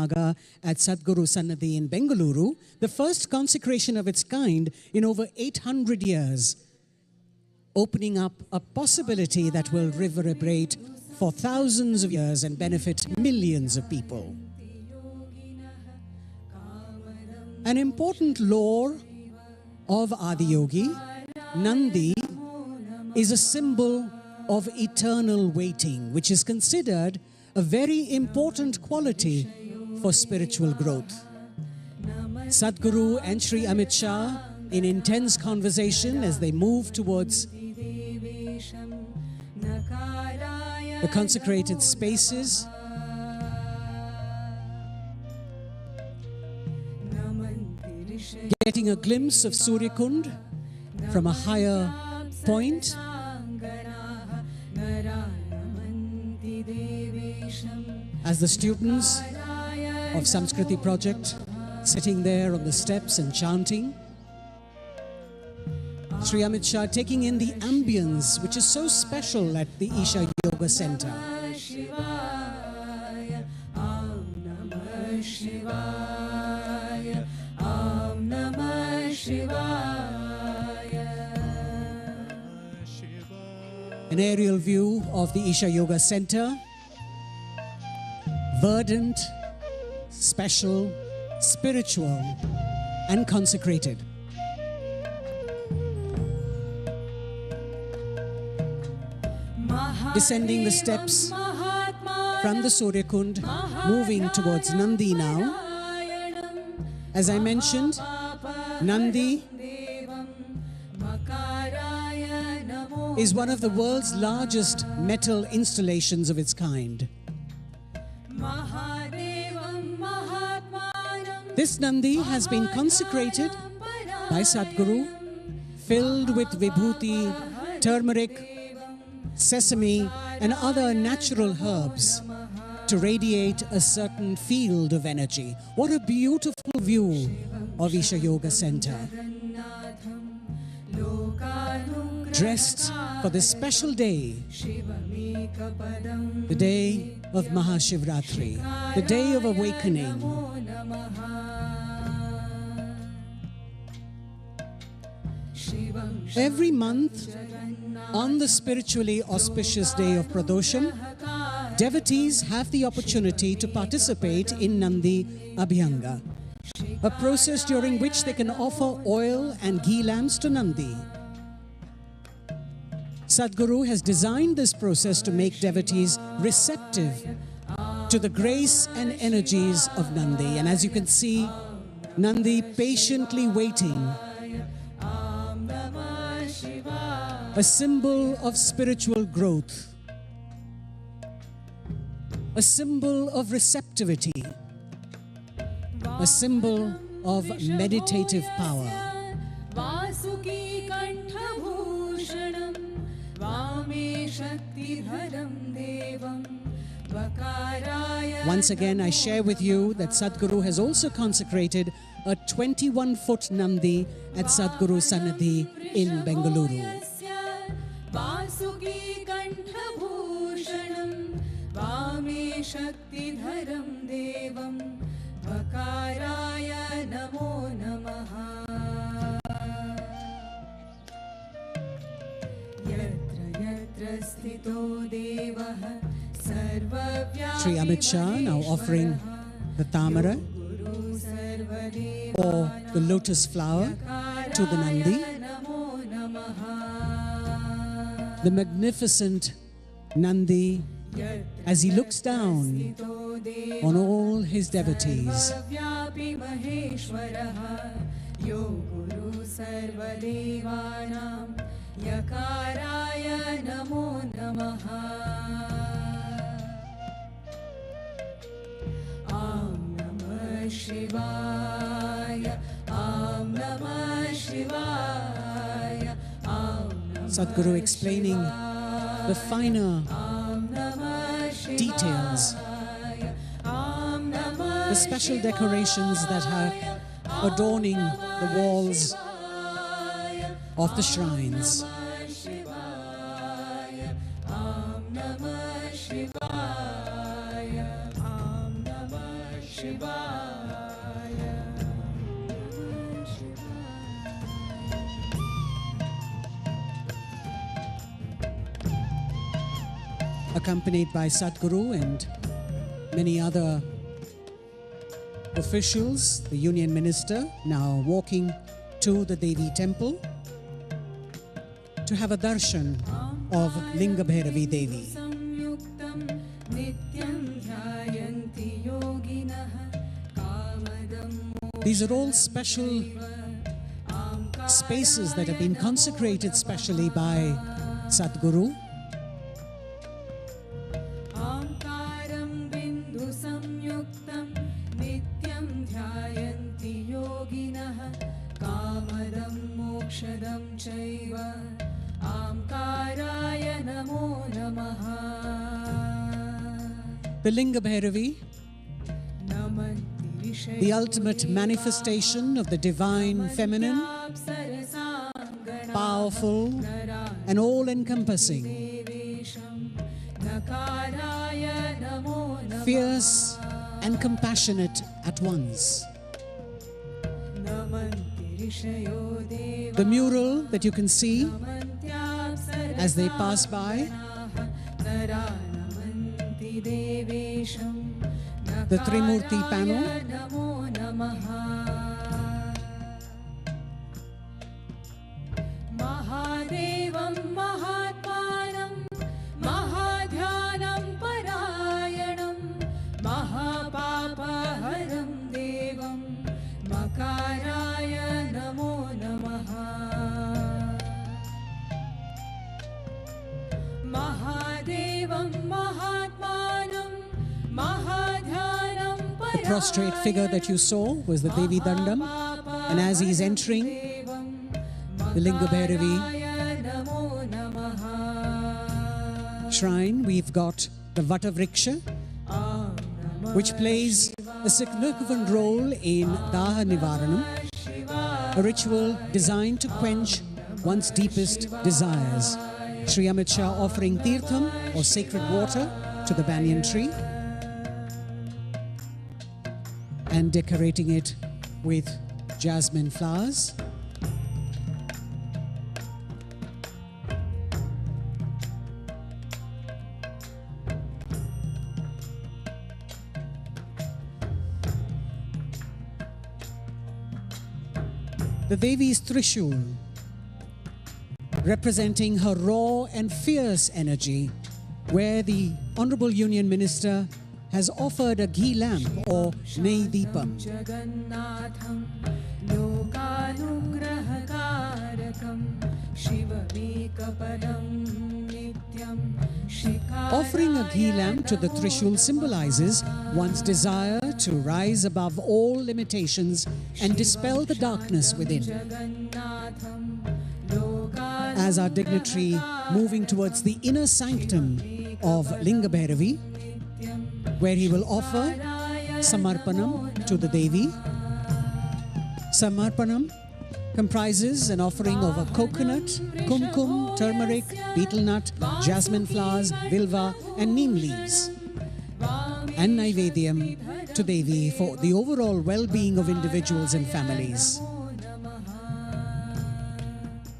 Naga at Sadhguru Sannadhi in Bengaluru, the first consecration of its kind in over 800 years, opening up a possibility that will reverberate for thousands of years and benefit millions of people. An important lore of Adiyogi, Nandi, is a symbol of eternal waiting, which is considered a very important quality for spiritual growth. Sadhguru and Sri Amit Shah, in intense conversation as they move towards the consecrated spaces, getting a glimpse of Suryakund from a higher point, as the students of Samskriti project sitting there on the steps and chanting, Sri Amit Shah taking in the ambience which is so special at the Isha Yoga Center. Aum Namah Shivaya, Aum Namah Shivaya. An aerial view of the Isha Yoga Center, verdant, special, spiritual, and consecrated. Descending the steps from the Suryakund, moving towards Nandi now. As I mentioned, Nandi is one of the world's largest metal installations of its kind. This Nandi has been consecrated by Sadhguru, filled with vibhuti, turmeric, sesame and other natural herbs to radiate a certain field of energy. What a beautiful view of Isha Yoga Center. Dressed for this special day, the day of MahaShivRatri, the day of awakening. Every month, on the spiritually auspicious day of Pradosham, devotees have the opportunity to participate in Nandi Abhyanga, a process during which they can offer oil and ghee lamps to Nandi. Sadhguru has designed this process to make devotees receptive to the grace and energies of Nandi. And as you can see, Nandi patiently waiting, a symbol of spiritual growth, a symbol of receptivity, a symbol of meditative power. Once again, I share with you that Sadhguru has also consecrated a 21-foot Nandi at Sadhguru Sannadhi in Bengaluru. Shaktidharam Devam Vakaraya Namo Namaha. Yatra Yatra Sthito Devaha Sarvavya. Sri Amit Shah now offering the tamara or the lotus flower to the Nandi. The magnificent Nandi, as he looks down on all his devotees. Aum Namah Shivaya, Aum Namah Shivaya, Sadhguru explaining the finer details, the special decorations that are adorning the walls of the shrines. Accompanied by Sadhguru and many other officials, the Union Minister now walking to the Devi temple to have a darshan of Linga Bhairavi Devi. These are all special spaces that have been consecrated specially by Sadhguru. The Linga Bhairavi, the ultimate manifestation of the divine feminine, powerful and all-encompassing, fierce and compassionate at once. The mural that you can see as they pass by, the Trimurti panel, Mahadevam Mahatmanam Mahadhyanam Parayanam Mahapapaharam Devam Makaraya Namo Namaha. Mahadevam Mahatmanam Mahadhyanam Parayanam. The prostrate figure that you saw was the Devi Dandam, and as he's entering the Linga Bhairavi shrine, we've got the Vata Vriksha, which plays a significant role in Daha Nivaranam, a ritual designed to quench one's deepest desires. Sri Amit Shah offering tirtham or sacred water to the banyan tree and decorating it with jasmine flowers. The Devi's Trishul, representing her raw and fierce energy, where the Honorable Union Minister has offered a ghee lamp or Nei Deepam. Offering a ghee lamp to the Trishul symbolizes one's desire to rise above all limitations and dispel the darkness within. As our dignitary moving towards the inner sanctum of Linga Bhairavi, where he will offer Samarpanam to the Devi. Samarpanam comprises an offering of a coconut, kumkum, turmeric, betel nut, jasmine flowers, vilva and neem leaves, and Naivedyam to Devi for the overall well-being of individuals and families.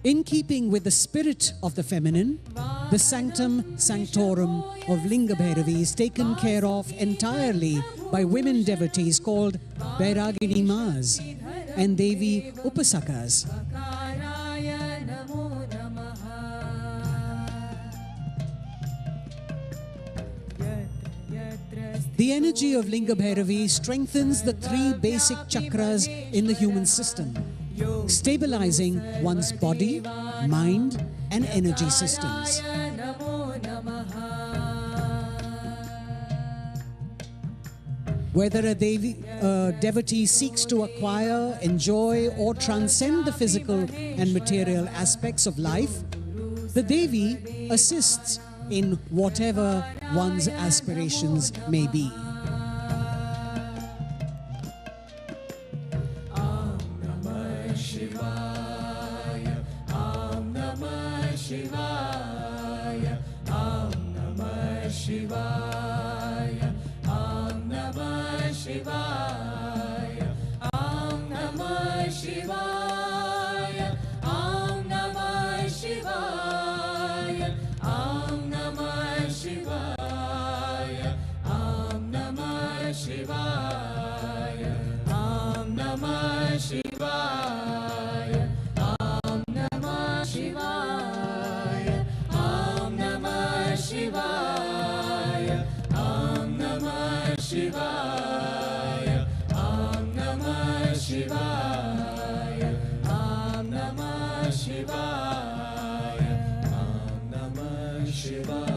In keeping with the spirit of the feminine, the sanctum sanctorum of Linga Bhairavi is taken care of entirely by women devotees called Bairagini Mas and Devi Upasakas. The energy of Linga Bhairavi strengthens the three basic chakras in the human system, stabilizing one's body, mind, and energy systems. Whether a devotee seeks to acquire, enjoy, or transcend the physical and material aspects of life, the Devi assists in whatever one's aspirations may be. Aum Namah Shivaya, Aum Namah Shivaya, Aum Namah Shivaya, Aum Namah Shivaya. Shivaya, Aum Namah Shivaya, Aum Namah Shivaya, Aum Namah Shivaya, Aum Namah Shivaya, Aum Namah Shivaya, Aum Namah Shivaya.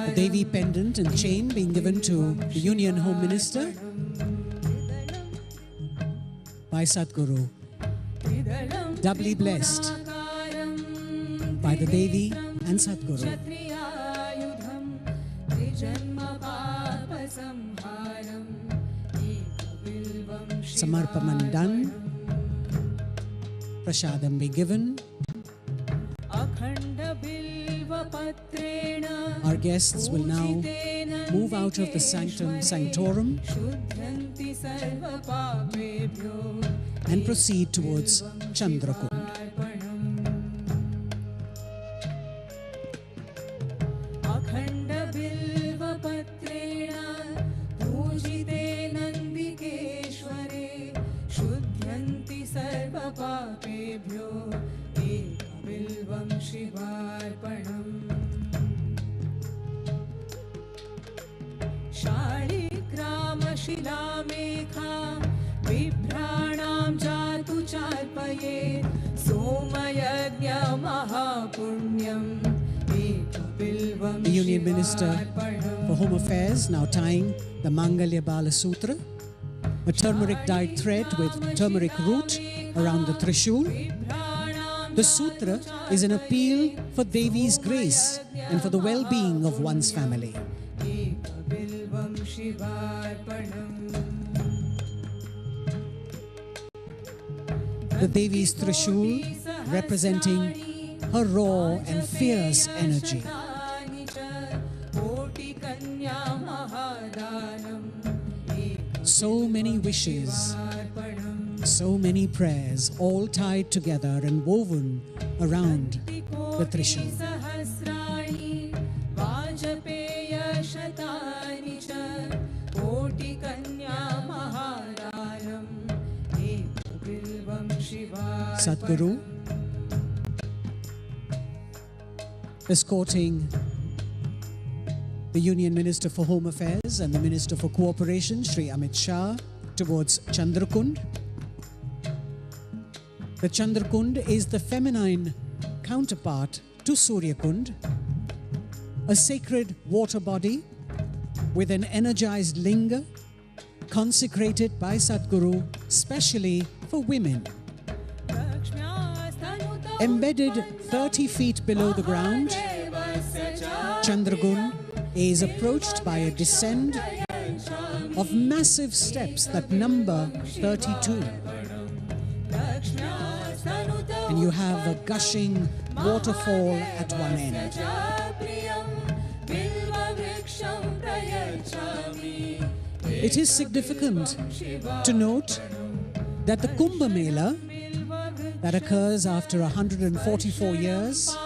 The Devi pendant and chain being given to the Union Home Minister by Sadhguru. Doubly blessed by the Devi and Sadhguru. Samarpanam done. Prasadam be given. Our guests will now move out of the sanctum sanctorum and proceed towards Chandrakund. The Union Minister for Home Affairs now tying the Mangalya Bala Sutra, a turmeric dyed thread with turmeric root around the Trishul. The sutra is an appeal for Devi's grace and for the well-being of one's family. The Devi's Trishul representing her raw and fierce energy. So many wishes, so many prayers, all tied together and woven around the Trishul. Sadhguru escorting the Union Minister for Home Affairs and the Minister for Cooperation, Shri Amit Shah, towards Chandrakund. The Chandrakund is the feminine counterpart to Suryakund, a sacred water body with an energized linga consecrated by Sadhguru specially for women. Embedded 30 feet below the ground, Chandrakund is approached by a descent of massive steps that number 32. And you have a gushing waterfall at one end. It is significant to note that the Kumbh Mela that occurs after 144 years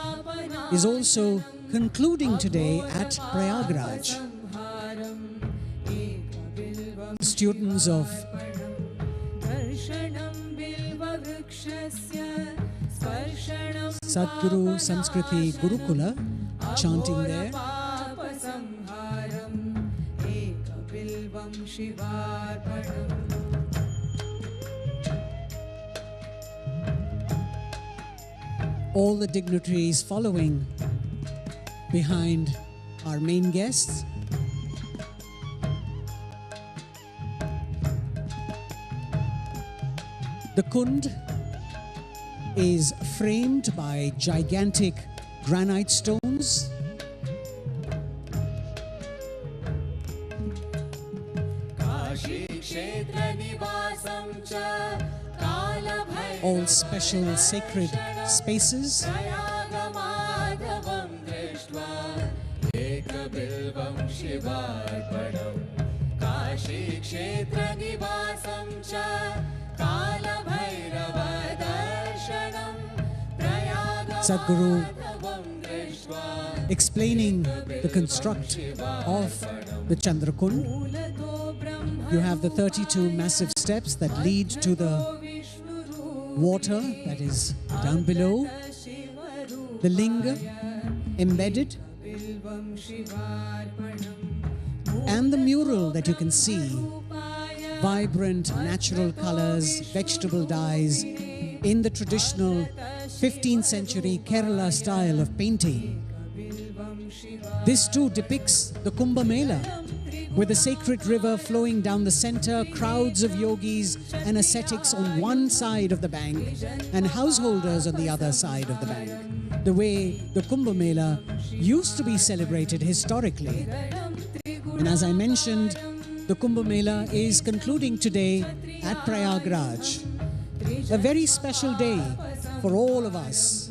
is also concluding today at Prayagraj. Students of Sadhguru Sanskriti Gurukula chanting there. All the dignitaries following behind our main guests. The Kund is framed by gigantic granite stones. all special sacred spaces. Sadhguru explaining the construct of the Chandrakund. You have the 32 massive steps that lead to the water that is down below, the linga embedded, and the mural that you can see, vibrant natural colors, vegetable dyes, in the traditional 15th century Kerala style of painting. This too depicts the Kumbh Mela, with a sacred river flowing down the center, crowds of yogis and ascetics on one side of the bank and householders on the other side of the bank, the way the Kumbh Mela used to be celebrated historically. And as I mentioned, the Kumbh Mela is concluding today at Prayagraj. A very special day for all of us.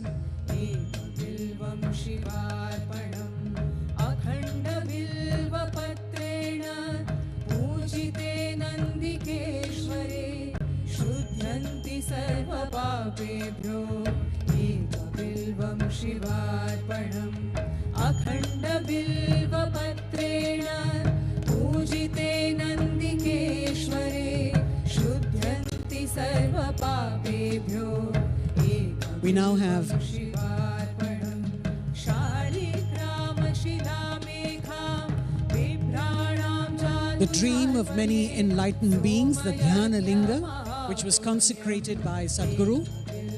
We now have the dream of many enlightened beings, the Dhyana Linga, which was consecrated by Sadhguru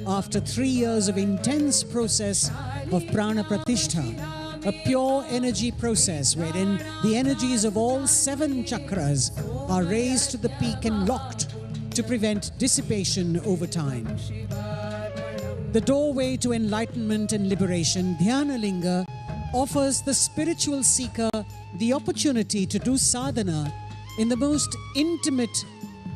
after 3 years of intense process of Prana Pratishtha, a pure energy process wherein the energies of all 7 chakras are raised to the peak and locked to prevent dissipation over time. The doorway to enlightenment and liberation, Dhyana Linga, offers the spiritual seeker the opportunity to do sadhana in the most intimate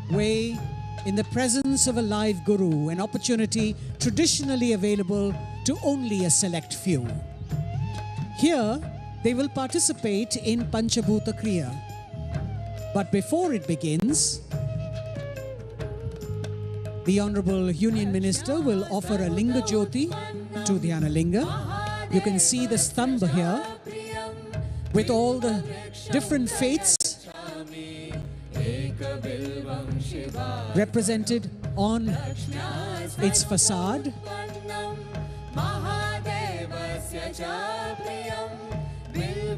way, in the presence of a live guru, an opportunity traditionally available to only a select few. Here, they will participate in Pancha Bhuta Kriya. But before it begins, the Honorable Union Minister will offer a Linga Jyoti to Dhyana Linga. You can see the stambha here with all the different faiths represented on its facade.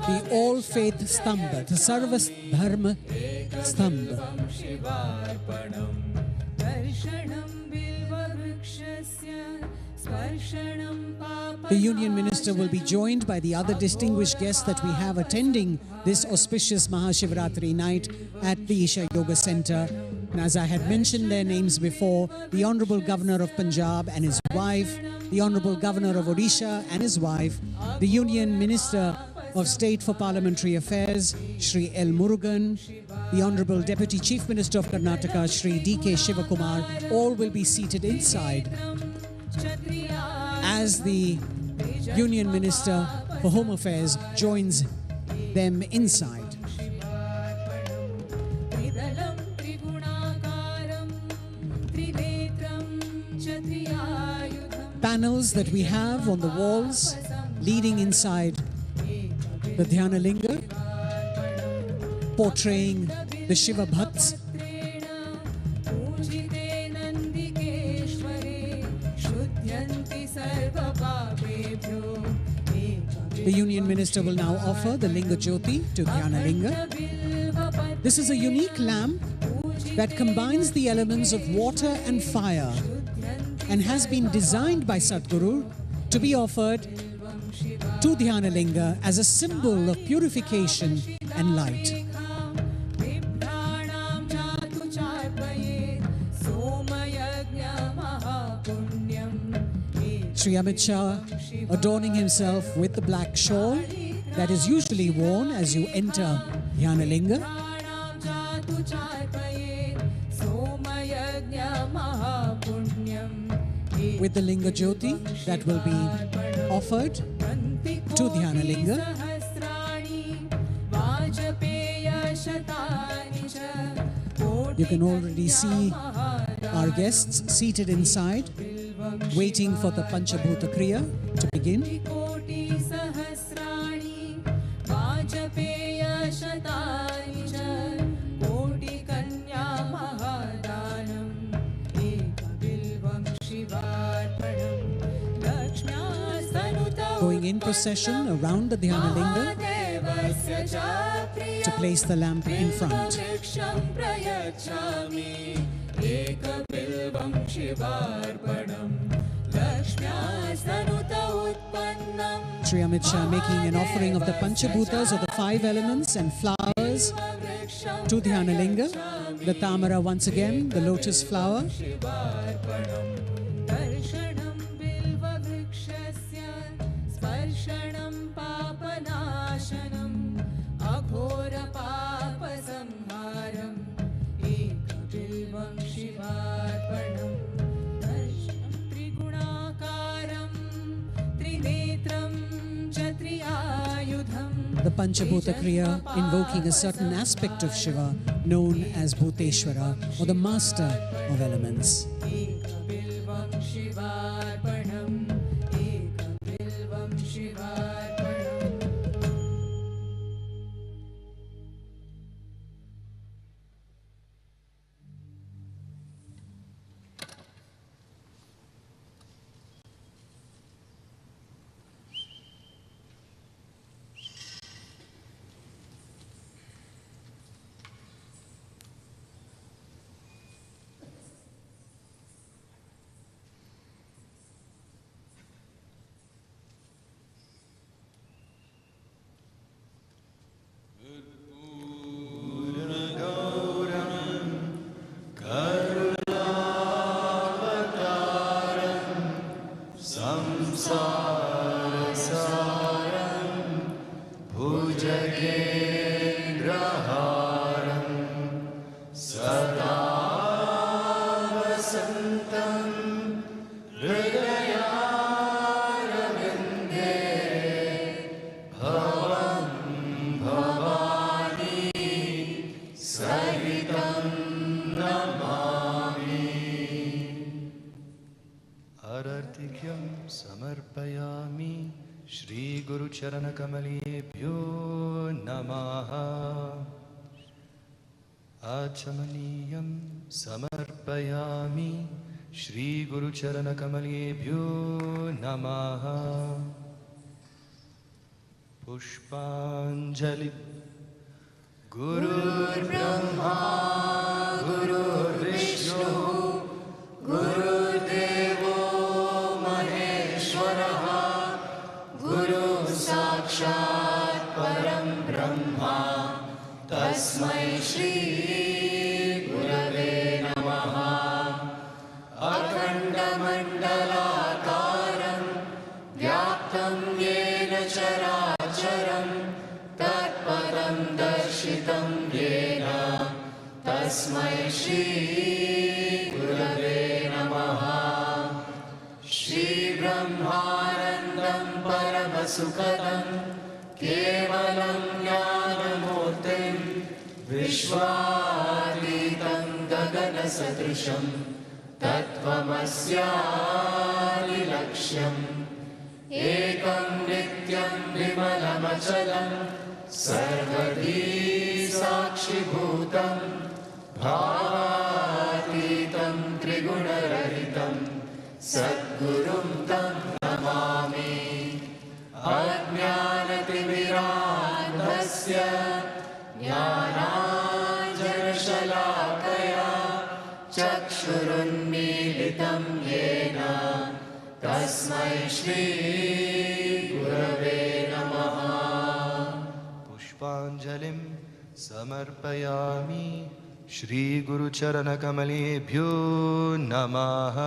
The all-faith stambha, the Sarva Dharma stambha. The Union Minister will be joined by the other distinguished guests that we have attending this auspicious MahaShivRatri night at the Isha Yoga Center. And as I had mentioned their names before, the Honorable Governor of Punjab and his wife, the Honorable Governor of Odisha and his wife, the Union Minister of State for Parliamentary Affairs, Shri L. Murugan, the Honorable Deputy Chief Minister of Karnataka, Shri D.K. Shivakumar, all will be seated inside as the Union Minister for Home Affairs joins them inside. Panels that we have on the walls leading inside the Dhyana Linga, portraying the Shiva Bhakts. The Union Minister will now offer the Linga Jyoti to Dhyana Linga. This is a unique lamp that combines the elements of water and fire and has been designed by Sadhguru to be offered to Dhyana Linga as a symbol of purification and light. Sri Amit Shah adorning himself with the black shawl that is usually worn as you enter Dhyana Linga. with the Linga Jyoti that will be offered to Dhyana Linga. You can already see our guests seated inside, waiting for the Pancha Bhuta Kriya to begin. Going in procession around the Dhyana Linga to place the lamp in front. Sri Amit Shah making an offering of the Pancha Bhutas or the 5 elements and flowers to Dhyana Linga. The Tamara once again, the lotus flower. The Pancha Bhuta Kriya invoking a certain aspect of Shiva known as Bhuteshwara or the master of elements. समर्पयामि श्री गुरु चरण कमलेभ्यो नमः आचमनीयं समर्पयामि श्री गुरु चरण कमलेभ्यो नमः पुष्पांजलि गुरुर्ब्रह्मा गुरुर्विष्णु गुरुर्देवो महेश्वरः गुरु साक्षात् परं ब्रह्मा तस्मै श्री गुरवे नमः अखण्डमण्डलाकारं व्याप्तं येन चराचरं तत्पदं दर्शितं येन तस्मै श्री गुरवे नमः श्रीब्रह्मानन्दं परमसुखदं केवलं ज्ञानमूर्तिं विश्वातीतं गगनसदृशं तत्त्वमस्यादिलक्ष्यम् एकं नित्यं विमलमचलं सर्वधी साक्षिभूतं भावातीतं त्रिगुणरहितं सद्गुरुं तं नमामि अज्ञानतिमिरान्धस्य ज्ञानाञ्जनशलाकया चक्षुरुन्मीलितं येन तस्मै श्री गुरवे नमः पुष्पाञ्जलिं समर्पयामि श्री गुरुचरणकमलेभ्यो नमः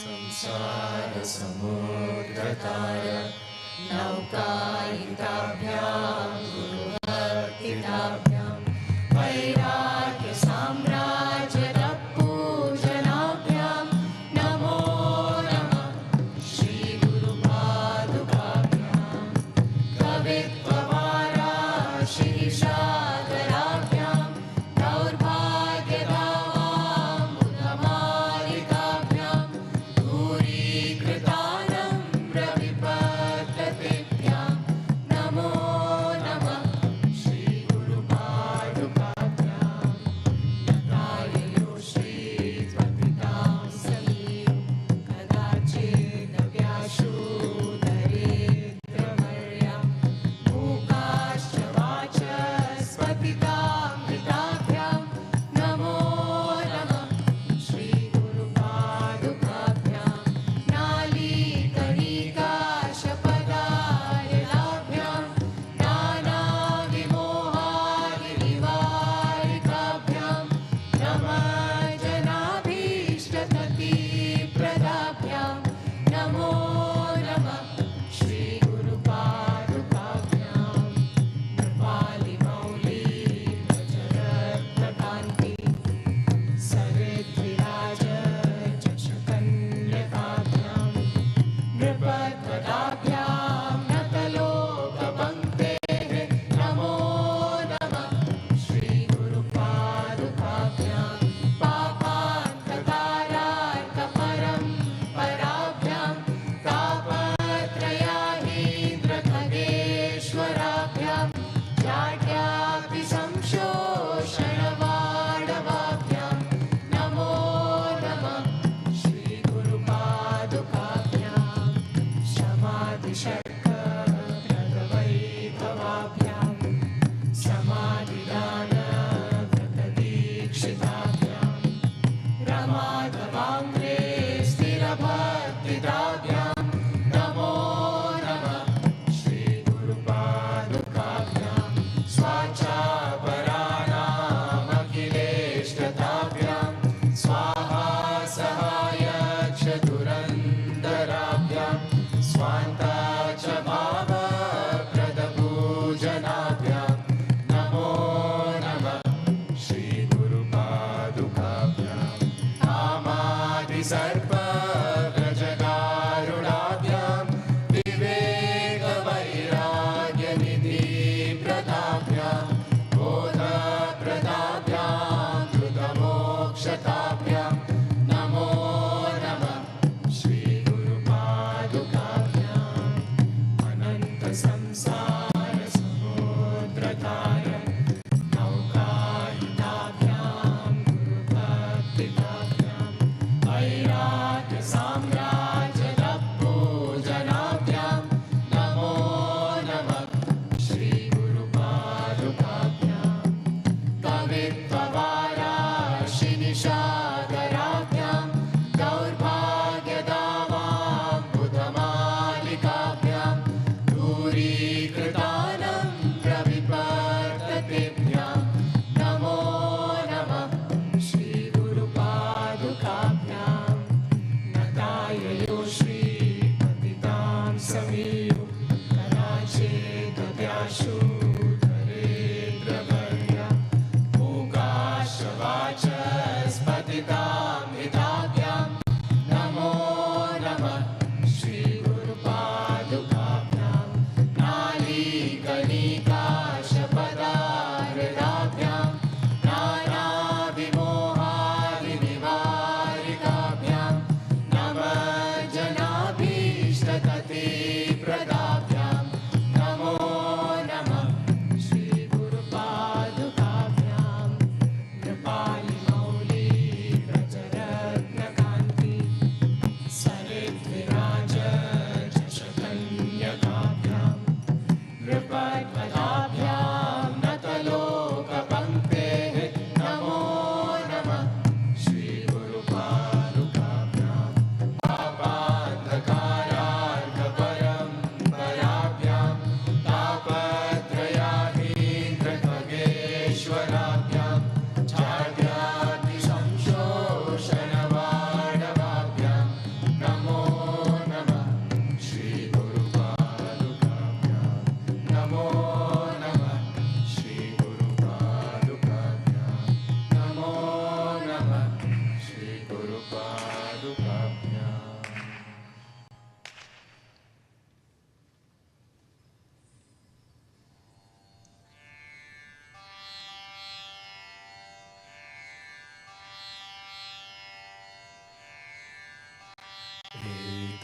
संसार समुद्रताय नौकायिताभ्यां गुरुभक्तिताभ्यां वैराग्यसाम्राज्यपूजनाभ्यां नमो नमः श्रीगुरुपादुकाभ्यां कवित्ववाराशिशाकराभ्यां दौर्भाग्यदावामुदमालिकाभ्यां दूरीकृतानं प्रविपत्ततेभ्यां नमो नमः श्रीगुरुपादुकाभ्यां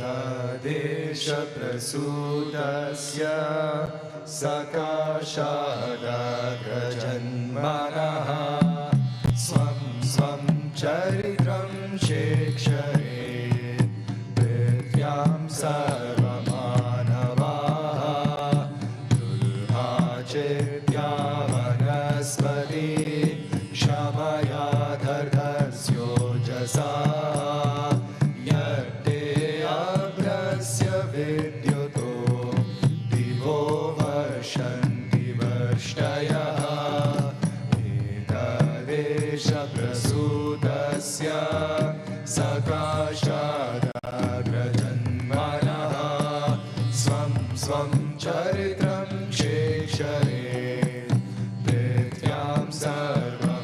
तदेशप्रसूतस्य सकाशादाग्रजन्मनः स्वं स्वं चरित्रं शेक्षरे पृथ्व्यां सर्वमानवाः दुर्भाचेभ्या वनस्पति क्षमया दर्धस्योजसा विद्युतो दिवो वर्षन्ति वर्ष्टयः एतदेशप्रसूतस्य सकाशादाग्रजन्मनः स्वं स्वं चरित्रं शेषरे पृथ्व्यां सर्वमानवाः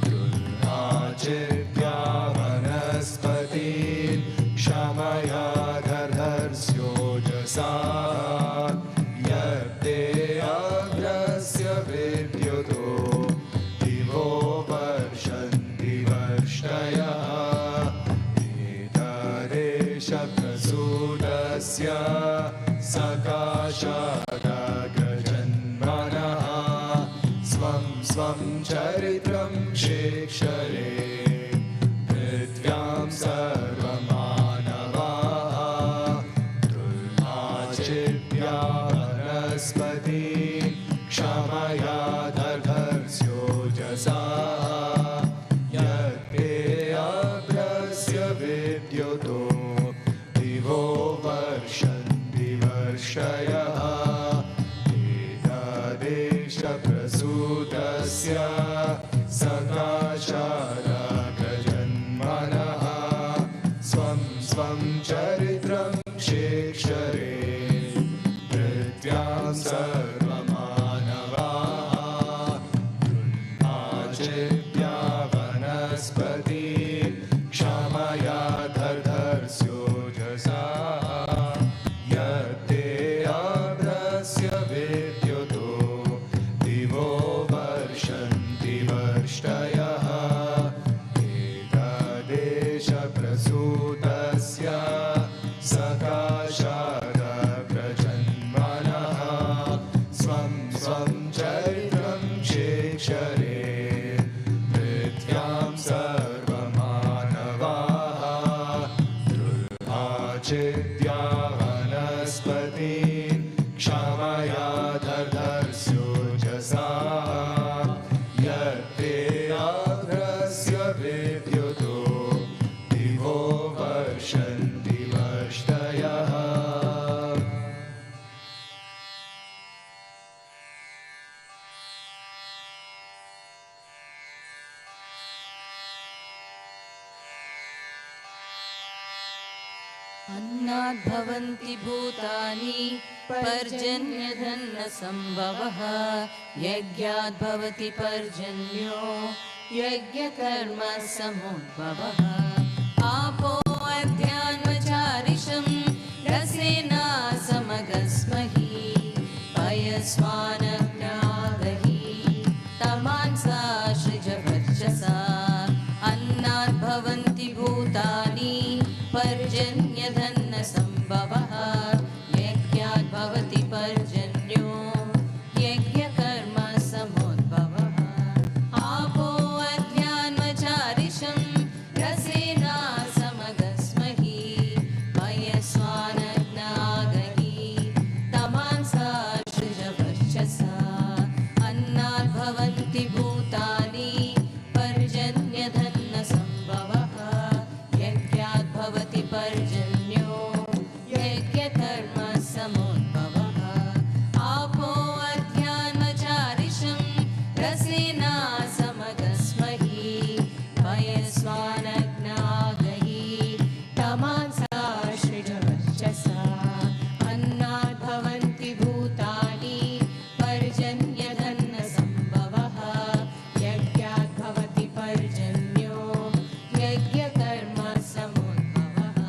दुर्भाचेभ्या वनस्पति क्षमया दर्धर्स्योजसा यत्ते अग्रस्य विद्युतो दिवो वर्षन्ति वर्ष्टयः एतदेशप्रसूतस्य सकाशादाग्रजन्मनः स्वं स्वं चरित्रं शेक्षरे पृथ्व्यां सर्वमानवाः दुर्भाचेभ्या वनस्पति क्षमया दर्धर्स्योजसा यत्ते अग्रस्य विद्युतो दिवो वर्षन्ति वर्षयः एतदेशप्रसूतस्य सकाशादाग्रजन्मनः स्वं स्वं चरित्रं शेक्षरे पृथ्व्यां सर्वमानवाः दुर्भाचेभ्या वनस्पति क्षमया दर्धर्स्योजसा यत्ते अग्रस्य विद्युतो दिवो वर्षन्ति वर्ष्टयः एतदेशप्रसूतस्य सकाशादाग्रजन्मनः स्वं स्वं चरित्रं शेक्षरे पृथ्व्यां सर्वमानवाः दुर्भाचेभ्या वनस्पति क्षमया दर्धर्स्योजसा यत्ते अग्रस्य विद्युतो दिवो वर्षन्ति वर्ष्टयः अन्नाद्भवन्ति भूतानि पर्जन्यधन्नसम्भवः यज्ञाद्भवति पर्जन्यो यज्ञकर्म समुद्भवः आपो अध्यान्वचारिषं रसेना समगस्महि पयस्वानज्ञादहि तमांसा सृजवर्चसा अन्नाद्भवन्ति भूतानि पर्जन्यधन्नसम्भवः यज्ञाद्भवति पर्जन्यो यज्ञकर्म समुद्भवः आपो अध्यान्वचारिषं रसेना समगस्महि पयस्वानज्ञागहि तमांसा सृजवर्चसा अन्नाद्भवन्ति भूतानि पर्जन्यधन्नसम्भवः यज्ञाद्भवति पर्जन्यो यज्ञकर्म समुद्भवः आपो अध्यान्वचारिषं रसेना समगस्महि पयस्वानज्ञागहि तमांसा सृजवर्चसा अन्नाद्भवन्ति भूतानि पर्जन्यधन्नसम्भवः यज्ञाद्भवति पर्जन्यो यज्ञकर्म समुद्भवः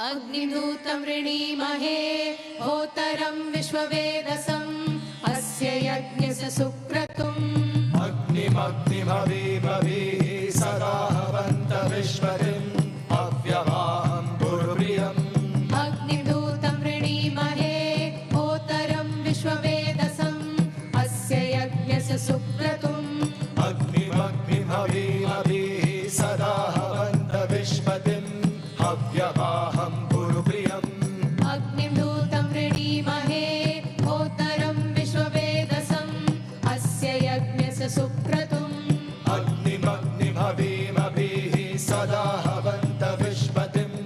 अग्निदूतं वृणीमहे होतरं विश्ववेदसम् अस्य यज्ञस्य सुक्रतुम् अग्निमग्निमवीमभिः सदा हवन्त विश्वतिम् अव्यवाहं पुरुप्रियम् अग्निदूतं वृणीमहे होतरं विश्ववेदसम् अस्य यज्ञस्य सुक्रतुम् अग्निमग्निमवीमभिः सदा हवन्त विश्वतिम् अव्यवाहं पुरुप्रियम् अग्निदूतं वृणीमहे होतरं विश्ववेदसम् अस्य यज्ञस्य सुक्रतुम् अग्निमग्निमवीमभिः सदा हवन्त विश्वतिम्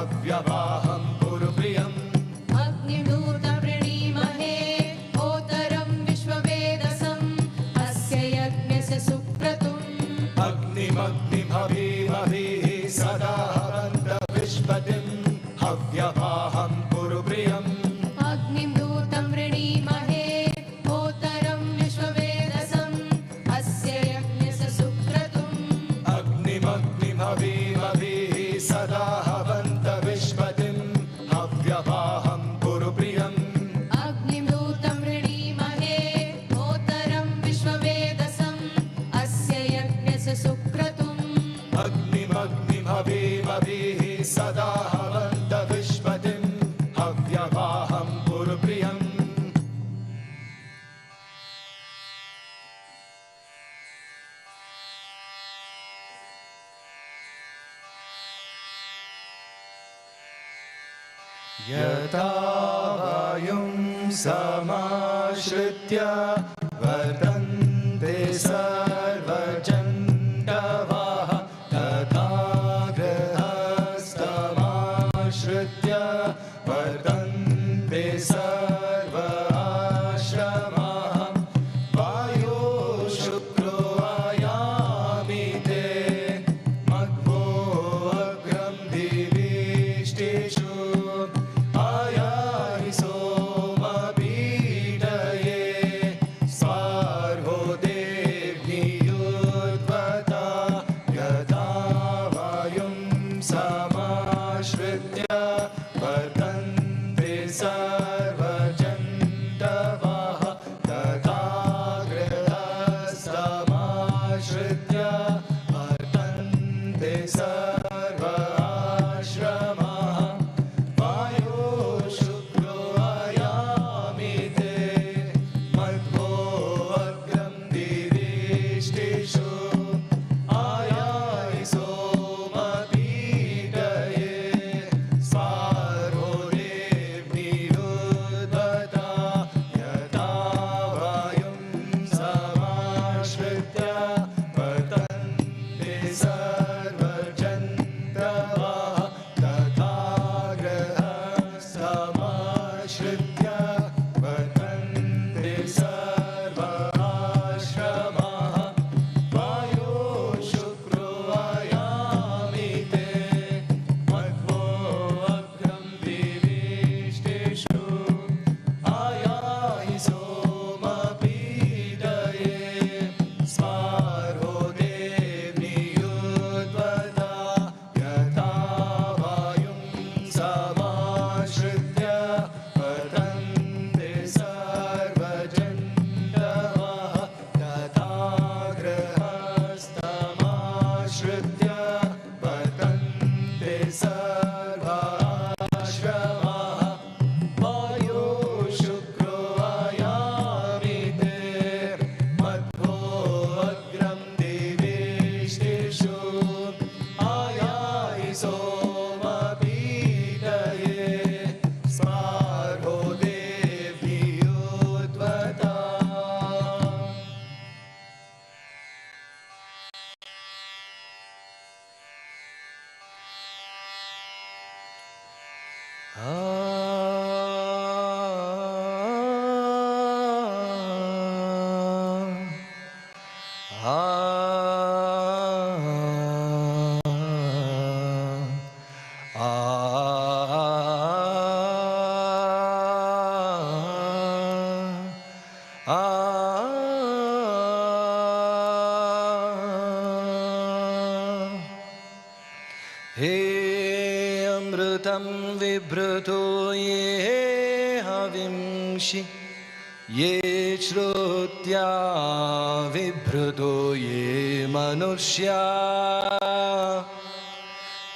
अव्यवाहं पुरुप्रियम् अग्निदूतं वृणीमहे होतरं विश्ववेदसम् अस्य यज्ञस्य सुक्रतुम् अग्निमग्निमवीमभिः सदा हवन्त विश्वतिम् अव्यवाहं पुरुप्रियम् अग्निदूतं वृणीमहे होतरं विश्ववेदसम् अस्य यज्ञस्य सुक्रतुम् अग्निमग्निमवीमभिः सदा हवन्त विश्वतिम् अव्यवाहं पुरुप्रियम् अग्निदूतं वृणीमहे होतरं विश्ववेदसम् अस्य यज्ञस्य सुक्रतुम् अग्निमग्निमवीमभिः सदा हवन्त विश्वतिम् अव्यवाहं पुरुप्रियम् यथा वायुं समाश्रित्य वर्तन्ते सर्वचण्डवाः तथा गृहस्थमाश्रित्य वर्तन्ते सर्व आश्रमाः वायो शुक्रो आयामि ते मध्वो अग्रं दिविष्टिषु आयाहि सोमपीडये स्वार्हो देव्युद्वता यथा वायुं समाश्रित्य वर्तन्ते सर्वचण्डवाः तथा गृहस्थमाश्रित्य वर्तन्ते सर्व आश्रमाः वायो शुक्रो आयामि ते मध्वो अग्रं दिविष्टिषु आयाहि सोमपीडये स्वारो देव्युद्वता यथा वायुं समाश्रित्य वर्तन्ते सर्वचन्द्रवाः तथा गृहस्थमाश्रित्य वर्तन्ते सर्व आश्रमाः वायो शुक्रो आयामि ते मध्वो अग्रं दिविष्टिषु आयाहि सोमपीडये स्वार्हो देव्युद्वता यथा वायुं समाश्रित्य वर्तन्ते सर्वचण्डवाः तथा गृहस्थमाश्रित्य वर्तन्ते सर्व आश्रमाः वायो शुक्रो आयामि ते मध्वो अग्रं दिविष्टिषु आयाहि सोमपीडये स्वार्हो देव्युद्वता हे amrutam vibhruto ye havimshi ye shrutya vibhruto ye manushya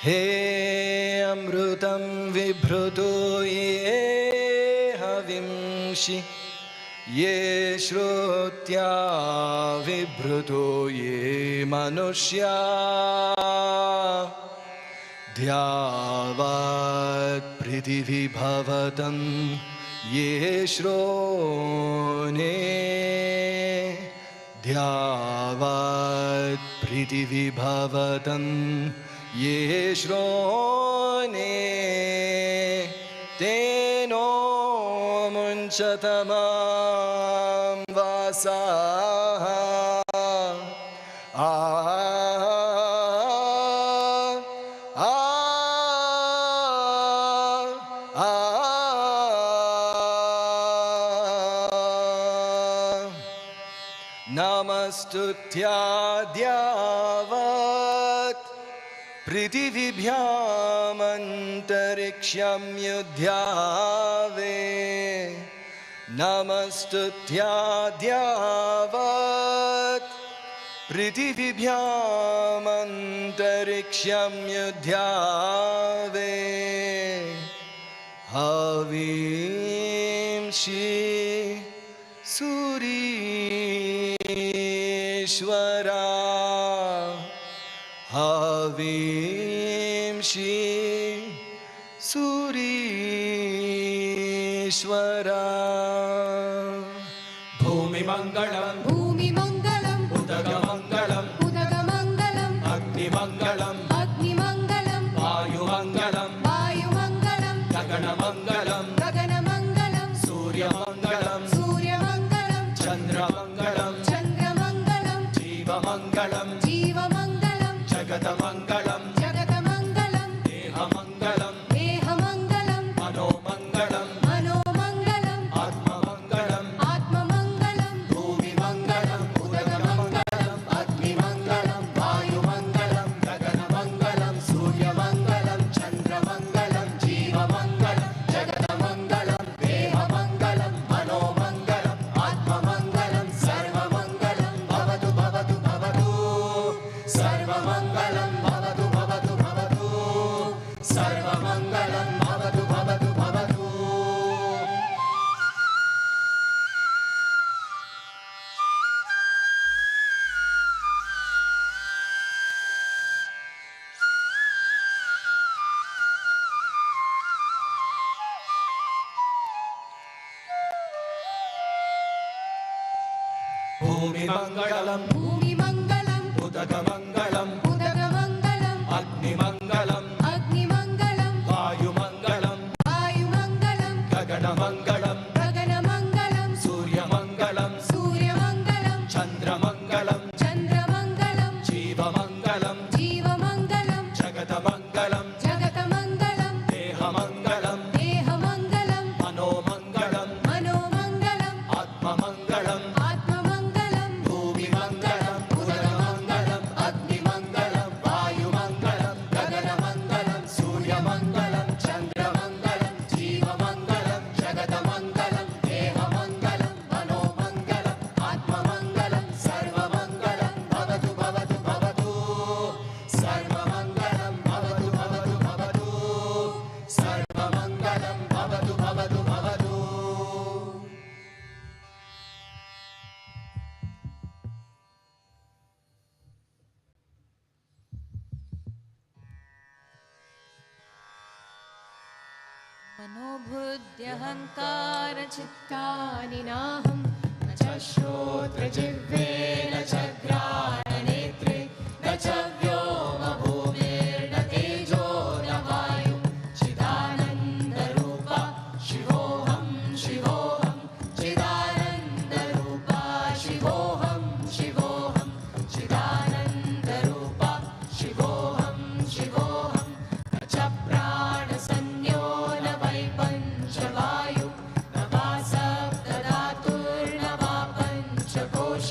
he amrutam vibhruto ye havimshi ye shrutya vibhruto ye manushya dhyavat prithivi bhavatam ye shrone dhyavat prithivi bhavatam ye shrone teno munchatamam vasaha Namastutyaadyavat prithivyamantarikshyam yudhyave Namastutyaadyavat prithivyamantarikshyam yudhyave Havimshi Surishwara Havimshi Surishwara Bhumi Mangalam Bhumi Mangalam Udaga Mangalam Udaga Mangalam Agni Mangalam Agni Mangalam Vayu Mangalam Vayu Mangalam Gagana Mangalam Gagana Mangalam Surya Mangalam Surya Mangalam Chandra Mangalam Chandra Mangalam Jiva Mangalam Jiva Mangalam Jagata Mangalam Jagata Mangalam Deha Mangalam Deha Mangalam Mano Mangalam Mano Mangalam Atma Mangalam Atma Mangalam Bhumi Mangalam Udaga Mangalam Agni Mangalam Vayu Mangalam Gagana Mangalam Surya Mangalam Chandra Mangalam Jiva Mangalam Jagata Mangalam Deha Mangalam Mano Mangalam Atma Mangalam Sarva Mangalam Bhavatu Bhavatu Bhavatu Sarva Mangalam Bhavatu Bhavatu Bhavatu Sarva Mangalam Bhavatu Bhavatu Bhavatu Bhumi Mangalam Bhumi Mangalam Udaga Mangalam Udaga Mangalam Agni Mangalam Agni Mangalam Vayu Mangalam Vayu Mangalam Gagana Mangalam Gagana Mangalam Surya Mangalam Surya Mangalam Chandra Mangalam Chandra Mangalam Jiva Mangalam Jiva Mangalam Jagata Mangalam Jagata Mangalam Deha Mangalam Deha Mangalam Mano Mangalam Mano Mangalam Atma Mangalam Atma Mangalam Bhumi Mangalam Udaga Mangalam Agni Mangalam Vayu Mangalam Gagana Mangalam Surya Mangalam Chandra Mangalam Jiva Mangalam Jagata Mangalam Deha Mangalam Mano Mangalam Atma Mangalam Sarva Mangalam Bhavatu Bhavatu Bhavatu Sarva Mangalam Bhavatu Bhavatu Bhavatu Sarva Mangalam Bhavatu Bhavatu Bhavatu मनोबुद्ध्यहङ्कार चित्तानि नाहं न च श्रोत्रजिह्वे न च घ्राणनेत्रे न च व्योमभूमिर्न तेजो न वायु चिदानन्दरूपा शिवोऽहं शिवोऽहं चिदानन्दरूपा शिवोऽहं शिवोऽहं चिदानन्दरूपा शिवोऽहं शिवोऽहं न च प्राणसंज्ञो न वै पञ्चवायु न वा सप्तधातुर्न वा पञ्चकोश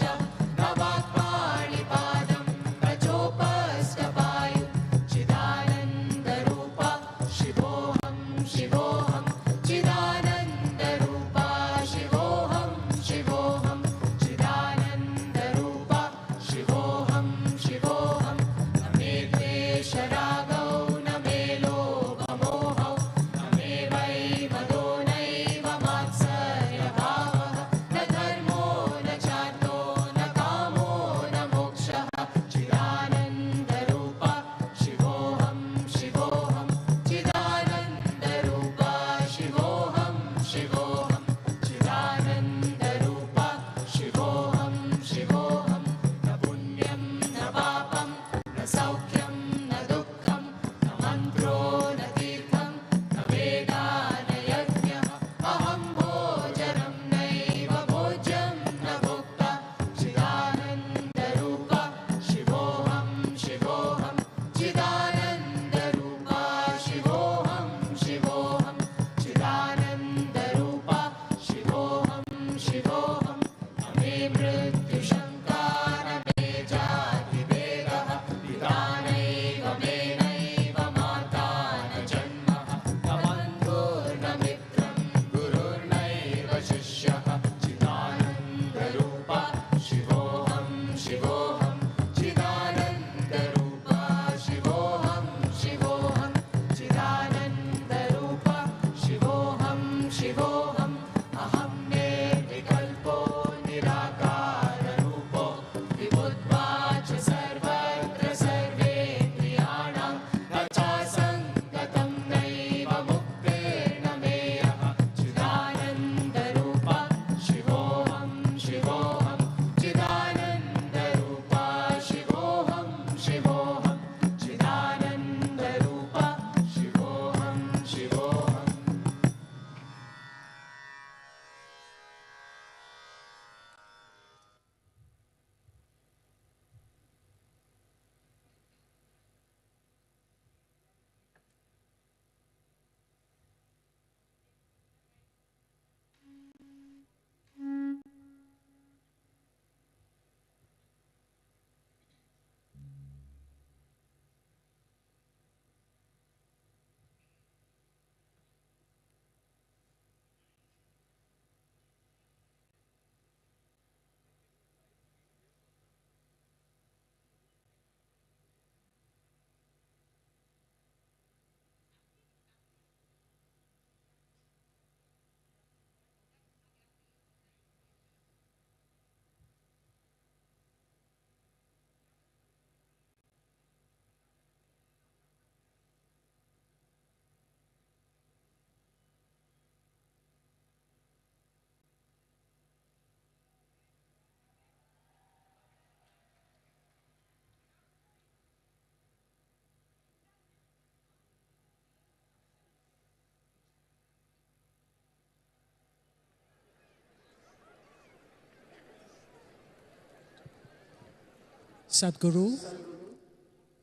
Sadhguru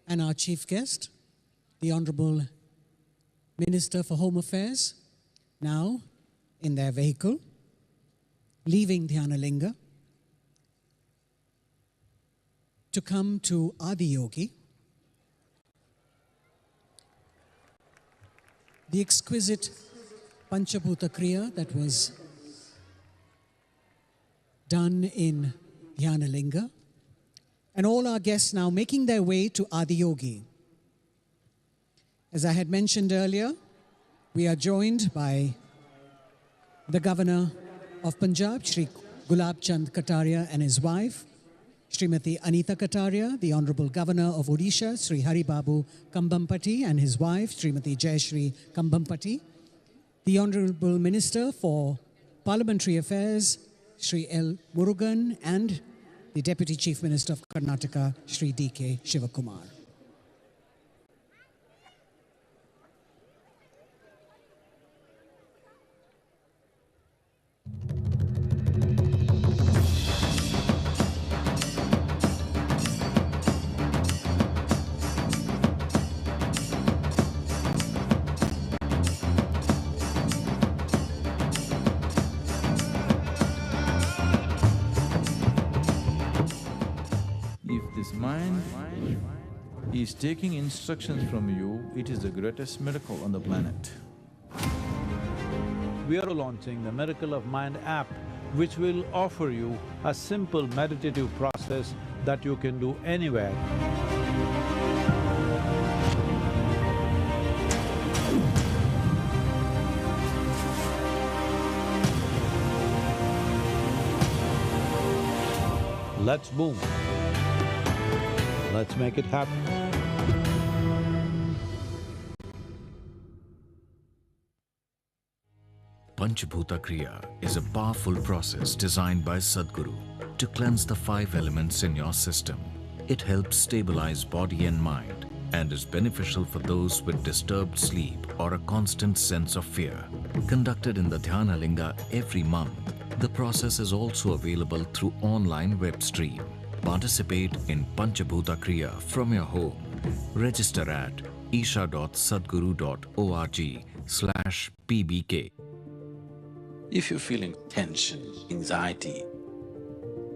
and our chief guest, the Honorable Minister for Home Affairs, now in their vehicle, leaving Dhyanalinga to come to Adiyogi, the exquisite Pancha Bhuta Kriya that was done in Dhyanalinga, and all our guests now making their way to Adiyogi. As I had mentioned earlier, we are joined by the Governor of Punjab, Shri Gulab Chand Kataria, and his wife, Srimati Anita Kataria, the Honorable Governor of Odisha, Sri Hari Babu Kambampati, and his wife, Srimati Jayashri Kambampati, the Honorable Minister for Parliamentary Affairs, Sri L. Murugan, and the Deputy Chief Minister of Karnataka, Sri D.K. Shivakumar. Mind is taking instructions from you, it is the greatest miracle on the planet. We are launching the Miracle of Mind app, which will offer you a simple meditative process that you can do anywhere. Let's move. Let's make it happen. Pancha Bhuta Kriya is a powerful process designed by Sadhguru to cleanse the 5 elements in your system. It helps stabilize body and mind and is beneficial for those with disturbed sleep or a constant sense of fear. Conducted in the Dhyanalinga every month, the process is also available through online web stream. Participate in Pancha Bhuta Kriya from your home. Register at isha.sadhguru.org/pbk. If you're feeling tension, anxiety,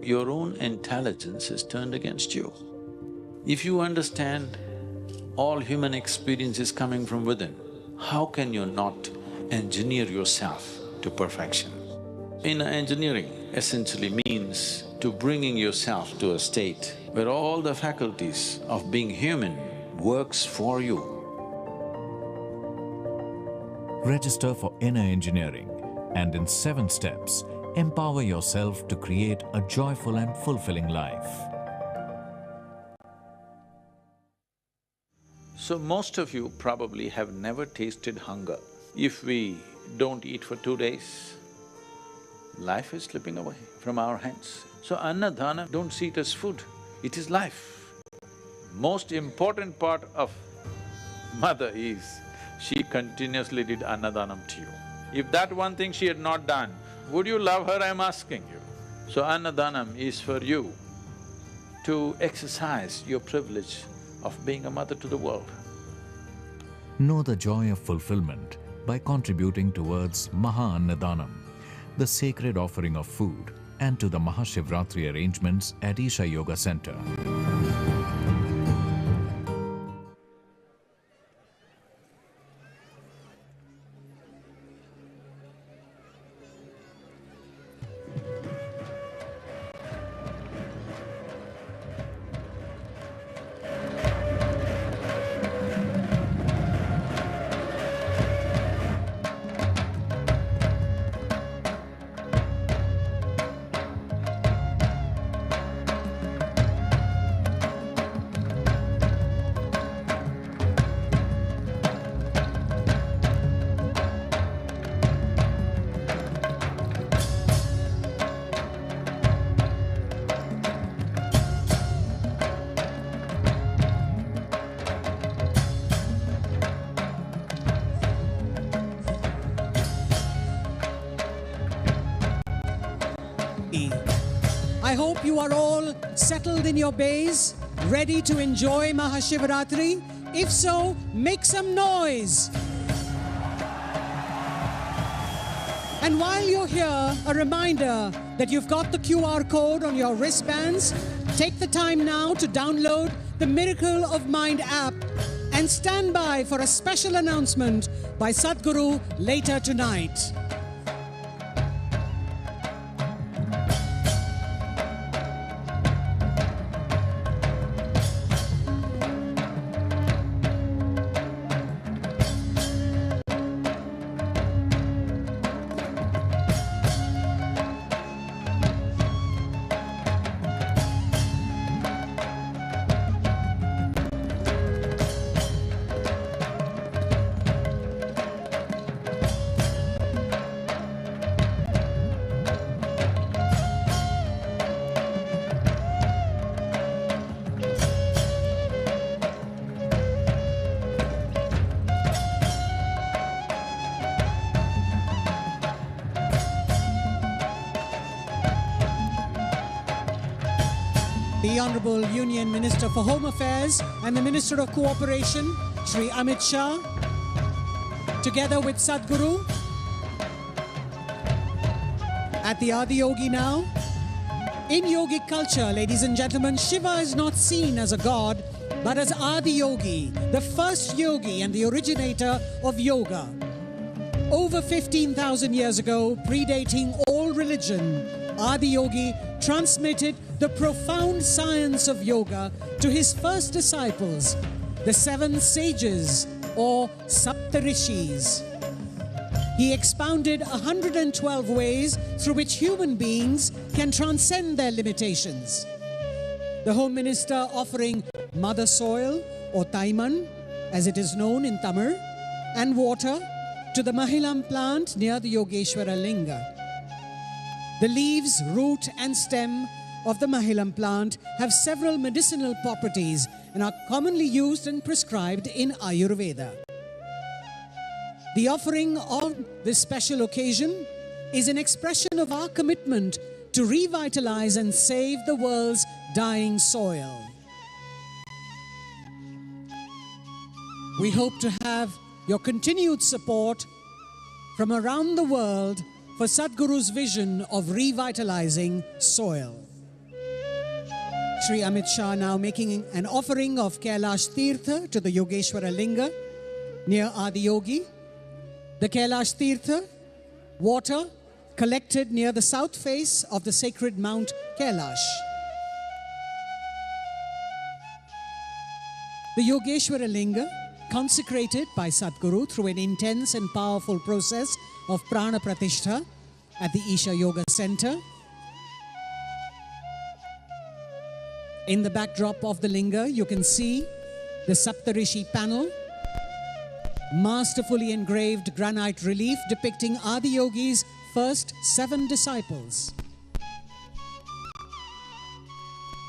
your own intelligence is turned against you. If you understand all human experience is coming from within, how can you not engineer yourself to perfection? Inner engineering essentially means to bringing yourself to a state where all the faculties of being human works for you. Register for Inner Engineering and in 7 steps, empower yourself to create a joyful and fulfilling life. So most of you probably have never tasted hunger. If we don't eat for 2 days, life is slipping away from our hands. So annadana, don't see it as food, it is life. Most important part of mother is, she continuously did annadanam to you. If that one thing she had not done, would you love her, I'm asking you? So annadanam is for you to exercise your privilege of being a mother to the world. Know the joy of fulfillment by contributing towards Maha-Annadanam, the sacred offering of food, and to the MahaShivRatri arrangements at Isha Yoga Center. I hope you are all settled in your bays ready to enjoy MahaShivRatri? If so, make some noise. And while you're here, a reminder that you've got the QR code on your wristbands. Take the time now to download the Miracle of Mind app and stand by for a special announcement by Sadhguru later tonight. The Honorable Union Minister for Home Affairs and the Minister of Cooperation, Shri Amit Shah, together with Sadhguru, at the Adiyogi now. In yogic culture, ladies and gentlemen, Shiva is not seen as a god, but as Adiyogi, the first yogi and the originator of yoga. Over 15,000 years ago, predating all religion, Adiyogi transmitted the profound science of yoga to his first disciples, the 7 sages or Saptarishis. He expounded 112 ways through which human beings can transcend their limitations. The Home Minister offering mother soil or taiman, as it is known in Tamil, and water to the Mahilam plant near the Yogeshwara Linga. The leaves, root and stem of the Mahilam plant have several medicinal properties and are commonly used and prescribed in Ayurveda. The offering on this special occasion is an expression of our commitment to revitalize and save the world's dying soil. We hope to have your continued support from around the world for Sadhguru's vision of revitalizing soil. Shri Amit Shah now making an offering of Kailash Tirtha to the Yogeshwara Linga near Adiyogi. The Kailash Tirtha, water collected near the south face of the sacred Mount Kailash. The Yogeshwara Linga, consecrated by Sadhguru through an intense and powerful process of Prana Pratishtha at the Isha Yoga Center. In the backdrop of the Linga, you can see the Saptarishi panel, masterfully engraved granite relief depicting Adiyogi's first 7 disciples.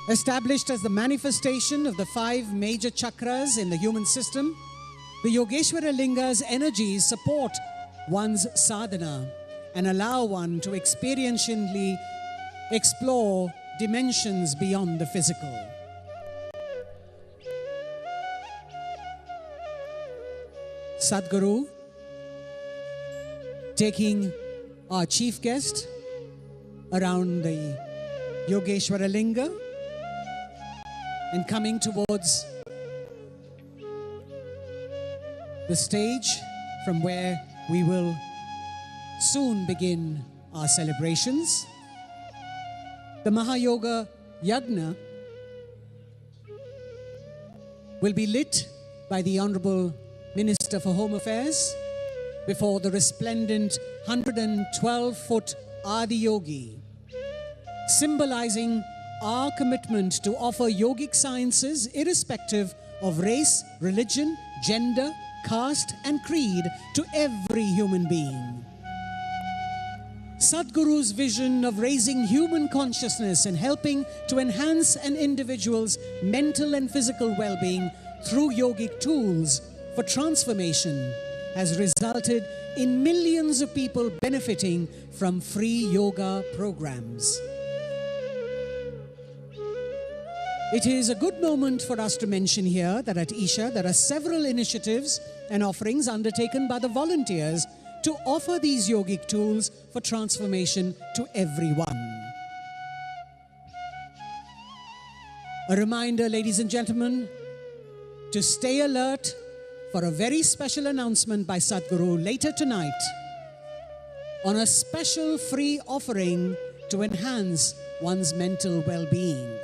Established as the manifestation of the 5 major chakras in the human system, the Yogeshwara Linga's energies support one's sadhana and allow one to experientially explore dimensions beyond the physical. Sadhguru taking our chief guest around the Yogeshwara Linga and coming towards the stage from where we will soon begin our celebrations. The Mahayoga Yagna will be lit by the Honorable Minister for Home Affairs before the resplendent 112-foot Adiyogi, symbolizing our commitment to offer yogic sciences irrespective of race, religion, gender, caste and creed to every human being. Sadhguru's vision of raising human consciousness and helping to enhance an individual's mental and physical well-being through yogic tools for transformation has resulted in millions of people benefiting from free yoga programs. It is a good moment for us to mention here that at Isha there are several initiatives and offerings undertaken by the volunteers to offer these yogic tools for transformation to everyone. A reminder, ladies and gentlemen, to stay alert for a very special announcement by Sadhguru later tonight on a special free offering to enhance one's mental well-being.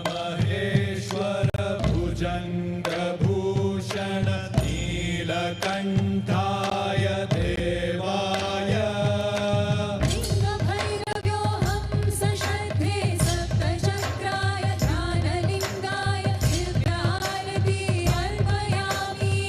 Maheshwar भुजङ्गभूषण नीलकण्ठाय देवाय लिङ्गभैरव्योऽहं सशक्ते सप्तचक्राय ध्यानलिङ्गाय दिव्यारति अर्पयामि।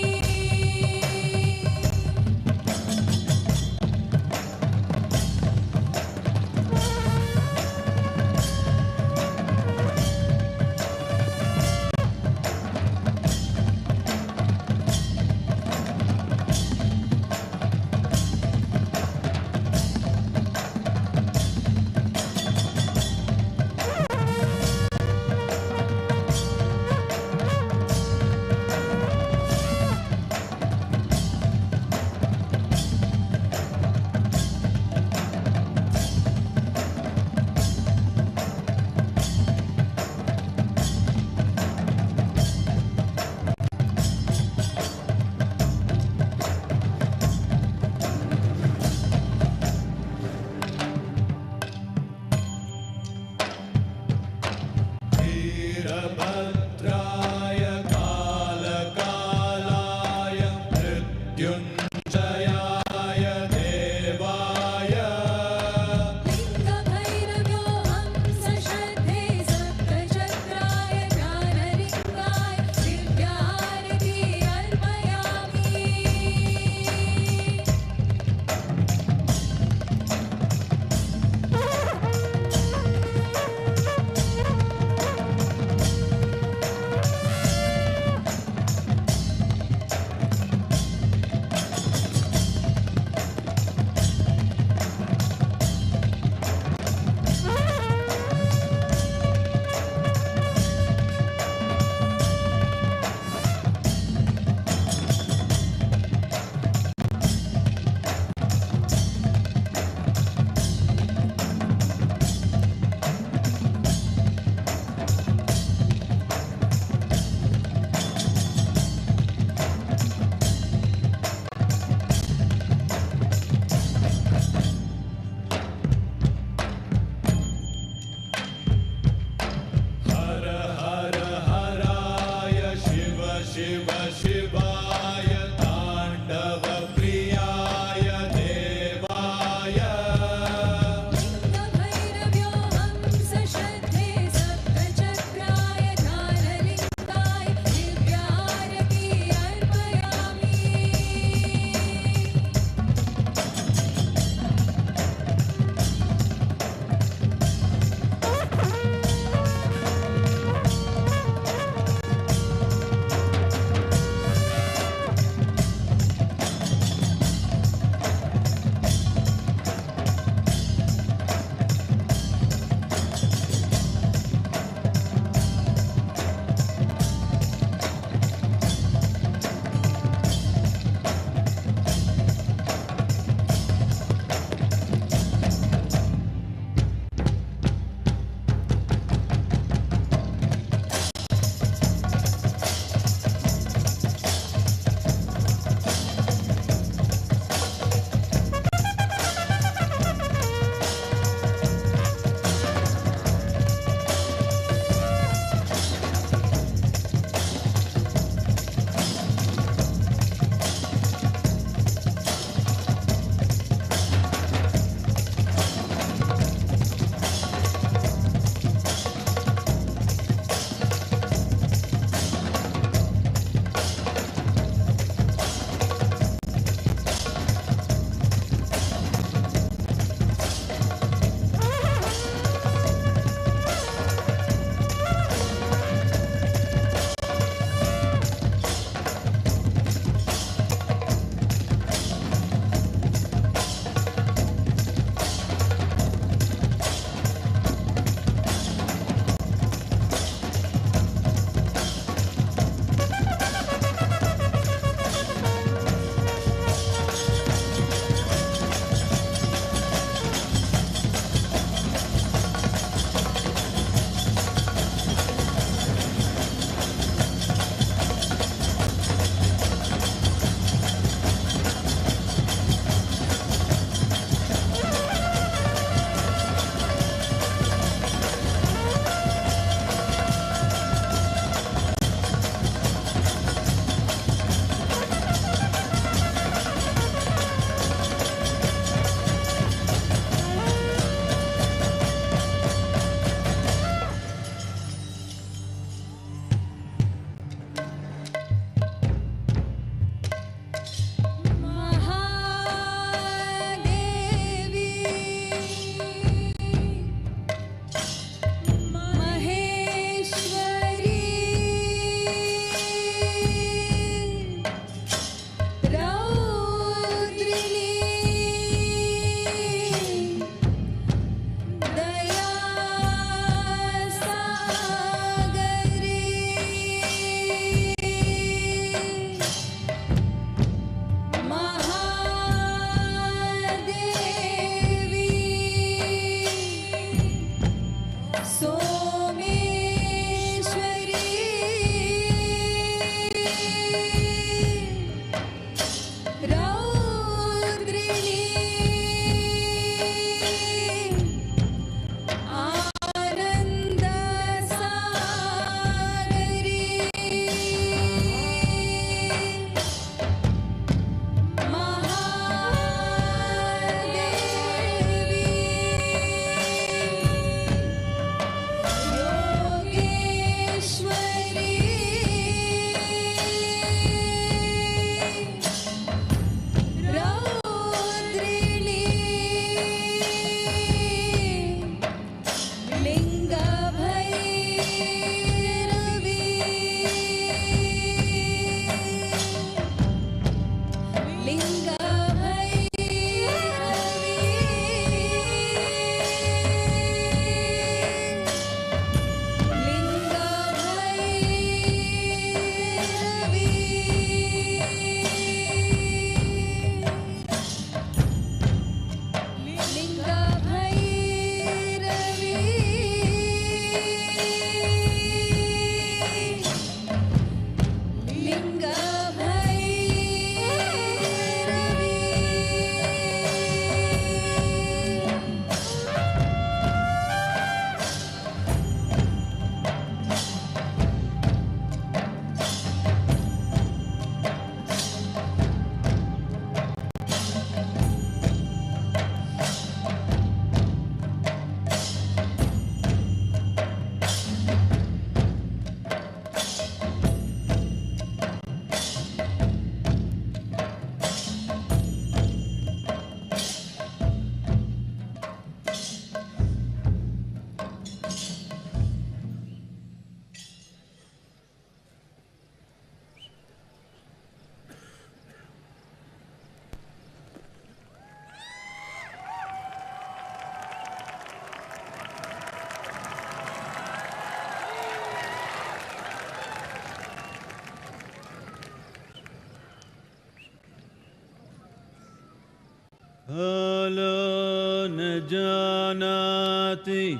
Kalo न janati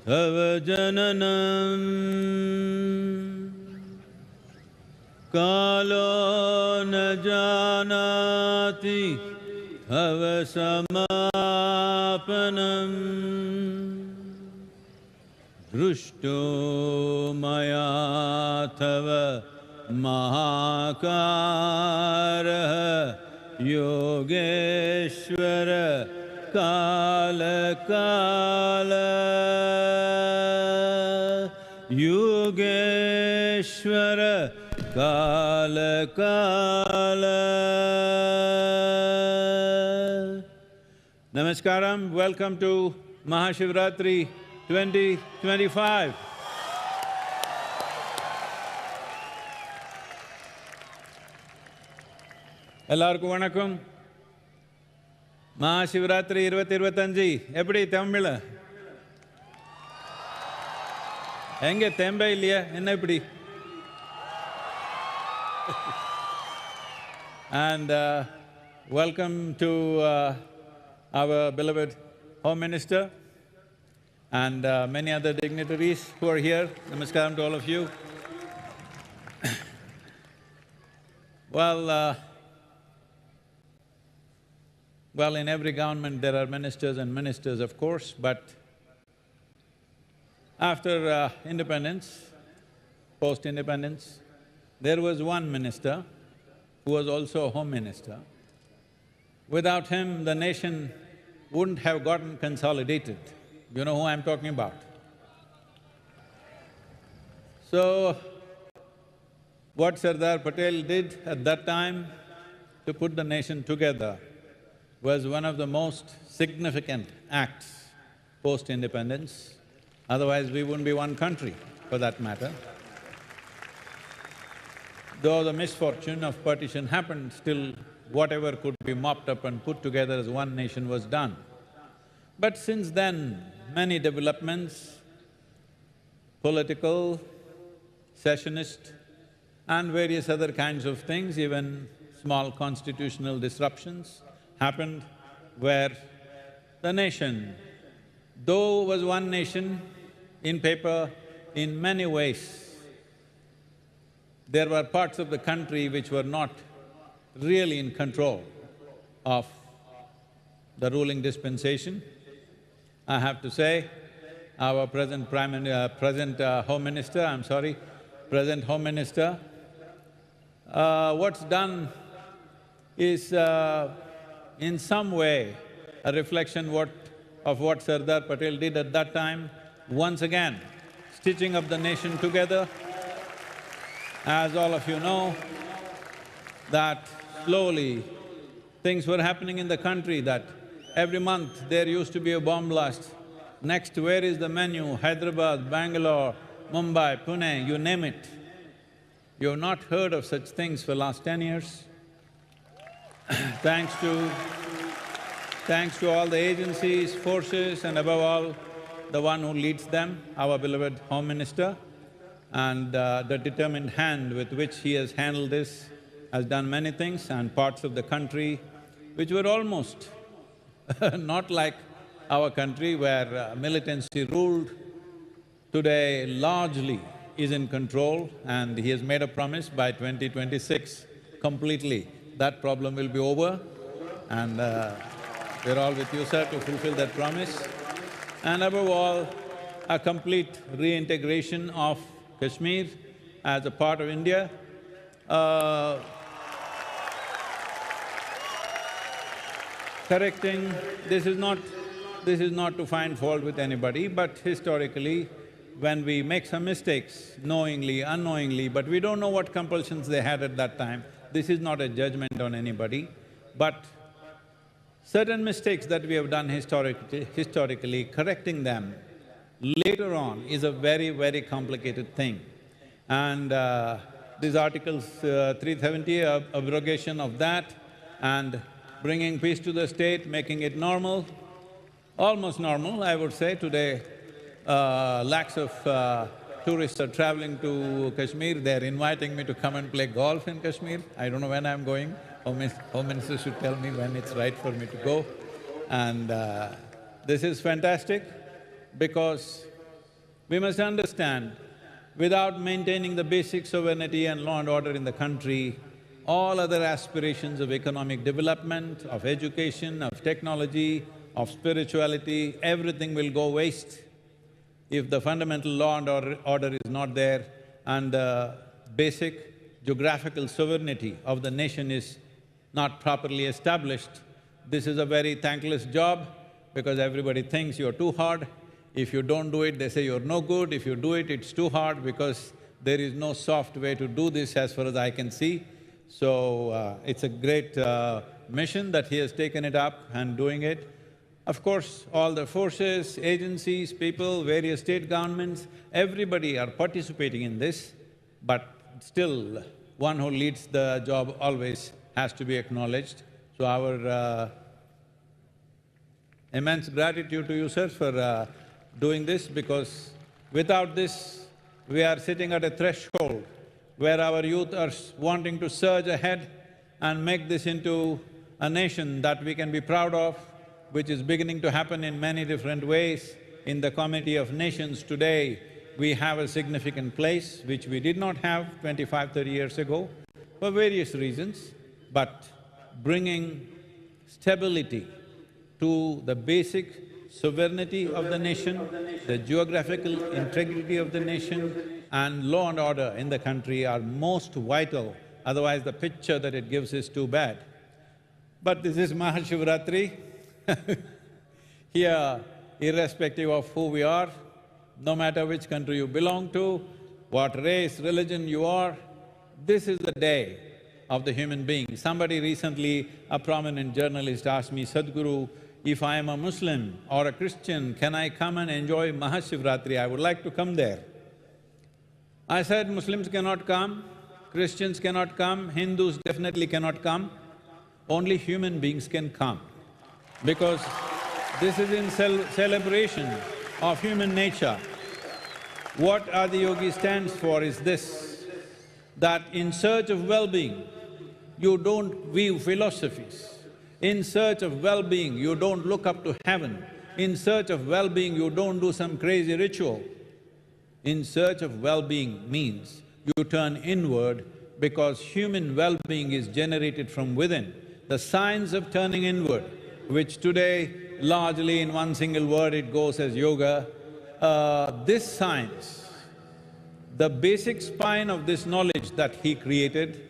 tava jananam Kalo न janati tava samapanam Drushto maya tava mahakara Yogeshwara Kala Kala Yogeshwara Kala Kala Namaskaram, welcome to MahaShivRatri 2025. எல்லாருக்கும் வணக்கம். மகாசிவராத்திரி 2025 எப்படி தமிழ்ல? எங்க tempeh இல்லையா? என்ன இப்படி? And welcome to our beloved Home Minister and many other dignitaries who are here. Namaskaram to all of you. Well, in every government there are ministers and ministers, of course, but after independence, post-independence, there was one minister who was also a home minister. Without him, the nation wouldn't have gotten consolidated. You know who I'm talking about? So, what Sardar Patel did at that time to put the nation together was one of the most significant acts post-independence, otherwise we wouldn't be one country for that matter. Though the misfortune of partition happened, still whatever could be mopped up and put together as one nation was done. But since then, many developments, political, secessionist and various other kinds of things, even small constitutional disruptions happened where the nation, though was one nation in paper, in many ways, there were parts of the country which were not really in control of the ruling dispensation. I have to say, our present Home Minister, what's done is in some way a reflection of what Sardar Patel did at that time, once again stitching up the nation together. As all of you know, that slowly things were happening in the country, that every month there used to be a bomb blast. Next, where is the menu? Hyderabad, Bangalore, Mumbai, Pune, you name it. You have not heard of such things for last 10 years. Thanks to all the agencies, forces and above all, the one who leads them, our beloved Home Minister, and the determined hand with which he has handled this, has done many things, and parts of the country which were almost not like our country where militancy ruled, today largely is in control, and he has made a promise by 2026 completely that problem will be over, and we're all with you, sir, to fulfill that promise. And above all, a complete reintegration of Kashmir as a part of India. Correcting, this is not to find fault with anybody, but historically, when we make some mistakes, knowingly, unknowingly, but we don't know what compulsions they had at that time, this is not a judgment on anybody, but certain mistakes that we have done historically, correcting them later on is a very, very complicated thing. And these Articles 370, abrogation of that, and bringing peace to the state, making it normal, almost normal, I would say. Today, lakhs of tourists are traveling to Kashmir, they're inviting me to come and play golf in Kashmir. I don't know when I'm going, Home Minister should tell me when it's right for me to go. And this is fantastic because we must understand, without maintaining the basic sovereignty and law and order in the country, all other aspirations of economic development, of education, of technology, of spirituality, everything will go waste if the fundamental law and order is not there and the basic geographical sovereignty of the nation is not properly established. This is a very thankless job because everybody thinks you're too hard. If you don't do it, they say you're no good. If you do it, it's too hard because there is no soft way to do this as far as I can see. So, it's a great mission that he has taken it up and doing it. Of course, all the forces, agencies, people, various state governments, everybody are participating in this, but still, one who leads the job always has to be acknowledged. So our immense gratitude to you, sir, for doing this, because without this, we are sitting at a threshold where our youth are wanting to surge ahead and make this into a nation that we can be proud of, which is beginning to happen in many different ways. In the Committee of Nations today, we have a significant place which we did not have 25–30 years ago for various reasons, but bringing stability to the basic sovereignty of the nation, the geographical integrity of the nation and law and order in the country are most vital, otherwise the picture that it gives is too bad. But this is MahaShivRatri. Here, irrespective of who we are, no matter which country you belong to, what race, religion you are, this is the day of the human being. Somebody recently, a prominent journalist asked me, Sadhguru, if I am a Muslim or a Christian, can I come and enjoy MahaShivRatri? I would like to come there. I said, Muslims cannot come, Christians cannot come, Hindus definitely cannot come, only human beings can come. Because this is in celebration of human nature. What Adiyogi stands for is this, that in search of well-being, you don't weave philosophies. In search of well-being, you don't look up to heaven. In search of well-being, you don't do some crazy ritual. In search of well-being means you turn inward because human well-being is generated from within. The science of turning inward, which today largely in one single word it goes as yoga, this science, the basic spine of this knowledge that he created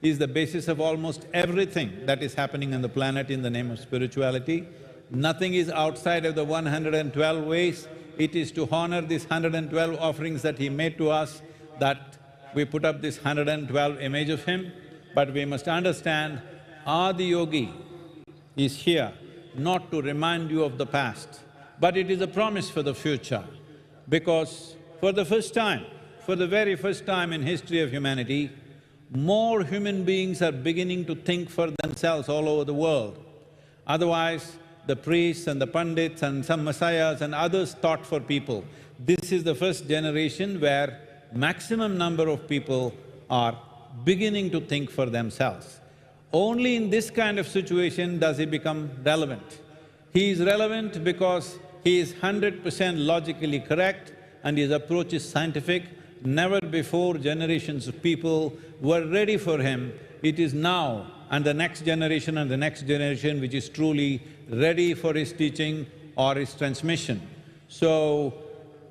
is the basis of almost everything that is happening on the planet in the name of spirituality. Nothing is outside of the 112 ways. It is to honor these 112 offerings that he made to us that we put up this 112 image of him. But we must understand, Adiyogi is here not to remind you of the past, but it is a promise for the future. Because for the first time, for the very first time in history of humanity, more human beings are beginning to think for themselves all over the world. Otherwise, the priests and the pandits and some messiahs and others thought for people. This is the first generation where maximum number of people are beginning to think for themselves. Only in this kind of situation does he become relevant. He is relevant because he is 100% logically correct and his approach is scientific. Never before generations of people were ready for him. It is now and the next generation and the next generation which is truly ready for his teaching or his transmission. So,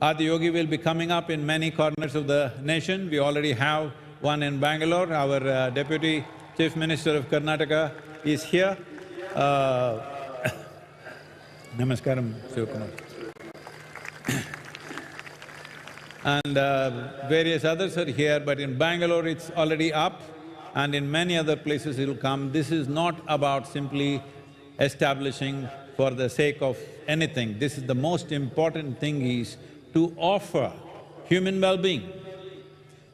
Adiyogi will be coming up in many corners of the nation. We already have one in Bangalore. Our Deputy Chief Minister of Karnataka is here. Namaskaram, Shivakumar. And various others are here, but in Bangalore it's already up and in many other places it'll come. This is not about simply establishing for the sake of anything. This is the most important thing is to offer human well-being,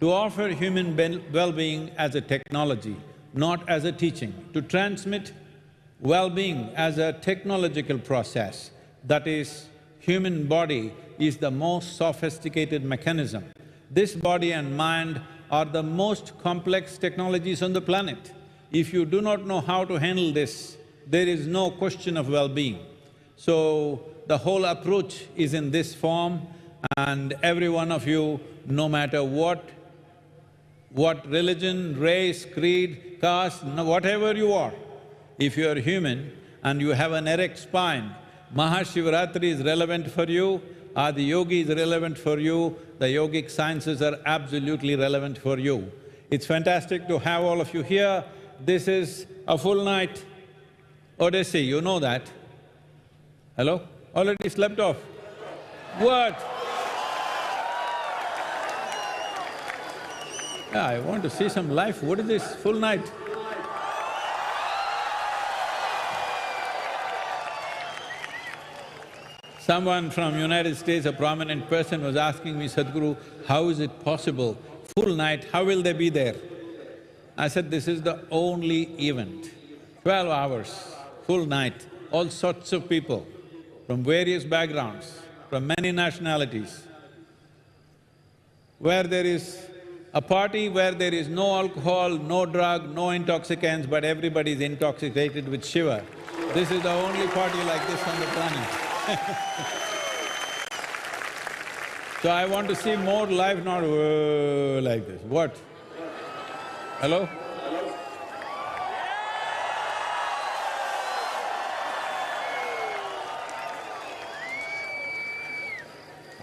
to offer human well-being as a technology, not as a teaching, to transmit well-being as a technological process. That is, human body is the most sophisticated mechanism. This body and mind are the most complex technologies on the planet. If you do not know how to handle this, there is no question of well-being. So, the whole approach is in this form, and every one of you, no matter what religion, race, creed, caste, whatever you are, if you are human and you have an erect spine, MahaShivRatri is relevant for you, Adi Yogi is relevant for you, the yogic sciences are absolutely relevant for you. It's fantastic to have all of you here. This is a full night Odyssey, you know that. Hello? Already slept off? What? Yeah, I want to see some life. What is this full night? Someone from United States, a prominent person, was asking me, Sadhguru, how is it possible? Full night, how will they be there? I said, this is the only event. 12 hours, full night, all sorts of people from various backgrounds, from many nationalities. Where there is a party where there is no alcohol, no drug, no intoxicants, but everybody is intoxicated with Shiva. This is the only party like this on the planet. So I want to see more life, not like this. What? Hello?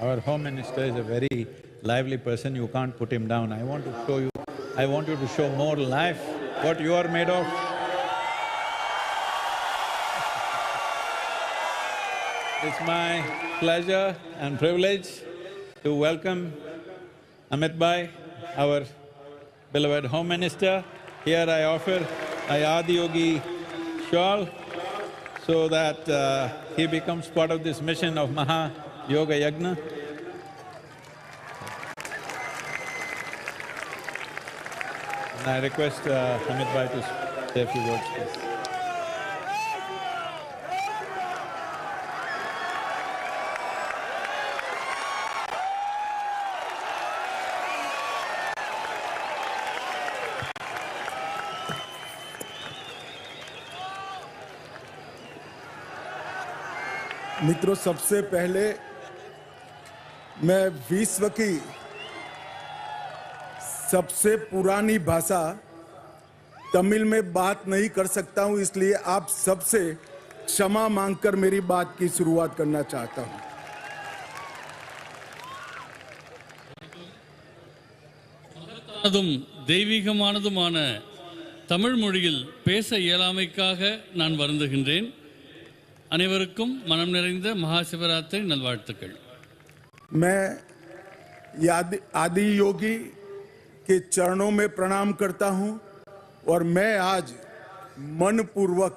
Our Home Minister is a very lively person, you can't put him down. I want you to show more life, what you are made of. It's my pleasure and privilege to welcome Amit Bhai, our beloved Home Minister. Here I offer a Adi Yogi shawl so that he becomes part of this mission of Maha Yoga Yagna. And I request Amit Bhai to say a few words, please. मित्रों, सबसे पहले मैं विश्व की सबसे पुरानी भाषा तमिल में बात नहीं कर सकता हूं, इसलिए आप सबसे क्षमा मांगकर मेरी बात की शुरुआत करना चाहता हूं। அதும் தெய்வீகமானதுமான தமிழ் மொழியில் பேச இயலாமைக்காக நான் வருந்துகின்றேன். அனைவருக்கும் மனம் நிறைந்த மகாசிவராத்திரி நல்வாழ்த்துக்கள். मैं आदि योगी के चरणों में प्रणाम करता हूं और मैं आज मनपूर्वक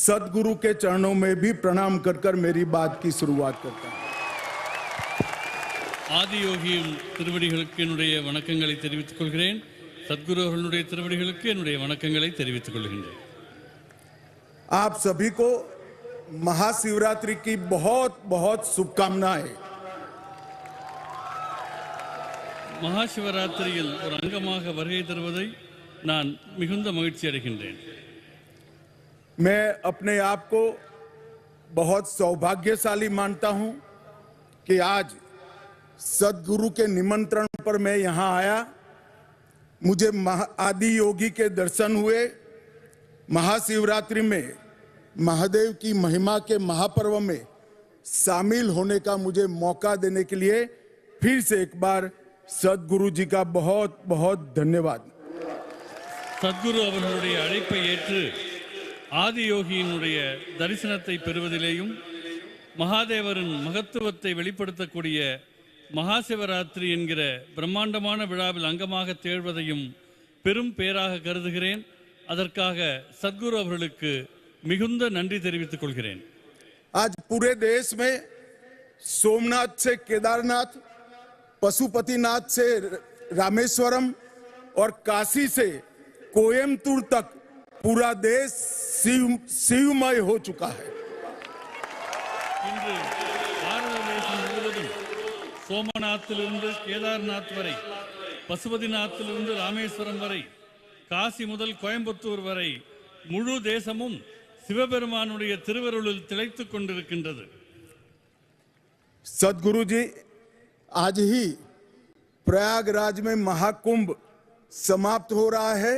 सद्गुरु के चरणों में भी प्रणाम कर मेरी बात की शुरुआत करता हूं. ஆதி யோகியின் திருவடிகளுக்கு என்னுடைய வணக்கங்களை தெரிவித்துக் கொள்கிறேன். சத்குரு அவர்களுடைய திருவடிகளுக்கு என்னுடைய வணக்கங்களை தெரிவித்துக் கொள்கின்றேன். आप सभी को महाशिवरात्रि की बहुत बहुत शुभकामनाएं. மகாசிவராத்திரியில் ஒரு அங்கமாக வருகை தருவதை நான் மிகுந்த மகிழ்ச்சி அடைகின்றேன். मैं अपने आप को बहुत सौभाग्यशाली मानता हूं कि आज सद्गुरु के निमंत्रण पर मैं यहां आया. मुझे आदि योगी के दर्शन हुए. महाशिवरात्रि में महादेव की महिमा के महापर्व में शामिल होने का मुझे मौका देने के लिए फिर से एक बार सद्गुरु जी का बहुत बहुत धन्यवाद. சத்குரு அவர்களுடைய அழைப்பை ஏற்று ஆதி யோகியினுடைய தரிசனத்தை பெறுவதிலேயும் மகாதேவரின் மகத்துவத்தை வெளிப்படுத்தக்கூடிய மகாசிவராத்திரி என்கிற பிரம்மாண்டமான விழாவில் அங்கமாக திகழ்வதையும் பெரும் பேராக கருதுகிறேன். அதற்காக சத்குரு அவர்களுக்கு மிகுந்த நன்றி தெரிவித்துக் கொள்கிறேன். आज पूरे देश में सोमनाथ से केदारनाथ, पशुपतिनाथ से रामेश्वरम और काशी से कोयम्बटूर तक पूरा देश शिवमय हो चुका है. இன்று பாரத தேசம் முழுவதும் சோமநாத்திலிருந்து கேதார்நாத் வரை, பசுபதிநாத்திலிருந்து ராமேஸ்வரம் வரை, காசி முதல் கோயம்புத்தூர் வரை முழு தேசமும் சிவபெருமானுடைய திருவருளில் திளைத்துக் கொண்டிருக்கின்றது. सदगुरु जी, आज ही प्रयागराज में महाकुंभ समाप्त हो रहा है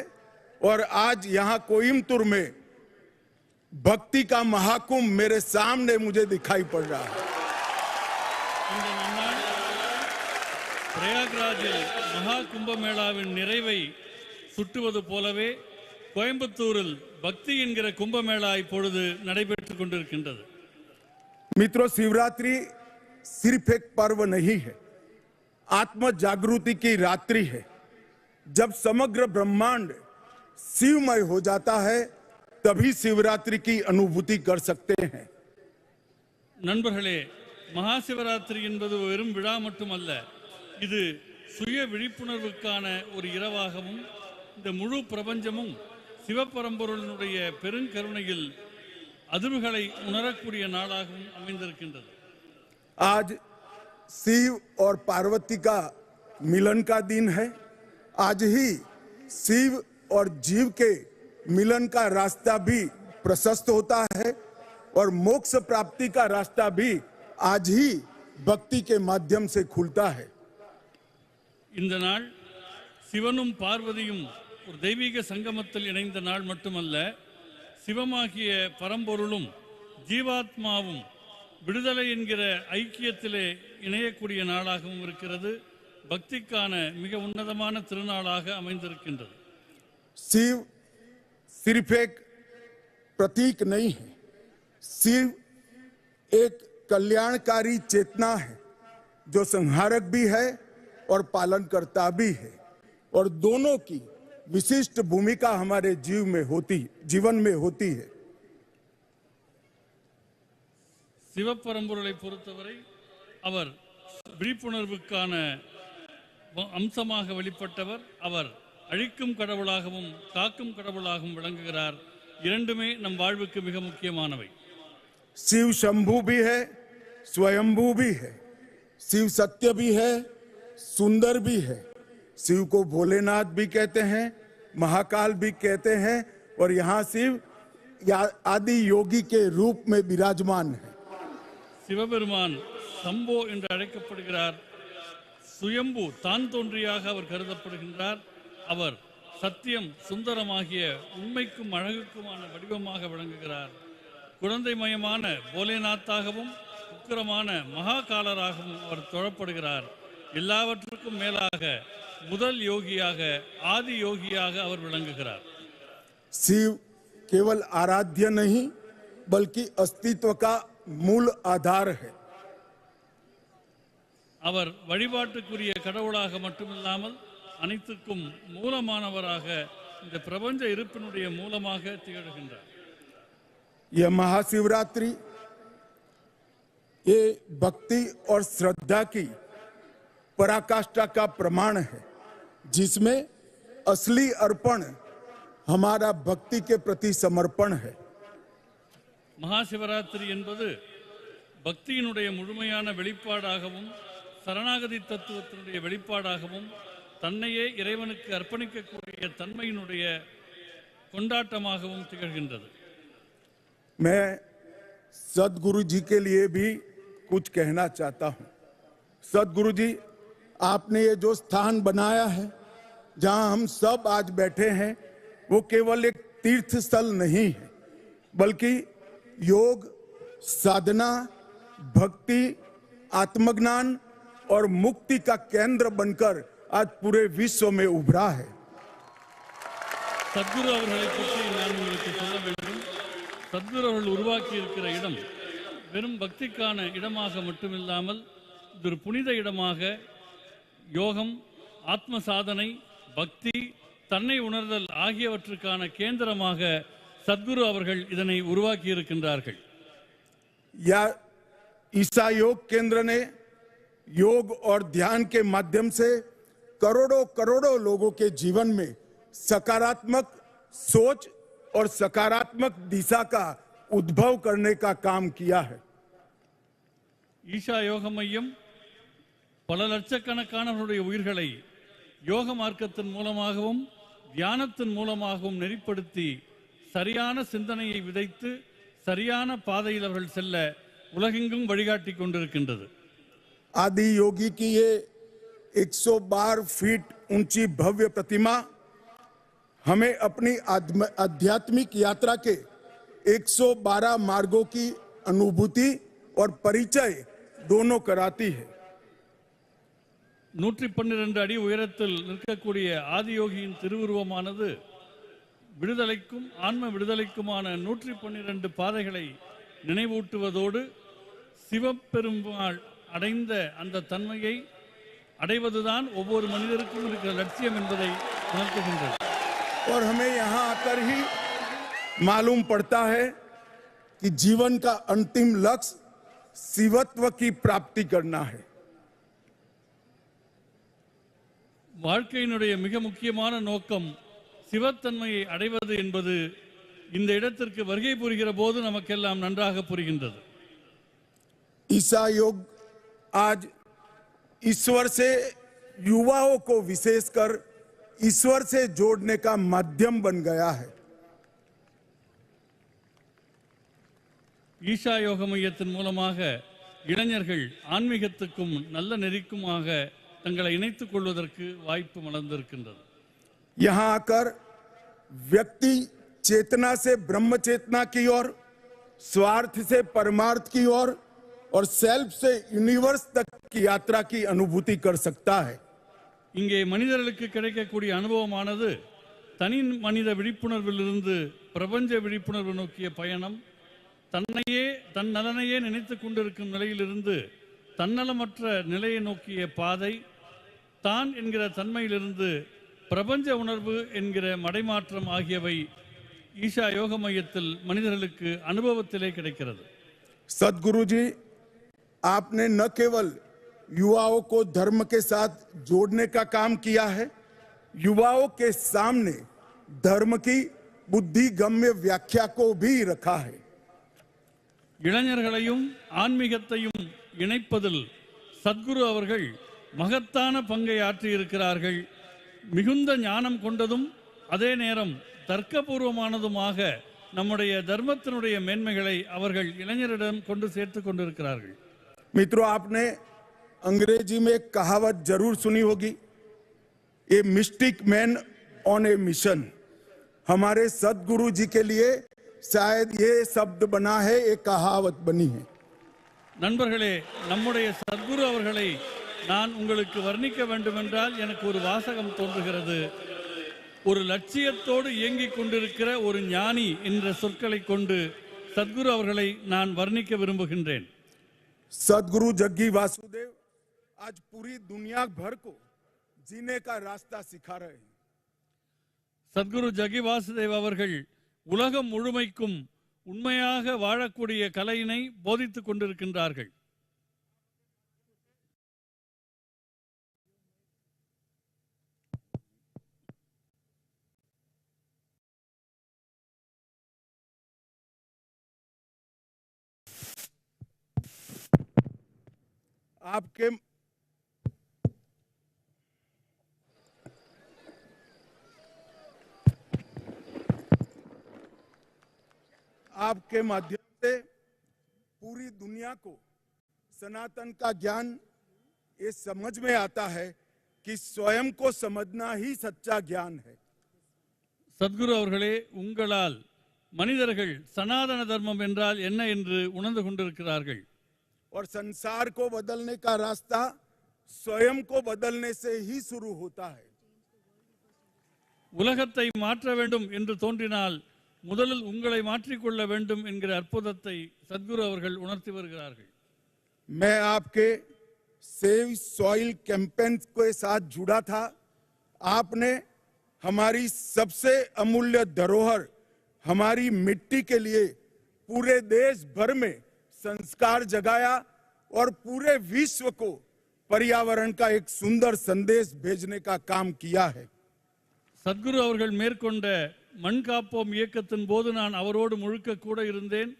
और आज यहाँ कोयम्बतूर में भक्ति का महाकुंभ मेरे सामने मुझे दिखाई पड़ रहा है. இந்த நன்னாள் பிரயாக்ராஜில் மகா கும்பமேளாவின் நிறைவை சுட்டுவது போலவே கோயம்புத்தூரில் பக்தி என்கிற கும்பமேளா இப்பொழுது நடைபெற்றுக் கொண்டிருக்கின்றது. मित्रों, शिवरात्रि सिर्फ एक पर्व नहीं है, आत्म जागृति की रात्रि है. जब समग्र ब्रह्मांड शिवमय हो जाता है तभी शिवरात्रि की अनुभूति कर सकते हैं. நண்பர்களே, மகாசிவராத்திரி என்பது வெறும் விழா மட்டுமல்ல, இது சுய விழிப்புணர்வுக்கான ஒரு இரவாகவும் இந்த முழு பிரபஞ்சமும் சிவபரம்பொருளினுடைய பெருங்கருணையில் அதிர்வுகளை உணரக்கூடிய நாளாகவும் அமைந்திருக்கின்றது. आज शिव और पार्वती का मिलन का दिन है. आज ही शिव और जीव के मिलन का रास्ता भी प्रशस्त होता है और मोक्ष प्राप्ति का रास्ता भी आज ही भक्ति के माध्यम से खुलता है. இந்த நாள் சிவனும் பார்வதியும் ஒரு தெய்வீக சங்கமத்தில் இணைந்த நாள் மட்டுமல்ல, சிவமாகிய பரம்பொருளும் ஜீவாத்மாவும் விடுதலை என்கிற ஐக்கியத்திலே இணையக்கூடிய நாளாகவும் இருக்கிறது. பக்திக்கான மிக உன்னதமான திருநாளாக அமைந்திருக்கின்றது. शिव सिर्फ एक प्रतीक नहीं है, शिव एक कल्याणकारी चेतना है जो संहारक भी है और पालनकर्ता भी है, और दोनों की विशिष्ट भूमिका हमारे जीवन में होती है. சிவபரம்பொருளை பொறுத்தவரை அவர் விழிப்புணர்வுக்கான அம்சமாக வெளிப்பட்டவர். அவர் அழிக்கும் கடவுளாகவும் காக்கும் கடவுளாகவும் விளங்குகிறார். இரண்டுமே நம் வாழ்வுக்கு மிக முக்கியமானவை. शिव शंभू भी है, स्वयंभू भी है. शिव सत्य भी है, सुंदर भी है. शिव को भोलेनाथ भी कहते हैं, महाकाल भी कहते हैं, और यहाँ शिव आदि योगी के रूप में विराजमान है. சிவபெருமான் சம்போ என்று அழைக்கப்படுகிறார். சுயம்பு தான் தோன்றியாக அவர் கருதப்படுகின்றார். அவர் சத்தியம் சுந்தரமாகிய உண்மைக்கும் அழகுக்குமான வடிவமாக விளங்குகிறார். குழந்தைமயமான போலேநாத்தாகவும் உக்கிரமான மகாகாலராகவும் அவர் தொழப்படுகிறார். எல்லாவற்றுக்கும் மேலாக முதல் யோகியாக ஆதி யோகியாக அவர் விளங்குகிறார். शिव केवल आराध्य नहीं बल्कि अस्तित्व का मूल आधार है. அவர் வழிபாட்டுக்குரிய கடவுளாக மட்டுமில்லாமல் அனைத்துக்கும் மூலமானவராக இந்த பிரபஞ்ச இருப்பினுடைய மூலமாக திகழ்கின்றார். यह महाशिवरात्रि ये भक्ति और श्रद्धा की पराकाष्ठा का प्रमाण है, जिसमें असली अर्पण हमारा भक्ति के प्रति समर्पण है. மகாசிவராத்திரி என்பது பக்தியினுடைய முழுமையான வெளிப்பாடாகவும் சரணாகதி தத்துவத்தினுடைய வெளிப்பாடாகவும் தன்னையே இறைவனுக்கு அர்ப்பணிக்கக்கூடிய தன்மையினுடைய கொண்டாட்டமாகவும் திகழ்கின்றது. मैं सदगुरु जी के लिए भी कुछ कहना चाहता हूं. सदगुरु जी, आपने ये जो स्थान बनाया है जहां हम सब आज बैठे हैं, वो केवल एक तीर्थ स्थल नहीं है, बल्कि योग, साधना, भक्ति, आत्मज्ञान और मुक्ति का केंद्र बनकर आज पूरे विश्व में उभरा है. சத்குரு அவர்களை பற்றி நான் உங்களுக்கு சொல்ல வேண்டும். சத்குரு அவர்கள் உருவாக்கி இருக்கிற இடம் வெறும் பக்திக்கான இடமாக மட்டுமில்லாமல் இது ஒரு புனித இடமாக யோகம், ஆத்ம சாதனை, பக்தி, தன்னை உணர்தல் ஆகியவற்றுக்கான கேந்திரமாக சத்குரு அவர்கள் இதனை உருவாக்கி இருக்கின்றார்கள். या ईसा योग केंद्र ने योग और ध्यान के माध्यम से करोड़ों करोड़ों लोगों के जीवन में सकारात्मक सोच और सकारात्मक दिशा का उद्भव करने का काम किया है. ஈஷா யோக மையம் பல லட்சக்கணக்கானவருடைய உயிர்களை யோக மார்க்கத்தின் மூலமாகவும் தியானத்தின் மூலமாகவும் நெறிப்படுத்தி சரியான சிந்தனையை விதைத்து சரியான பாதையில் அவர்கள் செல்ல உலகெங்கும் வழிகாட்டி கொண்டிருக்கின்றது. आदि योगी की ये 112 फीट ऊंची भव्य प्रतिमा हमें अपनी आध्यात्मिक यात्रा के 112 मार्गों की अनुभूति और परिचय दोनों कराती है. 112 அடி உயரத்தில் நிற்கக்கூடிய ஆதியோகியின் திருவுருவமானது விடுதலைக்கும் ஆன்ம விடுதலைக்குமான 112 பாதைகளை நினைவூட்டுவதோடு சிவபெருமாள் அடைந்த அந்த தன்மையை அடைவதுதான் ஒவ்வொரு மனிதருக்கும் இருக்கிற லட்சியம் என்பதை உணர்த்துகின்றது. और हमें यहाँ आकर ही मालूम पड़ता है कि जीवन का अंतिम लक्ष्य शिवत्व की प्राप्ति करना है. வாழ்க்கையினுடைய மிக முக்கியமான நோக்கம் சிவத்தன்மையை அடைவது என்பது இந்த இடத்திற்கு வருகை புரிகிற போது நமக்கெல்லாம் நன்றாக புரிகின்றது. ईसा योग आज ईश्वर से युवाओं को विशेषकर ईश्वर से जोड़ने का माध्यम बन गया है. ஈஷா யோக மையத்தின் மூலமாக இளைஞர்கள் ஆன்மீகத்துக்கும் நல்ல நெறிக்குமாக தங்களை இணைத்துக் கொள்வதற்கு வாய்ப்பு மலர்ந்திருக்கின்றது. यहाँ आकर व्यक्ति चेतना से ब्रह्म चेतना की ओर, स्वार्थ से परमार्थ की ओर और सेल्फ से यूनिवर्स तक की यात्रा की अनुभूति कर सकता है. இங்கே மனிதர்களுக்கு கிடைக்கக்கூடிய அனுபவமானது தனி மனித விழிப்புணர்விலிருந்து பிரபஞ்ச விழிப்புணர்வு நோக்கிய பயணம், தன்னையே தன் நலனையே நினைத்து கொண்டிருக்கும் நிலையிலிருந்து தன்னலமற்ற நிலையை நோக்கிய பாதை, தான் என்கிற தன்மையிலிருந்து பிரபஞ்ச உணர்வு என்கிற மடைமாற்றம் ஆகியவை ஈஷா யோக மையத்தில் மனிதர்களுக்கு அனுபவத்திலே கிடைக்கிறது. सदगुरु जी, आपने न केवल युवाओं को धर्म के साथ जोड़ने का काम किया है, युवाओं के सामने धर्म की बुद्धिगम्य व्याख्या को भी रखा है. இளைஞர்களையும் ஆன்மீகத்தையும் இணைப்பதில் சத்குரு அவர்கள் மகத்தான பங்கை ஆற்றியிருக்கிறார்கள். மிகுந்த ஞானம் கொண்டதும் அதே நேரம் தர்க்கபூர்வமானதுமாக நம்முடைய தர்மத்தினுடைய மேன்மைகளை அவர்கள் இளைஞரிடம் கொண்டு சேர்த்து கொண்டிருக்கிறார்கள். मित्रों, आपने अंग्रेजी में एक कहावत जरूर सुनी होगी, a mystic man on A mission. हमारे सदगुरु जी के लिए शायद ये शब्द बना है, एक कहावत बनी है. நண்பர்களே, நம்முடைய சத்குரு அவர்களை நான் உங்களுக்கு வர்ணிக்க வேண்டுமென்றால் எனக்கு ஒரு வாசகம் தோன்றுகிறது. ஒரு லட்சியத்தோடு இயங்கிக் கொண்டிருக்கிற ஒரு ஞானி என்ற சொற்களை கொண்டு சத்குரு அவர்களை நான் வர்ணிக்க விரும்புகின்றேன். सदगुरु जग्गी वासुदेव आज पूरी दुनिया भर को जीने का रास्ता सिखा रहे हैं. சத்குரு ஜகி வாசுதேவ் அவர்கள் உலகம் முழுமைக்கும் உண்மையாக வாழக்கூடிய கலையினை போதித்துக் கொண்டிருக்கின்றார்கள். आपके माध्यम से पूरी दुनिया को सनातन का ज्ञान ये समझ में आता है कि स्वयं को समझना ही सच्चा ज्ञान है. சத்குரு அவர்களே, உங்களால் மனிதர்கள் சனாதன தர்மம் என்றால் என்ன என்று உணர்ந்து கொண்டிருக்கிறார்கள். और संसार को बदलने का रास्ता स्वयं को बदलने से ही शुरू होता है. உலகத்தை மாற்ற வேண்டும் என்று தோன்றினால் முதலில் உங்களை மாற்றிக்கொள்ள வேண்டும் என்கிற அற்புதத்தை சத்குரு அவர்கள் உணர்த்தி வருகிறார்கள். मैं आपके सेव सॉइल कैंपेन के साथ जुड़ा था. आपने हमारी सबसे अमूल्य धरोहर हमारी मिट्टी के लिए पूरे देश भर में संस्कार जगाया और पूरे विश्व को पर्यावरण का एक सुंदर संदेश भेजने का काम किया है. சத்குரு அவர்கள் மேற்கொண்ட மண் காப்போம் இயக்கத்தின் போது நான் அவரோடு முழுக்க கூட இருந்தேன்.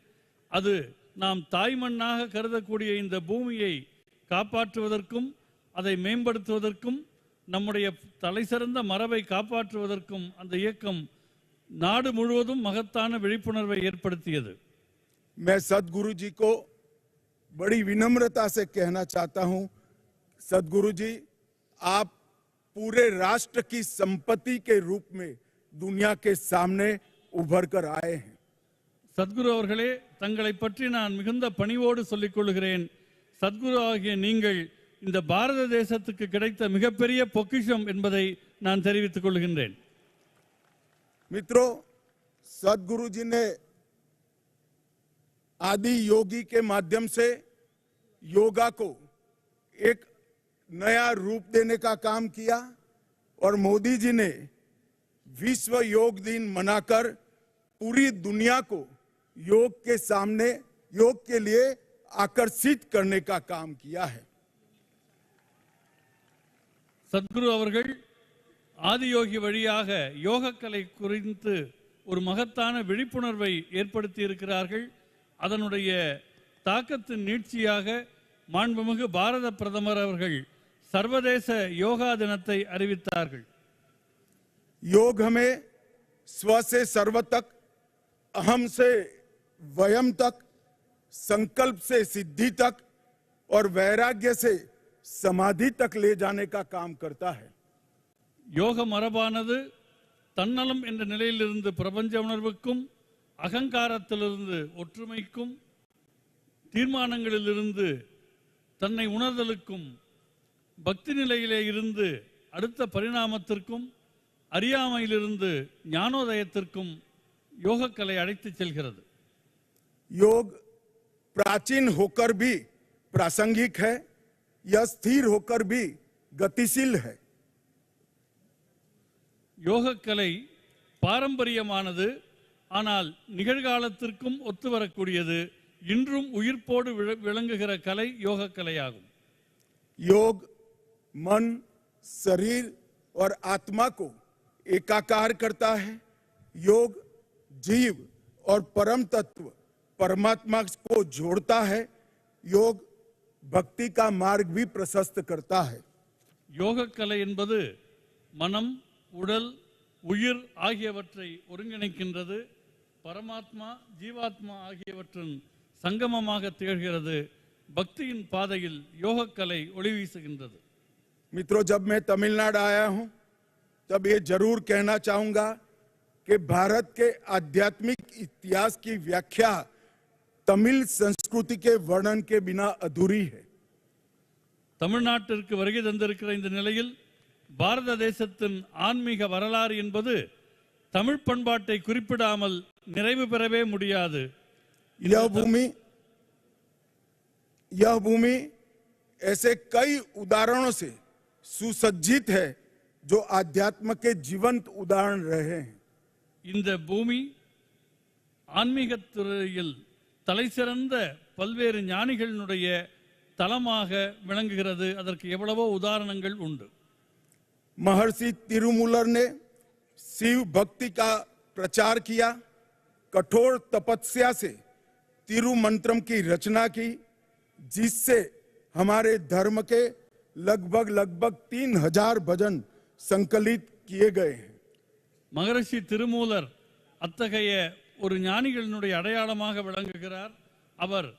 அது நாம் தாய் மண்ணாக கருதக்கூடிய இந்த பூமியை காப்பாற்றுவதற்கும் அதை மேம்படுத்துவதற்கும் நம்முடைய தலைசிறந்த மரபை காப்பாற்றுவதற்கும் அந்த இயக்கம் நாடு முழுவதும் மகத்தான விழிப்புணர்வை ஏற்படுத்தியது. मैं सदगुरु जी को बड़ी विनम्रता से कहना चाहता हूं, सदगुरु जी आप पूरे राष्ट्र की संपत्ति के रूप में दुनिया के सामने उभर कर आए हैं. சத்குரு அவர்களே, தங்களை பற்றி நான் மிகுந்த பணிவோடு சொல்லிக் கொள்கிறேன். சத்குரு ஆகிய நீங்கள் இந்த பாரத தேசத்துக்கு கிடைத்த மிகப்பெரிய பொக்கிஷம் என்பதை நான் தெரிவித்துக் கொள்கின்றேன். मित्रों, सदगुरु जी ने आदि योगी के माध्यम से योगा को एक नया रूप देने का काम किया और मोदी जी ने विश्व योग दिन मनाकर पूरी दुनिया को योग के सामने योग के लिए आकर्षित करने का काम किया है. சத்குரு அவர்கள் ஆதியோகி வழியாக யோகக்கலை குறித்து ஒரு மகத்தான விழிப்புணர்வை ஏற்படுத்தி இருக்கிறார்கள். அதனுடைய தாக்கத்தின் நீட்சியாக மாண்புமிகு பாரத பிரதமர் அவர்கள் சர்வதேச யோகா தினத்தை அறிவித்தார்கள். योग हमें स्व से सर्व तक, अहम से वयम तक, संकल्प से सिद्धि तक और वैराग्य से समाधि तक ले जाने का काम करता है. யோக மரபானது தன்னலம் என்ற நிலையிலிருந்து பிரபஞ்ச உணர்வுக்கும், அகங்காரத்திலிருந்து ஒற்றுமைக்கும், தீர்மானங்களிலிருந்து தன்னை உணர்தலுக்கும், பக்தி நிலையிலே இருந்து அடுத்த பரிணாமத்திற்கும், அறியாமையிலிருந்து ஞானோதயத்திற்கும் யோகக்கலை அழைத்துச் செல்கிறது. योग प्राचीन होकर भी प्रासंगिक है, यह स्थिर होकर भी गतिशील है. யோகக்கலை பாரம்பரியமானது, ஆனால் நிகழ்காலத்திற்கும் ஒத்து வரக்கூடியது. இன்றும் உயிர்ப்போடு விளங்குகிற கலை யோகக்கலையாகும். योग मन, शरीर और आत्मा को एकाकार करता है. योग जीव और परम तत्व परमात्मा को जोड़ता है. योग भक्ति का मार्ग भी प्रशस्त करता है. யோகக்கலை என்பது மனம், உடல், உயிர் ஆகியவற்றை ஒருங்கிணைக்கின்றது. பரமாத்மா, ஜீவாத்மா ஆகியவற்றின் சங்கமமாக திகழ்கிறது. பக்தியின் பாதையில் யோகக்கலை ஒளி வீசுகின்றது. मित्रों, जब मैं तमिलनाडु आया हूं तब ये जरूर कहना चाहूंगा कि भारत के आध्यात्मिक इतिहास की व्याख्या तमिल संस्कृति के वर्णन के बिना अधूरी है. தமிழ்நாட்டிற்கு வருகை தந்திருக்கிற இந்த நிலையில் பாரத தேசத்தின் ஆன்மீக வரலாறு என்பது தமிழ் பண்பாட்டை குறிப்பிடாமல் நிறைவு பெறவே முடியாது. यह भूमि ऐसे कई उदाहरणों से सुसज्जित है जो आध्यात्म के जीवंत उदाहरण रहे हैं. இந்த பூமி ஆன்மீகத் துறையில் தலைசிறந்த பல்வேறு ஞானிகளினுடைய தலமாக விளங்குகிறது. அதற்கு எவ்வளவோ உதாரணங்கள் உண்டு. महर्षि तिरुमूलर ने शिव भक्ति का प्रचार किया. कठोर तपस्या से तिरुमंत्रम की रचना की, जिससे हमारे धर्म के लगभग 3000 भजन संकलित किए गए हैं. மகரிஷி திருமூலர் அத்தகைய ஒரு ஞானிகளினுடைய அடையாளமாக விளங்குகிறார். அவர்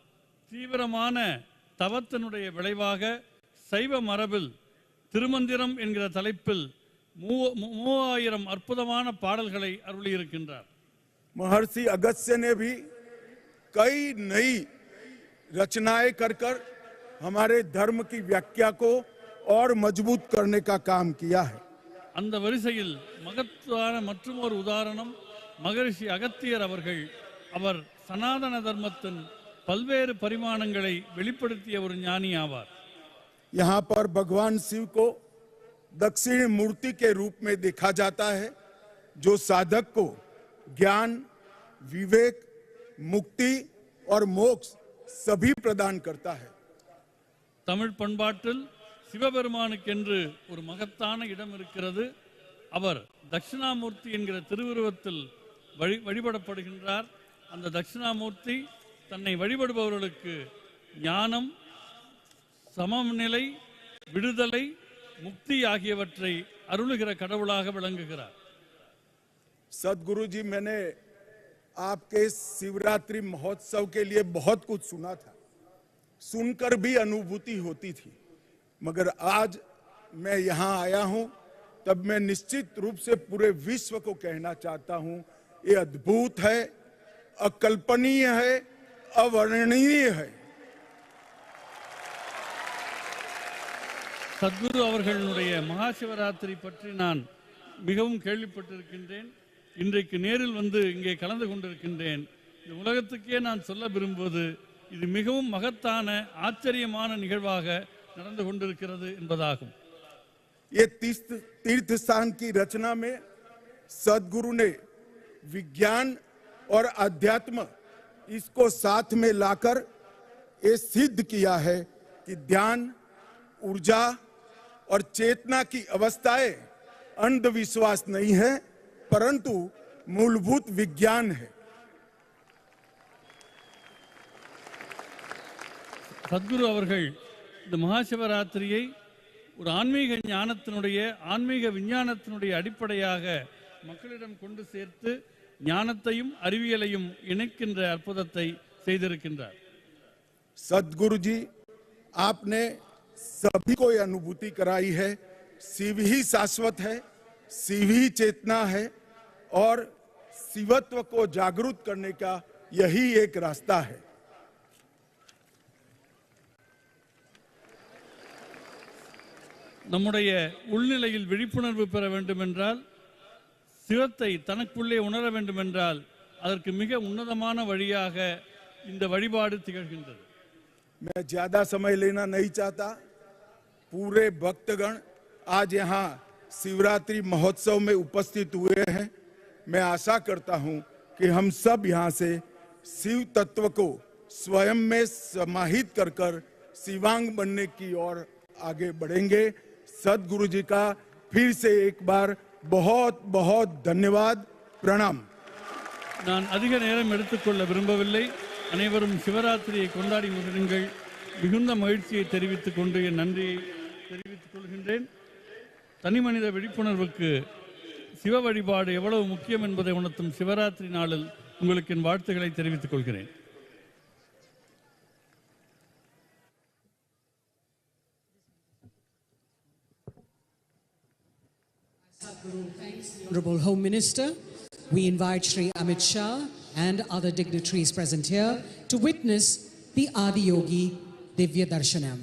தீவிரமான தவத்தினுடைய விளைவாக சைவ மரபில் திருமந்திரம் என்கிற தலைப்பில் 3000 அற்புதமான பாடல்களை அருளியிருக்கின்றார். महर्षि अगस्त्य ने भी कई नई रचनाएं कर हमारे धर्म की व्याख्या को और मजबूत करने का काम किया है. அந்த வரிசையில் மகத்தான மற்றும் ஒரு உதாரணம் மகரிஷி அகத்தியர் அவர்கள். அவர் சனாதன தர்மத்தின் பல்வேறு பரிமாணங்களை வெளிப்படுத்திய ஒரு ஞானி ஆவார். यहाँ पर भगवान शिव को दक्षिण मूर्ति के रूप में देखा जाता है, जो साधक को ज्ञान, विवेक, मुक्ति और मोक्ष सभी प्रदान करता है. தமிழ் பண்பாட்டில் சிவபெருமானுக்கென்று ஒரு மகத்தான இடம் இருக்கிறது. அவர் தட்சிணாமூர்த்தி என்கிற திருவுருவத்தில் வழிபடப்படுகின்றார். அந்த தட்சிணாமூர்த்தி தன்னை வழிபடுபவர்களுக்கு ஞானம், சமநிலை, விடுதலை, முக்தி ஆகியவற்றை அருளுகிற கடவுளாக விளங்குகிறார். सदगुरु जी, मैंने आपके शिवरात्रि महोत्सव के लिए बहुत कुछ सुना था, सुनकर भी अनुभूति होती थी, मगर आज मैं यहाँ आया हूँ तब मैं निश्चित रूप से पूरे विश्व को कहना चाहता हूँ, ये अद्भुत है, अकल्पनीय है, अवर्णनीय है. சத்குரு அவர்களுடைய மகாசிவராத்திரி பற்றி நான் மிகவும் கேள்விப்பட்டிருக்கின்றேன். இன்றைக்கு நேரில் வந்து இங்கே கலந்து கொண்டிருக்கின்றேன். இந்த உலகத்துக்கே நான் சொல்ல விரும்புவது இது மிகவும் மகத்தான ஆச்சரியமான நிகழ்வாக நடந்து கொண்டிருக்கிறது என்பதாகும். ये तीर्थ स्थान की रचना में सदगुरु ने विज्ञान और अध्यात्म इसको साथ में लाकर ये सिद्ध किया है कि ध्यान, ऊर्जा और चेतना की अवस्थाएं अंधविश्वास नहीं है, परंतु मूलभूत विज्ञान है. சத்குரு அவர்கள் இந்த மகாசிவராத்திரியை ஒரு ஆன்மீக ஞானத்தினுடைய ஆன்மீக விஞ்ஞானத்தினுடைய அடிப்படையாக மக்களிடம் கொண்டு சேர்த்து ஞானத்தையும் அறிவியலையும் இணைக்கின்ற அற்புதத்தை செய்திருக்கின்றார். सदगुरु जी, आपने सभी को यह अनुभूति कराई है, शिव ही शाश्वत है, शिव ही चेतना है और शिवत्व को जागृत करने का यही एक रास्ता है. நம்முடைய உள்நிலையில் விழிப்புணர்வு பெற வேண்டுமென்றால், சிவத்தை தனக்குள்ளே உணர வேண்டுமென்றால் அதற்கு மிக உன்னதமான வழியாக இந்த வழிபாடு திகழ்கின்றது. मैं ज्यादा समय लेना नहीं चाहता. पूरे भक्तगण आज यहाँ शिवरात्रि महोत्सव में उपस्थित हुए हैं. मैं आशा करता हूँ कि हम सब यहाँ से शिव तत्व को स्वयं में समाहित कर कर शिवांग बनने की ओर आगे बढ़ेंगे. सदगुरु जी का फिर से एक बार बहुत बहुत धन्यवाद, प्रणाम. நான் அதிக நேரம் எடுத்துக்கொள்ள விரும்பவில்லை. அனைவரும் சிவராத்திரியை கொண்டாடி மகிழுங்கள். மிகுந்த மகிழ்ச்சியை தெரிவித்துக் கொண்டு என் நன்றியை தெரிவித்துக் கொள்கின்றேன். தனி மனித விழிப்புணர்வுக்கு சிவ வழிபாடு எவ்வளவு முக்கியம் என்பதை உணர்த்தும் சிவராத்திரி நாளில் உங்களுக்கு என் வாழ்த்துக்களை தெரிவித்துக் கொள்கிறேன். Honorable Home Minister, we invite Shri Amit Shah and other dignitaries present here to witness the Adiyogi Divya Darshanam.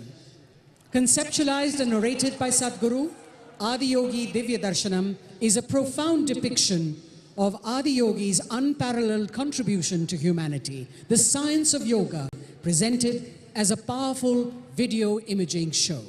Conceptualized and narrated by Sadhguru, Adiyogi Divya Darshanam is a profound depiction of Adiyogi's unparalleled contribution to humanity, the science of yoga, presented as a powerful video imaging show.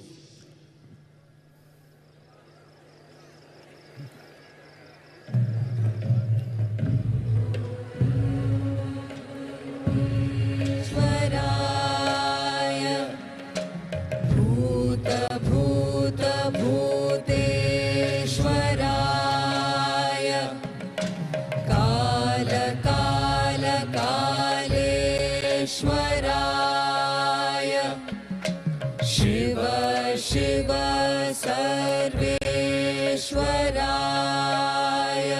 सर्वेश्वराय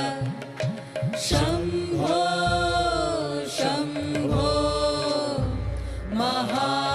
Shambho Shambho महादेवाय.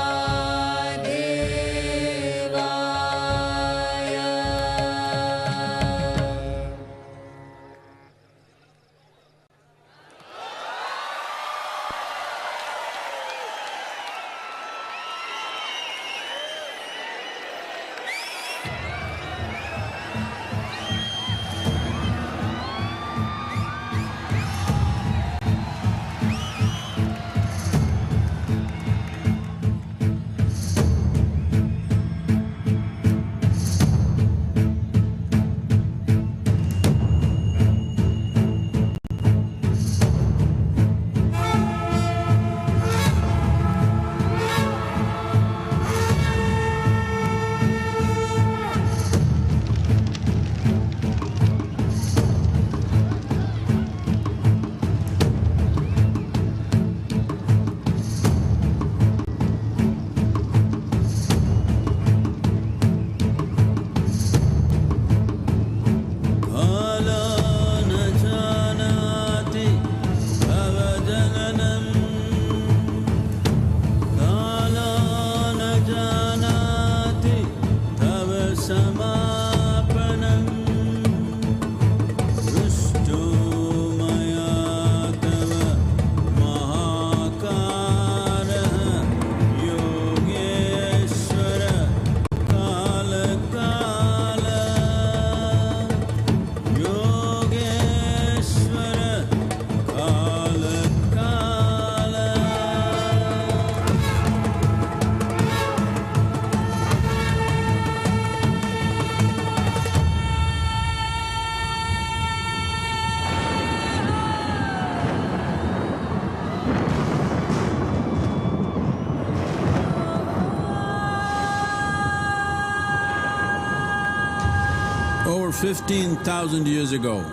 15,000 years ago,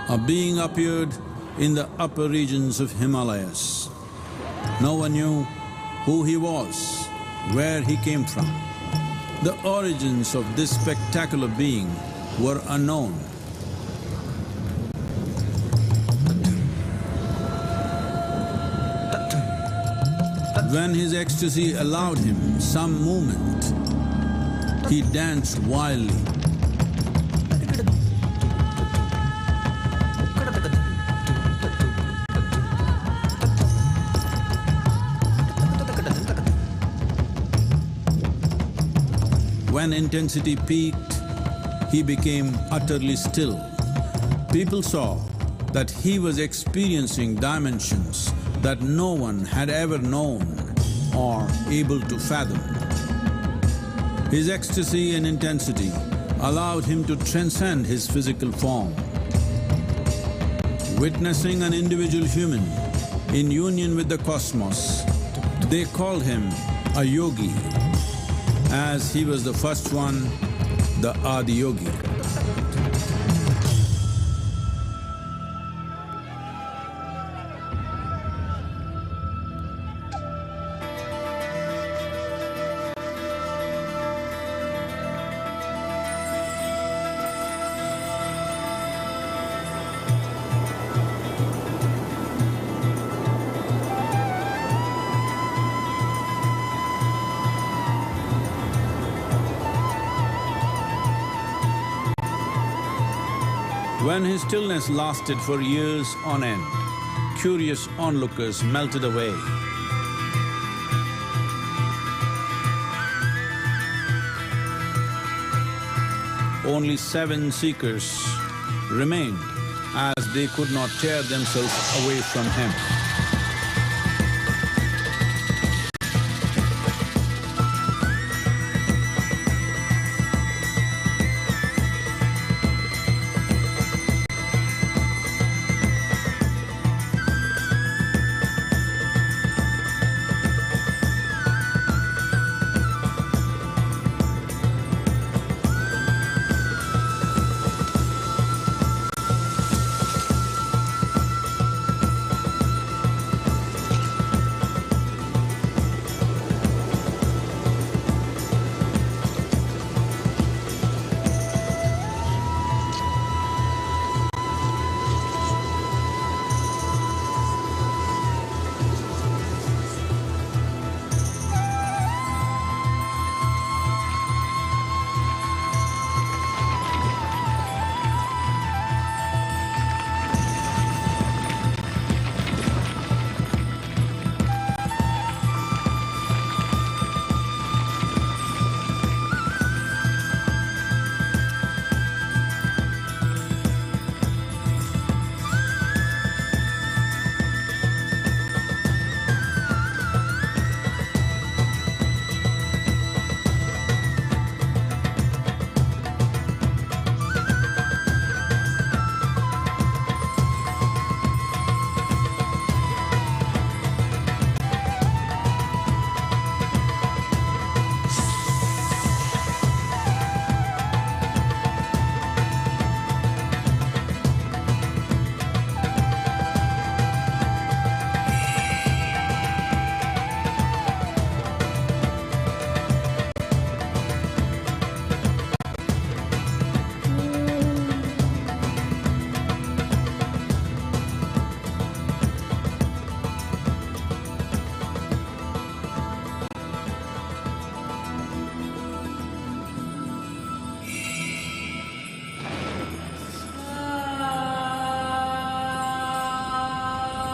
a being appeared in the upper regions of Himalayas. No one knew who he was, where he came from. The origins of this spectacular being were unknown. When his ecstasy allowed him some movement, he danced wildly. When intensity peaked, he became utterly still. People saw that he was experiencing dimensions that no one had ever known or able to fathom. His ecstasy and intensity allowed him to transcend his physical form. Witnessing an individual human in union with the cosmos, they called him a yogi, as he was the first one, the Adi Yogi. When his stillness lasted for years on end, curious onlookers melted away. Only 7 seekers remained, as they could not tear themselves away from him.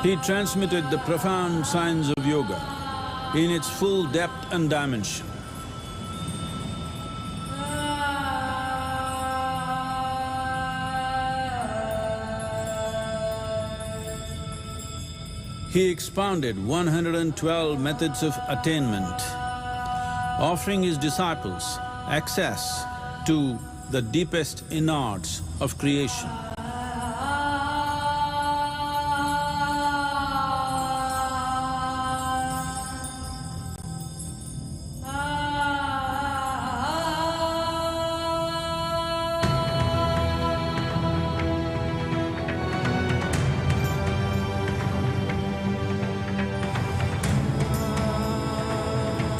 He transmitted the profound science of yoga in its full depth and dimension. He expounded 112 methods of attainment, offering his disciples access to the deepest innards of creation.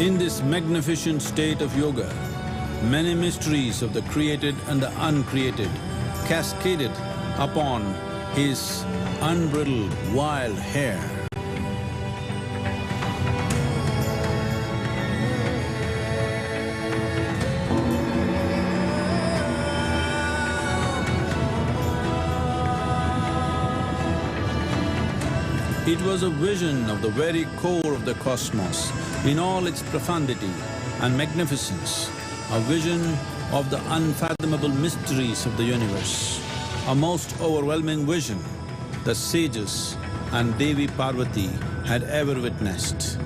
In this magnificent state of yoga, many mysteries of the created and the uncreated cascaded upon his unbridled wild hair. It was a vision of the very core of the cosmos in all its profundity and magnificence, a vision of the unfathomable mysteries of the universe, a most overwhelming vision the sages and Devi Parvati had ever witnessed.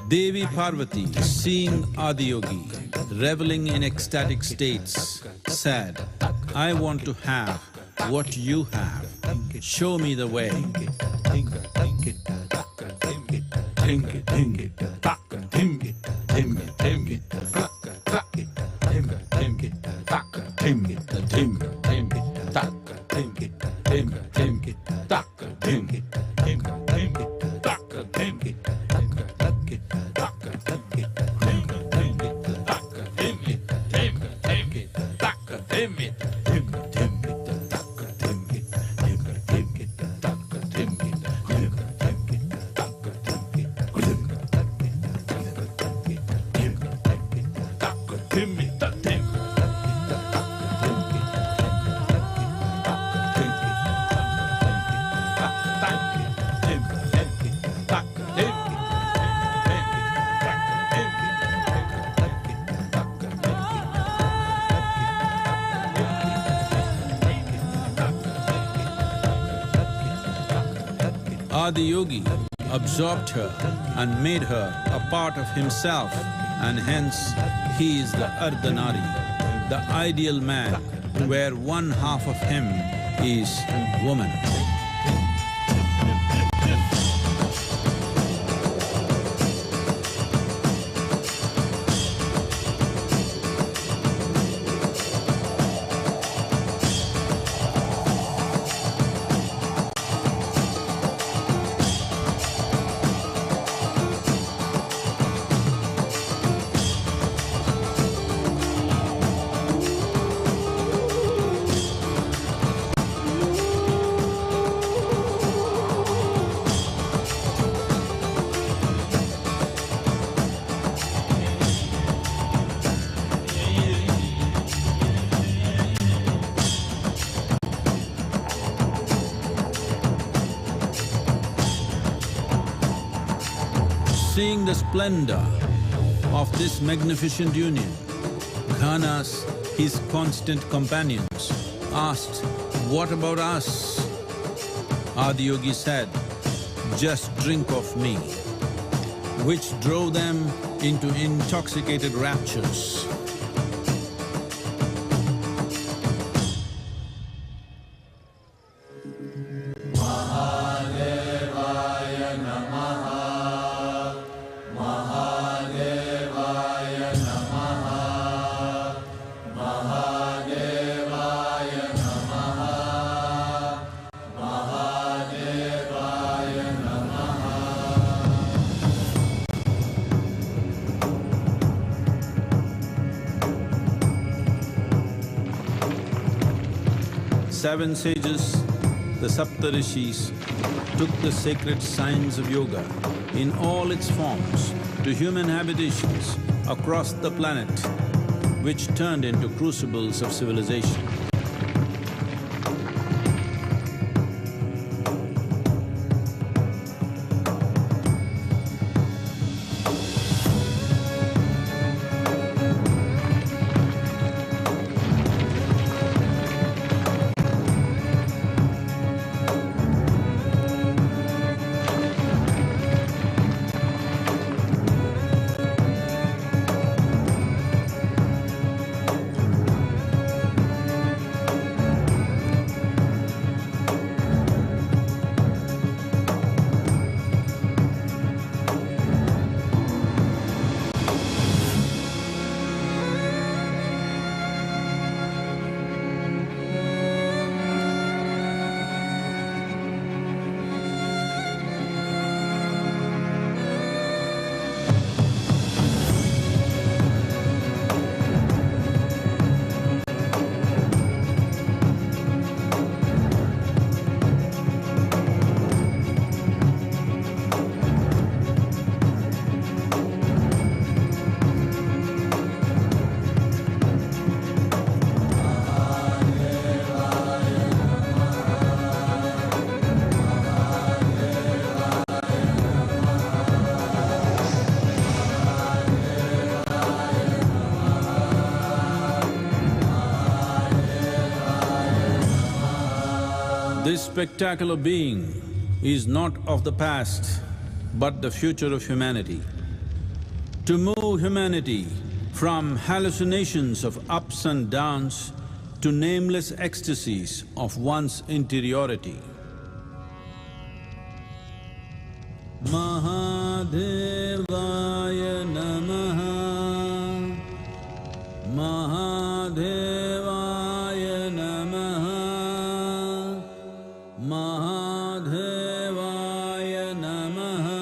Devi Parvati, seeing Adiyogi reveling in ecstatic states, said, "I want to have what you have. Show me the way." Adiyogi absorbed her and made her a part of himself, and hence he is the Ardhanari, the ideal man, where one half of him is woman. Seeing the splendor of this magnificent union, Ghanas, his constant companions, asked, "What about us?" Adiyogi said, "Just drink of me," which drove them into intoxicated raptures. Seven sages, the Saptarishis, took the sacred science of yoga in all its forms to human habitations across the planet, which turned into crucibles of civilization. spectacular being is not of the past, but the future of humanity. To move humanity from hallucinations of ups and downs to nameless ecstasies of one's interiority. Mahadevaya Namaha, Mahadevaya Namaha, Mahadevaya Namaha.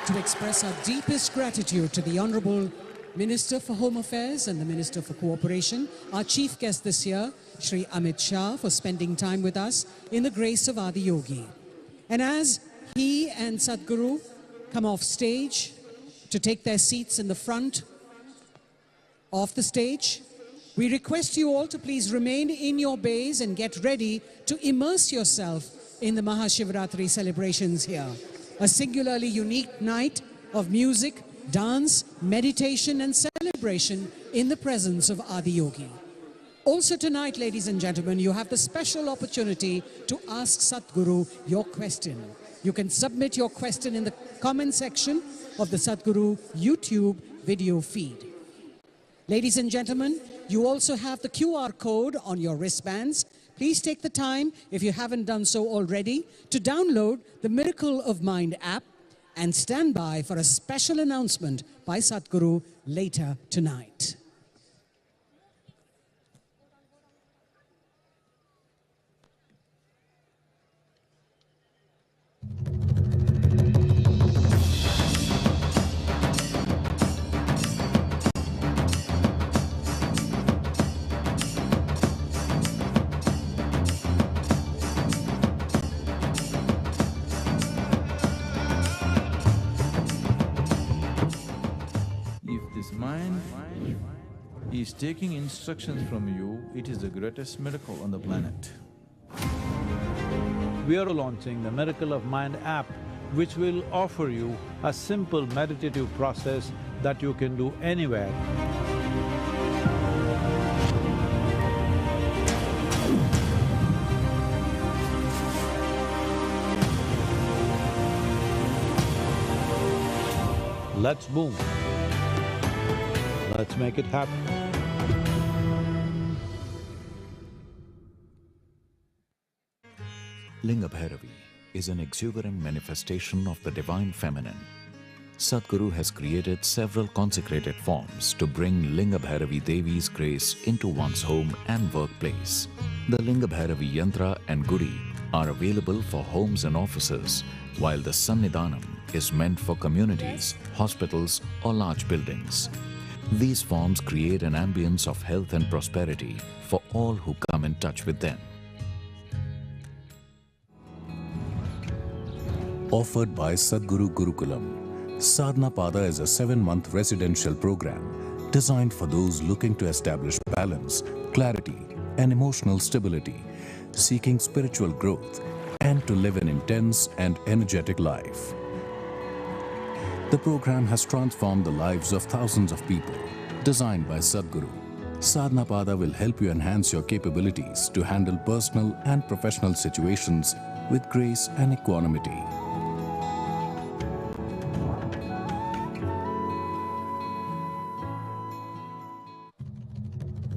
To express our deepest gratitude to the Honorable Minister for Home Affairs and the Minister for Cooperation, our chief guest this year, Shri Amit Shah, for spending time with us in the grace of Adi Yogi. And as he and Sadhguru come off stage to take their seats in the front of the stage, we request you all to please remain in your bays and get ready to immerse yourself in the MahaShivRatri celebrations here. A singularly unique night of music, dance, meditation and celebration in the presence of Adi Yogi. Also tonight, ladies and gentlemen, you have the special opportunity to ask Sadhguru your question. You can submit your question in the comment section of the Sadhguru YouTube video feed. Ladies and gentlemen, you also have the QR code on your wristbands. Please take the time, if you haven't done so already, to download the Miracle of Mind app and stand by for a special announcement by Sadhguru later tonight. Mind is taking instructions from you, it is the greatest miracle on the planet. We are launching the Miracle of Mind app, which will offer you a simple meditative process that you can do anywhere. Let's move. Let's make it happen. Linga Bhairavi is an exuberant manifestation of the divine feminine. Sadhguru has created several consecrated forms to bring Linga Bhairavi Devi's grace into one's home and workplace. The Linga Bhairavi Yantra and Gudi are available for homes and offices, while the Sannidhanam is meant for communities, hospitals or large buildings. These forms create an ambience of health and prosperity for all who come in touch with them. Offered by Sadhguru Gurukulam, Sadhana Pada is a 7-month residential program designed for those looking to establish balance, clarity and emotional stability, seeking spiritual growth and to live an intense and energetic life. The program has transformed the lives of thousands of people. Designed by Sadhguru, Sadhana Pada will help you enhance your capabilities to handle personal and professional situations with grace and equanimity.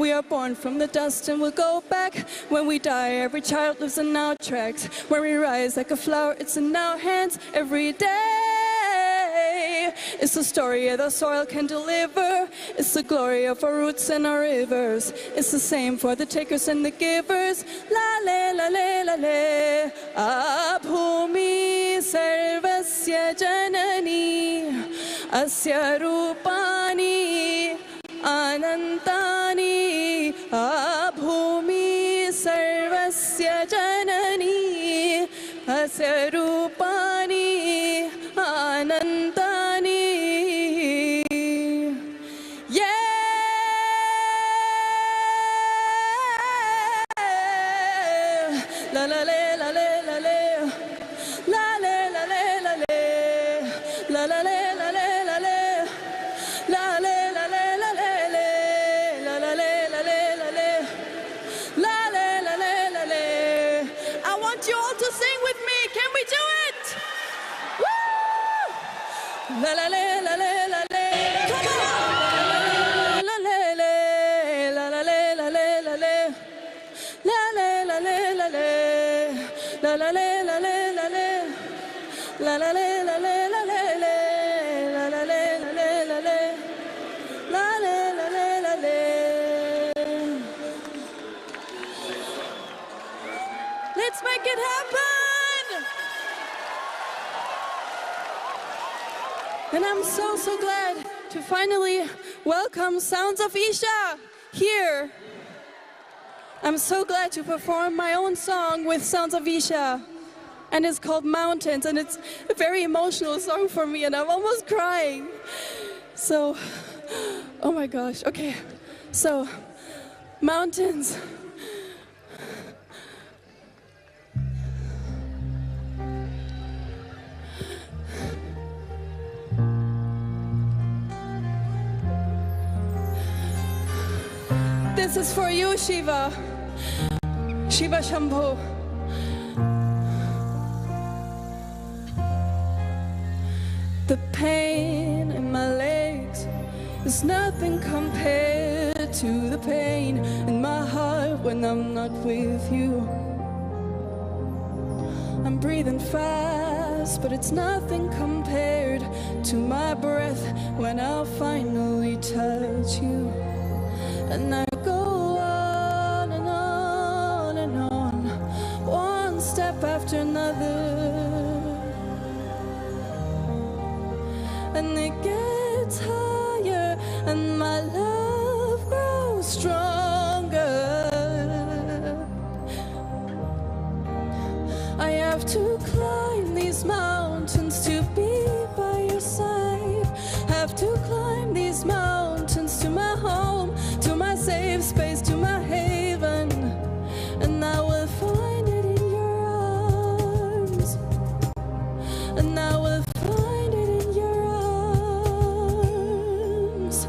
We are born from the dust and we'll go back. When we die, every child lives in our tracks. When we rise like a flower, it's in our hands every day. It's the story the soil can deliver. It's the glory of our roots and our rivers. It's the same for the takers and the givers. La le la le la le. Abhumi sarvasya janani asya rupani anantani. Abhumi sarvasya janani asya rupani anantani. La la le la le la le, la le la le la le, la la le la le la le, la le la le la le, la la le la le la le, la le la le la le. I want you all to sing with me. Can we do it? Woo! La la le la le la le. Come on! La le le, la la le la le la le, la le la le la le. La la le la le la le, la la le la le la le, la la le la le la le, la le la le la le. Let's make it happen! And I'm so glad to finally welcome Sounds of Isha here. I'm so glad to perform my own song with Sounds of Isha. And it's called Mountains, and it's a very emotional song for me, and I'm almost crying. So, oh my gosh, okay. So, Mountains. This is for you, Shiva. Shiva Shambhu. The pain in my legs is nothing compared to the pain in my heart when I'm not with you. I'm breathing fast, but it's nothing compared to my breath when I'll finally touch you. And I go on and on and on, one step after another. And it gets higher, and my love grows stronger. I have to climb these mountains to be by your side. Have to climb these mountains to my home, to my safe space, to my haven. And I will find it in your arms. And I will find it in your arms.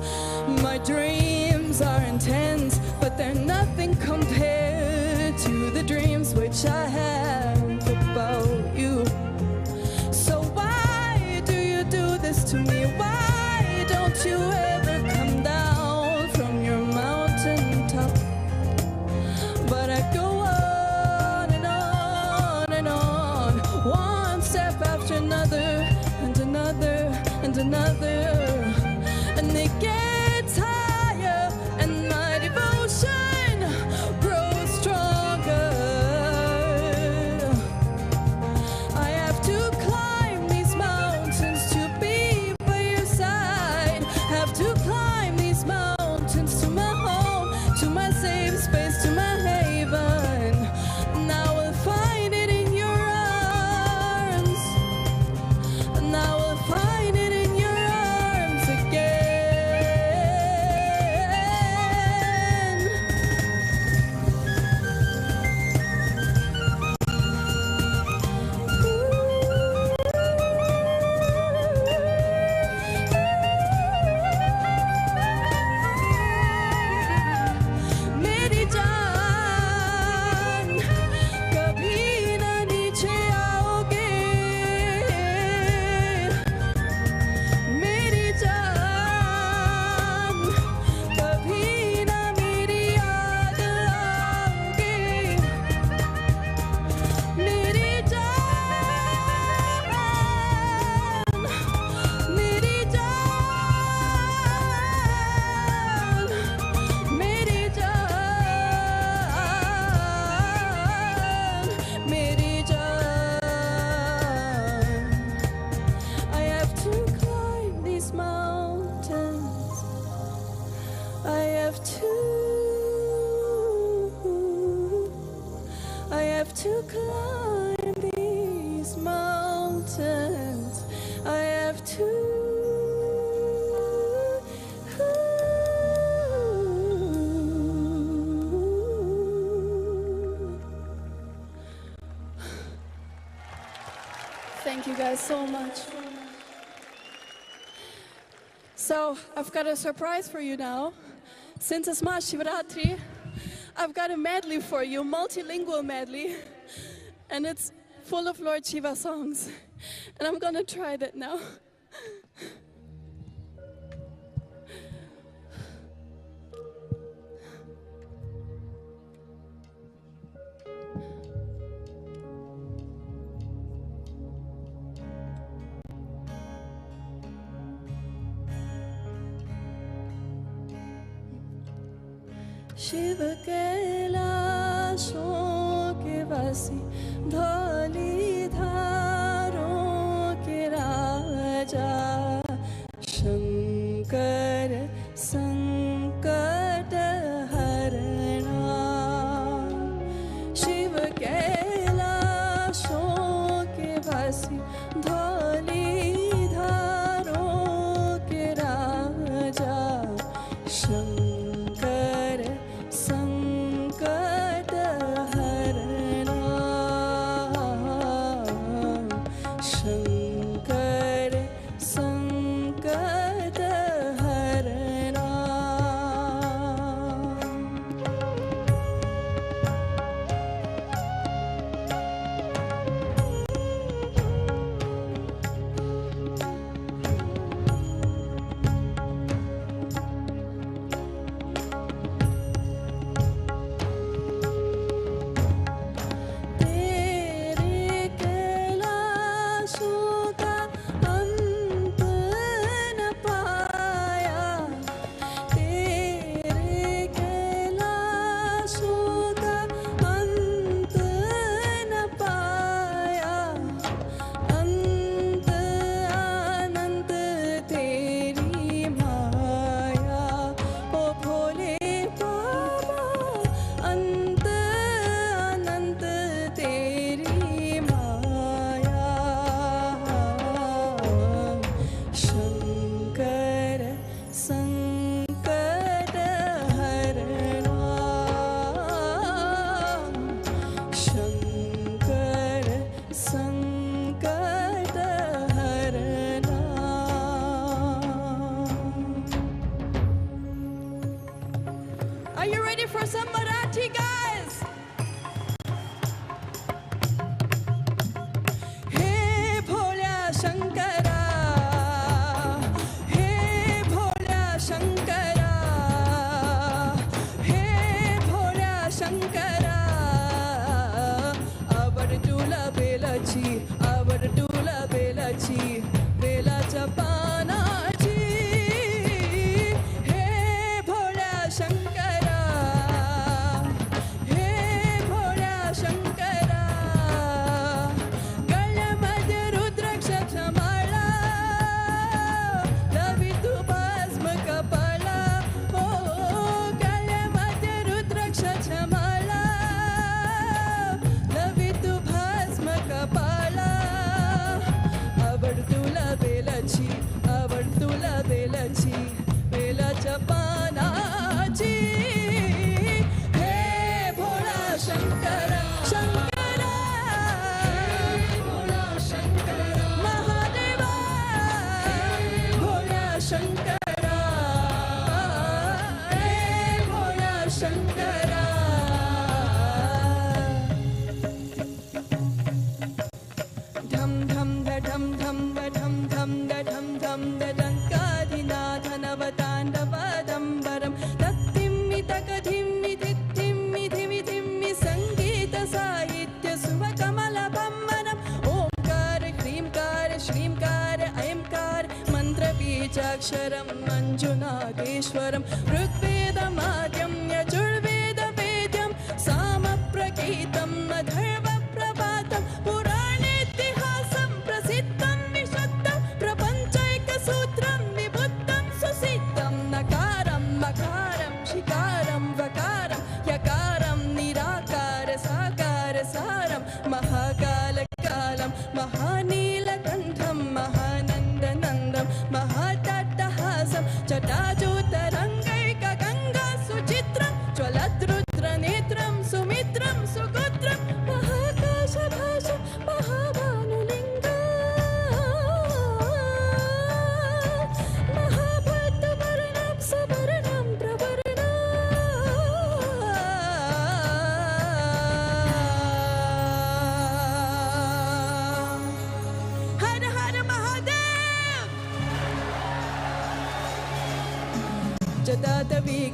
My dreams are intense, but they're nothing compared to the dreams which I have about you. have to climb these mountains. I have to. Thank you guys so much. So, I've got a surprise for you now. Since it's MahaShivRatri, I've got a medley for you, multilingual medley. And it's full of Lord Shiva songs. And I'm gonna try that now. Shiv कैलाशों के वासी धौली धारों के राजा शंकर संकट हरणा शिव कैलाशों के वासी धौली धारों के राजा शंकर संकट हरणा शंकर संकट हरणा Are you ready for some Marathi, guys? Hey Bholya Shankara, Hey Bholya Shankara, Hey Bholya Shankara, Avar tula belachi, Avar tula belachi, belacha panachi. Hey Bholya Shankara, Hey Bholya Shankara, गळ्यामध्ये रुद्राक्षाच्या माळा, लावी तू भस्म कपाळा. हो, गळ्यामध्ये रुद्राक्षाच्या माळा, लावी तू भस्म कपाळा. आवड तुला बेलाची, आवड तुला बेलाची, बेलाच्या पानाची. हे भोळा शंकरा, शंकरा, भोळा शंकरा, महादेवा, भोळा शंकरा, हे भोळा शंकरा. ढम ढम ध ढम ढम ध ढम ढम ध ढम ढम ध डंकाधिनाथनवताण्डवदम्बरं तत्तिम्मि तकधिम्मि धिम्मि धिमि धिम्मि संगीत साहित्य सुभकमलबम्बरम्. ओंकार ह्रींकार श्रींकार ऐंकार मन्त्रबीजाक्षरं मञ्जुनाथेश्वरं ऋग्वेदमाद्यं यजुर्वेदवेद्यं सामप्रगीतं अथर्वप्रभातं पुराणेतिहासं प्रसिद्धं विशुद्धं प्रपञ्चैकसूत्रं विबुद्धं सुसिद्धं. नकारं मकारं शिकारं वकारं यकारं निराकार साकार सार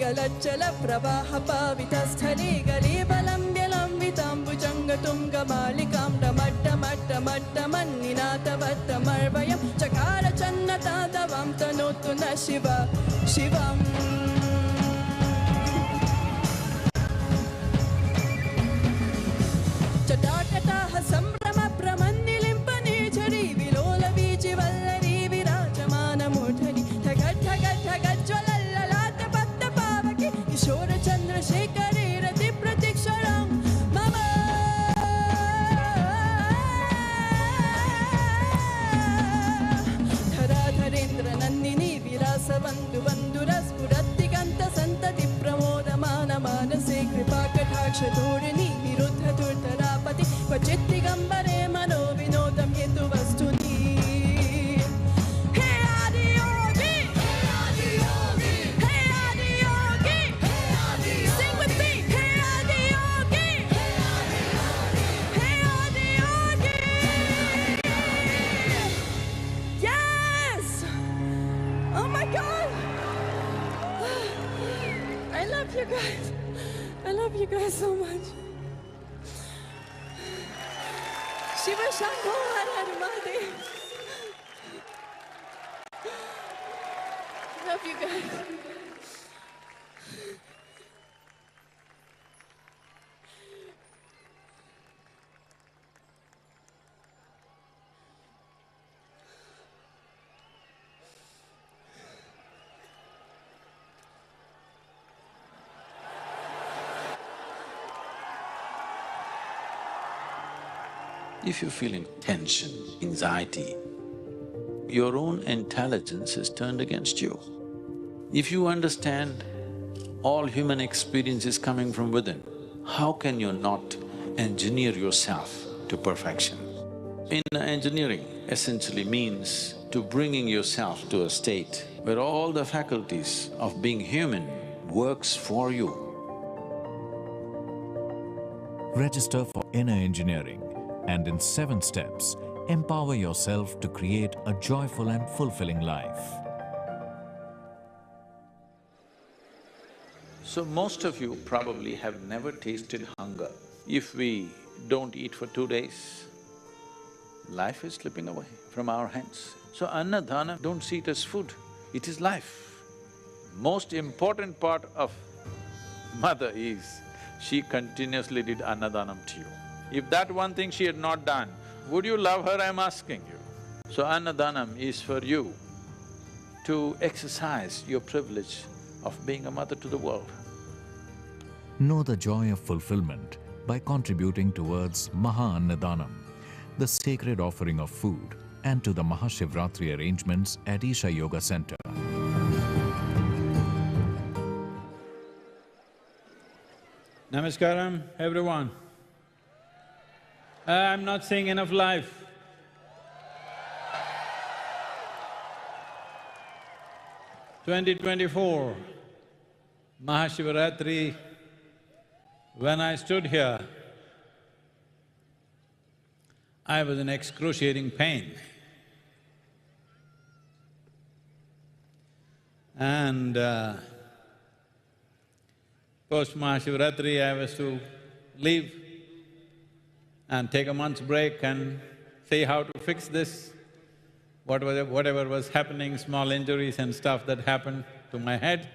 गलच्चल प्रवाह पावितस्थले गलेबलम्ब्यलम्बिताम्बुजङ्गतुङ्गमालिकां डमड्डमड्डमड्डमन्निनाथवट्टमर्वयं चकार चन्नतादवं तनोतु न शिवम् चटाटटाः सम्भ्रम प्रमन्निलिम्पनिर्झरी विलोलवीचिवल्लरी विराजमानमूर्धनि ठग ठग ठग ज्वलल्ललाटपट्टपावके किशोरचन्द्रशेखरे रतिप्रतीक्षरां मम धराधरेन्द्रनन्दिनी विलासबन्धुबन्धुरस्फुरद्दिगन्तसन्तति प्रमोदमानमानसे कृपाकटाक्षधूरिणी निरुद्धधुर्धरापति क्वचिद्दिगम्बरे मनो विनोदं हेतुवस्तुनि हे आदियोगी हे Adiyogi sing with me hey Adiyogi hey Adiyogi yes oh my god I love you guys. I love you guys so much. Shiva Shambho Har Har Mahadev. Love you guys. If you're feeling tension, anxiety, your own intelligence is turned against you. If you understand all human experience is coming from within, how can you not engineer yourself to perfection? Engineering essentially means to bringing yourself to a state where all the faculties of being human works for you. Register for Inner Engineering and in 7 steps, empower yourself to create a joyful and fulfilling life. So most of you probably have never tasted hunger. If we don't eat for 2 days, life is slipping away from our hands. So annadana, don't see it as food, it is life. Most important part of mother is, she continuously did annadanam to you. If that one thing she had not done, would you love her, I'm asking you. So annadanam is for you to exercise your privilege of being a mother to the world. Know the joy of fulfillment by contributing towards Maha-Annadanam, the sacred offering of food, and to the MahaShivRatri arrangements at Isha Yoga Center. Namaskaram, everyone. I'm not seeing enough life. (2024) MahaShivRatri, when I stood here, I was in excruciating pain. And post MahaShivRatri, I was to leave and take a month's break and see how to fix this, whatever was happening, small injuries and stuff that happened to my head.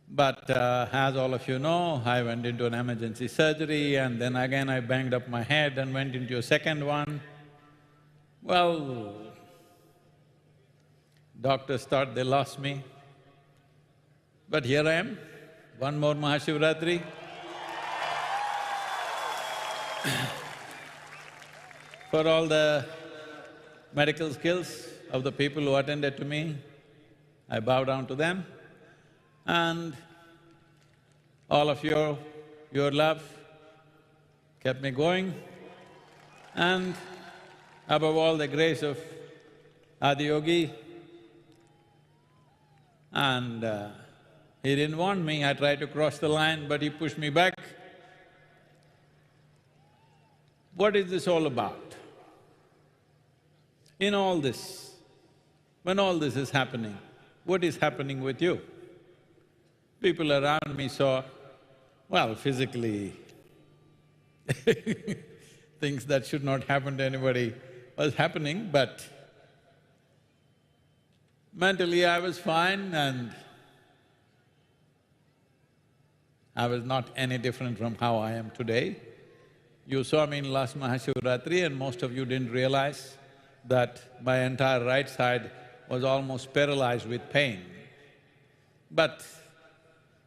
But as all of you know, I went into an emergency surgery and then again I banged up my head and went into a second one. Well, doctors thought they lost me. But here I am, one more MahaShivRatri. For all the medical skills of the people who attended to me, I bow down to them. And all of your love kept me going. And above all, the grace of Adiyogi. And he didn't want me, I tried to cross the line, but he pushed me back. What is this all about? In all this, when all this is happening, what is happening with you. People around me saw, well, physically things that should not happen to anybody was happening, but mentally I was fine and I was not any different from how I am today. You saw me in last MahaShivRatri and most of you didn't realize that my entire right side was almost paralyzed with pain. But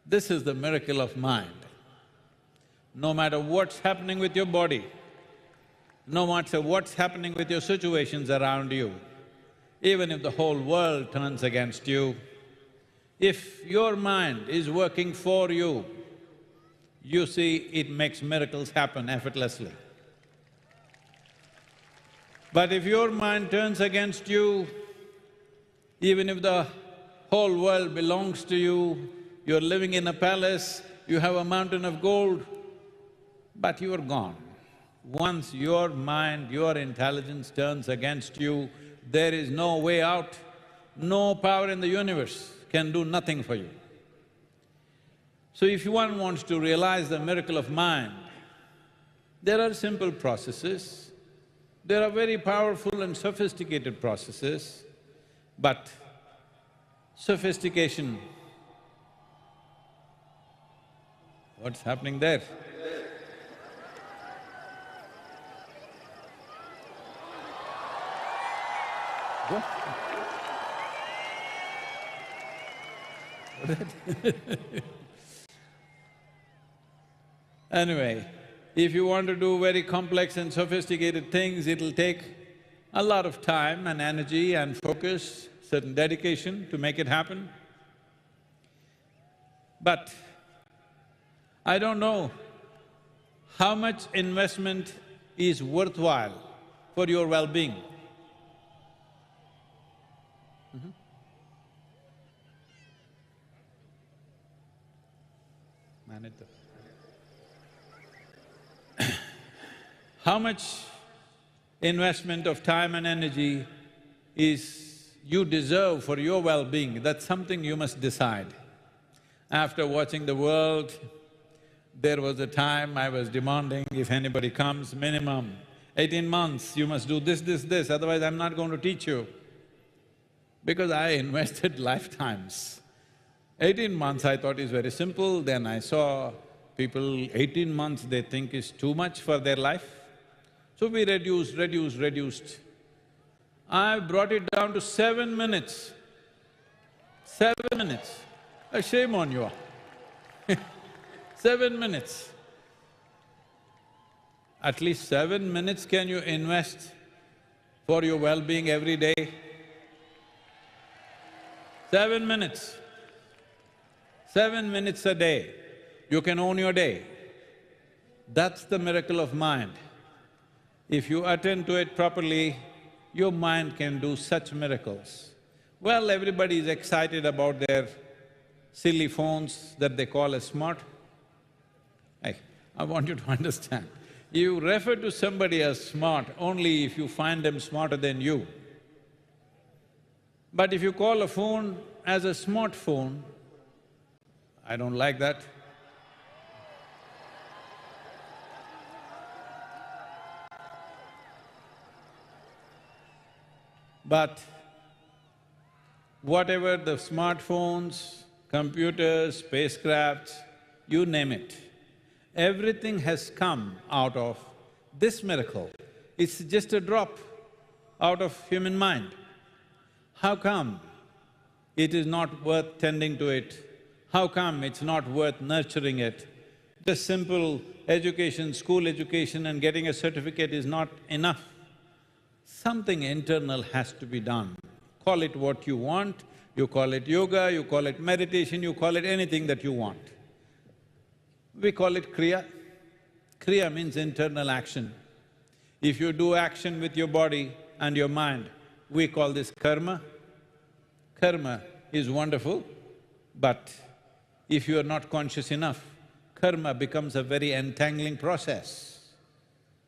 this is the miracle of mind. No matter what's happening with your body, no matter what's happening with your situations around you, even if the whole world turns against you, if your mind is working for you, you see it makes miracles happen effortlessly. But if your mind turns against you, even if the whole world belongs to you, you're living in a palace, you have a mountain of gold, but you are gone. Once your mind, your intelligence turns against you, there is no way out. No power in the universe can do nothing for you. So if one wants to realize the miracle of mind, there are simple processes, there are very powerful and sophisticated processes, but sophistication… What's happening there? What? Anyway, if you want to do very complex and sophisticated things, it'll take a lot of time and energy and focus, certain dedication to make it happen. But I don't know how much investment is worthwhile for your well-being. How much investment of time and energy is you deserve for your well-being, that's something you must decide. After watching the world, there was a time I was demanding, if anybody comes, minimum 18 months, you must do this, otherwise I'm not going to teach you. Because I invested lifetimes. 18 months I thought is very simple, then I saw people 18 months they think is too much for their life. So we reduced. I brought it down to 7 minutes. 7 minutes. Shame on you. 7 minutes. At least 7 minutes can you invest for your well-being every day? 7 minutes. 7 minutes a day, you can own your day. That's the miracle of mind. If you attend to it properly, your mind can do such miracles. Well, everybody is excited about their silly phones that they call as smart. I want you to understand, you refer to somebody as smart only if you find them smarter than you. But if you call a phone as a smartphone, I don't like that. But whatever the smartphones, computers, spacecrafts, you name it, everything has come out of this miracle. It's just a drop out of human mind. How come it is not worth tending to it? How come it's not worth nurturing it? Just simple education, school education and getting a certificate is not enough. Something internal has to be done. Call it what you want, you call it yoga, you call it meditation, you call it anything that you want. We call it kriya. Kriya means internal action. If you do action with your body and your mind, we call this karma. Karma is wonderful, but if you are not conscious enough, karma becomes a very entangling process.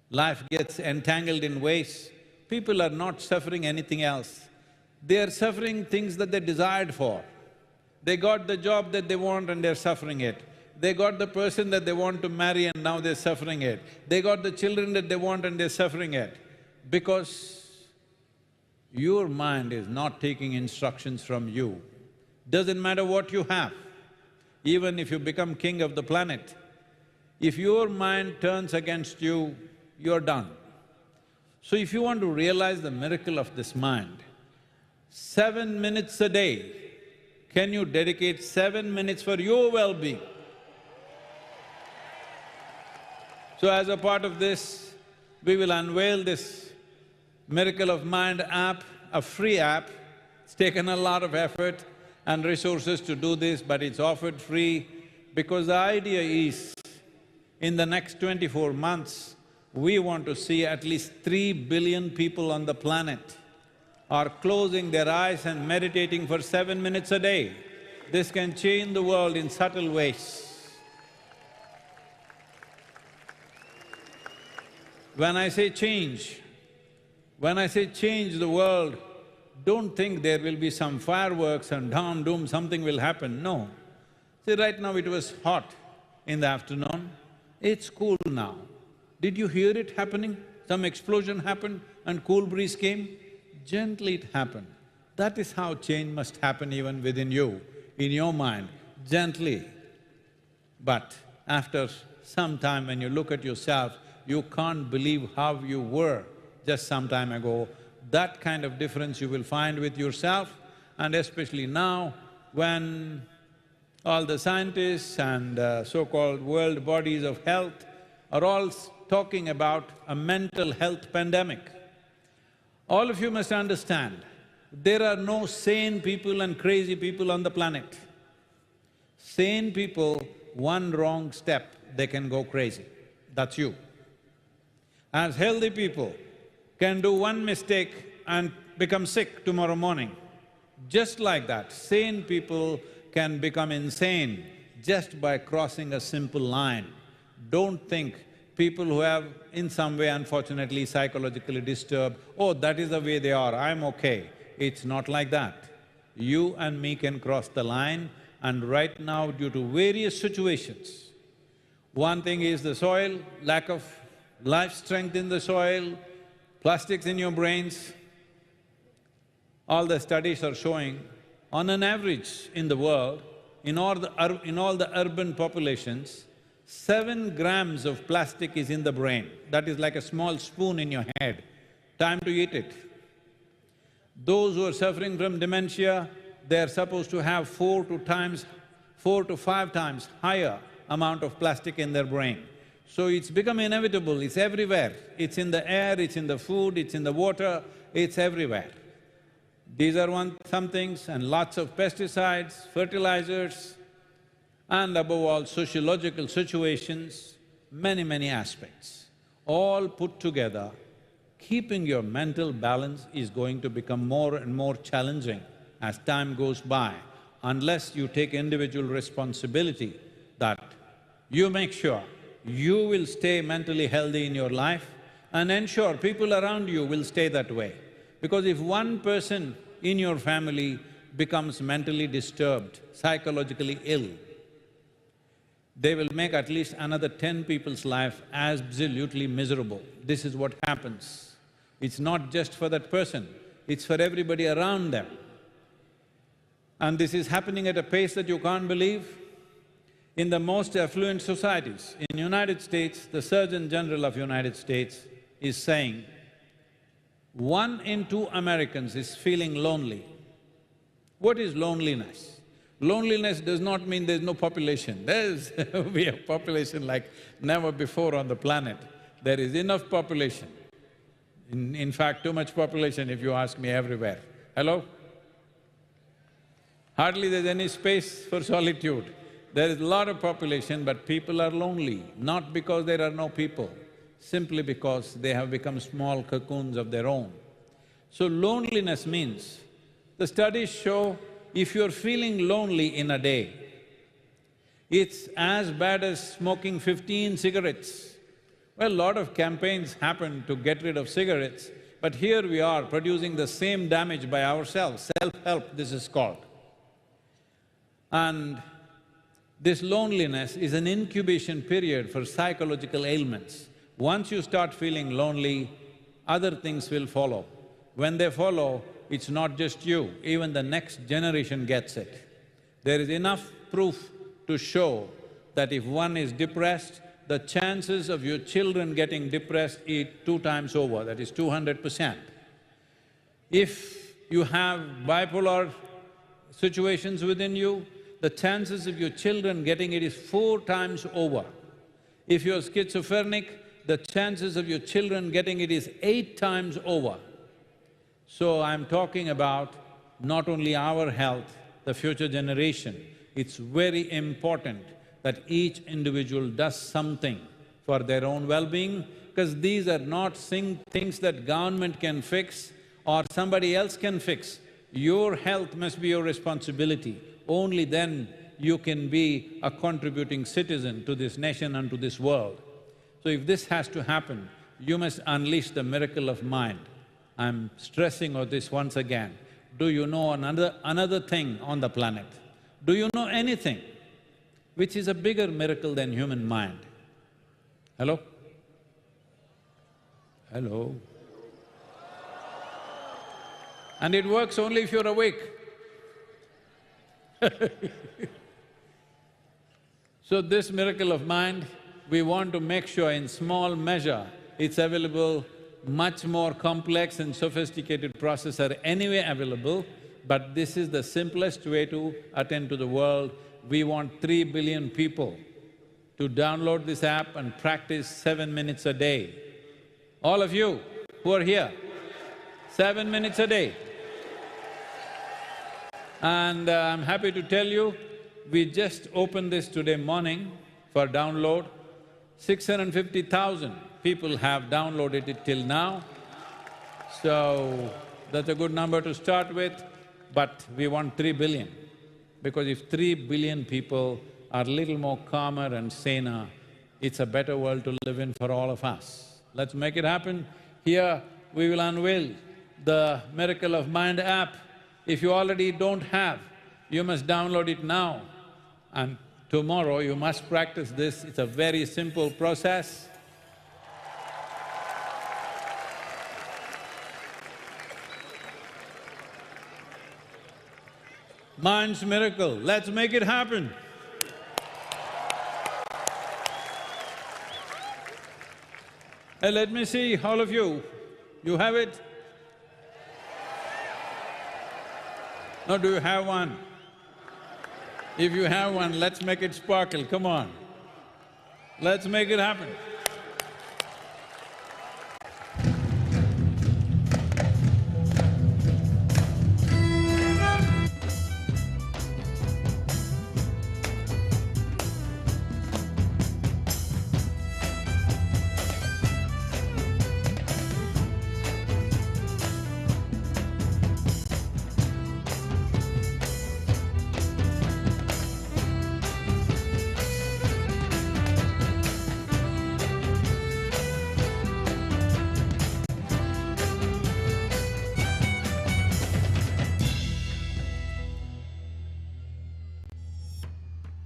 Life gets entangled in ways, people are not suffering anything else. They are suffering things that they desired for. They got the job that they want and they're suffering it. They got the person that they want to marry and now they're suffering it. They got the children that they want and they're suffering it. Because your mind is not taking instructions from you. Doesn't matter what you have, even if you become king of the planet, if your mind turns against you, you're done. So if you want to realize the miracle of this mind, 7 minutes a day, can you dedicate 7 minutes for your well-being? So as a part of this, we will unveil this Miracle of Mind app, a free app. It's taken a lot of effort and resources to do this, but it's offered free because the idea is, in the next 24 months, we want to see at least 3 billion people on the planet are closing their eyes and meditating for 7 minutes a day. This can change the world in subtle ways. When I say change the world, don't think there will be some fireworks and doom, something will happen, no. See, right now it was hot in the afternoon, it's cool now. Did you hear it happening? Some explosion happened and cool breeze came? Gently it happened. That is how change must happen even within you, in your mind, gently. But after some time when you look at yourself, you can't believe how you were just some time ago. That kind of difference you will find with yourself, and especially now when all the scientists and so-called world bodies of health are all talking about a mental health pandemic. All of you must understand, there are no sane people and crazy people on the planet. Sane people, one wrong step, they can go crazy. That's you. As healthy people can do one mistake and become sick tomorrow morning, just like that, sane people can become insane just by crossing a simple line. Don't think people who have in some way unfortunately psychologically disturbed, oh, that is the way they are, I'm okay. It's not like that. You and me can cross the line, and right now due to various situations, one thing is the soil, lack of life strength in the soil, plastics in your brains. All the studies are showing, on an average in the world, in all the urban populations, 7 grams of plastic is in the brain. That is like a small spoon in your head. Time to eat it. Those who are suffering from dementia, they are supposed to have 4 to 5 times higher amount of plastic in their brain. So it's become inevitable, it's everywhere. It's in the air, it's in the food, it's in the water, it's everywhere. These are some things, and lots of pesticides, fertilizers, and above all, sociological situations, many aspects. All put together, keeping your mental balance is going to become more and more challenging as time goes by, unless you take individual responsibility that you make sure you will stay mentally healthy in your life and ensure people around you will stay that way. Because if one person in your family becomes mentally disturbed, psychologically ill, they will make at least another 10 people's life absolutely miserable. This is what happens. It's not just for that person, it's for everybody around them. And this is happening at a pace that you can't believe. In the most affluent societies, in United States, the Surgeon General of United States is saying, 1 in 2 Americans is feeling lonely. What is loneliness? Loneliness does not mean there's no population. We have population like never before on the planet. There is enough population. In fact, too much population if you ask me everywhere. Hello? Hardly there's any space for solitude. There is a lot of population, but people are lonely, not because there are no people, simply because they have become small cocoons of their own. So loneliness means, the studies show if you're feeling lonely in a day, it's as bad as smoking 15 cigarettes. Well, a lot of campaigns happen to get rid of cigarettes, But here we are producing the same damage by ourselves. Self-help, this is called. And this loneliness is an incubation period for psychological ailments. Once you start feeling lonely, other things will follow. When they follow, it's not just you, even the next generation gets it. There is enough proof to show that if one is depressed, the chances of your children getting depressed is 2 times over, that is 200%. If you have bipolar situations within you, the chances of your children getting it is 4 times over. If you're schizophrenic, the chances of your children getting it is 8 times over. So I'm talking about not only our health, the future generation. It's very important that each individual does something for their own well-being, because these are not things that government can fix or somebody else can fix. Your health must be your responsibility. Only then you can be a contributing citizen to this nation and to this world. So if this has to happen, you must unleash the miracle of mind. I'm stressing on this once again. Do you know another thing on the planet? Do you know anything which is a bigger miracle than human mind? Hello? Hello? And it works only if you're awake. So this miracle of mind, we want to make sure in small measure it's available. Much more complex and sophisticated processes are anyway available, but this is the simplest way to attend to the world. We want 3 billion people to download this app and practice 7 minutes a day. All of you who are here, 7 minutes a day. And I'm happy to tell you, we just opened this today morning for download. 650,000 people have downloaded it till now. So, that's a good number to start with, but we want 3 billion. Because if 3 billion people are a little more calmer and saner, it's a better world to live in for all of us. Let's make it happen. Here, we will unveil the Miracle of Mind app. If you already don't have, you must download it now. And tomorrow you must practice this. It's a very simple process. Mind's miracle, let's make it happen. Hey, let me see, all of you, you have it? No, do you have one? If you have one, let's make it sparkle, come on. Let's make it happen.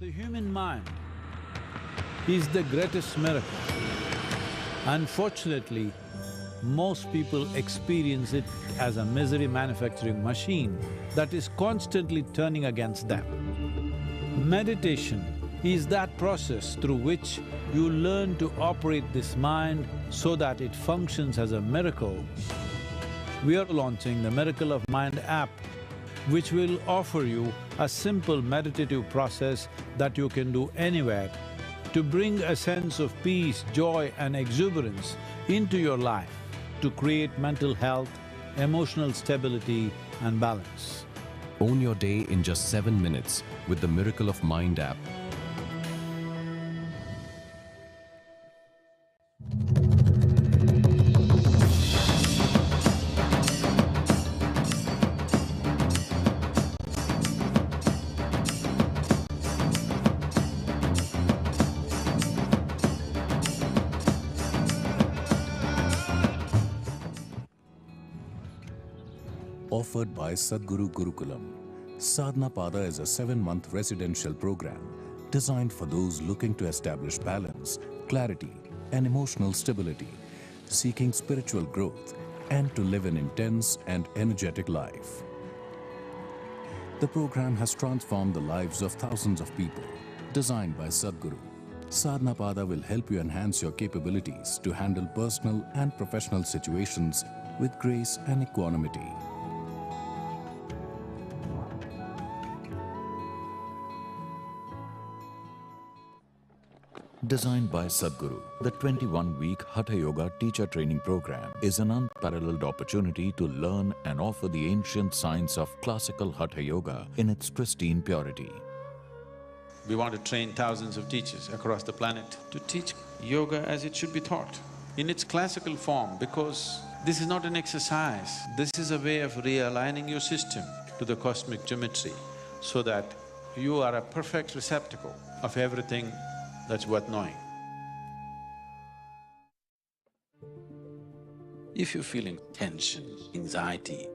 The human mind is the greatest miracle. Unfortunately, most people experience it as a misery manufacturing machine that is constantly turning against them. Meditation is that process through which you learn to operate this mind so that it functions as a miracle. We are launching the Miracle of Mind app, which will offer you a simple meditative process that you can do anywhere to bring a sense of peace, joy and exuberance into your life to create mental health, emotional stability and balance. Own your day in just 7 minutes with the Miracle of Mind app. offered by Sadhguru Gurukulam. Sadhana Pada is a 7-month residential program designed for those looking to establish balance, clarity, and emotional stability, seeking spiritual growth, and to live an intense and energetic life. The program has transformed the lives of thousands of people. Designed by Sadhguru, Sadhana Pada will help you enhance your capabilities to handle personal and professional situations with grace and equanimity. Designed by Sadhguru, the 21-week Hatha Yoga teacher training program is an unparalleled opportunity to learn and offer the ancient science of classical Hatha Yoga in its pristine purity. We want to train thousands of teachers across the planet to teach yoga as it should be taught, in its classical form, because this is not an exercise, this is a way of realigning your system to the cosmic geometry so that you are a perfect receptacle of everything that's worth knowing. If you're feeling tension, anxiety,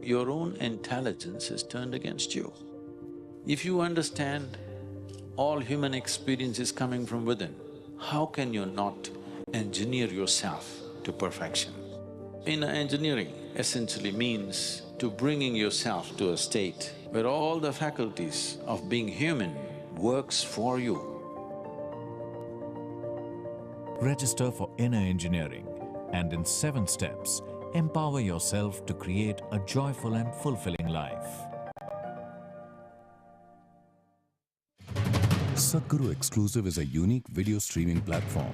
your own intelligence is turned against you. If you understand all human experience is coming from within, how can you not engineer yourself to perfection? Inner engineering essentially means to bringing yourself to a state where all the faculties of being human works for you. Register for Inner Engineering and in 7 steps, empower yourself to create a joyful and fulfilling life. Sadhguru Exclusive is a unique video streaming platform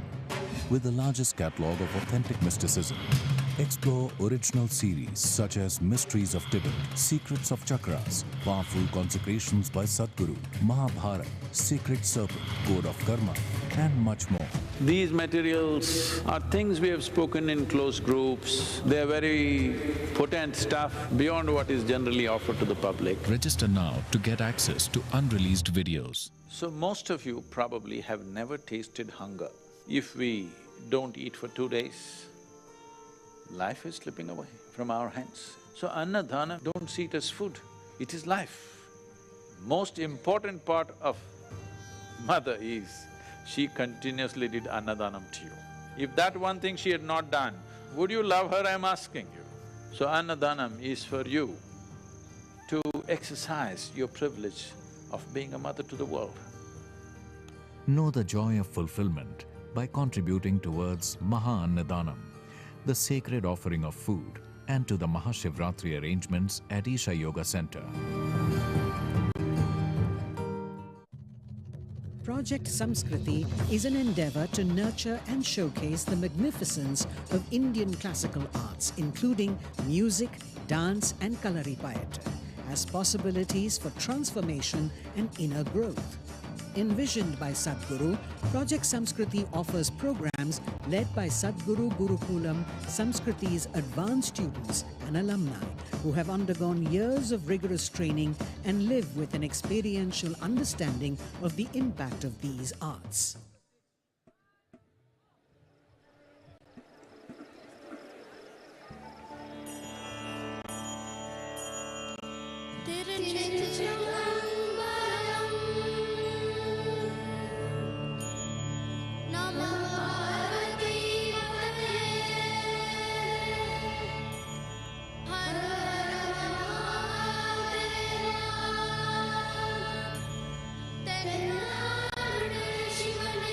with the largest catalog of authentic mysticism. Explore original series such as Mysteries of Tibet, Secrets of Chakras, Powerful Consecrations by Sadhguru, Mahabharata, Sacred Serpent, Code of Karma, and much more. These materials are things we have spoken in close groups. They are very potent stuff beyond what is generally offered to the public. Register now to get access to unreleased videos. So most of you probably have never tasted hunger. If we don't eat for 2 days, life is slipping away from our hands. So annadana, don't see it as food, it is life. Most important part of mother is, she continuously did annadanam to you. If that one thing she had not done, would you love her, I'm asking you. So annadanam is for you to exercise your privilege of being a mother to the world. Know the joy of fulfillment by contributing towards Maha-Annadanam, the sacred offering of food, and to the MahaShivRatri arrangements at Isha Yoga Center. Project Samskriti is an endeavor to nurture and showcase the magnificence of Indian classical arts, including music, dance and Kalaripayattu, as possibilities for transformation and inner growth. Envisioned by Sadhguru, Project Samskriti offers programs led by Sadhguru Gurukulam Samskriti's advanced students and alumni who have undergone years of rigorous training and live with an experiential understanding of the impact of these arts. Shiva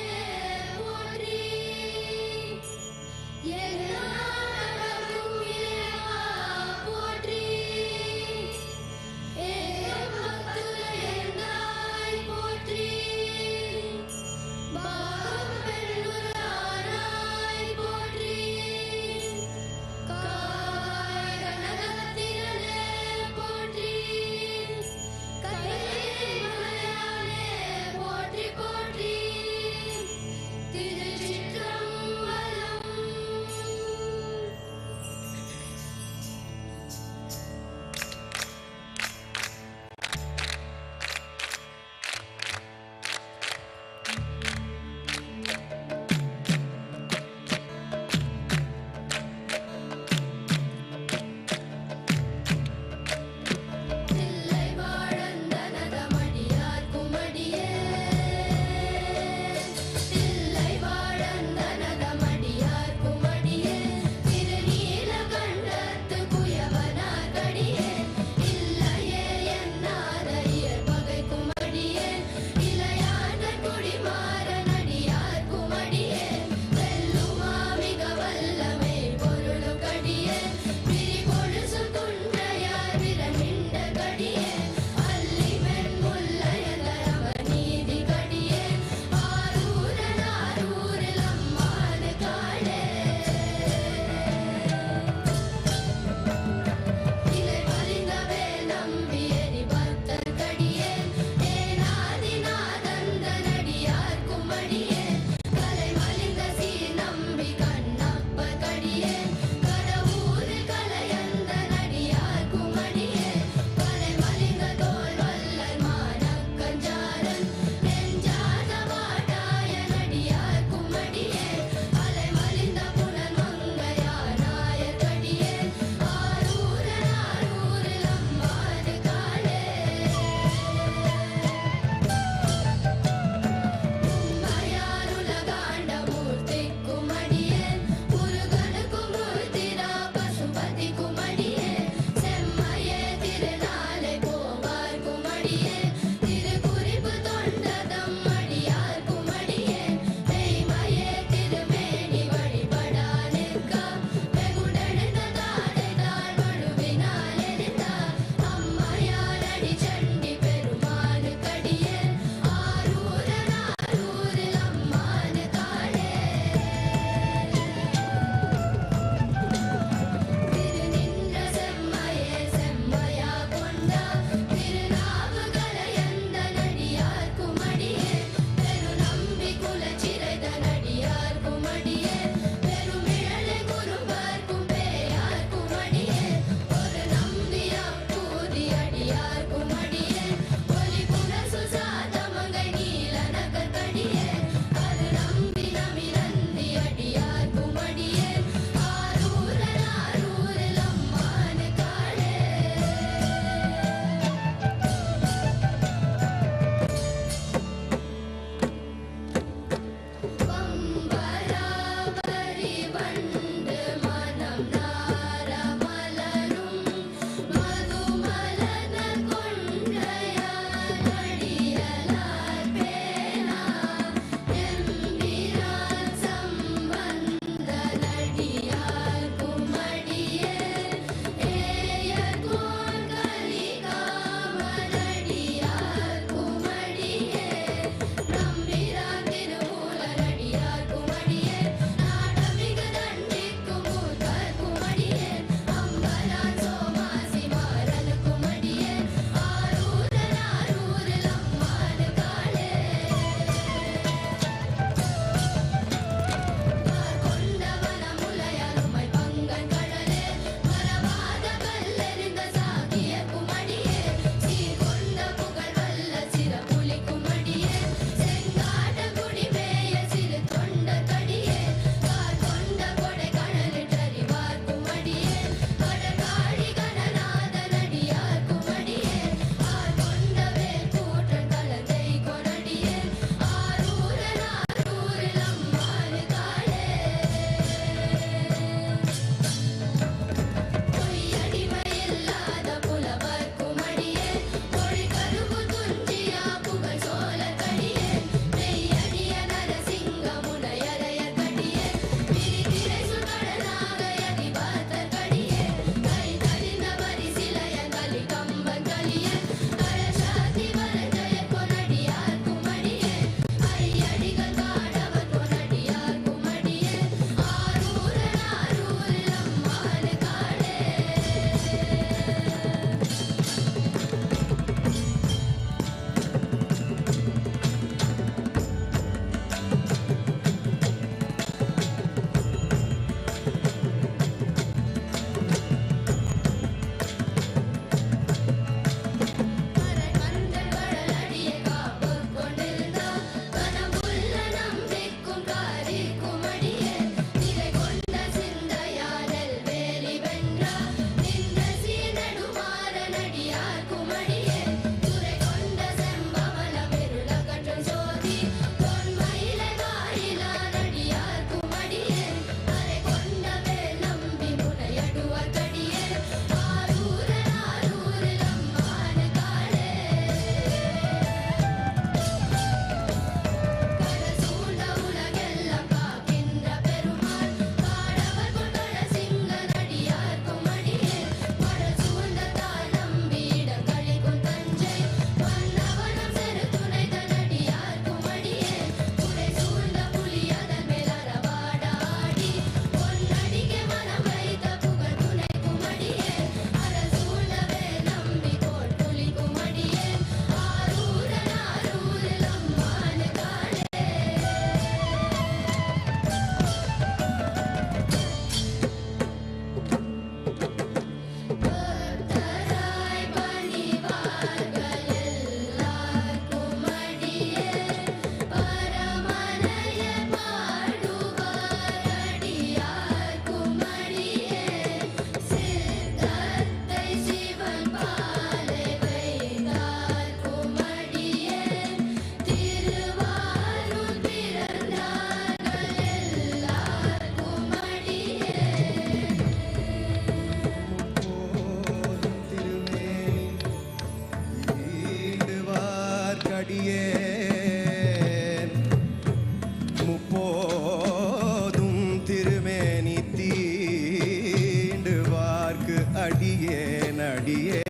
முப்போதும் திருமேனி தீண்டு வார்க்கு அடியேன் அடியேன்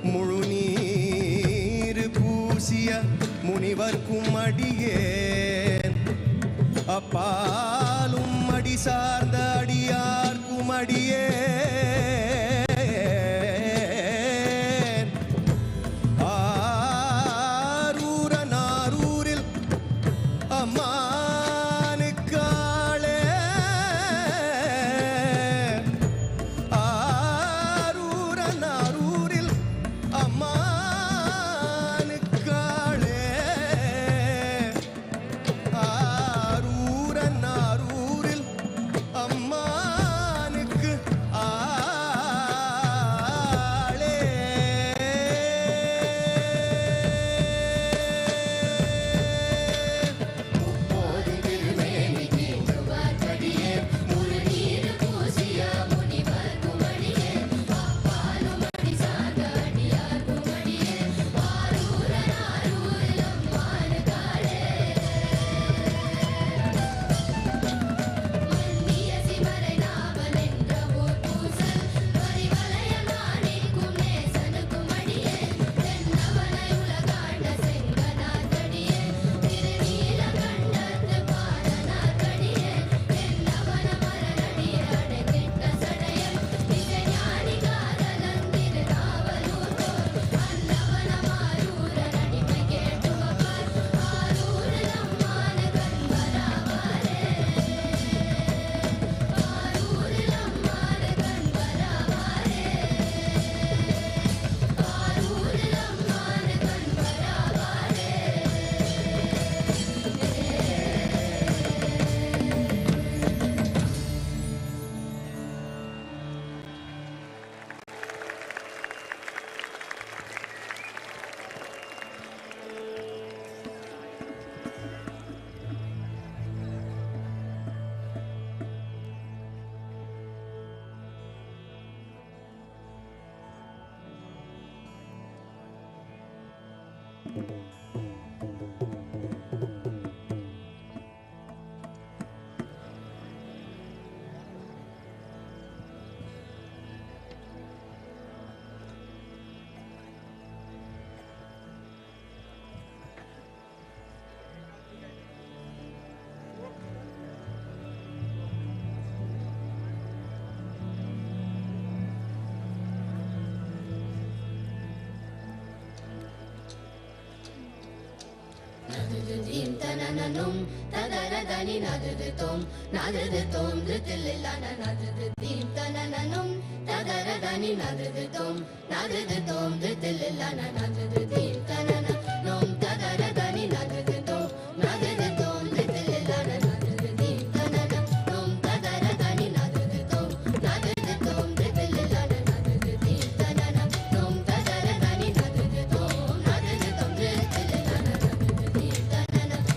முழுநீர் பூசிய முனிவர்க்கும் அடியேன் அப்பாலும் அடி சார்ந்த அடியார்க்கும் அடியேன் ஆரூரில் அம்மானுக்காளே ஆரூரில் அம்மானுக்காளே ஆரூரில் அம்மானுக்கு ஆளே முப்போது திருமேனி தீண்டுவார் கடியே முழுநீர் பூசிய முனிவர் குமடியே அப்பாலும் அடி சார்ந்த அடியார் குமடியே ஆரூரில் அம்மானுக்காளே மன்னிய சிவரை நாவல் என்ற ஓர் பூசல் பரிவளைய நாணிக்கும் நேசனுக்கும் அடியே தென்னவனை உலகாண்ட செங்கனார் கடியே திருநீல கண்டத்து பாடனார் கடியே தென்னவன மலரடியே அடைத்திட்ட சடையன் இசைஞானி காதலன் திருநாவலூர்கோர் அன்னவன மாரூரன் அடிமை கேட்டுவப்பார் ஆரூரில் அம்மான கண்வராவாரே ஆரூரில் அம்மான கண்வராவாரே ஆரூரில் அம்மான கண்வராவாரே நதுதுதீம் தனனனும் ததரதனி நதுதுதோம் நதுதுதோம் திருத்தில்லில்லன நதுதுதீம் தனனனும் ததரதனி நதுதுதோம் நதுதுதோம் திருத்தில்லில்லன நதுதுதீம் தனனனும் ததரதனி நதுதுதோம் நதுதுதோம் திருத்தில்லில்லன நதுதுதீம் தனனனும் ததரதனி நதுதுதோம் நதுதுதோம் திருத்தில்லில்லன நதுதுதீம் தனனனும் ததரதனி நதுதுதோம் நதுதுதோம் திருத்தில்லில்லன நதுதுதீம் தனனனும்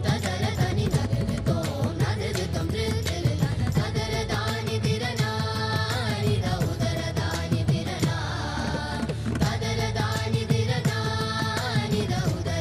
ததரதனி நதுதுதோம் நதுதுதோம் திருத்தில்லில்லன ததரதானி திரணானி உதரதானி திரணா ததரதானி திரணானி உதர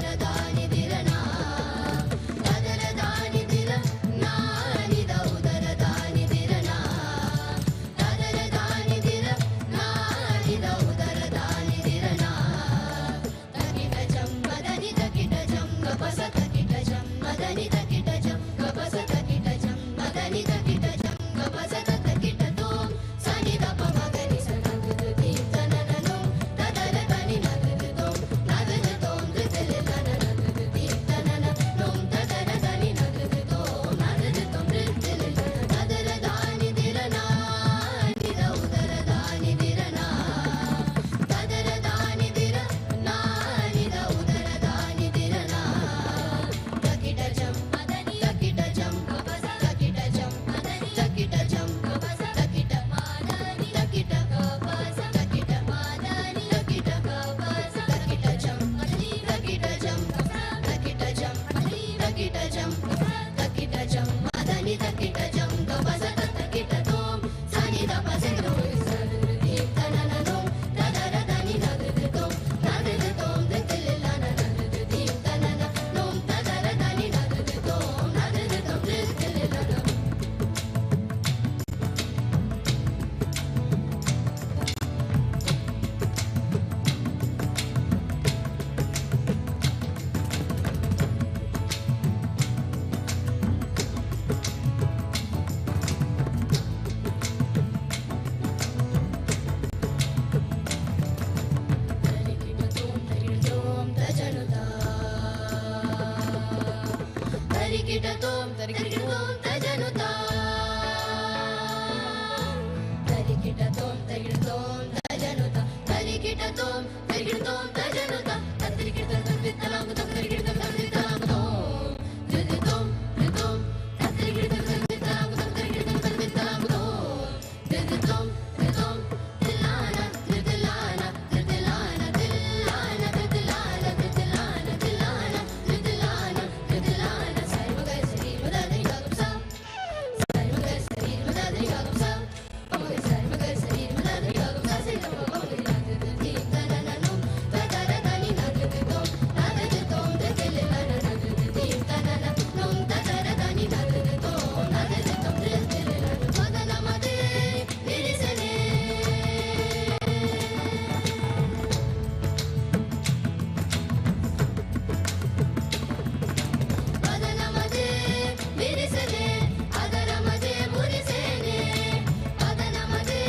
Tarikitatom Tarikitatom Tajanuta Tarikitatom Tarikitatom Tajanuta Tarikitatom Tarikitatom Tajanuta Tarikitatom Vitalangutam Tarikitatom Vitalangutam Jaditom Jaditom Tarikitatom Vitalangutam Tarikitatom Vitalangutam Jaditom Jaditom Tilana Tilana Tilana Tilana Tilana Tilana Tilana Tilana Tilana Sai magai sari madani gagapsa Sai magai sari madani gagapsa Amagai sai magai sari madani gagapsa Sai amagai nadati tanananum tataradani nadatitom nadatitom detelilana nadati tanananum tataradani nadatitom nadatitom detelilana madanamade virisane Adanamade virisane adaramade murisane Adanamade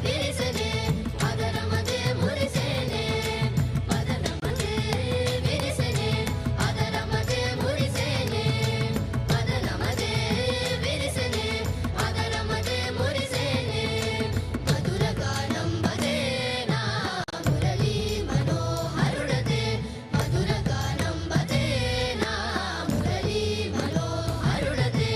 virisane adaramade murisane Adanamade virisane adaramade murisane Adanamade virisane adaramade murisane Maduraganam badena murali manoharudate Maduraganam badena murali manoharudate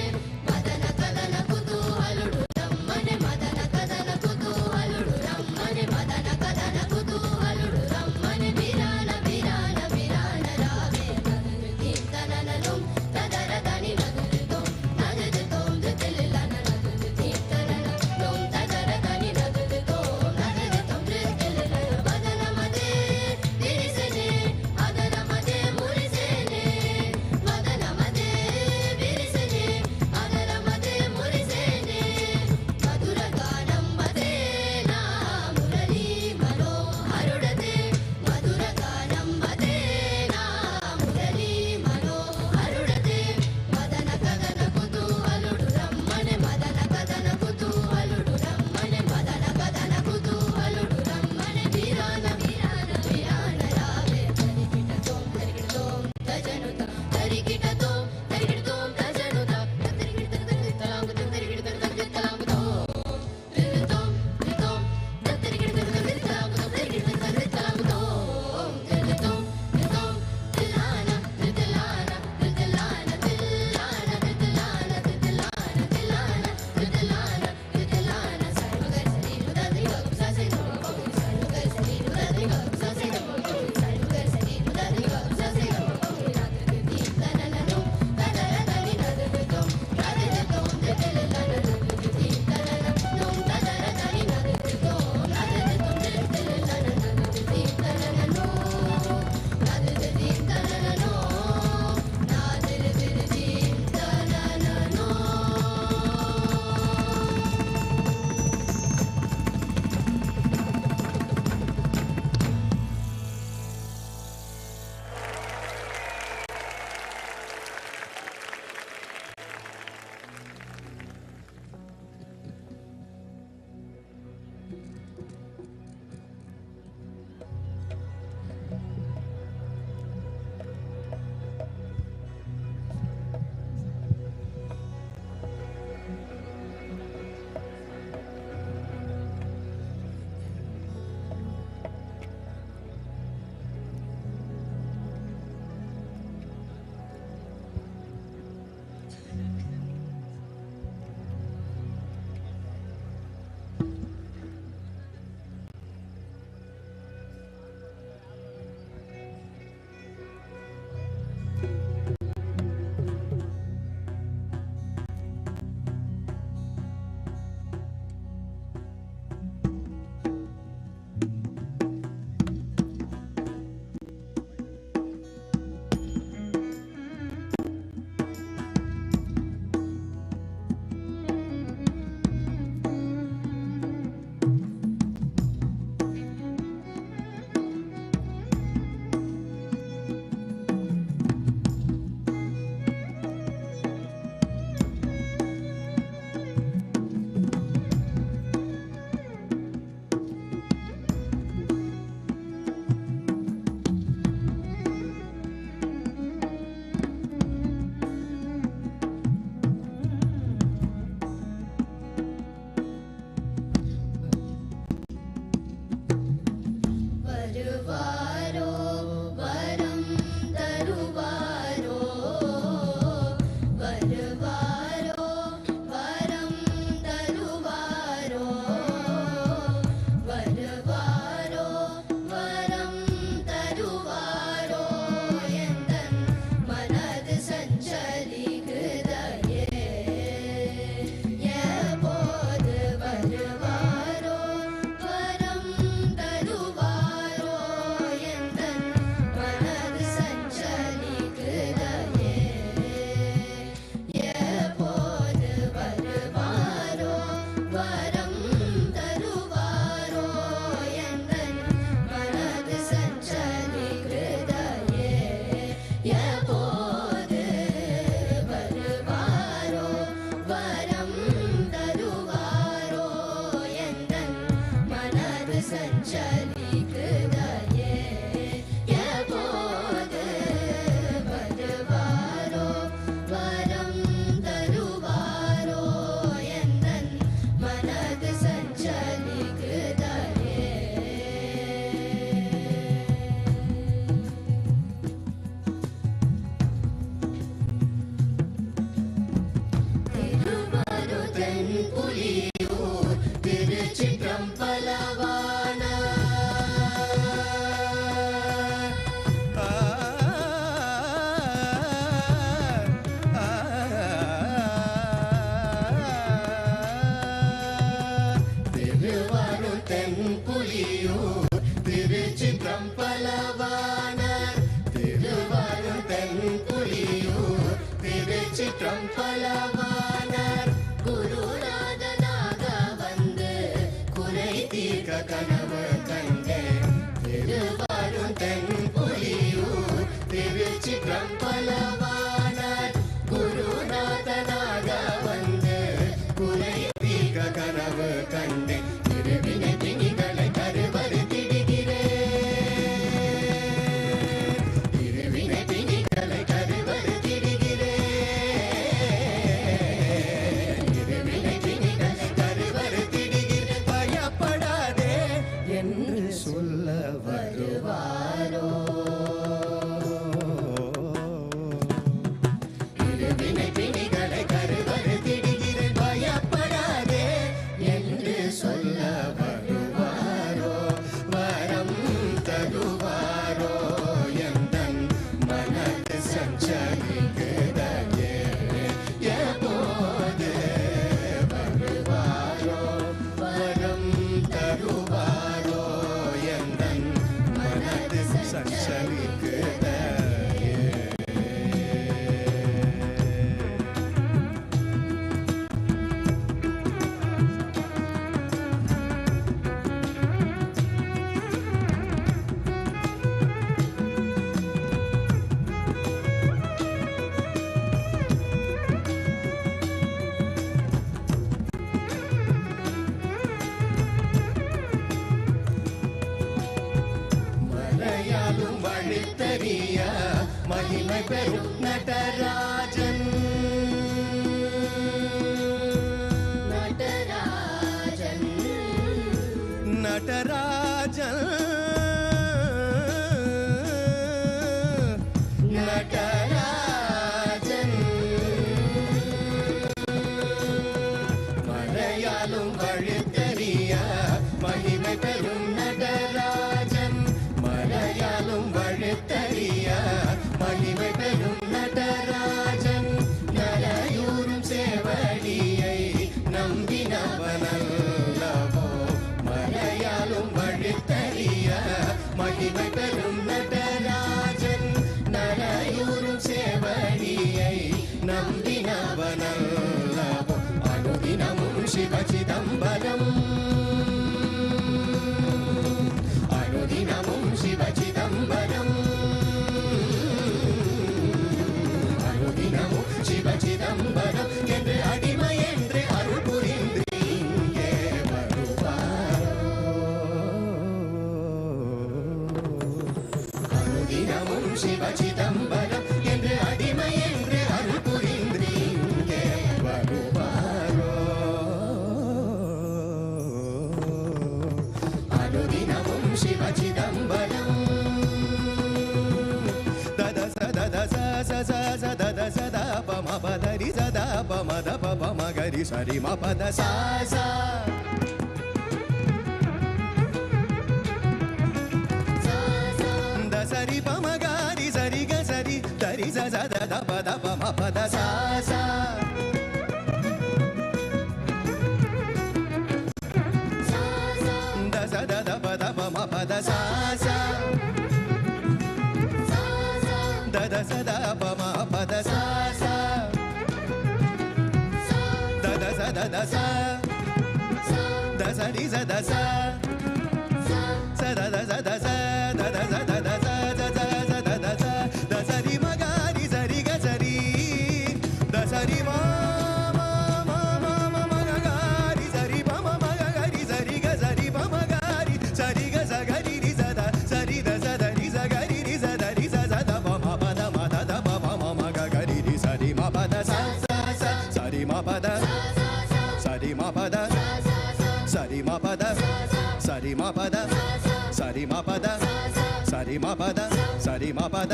Madana kadana kutuhaludu rammane Madana kadana kutuhaludu rammane Madana kadana kutuhaludu rammane Virana virana virana rave Nadrutim tanananum tadaradani nadrutum Nadrutum dritililana nadrutim tanananum tadaradani nadrutum Nadrutum dritililana Madanamade virisane Adanamade murisane Madanamade virisane Adaramade murisane Maduraganam badena murali manoharudate Maduraganam badena murali manoharudate Madana kadana kutuhaludu rammane Madana kadana kutuhaludu rammane Madana kadana kutuhaludu rammane Virana virana virana rave Tarikitatom Tarikitatom Tajanuta Tarikitatom Tarikitatom Tajanuta Tarikitatom Vitalangutam Tarikitatom Vitalangutam Jaditom Jaditom Tarikitatom Vitalangutam Tarikitatom Vitalangutam Jaditom Jaditom Tilana Tilana Tilana Tilana Tilana Tilana Tilana Tilana Tilana Sai magai sari madani gagapsa Sai amagai sai magai sari madani gagapsa Sai amagai sai magai sari madani gagapsa Sai amagai nadati tanananum Puliyur திருச்சிற்றம்பலவானார் குருநாதனாக வந்து குறை தீர்க்க கனவு கண்டேன் திருவாரூர் தென் புலியூர் திருச்சிற்றம்பலவானார் குருநாதனாக வந்து குறை தீர்க்க கனவு கண்டேன் திருவினை பிணிகளை கருவறுத்திடுகிறேன் திருவினை பிணிகளை கருவறுத்திடுகிறேன் திருவினை பிணிகளை கருவறுத்திடுகிறேன் பயப்படாதே என்று சொல்ல வருவாரோ திருவினை பிணிகளை கருவறுத்திடுகிறேன் பயப்படாதே என்று சொல்ல வருவாரோ வரம் தருவாரோ எந்தன் மனது சஞ்சரிக்குதையே எப்போது வருவாரோ வரம் தருவாரோ எந்தன் மனது சஞ்சரிக்குதையே மலையாளும் வழித்தறிய மகிமை பெறும் நடராஜன் நடராஜன் நடராஜன் நடராஜன் மலையாளும் வழித்தறிய மகிமை பெறும் நடராஜன் மலையாளும் வழித்தறிய மகிமை பெறும் நடராஜன் நலையூரும் சேவடியை நம்பினவனல்லவோ மலையாளும் வழித்தறிய மகிமை பெறும் நடராஜன் நலையூரும் சேவடியை நம்பினவனல்லவோ அனுதினமும் சிவ சிதம்பரம் அனுதினமும் சிவ சிதம்பரம் அனுதினமும் சிவ சிதம்பரம் என்று அடிமை என்று அருள் புரிந்து இங்கே வருவாரோ அனுதினமும் சிவ சிதம்பரம் என்று அடிமை என்று அருள் புரிந்து இங்கே வருவாரோ அனுதினமும் சிவ சிதம்பரம் தத சத ச ச ச ச தத சத பம பதரி சத பம த பம கரி சரி ம பத சா சா த சரி பம கரி சரி க சரி தரி ச ச த த ப த பம பத சா சா த ச த த ப த பம பத சா சா த த ச த பம பத சா சா த த ச த த ச த ச ரி ச த ச ச த த ச த ச த த ச த த ச த த ச த த ச த ச ரி ம க ரி ச ரி க ச ரி த ச ரி ம ம ம ம ம ம க க ரி ச ரி ப ம ம க க ரி ச ரி க ச ரி ப ம க ரி ச ரி க ச க ரி ரி ச த ச ரி த ச த ரி ச க ரி ரி ச த ரி ச ச த ப ம ப த ம த த ப ம ம க க ரி ரி ச ரி ம ப த ச ச ச ச ரி ம ப த ச ரி ம ப த ச ரி ம ப த ச ரி ம ப த ச ரி ம ப த ச ரி ம ப த ச ரி ம ப த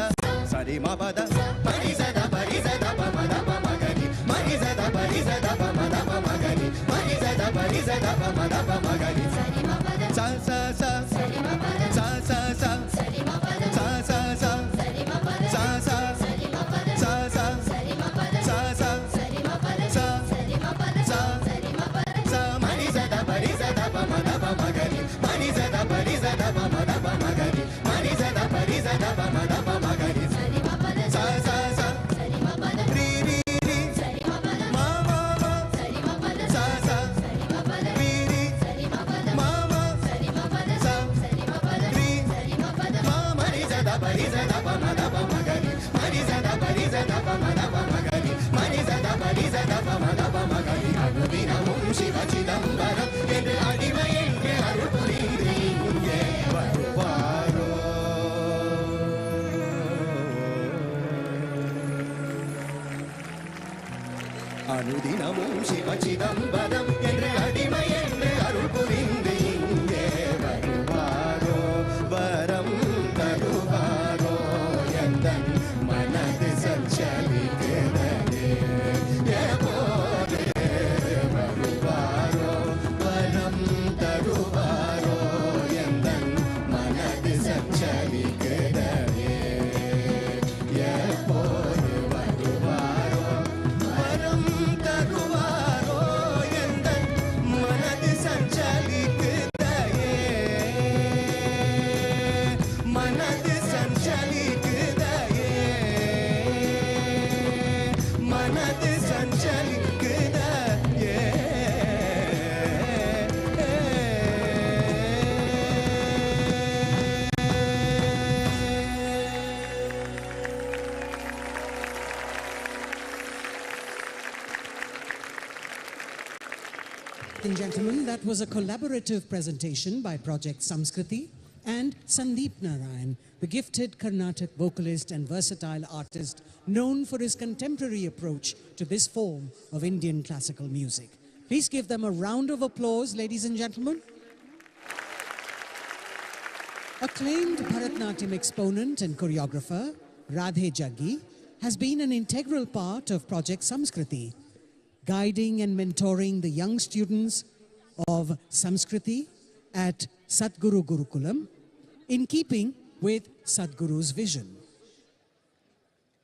ச ரி ம ப த ப ரி ச த ப ரி ச த ப ம த ப ம க ரி ம ரி ச த ப ரி ச த ப ம த ப ம க ரி ம ரி ச த ப ரி ச த ப ம த ப ம க ரி ச ச ச ச ச ச ச ச ச ச ச ச sa sa அனுதினமும் சிவ சிதம்பரம் என்ற அடிமை என்று அருள் புரிந்து இங்கே வருவாரோ வரம் தருவாரோ எந்தன் மனது சஞ்சலிக்கிறதே எப்போது வருவாரோ வரம் தருவாரோ எந்தன் மனது சஞ்சலிக்கிறதே எப்போது வருவாரோ வரம் தருவாரோ எந்தன் மனது சஞ்சலிக்கிறதே மனது சஞ்சலிக்கிறதே மனது சஞ்சலிக்கிறதே Ladies and gentlemen, that was a collaborative presentation by Project Samskriti and Sandeep Narayan, the gifted Carnatic vocalist and versatile artist known for his contemporary approach to this form of Indian classical music. Please give them a round of applause, ladies and gentlemen. Acclaimed Bharatnatyam exponent and choreographer Radhe Jaggi has been an integral part of Project Samskriti, guiding and mentoring the young students of Samskriti at Sadhguru Gurukulam in keeping with Sadhguru's vision.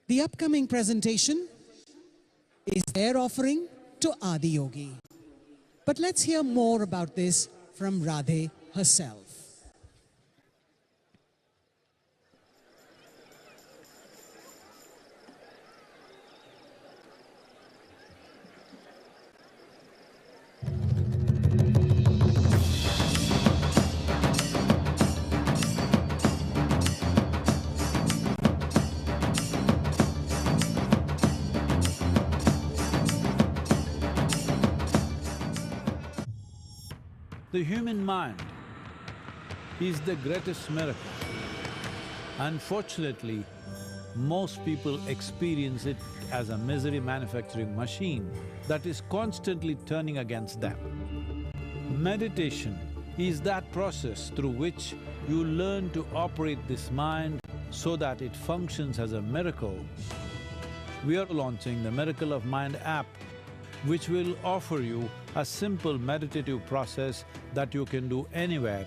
The upcoming presentation is their offering to Adiyogi. But let's hear more about this from Radhe herself. The human mind is the greatest miracle. Unfortunately, most people experience it as a misery manufacturing machine that is constantly turning against them. Meditation is that process through which you learn to operate this mind so that it functions as a miracle. We are launching the Miracle of Mind app, which will offer you a simple meditative process that you can do anywhere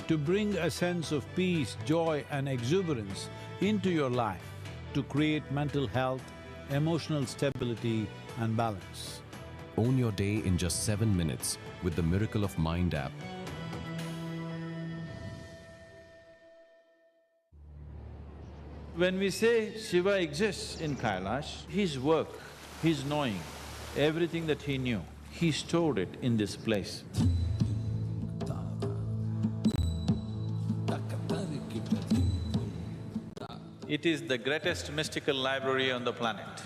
to bring a sense of peace, joy and exuberance into your life to create mental health, emotional stability and balance. Own your day in just 7 minutes with the Miracle of Mind app. When we say Shiva exists in Kailash, his work, his knowing, everything that he knew, he stored it in this place. It is the greatest mystical library on the planet.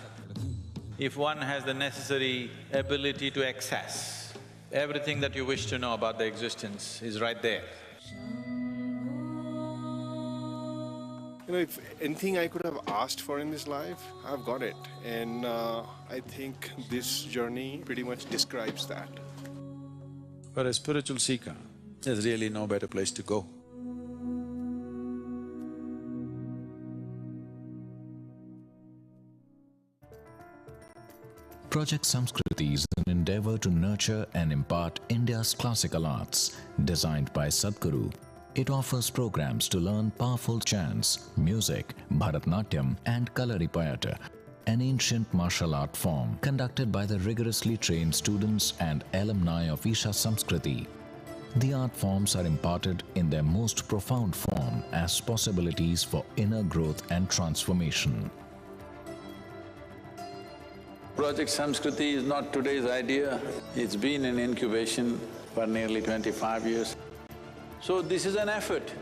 If one has the necessary ability to access, everything that you wish to know about the existence is right there. You know, if anything I could have asked for in this life, I've got it. And I think this journey pretty much describes that. For a spiritual seeker, there's really no better place to go. Project Samskriti is an endeavor to nurture and impart India's classical arts. Designed by Sadhguru, it offers programs to learn powerful chants, music, Bharatnatyam and Kalaripayattu, an ancient martial art form conducted by the rigorously trained students and alumni of Isha Samskriti. The art forms are imparted in their most profound form as possibilities for inner growth and transformation. Project Samskriti is not today's idea, it's been in incubation for nearly 25 years. So this is an effort,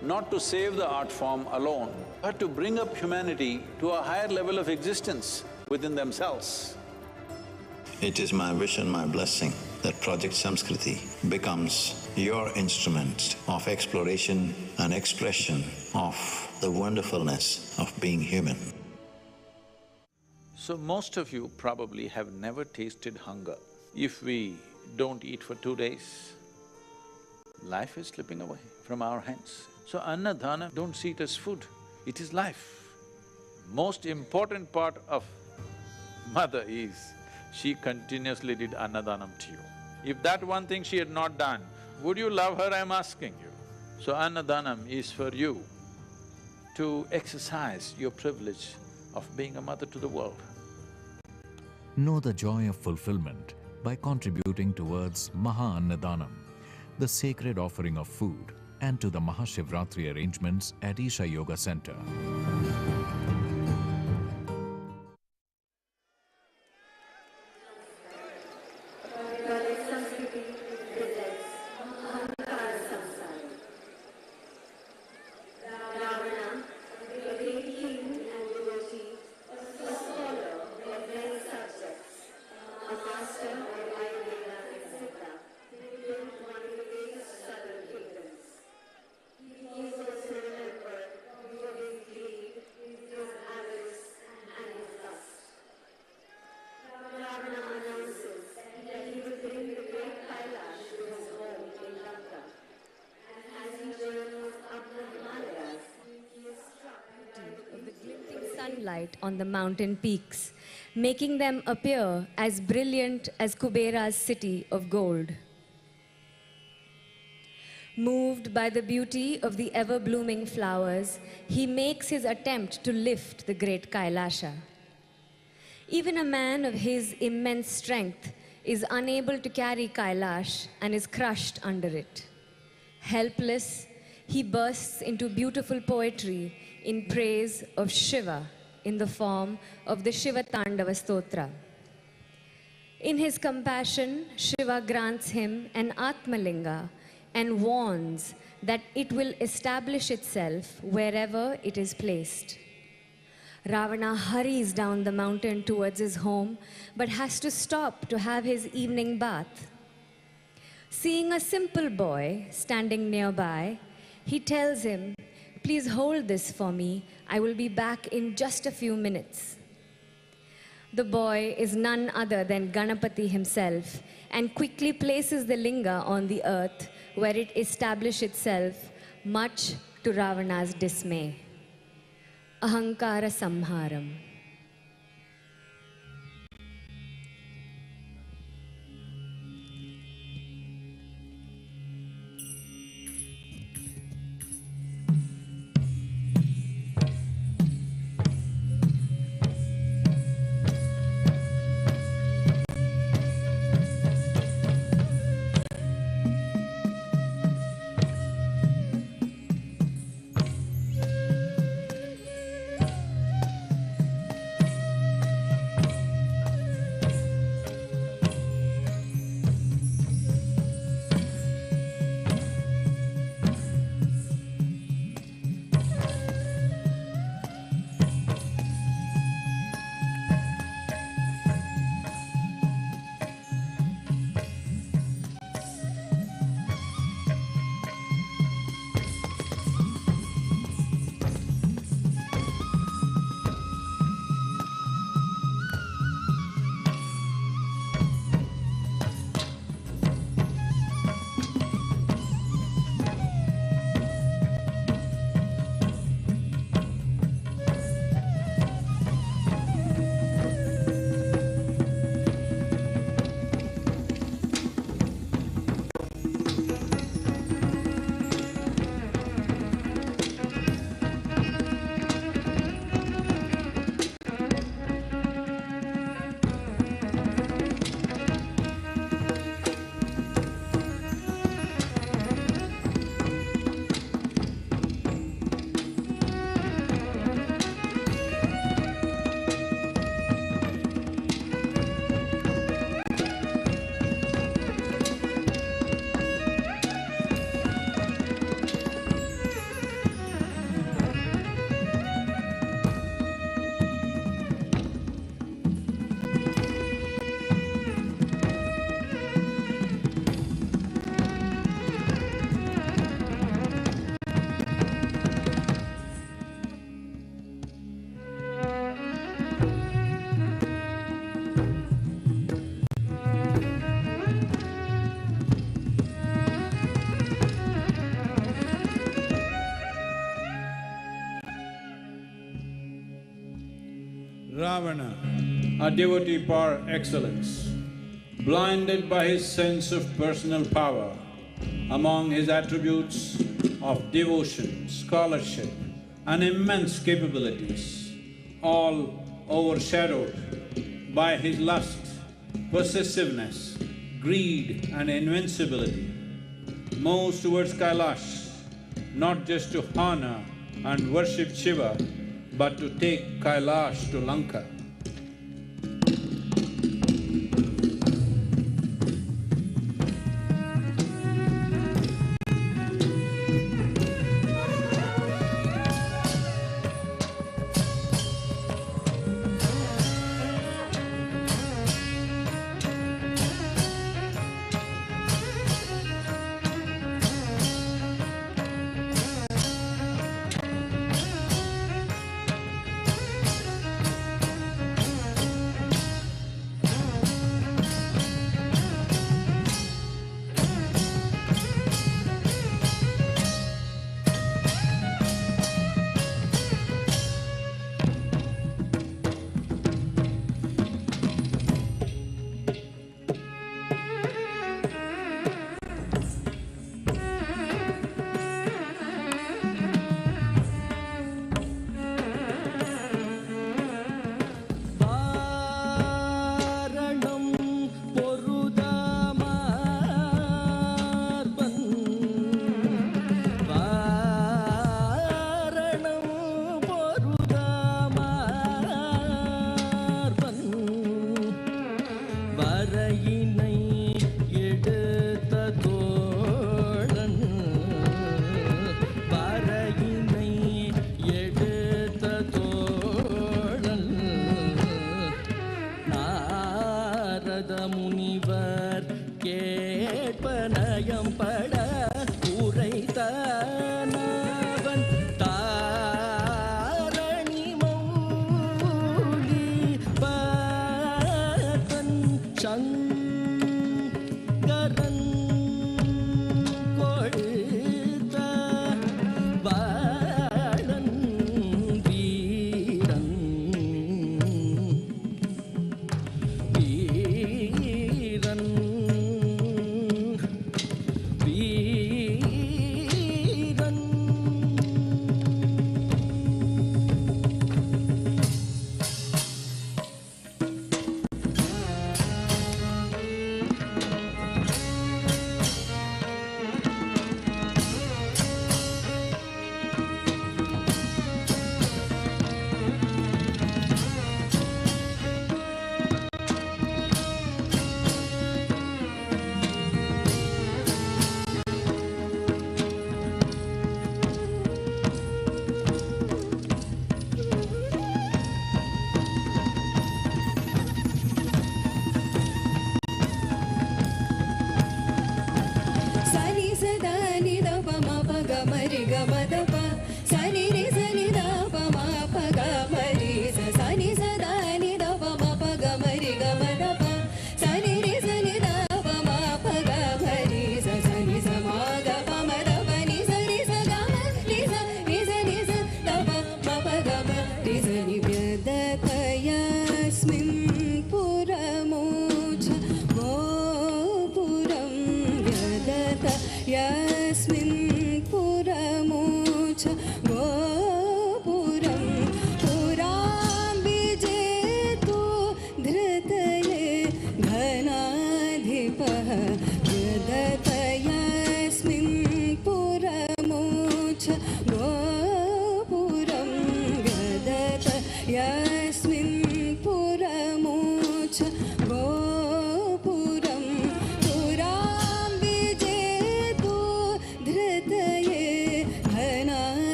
not to save the art form alone, but to bring up humanity to a higher level of existence within themselves. It is my wish and my blessing that Project Samskriti becomes your instrument of exploration and expression of the wonderfulness of being human. So most of you probably have never tasted hunger. If we don't eat for 2 days, life is slipping away from our hands. So annadana, don't see it as food, it is life. Most important part of mother is, she continuously did annadanam to you. If that one thing she had not done, would you love her, I'm asking you? So annadanam is for you to exercise your privilege of being a mother to the world. Know the joy of fulfillment by contributing towards Maha-Annadanam, the sacred offering of food, and to the MahaShivRatri arrangements at Isha Yoga Center. Sunlight on the mountain peaks, making them appear as brilliant as Kubera's city of gold. Moved by the beauty of the ever-blooming flowers, he makes his attempt to lift the great Kailasha. Even a man of his immense strength is unable to carry Kailash and is crushed under it. Helpless, he bursts into beautiful poetry in praise of Shiva in the form of the Shiva Tandava Stotra. In his compassion, Shiva grants him an Atmalinga and warns that it will establish itself wherever it is placed. Ravana hurries down the mountain towards his home, but has to stop to have his evening bath. Seeing a simple boy standing nearby, he tells him, "Please hold this for me. I will be back in just a few minutes." The boy is none other than Ganapati himself and quickly places the linga on the earth where it establishes itself, much to Ravana's dismay. Ahankara Samharam. Ravana, a devotee par excellence, blinded by his sense of personal power, among his attributes of devotion, scholarship, and immense capabilities, all overshadowed by his lust, possessiveness, greed, and invincibility, moves towards Kailash, not just to honor and worship Shiva, but to take Kailash to Lanka.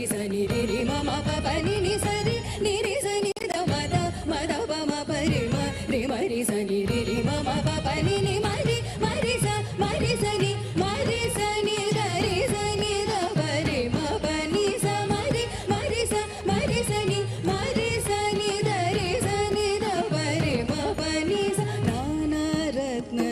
ri sa ni ri ri ma ma pa pa ni ni sa ri ni da ma da pa ma pa ri ma ri sa ni ri ma ma pa pa ni ni ma ri sa ni da ri sa ni da pa ri ma pa ni sa ma ri sa ni da ri sa ni da pa ri ma pa ni sa nana ratna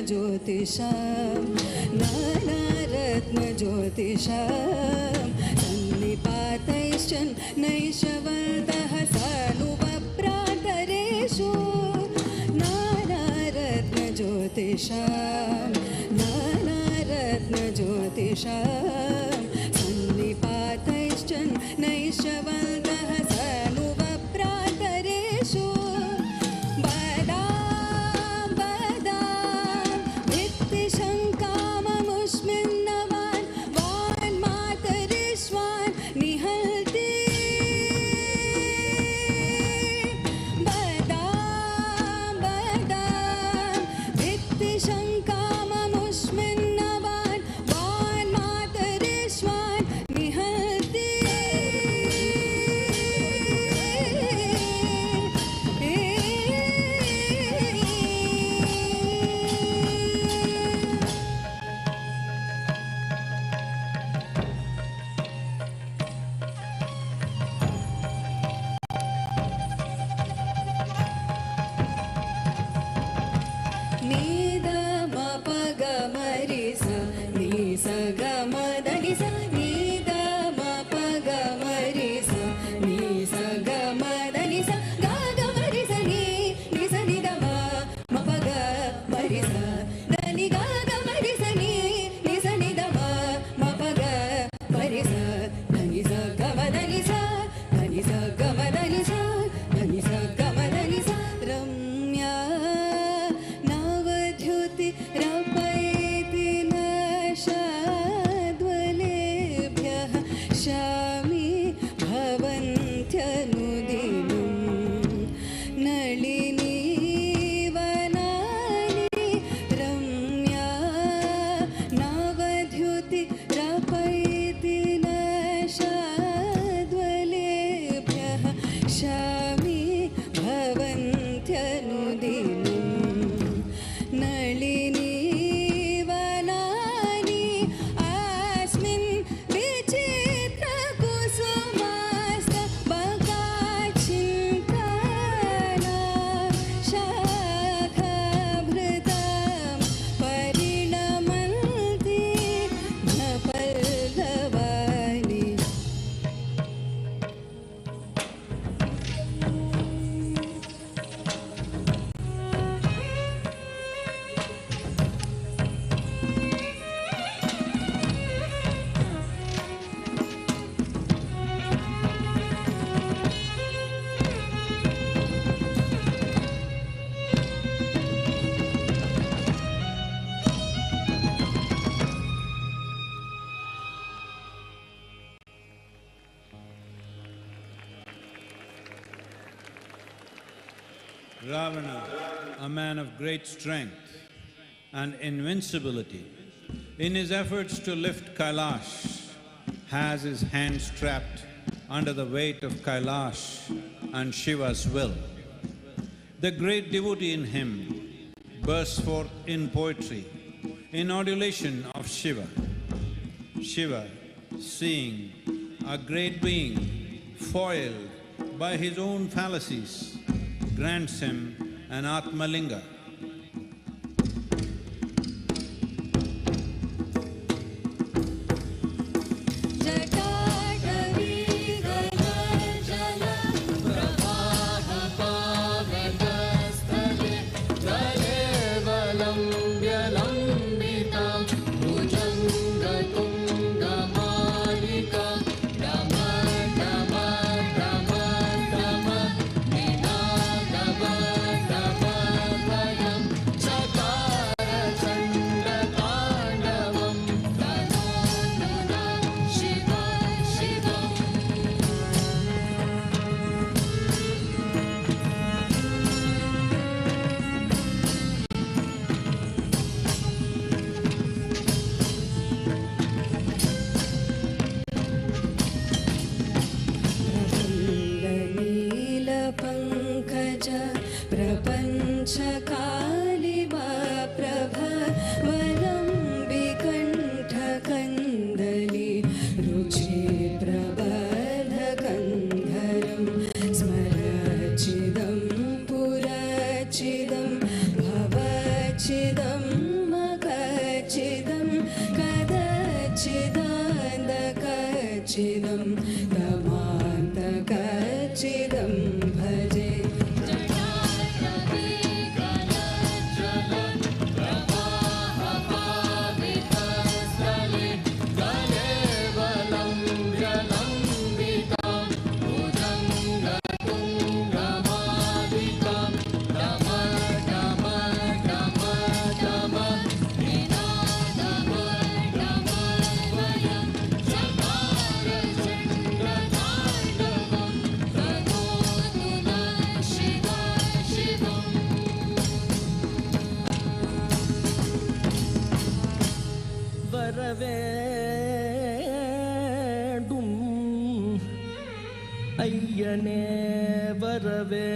jyotisham sannipataishchan naishavantah sanuvaprantareshu nanaratna jyotisham sannipataishchan naishavantah sanuvaprantareshu Ravana, a man of great strength and invincibility, in his efforts to lift Kailash, has his hands trapped under the weight of Kailash and Shiva's will. The great devotee in him bursts forth in poetry, in adulation of Shiva. Shiva, seeing a great being foiled by his own fallacies, grants him an Atmalinga. Bye. ஐயனே வரவே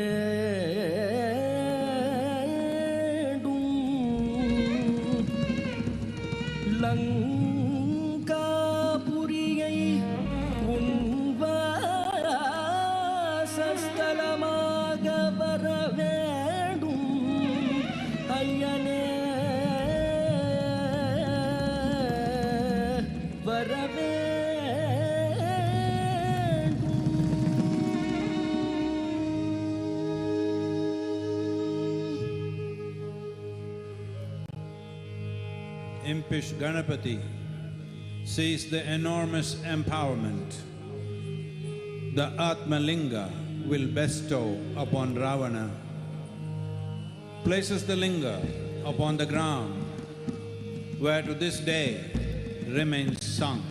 லங்காபுரியை உன்வாசஸ்தலமாக வர வேண்டும் ஐயனே வரவே Impish Ganapati sees the enormous empowerment the Atmalinga will bestow upon Ravana, places the linga upon the ground where to this day remains sunk.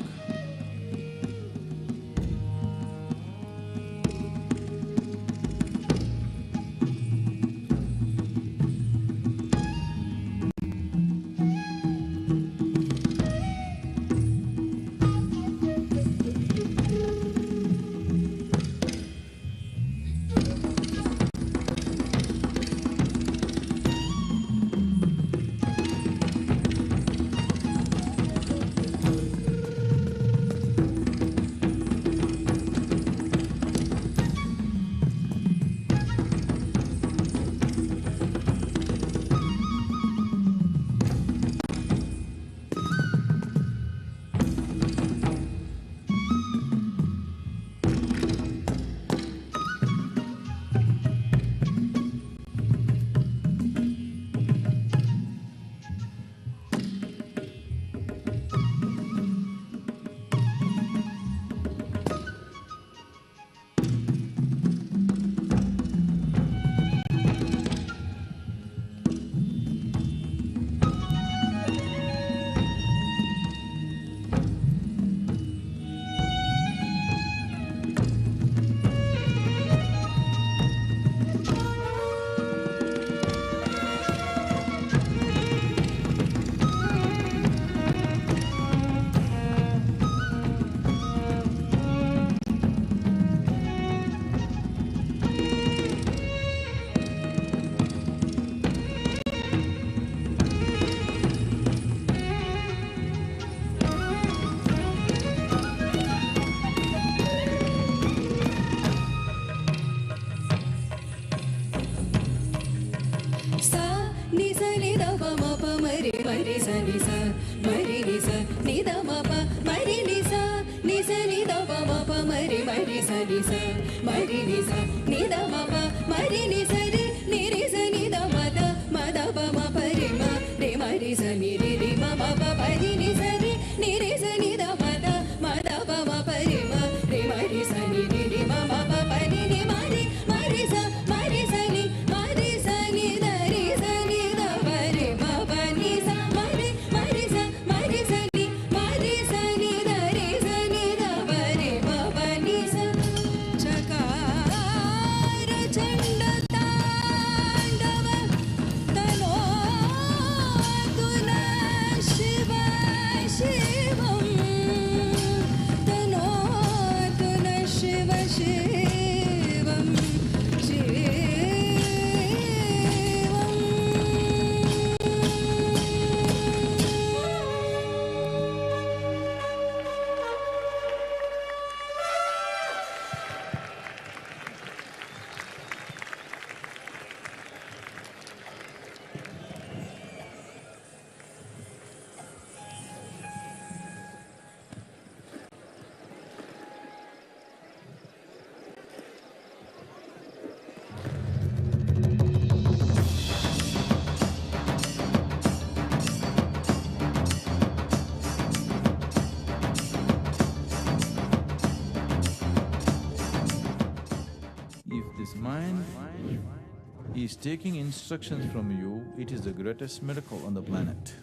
is taking instructions from you, it is the greatest miracle on the planet.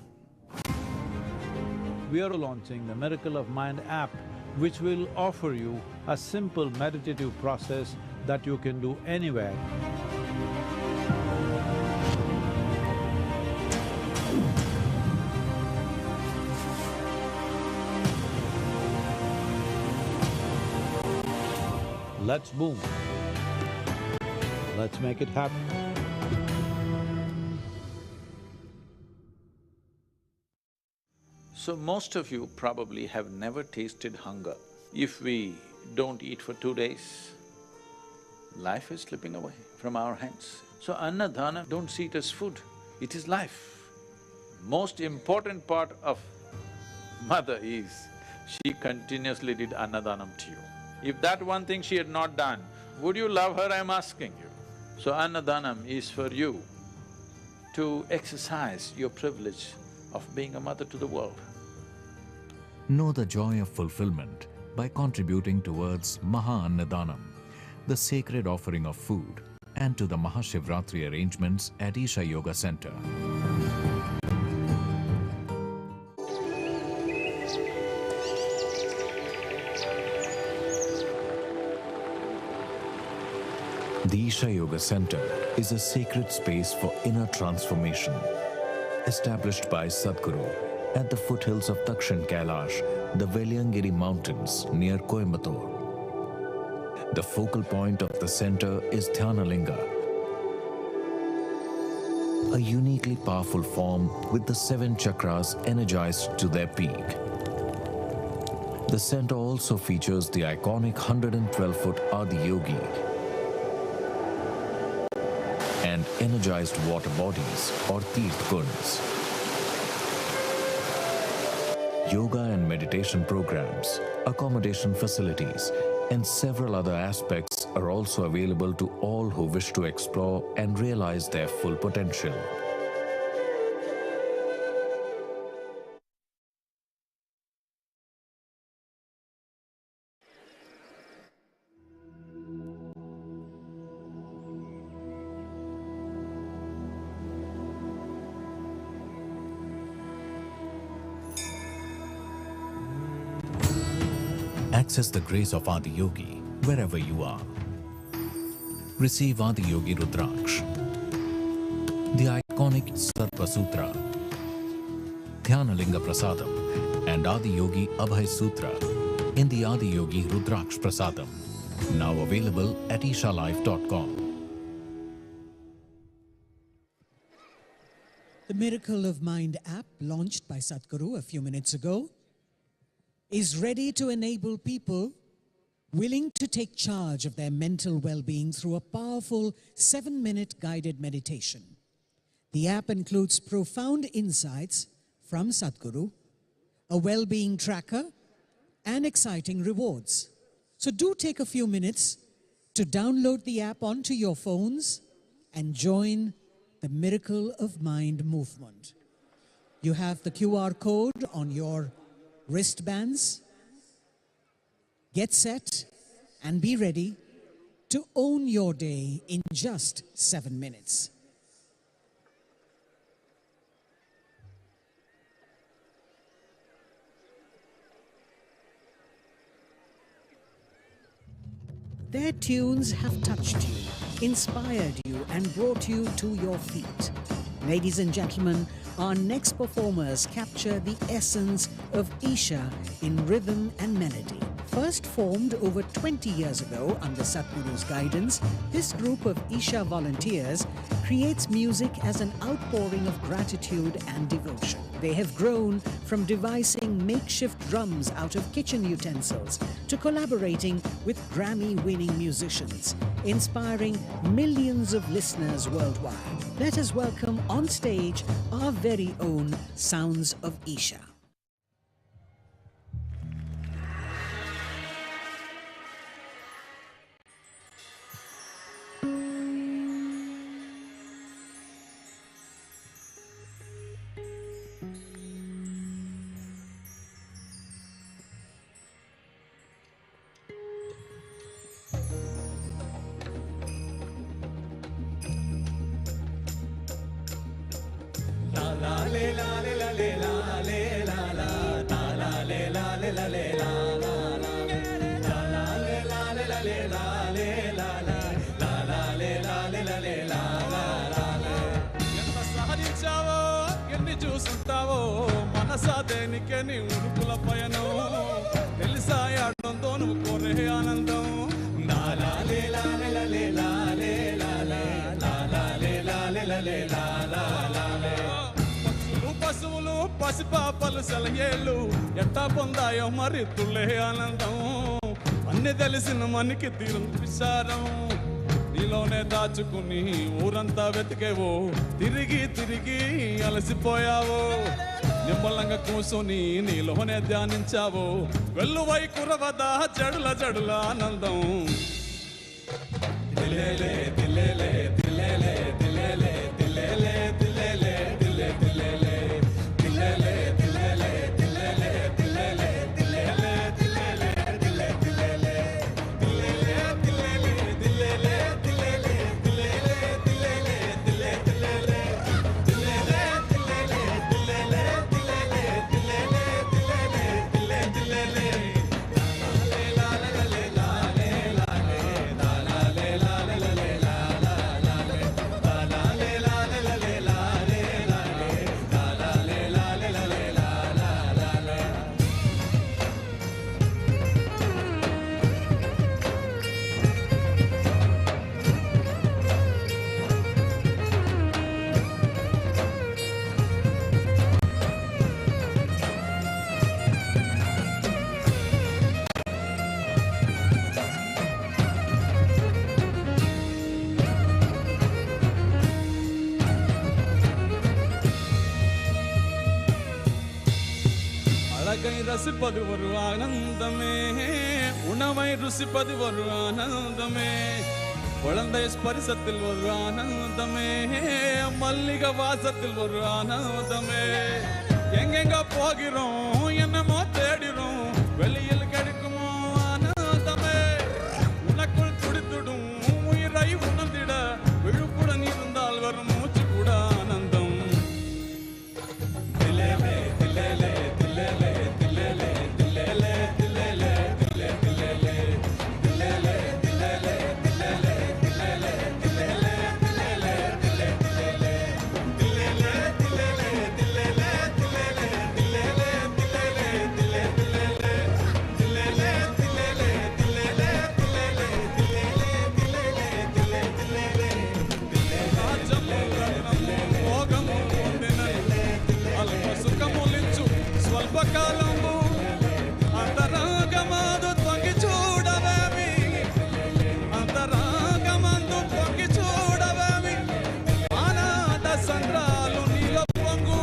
We are launching the Miracle of Mind app, which will offer you a simple meditative process that you can do anywhere. Let's move. Let's make it happen. So most of you probably have never tasted hunger. If we don't eat for 2 days, life is slipping away from our hands. So annadana, don't see it as food, it is life. Most important part of mother is, she continuously did annadanam to you. If that one thing she had not done, would you love her, I'm asking you. So annadanam is for you to exercise your privilege of being a mother to the world. Know the joy of fulfillment by contributing towards Maha-Annadanam, the sacred offering of food, and to the MahaShivRatri arrangements at Isha Yoga Center. The Isha Yoga Center is a sacred space for inner transformation, established by Sadhguru at the foothills of Dakshin Kailash, the Velliyangiri Mountains near Coimbatore. The focal point of the center is Dhyanalinga, a uniquely powerful form with the 7 chakras energized to their peak. The center also features the iconic 112-foot Adi Yogi and energized water bodies or Tirth Kunds. Yoga and meditation programs, accommodation facilities, and several other aspects are also available to all who wish to explore and realize their full potential. Access the grace of Adi Yogi wherever you are. Receive Adi Yogi Rudraksh, the iconic Sarpa Sutra, Dhyanalinga Prasadam, and Adi Yogi Abhay Sutra in the Adi Yogi Rudraksh Prasadam, now available at ishalife.com. The Miracle of Mind app, launched by Sadhguru a few minutes ago, is ready to enable people willing to take charge of their mental well-being through a powerful 7-minute guided meditation. The app includes profound insights from Sadhguru, a well-being tracker, and exciting rewards. So do take a few minutes to download the app onto your phones and join the Miracle of Mind movement. You have the QR code on your wristbands. Get set and be ready to own your day in just 7 minutes. Their tunes have touched you, inspired you, and brought you to your feet. Ladies and gentlemen, our next performers capture the essence of Isha in rhythm and melody. First formed over 20 years ago under Sadhguru's guidance, this group of Isha volunteers creates music as an outpouring of gratitude and devotion. They have grown from devising makeshift drums out of kitchen utensils to collaborating with Grammy-winning musicians, inspiring millions of listeners worldwide. Let us welcome on stage our very own Sounds of Isha. Nala పక్షులు పశువులు పసిపాపలు సెలయేళ్ళు ఎట్టా పొందాయో మరి తుళ్ళే ఆనందం. అన్ని తెలిసిన మనకి తీరం విచారం. నీలోనే దాచుకుని ఊరంతా వెతికేవో, తిరిగి తిరిగి అలసిపోయావో. నిమ్మలంగా కూసుని నీలోనే ధ్యానించావో, వెల్లువై కురవదా జడుల జడుల ఆనందం. దిలేలే దిలేలే దిలేలే దిలేలే దిలేలే దిలేలే దిలే దిలేలే దిలేలే దిలేలే దిలేలే దిలేలే దిలేలే దిలేలే దిలే దిలేలే దిలేలే దిలేలే దిలేలే దిలేలే దిలేలే దిలేలే దిలే దిలేలే దిలేలే దిలేలే దిలేలే దిలేలే దిలేలే దిలేలే దిలే దిలేలే లాలే లాలే లాలే లాలే లాలే அழகை ரசிப்பது ஒரு ஆனந்தமே, உணவை ருசிப்பது ஒரு ஆனந்தமே, குழந்தை ஸ்பரிசத்தில் ஒரு ஆனந்தமே, மல்லிகை வாசத்தில் ஒரு ஆனந்தமே. எங்கெங்க போகிறோம் என்னமோ தேடிறோம், வெளியில் கிடைக்குமோ ஆனந்தமே. உனக்குள் துடித்துடும் உயிரை உணர்ந்திட விழுப்புடன் இருந்தால் வரும் மூச்சு கூட ஆனந்தம். திலேலே திலேலே திலேலே திலேலே திலேலே திலேலே திலே திலேலே திலேலே திலேலே திலேலே திலேலே திலேலே திலேலே திலே திலேலே திலேலே திலேலே திலேலே திலேலே திலேலே திலேலே திலே திலேலே திலேலே திலேலே திலேலே திலேலே திலேலே திலேலே திலே திலேலே రాజము భోగము పొందినను అల్ప సుఖములించు స్వల్పకాలము అంతరంగమాదు తొంగి చూడవేమి, అంతరంగమందు తొంగి చూడవేమి, ఆనంద సంద్రాలు నీలో పొంగు.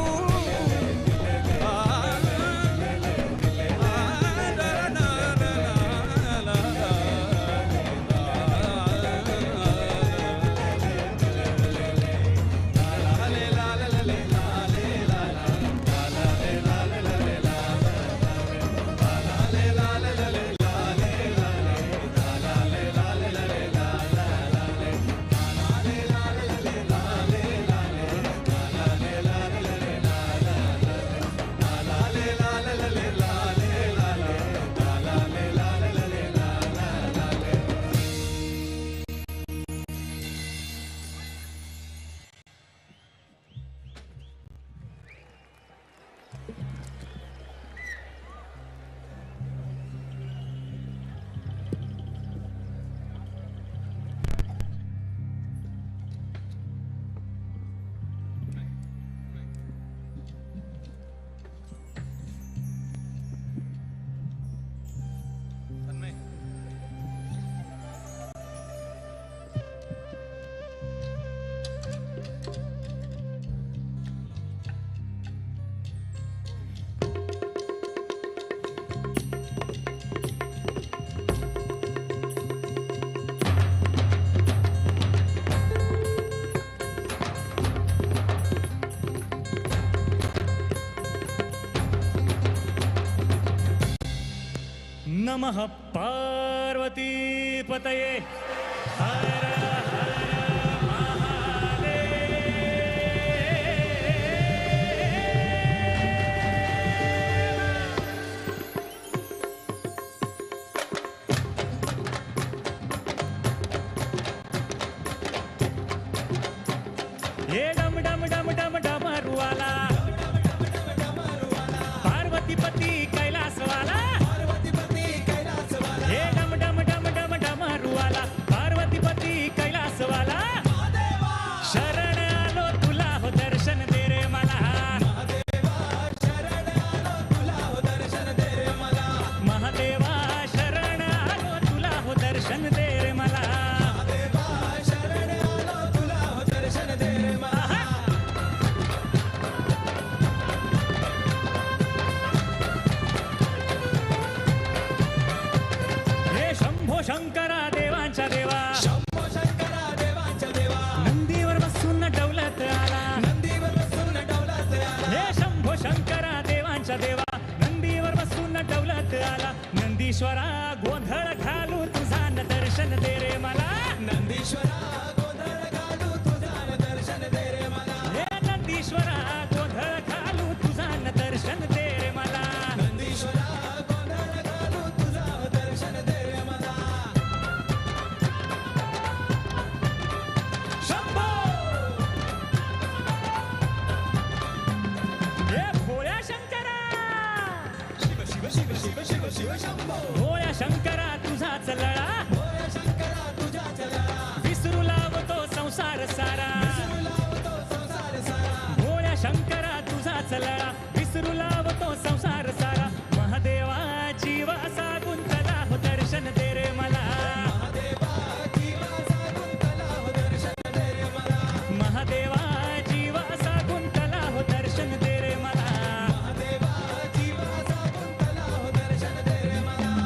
नमः पार्वती पतये हर हर महादेव। ये डम डम डम डम डमरू वाला पार्वती पति कैलाश वाला, हे डम डम डम डम डमरू वाला नंदीश्वरा गोंधळ घालू तुझा न दर्शन दे रे मला नंदीश्वरा गोंधळ घालू तुझा दर्शन दे रे मला हे नंदीश्वरा गोंधळ घालू तुझा न दर्शन दे रे मला नंदीश्वरा गोंधळ घालू तुझा दर्शन दे रे मला शंभो हे भोळ्या शंकरा शिव शिव शिव शिव शिव शिव शंभो भोळ्या शंकरा तुझाच लळा भोळ्या शंकरा तुझा चला विसरू लावतो संसार सारा भोळ्या शंकरा तुझाच लळा विसरू लावतो संसार सारा महादेवा जीवासा गुंतला हो दर्शन दे रे मला महादेवा जीवासा गुंतला हो दर्शन दे रे मला महादेवा जीवासा गुंतला हो दर्शन दे रे मला महादेवा जीवासा गुंतला हो दर्शन दे रे मला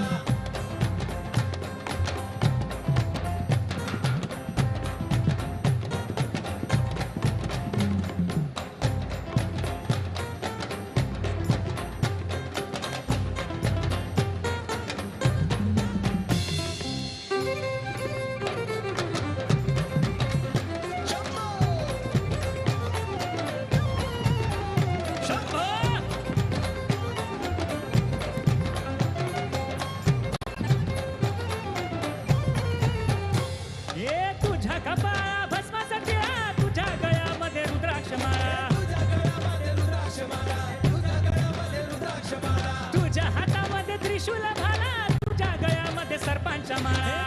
ये तुझ्या कपाळा भस्माचा टिळा तुझ्या गळ्यामध्ये रुद्राक्ष माळा तुझ्या हातामध्ये त्रिशूल भाला तुझ्या गळ्यामध्ये सर्पांच्या माळा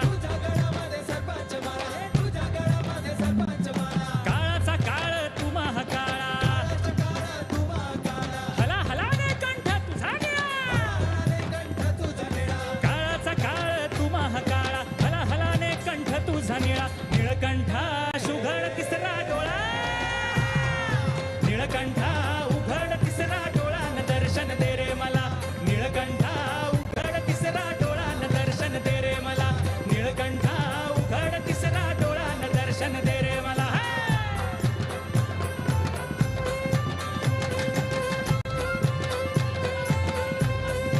काळाचा काळ तू महाकाळा हला हलाने कंठ तुझा निळा काळाचा काळ तू महाकाळा हला हलाने कंठ तुझा निळा निळकंठा शुघड तिसरा डोळा निळकंठा उघड तिसरा डोळा न दर्शन दे रे मला निळकंठा उघड तिसरा डोळा न दर्शन दे रे मला निळकंठा उघड तिसरा डोळा न दर्शन दे रे मला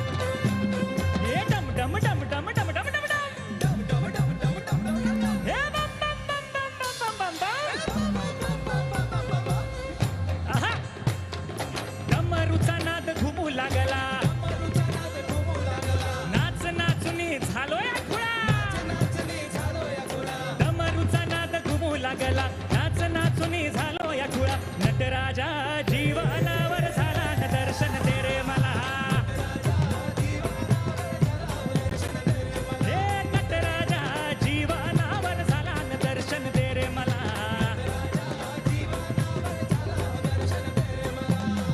हे डम डम डम डम डम डम डम डम हे बम बम बम बम बम बम बम आहा डमरूचा नाद घुमू लागला नाच नाचुनी झालो या खुळा डमरूचा नाद घुमू लागला नाच नाचुनी झालो या खुळा नटराजा जीवनावर झाला न दर्शन दे रे मला हे नटराजा जीवनावर झाला न दर्शन दे रे मला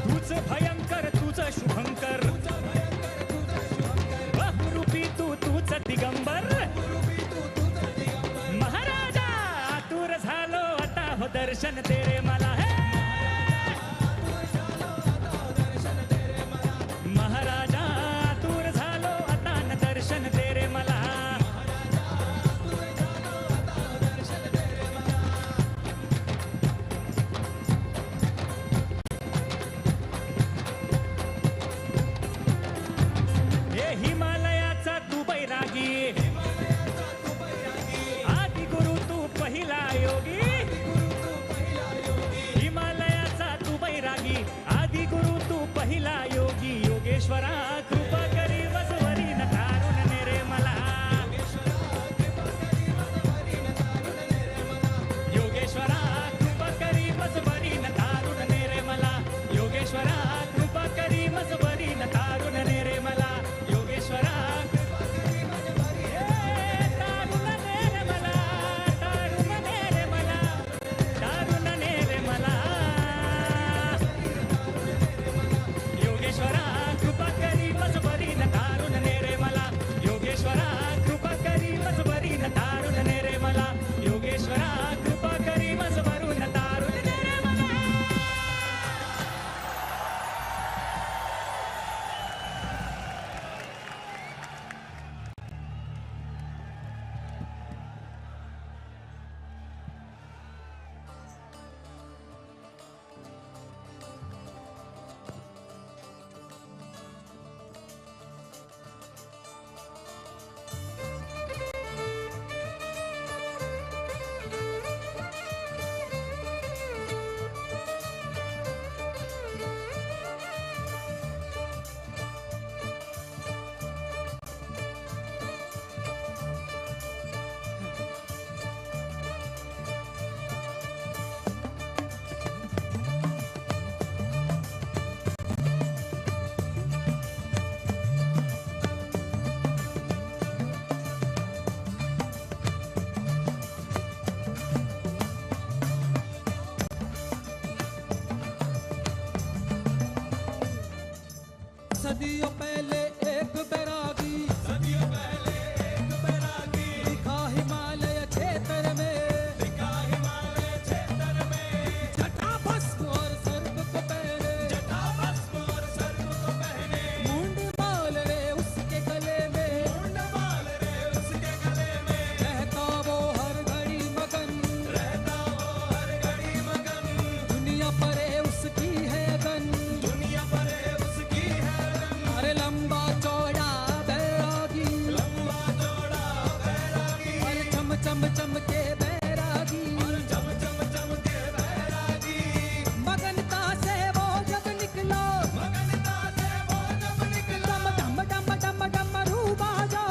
तूच भयंकर तुझ शुभंकर बहुरूपी तूच दिगंबर महाराजा आतुर झालो आता हो दर्शन दे रे मला हे महाराजा आतुर झालो आता न दर्शन दे रे मला हे हिमालयाचा तू बैरागी आदि गुरु तू पहिला योगी सदियों पहले एक बैरागी, सदियों पहले एक बैरागी दिखा हिमालय क्षेत्र में, दिखा हिमालय क्षेत्र में। जटा भस्म और सर्प को पहने, जटा भस्म और सर्प को पहने, मुंड बाल रे उसके गले में, मुंड बाल रे उसके गले में। रहता वो हर घड़ी मगन, रहता वो हर घड़ी मगन, दुनिया परे उसकी है अगन, दुनिया परे उसकी है अगन। अरे लंबा चौड़ा बैरागी, लंबा चौड़ा बैरागी, अरे चम चम चम के बैरागी, और चम चम चम के बैरागी। मगनता से वो जब निकला, मगनता से वो जब निकला, डम डम डम डम डमरू बाजा,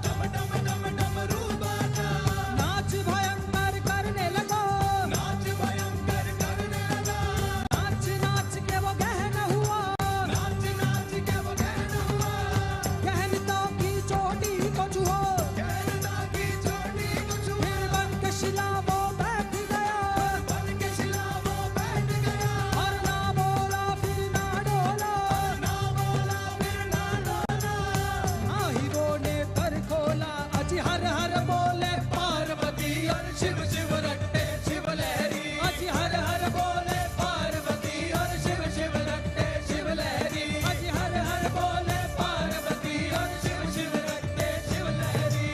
डम डम डम डमरू बाजा। नाच भयंकर करने लगा, नाच भयंकर करने लगा, नाच नाच के वो गहन हुआ, नाच नाच के वो गहन हुआ। गहनता की चोटी को छुआ, गहनता की चोटी को छुआ, फिर बन के शिला वो बैठ गया, बन के शिला वो बैठ गया। और ना बोला फिर ना डोला, ना बोला फिर ना डोला, ना ही वो ने कर खोला, अजी हर हर बोले पार्वती और शिव शिव रट्टे शिव लहरी, अजी हर हर बोले पार्वती और शिव शिव रट्टे शिव लहरी, अजी हर हर बोले पार्वती और शिव शिव रट्टे शिव लहरी।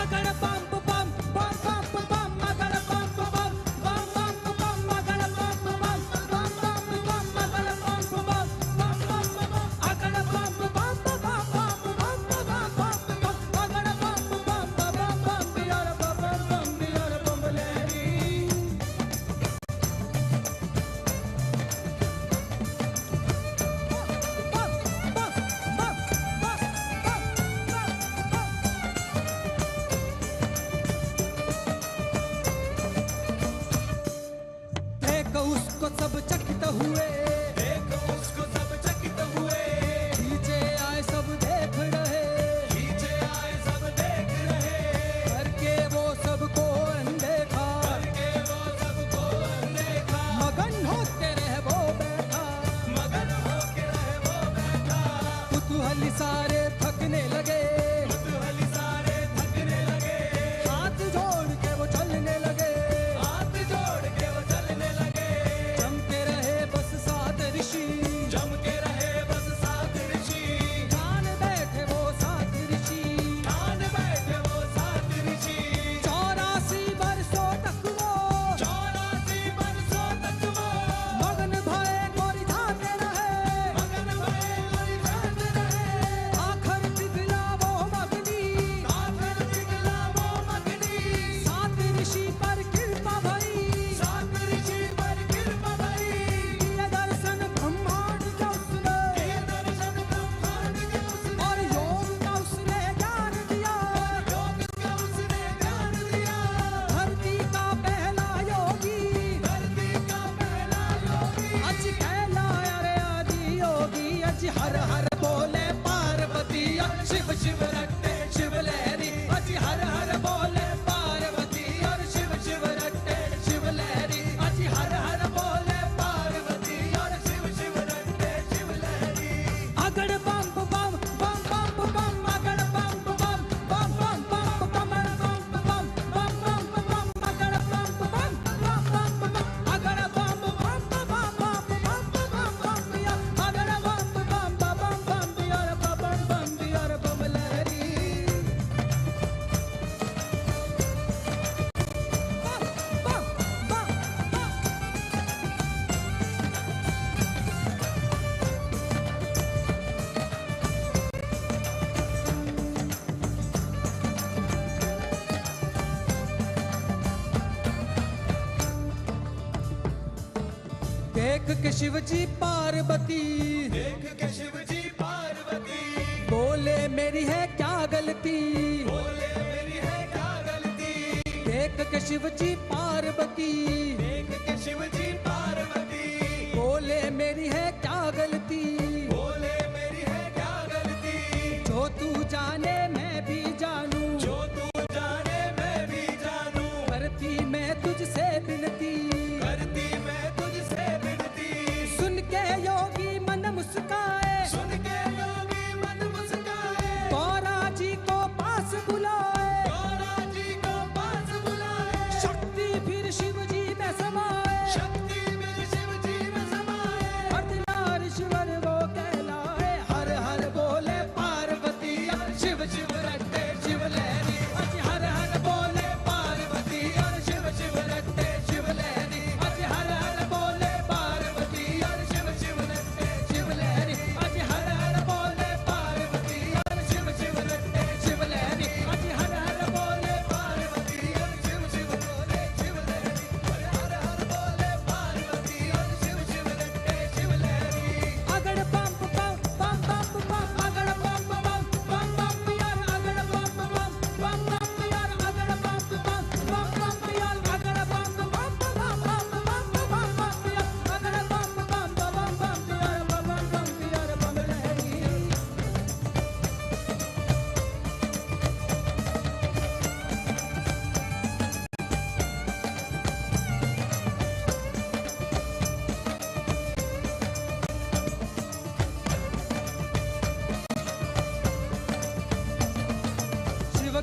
अगड़ बम बम बम बम बम, अगड़ बम बम बम बम बम, अगड़ बम बम बम बम बम, अगड़ बम बम बम बम बम, अगड़ बम बम बम बम बम बम, अगड़ बम बम बम बम बियर बम लहरी। देखो उसको सब चकित हुए, देखो उसको सब चकित हुए, पीछे आए सब देख रहे, पीछे आए सब देख रहे, करके वो सबको अनदेखा, करके वो सबको अनदेखा। मगन होके रहे वो बैठा, मगन होके रहे वो बैठा, कुतूहली सारे थकने लगे, कुतूहली सारे थकने लगे, हाथ जोड़ के वो चलने लगे, हाथ जोड़ के वो चलने लगे। चमके रहे बस सात ऋषि, जम के रहे बस सात ऋषि, ध्यान बैठे वो सात ऋषि, ध्यान बैठे वो सात ऋषि। 84 वर्षों तक वो 84 वर्षों तक वो मगन भये गोरी जाते रहे, मगन भये गोरी जाते रहे। आखिर पिघला वो मगनी, आखिर पिघला वो मगनी, सात ऋषि पर कृपा भई, सात ऋषि पर कृपा भई। ये दर्शन ब्रह्मांड का उसने, ये दर्शन ब्रह्मांड के उसने, और योग का उसने ज्ञान दिया, योग का उसने ज्ञान दिया। धरती का पहला योगी, धरती का पहला योगी, अज कहलाया रे आदि योगी, अज हर हर बोले पार्वती और शिव शिव रट्टे शिव लहरी, अज हर हर बोले पार्वती और शिव शिव रट्टे शिव लहरी, अज हर हर बोले पार्वती और शिव शिव रट्टे शिव लहरी। अगड़ बम बम बम बम बम, अगड़ बम बम बम बम बम बम, बम बम बम बम बम, अगड़ बम बम बम बम बम, अगड़ बम बम बम बम बम बम बम बिया, अगड़ बम बम बम बम बिया, बम लहरी। देख के शिव जी पार्वती, देख के शिव जी पार्वती, बोले मेरी है क्या गलती, बोले मेरी है क्या गलती। देख के शिव जी पार्वती, देख के शिव जी पार्वती, बोले मेरी है क्या गलती, बोले मेरी है क्या गलती। जो तू जाने मैं भी जानूं, जो तू जाने मैं भी जानूं, करती मैं तुझसे विनती, करती मैं तुझसे विनती। सुन के योगी मन मुस्काए, सुन के योगी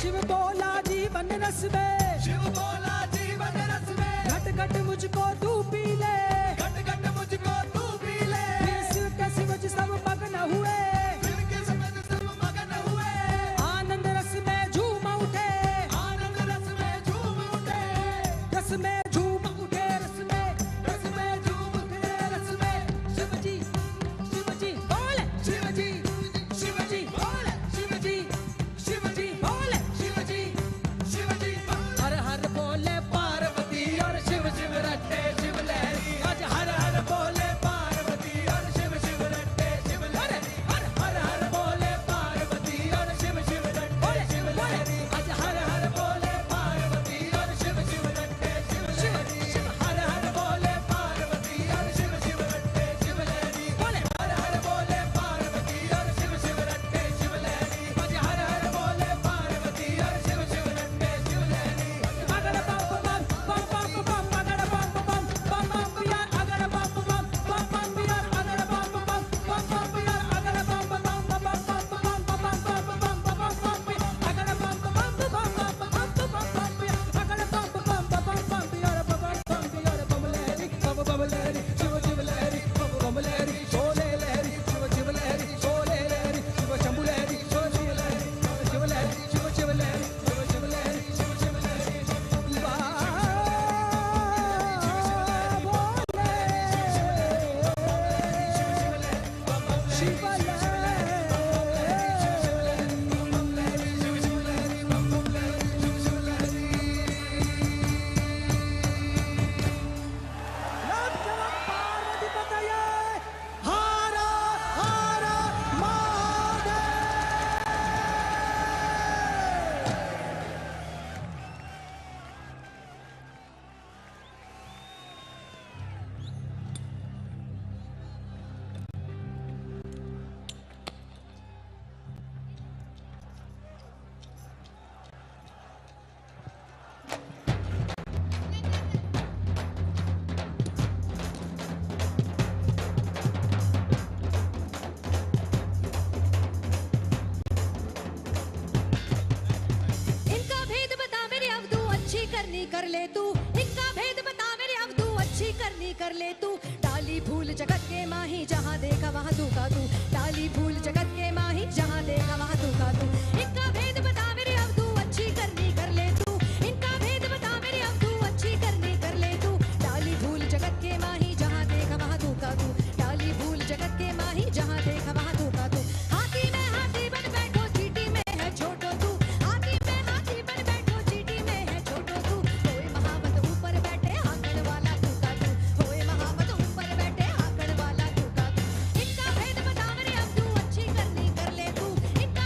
शिव बोला जीवन रस में, शिव बोला जीवन रस में, घट घट मुझको तू पी ले, घट घट मुझको तू पी ले। फिर शिव के शिव जी सब मगन हुए, शिव के शिव जी सब मगन हुए, आनंद रस में झूम उठे, आनंद रस में झूम उठे, रस में झूम उठे, रस में झूम उठे, रस में शिव जी बोले, शिव जी बोले, शिव जी बोले, शिव जी हर हर बोले पार्वती और शिव शिव रट्टे शिव लहरी। आज हर हर बोले पार्वती और शिव शिव रट्टे शिव लहरी। हर हर बोले पार्वती और शिव शिव रट्टे शिव लहरी। आज हर हर बोले पार्वती और शिव शिव रट्टे शिव लहरी। हर हर बोले पार्वती और शिव शिव रट्टे शिव लहरी। बोले हर हर बोले पार्वती और शिव शिव रट्टे शिव लहरी। आज हर हर बोले पार्वती और शिव शिव रट्टे शिव लहरी। अगर बम बम बम बम बम अगर बम बम बम बम पिया अगर बम बम बम बम पिया अगर बम बम बम बम पिया अगर बम बम बम बम बम बम बम बम बम पिया अगर बम बम बम बम बम पिया अगर बम बम बम बम पिया बम लहरी बम लहरी शिव शिव लहरी बम लहरी शोले लहरी शिव शिव लहरी शोले लहरी शिव शंभु लहरी शिव शिव लहरी शिव लहरी शिव शिव लहरी शिव शिव लहरी शिव शिव लहरी। इनका भेद बता मेरे अब तू अच्छी करनी कर ले तू। इनका भेद बता मेरे अब तू अच्छी करनी कर ले तू। डाली फूल जगत के माही जहाँ देखा वहाँ तू का तू। डाली फूल जगत के माही जहाँ देखा वहाँ तू का तू। इनका भेद बता मेरे अब तू अच्छी करनी कर ले तू। इनका भेद बता मेरे अब तू अच्छी करनी कर ले तू। डाली फूल जगत के माही जहाँ देखा वहाँ तू का तू। डाली फूल जगत के माही जहाँ देखा वहाँ तू का तू। हाथी में हाथी बन बैठो चीटी में है छोटो तू। हाथी में हाथी बन बैठो चीटी में है छोटो तू। होए महामत ऊपर बैठे आंगन वाला तू का तू। होए महामत ऊपर बैठे आंगन वाला तू का तू। इनका भेद बता मेरे अब तू अच्छी करनी कर ले तू। इनका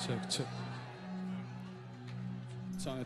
check. It's on.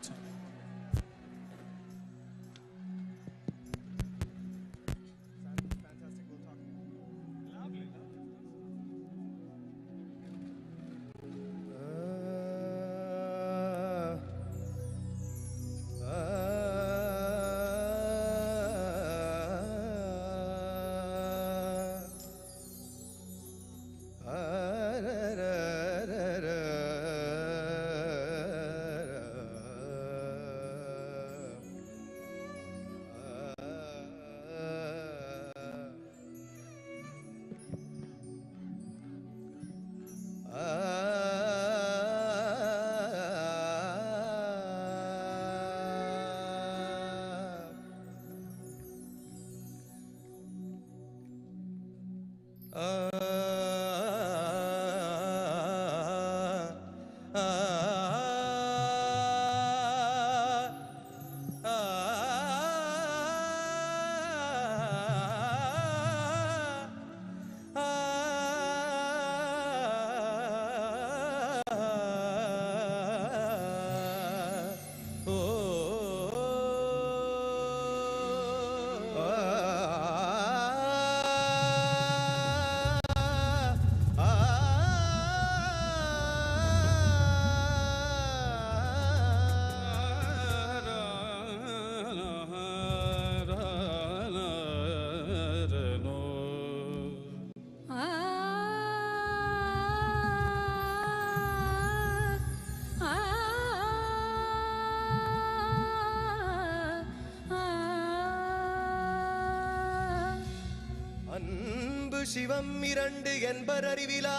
சிவம் இரண்டு என்பர் அறிவிலார்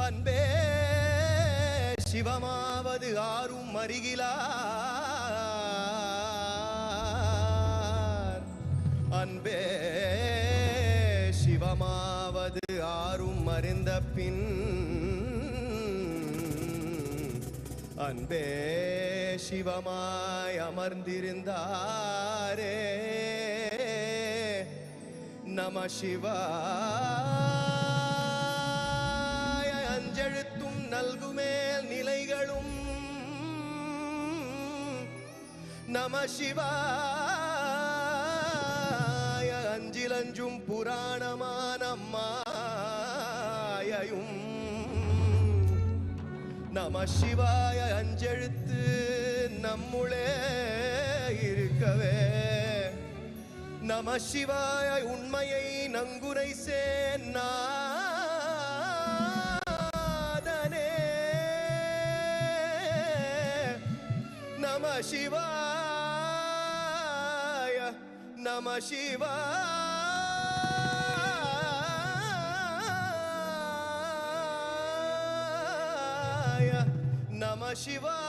அன்பே சிவமாவது ஆரும் அறிகிலார் அன்பே சிவமாவது ஆரும் அறிந்த பின் அன்பே சிவமாய் அமர்ந்திருந்தாரே நம சிவாய அஞ்செழுத்தும் நல்குமேல் நிலைகளும் நம சிவாய அஞ்சிலஞ்சும் புராணமான மாயையும் நம சிவாய அஞ்செழுத்து நம்முளே இருக்கவே நம சிவாய உண்மையை நங்குரை சேநாதனே நம சிவாய நம சிவாய நம சிவாய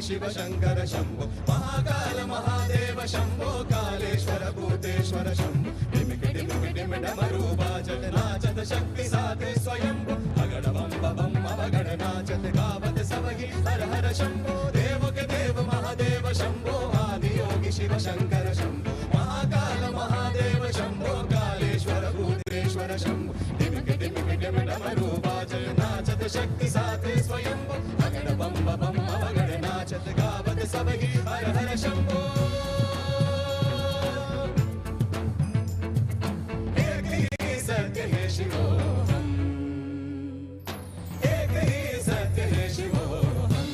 शिव शंकर शंभो महाकाल महादेव शंभो कालेश्वर भूतेश्वर शंभो डिमिक डमरू बाजत नाचत शक्ति साधे स्वयंभो अगड़ बम बम अवगड़ नाचत गावत सबगी हर हर शंभो देव के देव महादेव शंभो आदि योगी शिव शंकर शंभो महाकाल महादेव शंभो कालेश्वर भूतेश्वर शंभो डिमिक डमरू बाजत नाचत शक्ति साधे स्वयंभो अगड़ बम बम अवगड़ नाचत गावत सबगी हर हर शंभो एक ही सत्य है शिवोहम एक ही सत्य है शिवोहम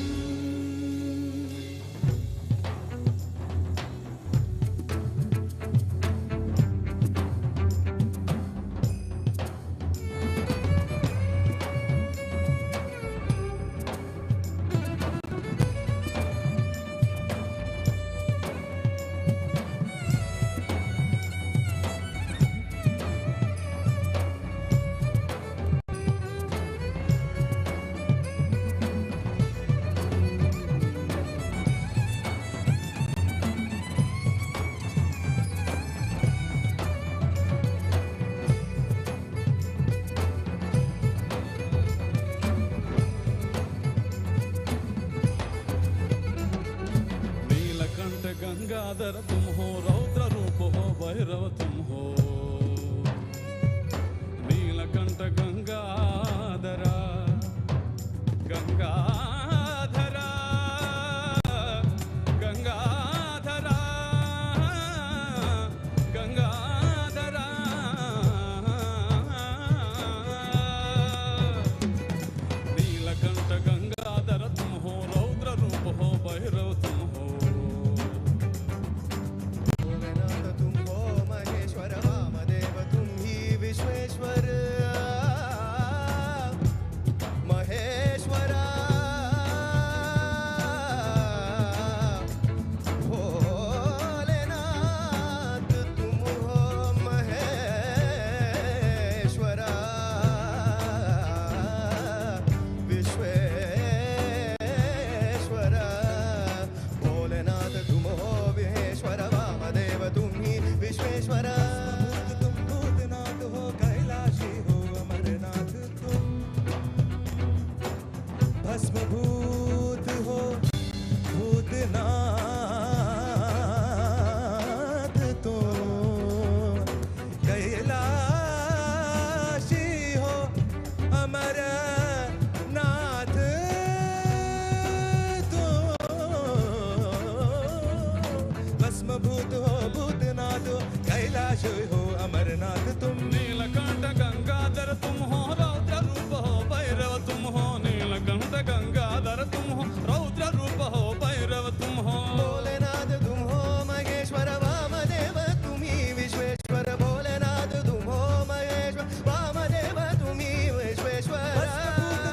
कैलाश हो अमरनाथ तुम नीलकंठ गंगाधर तुम हो रौद्र रूप हो भैरव तुम हो नीलकंठ गंगाधर तुम हो रौद्र रूप हो भैरव तुम हो भोलेनाथ तुम हो महेश्वर वामदेव तुम्ही विश्वेश्वर भोलेनाथ तुम हो महेश्वर वामदेव तुम्ही विश्वेश्वर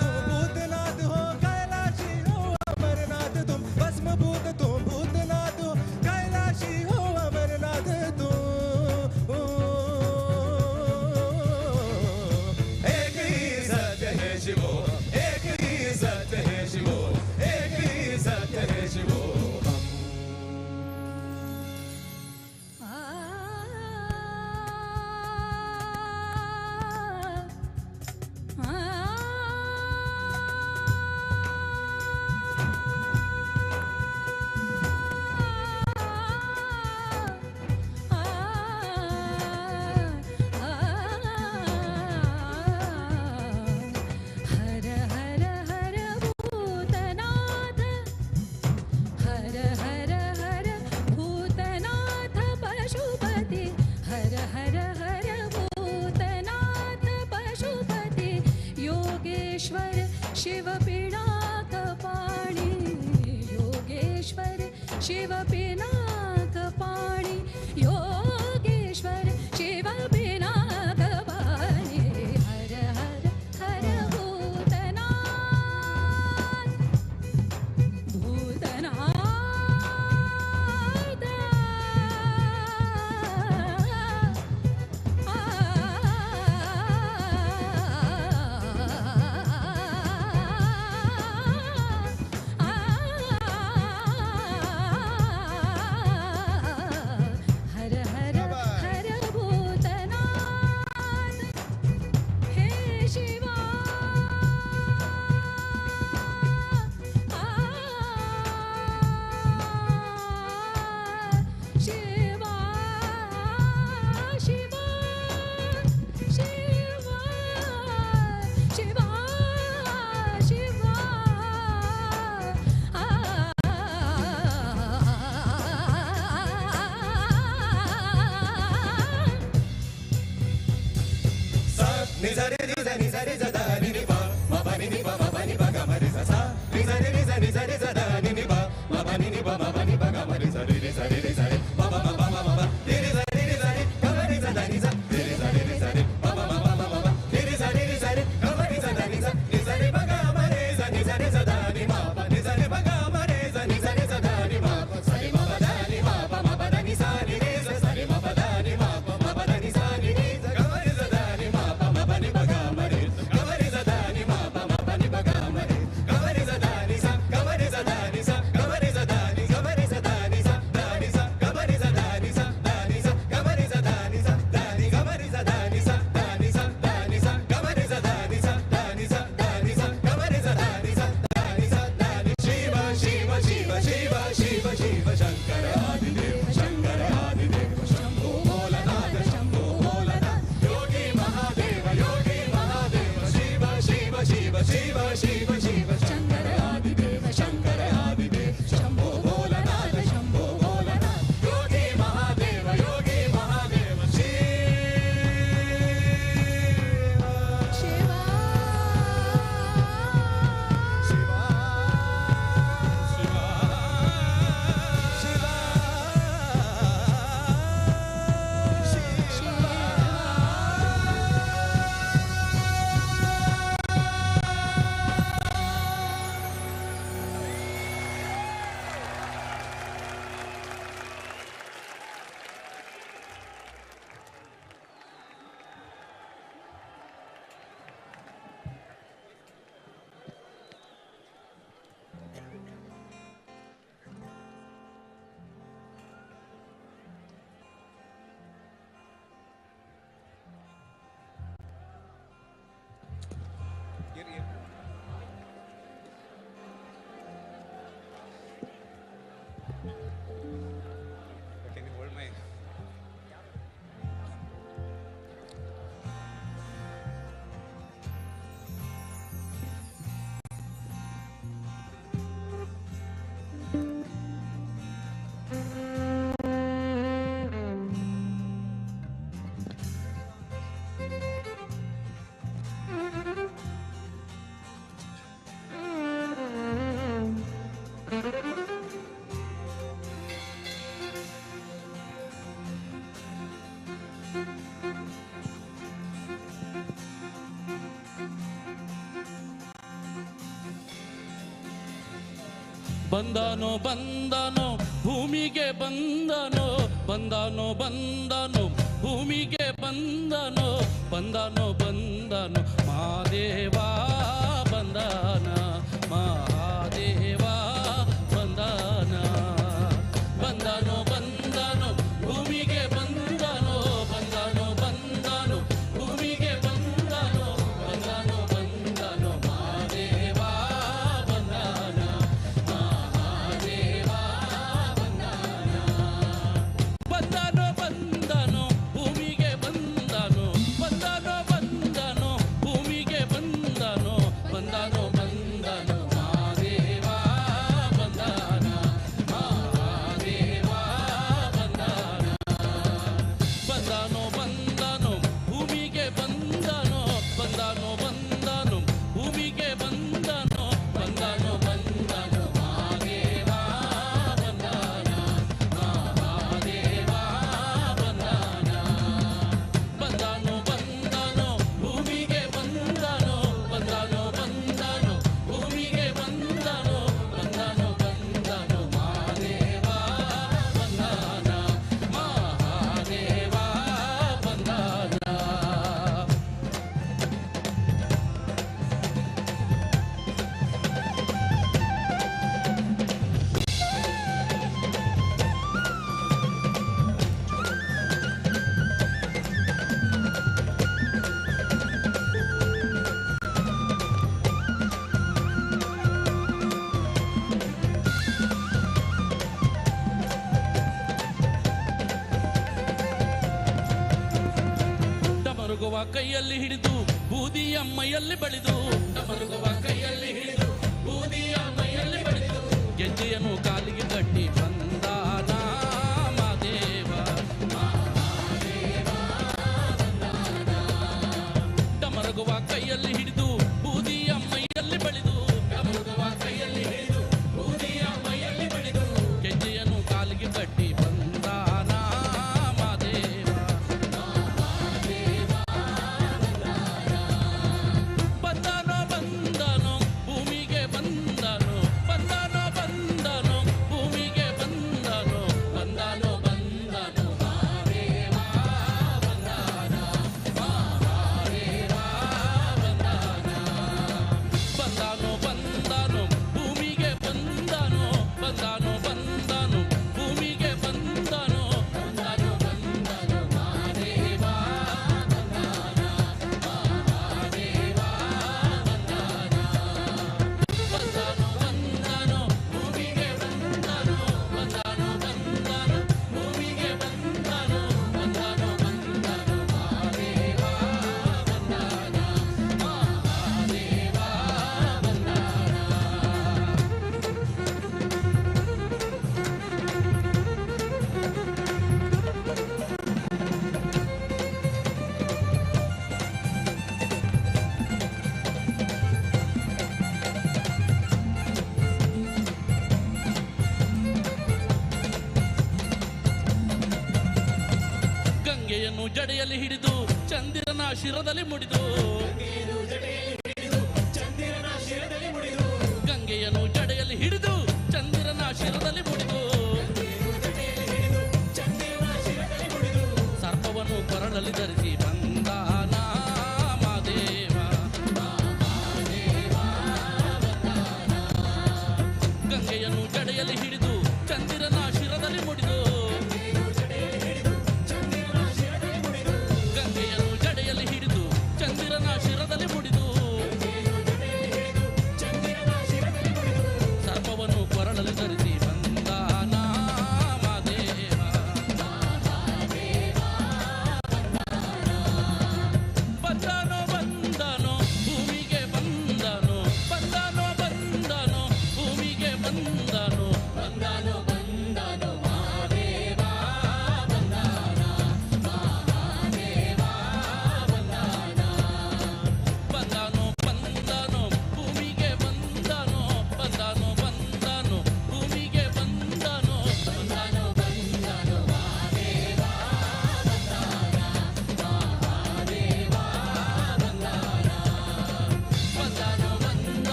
तुम भूतनाथ हो कैलाशी हो अमरनाथ तुम भस्मभूत तुम भूतनाथ हो कैलाशी हो अमरनाथ तुम ಬಂದನೋ ಬಂದನೋ ಭೂಮಿಗೆ ಬಂದನೋ, ಬಂದನೋ ಬಂದನೋ ಭೂಮಿಗೆ ಬಂದನೋ, ಬಂದನೋ ಬಂದನೋ ಮಹಾದೇವ ಬಂದನ, ಮಹಾದೇವ ಬಂದನ. ಬಂದನೋ ಬಂದನೋ ಭೂಮಿಗೆ ಬಂದನೋ, ಬಂದನೋ ಬಂದನೋ ಭೂಮಿಗೆ ಬಂದನೋ, ಬಂದನೋ ಬಂದನೋ ಮಹಾದೇವ ಬಂದನ, ಮಹಾದೇವ ಬಂದನ. ಬಂದನೋ ಬಂದನೋ ಭೂಮಿಗೆ ಬಂದನೋ, ಬಂದನೋ ಬಂದನೋ ಭೂಮಿಗೆ ಬಂದನೋ, ಬಂದನೋ ಬಂದನೋ ಮಹಾದೇವ ಬಂದನ, ಮಹಾದೇವ ಬಂದನ. ಬಂದನೋ ಬಂದನೋ ಭೂಮಿಗೆ ಬಂದನೋ, ಬಂದನೋ ಬಂದನೋ ಭೂಮಿಗೆ ಬಂದನೋ, ಬಂದನೋ ಬಂದನೋ ಮಹಾದೇವ ಬಂದನ, ಮಹಾದೇವ ಬಂದನ. ಬಂದನೋ ಬಂದನೋ ಭೂಮಿಗೆ ಬಂದನೋ, ಬಂದನೋ ಬಂದನೋ ಭೂಮಿಗೆ ಬಂದನೋ, ಬಂದನೋ ಬಂದನೋ ಮಹಾದೇವ ಬಂದನ, ಮಹಾದೇವ ಬಂದನ. ಡಮರುಗುವ ಕೈಯಲ್ಲಿ ಹಿಡಿದು ಬೂದಿಯ ಮೈಯಲ್ಲಿ ಬಳಿದು, ಡಮರುಗುವ ಕೈಯಲ್ಲಿ ಹಿಡಿದು ಬೂದಿಯ ಮೈಯಲ್ಲಿ ಬಳಿದು, ಗೆಜ್ಜೆಯನ್ನು ಕಾಲಿಗೆ ಕಟ್ಟಿ ಬಂದಾನ ಮಾದೇವ, ಮಹಾದೇವ ಬಂದಾನ. ಡಮರುಗುವ ಕೈಯಲ್ಲಿ ಹಿಡಿದು ಬೂದಿಯ ಮೈಯಲ್ಲಿ ಬಳಿದು, ಡಮರುಗುವ ಕೈಯಲ್ಲಿ ಹಿಡಿದು ಬೂದಿಯ ಮೈಯಲ್ಲಿ ಬಳಿದು, ಗೆಜ್ಜೆಯನ್ನು ಕಾಲಿಗೆ ಕಟ್ಟಿ ಬಂದಾನ ಮಾದೇವ, ಮಹಾದೇವ ಬಂದಾನ. ಬಂದನೋ ಬಂದನೋ ಭೂಮಿಗೆ ಬಂದನೋ, ಬಂದನೋ ಬಂದನೋ ಭೂಮಿಗೆ ಬಂದನೋ, ಬಂದನೋ ಬಂದನೋ ಮಹಾದೇವ ಬಂದನ, ಮಹಾದೇವ ಬಂದನ. ಬಂದನೋ ಬಂದನೋ ಭೂಮಿಗೆ ಬಂದನೋ, ಬಂದನೋ ಬಂದನೋ ಭೂಮಿಗೆ ಬಂದನೋ, ಬಂದನೋ ಬಂದನೋ ಮಹಾದೇವ ಬಂದನ, ಮಹಾದೇವ ಬಂದನ. ಬಂದನೋ ಬಂದನೋ ಭೂಮಿಗೆ ಬಂದನೋ, ಬಂದನೋ ಬಂದನೋ ಭೂಮಿಗೆ ಬಂದನೋ, ಬಂದನೋ ಬಂದನೋ ಮಹಾದೇವ ಬಂದನ, ಮಹಾದೇವ ಗಂಗೆಯನ್ನು ಜಡೆಯಲ್ಲಿ ಹಿಡಿದು ಚಂದಿರನ ಶಿರದಲ್ಲಿ ಮುಡಿದು, ಗಂಗೆಯನ್ನು ಜಡೆಯಲ್ಲಿ ಹಿಡಿದು ಚಂದಿರನ ಶಿರದಲ್ಲಿ ಮುಡಿದು, ಸರ್ಪವನ್ನು ಕೊರಳಲ್ಲಿ ಧರಿಸಿ ಬಂದಾನ ಮಾದೇವ, ಮಹಾದೇವ ಬಂದಾನ. ಗಂಗೆಯನ್ನು ಜಡೆಯಲ್ಲಿ ಹಿಡಿದು ಚಂದಿರನ ಶಿರದಲ್ಲಿ ಮುಡಿದು, ಗಂಗೆಯನ್ನು ಜಡೆಯಲ್ಲಿ ಹಿಡಿದು ಚಂದಿರನ ಶಿರದಲ್ಲಿ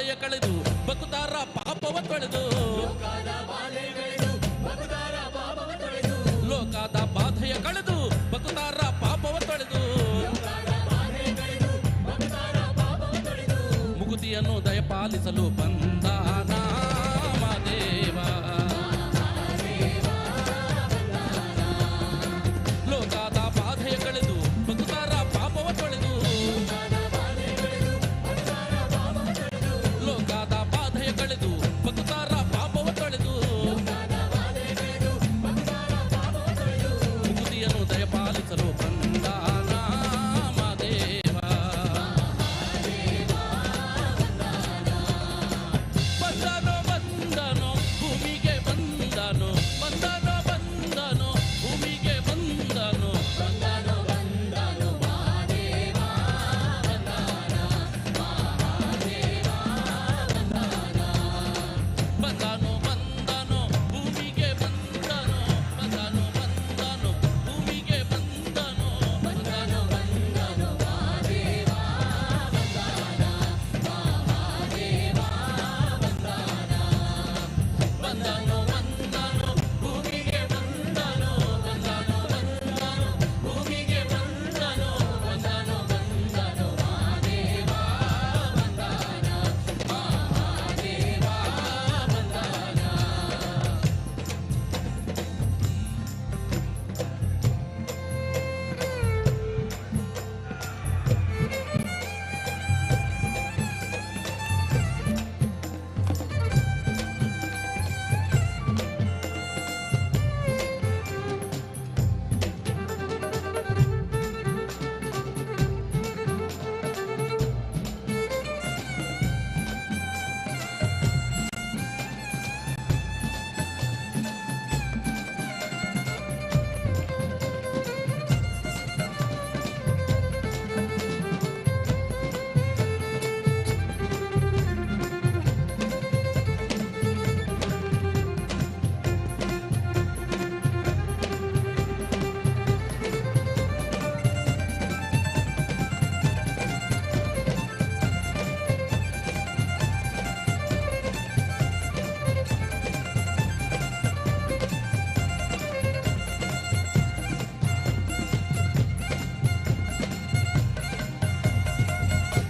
ಬಾಧೆಯ ಕಳೆದು ಬಕುತಾರ ಪಾಪವ ತೊಳೆದು ಲೋಕದ ಬಾಧೆಯ ಕಳೆದು ಬಕುತಾರ ಪಾಪವ ತೊಳೆದು ಮುಗುತಿಯನ್ನು ದಯಪಾಲಿಸಲು ಬಂದಾನ ಮಾದೇವ. ಲೋಕದ ಬಾಧೆಯ ಕಳೆದು ಬಕುತಾರ ಪಾಪವ ತೊಳೆದು ಲೋಕದ ಬಾಧೆಯ ಕಳೆದು ಬಕುತಾರ ಪಾಪವ ತೊಳೆದು ಮುಗುತಿಯನ್ನು ದಯಪಾಲಿಸಲು ಬಂದಾನ ಮಾದೇವ. ಬಂದನೋ ಬಂದನೋ ಭೂಮಿಗೆ ಬಂದನೋ ಬಂದನೋ ಬಂದನೋ ಭೂಮಿಗೆ ಬಂದನೋ ಬಂದನೋ ಬಂದನೋ ಮಹಾದೇವ ಬಂದನೋ ಬಂದನೋ ಭೂಮಿಗೆ ಬಂದನೋ ಬಂದನೋ ಬಂದನೋ ಭೂಮಿಗೆ ಬಂದನೋ ಬಂದನೋ ಬಂದನೋ ಮಹಾದೇವ ಬಂದನೋ ಬಂದನೋ ಭೂಮಿಗೆ ಬಂದನೋ ಬಂದನೋ ಬಂದನೋ ಭೂಮಿಗೆ ಬಂದನೋ ಬಂದನೋ ಬಂದನೋ ಮಹಾದೇವ ಬಂದನ ಮಹಾದೇವ ಬಂದನ.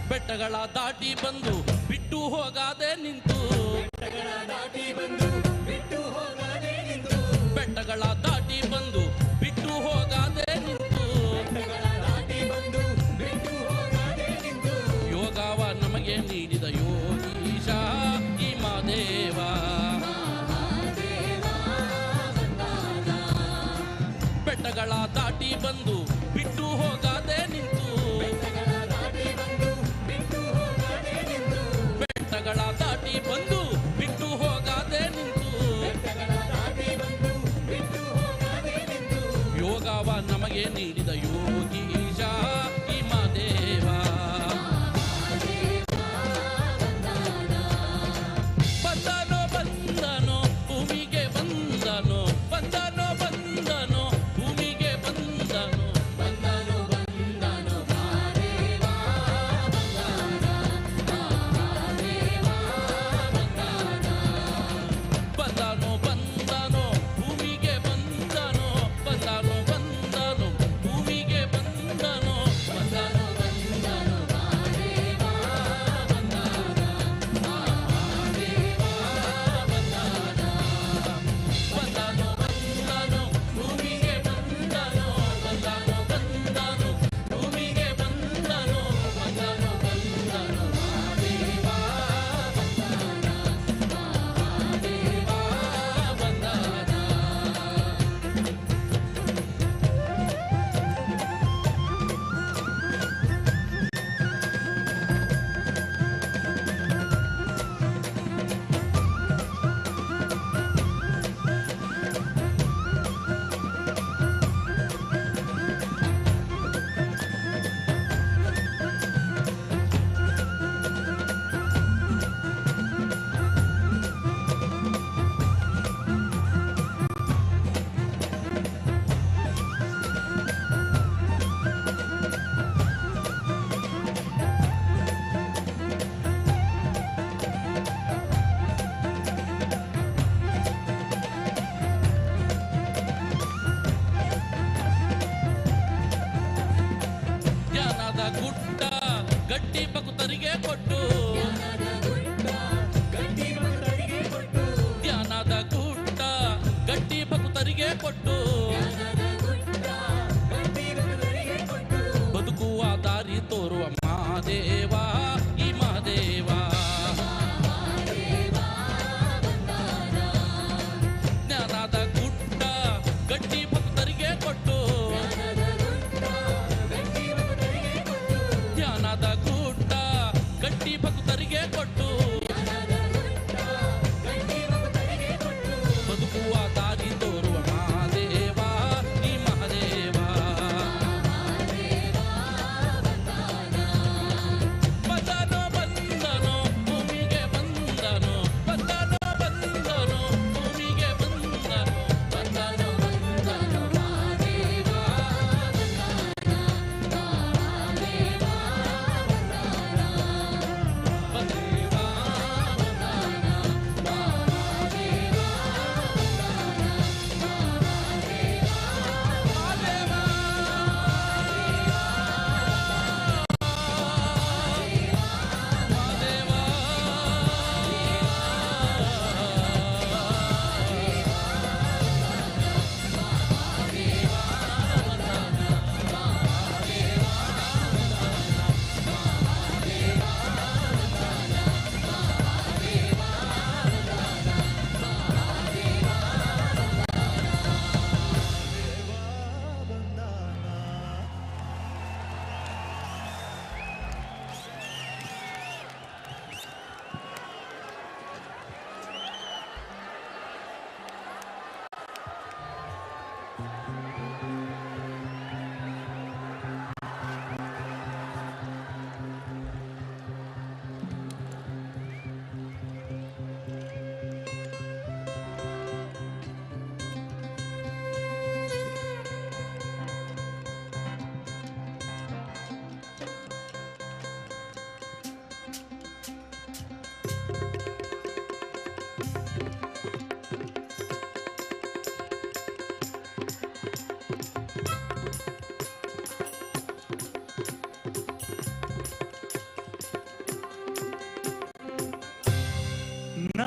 ಬೆಟ್ಟಗಳ ದಾಟಿ ಬಂದು ಬಿಟ್ಟು ಹೋಗಾದೆ ನಿಂತು ಬೆಟ್ಟಗಳ ದಾಟಿ ಬಂದು ಬಿಟ್ಟು ಹೋಗಾದೆ ನಿಂತು ಬೆಟ್ಟಗಳ ದಾಟಿ ಬಂದು ಬಿಟ್ಟು ಹೋಗಾದೆ ನಿಂತು ಬೆಟ್ಟಗಳ ದಾಟಿ ಬಂದು ಬಿಟ್ಟು ಹೋಗಾದೆ ನಿಂತು ಯೋಗವ ನಮಗೆ ನೀಡಿದ ಯೋಗೀಶ ಈ ಮಾದೇವ ಬೆಟ್ಟಗಳ ದಾಟಿ ಬಂದು ಬಿಟ್ಟು ಹೋಗಾದೆ ನಿಂತು ಬೆಟ್ಟಗಳ ದಾಟಿ ಬಂದು ಬಿಟ್ಟು ಹೋಗಾದೆ ನಿಂತು ಯೋಗವ ನಮಗೆ ನೀಡಿದ ಯೋಗೀಶ ಈ ಮಾದೇವ ಬಂದನೋ ಬಂದನೋ ಭೂಮಿಗೆ ಬಂದನೋ ಬಂದನೋ ಬಂದನೋ ಭೂಮಿಗೆ ಬಂದನೋ ಬಂದನೋ ಬಂದನೋ ಮಹಾದೇವ ಬಂದನೋ ಬಂದನೋ ಭೂಮಿಗೆ ಬಂದನೋ ಬಂದನೋ ಬಂದನೋ ಭೂಮಿಗೆ ಬಂದನೋ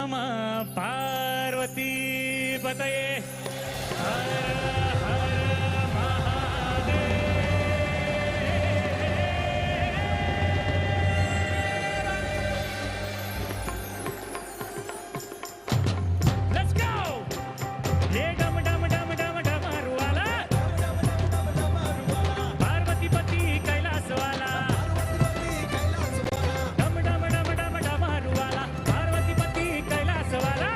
नमः पार्वती पतये हर हर महादेव. Let's go. ये डम डम डम डम डमरू वाला पार्वती पती कैलास वाला डम डम डम डम डमरू वाला पार्वती पती कैलास वाला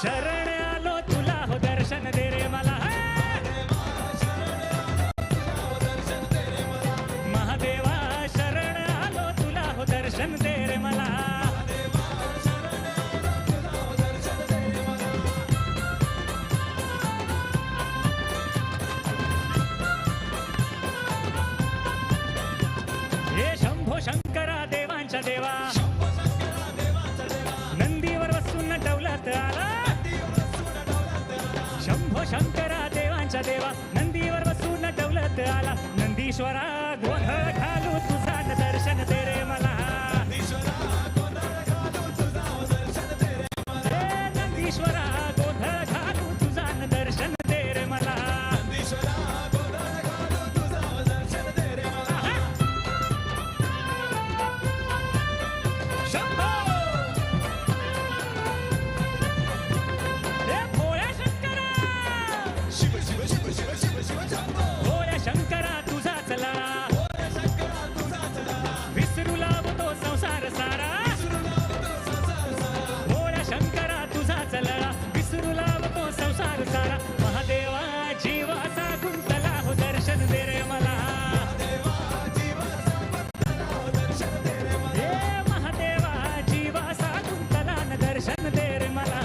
शरण आलो तुला हो दर्शन दे रे मला महादेवा शरण आलो तुला हो दर्शन दे रे मला हे शंभो शंकरा देवांच्या देवा नंदीवर बसून नटवलात आला शंभो शंकरा देवांच्या देवा नंदीवर बसून नटवलात आला नंदीश्वरा गोंधळ घालू तुझा दर्शन दे रे मला हे नंदीश्वरा गोंधळ घालू तुझा दर्शन दे रे मला शंभो हे भोळ्या शंकरा शिव शिव शिव शिव शिव शिव शंभो भोळ्या शंकरा तुझाच लळा विसरू लावतो संसार सारा भोळ्या शंकरा तुझाच लळा विसरू लावतो संसार सारा महादेवा जीवाचा गुंतला हो दर्शन दे रे मला हे महादेवा जीवाचा गुंतला न दर्शन दे रे मला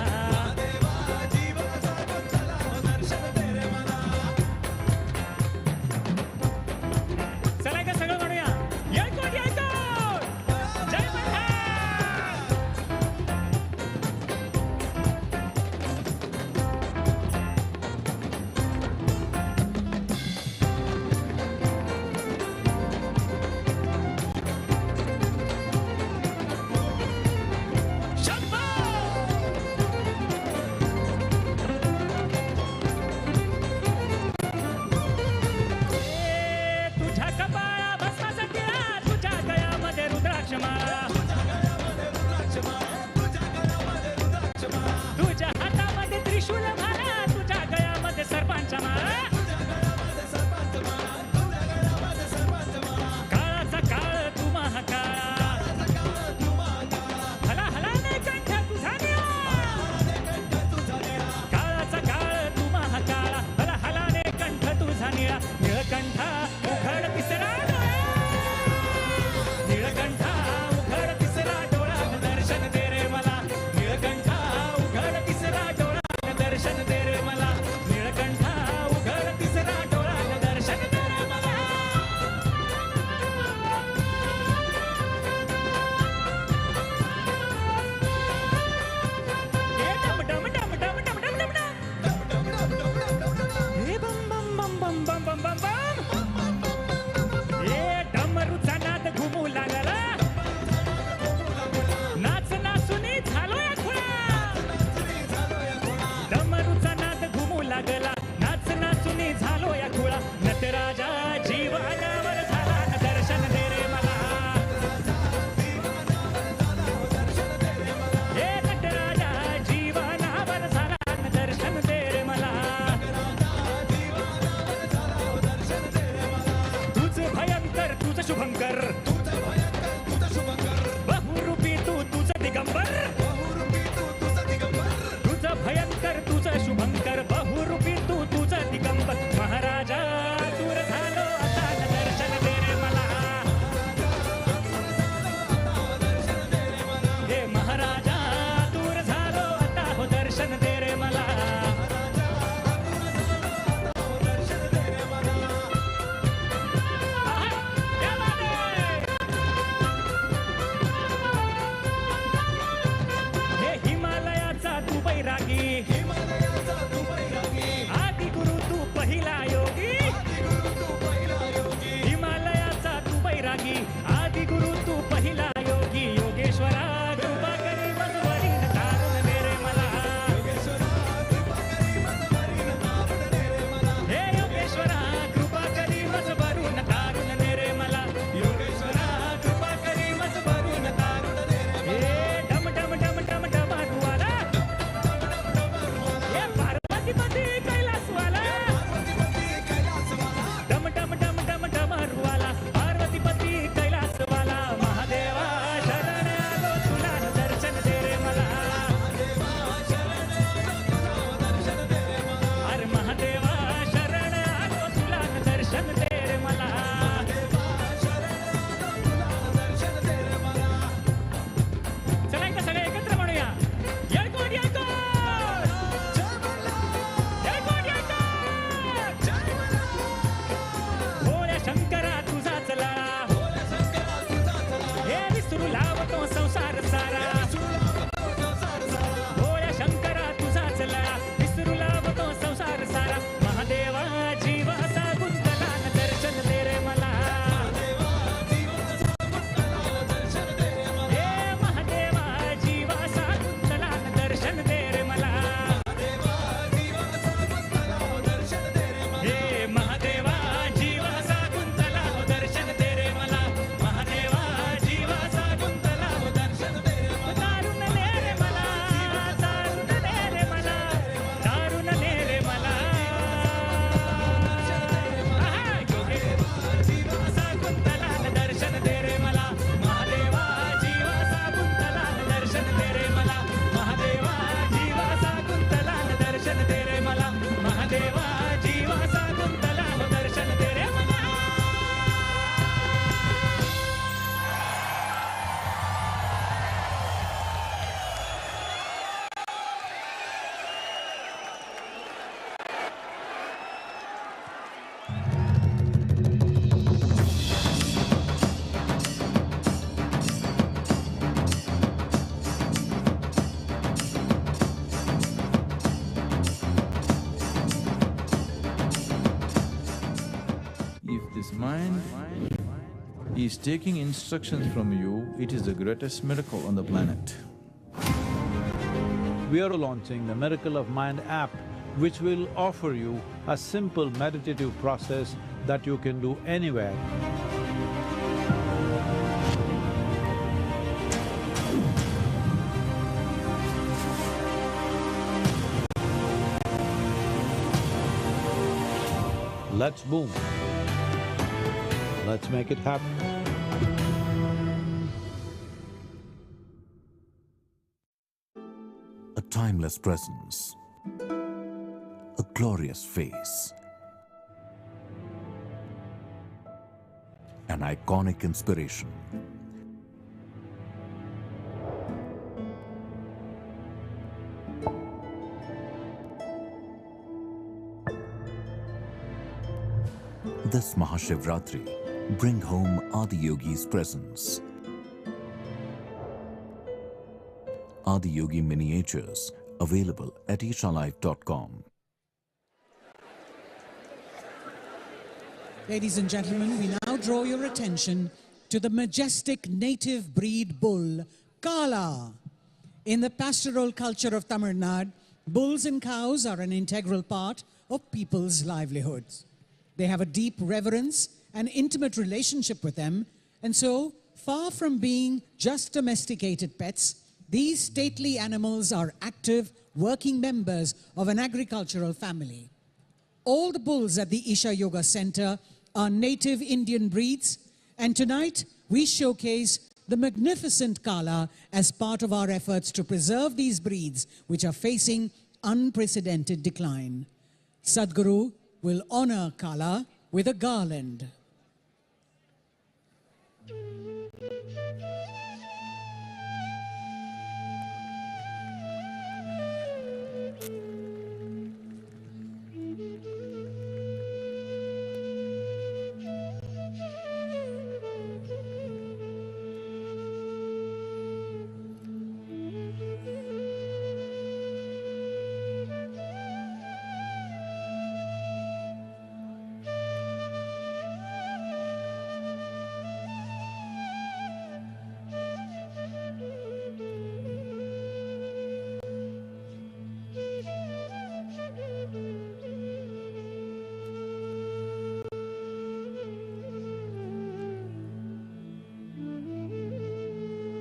चला का सगळं म्हणूया येळकोट येळकोट जय मल्हार शंभो तुझ्या कपाळा भस्माचा टिळा तुझ्या गळ्यामध्ये रुद्राक्ष माळा तुझ्या हातामध्ये त्रिशूल भाला तुझ्या गळ्यामध्ये सर्पांच्या माळा काळाचा काळ तू महाकाळा हला हलाने कंठ तुझा निळा काळाचा काळ तू महाकाळा हला हलाने कंठ तुझा निळा निळकंठा उघड तिसरा डोळा निळकंठा उघड तिसरा डोळा दर्शन दे रे मला निळकंठा उघड तिसरा डोळा दर्शन दे रे मला निळकंठा उघड तिसरा डोळा दर्शन दे रे मला हे डम डम डम डम डम डम डम डम हे बम बम बम बम बम बम बम बम हे डमरूचा नाद घुमू लागला नाच नाचुनी झालो या खुळा डमरूचा नाद घुमू लागला नाच नाचुनी झालो या खुळा नटराजा जीवानावर झाला न दर्शन दे रे मला हे नटराजा जीवानावर झाला न दर्शन दे रे मला तुझ भयंकर तुझ शुभंकर बहुरूपी तू तुझ दिगंबर तुझ भयंकर तुझ शुभंकर बहुरूपी तू तुझ दिगंबर महाराजा दूर झालो आता न दर्शन दे रे मला हे महाराजा दूर झालो आता हो दर्शन दे रे मला आहा, क्या बात है? This mind is taking instructions from you, it is the greatest miracle on the planet. We are launching the Miracle of Mind app, which will offer you a simple meditative process that you can do anywhere. Let's boom. Let's make it happen. A timeless presence, a glorious face, an iconic inspiration. This MahaShivRatri, bring home Adiyogi's presence. Adiyogi miniatures available at ishalife.com. Ladies and gentlemen, we now draw your attention to the majestic native breed bull, Kala. In the pastoral culture of Tamil Nadu, bulls and cows are an integral part of people's livelihoods. They have a deep reverence and intimate relationship with them, and so, far from being just domesticated pets, these stately animals are active, working members of an agricultural family. All the bulls at the Isha Yoga Center are native Indian breeds, and tonight we showcase the magnificent Kala as part of our efforts to preserve these breeds which are facing unprecedented decline. Sadhguru will honor Kala with a garland.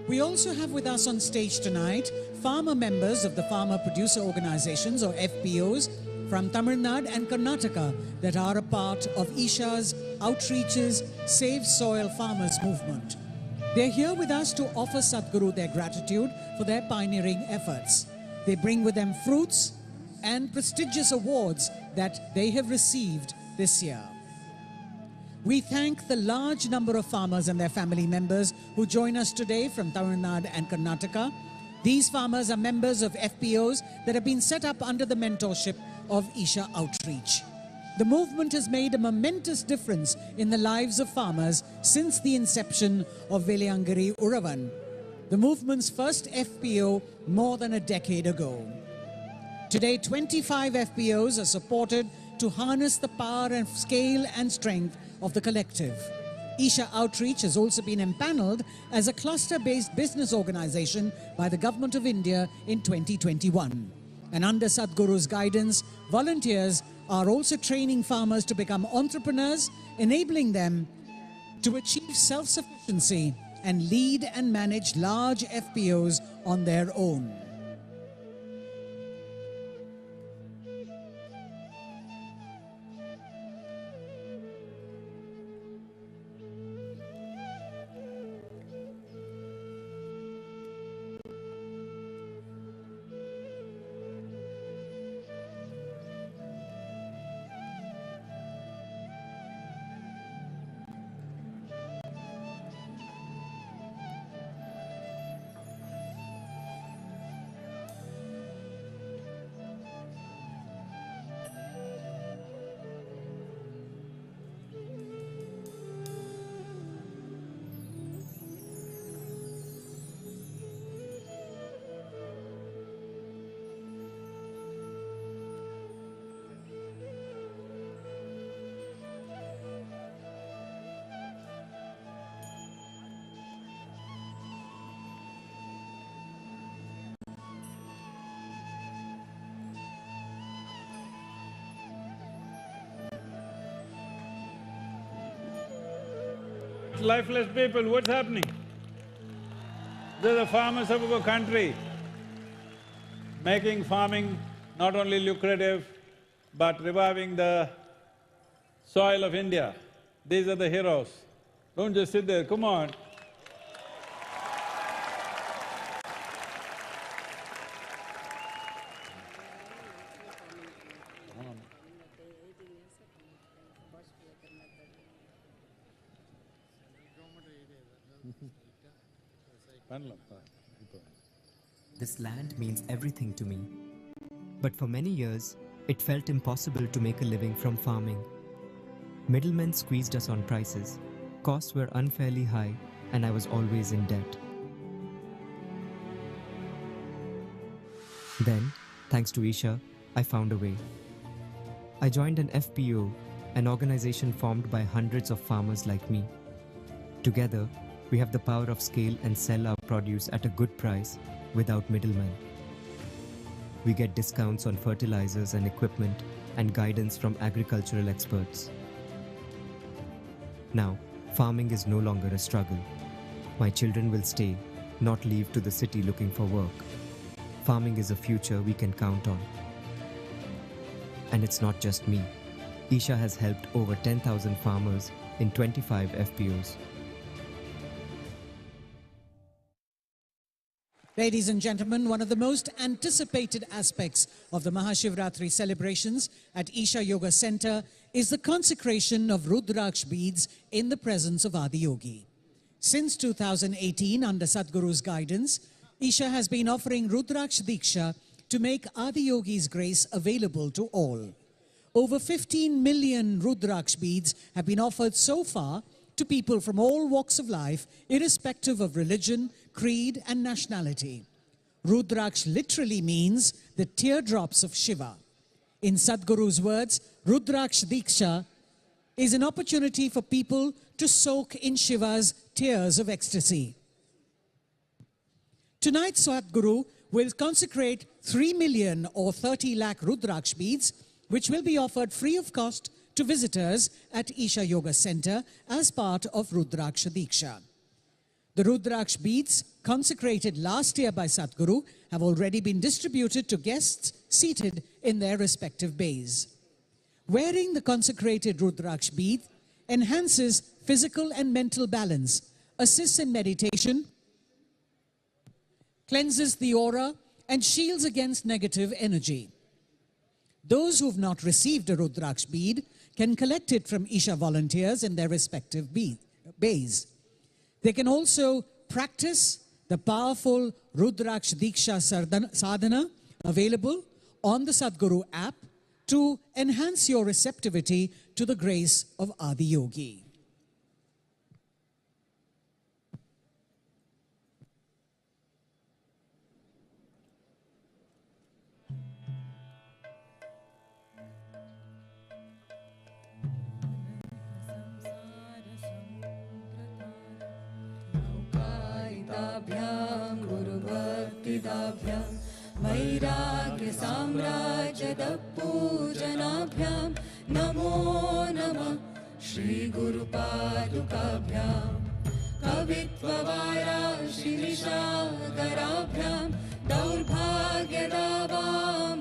We also have with us on stage tonight farmer members of the Farmer Producer Organizations, or FPOs, from Tamil Nadu and Karnataka that are a part of Isha's Outreach's Save Soil Farmers movement. They're here with us to offer Sadhguru their gratitude for their pioneering efforts. They bring with them fruits and prestigious awards that they have received this year. We thank the large number of farmers and their family members who join us today from Tamil Nadu and Karnataka. These farmers are members of FPOs that have been set up under the mentorship of Isha Outreach. The movement has made a momentous difference in the lives of farmers since the inception of Veliangiri Uravan, the movement's first FPO more than a decade ago. Today, 25 FPOs are supported to harness the power and scale and strength of the collective. Isha Outreach has also been empaneled as a cluster-based business organization by the Government of India in 2021. And under Sadhguru's guidance, volunteers are also training farmers to become entrepreneurs, enabling them to achieve self-sufficiency and lead and manage large FPOs on their own. lifeless people, what's happening? They're the farmers of our country, making farming not only lucrative, but reviving the soil of India. These are the heroes. Don't just sit there, come on. This land means everything to me. But for many years, it felt impossible to make a living from farming. Middlemen squeezed us on prices, costs were unfairly high, and I was always in debt. Then, thanks to Isha, I found a way. I joined an FPO, an organization formed by hundreds of farmers like me. Together, we have the power of scale and sell our produce at a good price without middlemen. We get discounts on fertilizers and equipment and guidance from agricultural experts. Now, farming is no longer a struggle. My children will stay, not leave to the city looking for work. Farming is a future we can count on. And it's not just me. Isha has helped over 10,000 farmers in 25 FPOs. Ladies and gentlemen, one of the most anticipated aspects of the MahaShivRatri celebrations at Isha Yoga Center is the consecration of Rudraksh beads in the presence of Adiyogi. Since 2018, under Sadhguru's guidance, Isha has been offering Rudraksh Diksha to make Adiyogi's grace available to all. Over 15 million Rudraksh beads have been offered so far to people from all walks of life, irrespective of religion, creed and nationality. Rudraksh literally means the teardrops of Shiva. In Sadhguru's words, Rudraksh Diksha is an opportunity for people to soak in Shiva's tears of ecstasy. Tonight, Sadhguru will consecrate 3 million or 30 lakh Rudraksh beads, which will be offered free of cost to visitors at Isha Yoga Center as part of Rudraksh Diksha. The Rudraksh beads, consecrated last year by Sadhguru, have already been distributed to guests seated in their respective bays. Wearing the consecrated Rudraksh bead enhances physical and mental balance, assists in meditation, cleanses the aura, and shields against negative energy. Those who have not received a Rudraksh bead can collect it from Isha volunteers in their respective bays. They can also practice the powerful Rudraksh Diksha Sadhana available on the Sadhguru app to enhance your receptivity to the grace of Adiyogi. गुरुभक्तिदाभ्यां वैराग्य साम्राज्यद पूजनाभ्यां नमो नमः श्री गुरुपादुकाभ्यां कवित्ववाराशिनिशाकराभ्यां दौर्भाग्यदावां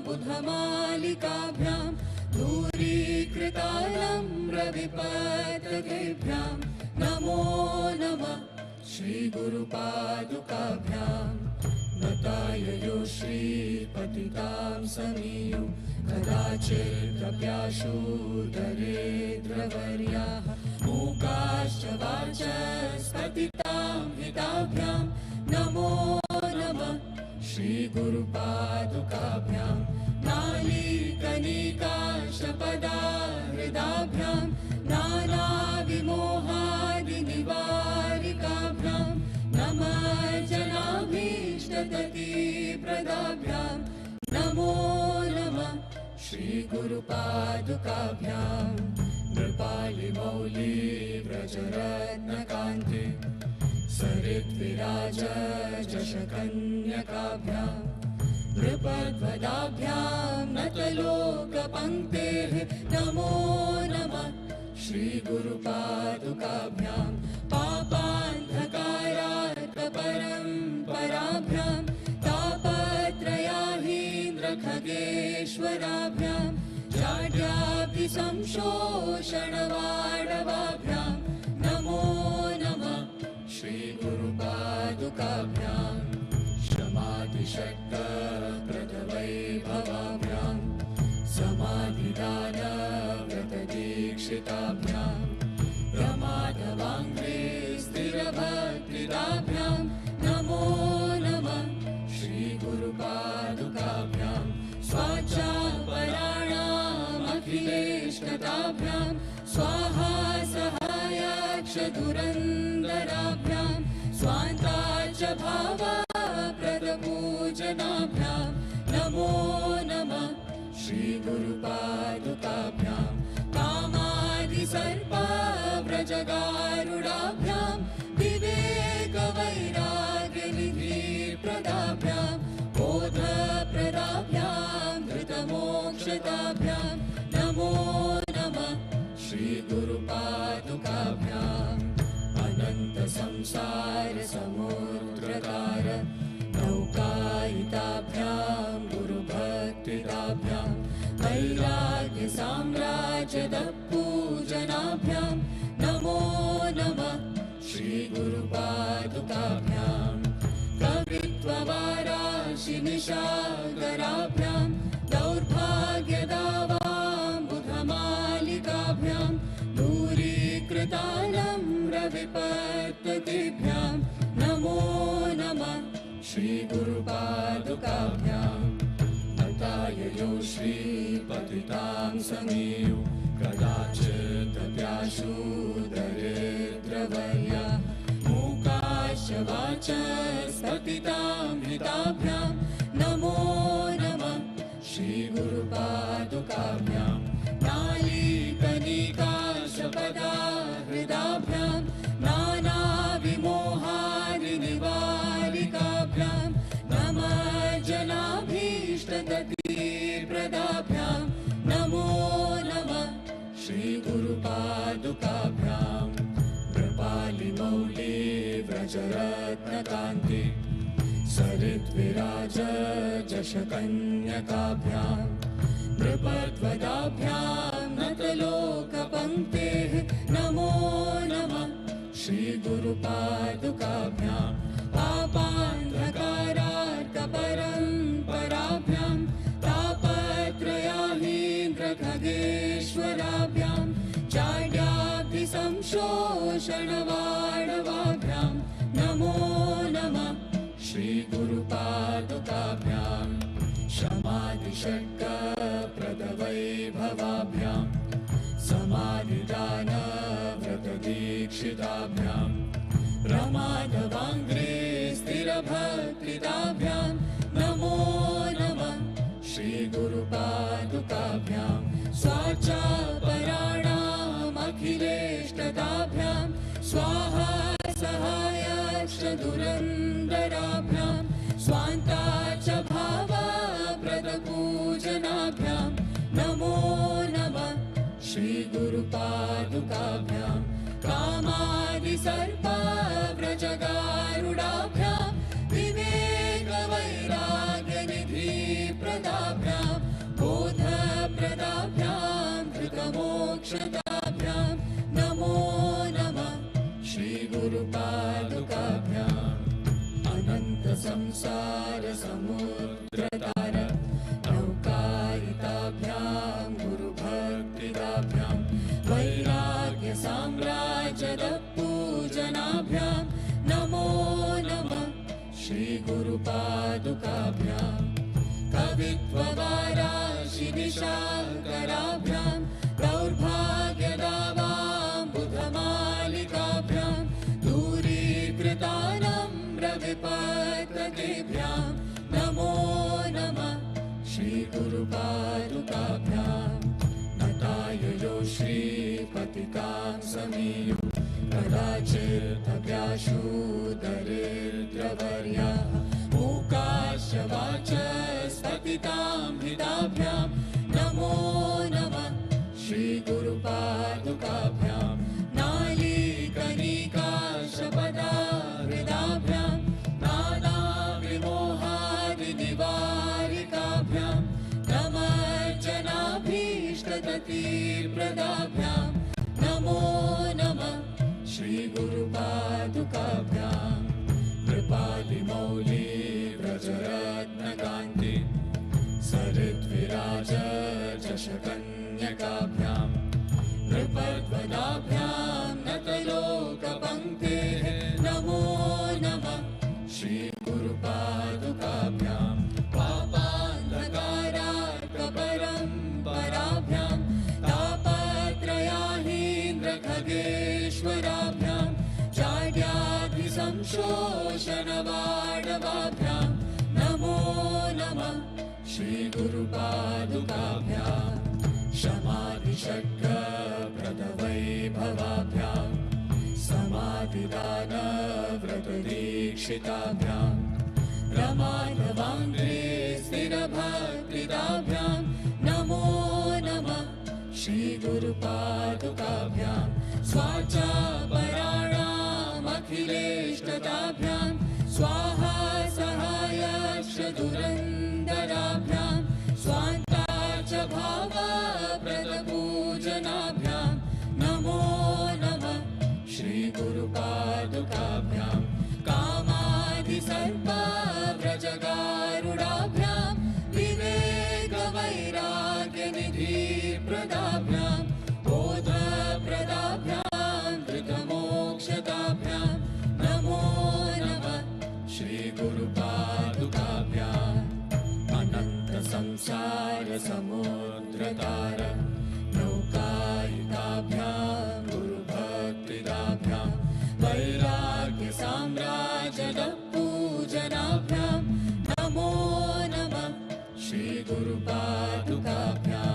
बुधमालिकाभ्यां दूरीकृतालम्रविपत्तकेभ्यां नमो नमः श्री गुरुपादुकाभ्यां नताययो श्रीपतितां समीयो कदाचित्तप्याशो दरिद्रवर्याः मूकाश्च वाचस्पतितां हिताभ्यां नमो नमः श्री गुरुपादुकाभ्यां नालीकनिकाशपदाहृदाभ्यां नानाविमोहादिनिवारिकाभ्यां नमः जनाभीष्टदतिप्रदाभ्यां नमो नमः श्री गुरुपादुकाभ्यां नृपालिमौली व्रजरत्नकान्ते सरिद्विराज जशकन्यकाभ्यां नृपद्वदाभ्यां नतलोकपङ्क्तेः नमो नमः श्री गुरुपादुकाभ्यां संशोषणवाडवाभ्यां नमो नमः श्रीगुरुपादुकाभ्यां शमाधिषट्प्रदवैभवाभ्यां समाधिदानव्रतदीक्षिताभ्यां प्रमादवाङ्घ्रे स्थिरभक्तिदाभ्यां नमो नमः श्रीगुरुपादुकाभ्यां स्वाचापराणामखिलेष्टताभ्यां स्वाहा सहायाक्षधुरन्दराभ्यां स्वान्ताच भावाप्रदपूजनाभ्यां नमो नमः श्रीगुरुपादुकाभ्यां कामादिसर्पाव्रजगारुडाभ्यां विवेकवैराग्यनिधिप्रदाभ्यां बोधप्रदाभ्यां धृतमोक्षताभ्यां नमो नमः श्रीगुरुपादुकाभ्याम् अनन्तसंसारसमुद्रतार नौकायिताभ्यां गुरुभक्तिदाभ्यां वैराग्यसाम्राज्यदपूजनाभ्यां नमो नमः श्रीगुरुपादुकाभ्यां कवित्ववाराशिनिशाकराभ्यां दौर्भाग्यदावाम्बुधमालिकाभ्यां दूरीकृतालम्रविपत्ततिभ्यां नमो नमः श्रीगुरुपादुकाभ्यां नताययो श्रीपतितां समीयो कदाचिदप्याशु दरिद्रवर्या मूकाश्च वाचस्पतितां हिताभ्यां नमो नमः श्रीगुरुपादुकाभ्यां नालीकनिकाशपदाहृदाभ्यां नानाविमोहादिनिवारिकाभ्यां नमः जनाभीष्टगतिप्रदाभ्यां नमो नमः श्रीगुरुपादुकाभ्यां कृपालिमौली व्रजरत्नकान्ति सरिद्विराज जशकन्यकाभ्यां नृपद्वदाभ्यां नतलोकपङ्क्तेः नमो नमः श्रीगुरुपादुकाभ्यां पापान्धकारार्कपरम्पराभ्यां तापत्रयाहीन्द्रखगेश्वराभ्यां जाड्याब्धिसंशोषणवाडवाभ्यां नमो नमः श्रीगुरुपादुकाभ्यां शमाधिषट्प्रदवैभवाभ्यां समाधिदानव्रतदीक्षिताभ्यां प्रमादवाङ्घ्रे स्थिरभक्तिदाभ्यां नमो नमः श्रीगुरुपादुकाभ्यां स्वाचापराणामखिलेष्टताभ्यां स्वाहा सहायाक्षधुरन्दराभ्यां स्वान्ताच भावाप्रदपूजनाभ्यां नमो नमः श्रीगुरुपादुकाभ्यां कामादिसर्पाव्रजगारुडाभ्यां विवेकवैराग्यनिधिप्रदाभ्यां बोधप्रदाभ्यां धृतमोक्षताभ्यां नमो नमः श्रीगुरुपादुकाभ्याम् अनन्तसंसारसमुद्रतार नौकायिताभ्यां गुरुभक्तिदाभ्यां वैराग्यसाम्राज्यदपूजनाभ्यां नमो नमः श्रीगुरुपादुकाभ्यां कवित्ववाराशिनिशाकराभ्यां दौर्भाग्यदावाम्बुधमालिकाभ्यां दूरीकृतालम्रविपत्ततिभ्यां नमो नमः श्रीगुरुपादुकाभ्यां नताययो श्रीपतितां समीयो कदाचिदप्याशु दरिद्रवर्या मूकाश्च वाचस्पतितां हिताभ्यां नमो नमः श्रीगुरुपादुकाभ्यां नालीकनिकाशपदाहृदाभ्यां नानाविमोहादिनिवारिकाभ्यां नमः जनाभीष्टगतिप्रदाभ्यां संशोषणवाडवाभ्यां नमो नमः श्रीगुरुपादुकाभ्यां शमाधिषड्गप्रदवैभवाभ्यां समाधिदानव्रतदीक्षिताभ्यां रमाधवाङ्घ्रे स्थिरभक्तिदाभ्यां नमो नमः श्रीगुरुपादुकाभ्यां स्वाचापराणामखिलेष्टताभ्यां स्वाहा सहायाक्षदुरन्दराभ्यां स्वान्ताच भावप्रदपूजनाभ्यां नमो नमः श्रीगुरुपादुकाभ्यां कामादिसर्पव्रजगारुडाभ्यां विवेकवैराग्यनिधिप्रदाभ्यां बोधप्रदाभ्यां धृतमोक्षताभ्यां नमो नमः श्रीगुरुपादुकाभ्याम् अनन्तसंसारसमुद्रतार नौकायिकाभ्यां गुरुभक्तिदाभ्यां वैराग्यसाम्राज्यपूजनाभ्यां नमो नमः श्रीगुरुपादुकाभ्यां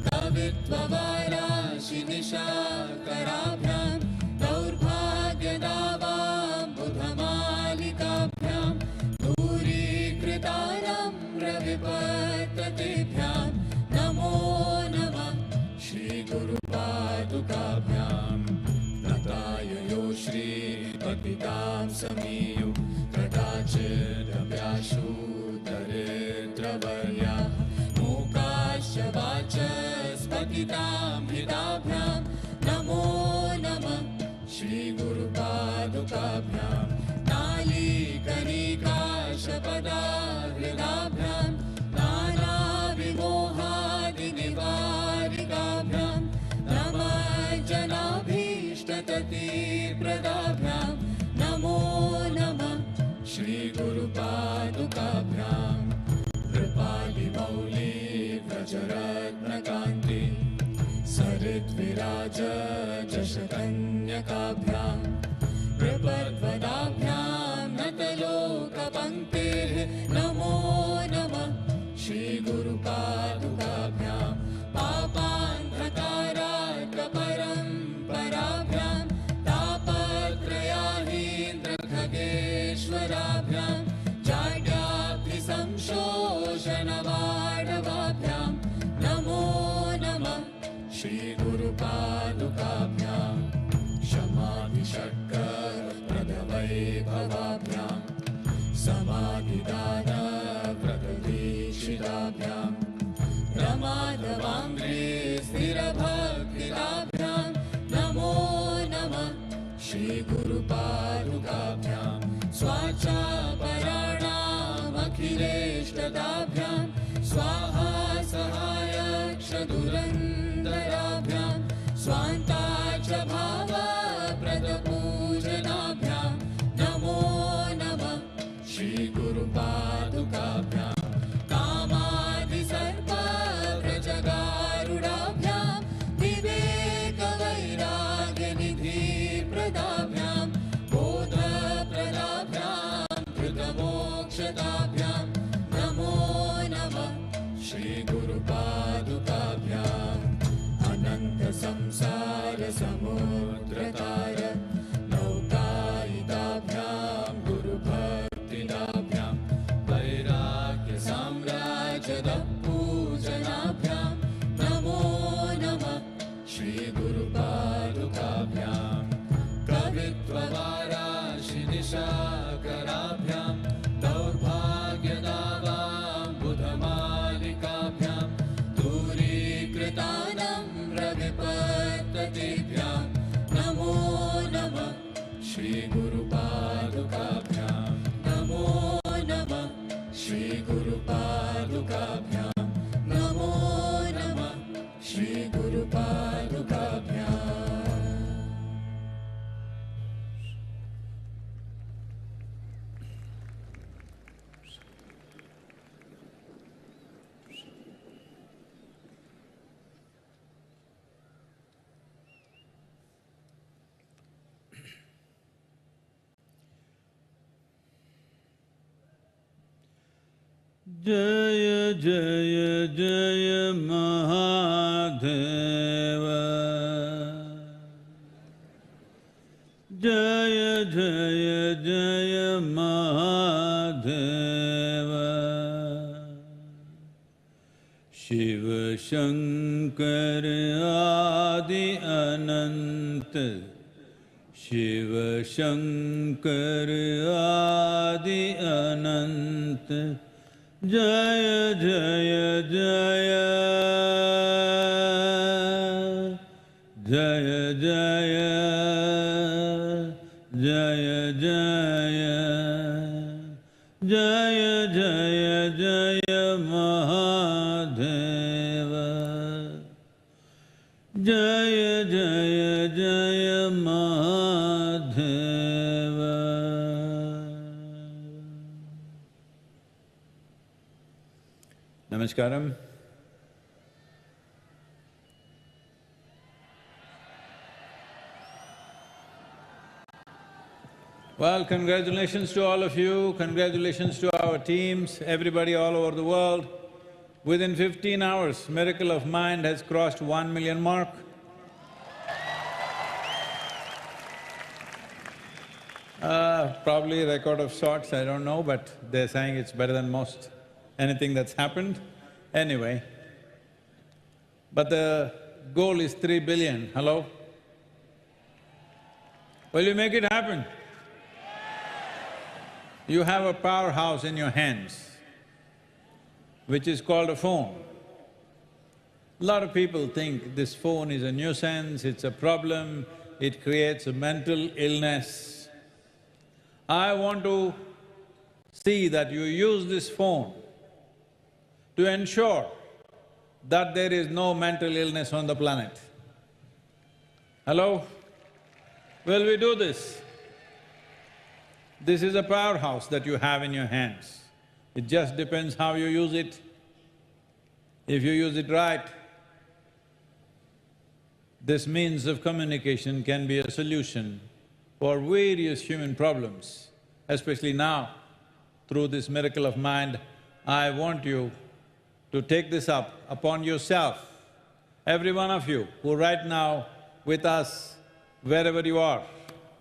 कवित्ववाराशिनिशाकराभ्यां दौर्भाग्यदावाम्बुधमालिकाभ्यां दूरीकृतारम्रविपत्ततेभ्यां नमो नमः श्रीगुरुपादुकाभ्यां नताययो श्रीपतितां समीयु कदाचिदप्याशु दरिद्रवर्या मूकाश्च वाचस्पतितां हिताभ्यां नमो नमः श्रीगुरुपादुकाभ्यां नालीकनिकाशपदाहृदाभ्यां नानाविमोहादिनिवारिकाभ्यां नमज्जनाभीष्टततिप्रदाभ्यां नमो नमः श्रीगुरुपादुकाभ्यां कृपालिमौली व्रजरत्नकान्ति सरिद्विराज जशकन्यकाभ्यां प्रपद्वदाभ्यां नतलोकपङ्क्तेः नमो नमः श्रीगुरुपादुकाभ्यां पापान्धकारात्मपरम्पराभ्यां तापत्रयाहीन्द्रखगेश्वराभ्यां जाड्याब्धिसंशोषणवाडवाभ्यां नमो नमः श्रीगुरुपादुकाभ्यां शमाधिषड्गप्रदवैभवाभ्यां समाधिदानव्रतदीक्षिताभ्यां रमाधवाङ्घ्रे स्थिरभक्तिदाभ्यां नमो नमः श्रीगुरुपादुकाभ्यां स्वाचापराणामखिलेष्टताभ्यां स्वाहा सहायाक्षदुरन्दराभ्यां स्वान्ताच भावप्रदपूजनाभ्यां नमो नमः श्रीगुरुपादुकाभ्यां कामादिसर्पव्रजगारुडाभ्यां विवेकवैराग्यनिधिप्रदाभ्यां बोधप्रदाभ्यां धृतमोक्षताभ्यां नमो नमः श्रीगुरुपादुकाभ्याम् अनन्तसंसारसमुद्रतार नौकायिकाभ्यां गुरुभक्तिदाभ्यां वैराग्यसाम्राज्यपूजनाभ्यां नमो नमः श्रीगुरुपादुकाभ्यां कवित्ववाराशिनिशाकराभ्यां दौर्भाग्यदावाम्बुधमालिकाभ्यां दूरीकृतानम्रविपत्ततेभ्यां नमो नमः श्रीगुरुपादुकाभ्यां नमो नमः श्रीगुरुपादुकाभ्यां नमो नमः श्रीगुरुपादुकाभ्यां Jaya Jaya Jaya Mahadeva. Jaya Jaya Jaya Mahadeva. Shiva Shankar Adi Anant. Shiva Shankar Adi Anant. Jaya Jaya Jaya. Jaya Jaya. Jaya Jaya. Jaya Jaya Jaya Mahadeva. Jaya Jaya Jaya Mahadeva. Namaskaram. Well, congratulations to all of you, congratulations to our teams, everybody all over the world. Within 15 hours, Miracle of Mind has crossed 1 million mark. Probably a record of sorts, I don't know, but they're saying it's better than most anything that's happened. Anyway, but the goal is 3 billion, hello? Will you make it happen? You have a powerhouse in your hands, which is called a phone. A lot of people think this phone is a nuisance, it's a problem, it creates a mental illness. I want to see that you use this phone to ensure that there is no mental illness on the planet. Hello? Will we do this? This is a powerhouse that you have in your hands. It just depends how you use it. If you use it right, this means of communication can be a solution for various human problems, especially now, through this Miracle of Mind. I want you to take this up upon yourself, every one of you who right now with us, wherever you are,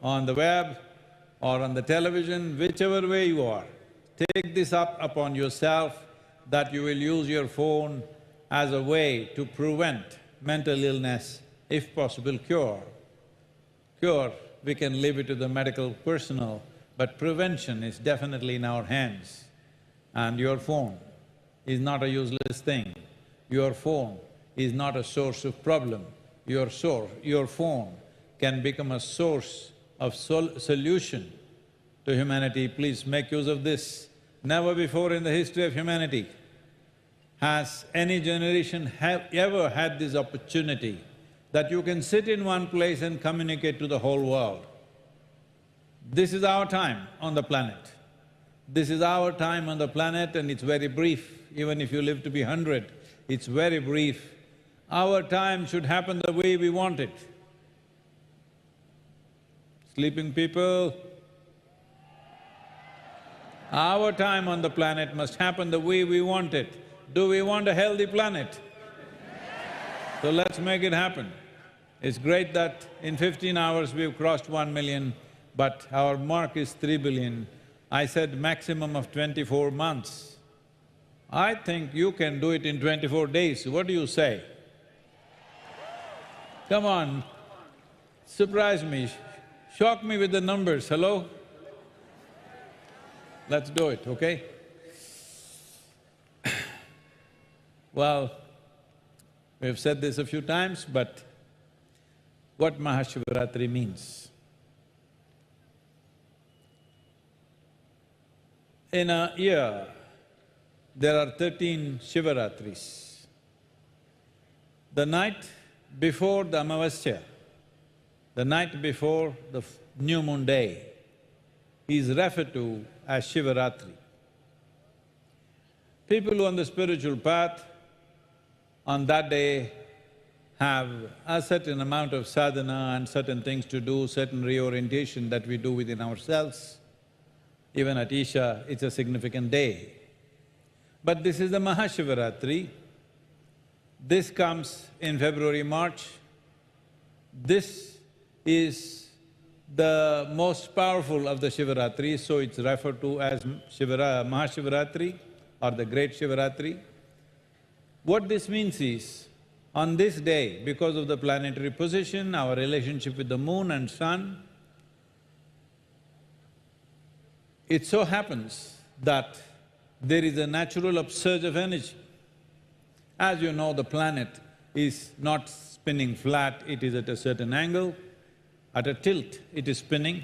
on the web or on the television, whichever way you are, take this up upon yourself that you will use your phone as a way to prevent mental illness, if possible cure. Cure, we can leave it to the medical personnel, but prevention is definitely in our hands. And your phone is not a useless thing. Your phone is not a source of problem. Your phone can become a source of solution to humanity. Please make use of this. Never before in the history of humanity has any generation ever had this opportunity that you can sit in one place and communicate to the whole world. This is our time on the planet. This is our time on the planet and it's very brief. Even if you live to be 100, it's very brief. Our time should happen the way we want it. Sleeping people, our time on the planet must happen the way we want it. Do we want a healthy planet? So let's make it happen. It's great that in 15 hours we've crossed 1 million, but our mark is 3 billion. I said maximum of 24 months. I think you can do it in 24 days. What do you say? Come on, surprise me, shock me with the numbers, hello? Let's do it, okay? Well, we've said this a few times, but what MahaShivRatri means. In a year, there are 13 Shivaratris. The night before the Amavasya, the night before the new moon day, is referred to as Shivaratri. People who are on the spiritual path on that day have a certain amount of sadhana and certain things to do, certain reorientation that we do within ourselves. Even at Isha, it's a significant day. But this is the MahaShivRatri. This comes in February, March. This is the most powerful of the Shivaratris, so it's referred to as MahaShivRatri or the Great Shivaratri. What this means is, on this day, because of the planetary position, our relationship with the moon and sun, it so happens that there is a natural upsurge of energy. As you know, the planet is not spinning flat, it is at a certain angle. At a tilt, it is spinning.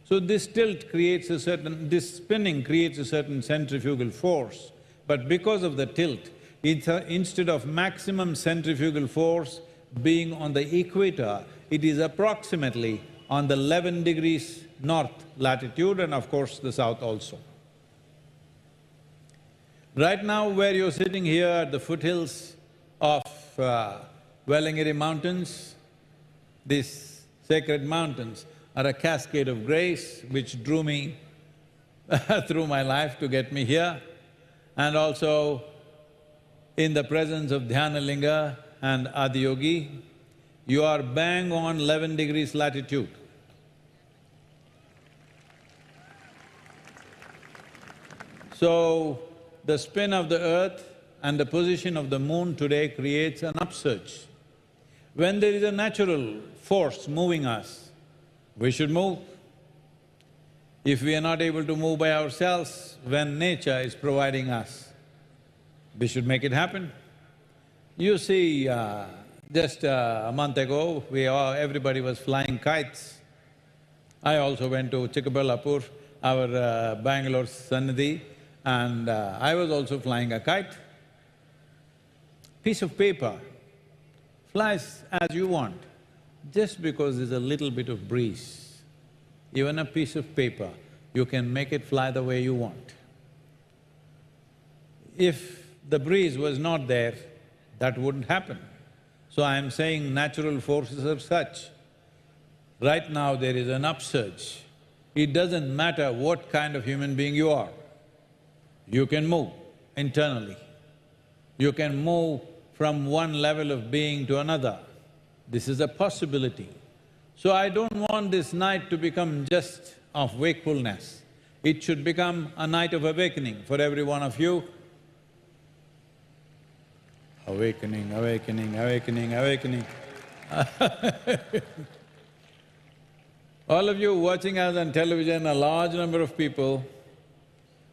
So this tilt creates a certain… this spinning creates a certain centrifugal force. But because of the tilt, instead of maximum centrifugal force being on the equator, it is approximately on the 11 degrees north latitude and of course the south also. Right now, where you're sitting here at the foothills of Vellangiri mountains, these sacred mountains are a cascade of grace which drew me through my life to get me here, and also in the presence of Dhyanalinga and Adiyogi, you are bang on 11 degrees latitude. So, the spin of the earth and the position of the moon today creates an upsurge. When there is a natural force moving us, we should move. If we are not able to move by ourselves, when nature is providing us, we should make it happen. You see, just a month ago, everybody was flying kites. I also went to Chikkaballapur, our Bangalore Sannidhi, and I was also flying a kite. Piece of paper flies as you want, just because there's a little bit of breeze. Even a piece of paper, you can make it fly the way you want. If the breeze was not there, that wouldn't happen. So I'm saying natural forces are such. Right now there is an upsurge. It doesn't matter what kind of human being you are. You can move internally. You can move from one level of being to another. This is a possibility. So I don't want this night to become just of wakefulness. It should become a night of awakening for every one of you. Awakening, awakening, awakening, awakening. All of you watching us on television, a large number of people,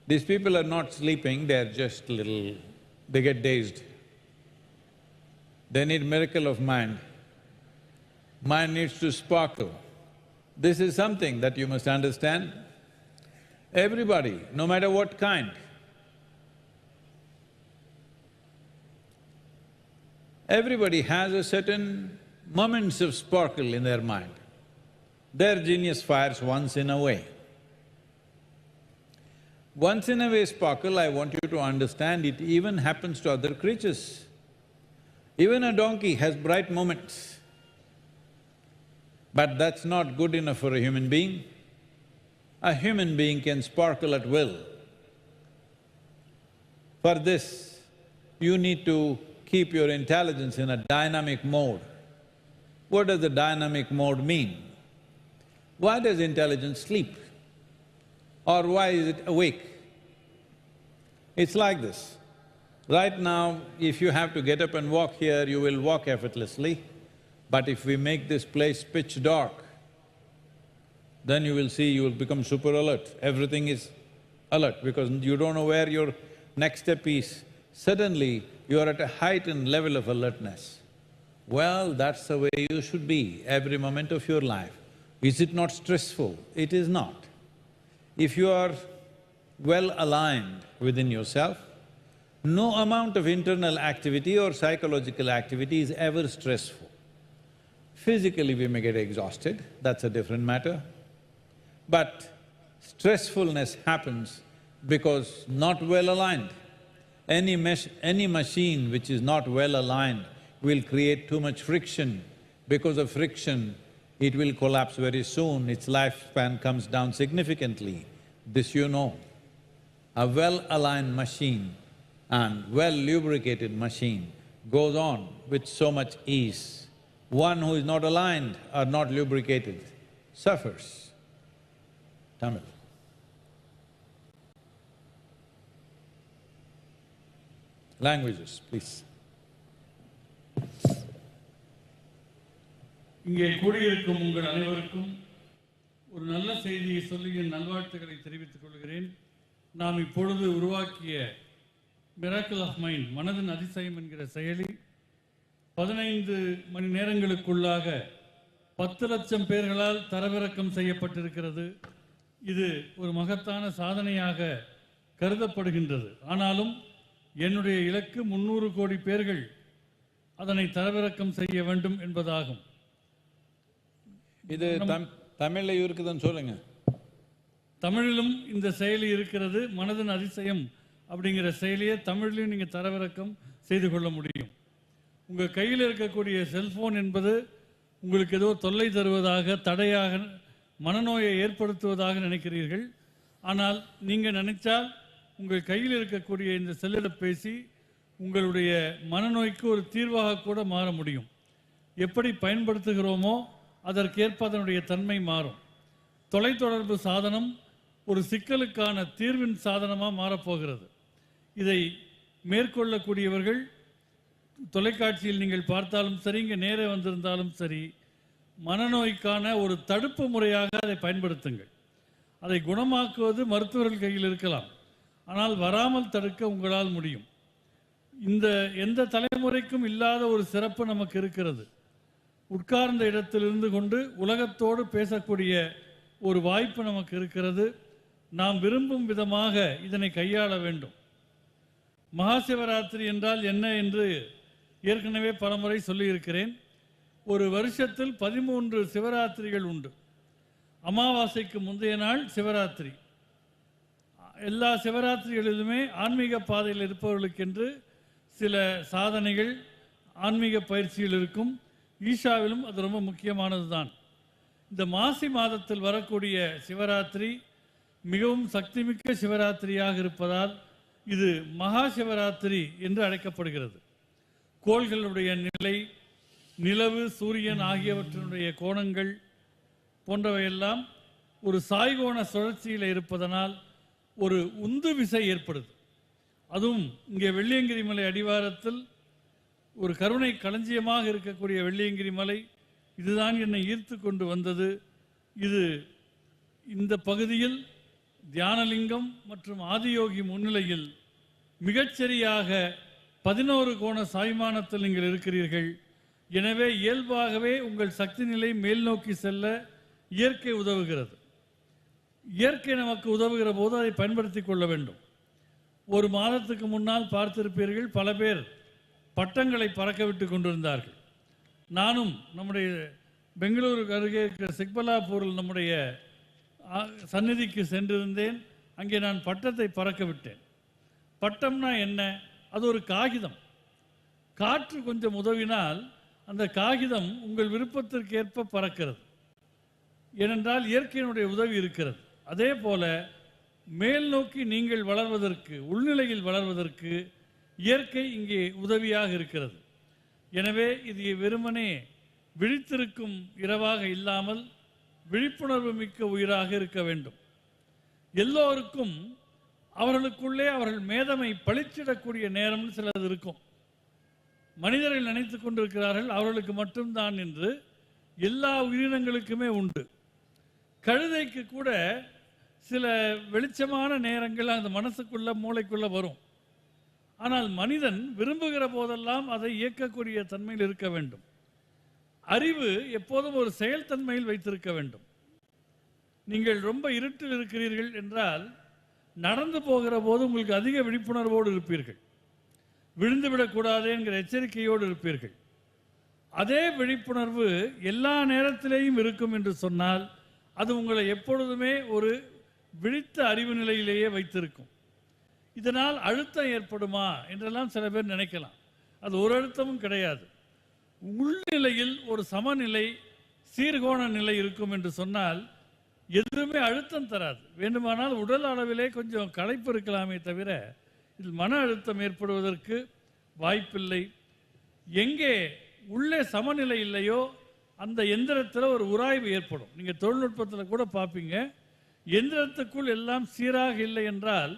these people are not sleeping, they're just they get dazed. They need miracle of mind. Mind needs to sparkle. This is something that you must understand. Everybody, no matter what kind, everybody has a certain moments of sparkle in their mind. Their genius fires once in a way. Once in a way sparkle, I want you to understand, it even happens to other creatures. Even a donkey has bright moments. But that's not good enough for a human being. A human being can sparkle at will. For this, you need to keep your intelligence in a dynamic mode. What does the dynamic mode mean? Why does intelligence sleep? Or why is it awake? It's like this. Right now, if you have to get up and walk here, you will walk effortlessly. But if we make this place pitch dark, then you will see you will become super alert. Everything is alert because you don't know where your next step is. Suddenly, you are at a heightened level of alertness. Well, that's the way you should be every moment of your life. Is it not stressful? It is not. If you are well aligned within yourself, no amount of internal activity or psychological activity is ever stressful. Physically we may get exhausted, that's a different matter. But stressfulness happens because not well aligned. Any machine which is not well aligned will create too much friction. Because of friction, it will collapse very soon, its lifespan comes down significantly. This you know. A well-aligned machine and well-lubricated machine goes on with so much ease. One who is not aligned or not lubricated suffers. Tamil. Languages, please. இங்கே கூடியிருக்கும் உங்கள் அனைவருக்கும் ஒரு நல்ல செய்தியை சொல்லி என் நல்வாழ்த்துக்களை தெரிவித்துக் கொள்கிறேன். நாம் இப்பொழுது உருவாக்கிய மிராக்கிள் ஆஃப் மைண்ட், மனதின் அதிசயம் என்கிற செயலி 15 மணி நேரங்களுக்குள்ளாக 10 லட்சம் பேர்களால் தரவிறக்கம் செய்யப்பட்டிருக்கிறது. இது ஒரு மகத்தான சாதனையாக கருதப்படுகின்றது. ஆனாலும் என்னுடைய இலக்கு 300 கோடி பேர்கள் அதனை தரவிறக்கம் செய்ய வேண்டும் என்பதாகும். இது தமிழ்ல இருக்குதுன்னு சொல்லுங்க. தமிழிலும் இந்த செயலி இருக்கிறது. மனதின் அதிசயம் அப்படிங்கிற செயலியை தமிழ்லையும் நீங்கள் தரவிறக்கம் செய்து கொள்ள முடியும். உங்கள் கையில் இருக்கக்கூடிய செல்போன் என்பது உங்களுக்கு ஏதோ தொல்லை தருவதாக, தடையாக, மனநோயை ஏற்படுத்துவதாக நினைக்கிறீர்கள். ஆனால் நீங்கள் நினைச்சால் உங்கள் கையில் இருக்கக்கூடிய இந்த செல்லிடப்பேசி உங்களுடைய மனநோய்க்கு ஒரு தீர்வாக கூட மாற முடியும். எப்படி பயன்படுத்துகிறோமோ அதற்கேற்ப அதனுடைய தன்மை மாறும். தொலைத்தொடர்பு சாதனம் ஒரு சிக்கலுக்கான தீர்வின் சாதனமாக மாறப்போகிறது. இதை மேற்கொள்ளக்கூடியவர்கள் தொலைக்காட்சியில் நீங்கள் பார்த்தாலும் சரி, இங்கே நேரே வந்திருந்தாலும் சரி, மனநோய்க்கான ஒரு தடுப்பு முறையாக அதை பயன்படுத்துங்கள். அதை குணமாக்குவது மருத்துவர்கள் கையில் இருக்கலாம், ஆனால் வராமல் தடுக்க உங்களால் முடியும். எந்த தலைமுறைக்கும் இல்லாத ஒரு சிறப்பு நமக்கு இருக்கிறது. உட்கார்ந்த இடத்திலிருந்து கொண்டு உலகத்தோடு பேசக்கூடிய ஒரு வாய்ப்பு நமக்கு இருக்கிறது. நாம் விரும்பும் விதமாக இதனை கையாள வேண்டும். மகாசிவராத்திரி என்றால் என்ன என்று ஏற்கனவே பலமுறை சொல்லியிருக்கிறேன். ஒரு வருஷத்தில் 13 சிவராத்திரிகள் உண்டு. அமாவாசைக்கு முந்தைய நாள் சிவராத்திரி. எல்லா சிவராத்திரிகளிலுமே ஆன்மீக பாதையில் இருப்பவர்களுக்கென்று சில சாதனைகள், ஆன்மீக பயிற்சிகள் இருக்கும். ஈஷாவிலும் அது ரொம்ப முக்கியமானது தான். இந்த மாசி மாதத்தில் வரக்கூடிய சிவராத்திரி மிகவும் சக்திமிக்க சிவராத்திரியாக இருப்பதால் இது மகாசிவராத்திரி என்று அழைக்கப்படுகிறது. கோள்களுடைய நிலை, நிலவு, சூரியன் ஆகியவற்றினுடைய கோணங்கள் போன்றவையெல்லாம் ஒரு சாய்கோண சுழற்சியில் இருப்பதனால் ஒரு உந்து விசை ஏற்படுது. அதுவும் இங்கே வெள்ளியங்கிரி மலை அடிவாரத்தில் ஒரு கருணை களஞ்சியமாக இருக்கக்கூடிய வெள்ளியங்கிரி மலை இதுதான் என்னை ஈர்த்து கொண்டு வந்தது. இந்த பகுதியில் தியானலிங்கம் மற்றும் ஆதியோகி முன்னிலையில் மிகச்சரியாக 11 கோண சாய்மானத்தில் நீங்கள் இருக்கிறீர்கள். எனவே இயல்பாகவே உங்கள் சக்தி நிலை மேல் நோக்கி செல்ல இயற்கை உதவுகிறது. இயற்கை நமக்கு உதவுகிற போது அதை பயன்படுத்தி கொள்ள வேண்டும். ஒரு மாதத்துக்கு முன்னால் பார்த்திருப்பீர்கள், பல பேர் பட்டங்களை பறக்க விட்டு கொண்டிருந்தார்கள். நானும் நம்முடைய பெங்களூருக்கு அருகே இருக்கிற சிக்பலாப்பூரில் நம்முடைய சந்நிதிக்கு சென்றிருந்தேன். அங்கே நான் பட்டத்தை பறக்க விட்டேன். பட்டம்னா என்ன? அது ஒரு காகிதம். காற்று கொஞ்சம் உதவினால் அந்த காகிதம் உங்கள் விருப்பத்திற்கேற்ப பறக்கிறது. ஏனென்றால் இயற்கையினுடைய உதவி இருக்கிறது. அதே போல மேல் நோக்கி நீங்கள் வளர்வதற்கு, உள்நிலையில் வளர்வதற்கு இயற்கை இங்கே உதவியாக இருக்கிறது. எனவே இது வெறுமனே விழித்திருக்கும் இரவாக இல்லாமல் விழிப்புணர்வு மிக்க உயிராக இருக்க வேண்டும். எல்லோருக்கும் அவர்களுக்குள்ளே அவர்கள் மேதமை பளிச்சிடக்கூடிய நேரம் சிலது இருக்கும். மனிதர்கள் நினைத்து கொண்டிருக்கிறார்கள் அவர்களுக்கு மட்டும்தான் என்று. எல்லா உயிரினங்களுக்குமே உண்டு. கழுதைக்கு கூட சில வெளிச்சமான நேரங்கள் அந்த மனசுக்குள்ள, மூளைக்குள்ள வரும். ஆனால் மனிதன் விரும்புகிற போதெல்லாம் அதை இயக்கக்கூடிய தன்மையில் இருக்க வேண்டும். அறிவு எப்போதும் ஒரு செயல்தன்மையில் வைத்திருக்க வேண்டும். நீங்கள் ரொம்ப இருட்டில் இருக்கிறீர்கள் என்றால் நடந்து போகிற போது உங்களுக்கு அதிக விழிப்புணர்வோடு இருப்பீர்கள். விழுந்துவிடக்கூடாது என்கிற எச்சரிக்கையோடு இருப்பீர்கள். அதே விழிப்புணர்வு எல்லா நேரத்திலேயும் இருக்கும் என்று சொன்னால் அது உங்களை எப்பொழுதுமே ஒரு விழித்த அறிவு நிலையிலேயே வைத்திருக்கும். இதனால் அழுத்தம் ஏற்படுமா என்றெல்லாம் சில பேர் நினைக்கலாம். அது ஒரு அழுத்தமும் கிடையாது. உள்நிலையில் ஒரு சமநிலை, சீர்கோண நிலை இருக்கும் என்று சொன்னால் எதுவுமே அழுத்தம் தராது. வேண்டுமானால் உடல் அளவிலே கொஞ்சம் களைப்பு இருக்கலாமே தவிர இதில் மன அழுத்தம் ஏற்படுவதற்கு வாய்ப்பில்லை. எங்கே உள்ளே சமநிலை இல்லையோ அந்த எந்திரத்தில் ஒரு உராய்வு ஏற்படும். நீங்கள் தொழில்நுட்பத்தில் கூட பார்ப்பீங்க, எந்திரத்துக்குள் எல்லாம் சீராக இல்லை என்றால்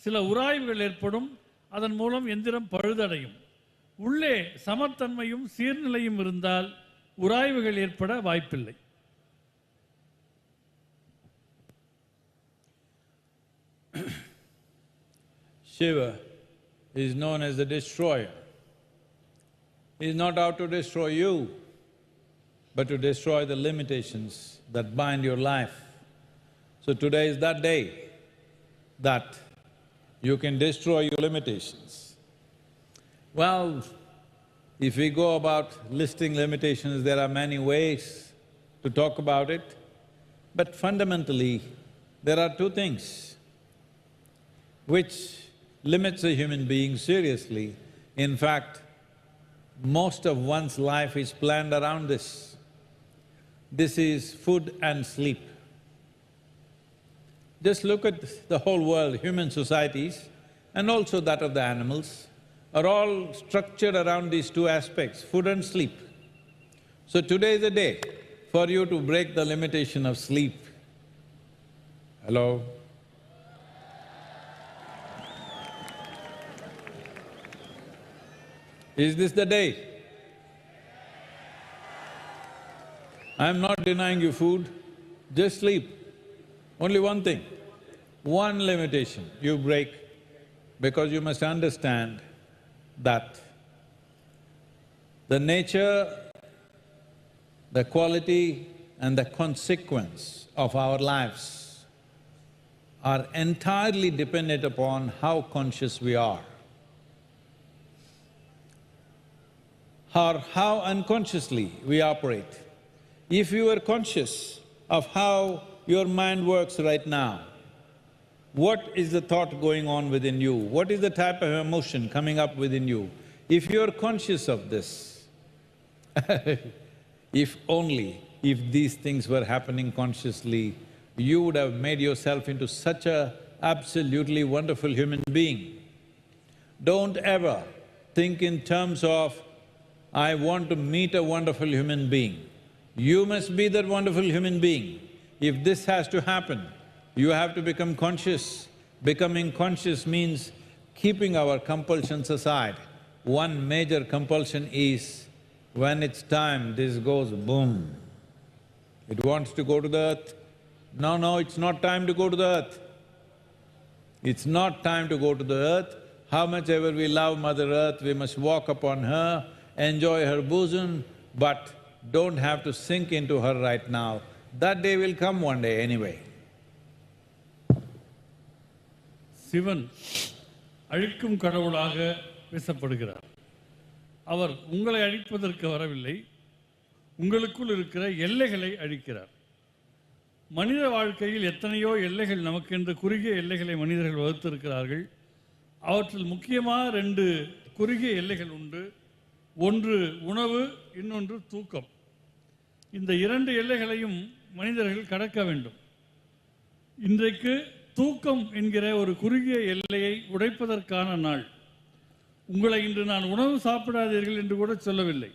சில உராய்வுகள் ஏற்படும். அதன் மூலம் எந்திரம் பழுதடையும். உள்ளே சமத்தன்மையும் சீர்நிலையும் இருந்தால் உராய்வுகள் ஏற்பட வாய்ப்பில்லை. Shiva is known as the destroyer. He is not out to destroy you, but to destroy the limitations that bind your life. So today is that day that you can destroy your limitations. Well, if we go about listing limitations, there are many ways to talk about it, but fundamentally, there are two things which limits a human being seriously. In fact, most of one's life is planned around this. This is food and sleep. Just look at the whole world, human societies and also that of the animals are all structured around these two aspects, food and sleep. So today is the day for you to break the limitation of sleep. Hello? Is this the day? I'm not denying you food, just sleep. Only one thing, one limitation you break, because you must understand that the nature, the quality and the consequence of our lives are entirely dependent upon how conscious we are or how unconsciously we operate. If you are conscious of how your mind works right now, what is the thought going on within you? What is the type of emotion coming up within you? If you are conscious of this, if these things were happening consciously, you would have made yourself into such a absolutely wonderful human being. Don't ever think in terms of, I want to meet a wonderful human being. You must be that wonderful human being. If this has to happen, you have to become conscious. Becoming conscious means keeping our compulsions aside. One major compulsion is, when it's time, this goes boom. It wants to go to the earth. No, it's not time to go to the earth. It's not time to go to the earth. How much ever we love Mother Earth, we must walk upon her, enjoy her bosom, but don't have to sink into her right now. That day will come one day anyway. Sivan அழிக்கும் கடவுளாக பேசப்படுகிறார். அவர் உங்களை அழிப்பதற்கு வரவில்லை, உங்களுக்குள் இருக்கிற எல்லைகளை அழிக்கிறார். மனித வாழ்க்கையில் எத்தனையோ எல்லைகள் நமக்கென்று குறுகிய எல்லைகளை மனிதர்கள் வகுத்திருக்கிறார்கள். அவற்றில் முக்கியமாக 2 குறுகிய எல்லைகள் உண்டு. ஒன்று உணவு, இன்னொன்று தூக்கம். இந்த 2 எல்லைகளையும் மனிதர்கள் கடக்க வேண்டும். இன்றைக்கு தூக்கம் என்கிற ஒரு குறுகிய எல்லையை உடைப்பதற்கான நாள். உங்களை இன்று நான் உணவு சாப்பிடாதீர்கள் என்று கூட சொல்லவில்லை.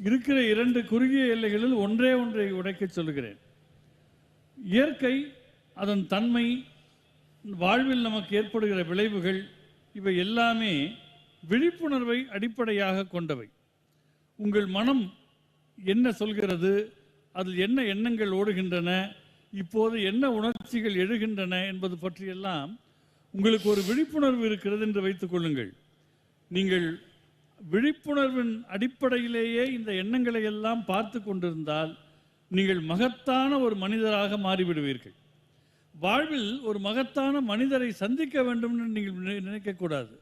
இருக்கிற 2 குறுகிய எல்லைகளில் ஒன்றை உடைக்க சொல்கிறேன். இயற்கை, அதன் தன்மை, வாழ்வில் நமக்கு ஏற்படுகிற விளைவுகள், இவை எல்லாமே விழிப்புணர்வை அடிப்படையாக கொண்டவை. உங்கள் மனம் என்ன சொல்கிறது, அதில் என்ன எண்ணங்கள் ஓடுகின்றன, இப்போது என்ன உணர்ச்சிகள் எழுகின்றன என்பது பற்றியெல்லாம் உங்களுக்கு ஒரு விழிப்புணர்வு இருக்கிறது என்று வைத்துக் கொள்ளுங்கள். நீங்கள் விழிப்புணர்வின் அடிப்படையிலேயே இந்த எண்ணங்களை எல்லாம் பார்த்து கொண்டிருந்தால் நீங்கள் மகத்தான ஒரு மனிதராக மாறிவிடுவீர்கள். வாழ்வில் ஒரு மகத்தான மனிதரை சந்திக்க வேண்டும் என்று நீங்கள் நினைக்கக்கூடாது.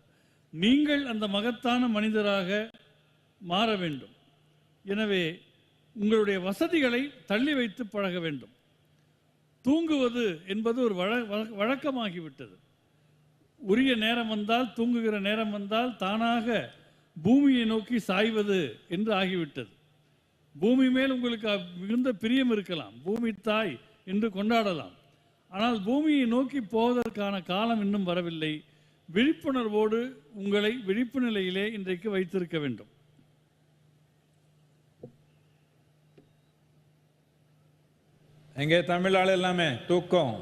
நீங்கள் அந்த மகத்தான மனிதராக மாற வேண்டும். எனவே உங்களுடைய வசதிகளை தள்ளி வைத்து பழக வேண்டும். தூங்குவது என்பது ஒரு வழக்கமாகிவிட்டது. உரிய நேரம் வந்தால், தூங்குகிற நேரம் வந்தால் தானாக பூமியை நோக்கி சாய்வது என்று ஆகிவிட்டது. பூமி மேல் உங்களுக்கு மிகுந்த பிரியம் இருக்கலாம், பூமி தாய் என்று கொண்டாடலாம். ஆனால் பூமியை நோக்கி போவதற்கான காலம் இன்னும் வரவில்லை. விழிப்புணர்வோடு உங்களை விழிப்பு நிலையிலே இன்றைக்கு வைத்திருக்க வேண்டும். எங்கே தமிழ் ஆள் எல்லாமே தூக்கம்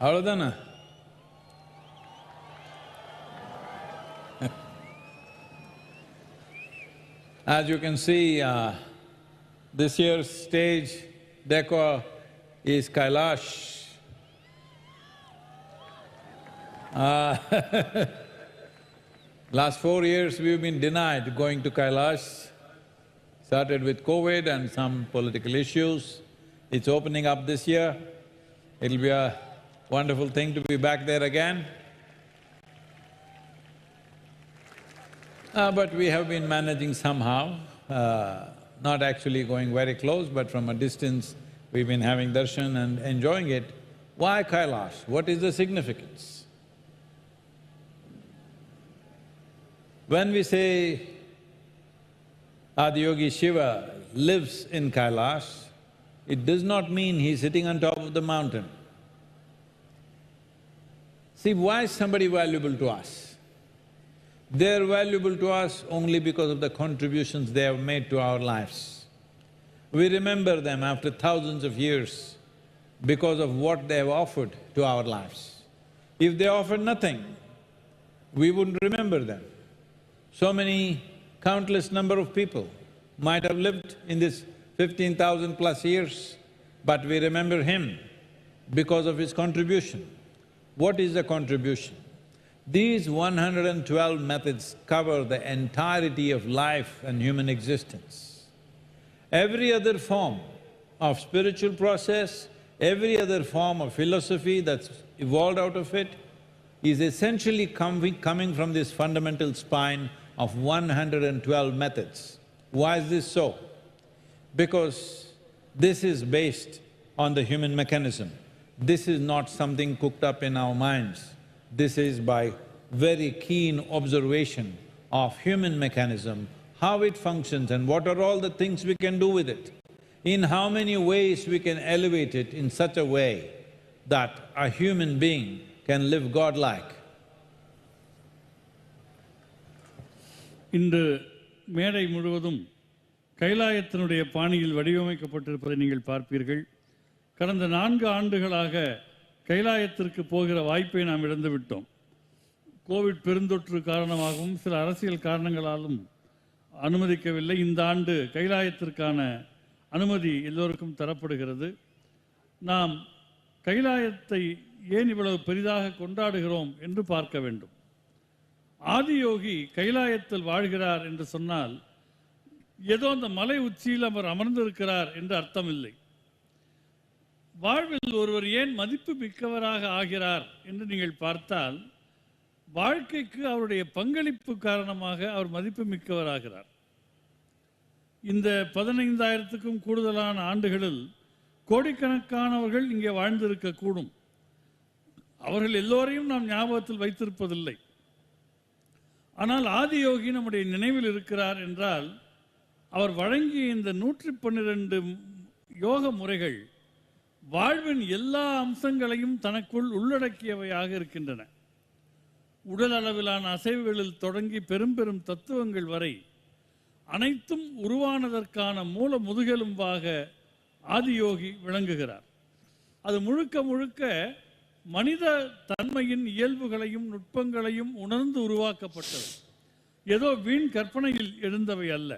அவ்வளோதானே? As you can see, this year's stage decor is Kailash. Last 4 years we've been denied going to Kailash. Started with COVID and some political issues. It's opening up this year. It'll be a wonderful thing to be back there again. But we have been managing somehow, not actually going very close, but from a distance we've been having darshan and enjoying it. Why Kailash? What is the significance? When we say Adiyogi Shiva lives in Kailash, it does not mean he's sitting on top of the mountain. See, why is somebody valuable to us? They're valuable to us only because of the contributions they have made to our lives. We remember them after thousands of years because of what they have offered to our lives. If they offered nothing, we wouldn't remember them. So many countless number of people might have lived in this 15,000 plus years, but we remember him because of his contribution. What is the contribution? These 112 methods cover the entirety of life and human existence. Every other form of spiritual process, every other form of philosophy that's evolved out of it is essentially coming from this fundamental spine of 112 methods. Why is this so? Because this is based on the human mechanism. This is not something cooked up in our minds. This is by very keen observation of human mechanism, how it functions and what are all the things we can do with it. In how many ways we can elevate it in such a way that a human being can live godlike. இன்று மேடை முழுவதும் கைலாயத்தினுடைய பாணியில் வடிவமைக்கப்பட்டிருப்பதை நீங்கள் பார்ப்பீர்கள். கடந்த 4 ஆண்டுகளாக கைலாயத்திற்கு போகிற வாய்ப்பை நாம் இழந்துவிட்டோம். கோவிட் பெருந்தொற்று காரணமாகவும் சில அரசியல் காரணங்களாலும் அனுமதிக்கவில்லை. இந்த ஆண்டு கைலாயத்திற்கான அனுமதி எல்லோருக்கும் தரப்படுகிறது. நாம் கைலாயத்தை ஏன் இவ்வளவு பெரிதாக கொண்டாடுகிறோம் என்று பார்க்க வேண்டும். ஆதியோகி கைலாயத்தில் வாழ்கிறார் என்று சொன்னால் ஏதோ அந்த மலை உச்சியில் அவர் அமர்ந்திருக்கிறார் என்று அர்த்தமில்லை. வாழ்வில் ஒருவர் ஏன் மதிப்பு மிக்கவராக ஆகிறார் என்று நீங்கள் பார்த்தால் வாழ்க்கைக்கு அவருடைய பங்களிப்பு காரணமாக அவர் மதிப்பு மிக்கவராகிறார். இந்த 15,000க்கும் கூடுதலான ஆண்டுகளில் கோடிக்கணக்கானவர்கள் இங்கே வாழ்ந்திருக்கக்கூடும். அவர்கள் எல்லோரையும் நாம் ஞாபகத்தில் வைத்திருப்பதில்லை. ஆனால் ஆதியோகி நம்முடைய நினைவில் இருக்கிறார் என்றால் அவர் வழங்கிய இந்த 112 யோக முறைகள் வாழ்வின் எல்லா அம்சங்களையும் தனக்குள் உள்ளடக்கியவையாக இருக்கின்றன. உடல் அளவிலான அசைவுகளில் தொடங்கி பெரும் பெரும் தத்துவங்கள் வரை அனைத்தும் உருவானதற்கான மூல முதுகெலும்பாக ஆதியோகி விளங்குகிறார். அது முழுக்க முழுக்க மனித தன்மையின் இயல்புகளையும் நுட்பங்களையும் உணர்ந்து உருவாக்கப்பட்டது. ஏதோ வீண் கற்பனையில் எழுந்தவை அல்ல.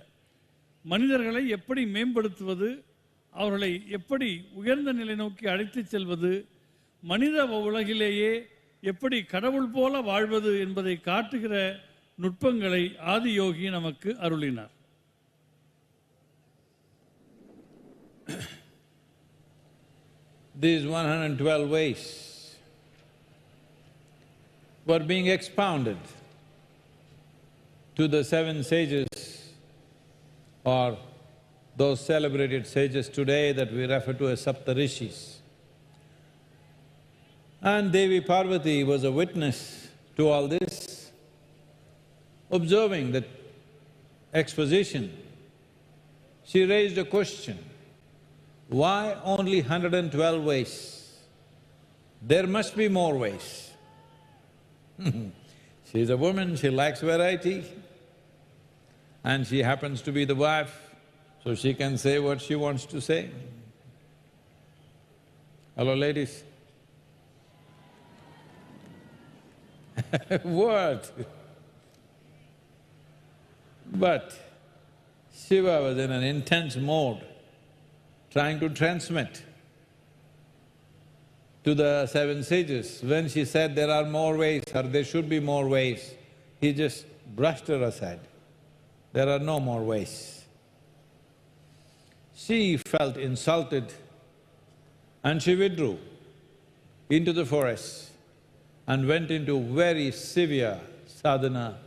மனிதர்களை எப்படி மேம்படுத்துவது, அவர்களை எப்படி உயர்ந்த நிலை நோக்கி அழைத்துச் செல்வது, மனித உலகிலேயே எப்படி கடவுள் போல வாழ்வது என்பதை காட்டுகிற நுட்பங்களை ஆதியோகி நமக்கு அருளினார். These 112 ways were being expounded to the 7 sages or those celebrated sages today that we refer to as Saptarishis. And Devi Parvati was a witness to all this. Observing that exposition, she raised a question, why only 112 ways? There must be more ways. She's a woman, she likes variety, and she happens to be the wife, so she can say what she wants to say. Hello, ladies? What? But Shiva was in an intense mode, trying to transmit to the 7 sages. When she said there are more ways or there should be more ways, he just brushed her aside. There are no more ways. She felt insulted and she withdrew into the forest and went into very severe sadhana,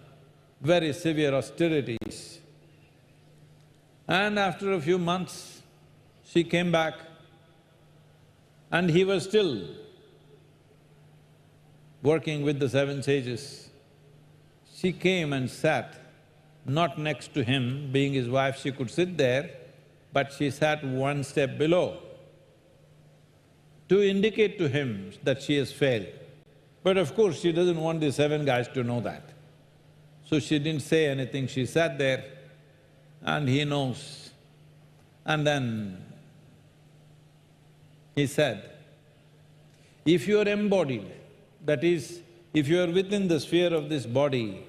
very severe austerities. And after a few months, she came back and he was still working with the 7 sages. She came and sat, not next to him, being his wife she could sit there, but she sat one step below to indicate to him that she has failed. But of course, she doesn't want the 7 guys to know that. So she didn't say anything, she sat there and he knows. And then he said, if you are embodied, that is, if you are within the sphere of this body,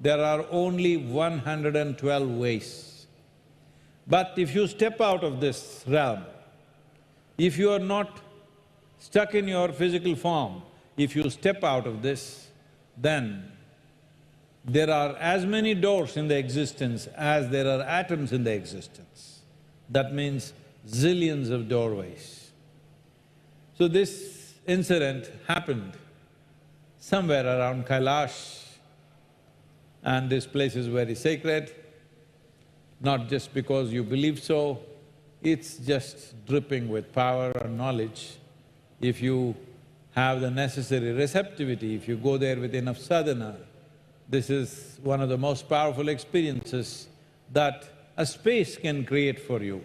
there are only 112 ways. But if you step out of this realm, if you are not stuck in your physical form, if you step out of this, then there are as many doors in the existence as there are atoms in the existence. That means zillions of doorways. So this incident happened somewhere around Kailash, and this place is very sacred, not just because you believe so, it's just dripping with power and knowledge. If you have the necessary receptivity, if you go there with enough sadhana, this is one of the most powerful experiences that a space can create for you.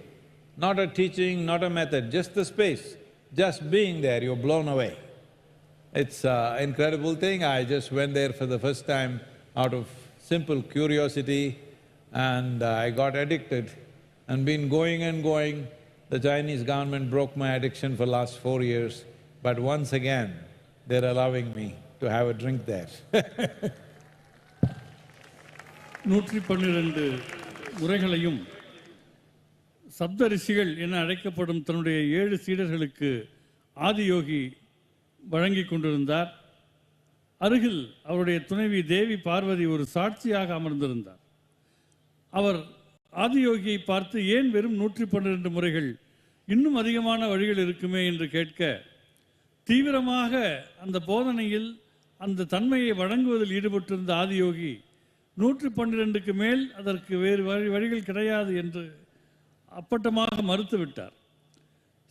Not a teaching, not a method, just the space. Just being there, you're blown away. It's an incredible thing. I just went there for the first time out of simple curiosity and I got addicted and been going and going. The Chinese government broke my addiction for last 4 years, but once again, they're allowing me to have a drink there. 112 முறைகளையும் சப்த ரிஷிகள் என அழைக்கப்படும் தன்னுடைய 7 சீடர்களுக்கு ஆதியோகி வழங்கிக் கொண்டிருந்தார். அருகில் அவருடைய துணைவி தேவி பார்வதி ஒரு சாட்சியாக அமர்ந்திருந்தார். அவர் ஆதியோகியை பார்த்து ஏன் வெறும் 112 முறைகள், இன்னும் அதிகமான வழிகள் இருக்குமே என்று கேட்க, தீவிரமாக அந்த போதனையில் அந்த தன்மையை வழங்குவதில் ஈடுபட்டிருந்த ஆதியோகி 112க்கு மேல் அதற்கு வேறு வழிகள் கிடையாது என்று அப்பட்டமாக மறுத்துவிட்டார்.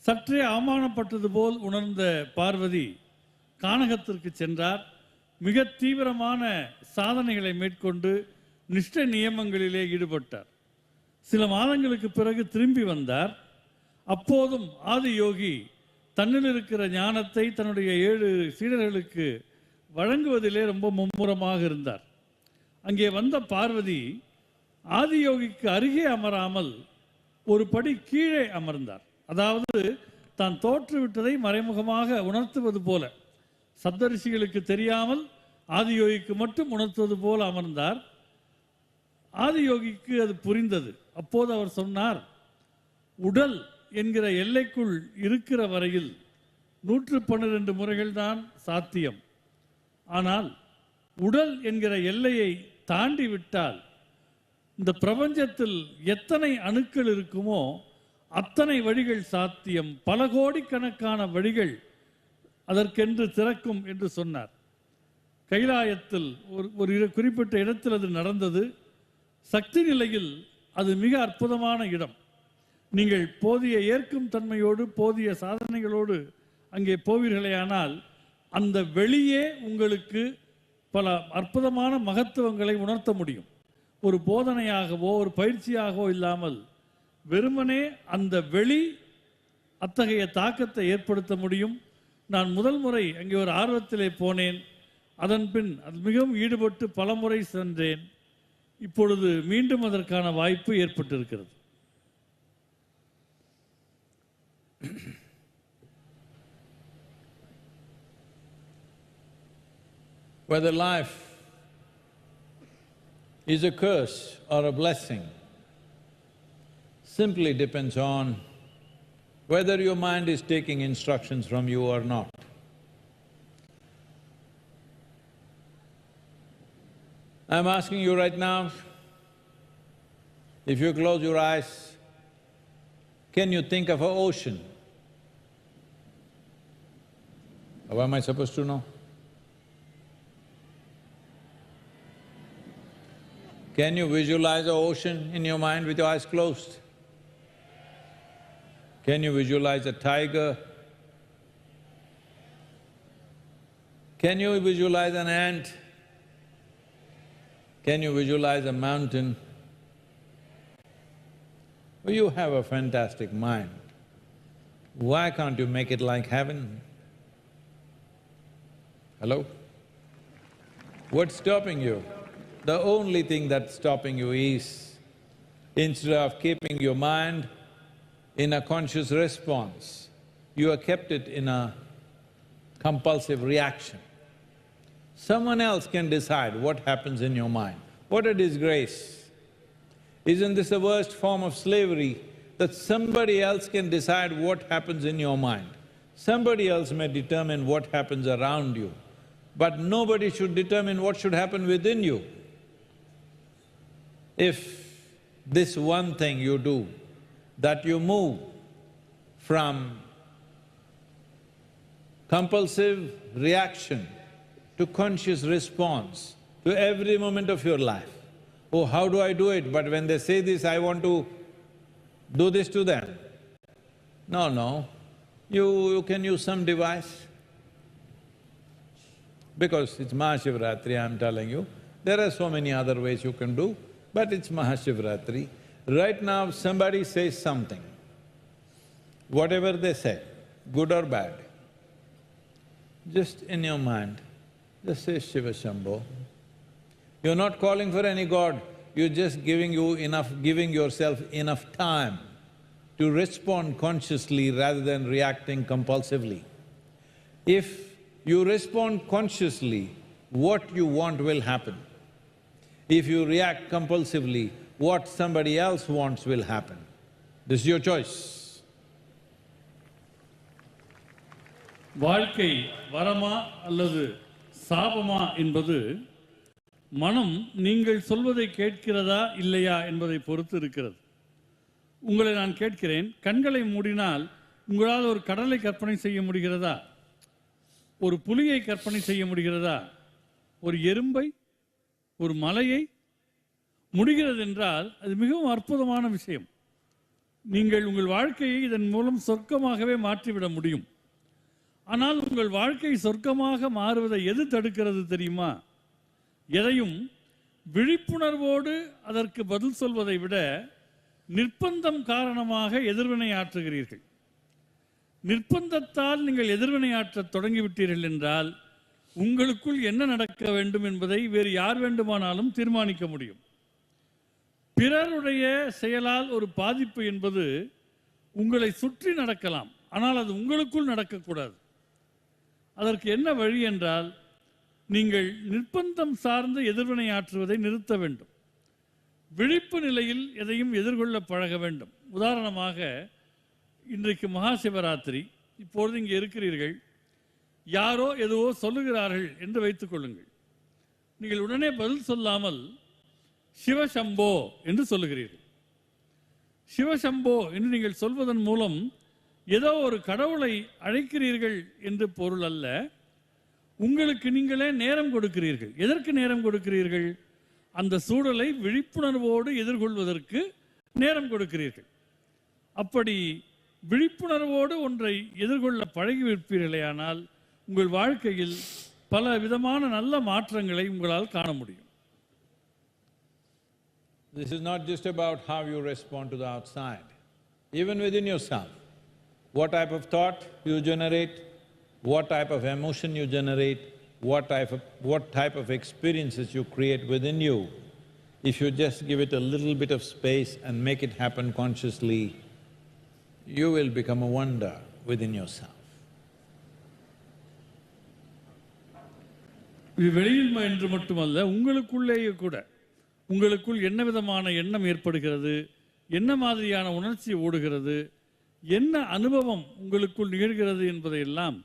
சற்றே அவமானப்பட்டது போல் உணர்ந்த பார்வதி கானகத்திற்கு சென்றார். மிக தீவிரமான சாதனைகளை மேற்கொண்டு நிஷ்டை நியமங்களிலே ஈடுபட்டார். சில மாதங்களுக்கு பிறகு திரும்பி வந்தார். அப்போதும் ஆதியோகி தன்னில் இருக்கிற ஞானத்தை தன்னுடைய 7 சீடர்களுக்கு வழங்குவதிலே ரொம்ப மும்முரமாக இருந்தார். அங்கே வந்த பார்வதி ஆதியோகிக்கு அருகே அமராமல் ஒரு படி கீழே அமர்ந்தார். அதாவது தான் தோற்றுவிட்டதை மறைமுகமாக உணர்த்துவது போல, சப்தரிஷிகளுக்கு தெரியாமல் ஆதியோகிக்கு மட்டும் உணர்த்துவது போல அமர்ந்தார். ஆதியோகிக்கு அது புரிந்தது. அப்போது அவர் சொன்னார், உடல் என்கிற எல்லைக்குள் இருக்கிற வரையில் 112 முறைகள் தான் சாத்தியம். ஆனால் உடல் என்கிற எல்லையை தாண்டி விட்டால் இந்த பிரபஞ்சத்தில் எத்தனை அணுக்கள் இருக்குமோ அத்தனை வழிகள் சாத்தியம். பல கோடிக்கணக்கான வழிகள் அதற்கென்று திறக்கும் என்று சொன்னார். கைலாயத்தில் ஒரு குறிப்பிட்ட இடத்தில் அது நடந்தது. சக்தி நிலையில் அது மிக அற்புதமான இடம். நீங்கள் போதிய ஏற்கும் தன்மையோடு போதிய சாதனைகளோடு அங்கே போவீர்களேயானால் அந்த வெளியே உங்களுக்கு பல அற்புதமான மகத்துவங்களை உணர்த்த முடியும். ஒரு போதனையாகவோ ஒரு பயிற்சியாகவோ இல்லாமல் வெறுமனே அந்த வெளி அத்தகைய தாக்கத்தை ஏற்படுத்த முடியும். நான் முதல் முறை அங்கே ஒரு ஆர்வத்திலே போனேன். அதன் பின் அது மிகவும் ஈடுபட்டு பல முறை சென்றேன். இப்பொழுது மீண்டும் அதற்கான வாய்ப்பு ஏற்பட்டிருக்கிறது. Whether life is a curse or a blessing simply depends on whether your mind is taking instructions from you or not. I'm asking you right now, if you close your eyes, can you think of an ocean? How am I supposed to know? Can you visualize an ocean in your mind with your eyes closed? Can you visualize a tiger? Can you visualize an ant? Can you visualize a mountain? Well, you have a fantastic mind. Why can't you make it like heaven? Hello? What's stopping you? The only thing that's stopping you is, instead of keeping your mind in a conscious response, you have kept it in a compulsive reaction. Someone else can decide what happens in your mind. What a disgrace! Isn't this the worst form of slavery, that somebody else can decide what happens in your mind? Somebody else may determine what happens around you, but nobody should determine what should happen within you. If this one thing you do, that you move from compulsive reaction to conscious response to every moment of your life. Oh, how do I do it? But when they say this, I want to do this to them. No, you can use some device. Because it's MahaShivRatri, I'm telling you, there are so many other ways you can do, but it's MahaShivRatri. Right now, somebody says something, whatever they say, good or bad, just in your mind, just say Shiva Shambho. You're not calling for any god, you're just giving yourself enough time to respond consciously rather than reacting compulsively. If you respond consciously, what you want will happen. If you react compulsively, what somebody else wants will happen. This is your choice. வாழ்க்கை வரமா அல்லது சாபமா என்பது மனம் நீங்கள் சொல்வதை கேட்கிறதா இல்லையா என்பதை பொறுத்து இருக்கிறது. உங்களை நான் கேட்கிறேன், கண்களை மூடினால் உங்களால் ஒரு கடலை கற்பனை செய்ய முடிகிறதா? ஒரு புலியை கற்பனை செய்ய முடிகிறதா? ஒரு எறும்பை, ஒரு மலையை? முடிகிறது என்றால் அது மிகவும் அற்புதமான விஷயம். நீங்கள் உங்கள் வாழ்க்கையை இதன் மூலம் சொர்க்கமாகவே மாற்றிவிட முடியும். ஆனால் உங்கள் வாழ்க்கை சொர்க்கமாக மாறுவதை எது தடுக்கிறது தெரியுமா? எதையும் விழிப்புணர்வோடு அதற்கு பதில் சொல்வதை விட நிர்பந்தம் காரணமாக எதிர்வினை ஆற்றுகிறீர்கள். நிர்பந்தத்தால் நீங்கள் எதிர்வினையாற்றத் தொடங்கிவிட்டீர்கள் என்றால் உங்களுக்குள் என்ன நடக்க வேண்டும் என்பதை வேறு யார் வேண்டுமானாலும் தீர்மானிக்க முடியும். பிறருடைய செயலால் ஒரு பாதிப்பு என்பது உங்களை சுற்றி நடக்கலாம், ஆனால் அது உங்களுக்குள் நடக்கக்கூடாது. அதற்கு என்ன வழி என்றால், நீங்கள் நிர்பந்தம் சார்ந்த எதிர்வினையாற்றுவதை நிறுத்த வேண்டும். விழிப்பு நிலையில் எதையும் எதிர்கொள்ள பழக வேண்டும். உதாரணமாக, இன்றைக்கு மகாசிவராத்திரி, இப்பொழுது இங்கே இருக்கிறீர்கள், யாரோ எதுவோ சொல்லுகிறார்கள் என்று வைத்துக் கொள்ளுங்கள். நீங்கள் உடனே பதில் சொல்லாமல் சிவசம்போ என்று சொல்லுகிறீர்கள். சிவசம்போ என்று நீங்கள் சொல்வதன் மூலம் ஏதோ ஒரு கடவுளை அழைக்கிறீர்கள் என்று பொருள் அல்ல. உங்களுக்கு நீங்களே நேரம் கொடுக்கிறீர்கள். எதற்கு நேரம் கொடுக்கிறீர்கள்? அந்த சூழலை விழிப்புணர்வோடு எதிர்கொள்வதற்கு நேரம் கொடுக்கிறீர்கள். அப்படி விழிப்புணர்வோடு ஒன்றை எதிர்கொள்ள பழகிவிருப்பீர்களேயானால் உங்கள் வாழ்க்கையில் பல விதமான நல்ல மாற்றங்களை உங்களால் காண முடியும். This is not just about how you respond to the outside, even within yourself. What type of thought you generate, what type of emotion you generate, what type of experiences you create within you. If you just give it a little bit of space and make it happen consciously, you will become a wonder within yourself. இது வெளியில் என்று மட்டுமல்ல, உங்களுக்குள்ளேயே கூட உங்களுக்குள் என்ன விதமான எண்ணம் ஏற்படுகிறது, என்ன மாதிரியான உணர்ச்சி ஓடுகிறது, என்ன அனுபவம் உங்களுக்குள் நிகழ்கிறது என்பதையெல்லாம்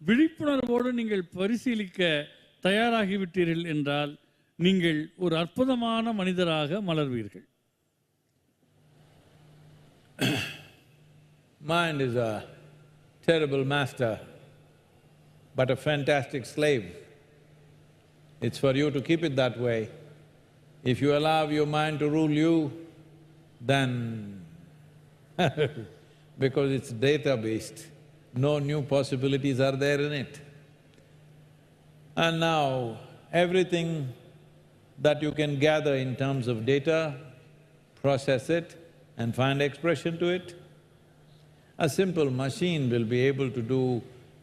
விழிப்புணர்வோடு நீங்கள் பரிசீலிக்க தயாராகிவிட்டீர்கள் என்றால் நீங்கள் ஒரு அற்புதமான மனிதராக மலர்வீர்கள். Mind is a terrible master, but a fantastic slave. It's for you to keep it that way. If you allow your mind to rule you, then because it's data-based, no new possibilities are there in it. And now, everything that you can gather in terms of data, process it and find expression to it. A simple machine will be able to do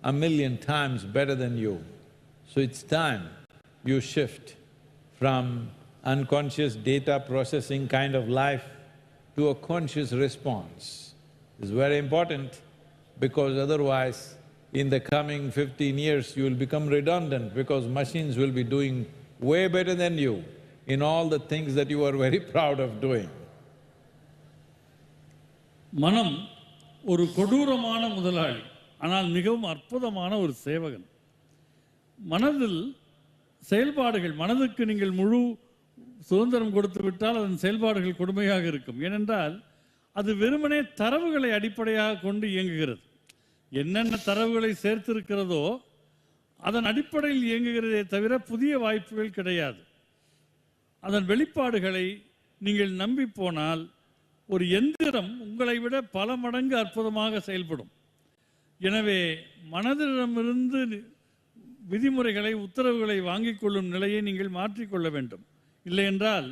1,000,000 times better than you. So it's time you shift from unconscious data processing kind of life to a conscious response. It's very important because otherwise in the coming 15 years you will become redundant because machines will be doing way better than you in all the things that you are very proud of doing. மனம் ஒரு கொடூரமான முதலாளி, ஆனால் மிகவும் அற்புதமான ஒரு சேவகன். மனதில் செயல்பாடுகள், மனதுக்கு நீங்கள் முழு சுதந்திரம் கொடுத்து விட்டால் அதன் செயல்பாடுகள் கொடுமையாக இருக்கும். ஏனென்றால் அது வெறுமனே தரவுகளை அடிப்படையாக கொண்டு இயங்குகிறது. என்னென்ன தரவுகளை சேர்த்திருக்கிறதோ அதன் அடிப்படையில் இயங்குகிறதே தவிர புதிய வாய்ப்புகள் கிடையாது. அதன் வெளிப்பாடுகளை நீங்கள் நம்பி போனால் ஒரு எந்திரம் உங்களை விட பல மடங்கு அற்புதமாக செயல்படும். எனவே மனதிடமிருந்து விதிமுறைகளை, உத்தரவுகளை வாங்கிக் கொள்ளும் நிலையை நீங்கள் மாற்றிக்கொள்ள வேண்டும். இல்லையென்றால்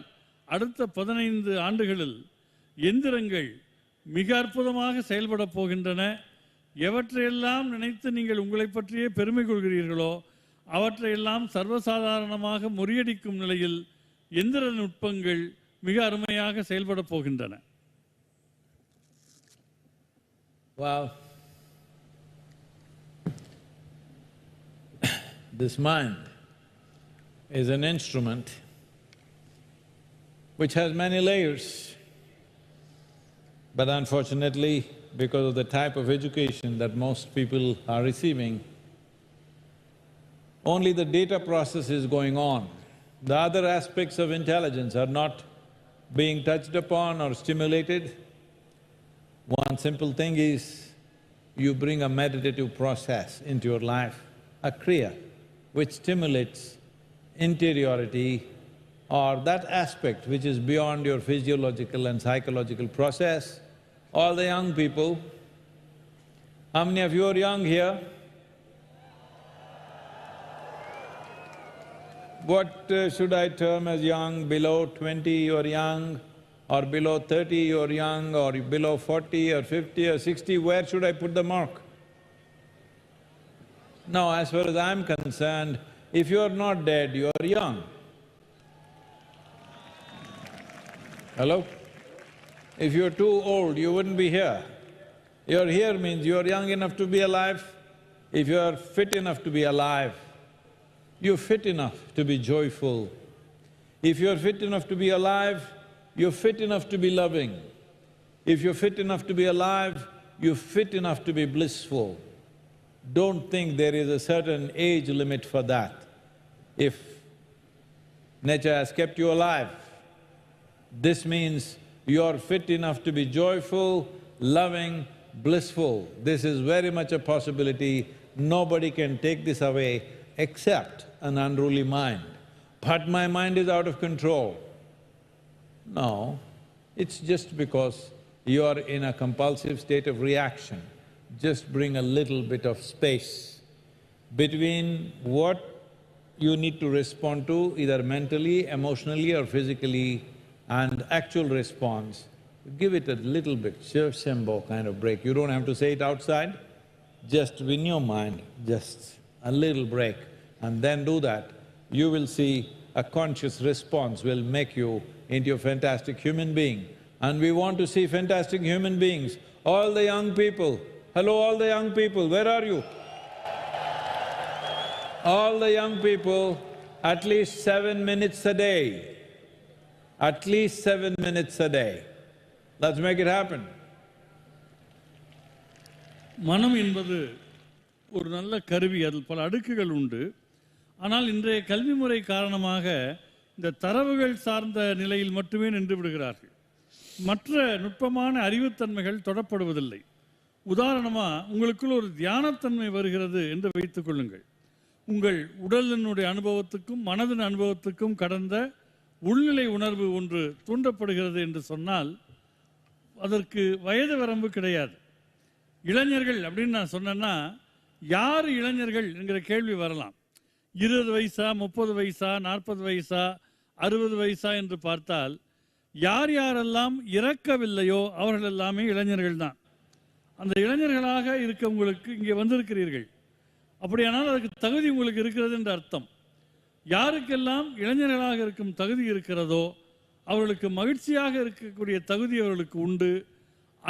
அடுத்த 15 ஆண்டுகளில் எந்திரங்கள் மிக அற்புதமாக செயல்பட போகின்றன. எவற்றையெல்லாம் நினைத்து நீங்கள் உங்களை பற்றியே பெருமை கொள்கிறீர்களோ அவற்றையெல்லாம் சர்வசாதாரணமாக முறியடிக்கும் நிலையில் எந்திர நுட்பங்கள் மிக அருமையாக செயல்பட போகின்றன. Wow. This mind is an instrument which has many layers, but unfortunately, because of the type of education that most people are receiving, only the data process is going on. The other aspects of intelligence are not being touched upon or stimulated. One simple thing is, you bring a meditative process into your life, a kriya, which stimulates interiority or that aspect which is beyond your physiological and psychological process. All the young people, how many of you are young here? What should I term as young? Below 20 you're young, or below 30 you're young, or below 40 or 50 or 60, where should I put the mark? Now, as far as I'm concerned, if you're not dead, you're young. Hello? If you're too old, you wouldn't be here. You're here means you're young enough to be alive. If you're fit enough to be alive, you're fit enough to be joyful. If you're fit enough to be alive, you're fit enough to be loving. If you're fit enough to be alive, you're fit enough to be blissful. Don't think there is a certain age limit for that. If nature has kept you alive, this means you're fit enough to be joyful, loving, blissful. This is very much a possibility. Nobody can take this away except an unruly mind. But my mind is out of control. No, it's just because you're in a compulsive state of reaction. Just bring a little bit of space between what you need to respond to, either mentally, emotionally or physically, and actual response. Give it a little bit, Shiv Shambho kind of break. You don't have to say it outside. just in your mind, just a little break, and then do that, you will see a conscious response will make you into a fantastic human being. And we want to see fantastic human beings. All the young people, hello all the young people, where are you? All the young people, at least 7 minutes a day. At least 7 minutes a day. Let's make it happen. மனம் என்பது ஒரு நல்ல கருவி, அதில் பல அடுக்குகள் உண்டு. ஆனால் இன்றைய கல்வி முறை காரணமாக இந்த தரவுகள் சார்ந்த நிலையில் மட்டுமே நின்று விடுகிறார்கள். மற்ற நுட்பமான அறிவுத்தன்மைகள் தொடப்படுவதில்லை. உதாரணமாக உங்களுக்குள் ஒரு தியானத்தன்மை வருகிறது என்று வைத்துக் கொள்ளுங்கள். உங்கள் உடலினுடைய அனுபவத்துக்கும் மனதின் அனுபவத்துக்கும் கடந்த உள்நிலை உணர்வு ஒன்று தூண்டப்படுகிறது என்று சொன்னால் அதற்கு வயது வரம்பு கிடையாது. இளைஞர்கள் அப்படின்னு நான் சொன்னேன்னா யார் இளைஞர்கள் என்கிற கேள்வி வரலாம். 20 வயசா, 30 வயசா, 40 வயசா, 60 வயசா என்று பார்த்தால் யார் யாரெல்லாம் இறக்கவில்லையோ அவர்கள் எல்லாமே இளைஞர்கள் தான். அந்த இளைஞர்களாக இருக்க உங்களுக்கு இங்கே வந்திருக்கிறீர்கள். அப்படியானால் அதுக்கு தகுதி உங்களுக்கு இருக்கிறது என்று அர்த்தம். யாருக்கெல்லாம் இளைஞர்களாக இருக்கும் தகுதி இருக்கிறதோ அவர்களுக்கு மகிழ்ச்சியாக இருக்கக்கூடிய தகுதி அவர்களுக்கு உண்டு,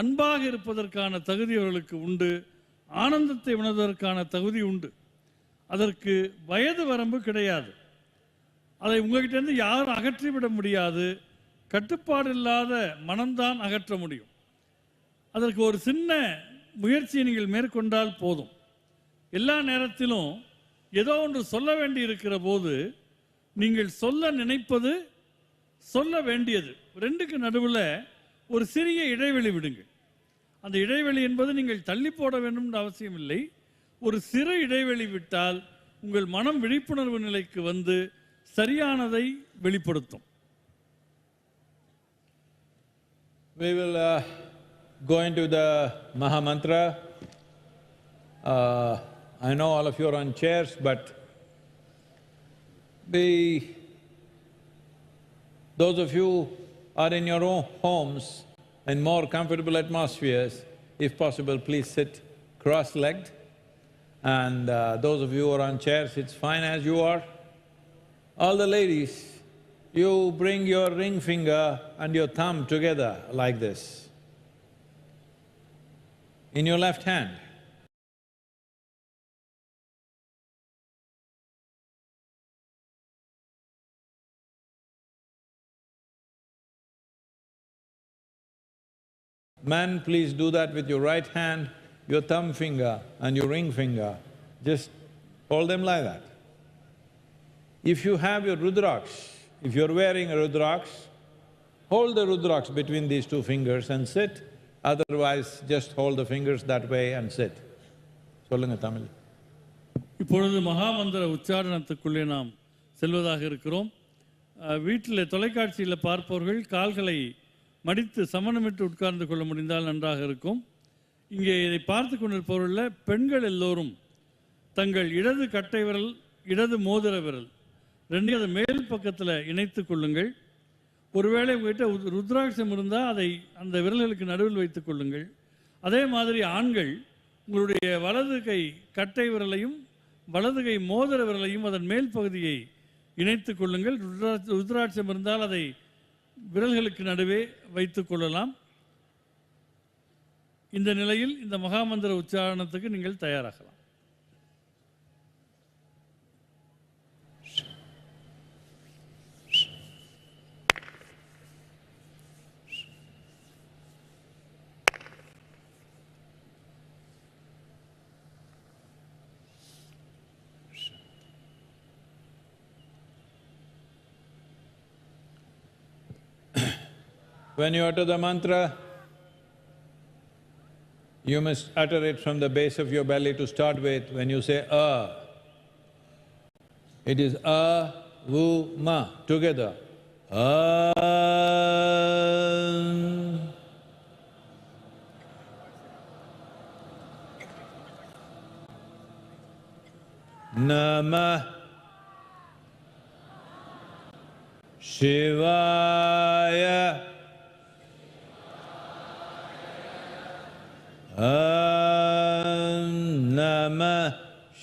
அன்பாக இருப்பதற்கான தகுதி அவர்களுக்கு உண்டு, ஆனந்தத்தை உணர்வதற்கான தகுதி உண்டு. அதற்கு வயது வரம்பு கிடையாது. அதை உங்கள்கிட்டேருந்து யாரும் அகற்றிவிட முடியாது. கட்டுப்பாடு இல்லாத மனம்தான் அகற்ற முடியும். அதற்கு ஒரு சின்ன முயற்சியை நீங்கள் மேற்கொண்டால் போதும். எல்லா நேரத்திலும் ஏதோ ஒன்று சொல்ல வேண்டி இருக்கிற போது நீங்கள் சொல்ல நினைப்பது, சொல்ல வேண்டியது, ரெண்டுக்கு நடுவில் ஒரு சிறிய இடைவெளி விடுங்கள். அந்த இடைவெளி என்பது நீங்கள் தள்ளி போட வேண்டும் என்ற அவசியம் இல்லை. ஒரு சிறு இடைவெளி விட்டால் உங்கள் மனம் விழிப்புணர்வு நிலைக்கு வந்து சரியானதை வெளிப்படுத்தும். We will go into the Mahamantra. I know all of you are on chairs, but those of you are in your own homes in more comfortable atmospheres, if possible, please sit cross-legged. And those of you who are on chairs, it's fine as you are. All the ladies, you bring your ring finger and your thumb together like this in your left hand. Men, please do that with your right hand, your thumb finger and your ring finger. Just hold them like that. If you have your Rudraksh, if you're wearing a Rudraksh, hold the Rudraksh between these two fingers and sit. Otherwise, just hold the fingers that way and sit. Solunga Tamil. இப்பொழுது மகாமந்திர உச்சாரணத்துக்குள்ளே நாம் செல்வதாக இருக்கிறோம். வீட்டில் தொலைக்காட்சியில் பார்ப்பவர்கள் கால்களை மடித்து சமணமிட்டு உட்கார்ந்து கொள்ள முடிந்தால் நன்றாக இருக்கும். இங்கே இதை பார்த்து கொண்டிருப்பவர்களில் பெண்கள் எல்லோரும் தங்கள் இடது கட்டை விரல், இடது மோதிர விரல் ரெண்டையும் அதை மேல் பக்கத்தில் இணைத்து கொள்ளுங்கள். ஒருவேளை உங்கள்கிட்ட ருத்ராட்சம் இருந்தால் அதை அந்த விரல்களுக்கு நடுவில் வைத்துக் கொள்ளுங்கள். அதே மாதிரி ஆண்கள் உங்களுடைய வலது கை கட்டை விரலையும் வலது கை மோதிர விரலையும் அதன் மேல் பகுதியை இணைத்து கொள்ளுங்கள். ருத்ராட்சம் இருந்தால் அதை விரல்களுக்கு நடுவே வைத்துக் கொள்ளலாம். இந்த நிலையில் இந்த மகாமந்திர உச்சாரணத்துக்கு நீங்கள் தயாராகலாம். When you utter the mantra, you must utter it from the base of your belly to start with. When you say it is vu, ma, together. Namah Shivaya. Aum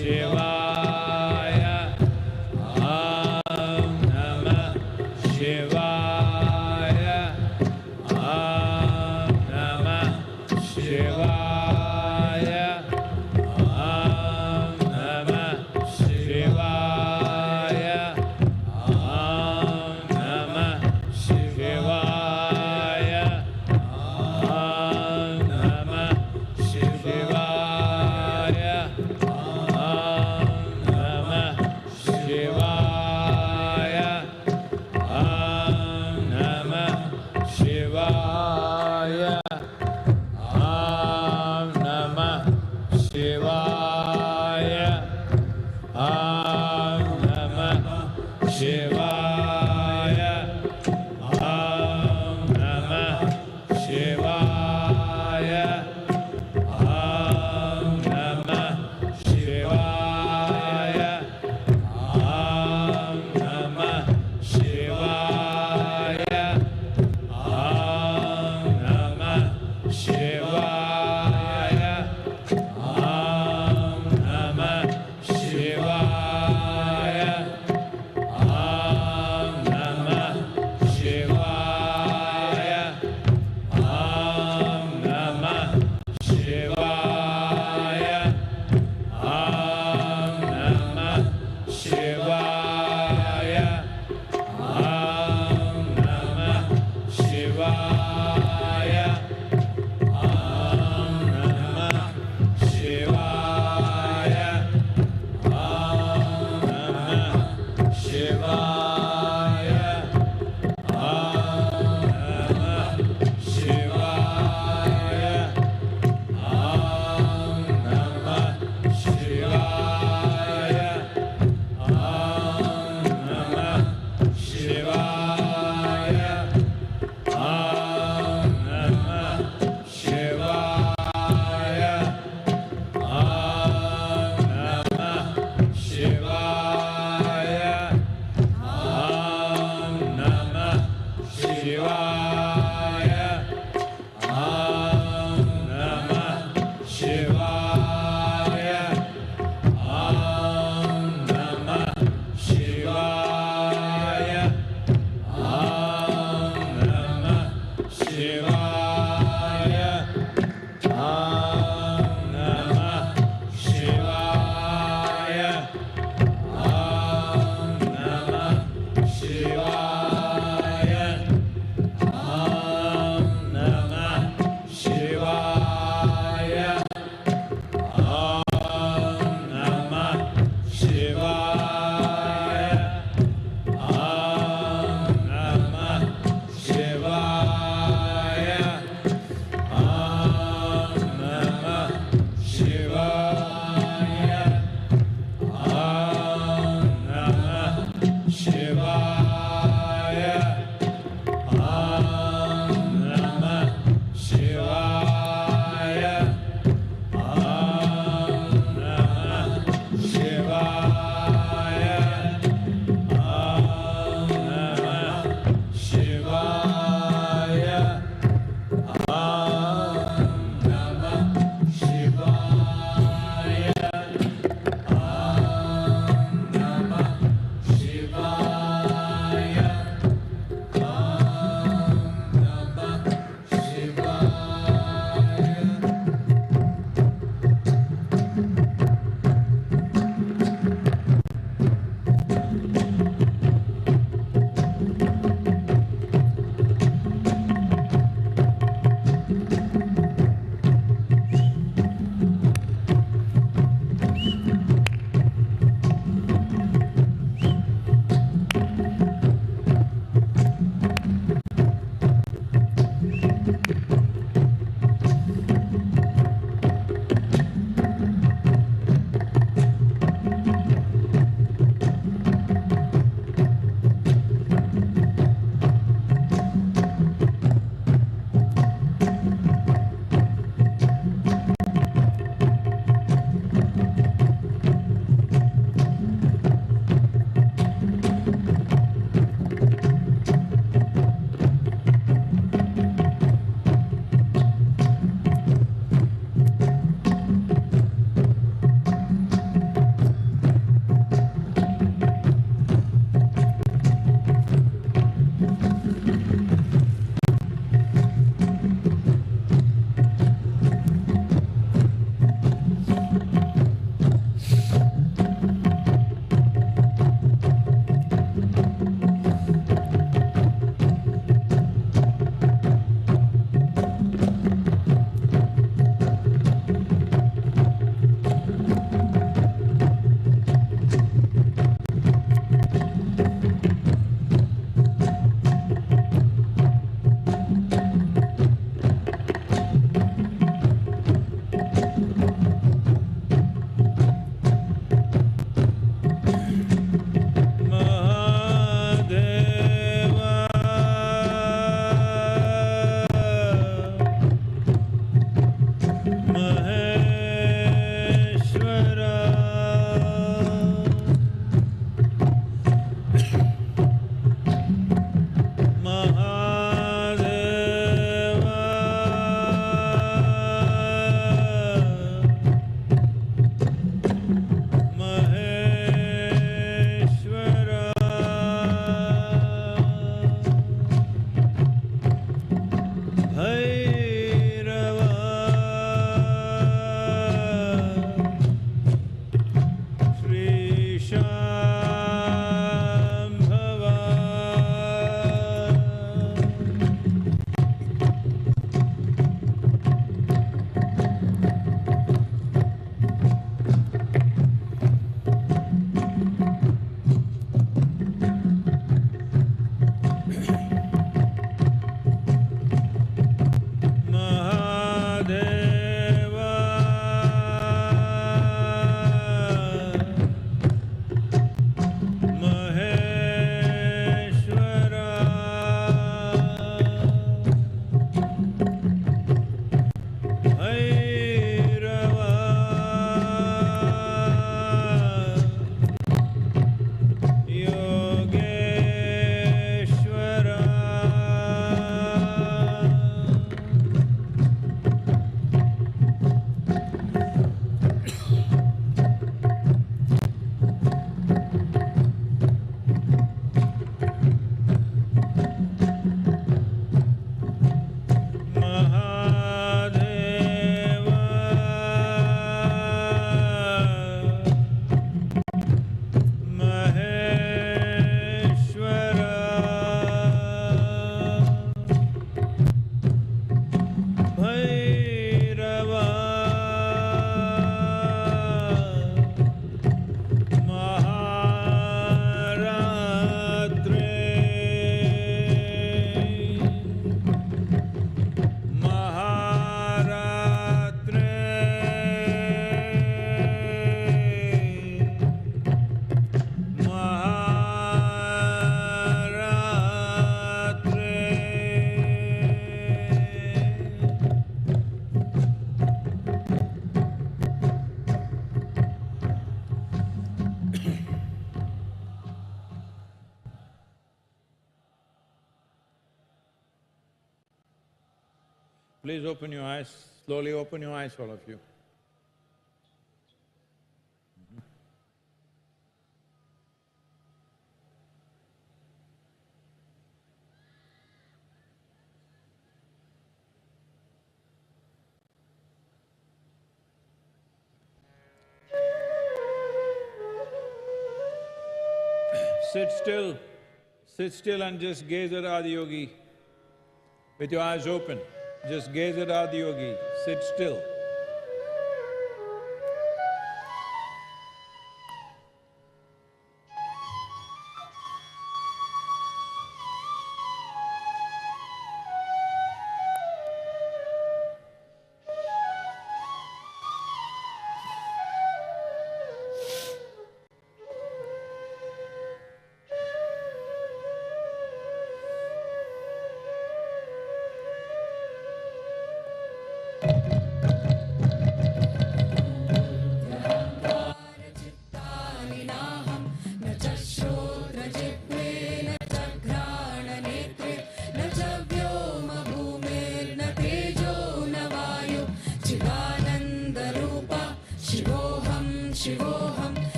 Shivaya. Aum Namah Shivaya. Aum Namah Shivaya. Aum Namah Shivaya. Aum Namah Shivaya. Aum Namah Shivaya. Aum Please open your eyes, slowly open your eyes, all of you. Sit still and just gaze at Adiyogi with your eyes open. Just gaze at Adiyogi, sit still.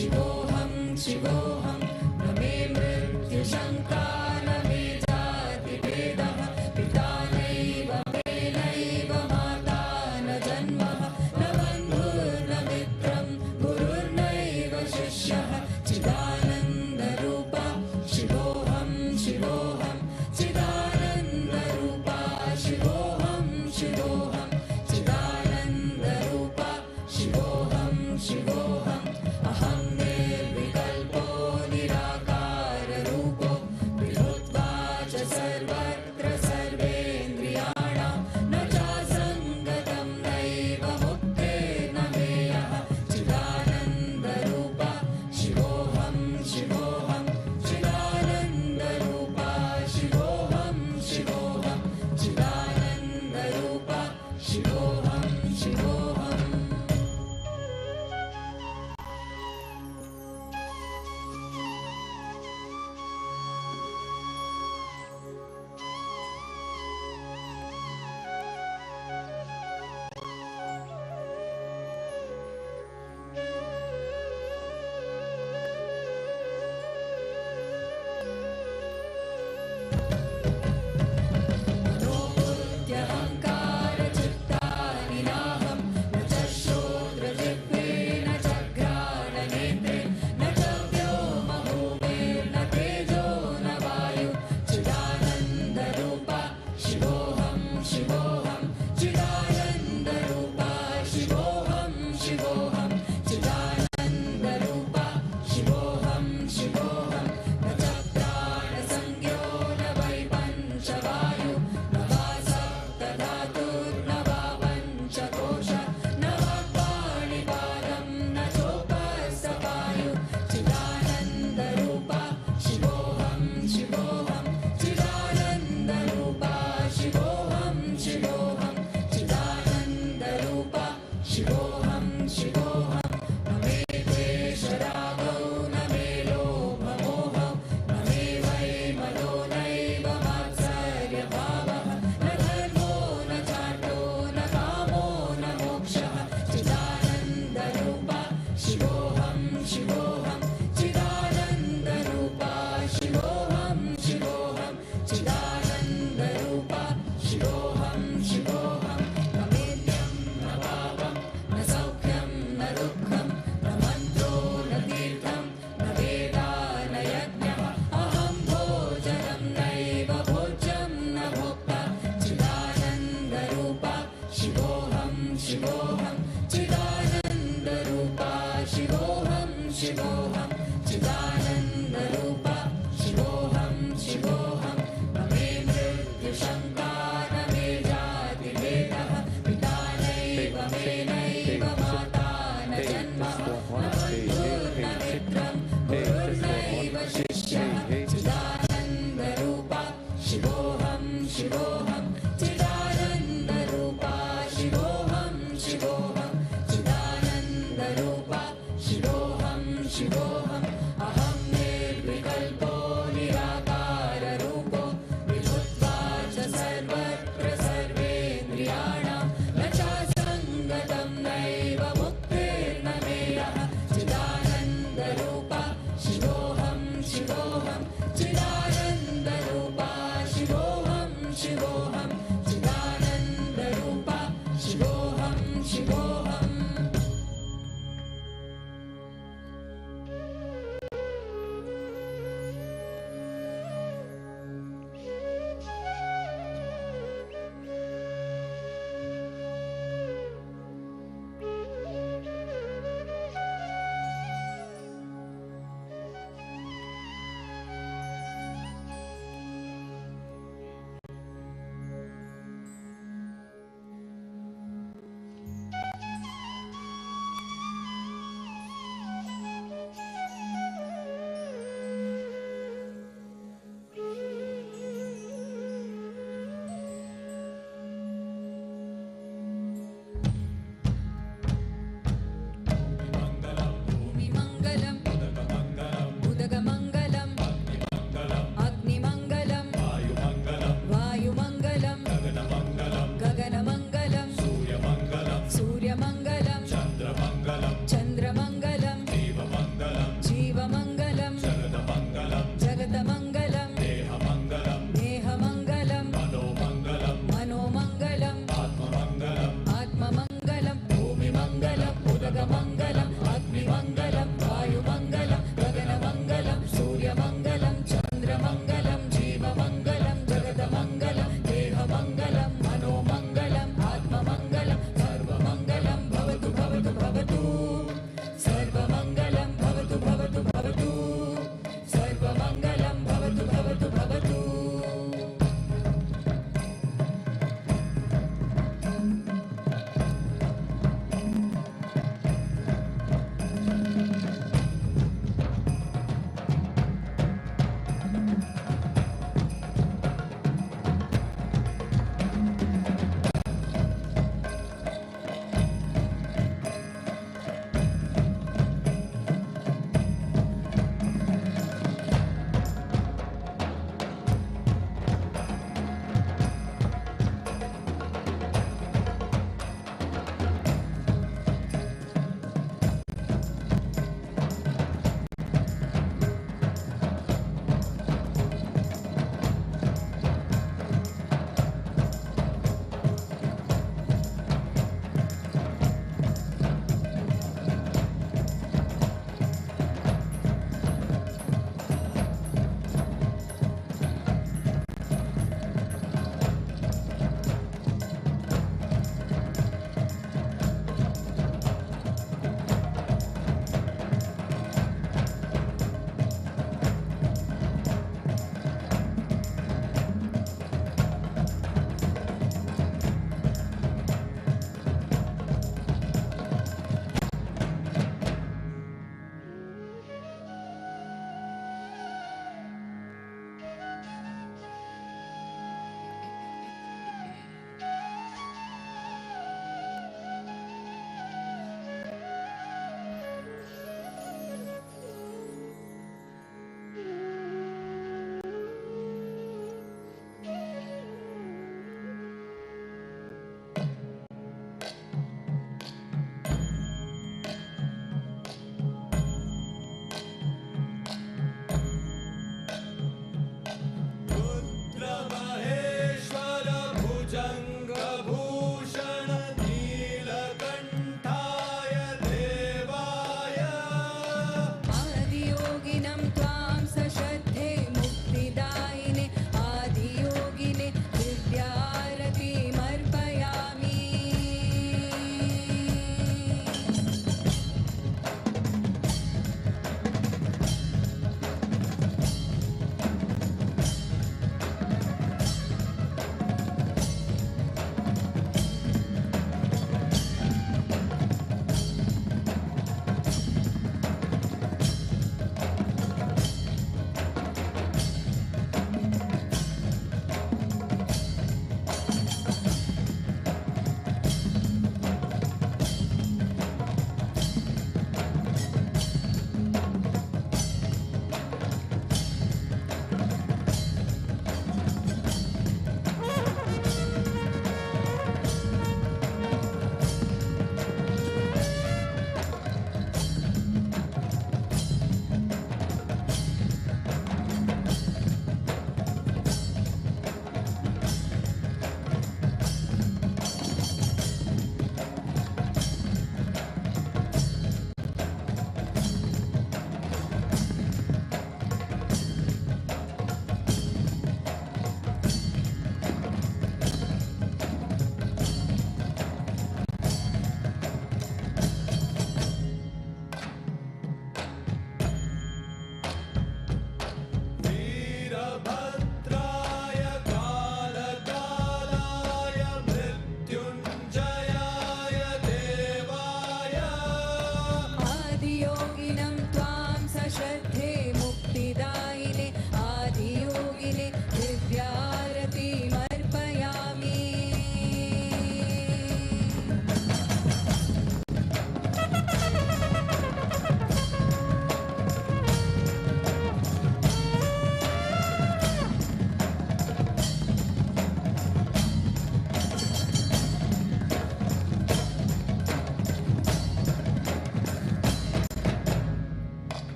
शिवोऽहं शिवोऽहं न मे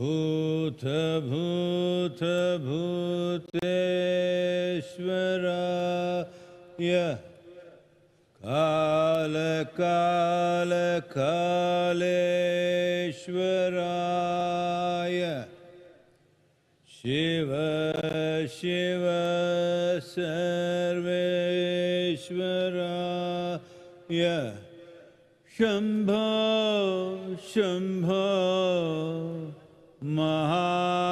Bhuta Bhuta Bhuteshwaraya Kala Kala Kaleshwaraya Shiva Shiva Sarveshwaraya Shambho Shambho Mahadevaya.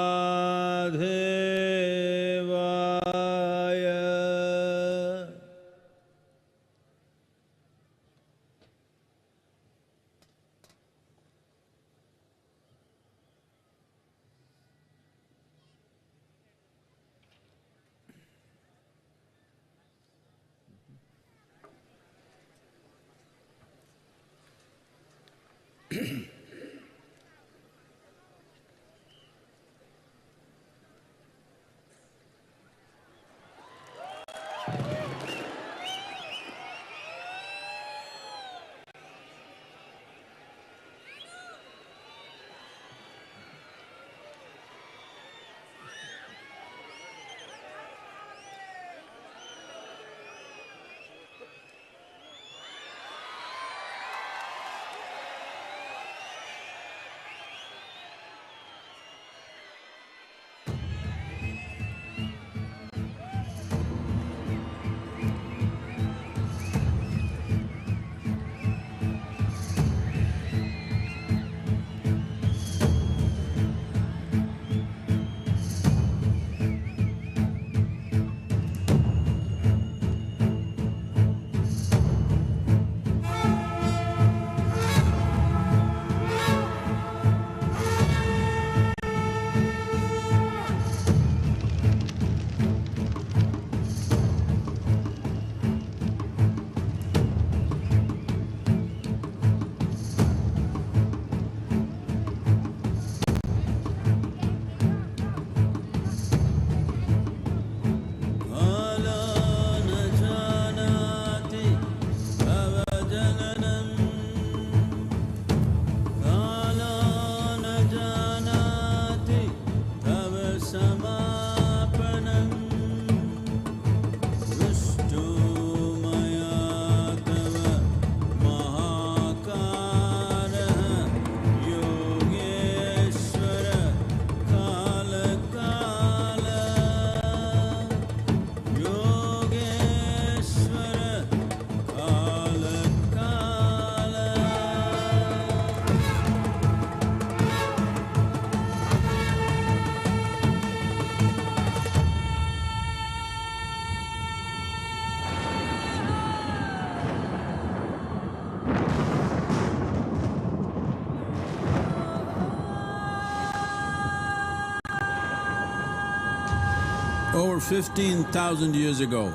Over 15,000 years ago,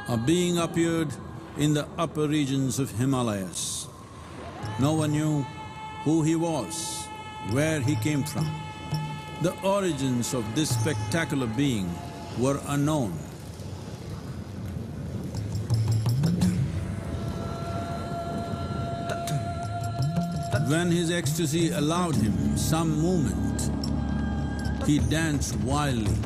a being appeared in the upper regions of Himalayas. No one knew who he was, where he came from. The origins of this spectacular being were unknown. When his ecstasy allowed him some movement, he danced wildly.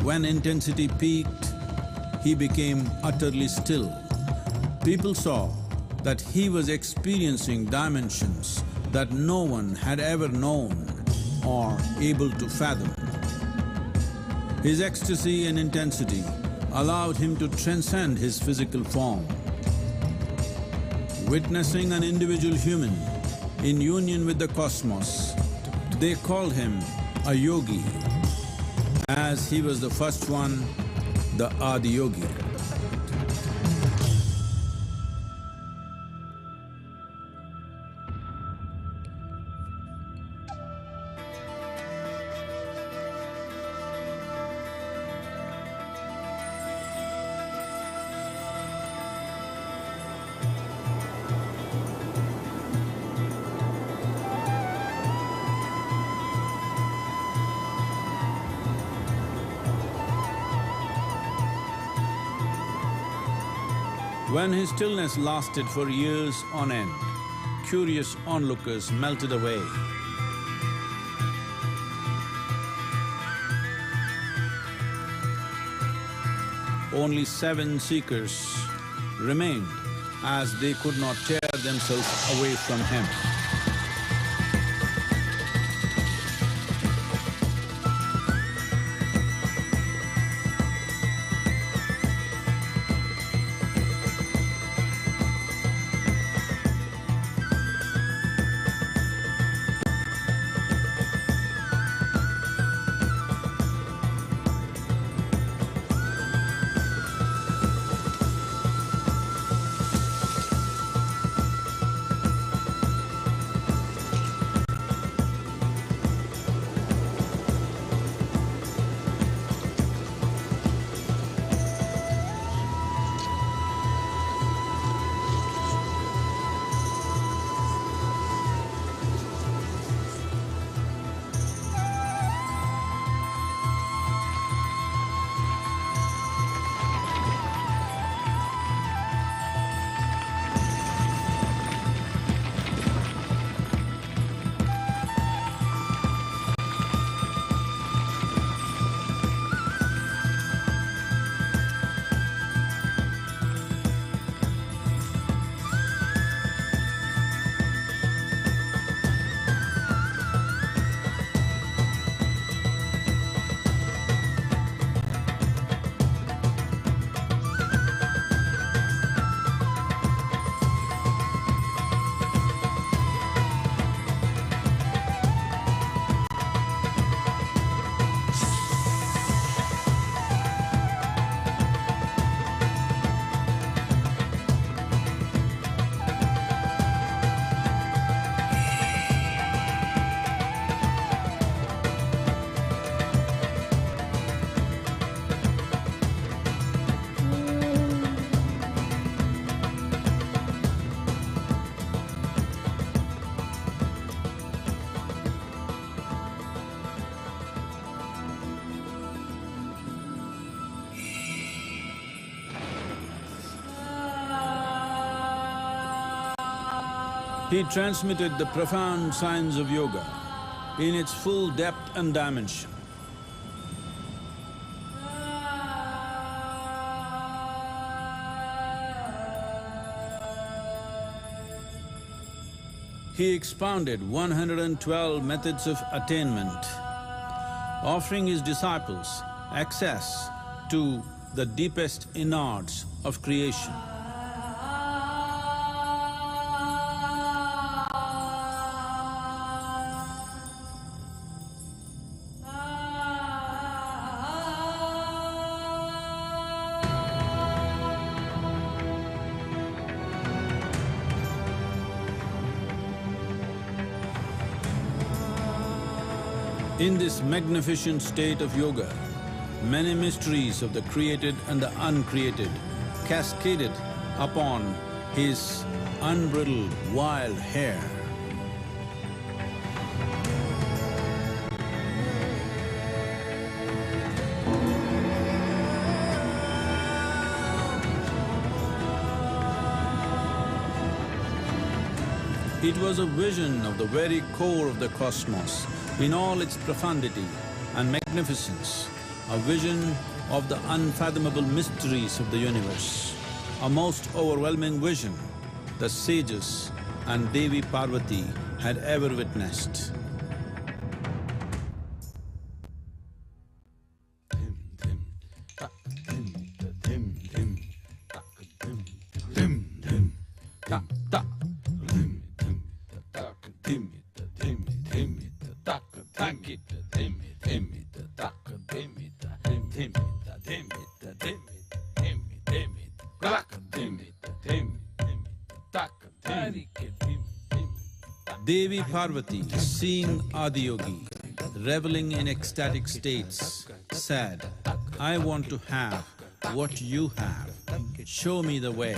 When intensity peaked, he became utterly still. People saw that he was experiencing dimensions that no one had ever known or able to fathom. His ecstasy and intensity allowed him to transcend his physical form. Witnessing an individual human in union with the cosmos, they called him a yogi, as he was the first one, the Adi Yogi. When his stillness lasted for years on end, curious onlookers melted away. Only 7 seekers remained, as they could not tear themselves away from him. He transmitted the profound science of yoga in its full depth and dimension. He expounded 112 methods of attainment, offering his disciples access to the deepest innards of creation. In this magnificent state of yoga, many mysteries of the created and the uncreated cascaded upon his unbridled wild hair. It was a vision of the very core of the cosmos in all its profundity and magnificence, a vision of the unfathomable mysteries of the universe, a most overwhelming vision the sages and Devi Parvati had ever witnessed. Devi Parvati, seeing Adiyogi, reveling in ecstatic states, said, "I want to have what you have. Show me the way."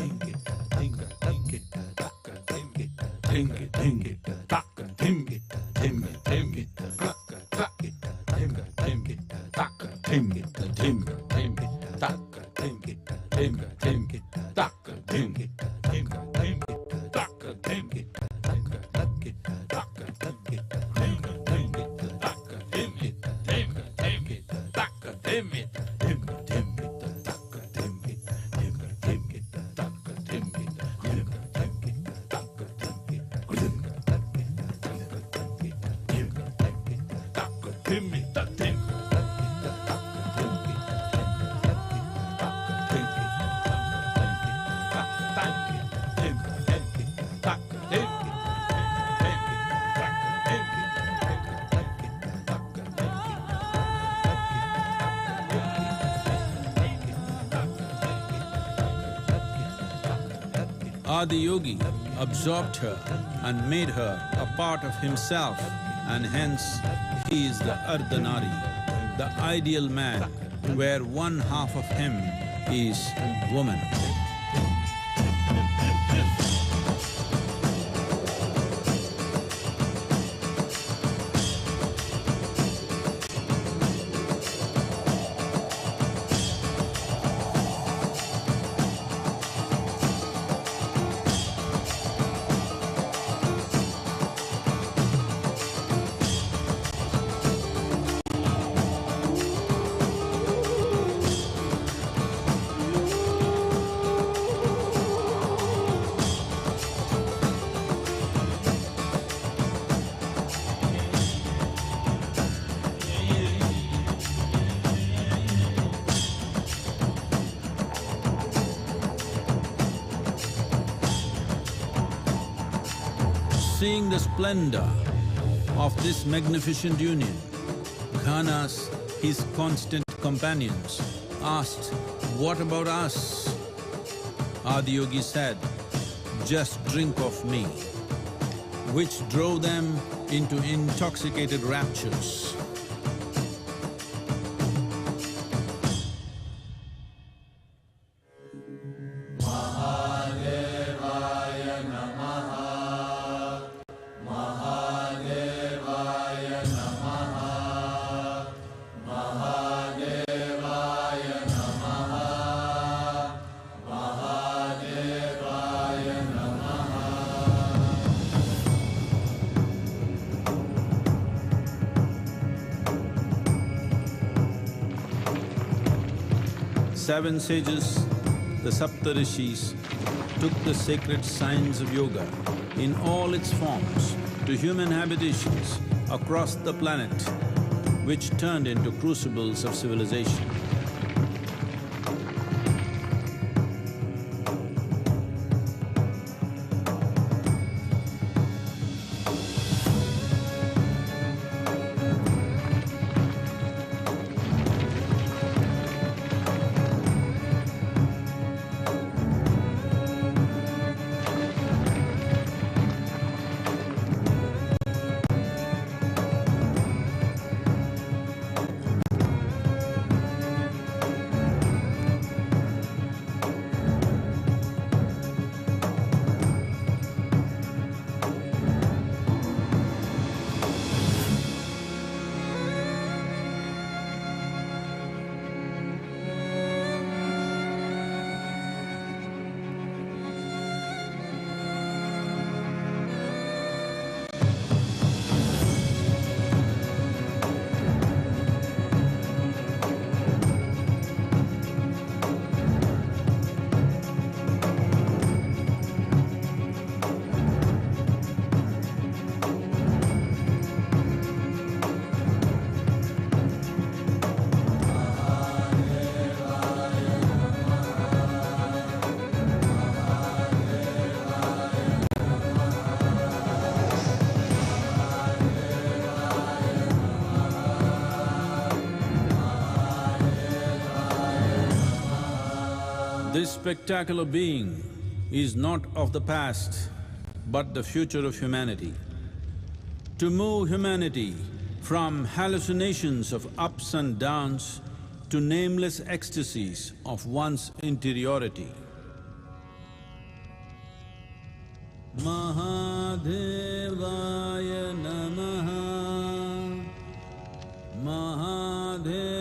Adiyogi absorbed her and made her a part of himself, and hence he is the Ardhanari, the ideal man, where one half of him is woman. Seeing the splendor of this magnificent union, Ghanas, his constant companions, asked, "What about us?" Adiyogi said, "Just drink of me," which drove them into intoxicated raptures. Seven sages, the Saptarishis, took the sacred science of yoga in all its forms to human habitations across the planet, which turned into crucibles of civilization. This spectacular being is not of the past, but the future of humanity. To move humanity from hallucinations of ups and downs to nameless ecstasies of one's interiority. Mahadevaya Namaha, Mahadevaya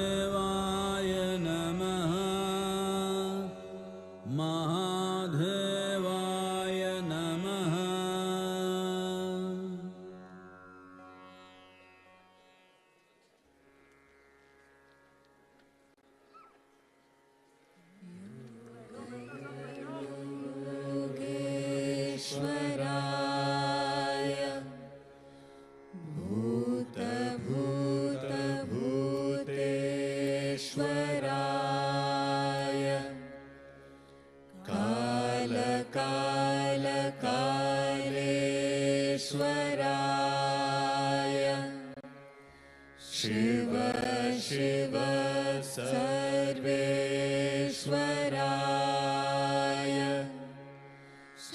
Namaha, Mahadevaya Namaha. Shiv Shiv सर्वेश्वराय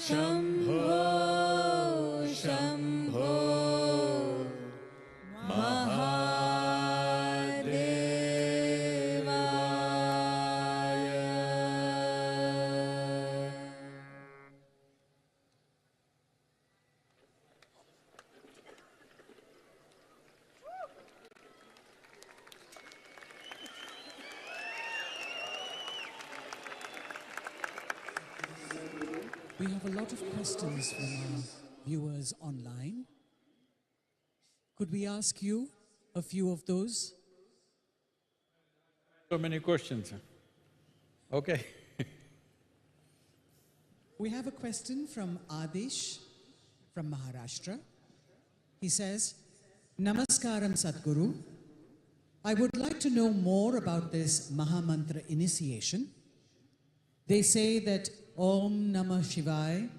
Shambho Shambho We have a lot of questions from our viewers online. Could we ask you a few of those? So many questions. Okay. We have a question from Adish from Maharashtra. He says, Namaskaram Sadhguru. I would like to know more about this Mahamantra initiation. They say that Aum Namah Shivaya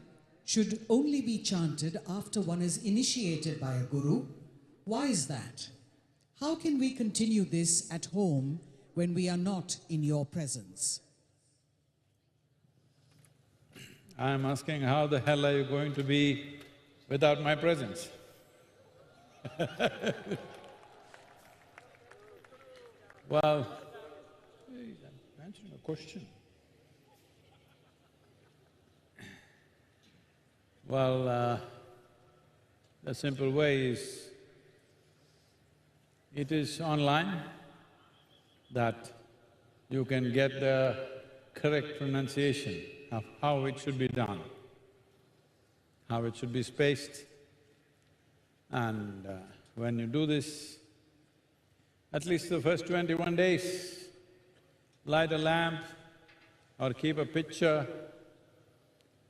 should only be chanted after one is initiated by a guru. Why is that? How can we continue this at home when we are not in your presence? I'm asking, how the hell are you going to be without my presence? Well, I'm answering a question. Well, the simple way is, it is online that you can get the correct pronunciation of how it should be done, how it should be spaced. And when you do this, at least the first 21 days, light a lamp or keep a picture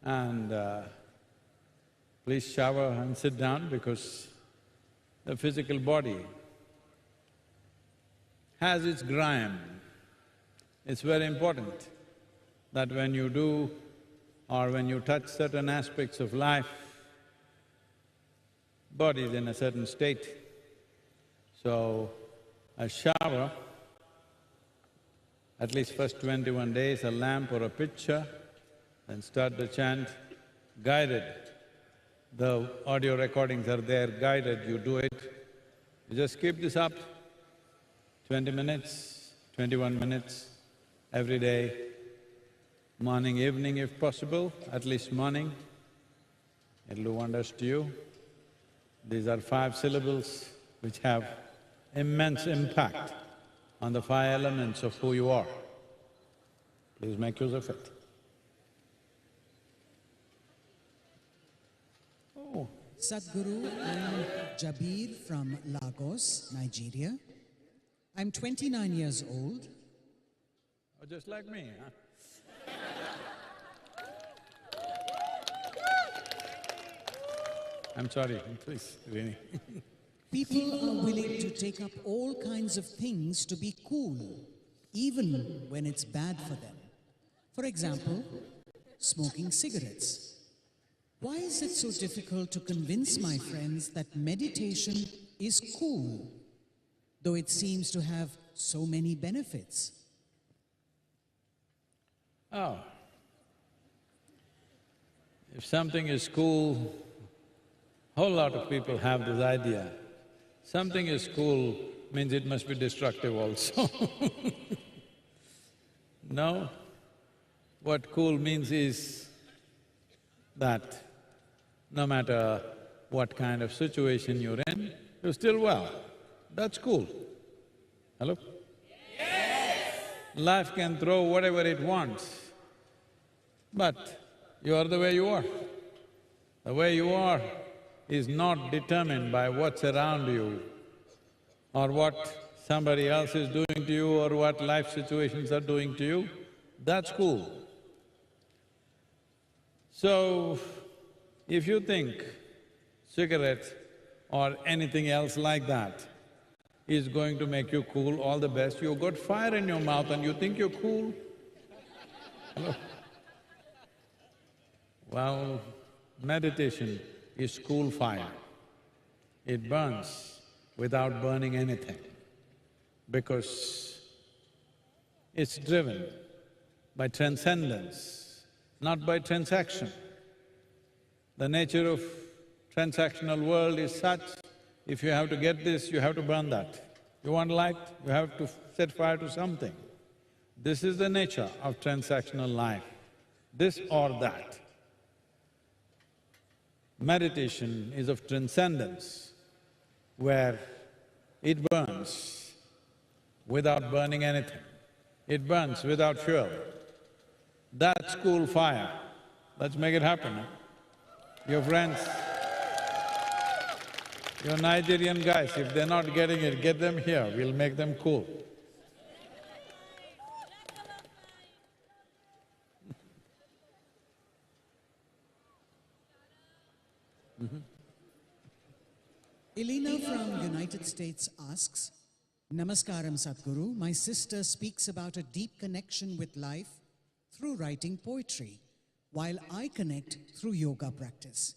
and please shower and sit down, because the physical body has its grime. It's very important that when you do or when you touch certain aspects of life, body is in a certain state. So, a shower, at least first 21 days, a lamp or a picture, then start the chant, guided. The audio recordings are there, guided, you do it. You just keep this up, 20 minutes, 21 minutes, every day, morning, evening if possible, at least morning. It'll do wonders to you. These are 5 syllables which have immense impact on the 5 elements of who you are. Please make use of it. Oh. Sadhguru, I'm Jabir from Lagos, Nigeria. I'm 29 years old. Oh, just like me, huh? I'm sorry, please, really. People are willing to take up all kinds of things to be cool, even when it's bad for them. For example, smoking cigarettes. Why is it so difficult to convince my friends that meditation is cool, though it seems to have so many benefits? Oh. If something is cool, whole lot of people have this idea. Something is cool means it must be destructive also. No, what cool means is that no matter what kind of situation you're in, you're still well. That's cool. Hello? Yes! Life can throw whatever it wants, but you are the way you are. The way you are is not determined by what's around you or what somebody else is doing to you or what life situations are doing to you. That's cool. So, if you think cigarette or anything else like that is going to make you cool, all the best. You've got fire in your mouth and you think you're cool? Hello? Well, meditation is cool fire. It burns without burning anything. because it's driven by transcendence, not by transaction. The nature of transactional world is such, if you have to get this, you have to burn that. You want light, you have to set fire to something. This is the nature of transactional life, this or that. Meditation is of transcendence, where it burns without burning anything. It burns without fuel. That's cool fire. Let's make it happen, huh? Your friends, your Nigerian guys, if they're not getting it, get them here, we'll make them cool. Elena from United States asks, Namaskaram Sadhguru, my sister speaks about a deep connection with life through writing poetry, while I connect through yoga practice.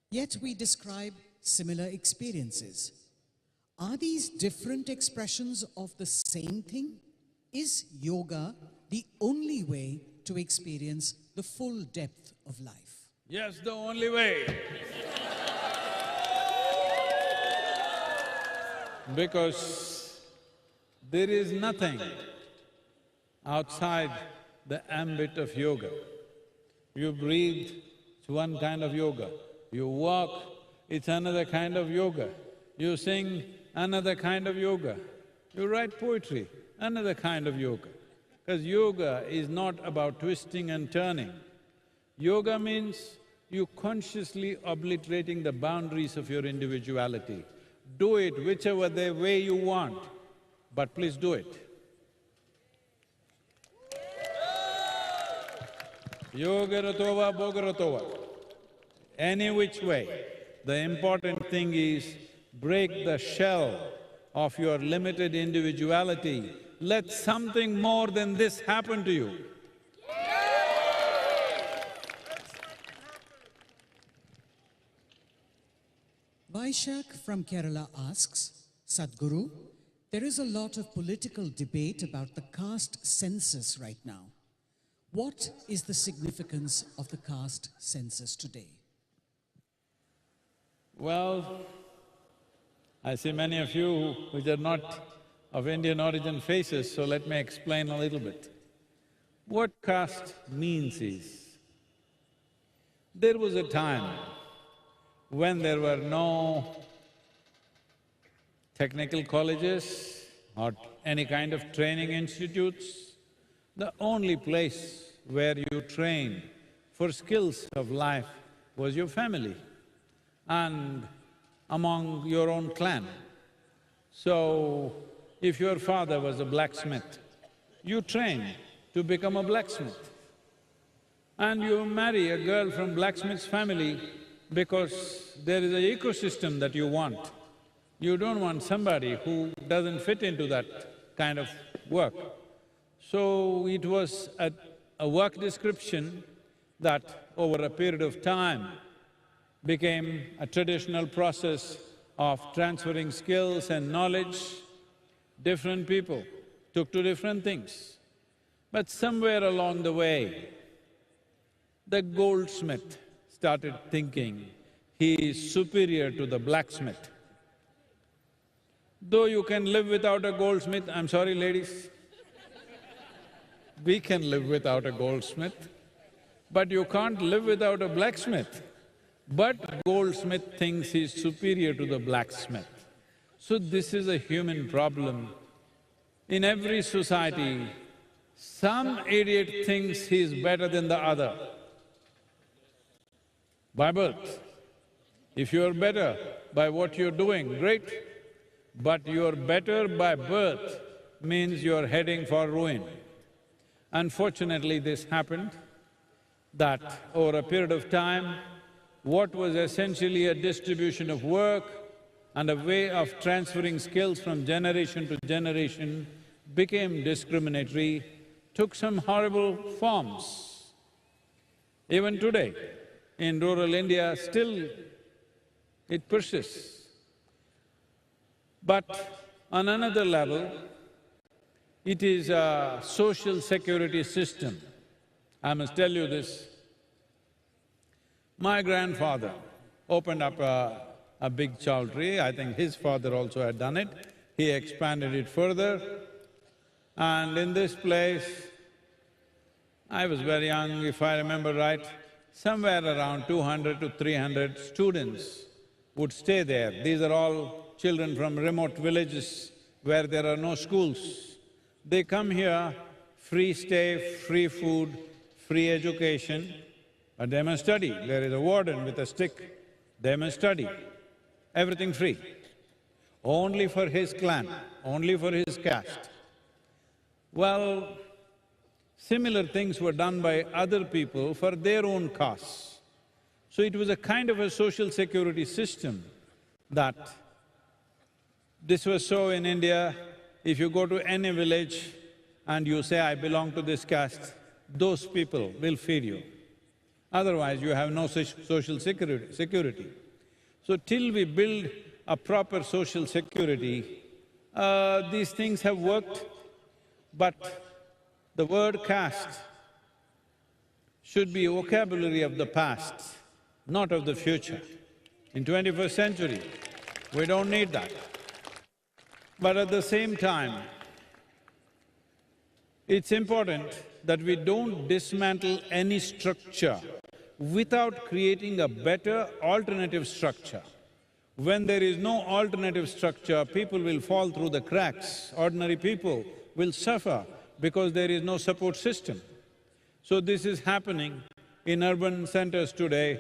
Yet we describe similar experiences. Are these different expressions of the same thing? Is yoga the only way to experience the full depth of life? Yes, the only way. Because there is nothing outside the ambit of yoga. You breathe, it's one kind of yoga. You walk, it's another kind of yoga. You sing, another kind of yoga. You write poetry, another kind of yoga. Because yoga is not about twisting and turning. Yoga means you consciously obliterating the boundaries of your individuality. Do it whichever the way you want, but please do it. Yoga ratova, bhoga ratova. Any which way. The important thing is break the shell of your limited individuality. Let something more than this happen to you. Vaishak from Kerala asks, Sadhguru, there is a lot of political debate about the caste census right now. What is the significance of the caste census today? Well, I see many of you which are not of Indian origin faces, so let me explain a little bit. What caste means is, there was a time when there were no technical colleges or any kind of training institutes. The only place where you trained for skills of life was your family and among your own clan. So, if your father was a blacksmith, you trained to become a blacksmith. And you marry a girl from blacksmith's family because there is an ecosystem that you want. You don't want somebody who doesn't fit into that kind of work. So it was a work description that over a period of time became a traditional process of transferring skills and knowledge. Different people took to different things. But somewhere along the way, the goldsmith started thinking he is superior to the blacksmith. Though you can live without a goldsmith, I'm sorry ladies, we can live without a goldsmith, but you can't live without a blacksmith. But goldsmith thinks he's superior to the blacksmith. So this is a human problem. In every society, some idiot thinks he's better than the other by birth. If you're better by what you're doing, great. But you're better by birth means you're heading for ruin. Unfortunately, this happened that over a period of time, what was essentially a distribution of work and a way of transferring skills from generation to generation became discriminatory, took some horrible forms. Even today, in rural India, still it persists. But On another level, it is a social security system. I must tell you this. My grandfather opened up a big chowdhury. I think his father also had done it. He expanded it further. And in this place, I was very young, if I remember right, somewhere around 200 to 300 students would stay there. These are all children from remote villages where there are no schools. They come here, free stay, free food, free education, but they must study. There is a warden with a stick, they must study. Everything free. Only for his clan, only for his caste. Well, similar things were done by other people for their own castes. So it was a kind of a social security system that this was so in India. If you go to any village and you say, I belong to this caste, those people will feed you. Otherwise, you have no social security. So till we build a proper social security, these things have worked, but the word caste should be a vocabulary of the past, not of the future. In 21st century, we don't need that. But at the same time, it's important that we don't dismantle any structure without creating a better alternative structure. When there is no alternative structure, people will fall through the cracks. Ordinary people will suffer because there is no support system. So this is happening in urban centers today.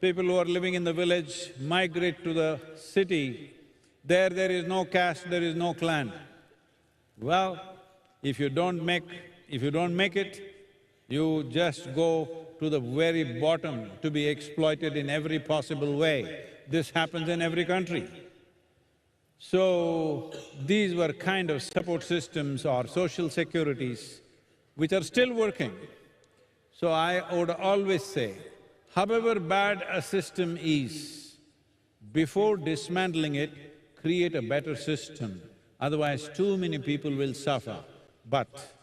People who are living in the village migrate to the city. There is no caste, there is no clan. Well, if you don't make it, you just go to the very bottom to be exploited in every possible way. This happens in every country. So, these were kind of support systems or social securities which are still working. So I would always say, however bad a system is, before dismantling it, create a better system, otherwise too many people will suffer. But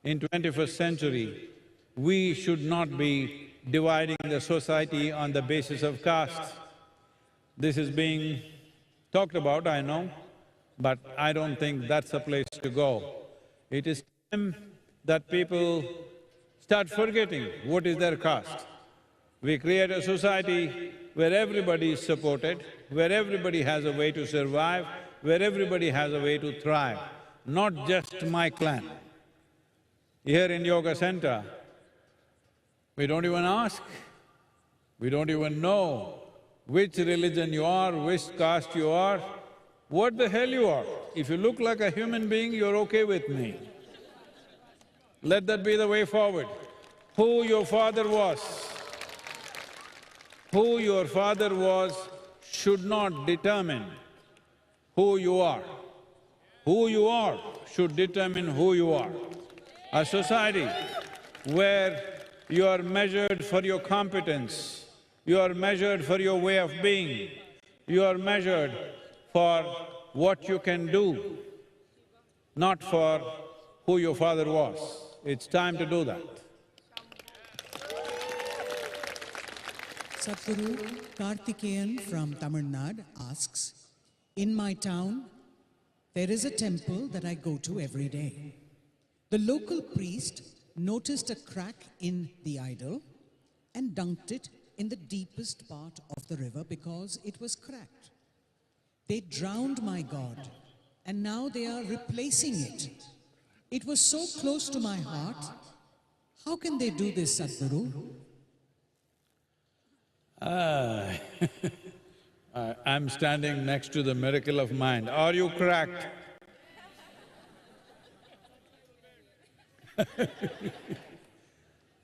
in 21st century, we should not be dividing the society on the basis of caste. This is being talked about, I know, but I don't think that's the place to go. It is time that people start forgetting what is their caste. We create a society where everybody is supported, where everybody has a way to survive, where everybody has a way to thrive, not just my clan. Here in Yoga Center, we don't even ask, we don't even know which religion you are, which caste you are, what the hell you are. If you look like a human being, you're okay with me. Let that be the way forward. Who your father was should not determine who you are. Who you are should determine who you are. A society where you are measured for your competence, you are measured for your way of being, you are measured for what you can do, not for who your father was. It's time to do that. Sadhguru Karthikeyan from Tamil Nadu asks, in my town, there is a temple that I go to every day. The local priest noticed a crack in the idol and dunked it in the deepest part of the river because it was cracked. They drowned my god, and now they are replacing it. It was so close to my heart. How can they do this, Sadhguru? I'm standing next to the miracle of mind. Are you cracked?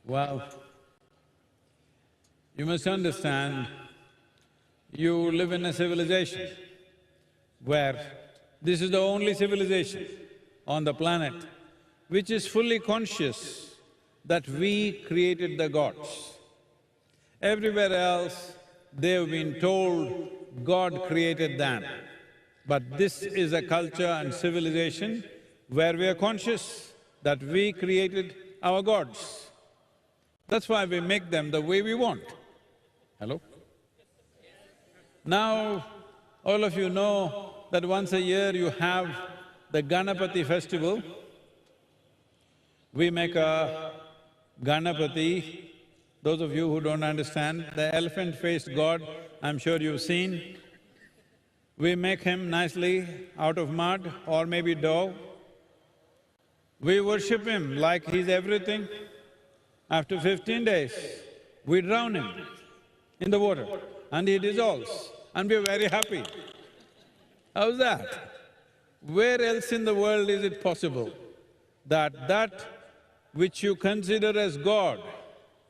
Well, you must understand, you live in a civilization where this is the only civilization on the planet which is fully conscious that we created the gods. Everywhere else, they've been told God created them. But this is a culture and civilization where we are conscious that we created our gods. That's why we make them the way we want. Hello? Now, all of you know that once a year you have the Ganapati festival. We make a Ganapati. Those of you who don't understand, the elephant-faced god, I'm sure you've seen. We make him nicely out of mud or maybe dough. We worship him like he's everything. After 15 days, we drown him in the water and he dissolves and we're very happy. How's that? Where else in the world is it possible that which you consider as God,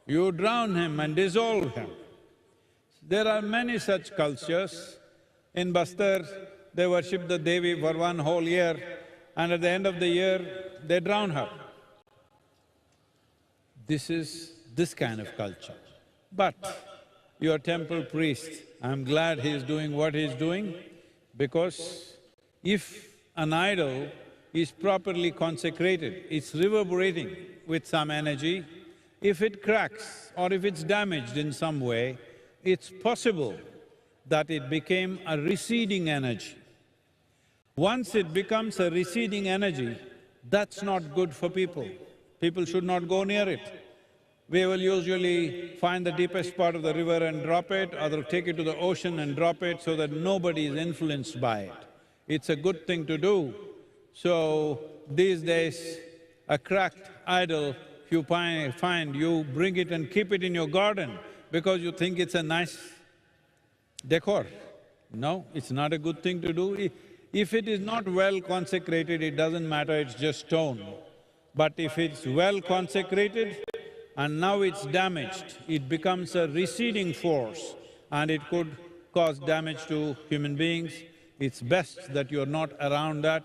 you drown him and dissolve him? There are many such cultures. In Bastar, they worship the Devi for one whole year and at the end of the year, they drown her. This is this kind of culture. But your temple priest, I'm glad he's doing what he's doing, because if an idol is properly consecrated, it's reverberating with some energy. If it cracks or if it's damaged in some way, it's possible that it became a receding energy. Once it becomes a receding energy, that's not good for people. People should not go near it. We will usually find the deepest part of the river and drop it, or take it to the ocean and drop it so that nobody is influenced by it. It's a good thing to do. So, these days, a cracked idol, if you find, you bring it and keep it in your garden because you think it's a nice decor. No, it's not a good thing to do. If it is not well consecrated, it doesn't matter, it's just stone. But if it's well consecrated and now it's damaged, it becomes a receding force and it could cause damage to human beings. It's best that you're not around that.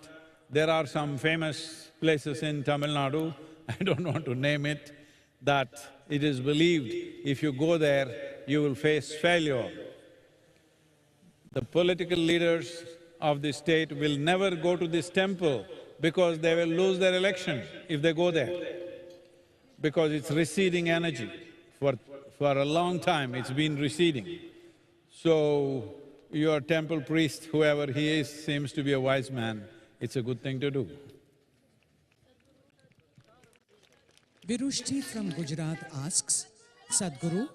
There are some famous places in Tamil Nadu, I don't want to name it, that it is believed if you go there, you will face failure. The political leaders of the state will never go to this temple because they will lose their election if they go there, because it's receding energy. For a long time, it's been receding. So, your temple priest, whoever he is, seems to be a wise man. It's a good thing to do. Virushti from Gujarat asks, Sadhguru,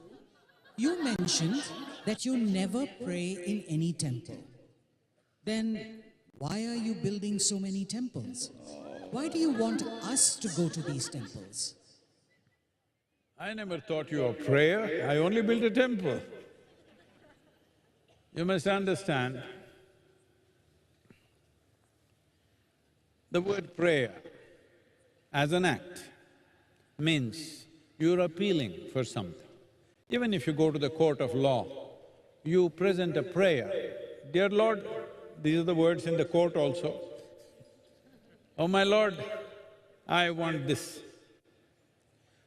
you mentioned that you never pray in any temple. Then why are you building so many temples? Why do you want us to go to these temples? I never taught you a prayer, I only built a temple. You must understand, the word prayer as an act means you're appealing for something. Even if you go to the court of law, you present a prayer. Dear Lord, these are the words in the court also. Oh my Lord, I want this.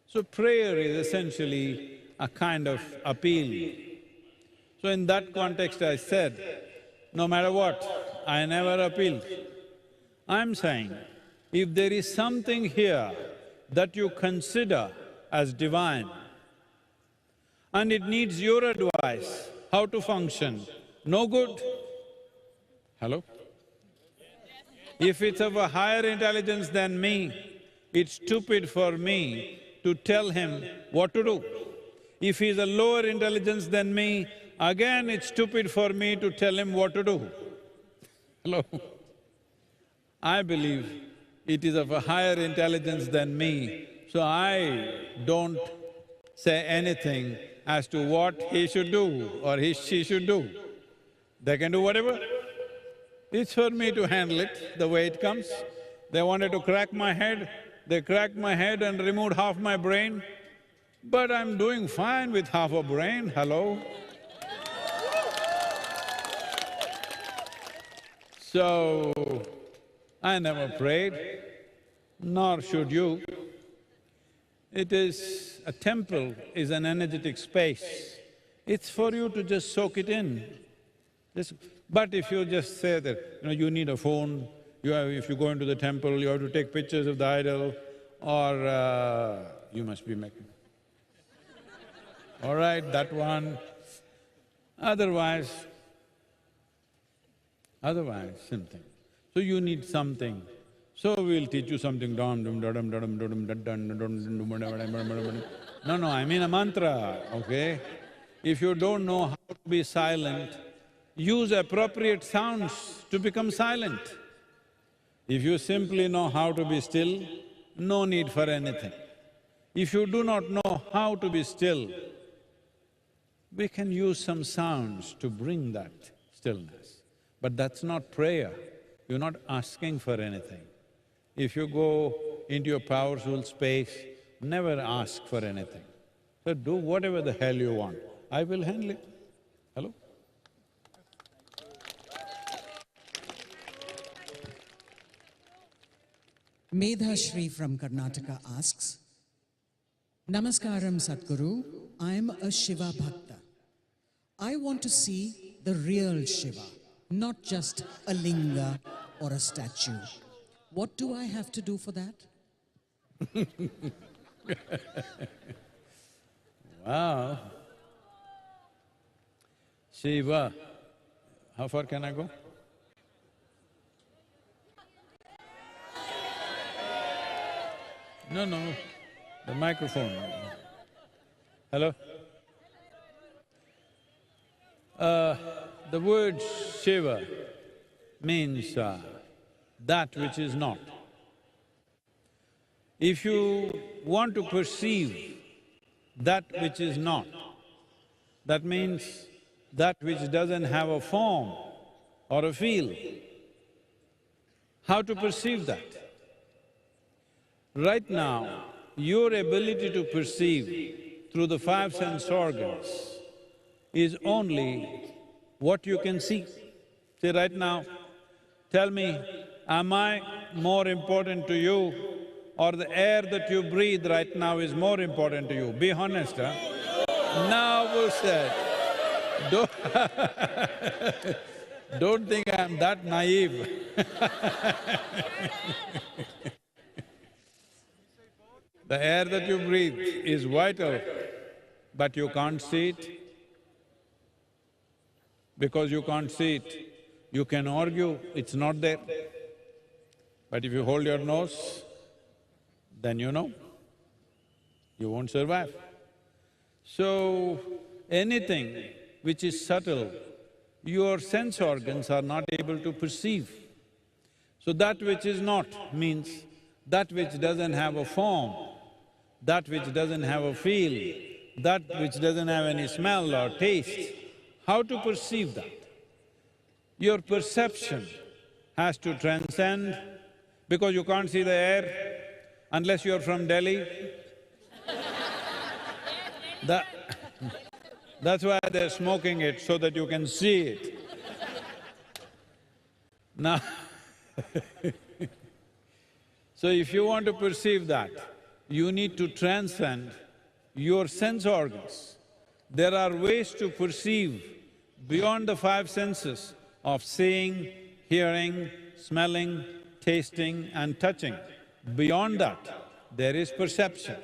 So prayer is essentially a kind of appeal. So in that context I said, no matter what, I never appealed. I'm saying, if there is something here that you consider as divine and it needs your advice how to function, no good. Hello? If it's of a higher intelligence than me, it's stupid for me to tell him what to do. If he's a lower intelligence than me, again it's stupid for me to tell him what to do. Hello? I believe it is of a higher intelligence than me, so I don't say anything as to what he should do or she should do. They can do whatever. It's for me to handle it the way it comes. They wanted to crack my head, they cracked my head and removed half my brain, but I'm doing fine with half a brain, hello? So, I never prayed, nor should you. It is… a temple is an energetic space. It's for you to just soak it in. Just But if you just say that, you need a phone, if you go into the temple, you have to take pictures of the idol, or you must be making… All right, that one. Otherwise, something. So you need something. So we'll teach you something. No, I mean a mantra, okay? If you don't know how to be silent, use appropriate sounds to become silent. If you simply know how to be still, no need for anything. If you do not know how to be still, we can use some sounds to bring that stillness. But that's not prayer, you're not asking for anything. If you go into your powerful space, never ask for anything. So do whatever the hell you want, I will handle it. Hello? Medhashri from Karnataka asks, Namaskaram Sadhguru, I am a Shiva Bhakta. I want to see the real Shiva, not just a linga or a statue. What do I have to do for that? Wow. Shiva, how far can I go? No, the microphone. Hello? The word Shiva means that which is not. If you want to perceive that which is not, that means that which doesn't have a form or a feel. How to perceive that? Right now, your ability to perceive through the five sense organs is only what you can see. See, right now, tell me, am I more important to you or the air that you breathe right now is more important to you? Be honest, huh? Now who said? Don't think I'm that naive. The air that you breathe is vital, but you can't see it. Because you can't see it, you can argue it's not there. But if you hold your nose, then you know, you won't survive. So, anything which is subtle, your sense organs are not able to perceive. So that which is not means that which doesn't have a form, that which doesn't have a feel, that which doesn't have any smell or taste. How to perceive that? Your perception has to transcend, because you can't see the air unless you're from Delhi. That's why they're smoking it, so that you can see it. Now so if you want to perceive that, you need to transcend your sense organs. There are ways to perceive beyond the five senses of seeing, hearing, smelling, tasting and touching. Beyond that, there is perception.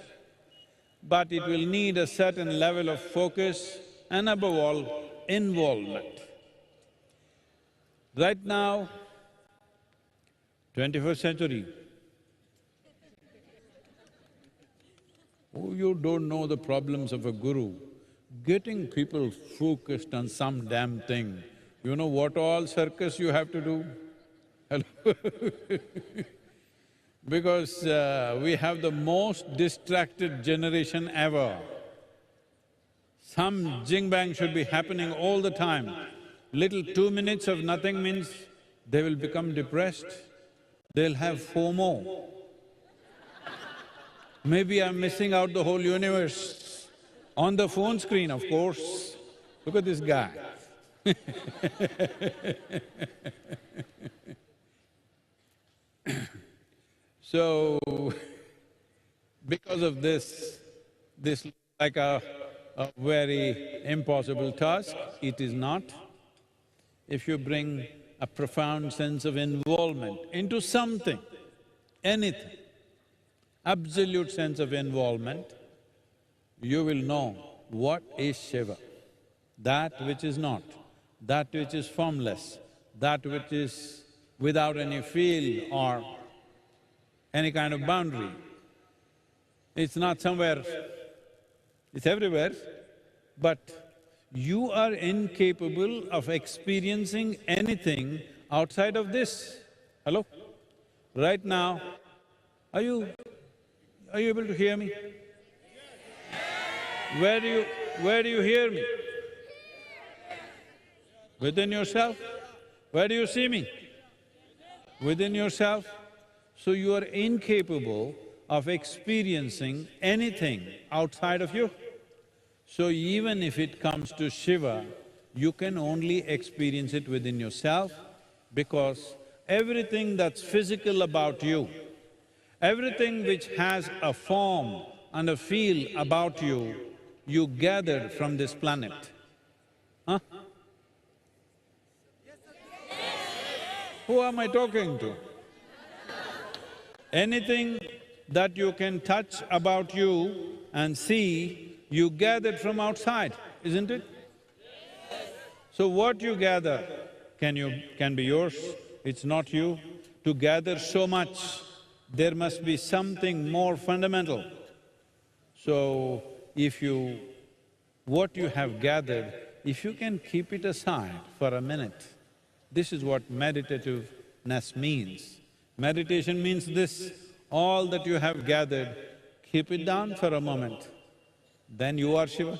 But it will need a certain level of focus and above all, involvement. Right now, 21st century, oh, you don't know the problems of a guru. Getting people focused on some damn thing, you know what all circus you have to do? Hello? Because we have the most distracted generation ever. Some jing-bang should be happening all the time. Little 2 minutes of nothing means they will become depressed, they'll have FOMO. Maybe I'm missing out the whole universe. On the phone screen, of course. Look at this guy. So, because of this looks like a very impossible task. It is not. if you bring a profound sense of involvement into something, anything, absolute sense of involvement, you will know what is Shiva. That which is not, that which is formless, that which is without any feel or any kind of boundary. It's not somewhere, it's everywhere, but you are incapable of experiencing anything outside of this. Hello? Right now, are you able to hear me? Where do you hear me? Within yourself? Where do you see me? Within yourself? So you are incapable of experiencing anything outside of you. So even if it comes to Shiva, you can only experience it within yourself because everything that's physical about you, everything which has a form and a feel about you, you gathered from this planet. Huh? Who am I talking to? Anything that you can touch about you and see, you gathered from outside, isn't it? So what you gather can be yours, it's not you. To gather so much, there must be something more fundamental. So what you have gathered, if you can keep it aside for a minute, this is what meditativeness means. Meditation means this, all that you have gathered, keep it down for a moment, then you are Shiva.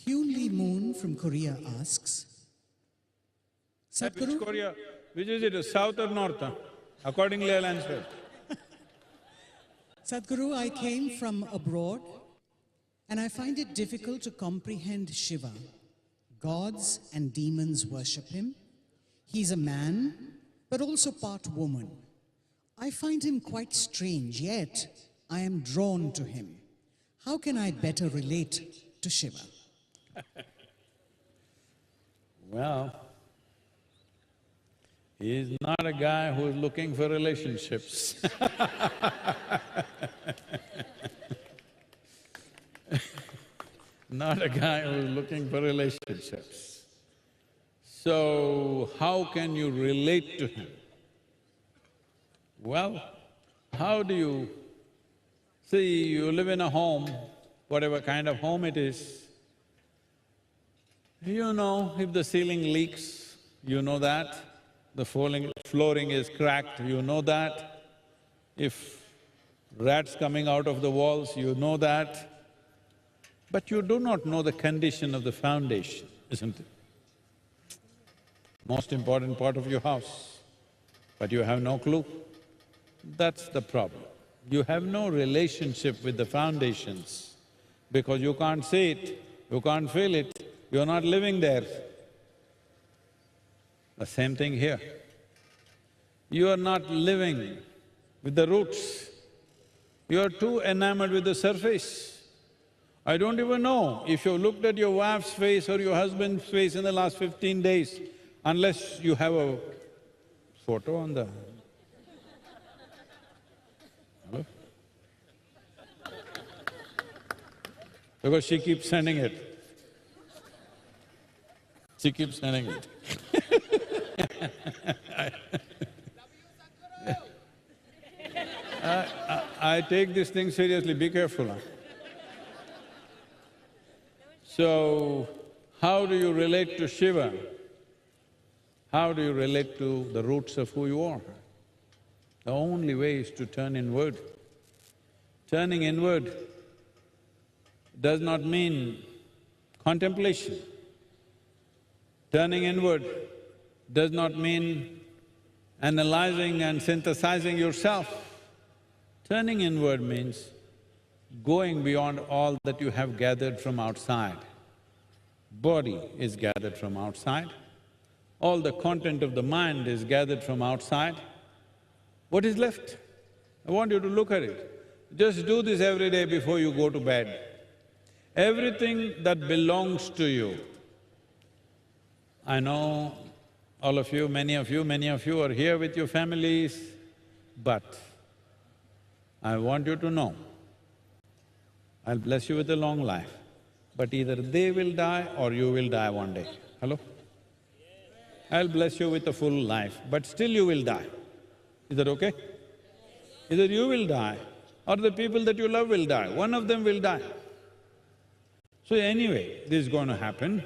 Hyun Moon from Korea asks, Sadhguru… Which Korea? Which is it, south or north? Accordingly I'll answer. Sadhguru, I came from abroad and I find it difficult to comprehend Shiva. Gods and demons worship him. He's a man, but also part woman. I find him quite strange, yet I am drawn to him. How can I better relate to Shiva? Well, he's not a guy who's looking for relationships. Not a guy who's looking for relationships. So, how can you relate to him? Well, how do you… See, you live in a home, whatever kind of home it is, you know if the ceiling leaks, you know that. The flooring is cracked, you know that. If rats coming out of the walls, you know that. But you do not know the condition of the foundation, isn't it? Most important part of your house, but you have no clue. That's the problem. You have no relationship with the foundations because you can't see it, you can't feel it, you're not living there. The same thing here. You are not living with the roots, you are too enamored with the surface. I don't even know if you looked at your wife's face or your husband's face in the last 15 days, unless you have a photo on the… Hello? Because she keeps sending it. She keeps sending it. I take this thing seriously, be careful. So, how do you relate to Shiva? How do you relate to the roots of who you are? The only way is to turn inward. Turning inward does not mean contemplation. Turning inward does not mean analyzing and synthesizing yourself. Turning inward means going beyond all that you have gathered from outside. Body is gathered from outside, all the content of the mind is gathered from outside. What is left? I want you to look at it. Just do this every day before you go to bed. Everything that belongs to you, I know all of you, many of you are here with your families, but I want you to know, I'll bless you with a long life, but either they will die or you will die one day. Hello? I'll bless you with a full life, but still you will die. Is that okay? Either you will die or the people that you love will die, one of them will die. So anyway, this is going to happen.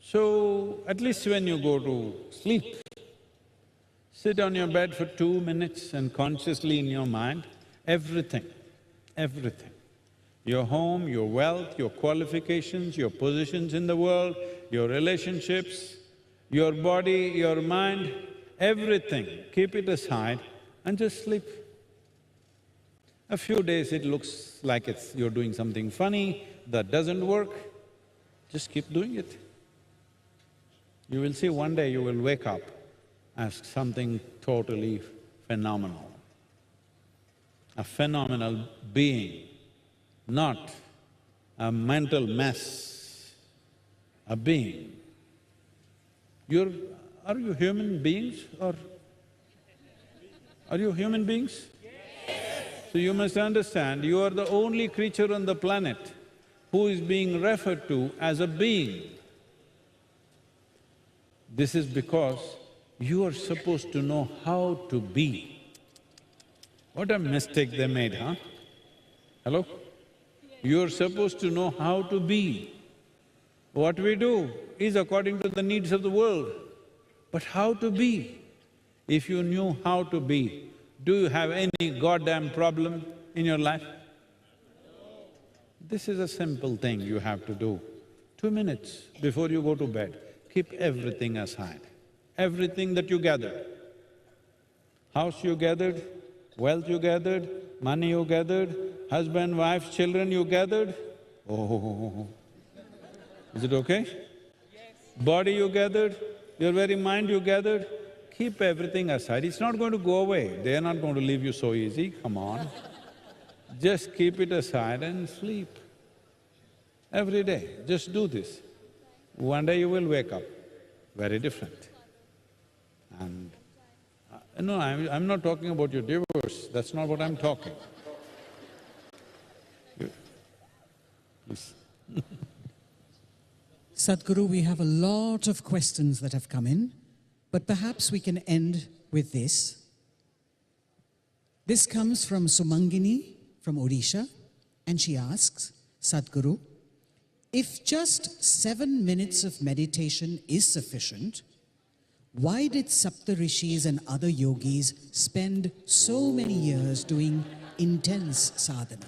So at least when you go to sleep, sit on your bed for 2 minutes and consciously in your mind, everything, everything. Your home, your wealth, your qualifications, your positions in the world, your relationships, your body, your mind, everything, keep it aside and just sleep. A few days it looks like you're doing something funny, that doesn't work, just keep doing it. You will see one day you will wake up as something totally phenomenal. A phenomenal being, not a mental mess, a being. Are you human beings or… Are you human beings? So you must understand, you are the only creature on the planet who is being referred to as a being. This is because you are supposed to know how to be. What a mistake they made, huh? Hello? You are supposed to know how to be. What we do is according to the needs of the world, but how to be? If you knew how to be, do you have any goddamn problem in your life? This is a simple thing you have to do. 2 minutes before you go to bed, keep everything aside, everything that you gathered. House you gathered, wealth you gathered, money you gathered, husband, wife, children you gathered. Oh, is it okay? Body you gathered, your very mind you gathered, keep everything aside. It's not going to go away, they're not going to leave you so easy, come on. Just keep it aside and sleep. Every day, just do this. One day you will wake up very different. And… no, I'm not talking about your divorce, that's not what I'm talking. Please. Sadhguru, we have a lot of questions that have come in, but perhaps we can end with this. This comes from Sumangini from Odisha, and she asks, Sadhguru, if just 7 minutes of meditation is sufficient, why did Sapta Rishis and other yogis spend so many years doing intense sadhana?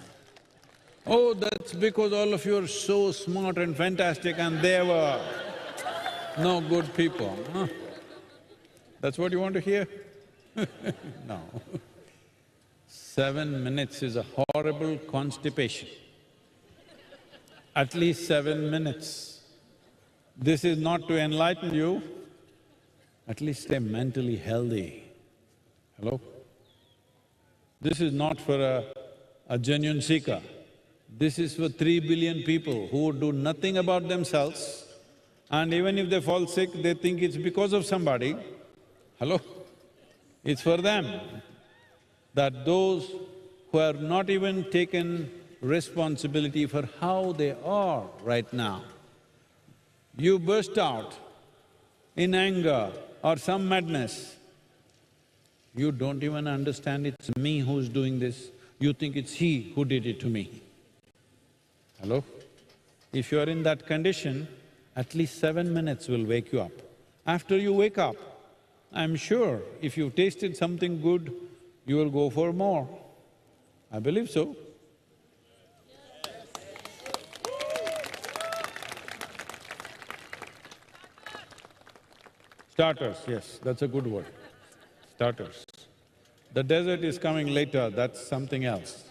Oh, that's because all of you are so smart and fantastic and they were no good people, huh? That's what you want to hear? No. 7 minutes is a horrible constipation. At least 7 minutes. This is not to enlighten you, at least stay mentally healthy. Hello? This is not for a genuine seeker. This is for 3 billion people who do nothing about themselves, and even if they fall sick, they think it's because of somebody. Hello? It's for them. That those who have not even taken responsibility for how they are right now, you burst out in anger or some madness, you don't even understand it's me who's doing this, you think it's he who did it to me. Hello? If you're in that condition, at least 7 minutes will wake you up. After you wake up, I'm sure if you've tasted something good, you will go for more. I believe so. Starters, yes, that's a good word. Starters. The dessert is coming later, that's something else.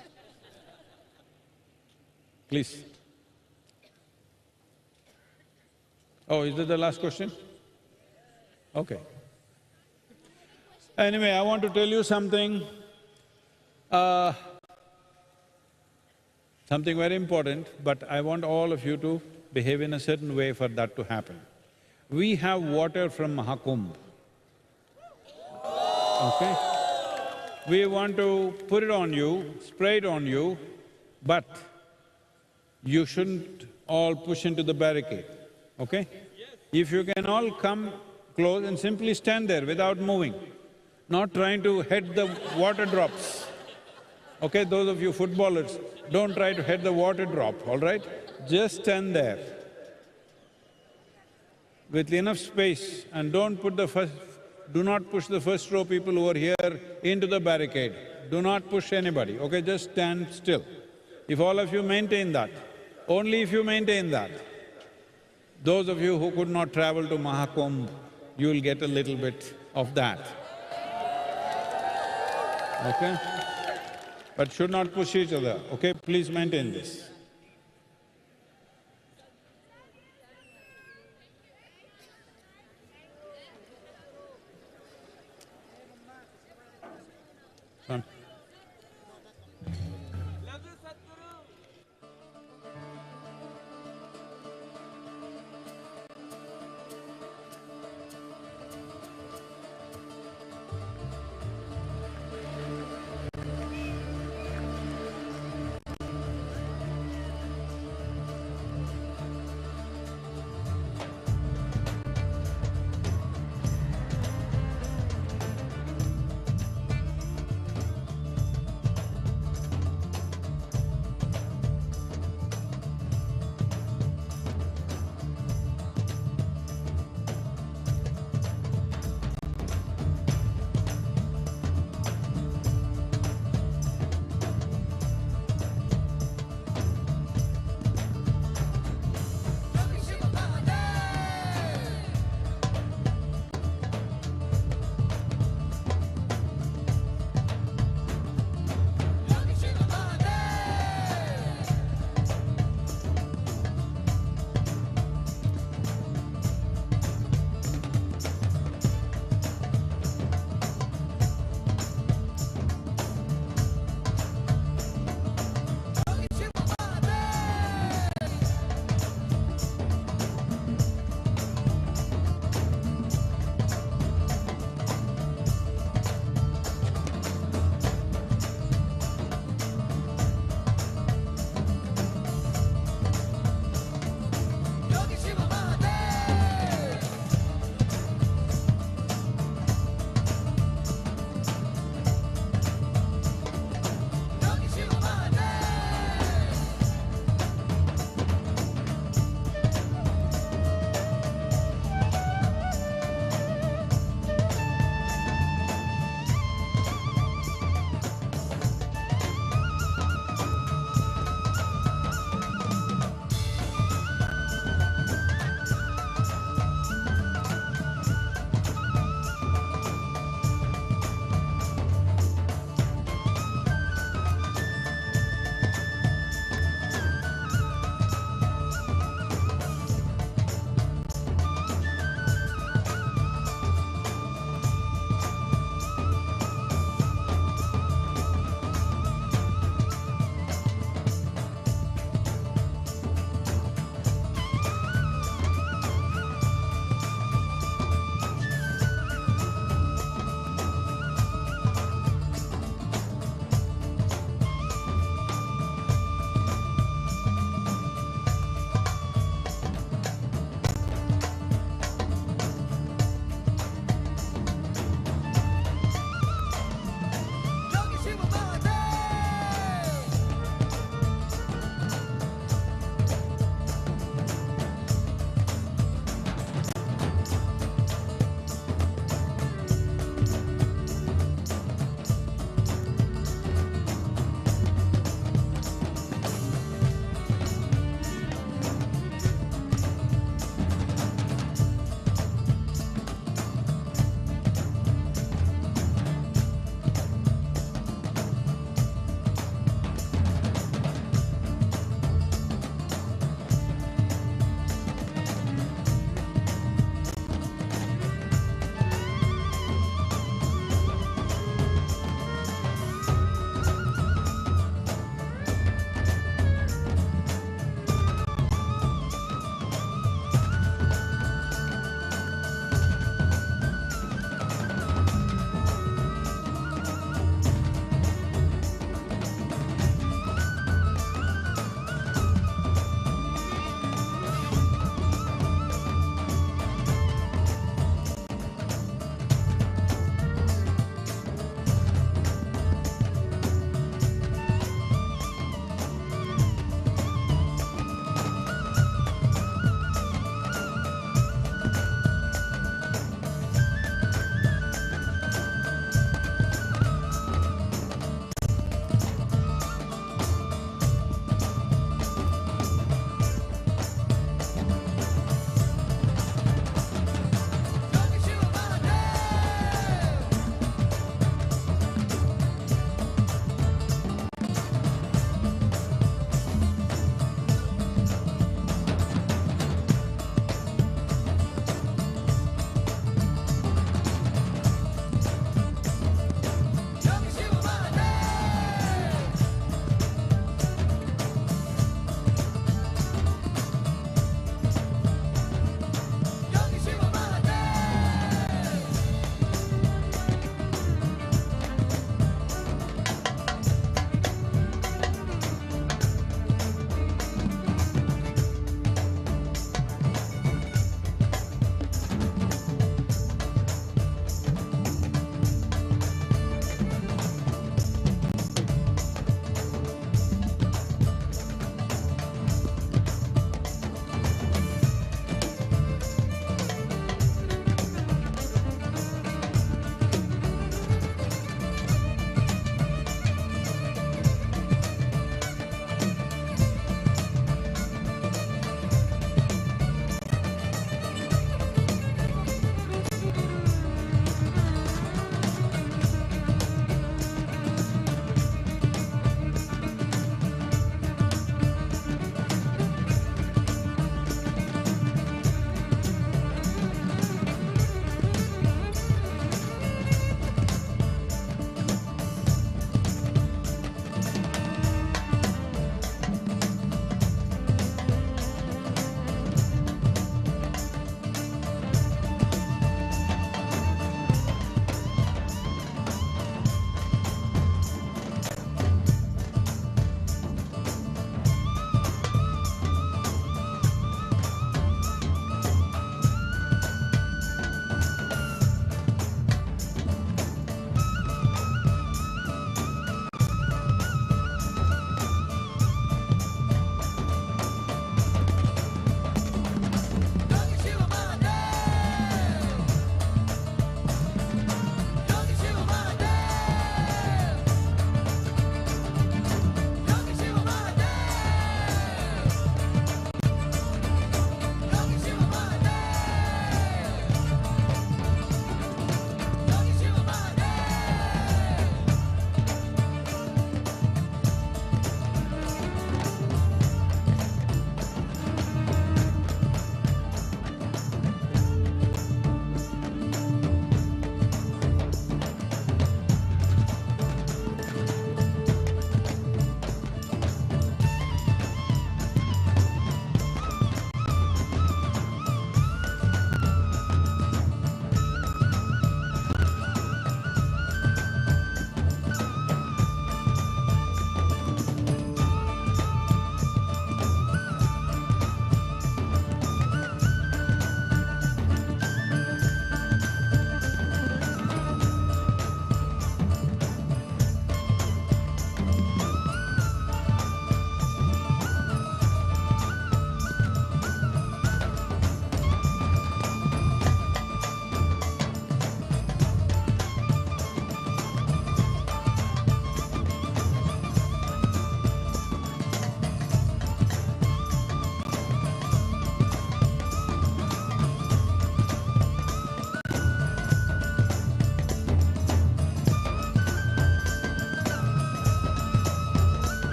Please. Oh, is that the last question? Okay. Anyway, I want to tell you something. something very important, but I want all of you to behave in a certain way for that to happen. We have water from Mahakumbh, okay? We want to put it on you, spray it on you, but you shouldn't all push into the barricade, okay? If you can all come close and simply stand there without moving, not trying to head the water drops. Okay, those of you footballers, don't try to head the water drop, all right? Just stand there with enough space and don't put the first… do not push the first row people who are here into the barricade. Do not push anybody, okay? Just stand still. If all of you maintain that, only if you maintain that, those of you who could not travel to Mahakumbh, you will get a little bit of that, okay? But should not push each other, okay? Please maintain this. Son.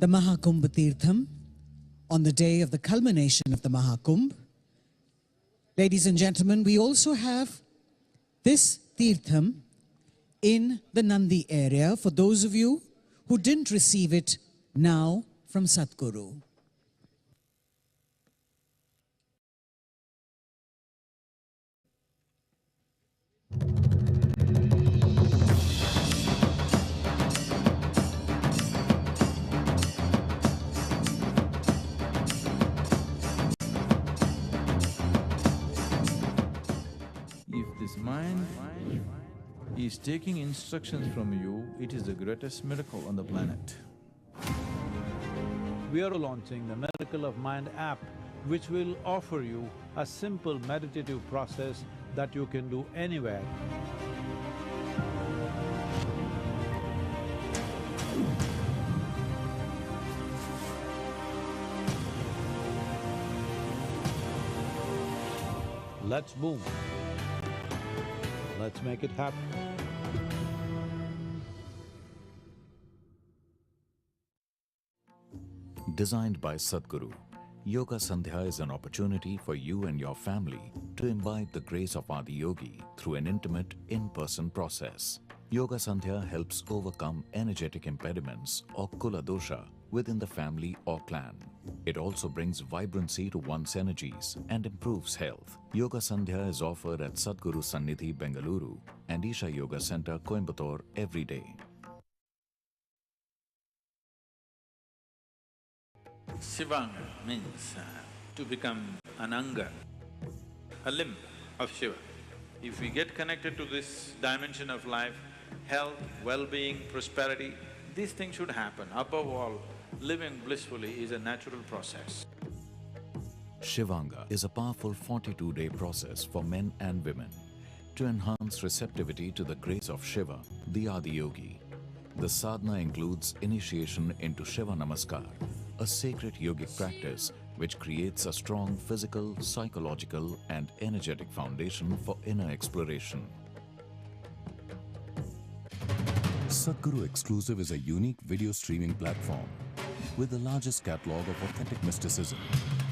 the Mahakumbh Tirtham on the day of the culmination of the Mahakumbh. Ladies and gentlemen, we also have this Tirtham in the Nandi area for those of you who didn't receive it now from Sadhguru. If this mind is taking instructions from you, it is the greatest miracle on the planet. We are launching the Miracle of Mind app, which will offer you a simple meditative process that you can do anywhere. Let's boom. Let's make it happen. Designed by Sadhguru, Yoga Sandhya is an opportunity for you and your family to imbibe the grace of Adiyogi through an intimate, in-person process. Yoga Sandhya helps overcome energetic impediments or kula dosha within the family or clan. It also brings vibrancy to one's energies and improves health. Yoga Sandhya is offered at Sadhguru Sannidhi, Bengaluru and Isha Yoga Center, Coimbatore every day. Shivanga means to become an anga, a limb of Shiva. If we get connected to this dimension of life, health, well-being, prosperity, these things should happen. Above all, living blissfully is a natural process. Shivanga is a powerful 42-day process for men and women to enhance receptivity to the grace of Shiva, the Adiyogi. The sadhana includes initiation into Shiva Namaskar, a sacred yogic practice which creates a strong physical, psychological and energetic foundation for inner exploration. Sadhguru Exclusive is a unique video streaming platform with the largest catalog of authentic mysticism.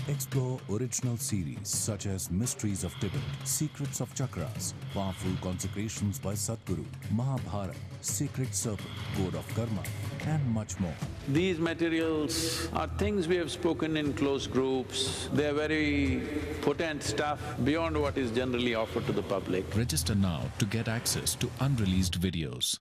Explore original series such as Mysteries of Tibet, Secrets of Chakras, Powerful Consecrations by Sadhguru, Mahabharata, Sacred Serpent, Code of Karma, and much more. These materials are things we have spoken in close groups. They are very potent stuff beyond what is generally offered to the public. Register now to get access to unreleased videos.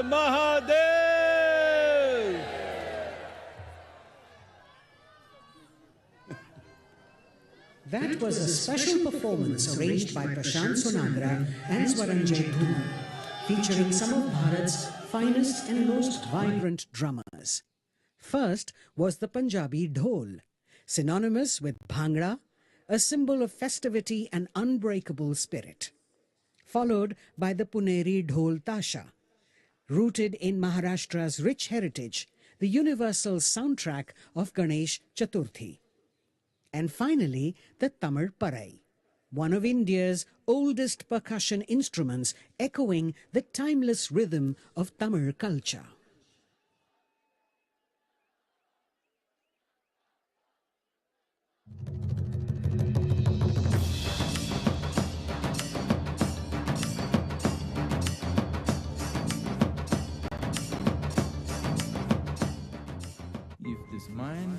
Mahadev! That was a special performance arranged by Prashant Sonandra and Swaranjay Dhuma, featuring some of Bharat's finest and most vibrant drummers. First was the Punjabi dhol, synonymous with bhangra, a symbol of festivity and unbreakable spirit, followed by the Puneri dhol tasha, rooted in Maharashtra's rich heritage, the universal soundtrack of Ganesh Chaturthi. And finally, the Tamar Parai, one of India's oldest percussion instruments, echoing the timeless rhythm of Tamar culture. If this mind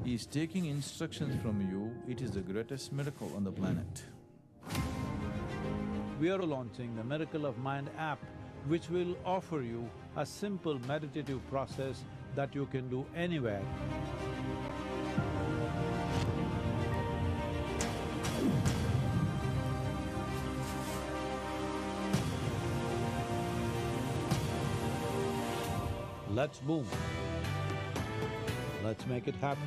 is taking instructions from you, it is the greatest miracle on the planet. We are launching the Miracle of Mind app, which will offer you a simple meditative process that you can do anywhere. Let's boom. Let's make it happen.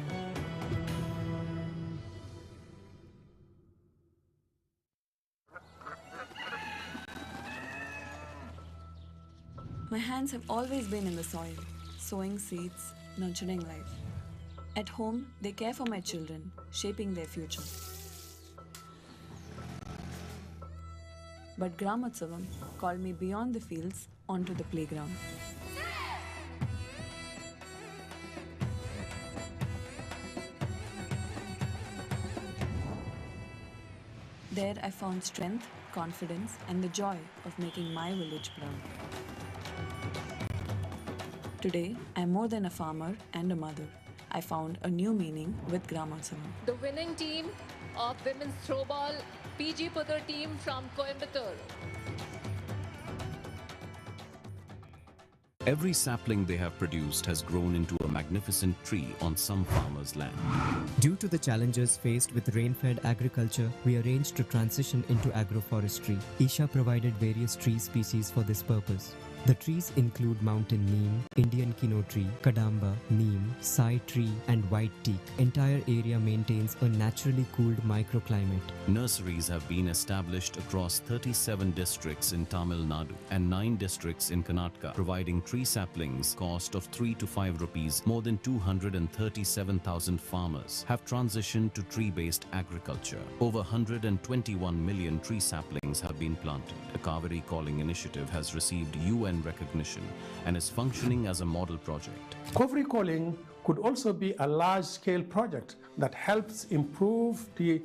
My hands have always been in the soil, sowing seeds, nurturing life. At home, they care for my children, shaping their future. But Gramatsavam called me beyond the fields onto the playground. There I found strength, confidence, and the joy of making my village proud. Today, I'm more than a farmer and a mother. I found a new meaning with Gramatsavam. The winning team of women's throwball, PG Putter team from Coimbatore. Every sapling they have produced has grown into a magnificent tree on some farmer's land. Due to the challenges faced with rain-fed agriculture, we arranged to transition into agroforestry. Isha provided various tree species for this purpose. The trees include mountain neem, Indian kino tree, kadamba, neem, sai tree, and white teak. Entire area maintains a naturally cooled microclimate. Nurseries have been established across 37 districts in Tamil Nadu and 9 districts in Karnataka, providing tree saplings cost of 3 to 5 rupees. More than 237,000 farmers have transitioned to tree-based agriculture. Over 121 million tree saplings have been planted. The Kaveri Calling Initiative has received UN recognition and is functioning as a model project. Kaveri Calling could also be a large-scale project that helps improve the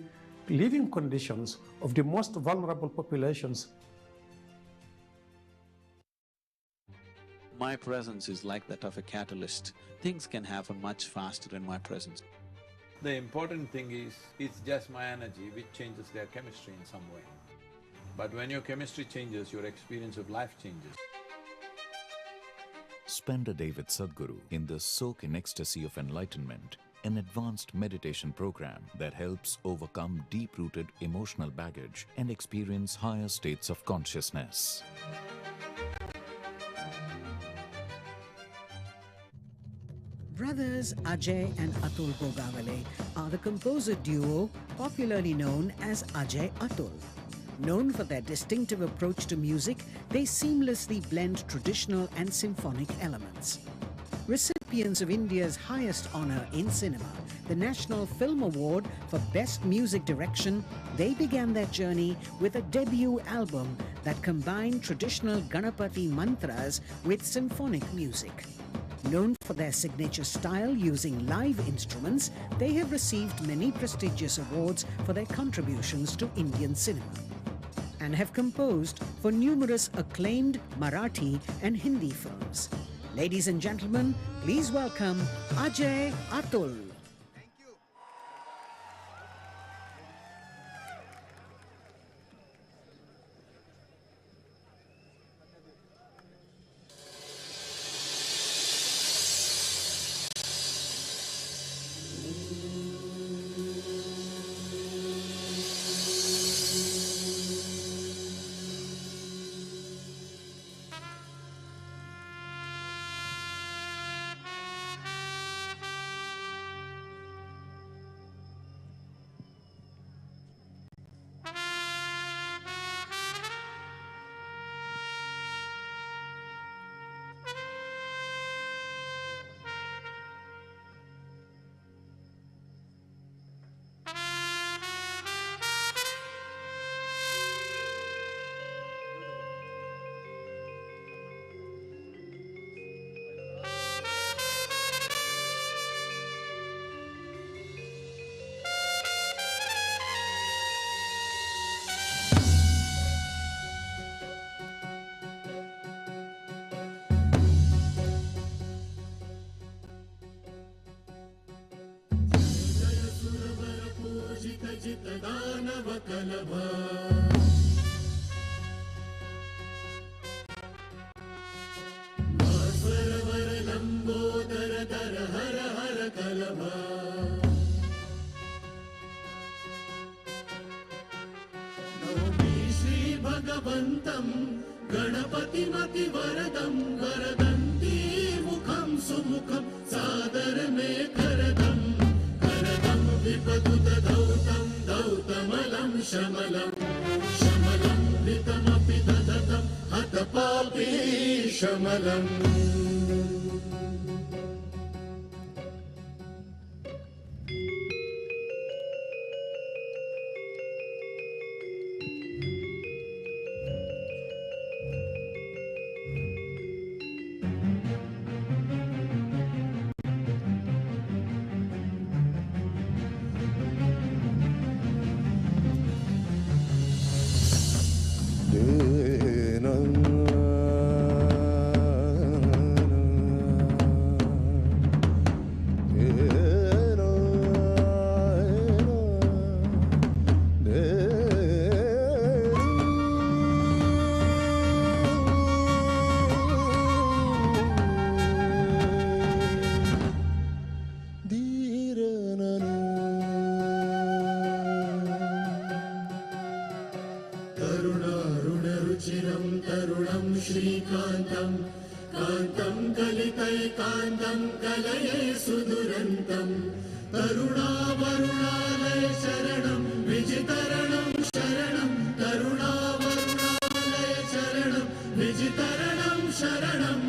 living conditions of the most vulnerable populations. My presence is like that of a catalyst. Things can happen much faster in my presence. The important thing is, it's just my energy which changes their chemistry in some way. But when your chemistry changes, your experience of life changes. Spend a day with Sadhguru in the Soak in Ecstasy of Enlightenment, an advanced meditation program that helps overcome deep-rooted emotional baggage and experience higher states of consciousness. Brothers Ajay and Atul Bogawale are the composer duo popularly known as Ajay Atul. Known for their distinctive approach to music, they seamlessly blend traditional and symphonic elements. Recipients of India's highest honor in cinema, the National Film Award for Best Music Direction, they began their journey with a debut album that combined traditional Ganapati mantras with symphonic music. Known for their signature style using live instruments, they have received many prestigious awards for their contributions to Indian cinema and have composed for numerous acclaimed Marathi and Hindi films. Ladies and gentlemen, please welcome Ajay Atul. जित दानव कलभ भास्वरवर लंबोदर दर हर हर कलभ नौमि श्री भगवन्तं गणपतिमति वरदं वरदन्ती मुखं सुमुखं सादर मे करदं करदं विपदुत धौतं धौतमलं शमलं शमलं वितमपि ददतं हतपापी शमलम् श्रीकान्तं कान्तं कलितैकान्तं कलये सुदुरन्तं करुणावरुणालय शरणं विजितरणं शरणं करुणावरुणालय शरणं विजितरणं शरणं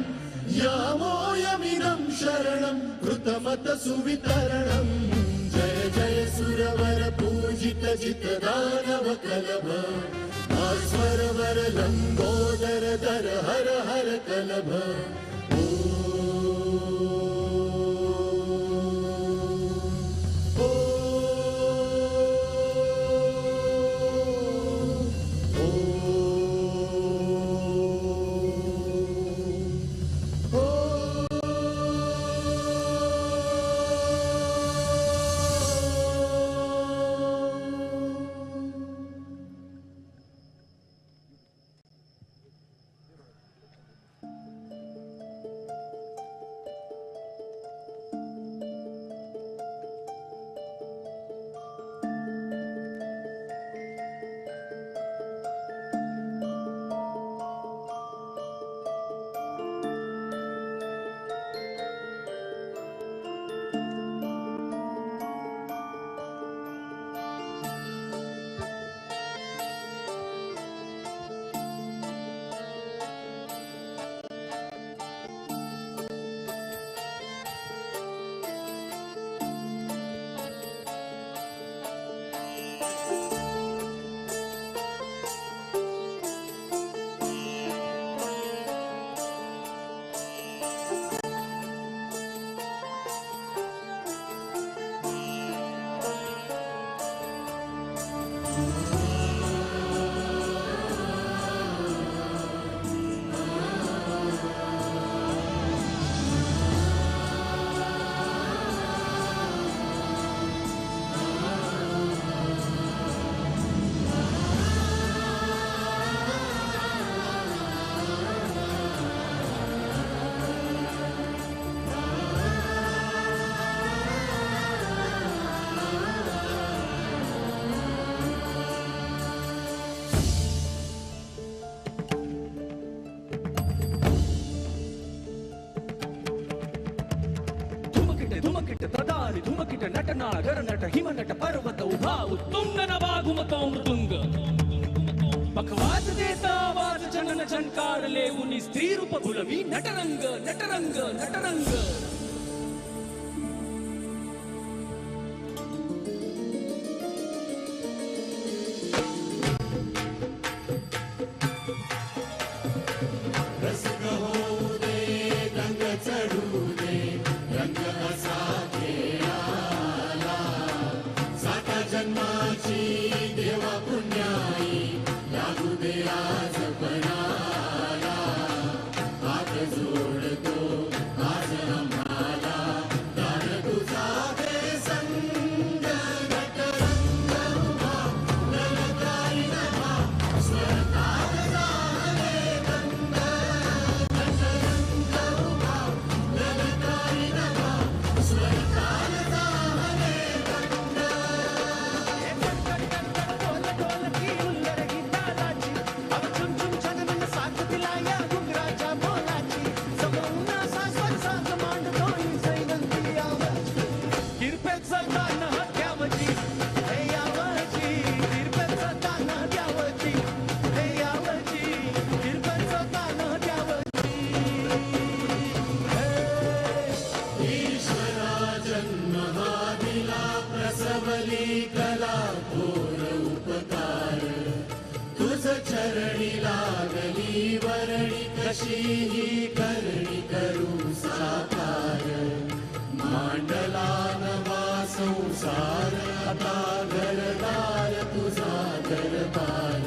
यामोयमिनं शरणं कृतमत सुवितरणं जय जय सुरवर पूजित जित दानव कलभ भास्वरवर लंबोदर दर हर हर कलभ तदारी धुमकिट नटना गरनट हिमनट पर्वत उभा उत्तुंग नवागुमतो मृदुंग बकवास देता आवाज जनन झंकार लेऊनी स्त्री रूप भुलवी नटरंग नटरंग नटरंग आज तशी ही करणी करू साकार मांडला नवा संसार आता घरदार तुझा दरबार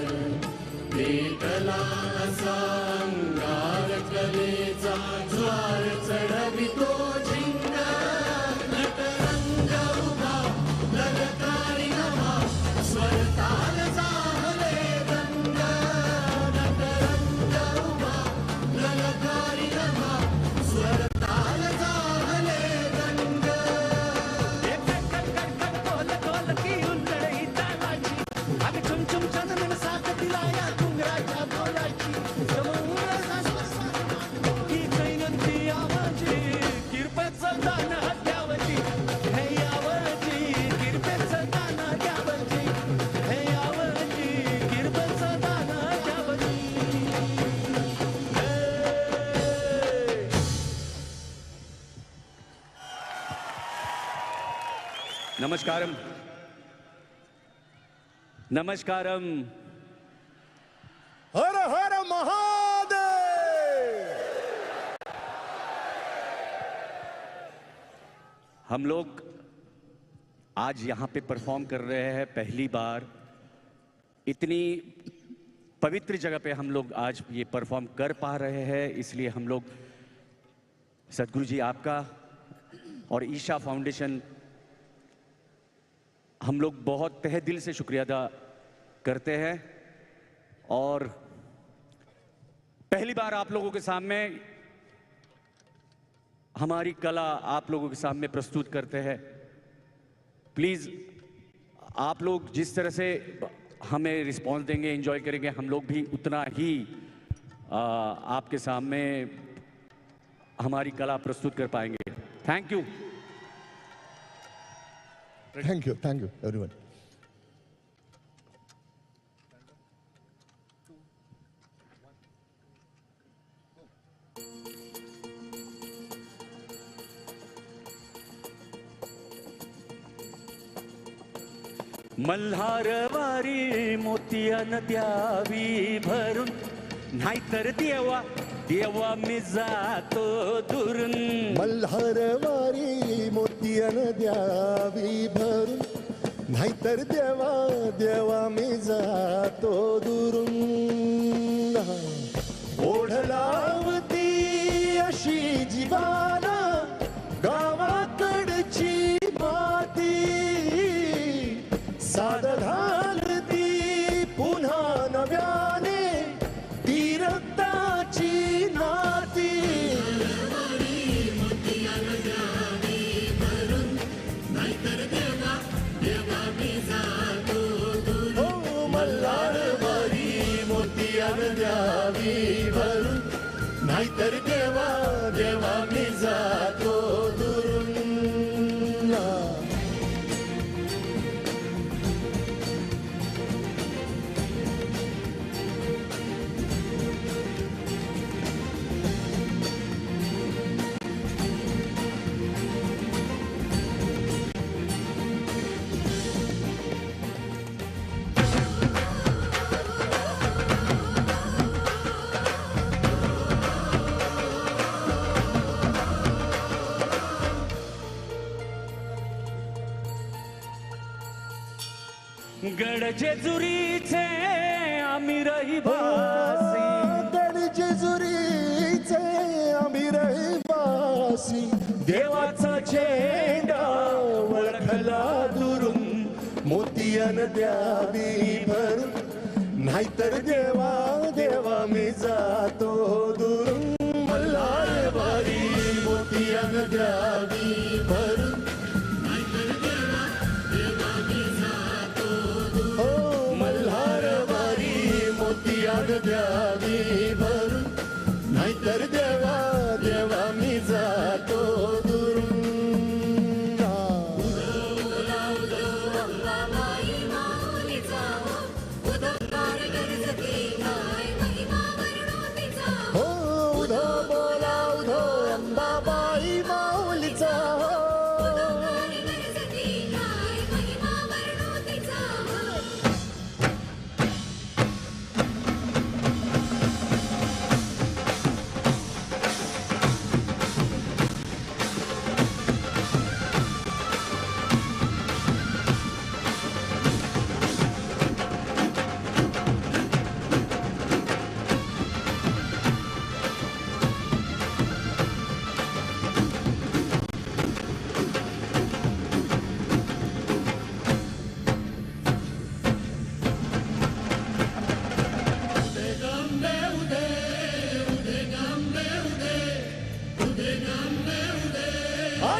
पेटला असा अंगार कलेचा ज्वार चढवितो झिंग नटरंग उभा ललकारी नभा स्वरताल जाहले रंग नटरंग उभा ललकारी नभा स्वरताल जाहले रंग कोल कोल की उंदळी तालाची अग चुम चुम चंदन साकतीला या डोंगराच्या बोलाची ही कैनंती आवाजी किरपेचं दान द्यावची हे आवाजी किरपेचं दान द्यावची हे आवाजी किरपेचं दान द्यावची नमस्कारम नमस्कारम हर हर महादेव। हम लोग आज यहाँ पे परफॉर्म कर रहे हैं पहली बार। इतनी पवित्र जगह पे हम लोग आज ये परफॉर्म कर पा रहे हैं, इसलिए हम लोग सद्गुरु जी आपका और ईशा फाउंडेशन हम लोग बहुत तहे दिल से शुक्रिया अदा करते हैं। और पहली बार आप लोगों के सामने हमारी कला आप लोगों के सामने प्रस्तुत करते हैं। प्लीज आप लोग जिस तरह से हमें रिस्पॉन्स देंगे, एंजॉय करेंगे, हम लोग भी उतना ही आपके सामने हमारी कला प्रस्तुत कर पाएंगे। Thank you. Thank you everyone. मल्हारवारी मोतियान द्यावी भरून, नाहीतर देवा देवा मी जातो दुरून। मल्हारवारी मोतियान द्यावी भरून, नाहीतर देवा देवा मी जातो दुरून। ओढ लावती अशी जीवाना गावाकडची माती, साद घालती पुन्हा नव्याने ती रक्ताची नाती। हो मल्हारवारी मोतियान द्यावी भरून, नाहीतर देवा देवा मी जातो दुरून। गड जेजुरीचे आम्ही रहिवासी, गड जेजुरीचे आम्ही रहिवासी, देवाचा झेंडा वळखला दुरून, मोतियान द्यावी भरून, नाहीतर देवा देवा मी जातो दुरून। मल्हारवारी मोतियान द्यावी भरून, नाहीतर देवा देवा मी जातो दुरून। हो मल्हारवारी मोतियान द्यावी भरून, नाहीतर देवा देवा मी जातो दुरून। हो उधो बोला उधो अंबाबाई माऊलीचा,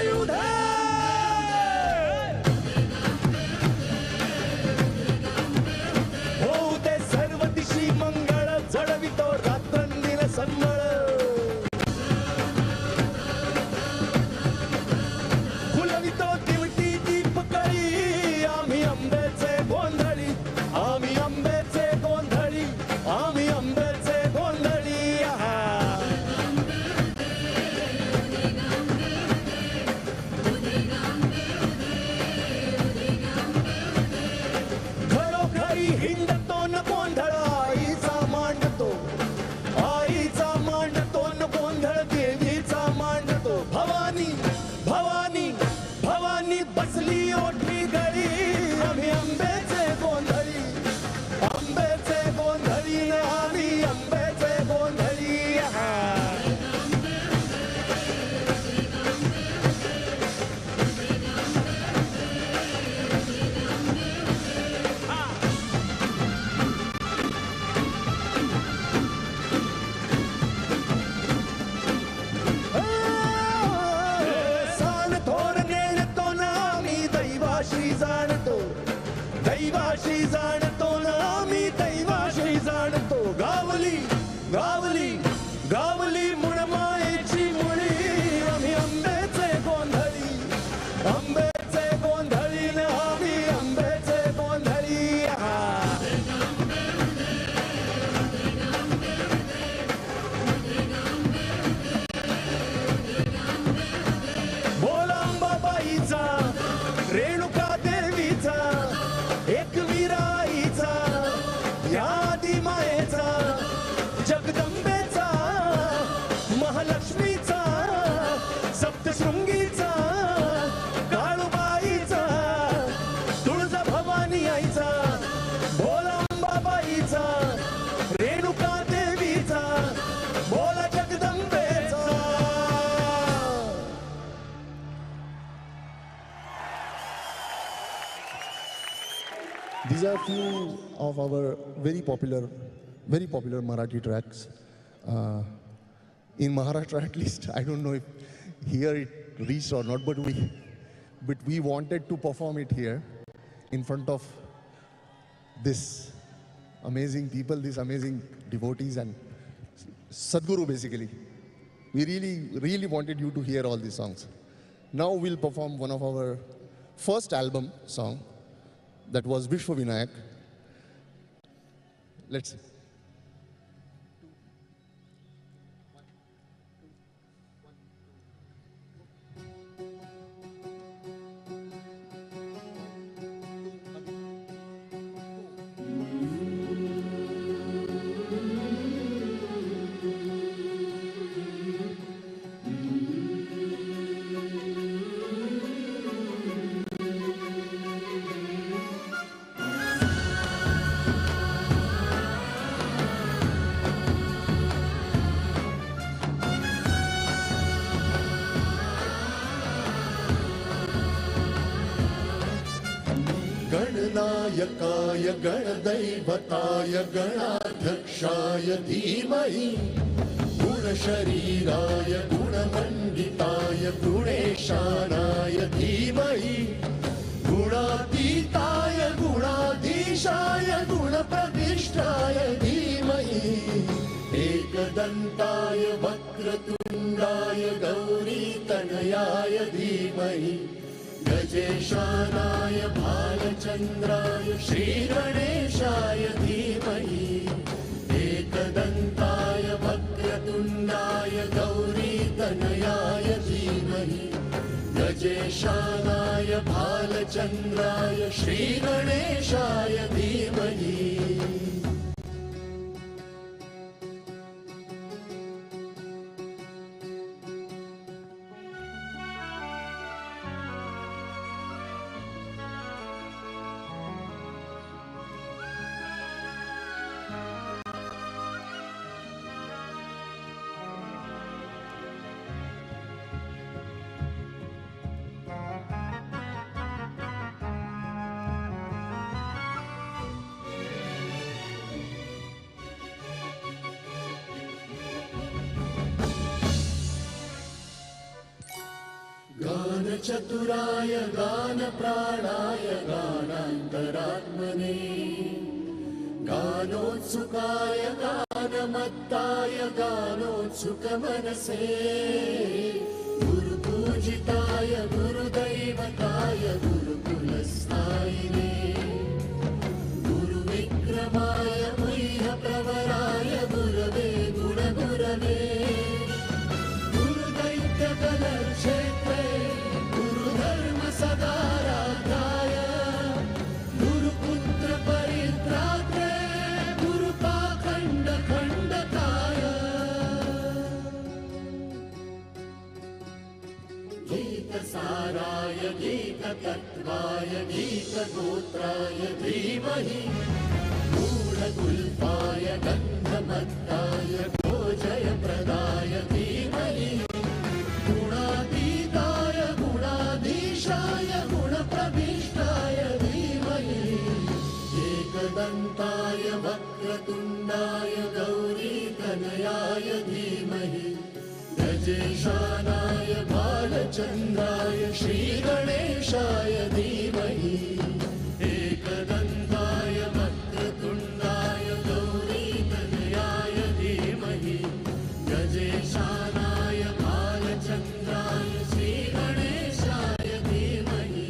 आयुध होऊ दे सर्व दिशी मंगळ जळवितो रात्रंदिन संमळ फुलवितो दिवटी दीपकळी आम्ही आंब्याचे गोंधळी आम्ही आंब्याचे गोंधळी आम्ही आंब्याचे गोंधळी घरोघरी हिंडतो न गोंधळ आईचा मांडतो न गोंधळ देवीचा मांडतो भवानी भवानी भवानी बसली ओठी गळी आम्ही आंब्याचे गोंधळी न आम्ही आंब्याचे गोंधळी सान थोर नेणतो ना आम्ही दैवाशी जाणतो ना आम्ही दैवाशी जाणतो गावली गावली गावली मुळमायेची मुळी आम्ही आंब्याचे गोंधळी न आम्ही आंब्याचे गोंधळी बोलांबाबाईचा रेणुका देवीचा एकवीराईचा या आदिमायेचा जगदंबेचा महालक्ष्मीचा सप्तशृंगीचा काळूबाईचा तुळजा भवानी आईचा बोलांबाबाईचा रेणुका देवीचा बोला जगदंबेचा These are few of our very popular Marathi tracks. In Maharashtra, at least, I don't know if here it reached or not, but we wanted to perform it here in front of this amazing people, these amazing devotees, and Sadhguru basically. We really wanted you to hear all these songs. Now we'll perform one of our first album song. That was Vishwavinayak. Let's see. गणनायकाय गणदैवताय गणाध्यक्षाय धीमहि गुणशरीराय गुणमण्डिताय गुणेशानाय धीमहि गुणातीताय गुणाधीशाय गुणप्रविष्टाय धीमहि एकदन्ताय वक्रतुण्डाय गौरीतनयाय धीमहि गजेशानाय भालचन्द्राय श्रीगणेशाय धीमहि एकदन्ताय वक्रतुण्डाय गौरीतनयाय धीमहि गजेशानाय भालचन्द्राय श्रीगणेशाय धीमहि चतुराय गान प्राणाय गानान्तरात्मने गानोत्सुकाय गानमत्ताय गानोत्सुकमनसे गुरुपूजिताय गुरुदैवताय गुरुकुलस्थायिने गुरुविक्रमाय मह्यप्रवराय गुरवे गुणगुरवे गुरुदैत्यकलक्षेत्रे गुरुधर्मसदाराध्याय गुरुपुत्रपरित्रात्रे गुरुपाखण्डखण्डकाय गीतसाराय गीततत्त्वाय गीतगोत्राय धीमहि गूढगुल्पाय गन्धमत्ताय गोजयप्रदाय धीमहि गुणातीताय गुणाधीशाय गुणप्रविष्टाय धीमहि एकदन्ताय वक्रतुण्डाय गौरीतनयाय धीमहि गजेशानाय बालचन्द्राय श्रीगणेशाय धीमहि एकदन्ताय वक्रतुण्डाय गौरीतनयाय धीमहि गजेशानाय बालचन्द्राय श्रीगणेशाय धीमहि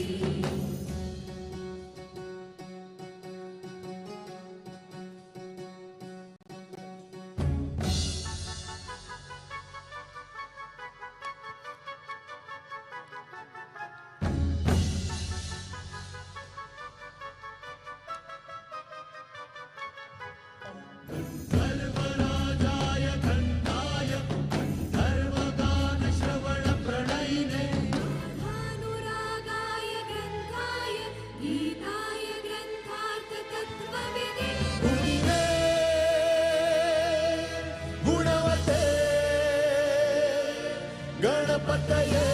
गन्धर्वराजाय गन्धाय गन्धर्वगानश्रवणप्रणयिने अनुरागाय ग्रन्थाय गीताय ग्रन्थार्थतत्त्वविदे गुणिने गुणवते गणपतये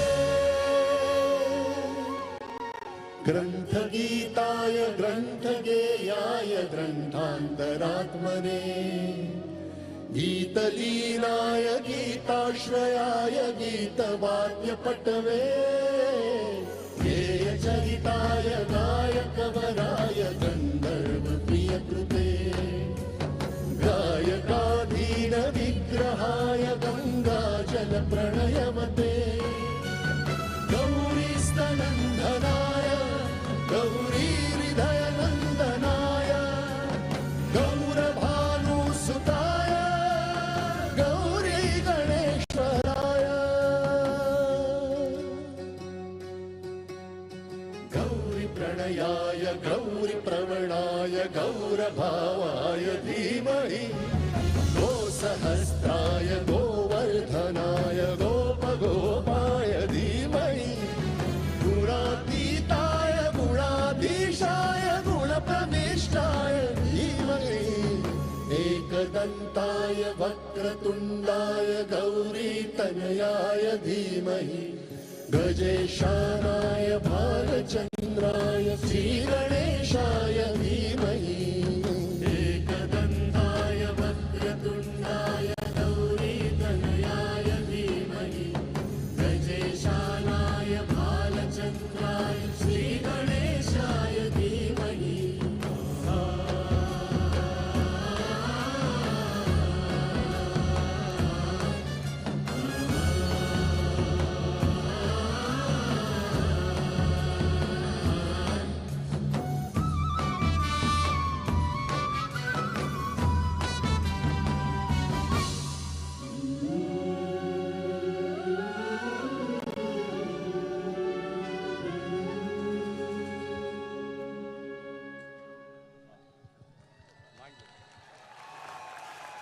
ग्रन्थगीताय ग्रन्थगेयाय ग्रन्थान्तरात्मने गीतलीनाय गीताश्रयाय गीतवाद्यपटवे गेयचरिताय गायकवराय गन्धर्वप्रियकृते गायकाधीनविग्रहाय गङ्गाजलप्रणयवते गौरीस्तनन्दनाय गौरीहृदयनन्दनाय गौरभानुसुताय गौरीगणेश्वराय गौरीप्रणयाय गौरीप्रवणाय गौरभावाय धीमहि गोसहस्राय गोवर्धनाय गोपगोपाय धीमहि गुणातीताय गुणाधीशाय गुणप्रविष्टाय धीमहि एकदन्ताय वक्रतुण्डाय गौरीतनयाय धीमहि गजेशानाय भालचन्द्राय श्रीगणेशाय धीमहि एकदन्ताय वक्रतुण्डाय गौरीतनयाय धीमहि गजेशानाय भालचन्द्राय श्रीगणेशाय धीमहि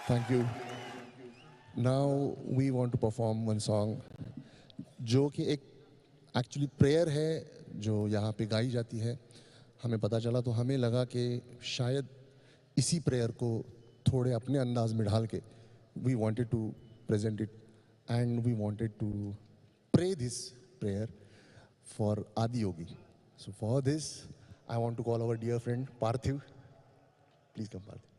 Thank you. Now we want to perform one song जो कि एक एक्चुअली प्रेयर है जो यहाँ पे गाई जाती है. हमें पता चला तो हमें लगा कि शायद इसी प्रेयर को थोड़े अपने अंदाज में ढाल के we wanted to present it and we wanted to pray this prayer for Adi Yogi. So for this I want to call our dear friend Parthiv. Please come, Parthiv.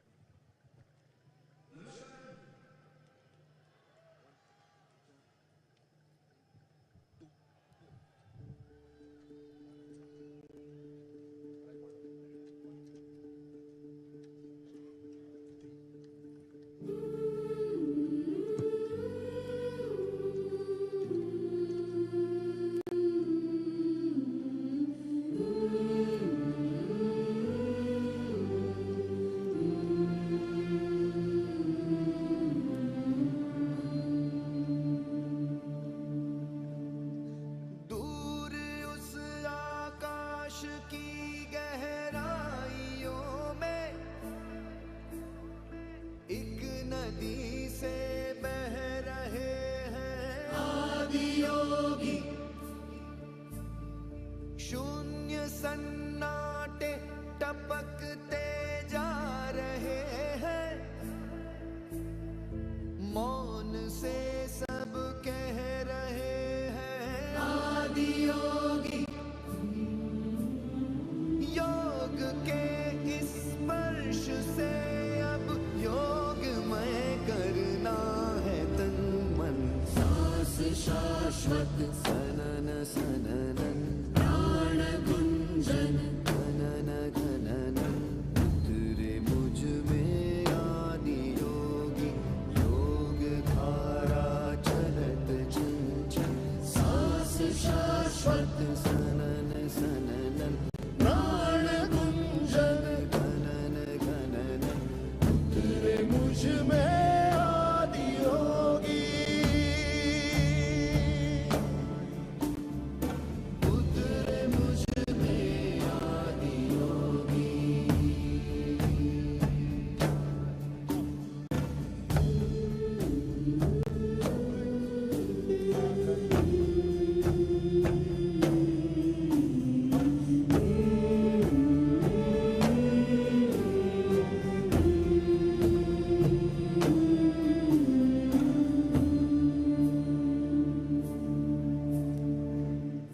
शून्य सन्नाटे टपकते जा रहे हैं, मौन से सब कह रहे हैं आदि योगी। योग के इस स्पर्श से अब योगमय करना है तन मन। सांस शाश्वत सनन सननन, प्राण गुंजन घनन घननन। उतरे मुझ में आदि योगी, योग धारा चलत चंचल। सांस शाश्वत सनन सननन, प्राण गुंजन घनन घननन। उतरे मुझ में आदि योगी, उतरे मुझ में आदि योगी।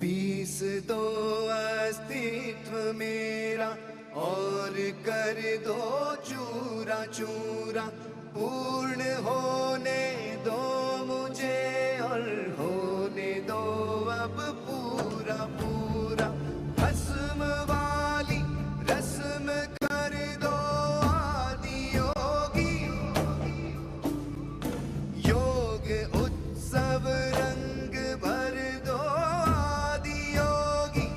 पीस दो अस्तित्व मेरा और कर दो चूरा चूरा। पूर्ण होने दो मुझे और होने दो अब पूरा पूरा। भस्म वाली रस्म कर दो आदि योगी। योग उत्सव रंग भर दो आदि योगी।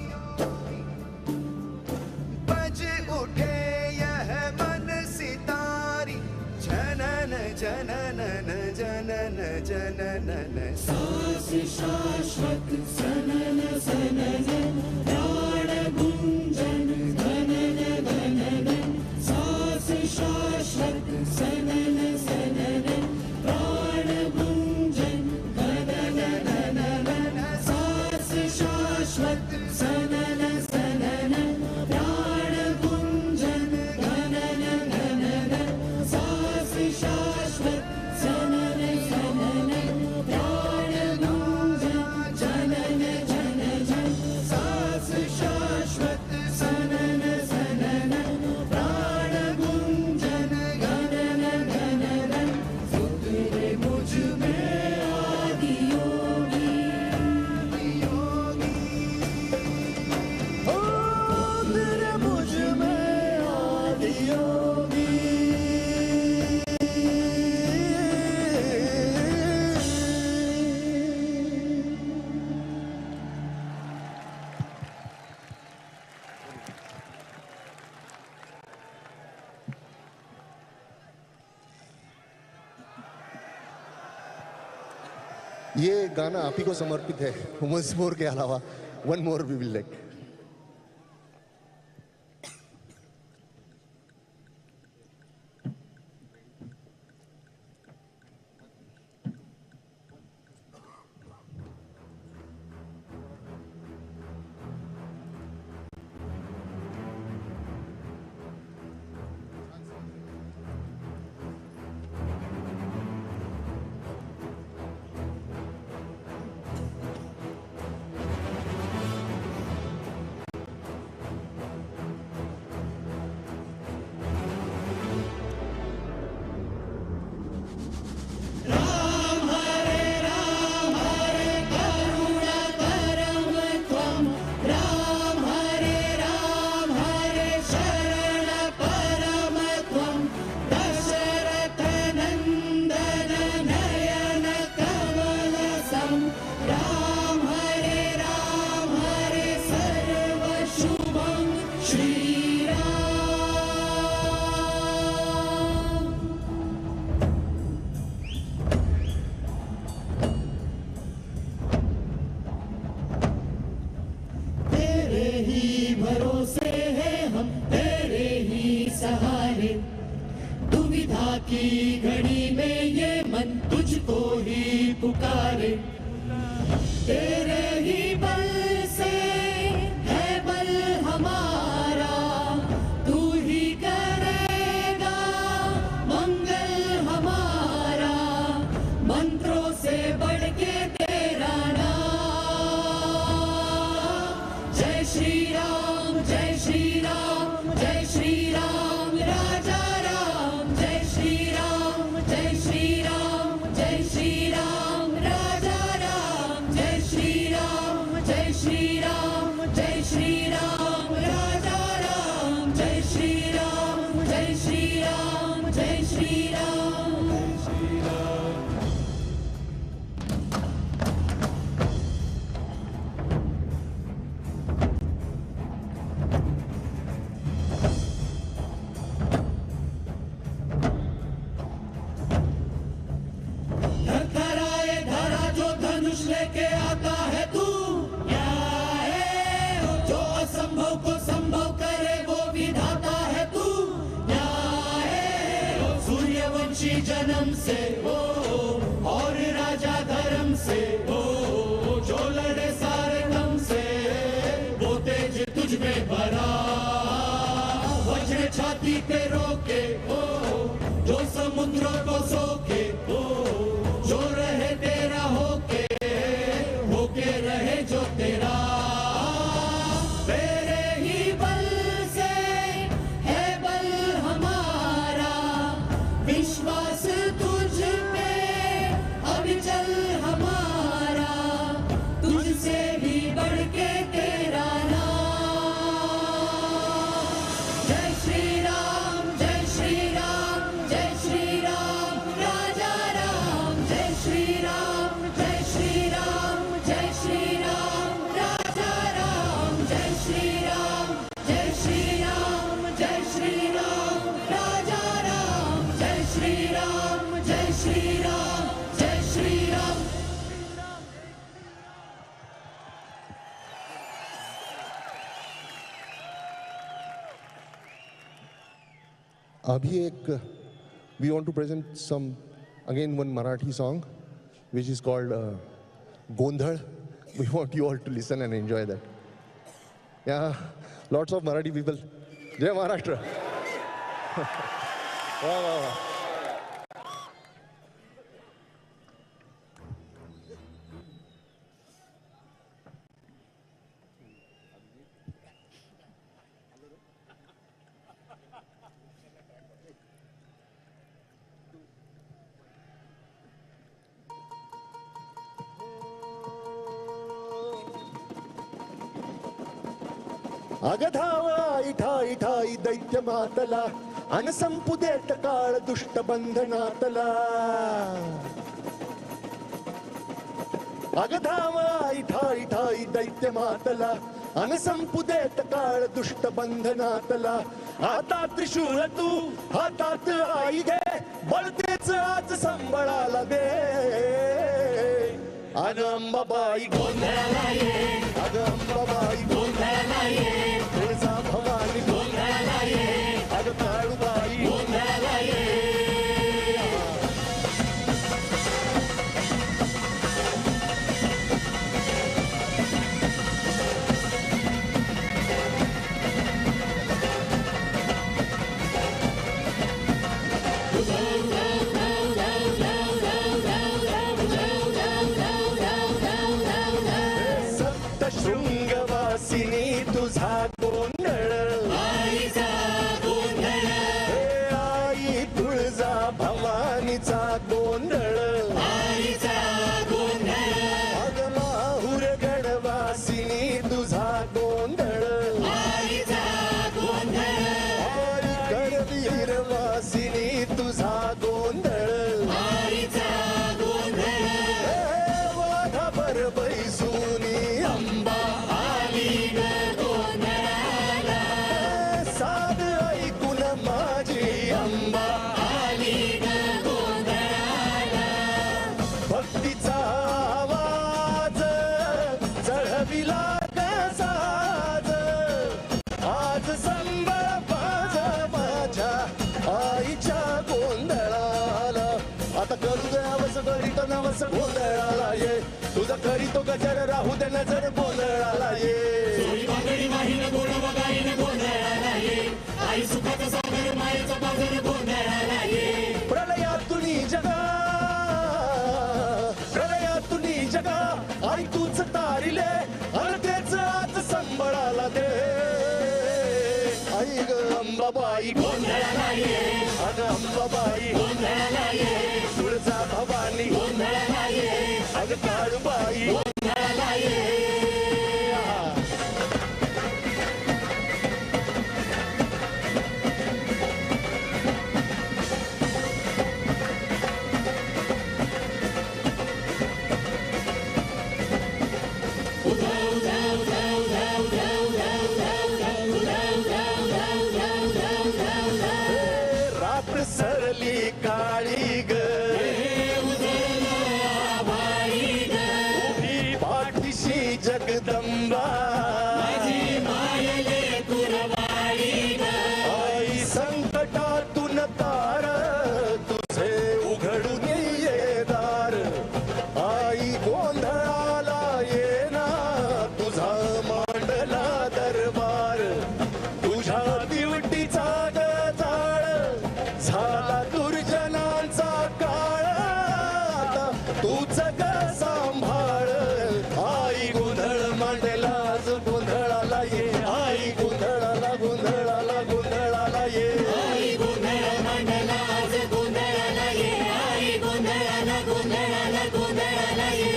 बज उठे यह मन सितारी, जनन जननन जनन जननन। सांस शाश्वत सनन सननन, प्राण गुंजन घनन घननन। सांस शाश्वत सनन सननन, प्राण गुंजन घनन घननन। सांस शाश्वत सनन सननन, प्राण गुंजन घनन घननन। सांस शाश्वत सनन सननन, प्राण गुंजन जनन जनन। सांस शाश्वत सनन सननन, प्राण गुंजन घनन घननन। उतरे मुझ में आदि योगी, उतरे मुझ में आदि योगी। ये गाना आप ही को समर्पित है। वंस मोर के अलावा one more we will like. की घड़ी में ये मन तुझको ही पुकारे, तेरे ही बल से है श्री राम, जय श्री राम, जय श्री राम, राजा राम, जय श्री राम, जय श्री राम, जय श्री राम, राजा राम, जय श्री राम, जय श्री राम, जय श्री राम, राजा राम, जय श्री राम, जय श्री राम, जय श्री राम, जय श्री राम. धराए धरा जो धनुष लेके आता है तू, क्या है जो असंभव को संभव करे वो विधाता है तू, क्या है सूर्यवंशी जन्म से वो और राजा धर्म से वो जो लड़े सारे दम से वो तेज तुझ में भरा, वज्र छाती पे रोके वो जो समुद्रों को सोके वो जो रहे तेरा होके रहे जो तेरा, तेरे ही बल से है बल हमारा, विश्वास तुझ पे अविचल हमारा, तुझसे भी बढ़ के तेरा नाम. जय श्री राम, जय श्री राम, जय श्री राम, राजा राम, जय श्री राम, जय श्री राम, जय श्री राम, राजा राम, जय श्री राम, जय श्री राम, जय श्री राम, राजा राम, जय श्री राम, जय श्री राम, जय श्री राम. अभी एक we want to present some again one Marathi song which is called Gondhal. We want you all to listen and enjoy that. Yeah, lots of Marathi people. Jai Maharashtra. Wow, wow, wow. अगधावा ठाई ठाई दैत्य मातला अन संपू देत काळ दुष्ट बंधनातला. अगधावा ठाई ठाई दैत्य मातला अन संपू देत काळ दुष्ट बंधनातला. आता त्रिशूळ तू हातात आई घे बळतेच आज संबळाला दे. अग अंबाबाई गोंधळाला ये, अग अंबाबाई गोंधळाला ये, तुळजा भवानी गोंधळाला ये, अग काळूबाई गोंधळाला ये. शृंगवासिनी तुझा गोंधळ, आईचा गोंधळ, आई तुळजा भवानीचा गोंधळ, आईचा गोंधळ. अग माहुर गडवासिनी तुझा गोंधळ, आईचा गोंधळ. आई गडवीरवासिनी तुझा गोंधळ, आईचा गोंधळ. वाघावर बैसूनी अंबा साध ऐकून माझी अंबा आली गोंधळाला. भक्तीचा आवाज चढविला साज, आज संबळ माझा माझ्या आईच्या गोंधळाला. आता करू दे नवस करीत नवस गोंधळाला ये, तुझा करीतो गजर राहू दे नजर गोंधळाला ये. आई सुखाचा सागर मायेचा पाजर गोंधळाला ये. प्रलयातून जगा, प्रलयातून जगा आई तूच तारिले, अलकेच आज संबळाला अंबाबाई गोंधळाला ये, अगं अंबाबाई गोंधळाला ये, तुळजा भवानी गोंधळाला ये, अगं काळूबाई गोंधळाला ये. रात्र सरली काळी ग, उभी पाठीशी जगदंबा, आई संकटातून तार तुझे उघडून ये दार, आई गोंधळाला ये ना तुझा मांडला दरबार, तुझ्या दिवटीचा गजाळ झाला दुर्जनांचा काळ, आता तूच ग सांभाळ, आई गोंधळ मांडला आज गोंधळाला ये, आई गोंधळाला गोंधळाला गोंधळाला ये, आई गोंधळ मांडला आज गोंधळाला ये, आई गोंधळाला गोंधळाला गोंधळाला ये.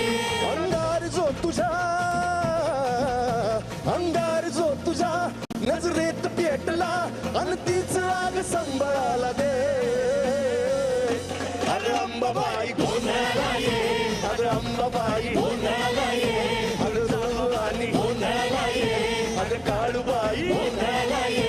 अंगार जो तुझा नजरेत पेटला अन तीच आग संबळाला दे, अगं अंबाबाई गोंधळाला ये, अगं अंबाबाई गोंधळाला ये, अगं भवानी गोंधळाला ये, अगं काळूबाई गोंधळाला ये.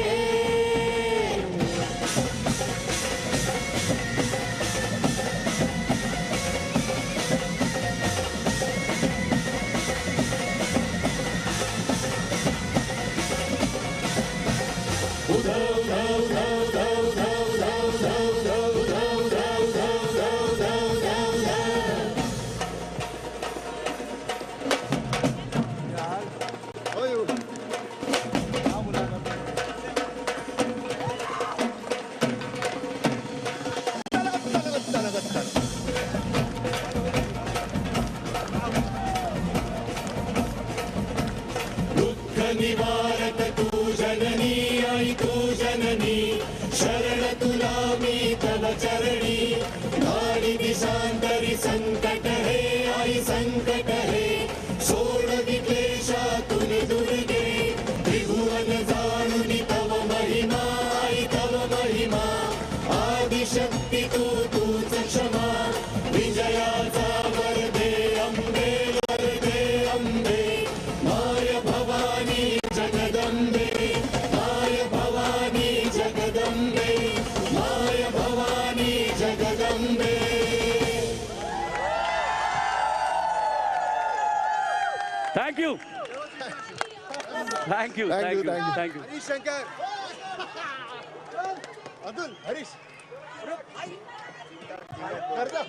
निवारक तू जननी, आई तू जननी, शरण तुला मी तव चरणी, धाडी दिशांतरी संकट हे, आई संकट हे, सोडवी क्लेशातून दुर्गे, त्रिभुवन जाणून तव महिमा, आई तव महिमा, आदिशक्ती तू तूच क्षमा, विजयाचा वर दे अंबे, वर दे अंबे, माय भवानी जगदंबे, माय भवानी जगदंबे, माय Bhavani Jagdambe. Thank you, thank you, thank you, thank you. Harish Shankar, Abdul, Harish, कर दो.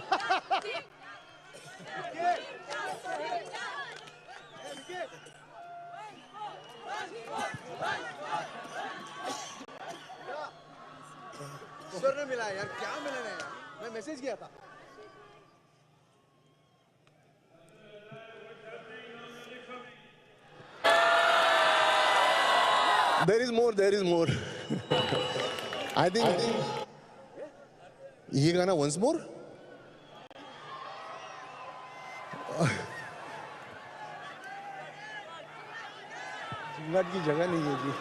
स्वर मिला यार, क्या मिला है? मैं मैसेज किया था. There is more, there is more. I think ये गाना once more. की जगह नहीं है जी.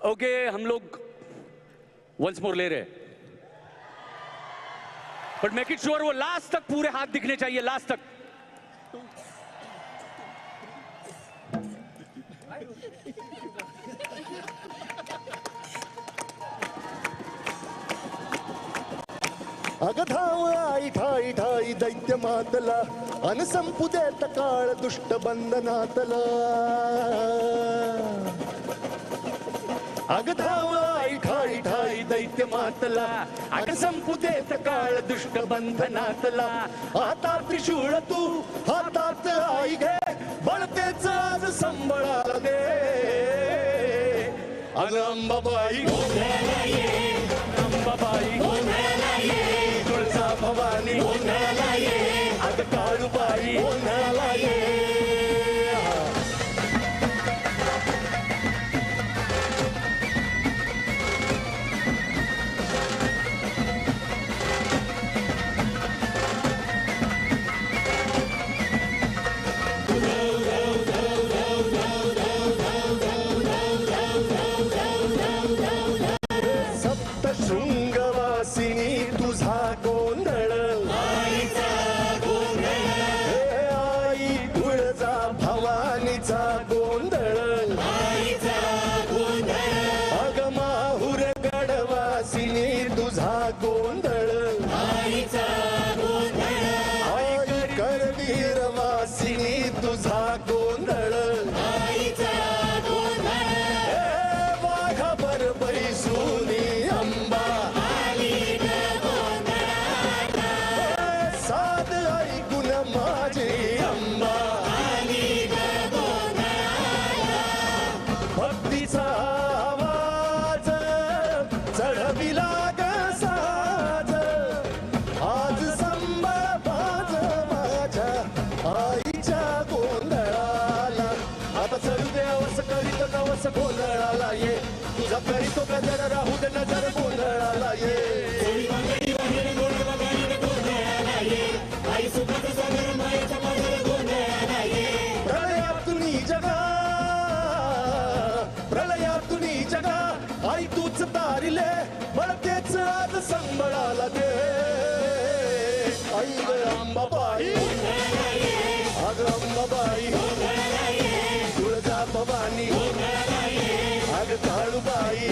ओके, हम लोग वंस मोर ले रहे, बट मेक इट श्योर वो लास्ट तक पूरे हाथ दिखने चाहिए, लास्ट तक. अगं धाव आई ठाई ठाई दैत्य मातला, अन संपू देत काळ दुष्ट बंधनातला. अगं धाव आई ठाई ठाई दैत्य मातला अग संपू देत काळ दुष्ट बंधनातला आता त्रिशूळ तू हातात आई घे बळतेच आज संबळाला दे अग अंबाबाई अंबाबाई तुळजा भवानी अग काळूबाई शृंगवासिनी तुझा गोंधळ आई तुळजा भवानीचा गोंधळ अग माहुर गडवासिनी तुझा गोंधळ आई करवीर वासिनी तुझा गोंधळ वाघावर बैसूनी गोंधळाला ये तुझा करीतो गजर राहू दे नजर गोंधळाला ये प्रलयातुनी जगा आई तूच तारिले बळतेच आज संबळाला दे आई ग अंबाबाई अग अंबाबाई तुळजा भवानी अग काळूबाई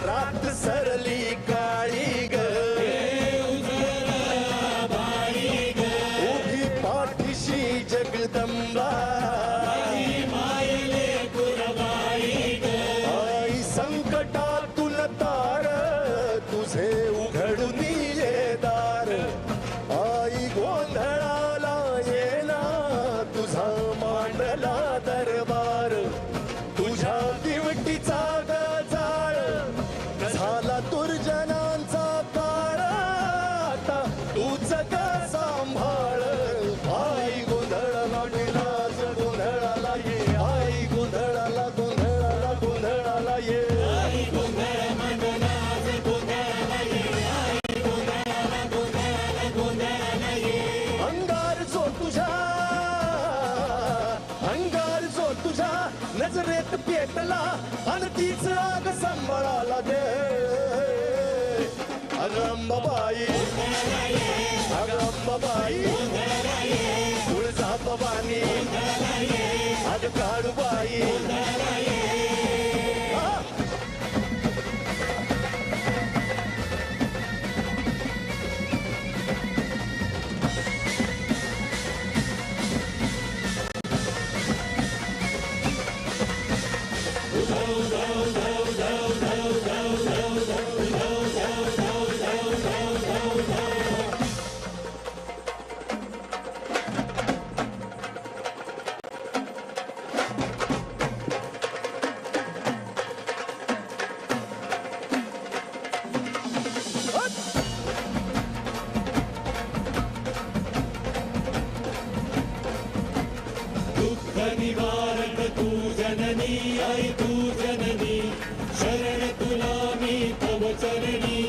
रात सरली काळी ग उभी पाठीशी जगदंबा आई संकटातून तार तुझे उघडून ये दार आई गोंधळाला येना तुझा मांडला दरबार तुझ्या दिवटीचा गजाळ झाला दुर्जनांचा काळ आता तूच ग सांभाळ आई गोंधळाला गेलाच गोंधळाला ये आई गोंधळाला गोंधळाला गोंधळाला ये अंगार जो तुझ्या नजरेत पेटला आणि तीच आग संबळाला दे अग अंबाबाई अग अंबाबाई तुळजा भवानी अग काळूबाई निवारक तू जननी आई तू जननी शरण तुला मी तव चरणी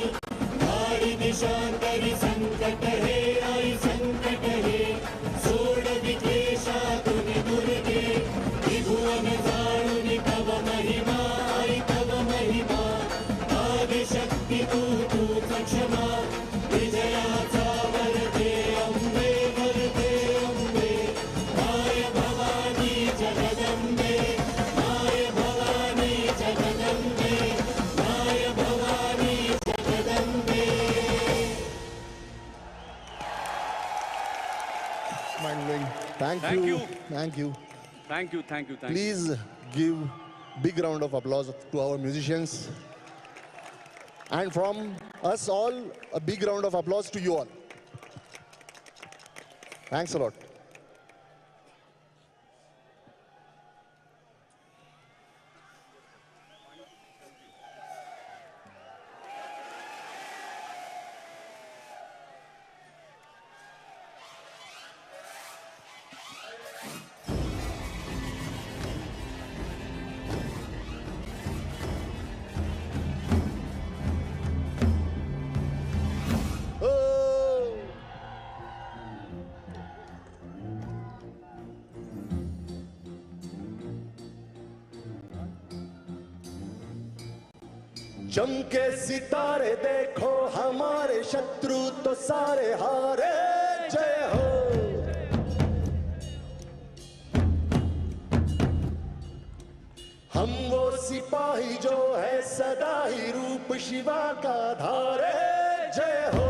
धाडी दिशांतरी संकट हे आई संकट हे सोड विक्लेशातून दुर्गे त्रिभुवन जाणून तव महिमा आई तव महिमा आदिशक्ती तू तूच क्षमा विजयाचा वरदे अंबे वरदे Ambe Thank you. Thank you. Thank you, thank you, thank you. Please give big round of applause to our musicians. And from us all, a big round of applause to you all. Thanks a lot. चमके सितारे देखो हमारे शत्रु तो सारे हारे जय हो। हम वो सिपाही जो है सदा ही रूप शिवा का धारे जय हो।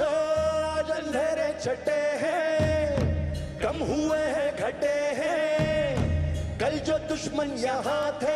आज अंधेरे छटे हैं कम हुए हैं घटे हैं, कल जो दुश्मन यहाँ थे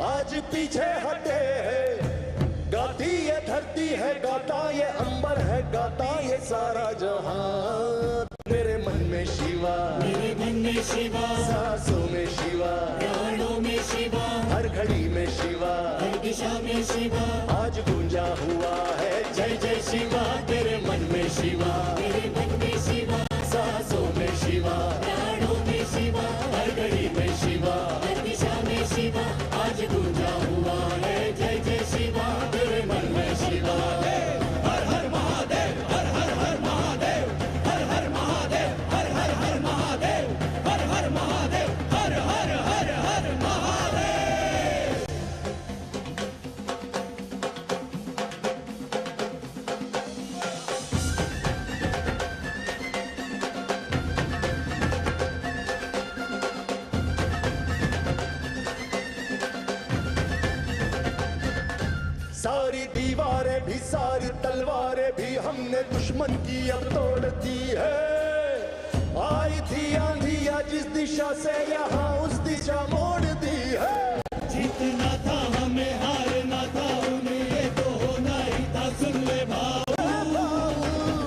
आज पीछे हटे हैं। गाती ये धरती है गाता ये अंबर है गाता ये सारा जहां। मेरे मन में शिवा, मेरे मन में शिवा, सांसों में शिवा, प्राणों में शिवा, हर घड़ी में शिवा, हर दिशा में शिवा, आज गूंजा हुआ है जय जय शिवा। तेरे मन में शिवा, मेरे मन में शिवा, सांसों में शिवा, प्राणों में शिवा, हर घड़ी में शिवा, हर दिशा में शिवा, आज गूंजा हुआ है जय जय शिवा। तेरे मन में शिवा। हर हर महादेव, हर हर हर महादेव, हर हर महादेव, हर हर हर महादेव, हर हर महादेव, हर हर हर हर महादेव। सारी दीवारें भी सारी तलवारें भी हमने दुश्मन की अब तोड़ दी है। आई थी आंधिया जिस दिशा से यहाँ उस दिशा मोड़ दी है। जीतना था हमें हारना था उन्हें ये तो होना ही था। सुन ले भाव,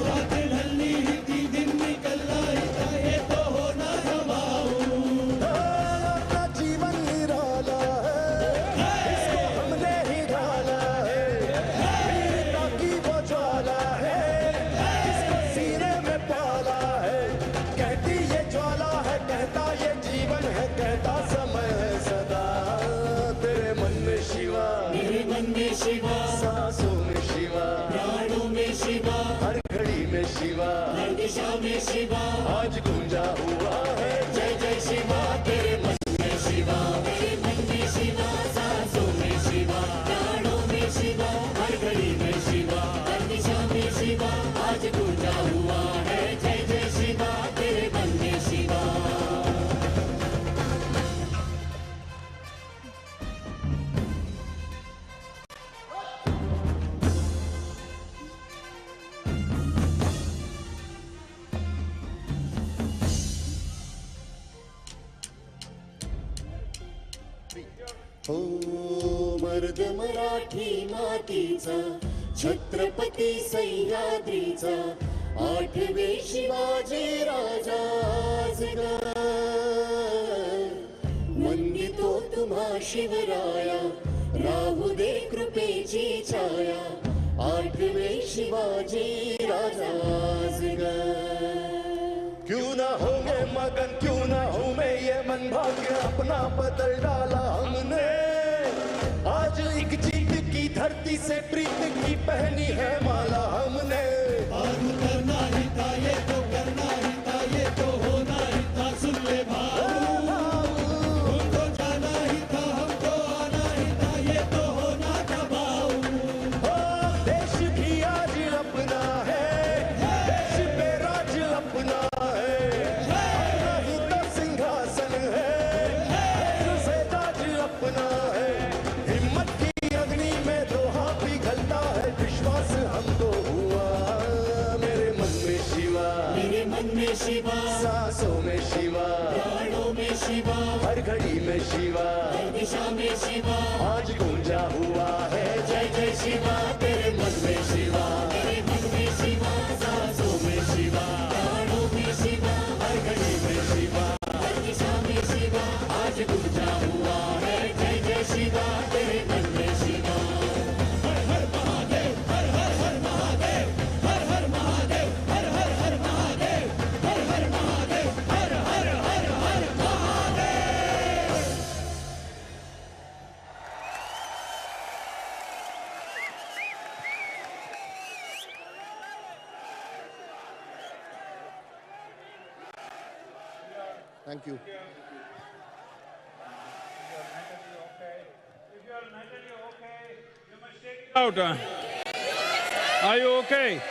रात ढलनी ही थी दिन निकलना ही था ये तो होना था भाव। अपना जीवन निराला है इसको हमने ही ढाला है। वीरता की वो ज्वाला है इसको सीने में पाला है। कहती ये ज्वाला है कहता ये जीवन है कहता समय है सदा। तेरे मन में शिवा, मेरे मन में शिवा, सांसों में शिवा, प्राणों में शिवा, हर घड़ी में शिवा, हर दिशा में शिवा, आज गूंजा हुआ है जय जय शिवा। तेरे मन में शिवा, मेरे मन में शिवा, सांसों में शिवा, प्राणों में शिवा, हर घड़ी में शिवा, हर दिशा में शिवा, आज गूंजा हुआ है जय जय शिवा। तेरे मन में शिवा। हो मर्द मराठी मातीचा छत्रपती सह्याद्रीचा आठवे शिवाजी राजाच ग। वंदितो तुम्हा शिवराया राहू दे कृपेची छाया। आठवे शिवाजी राजाच ग। क्यों ना होंगे मगन क्यों ना हूं मैं ये मन भाग्य अपना बदल डाला हमने। आज एक जीत की धरती से प्रीत की पहनी है माला हमने। और करना ही था ये तो करना ही था ये तो होना ही था। सुन ले भाव, उनको जाना ही था हमको आना ही था ये तो होना था भाव। देश भी आज अपना है देश पे राज अपना है। अपना ही तो सिंहासन है से ताज अपना है। हिम्मत की अग्नि में लोहा पिघलता है विश्वास हमको शिवा, हर घड़ी में शिवा, हर दिशा में शिवा, आज गूंजा हुआ है जय जय शिवा। तेरे मन में शिवा, तेरे मन में शिवा, सांसों में शिवा, प्राणों में शिवा, हर घड़ी में शिवा, हर दिशा में शिवा, आज गूंजा हुआ है जय जय शिवा। तेरे मन में शिवा। हर हर महादेव, हर हर हर महादेव, हर हर महादेव, हर हर हर महादेव, हर हर महादेव, हर हर हर हर Mahadev. Thank you. Out. Are you okay?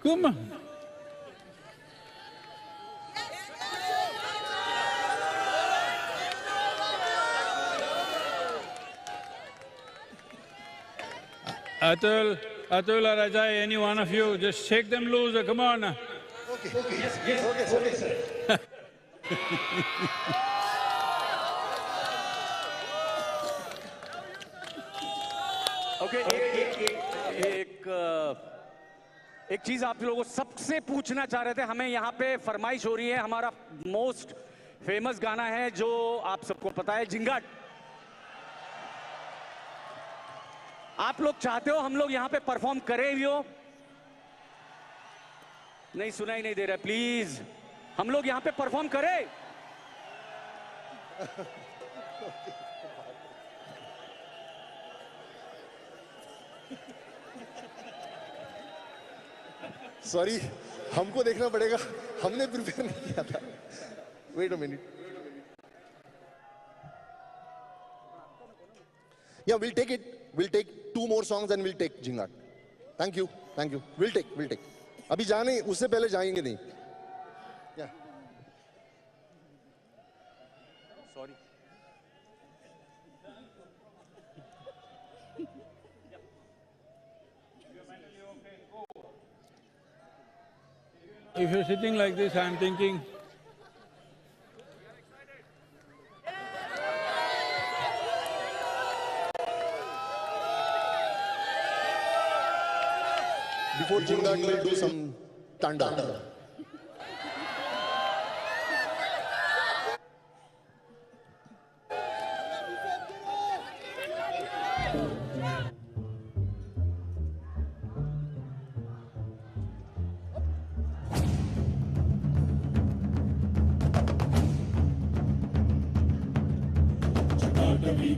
Come on. Atul, or Ajay, any one of you, just shake them loose, come on. Okay, okay, yes, yes, okay, sir. Okay, एक चीज आप लोगों को सबसे पूछना चाह रहे थे, हमें यहाँ पे फरमाइश हो रही है, हमारा मोस्ट फेमस गाना है जो आप सबको पता है, झिंगाट। आप लोग चाहते हो हम लोग यहाँ पे परफॉर्म करें भी हो? नहीं, सुनाई नहीं दे रहा, प्लीज हम लोग यहाँ पे परफॉर्म करें? सॉरी, हमको देखना पड़ेगा, हमने प्रिपेयर नहीं किया था। Wait a minute. Yeah, we'll take 2 more songs and we'll take Jingat. Thank you. We'll take. अभी जाने, उससे पहले जाएंगे नहीं। Yeah. Sorry. If you're sitting like this, I'm thinking, before Jingat, we'll do some Tanda.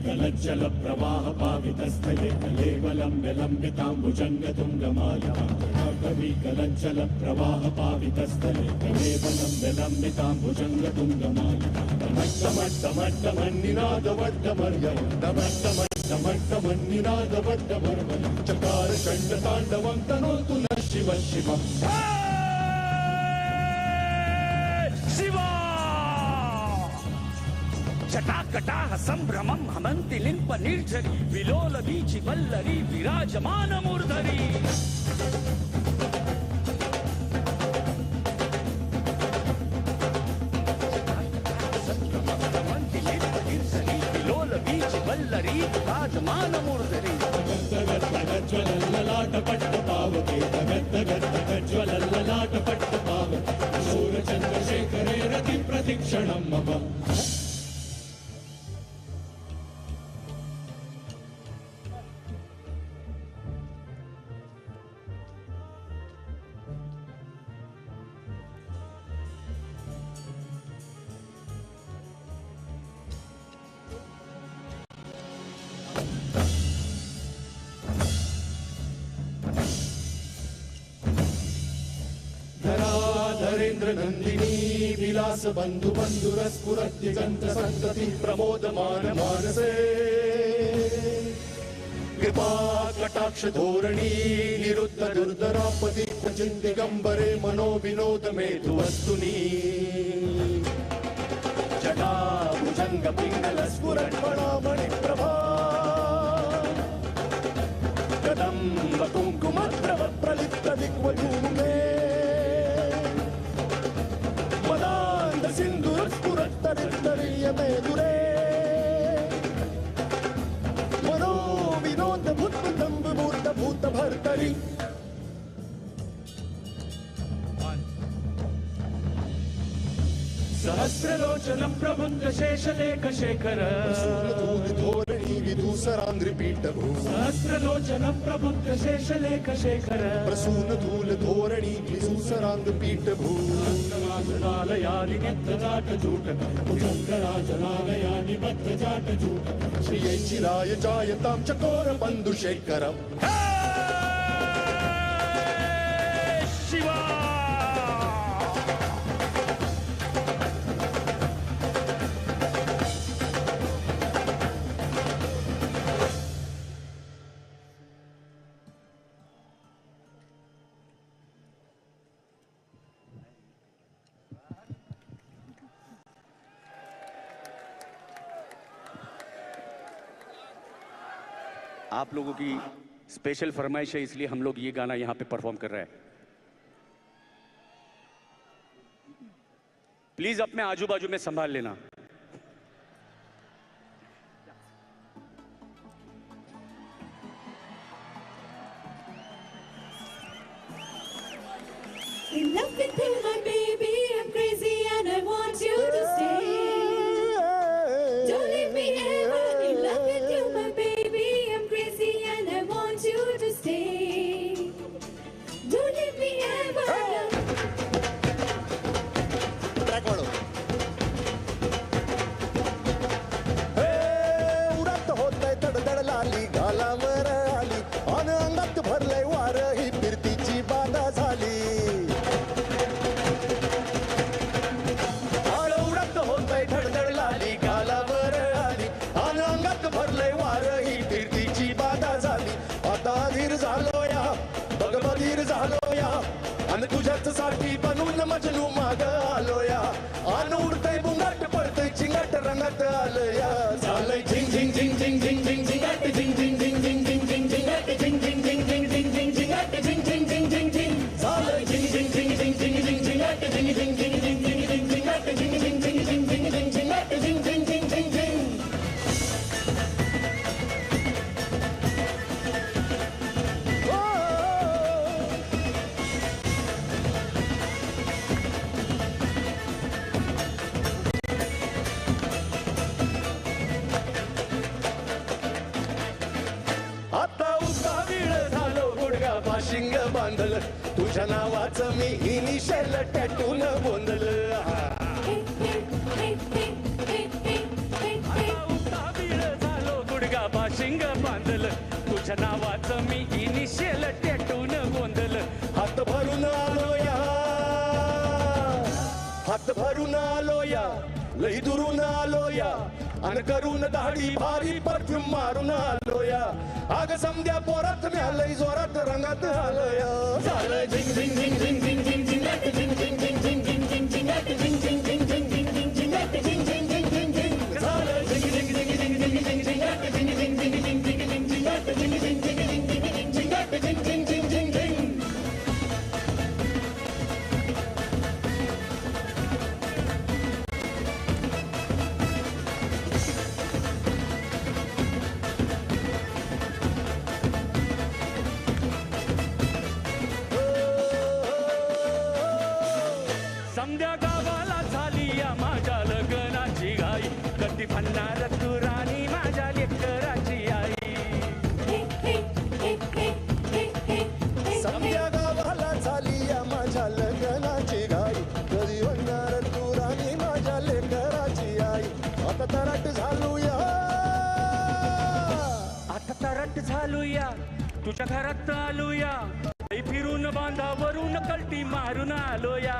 कलज्जल प्रवाह पावितस्थले कलेवलं विलम्बिताम्बुजङ्गतुङ्गमालिकां कवि कलज्जल प्रवाह पावितस्थले कलेवलं विलम्बिताम्बुजङ्गतुङ्गमालिकां डमड्डमड्डमड्डमन्निनादवड्डमर्यं चकार चण्डताण्डवं तनोतु नः शिवः शिवम्। जटाकटाह संभ्रमं हमन्ति लिम्प निर्झरी विलोल वीचि वल्लरी विराजमान मूर्धरी। विलोल वीचि वल्लरी विराजमान मूर्धरी। ज्वलल्ललाटपट्टपावके तगद्दगद्दगज्ज्वलल्ललाटपट्टपावके शूरचन्द्रशेखरे रतिप्रतिक्षणं मम। नंदिनी विलास बंधु बंधुरस्फुरद्दिगंत संतति प्रमोदमान मानसे कृपा कटाक्ष धोरणी निरुद्ध दुर्धरापति क्वचिन् दिगंबरे मनो विनोद मेतु वस्तुनि जटा भुजंग पिंगल स्फुरन् मणिप्रभा कदम्ब थरथरी सहस्रलोचनं प्रबुद्ध शेषलेख शेखर धोरणी विधूसरांध्री पीठभू सहस्रलोचनं प्रबुद्ध शेषलेख शेखर प्रसून धूल धोरणी विधूसरांध पीठभू राजनालयानि नित्यजाटजूट राजनालयानि बद्धजाटजूट श्रियै चिराय जायतां चकोर बन्धुशेखरम् शिवा आप लोगों की स्पेशल फरमाइश है, इसलिए हम लोग ये गाना यहाँ पे परफॉर्म कर रहे हैं। प्लीज अपने आजू बाजू में संभाल लेना। In love with you, my baby, I'm crazy and I want you to stay. Don't leave me ever. In love with you, my baby, I'm crazy and I want you to stay. Don't leave me ever. Track वाढव. उडत होतंय तडतड लाली गालावर आली अन अंगात भरलंय वार ही फिरतीची बाधा झाली. उडत होतंय धडधड लाली गालावर आली अन अंगात भरलंय वार ही फिरतीची बाधा झाली. आता धीर झालो या बघ बधीर झालो या अन तुझ्याच साठी बनून मजनू माग आलो या. अन उडतंय बुंगाट पडतंय चिंगाट रंगात आलं या. झालंय झिंग झिंग झिंग झिंग झिंग झिंग झिंगाट झिंग झिंग झिंग झिंग झिंग झिंग झिंगाट झिंग झिंग झिंग झिंग झिंग झिंग झिंगाट झिंग झिंग झिंग झिंग झिंग. झालंय झिंग झिंग झिंग झिंग झिंग झिंग झिंगाट झिंग झिंग झिंग झिंग झिंग झिंग झिंगाट झिंग झिंग झिंग झिंग झिंग झिंग झिंगाट झिंग झिंग झिंग झिंग झिंग. आता उसावीळ झालो गुडगा बाशिंग बांधल तुझ्या नावाचं मी इनिशियल टॅटून गोंधल. उतावीळ झालो गुडगा बाशिंग बांधल तुझ्या नावाचं मी इनिशियल टॅटून गोंधल. हात भरून आलो या हात भरून आलो या लई दुरून आलो या अन करून दाढी भारी परफ्यूम मारून आलो या. आग समद्या पोरात म्यालय जोरात रंगात आलो या. झालं झिंग झिंग झिंग झिंग झिंग झिंग झिंगाट झिंग झिंग झिंग झिंग झिंग झिंग झिंगाट झिंग झिंग झिंग झिंग झिंग झिंग झिंगाट झिंग झिंग झिंग झिंग झिंग. झालं झिंग झिंग झिंग झिंग झिंग झिंग झिंगाट झिंग झिंग झिंग झिंग झिंग झिंग झिंगाट झिंग झिंग झिंग झिंग झिंग झिंगाट झिंग झिंग झिंग झिंग झिंग. समद्या गावाला झाली या माझ्या लग्नाची घाई कधी म्हणणार तू राणी माझ्या लेकराची आई. समद्या गावाला झाली या माझ्या लग्नाची घाई कधी म्हणणार तू राणी माझ्या लेकराची आई. आता तरट झालो या आता तरट झालो या तुझ्या घरात आलो या. फिरून बांधावरून कलटी मारून आलो या.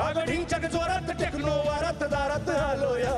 आगडींच्या जोरात टेक्नो वारात दारात आलो या.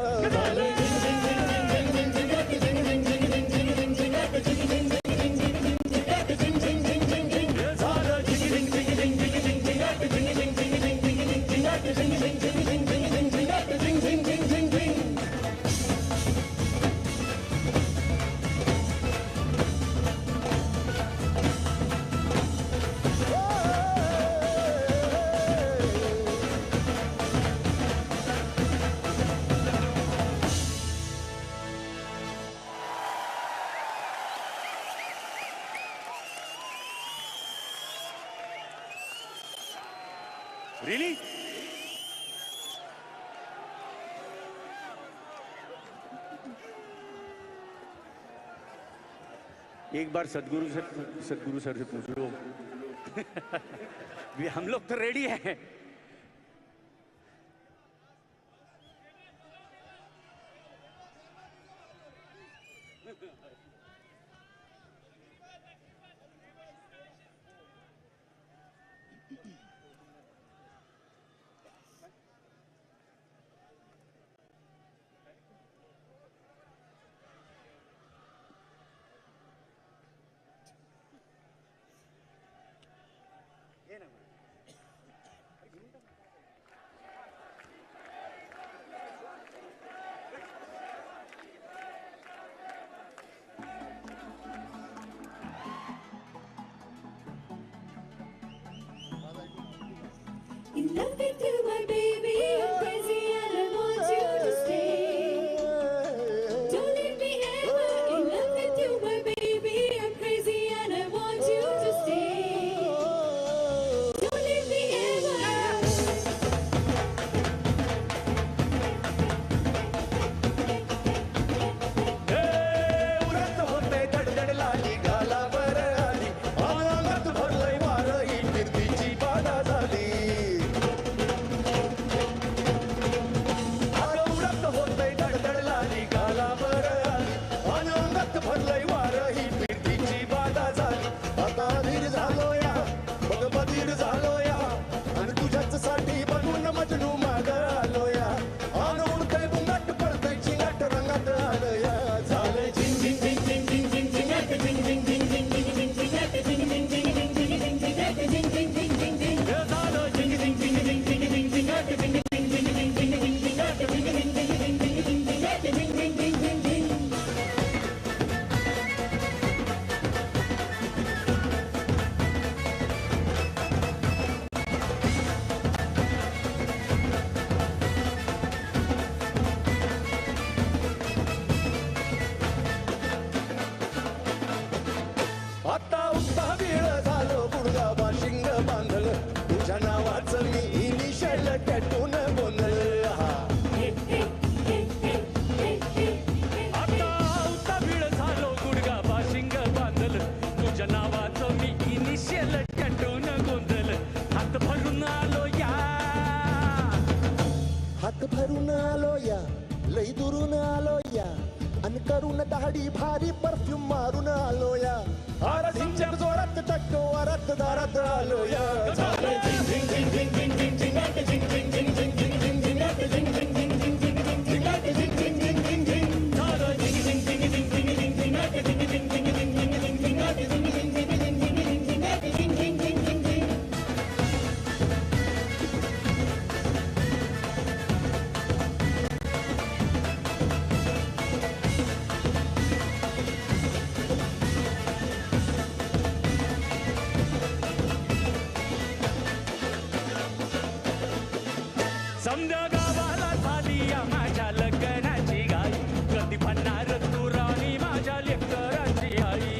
Really? एक बार सदगुरु सर से पूछ लो। हम लोग तो रेडी हैं। In love with you, my baby, I'm crazy and I want you to stay. Don't leave me ever. In love with you, my baby, I'm crazy and I want you to stay. Don't leave me उरत होते धडधड लाली गालावर आली अंगात भरलंय वार ही फिरतीची बाधा झाली अगं उरत होते धडधड लाली गालावर आली अंगात भरलंय वार ही फिरतीची बाधा झाली आता धीर झालो या बघ बधीर झालो या आणि तुझ्याच साठी बनून मजनू माग आलो या आन उडतंय बुंगाट पडतंय चिंगाट रंगात आलं या झालंय झिंग झिंग झिंग झिंग झिंग झिंग झिंगाट झिंग झिंग झिंग झिंग झिंग झिंग झिंगाट झिंग झिंग झिंग झिंग झिंग झिंग झिंगाट झिंग झिंग झिंग झिंग झिंग झालं झिंग झिंग झिंग झिंग झिंग झिंग झिंगाट झिंग झिंग झिंग झिंग झिंग झिंग झिंगाट झिंग झिंग झिंग झिंग झिंग झिंग झिंगाट झिंग झिंग झिंग झिंग झिंग आता उत्ता वेळ झालो गुडगा बाशिंग बांधल तुझ्या नावाचं मी इनिशियल टॅटून बोंदल आता उत्ता वेळ झालो गुडगा बाशिंग बांधल तुझ्या नावाचं मी इनिशियल टॅटून गोंधल हात भरून आलो या हात भरून आलो या लई दुरून आलो या अन करून दाढी भारी परफ्यूम मारून आलो या आरतीच्या जोरात टक्को वरात दारात आलो या झालं झिंग झिंग झिंग झिंग झिंग झिंग झिंगाट झिंग झिंग झिंग झिंग झिंग झिंग झिंगाट झिंग झिंग झिंग झिंग झिंग झिंग झिंगाट झिंग झिंग झिंग झिंग झिंग झालं झिंग झिंग झिंग झिंग झिंग झिंग झिंगाट झिंग झिंग झिंग झिंग झिंग झिंग झिंगाट झिंग झिंग झिंग झिंग झिंग झिंग झिंगाट झिंग झिंग झिंग झिंग झिंग समजा गावाला झाली या माझ्या लग्नाची गाई कधी म्हणणार तू राणी माझ्या लेकराची आई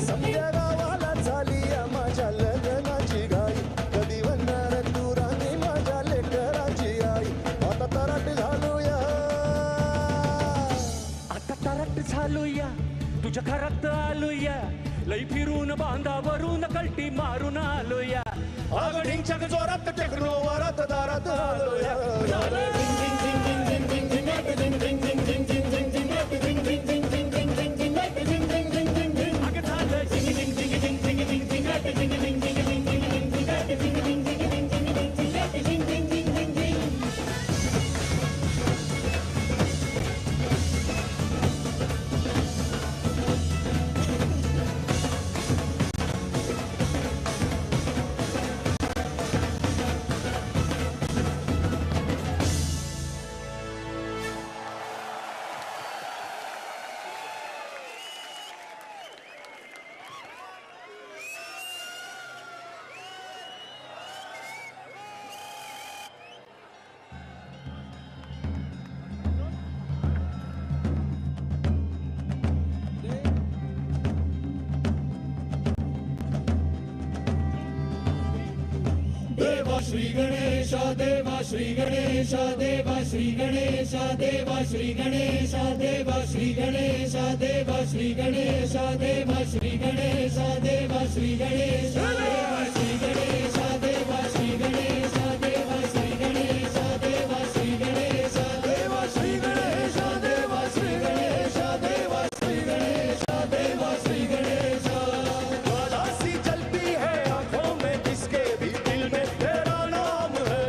समजा गावाला झाली या माझ्या लग्नाची गाई कधी म्हणणार तू राणी माझ्या लेकराची आई आता तराट झालो या आता तराट झालो या तुझ्या घरात आलो या लई फिरून बांधावरून कलटी मारून आलो या आगडींच्या जोरात टेकनो वरात दारात आलो या झालं झिंग झिंग झिंग झिंग झिंग झिंग झिंगाट झिंग झिंग झिंग झिंग झिंग झिंग झिंगाट झिंग झिंग झिंग झिंग झिंग झिंग झिंगाट झिंग झिंग झिंग झिंग झिंग अगं झालं झिंग झिंग झिंग झिंग झिंग झिंग झिंगाट झिंग झिंग झिंग झिंग झिंग झिंग झिंगाट झिंग झिंग झिंग झिंग झिंग झिंगाट झिंग झिंग झिंग झिंग झिंग श्री गणेश देवा श्री गणेश देवा श्री गणेश देवा श्री गणेश देवा श्री गणेश देवा श्री गणेश देवा श्री गणेश देवा श्री गणेश देवा श्री गणेश देवा श्री गणेश देवा श्री गणेश देवा श्री गणेश देवा श्री गणेश देवा श्री गणेश देवा श्री गणेश देवा श्री गणेश। ज्वाला सी जलती है आंखों में जिसके भी दिल में तेरा नाम है,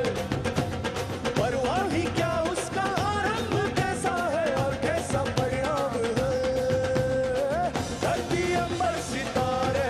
परवाह ही क्या उसका आरंभ कैसा है और कैसा परिणाम है। धरती अंबर सितारे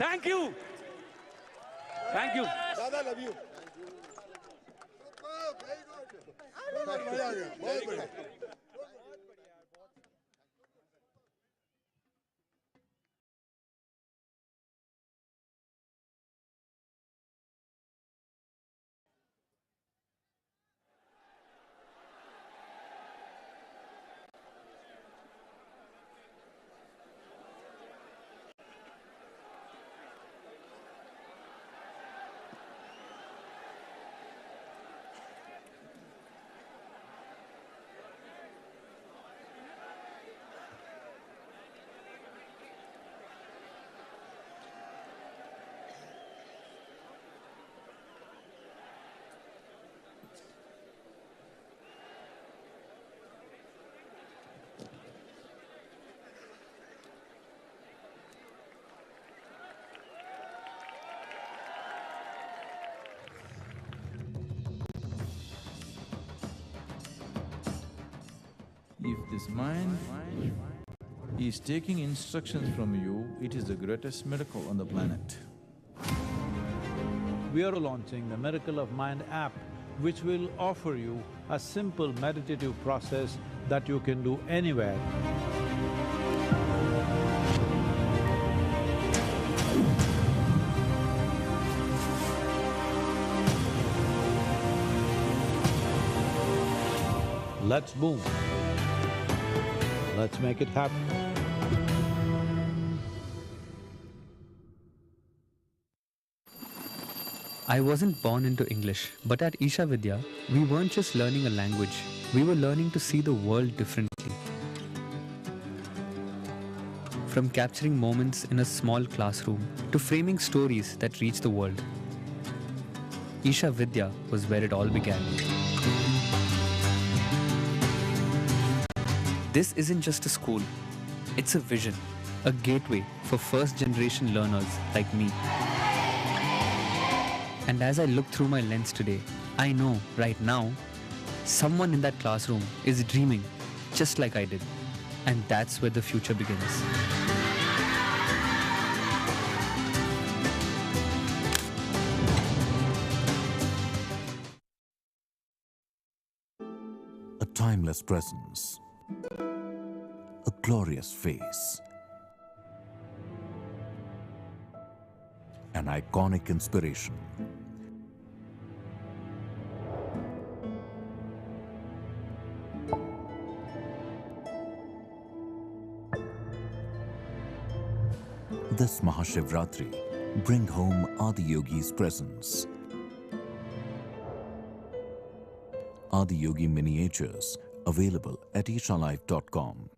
Thank you. Thank you. Dada, love you. Very good. If this mind is taking instructions from you, it is the greatest miracle on the planet. We are launching the Miracle of Mind app, which will offer you a simple meditative process that you can do anywhere. Let's move. Let's make it happen. I wasn't born into English, but at Isha Vidya, we weren't just learning a language, we were learning to see the world differently. From capturing moments in a small classroom to framing stories that reach the world, Isha Vidya was where it all began. This isn't just a school, it's a vision, a gateway for first-generation learners like me. And as I look through my lens today, I know right now, someone in that classroom is dreaming just like I did. And that's where the future begins. A timeless presence, a glorious face, an iconic inspiration. This MahaShivRatri, bring home Adiyogi's presence. Adiyogi miniatures available at ishalife.com.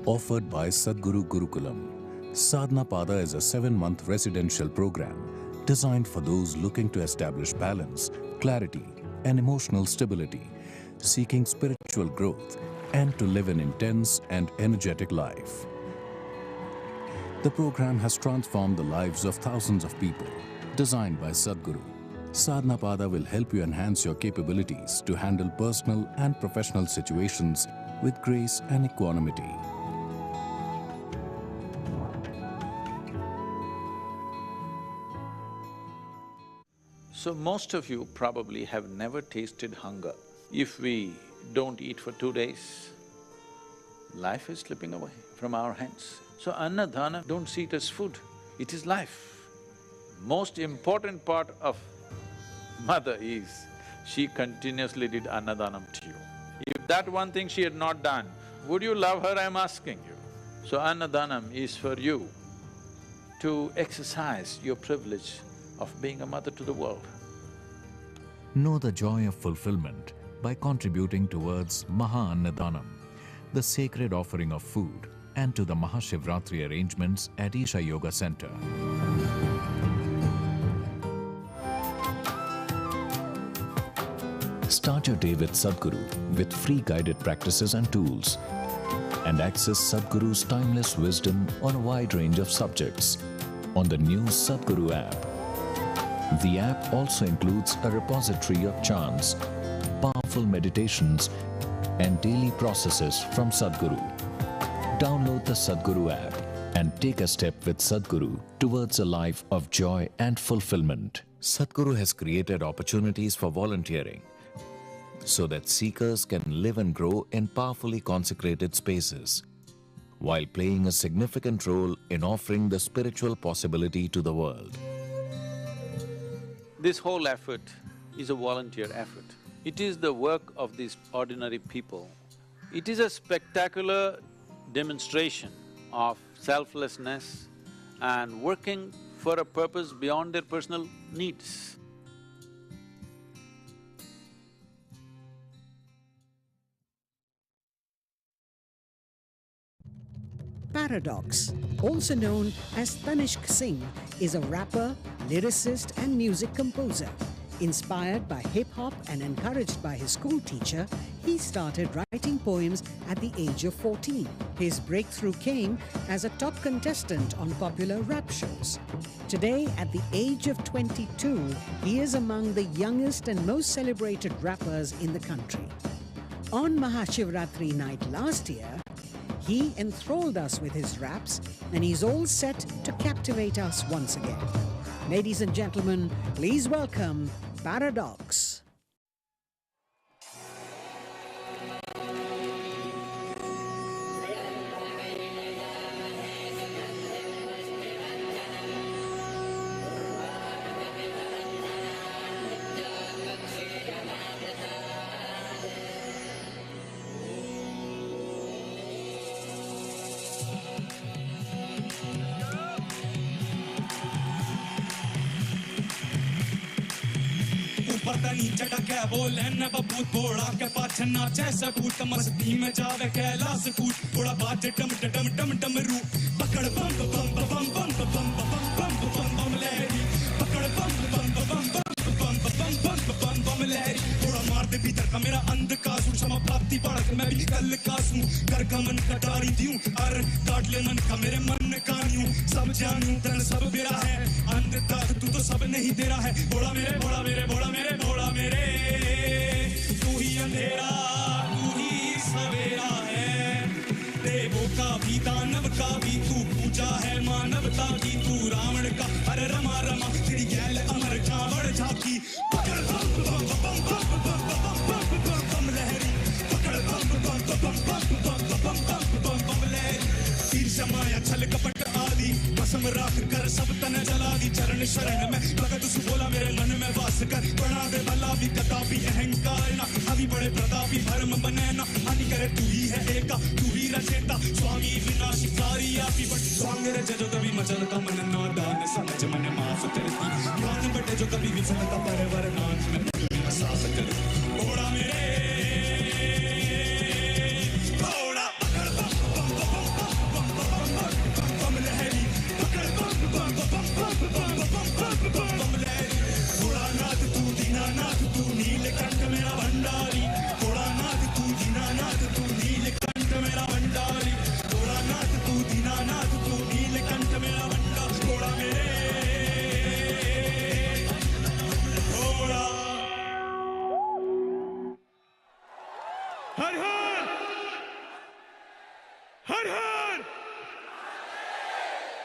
Offered by Sadhguru Gurukulam, Sadhana Pada is a 7-month residential program designed for those looking to establish balance, clarity, and emotional stability, seeking spiritual growth, and to live an intense and energetic life. The program has transformed the lives of thousands of people. Designed by Sadhguru, Sadhana Pada will help you enhance your capabilities to handle personal and professional situations with grace and equanimity. So most of you probably have never tasted hunger. If we don't eat for 2 days, life is slipping away from our hands. So annadana, don't see it as food, it is life. Most important part of mother is, she continuously did annadanam to you. If that one thing she had not done, would you love her, I'm asking you. So annadanam is for you to exercise your privilege of being a mother to the world. Know the joy of fulfillment by contributing towards Maha-Annadanam, the sacred offering of food, and to the MahaShivRatri arrangements at Isha Yoga Center. Start your day with Sadhguru with free guided practices and tools, and access Sadhguru's timeless wisdom on a wide range of subjects on the new Sadhguru app. The app also includes a repository of chants, powerful meditations, and daily processes from Sadhguru. Download the Sadhguru app and take a step with Sadhguru towards a life of joy and fulfillment. Sadhguru has created opportunities for volunteering so that seekers can live and grow in powerfully consecrated spaces, while playing a significant role in offering the spiritual possibility to the world. This whole effort is a volunteer effort. It is the work of these ordinary people. It is a spectacular demonstration of selflessness and working for a purpose beyond their personal needs. Paradox, also known as Tanishq Singh, is a rapper, lyricist and music composer. Inspired by hip-hop and encouraged by his school teacher, he started writing poems at the age of 14. His breakthrough came as a top contestant on popular rap shows. Today, at the age of 22, he is among the youngest and most celebrated rappers in the country. On MahaShivRatri night last year, he enthralled us with his raps, and he's all set to captivate us once again. Ladies and gentlemen, please welcome Paradox. नीचे टके बोले न बबूत बोड़ा के पाछे नाचे सबूत मस्ती में जावे कैलाश कूट थोड़ा बाजे डम डम डम डम रू पकड़ बम बम बम बम बम बम बम बम बम लहरी पकड़ बम बम बम बम बम बम बम बम लहरी थोड़ा मार दे भीतर का मेरा अंधकार क्षमा प्राप्ति बढ़ मैं भी कल का सूं कर का मन कटारी दियूं अर काट ले मन का मेरे मन का यूं सब जानूं धन सब मेरा है अंधता तू तो सब नहीं तेरा है बोला मेरे बोला मेरे बोला मेरे बोला मेरे तू ही अंधेरा तू ही सवेरा है देवों का भी दानव का भी तू पूजा है मानवता की तू रावण का अरे रमा रमा तेरी गैल अमर कावड़ झाकी पकड़ बम बम बम बम बम बम लहरी पकड़ बम बम बम बम बम बम लहरी तीर समाया छल कपट आदि कसम राख कर सब तन जला दी चरण शरण में भगत सु बोला मेरे मन में वास कर बना दे भला भी कदापि अहंकार ना अभी बड़े प्रतापी धर्म बने ना हानि करे तू ही है एका तू ही रचेता स्वामी विनाशकारी आपी बट स्वांग रचे जो कभी मचलता मन नादान समझ मन माफ करती ज्ञान बटे जो कभी विफलता परवर नाथ में सास कर घोड़ा मेरे घोड़ा पकड़ बम बम बम बम लहरी पकड़ बम बम बम बम लहरी घोड़ा नाथ तू दीनानाथ तू नीलकंठ मेरा भंडारी घोड़ा नाथ तू दीनानाथ तू नीलकंठ मेरा भंडारी घोड़ा नाथ तू दीनानाथ तू नीलकंठ मेरा भंडारी घोड़ा मेरे घोड़ा हर हर हर हर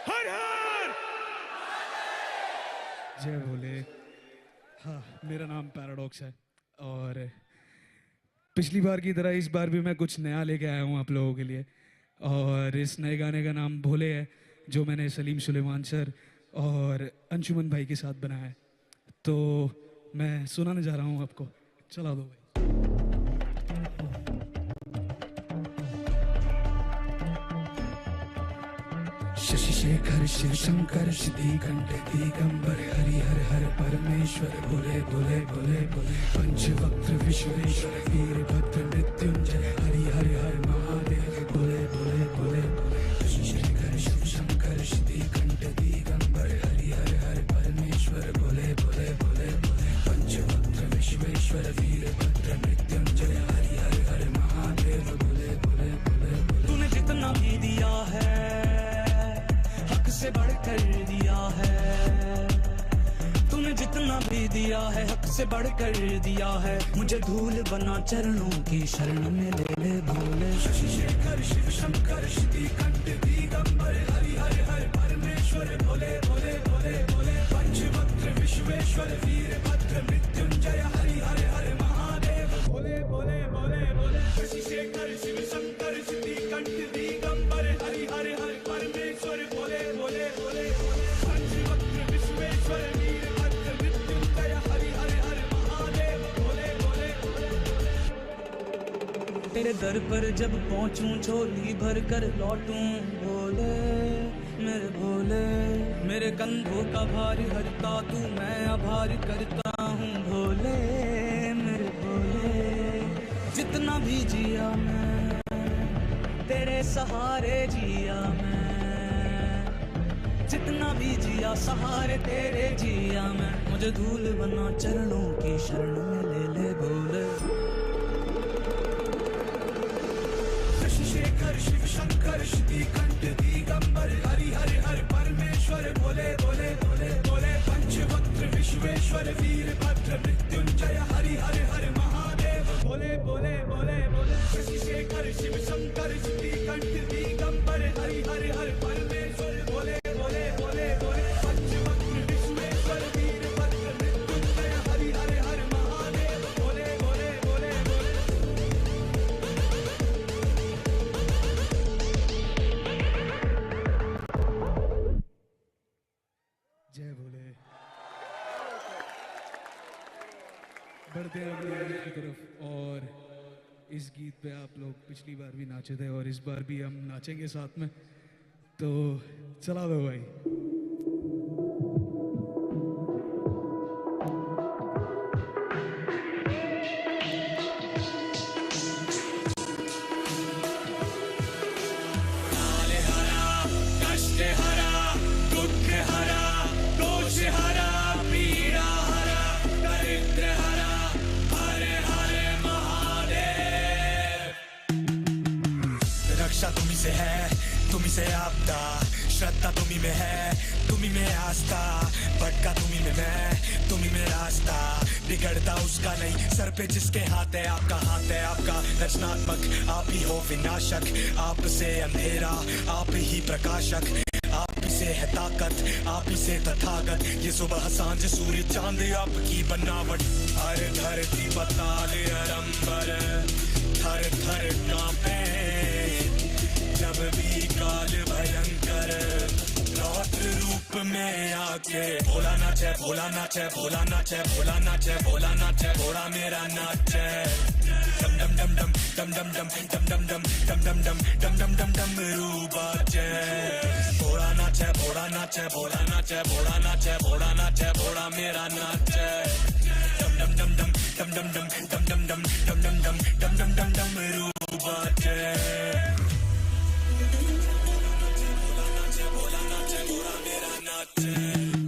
हर हर जय भोले। हाँ, मेरा नाम पैराडॉक्स है और पिछली बार की तरह इस बार भी मैं कुछ नया लेके आया हूँ आप लोगों के लिए और इस नए गाने का नाम भोले है जो मैंने सलीम सुलेमान सर और अंशुमन भाई के साथ बनाया है, तो मैं सुनाने जा रहा हूँ आपको, चला दो भाई। शशि शेखर शिव शंकर सिद्धिकंठ दिगंबर हरि हर हर परमेश्वर भोले भोले भोले भोले पंचवक्त्र विश्वेश्वर वीरभद्र मृत्युंजय हरि हर हर महादेव भोले भोले भोले शशि शेखर शिव शंकर सिद्धिकंठ दिगंबर हरि हर हर परमेश्वर भोले भोले भोले भोले पंचवक्त्र विश्वेश्वर वीरभद्र मृत्युंजय हरि हर हर महादेव भोले भोले भोले तूने जितना भी दिया है से बढ़कर दिया है, तूने जितना भी दिया है हक से बढ़कर दिया है, मुझे धूल बना चरणों की शरण में ले ले भोले। शशि शेखर शिव शंकर सिद्धिकंठ दिगंबर हरि विश्वेश्वर वीरभद्र मृत्युंजय हरि हर हर महादेव भोले भोले भोले भोले शशि शेखर शिव शंकर सिद्धि कंठ दिगंबर हरि हर हर परमेश्वर भोले भोले भोले पंचवक्त्र विश्वेश्वर वीरभद्र मृत्युंजय हरि हर हर महादेव भोले भोले तेरे दर पर जब पहुंचूं झोली भर कर लौटूं भोले मेरे कंधों का भार हरता तू मैं आभार करता हूँ भोले मेरे भोले जितना भी जिया मैं तेरे सहारे जिया मैं जितना भी जिया सहारे तेरे जिया मैं मुझे धूल बना चरणों की शरण में ले भोले शेखर शिव शंकर श्री कंठ दिगंबर हरि हर हर परमेश्वर भोले भोले भोले भोले पंचवक्त्र विश्वेश्वर वीरभद्र मृत्युंजय हरि हर हर महादेव भोले भोले भोले भोले शशि शेखर शिव शंकर श्री कंठ दिगंबर हरि हर हर परमेश्वर भोले भोले भोले भोले पंचवक्त्र विश्वेश्वर वीरभद्र मृत्युंजय हरि हर हर महादेव भोले भोले भोले भोले जय भोले। बढ़ते हैं अगले गीत की तरफ और इस गीत पे आप लोग पिछली बार भी नाचे थे और इस बार भी हम नाचेंगे साथ में, तो चला दो भाई। तुम्ही से है, तुम्ही से आपदा, श्रद्धा तुम्ही में है, तुम्ही में आस्था, भटका तुम्ही में मैं, तुम्ही में रास्ता, बिगड़ता उसका नहीं, सर पे जिसके हाथ है आपका रचनात्मक, आप ही हो विनाशक, आप से अंधेरा, आप ही प्रकाशक, आप ही से है ताकत, आप ही से तथागत, ये सुबह सांझ सूर्य चांद आपकी बनावट, हर धरती पताल अरंबर, थर थर कांपे जब भी काल भयंकर रौद्र रूप में आके भोला नाचे भोला नाचे भोला नाचे भोला नाचे भोला नाचे भोला मेरा नाचे डम डम डम डम डम डम डम डम डम डम डम डम डम डम डम डम रूबाचे भोला नाचे भोला नाचे भोला नाचे भोला नाचे भोला नाचे भोला मेरा नाचे डम डम डम डम डम डम डम डम डम डम डम डम डम डम डम डम रूबाचे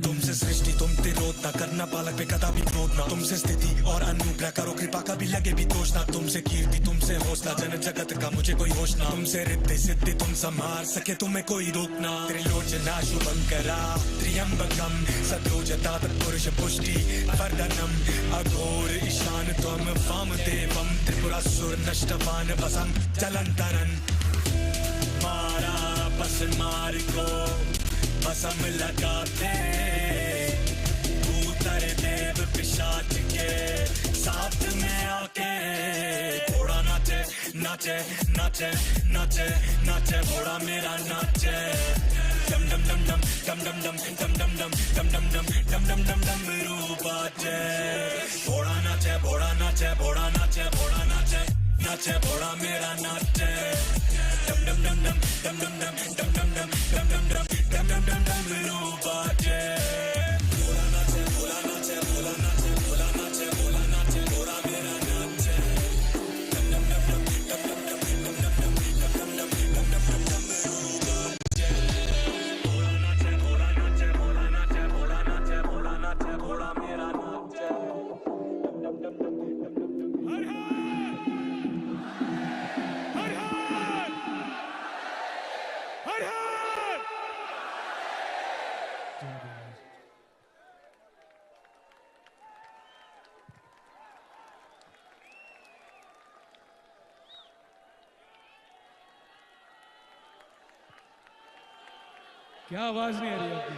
तुमसे सृष्टि तुम तिरोधना करना पालक पे कदा भी क्रोधना तुमसे स्थिति और अनुग्रह करो कृपा का भी लगे भी दोषना तुमसे कीर्ति तुमसे हौसला जन जगत का मुझे कोई होश ना तुमसे रिद्धि सिद्धि तुम संहार सके तुम्हें कोई रोकना त्रिलोचना शुभंकरा त्र्यंबकम सद्योजता तत्पुरुष पुष्टि वर्धनम अघोर ईशान त्वम वामदेवम त्रिपुरासुर नष्टवान वसम चलंतरन मारा बस मार को बसम लगाते भूतर देव पिशाच के साथ में आके घोड़ा नाचे नाचे नाचे नाचे नाचे घोड़ा मेरा नाचे डम डम डम डम डम डम डम डम डम डम डम डम डम डम डम डम रूबाचे घोड़ा नाचे घोड़ा नाचे घोड़ा नाचे घोड़ा नाचे नाचे घोड़ा मेरा नाचे डम डम डम डम डम डम डम डम डम डम डम डम डम डम डम डम रूबाचे घोड़ा नाचे घोड़ा नाचे घोड़ा नाचे घोड़ा नाचे घोड़ा नाचे घोड़ा मेरा नाचे डम डम डम डम डम डम डम डम डम डम डम डम डम डम रूबाचे घोड़ा नाचे घोड़ा नाचे घोड़ा नाचे घोड़ा नाचे घोड़ा नाचे घोड़ा मेरा नाचे डम डम डम हर हर हर हर क्या आवाज नहीं आ रही आपकी?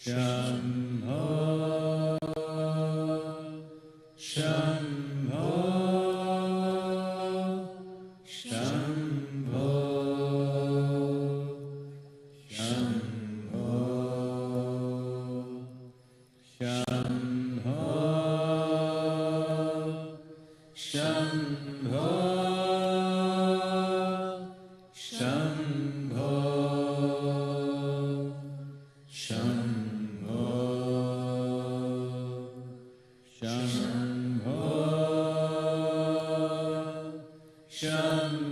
Shambho, Shambho, Shambho, Shambho, Shambho, Shambho, Shambho, Shambho, Shambho,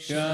Shambho, Shambho,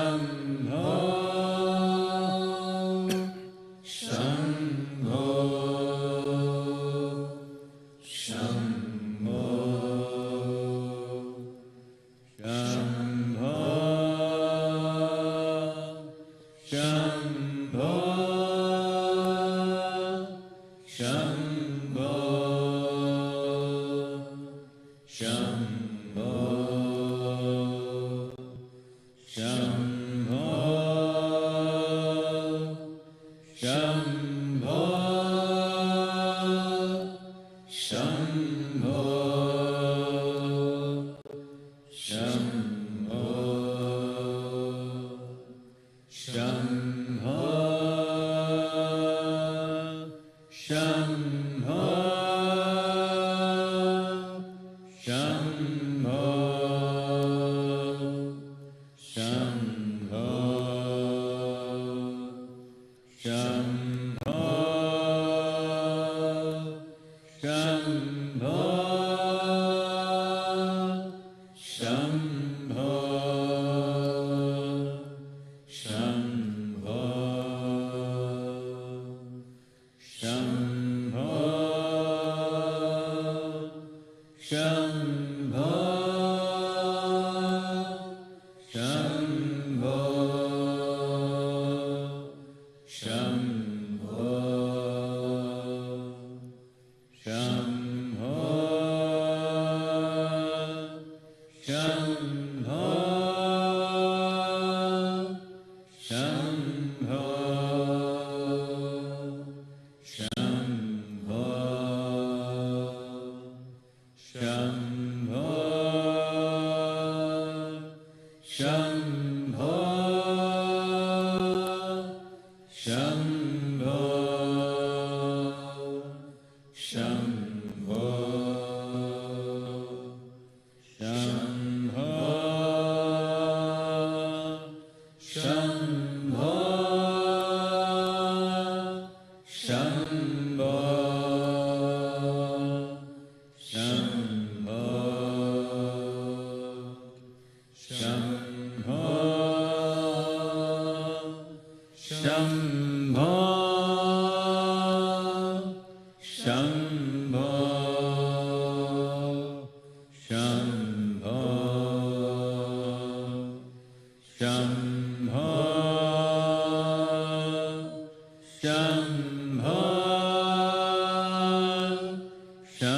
Shambho, Shambho,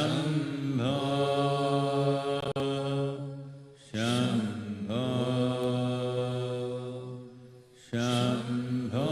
Shambho, Shambho, Shambho,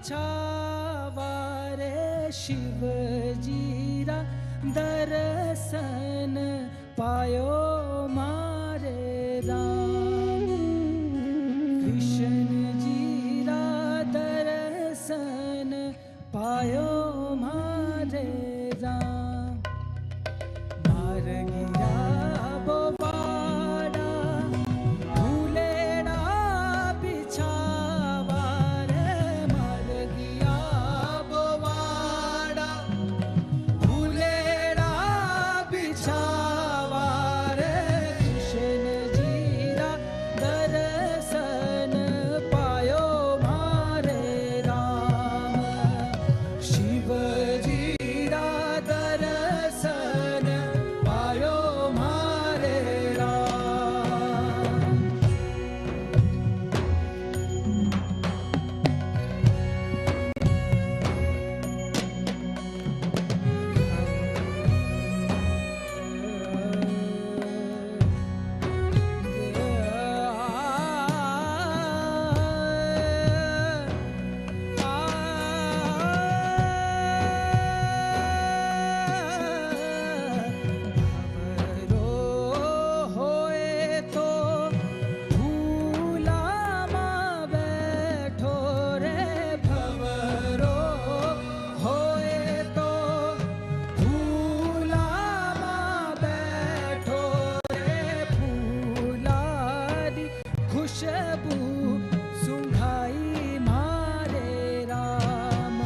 बिछावा रे शिव जीरा दर्शन पायो मारे राम कृष्ण जीरा दर्शन पायो मारे राम मार गिरा बोवाड़ा भूलेड़ा बिछावा रे मार गिया बोवाड़ा भूलेड़ा बिछावा रे कृष्ण जीरा दर्शन पायो मारे राम शिव जीरा दर्शन पायो मारे राम होए तो भूला माँ बैठो रे भवरो होए तो भूला माँ बैठो रे फूलारी खुशबू सुंघाई मारे राम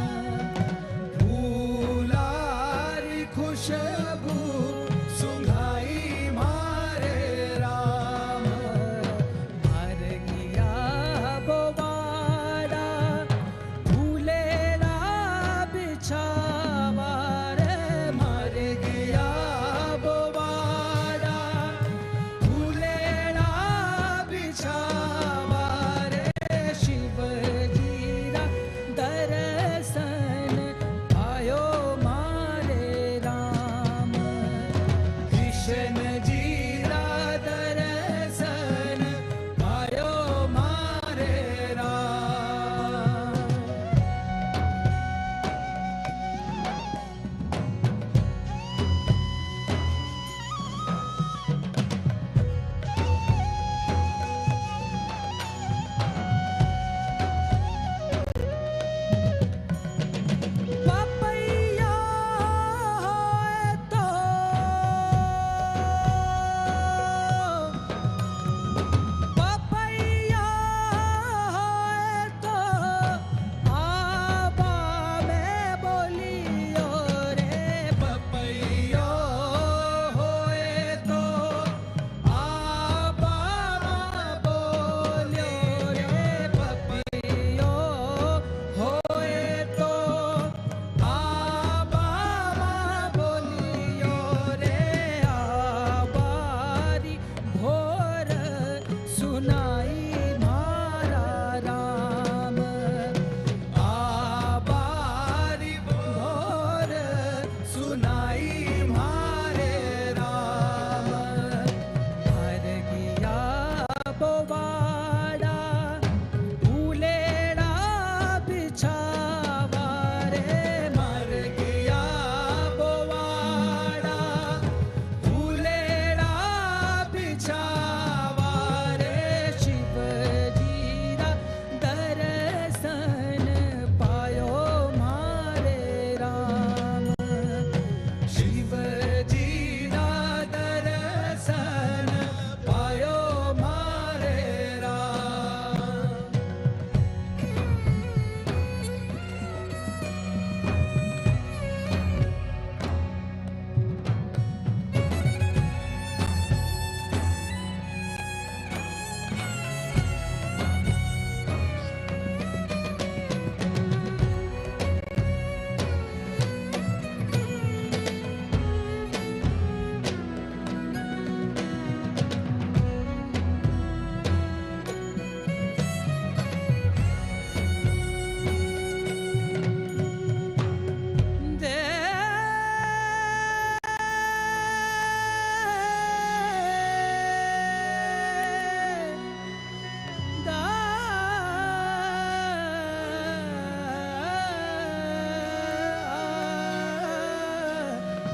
फूलारी खुशबू सुंघाई मारे राम मार गिया बोवाड़ा भूलेड़ा बिछावा रे मार गिया बोवाड़ा भूलेड़ा बिछावा रे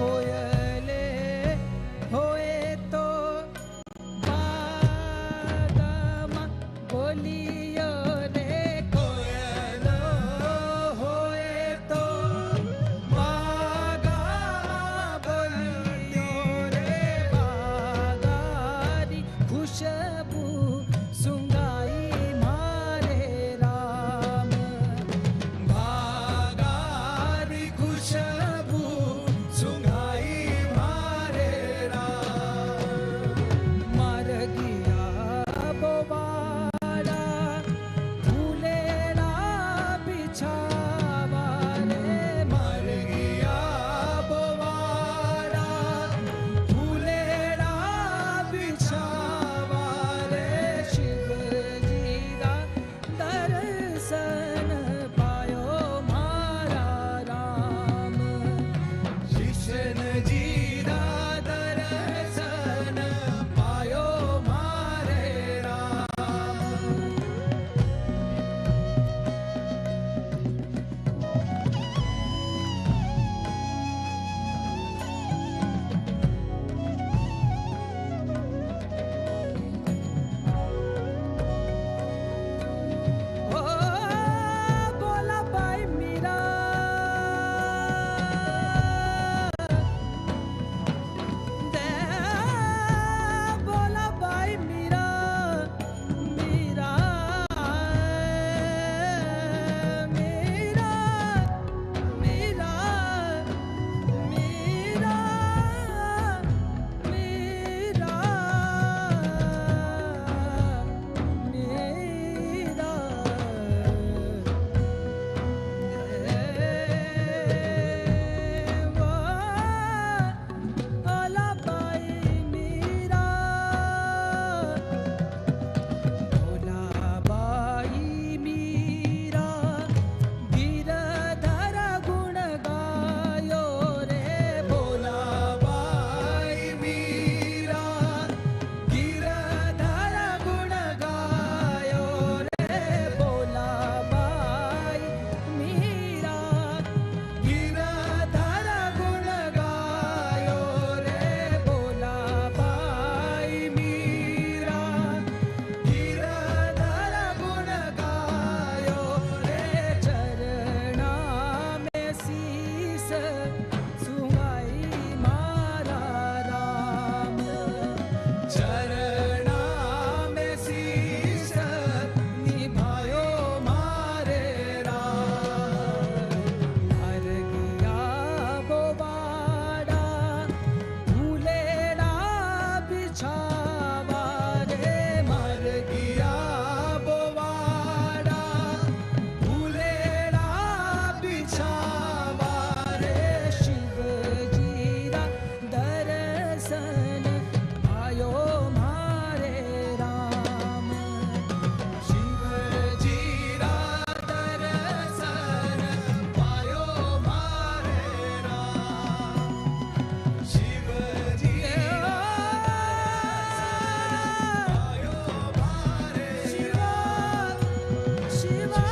कोयले होए तो बागमा बोलियो रे कोयलो होए तो बागा बोलियो रे बागारी खुशबू सुंगाई मारे राम बागारी खुशबू सुंगाई मारे राम मर गया बोबाड़ा फूलेरा बिछावा रे मर गया बोबाड़ा फूलेरा बिछावा रे शिव जी दा दर्शन पायो मारा राम कृष्ण जी दा दर्शन पायो मारे राम ओ बोला भाई मीरा दे बोला भाई मीरा मीरा मीरा मीरा मीरा मीरा आला बाई मीरा भोला बाई मीरा गिरधर गुण गायो रे भोला बाई मीरा गिरधर गुण गायो रे भोला बाई मीरा गिरधर गुण गायो रे भोला बाई मीरा गिरधर गुण गायो रे चरणा में शीस सुहाई मारा राम चरणा में शीस निभायो मारे राम हर गया बोबाड़ा फूलेरा बिछावा रे मर गया बोबाड़ा फूलेरा बिछावा रे शिव जी दा दर्शन आयो मारे राम शिव जी दा दर्शन पायो मारे राम शिव जी दा पायो मारे शिवा शिवा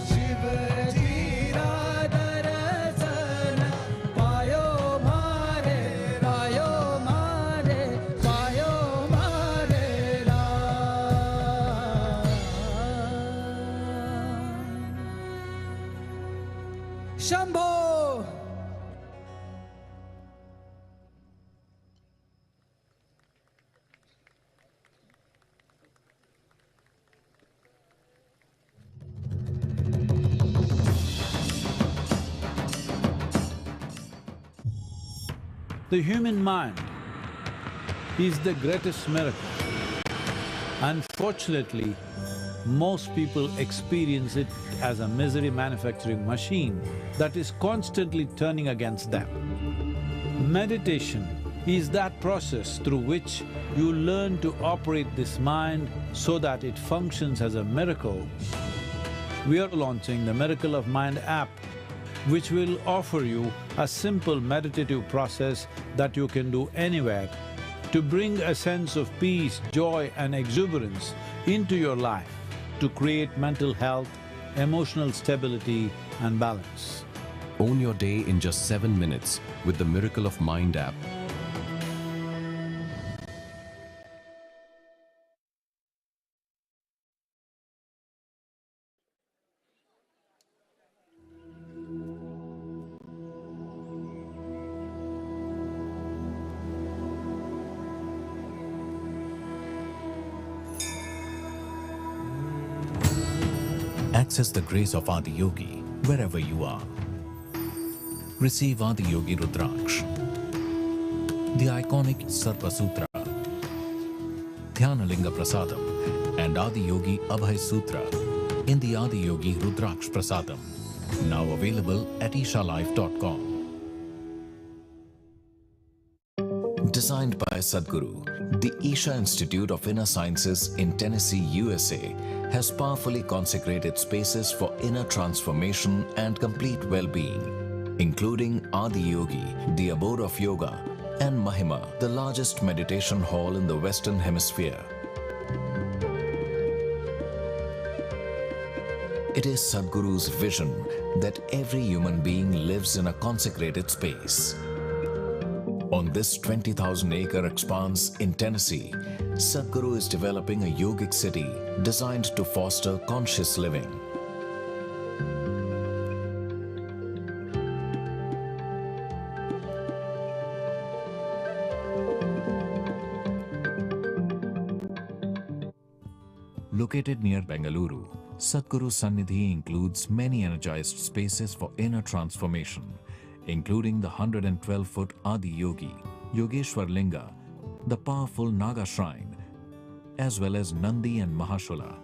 शिव जी दा दर्शन पायो मारे पायो मारे पायो मारे Ram Shambho The human mind is the greatest miracle. Unfortunately, most people experience it as a misery manufacturing machine that is constantly turning against them. Meditation is that process through which you learn to operate this mind so that it functions as a miracle. We are launching the Miracle of Mind app, which will offer you a simple meditative process that you can do anywhere to bring a sense of peace, joy and exuberance into your life, to create mental health, emotional stability and balance. Own your day in just 7 minutes with the Miracle of Mind app. Access the grace of Adiyogi wherever you are. Receive Adiyogi Rudraksh, the iconic Sarpa Sutra, Dhyanalinga Prasadam and Adiyogi Abhay Sutra in the Adiyogi Rudraksh Prasadam, now available at ishalife.com. Designed by Sadhguru, the Isha Institute of Inner Sciences in Tennessee, USA has powerfully consecrated spaces for inner transformation and complete well-being, including Adiyogi, the abode of yoga, and Mahima, the largest meditation hall in the Western Hemisphere. It is Sadhguru's vision that every human being lives in a consecrated space. On this 20,000-acre expanse in Tennessee, Sadhguru is developing a yogic city designed to foster conscious living. Located near Bengaluru, Sadhguru Sannidhi includes many energized spaces for inner transformation, including the 112-foot Adiyogi, Yogeshwar Linga, the powerful Naga Shrine, as well as Nandi and Mahashula.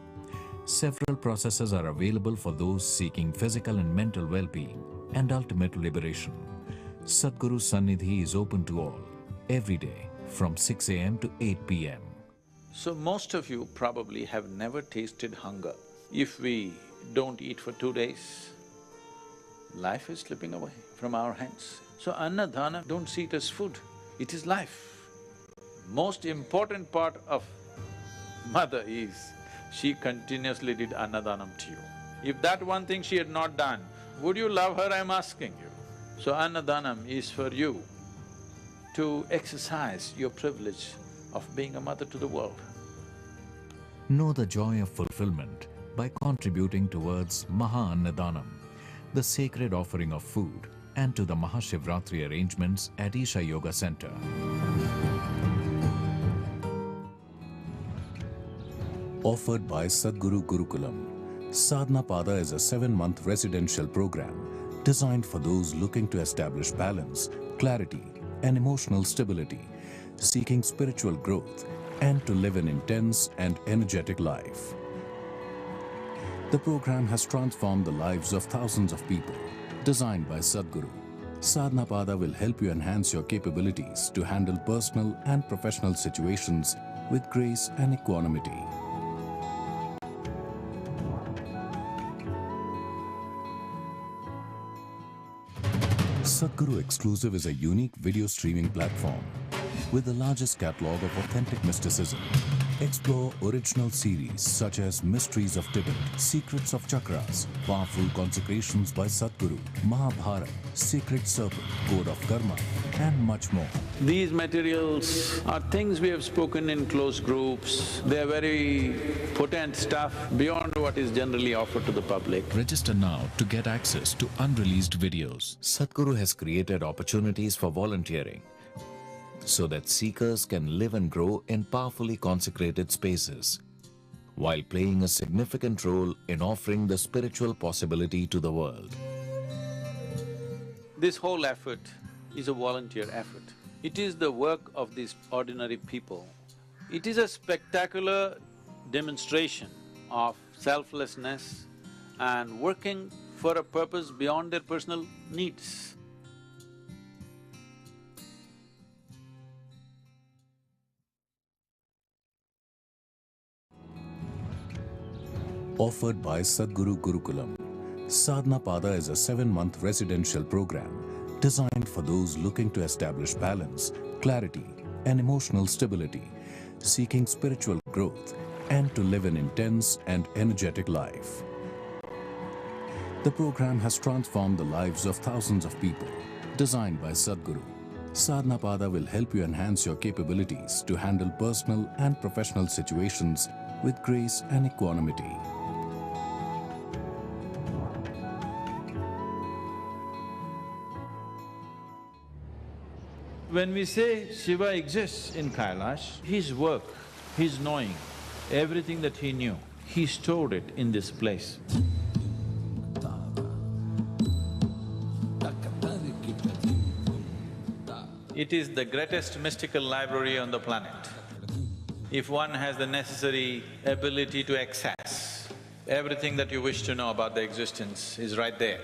Several processes are available for those seeking physical and mental well-being and ultimate liberation. Sadhguru Sannidhi is open to all, every day, from 6 a.m. to 8 p.m. So most of you probably have never tasted hunger. If we don't eat for 2 days, life is slipping away from our hands. So annadana, don't see it as food, it is life. Most important part of mother is, she continuously did annadanam to you. If that one thing she had not done, would you love her, I'm asking you. So annadanam is for you to exercise your privilege of being a mother to the world. Know the joy of fulfillment by contributing towards Maha-Annadanam, the sacred offering of food, and to the MahaShivRatri arrangements at Isha Yoga Center. Offered by Sadhguru Gurukulam, Sadhana Pada is a 7-month residential program designed for those looking to establish balance, clarity, and emotional stability, seeking spiritual growth, and to live an intense and energetic life. The program has transformed the lives of thousands of people. Designed by Sadhguru, Sadhana Pada will help you enhance your capabilities to handle personal and professional situations with grace and equanimity. Sadhguru Exclusive is a unique video streaming platform with the largest catalog of authentic mysticism. Explore original series such as Mysteries of Tibet, Secrets of Chakras, Powerful Consecrations by Sadhguru, Mahabharata, Sacred Serpent, Code of Karma, and much more. These materials are things we have spoken in close groups. They are very potent stuff beyond what is generally offered to the public. Register now to get access to unreleased videos. Sadhguru has created opportunities for volunteering so that seekers can live and grow in powerfully consecrated spaces, while playing a significant role in offering the spiritual possibility to the world. This whole effort is a volunteer effort. It is the work of these ordinary people. It is a spectacular demonstration of selflessness and working for a purpose beyond their personal needs. Offered by Sadhguru Gurukulam, Sadhana Pada is a 7-month residential program designed for those looking to establish balance, clarity, and emotional stability, seeking spiritual growth, and to live an intense and energetic life. The program has transformed the lives of thousands of people. Designed by Sadhguru, Sadhana Pada will help you enhance your capabilities to handle personal and professional situations with grace and equanimity. When we say Shiva exists in Kailash, his work, his knowing, everything that he knew, he stored it in this place. It is the greatest mystical library on the planet. If one has the necessary ability to access, everything that you wish to know about the existence is right there.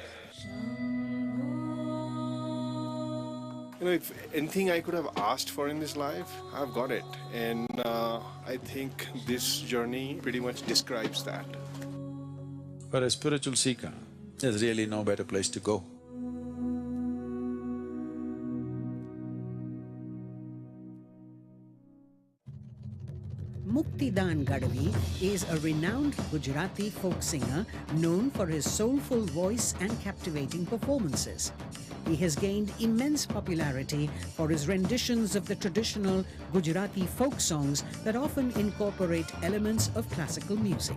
You know, if anything I could have asked for in this life, I've got it. And I think this journey pretty much describes that. For a spiritual seeker, there's really no better place to go. Muktidan Gadvi is a renowned Gujarati folk singer known for his soulful voice and captivating performances. He has gained immense popularity for his renditions of the traditional Gujarati folk songs that often incorporate elements of classical music.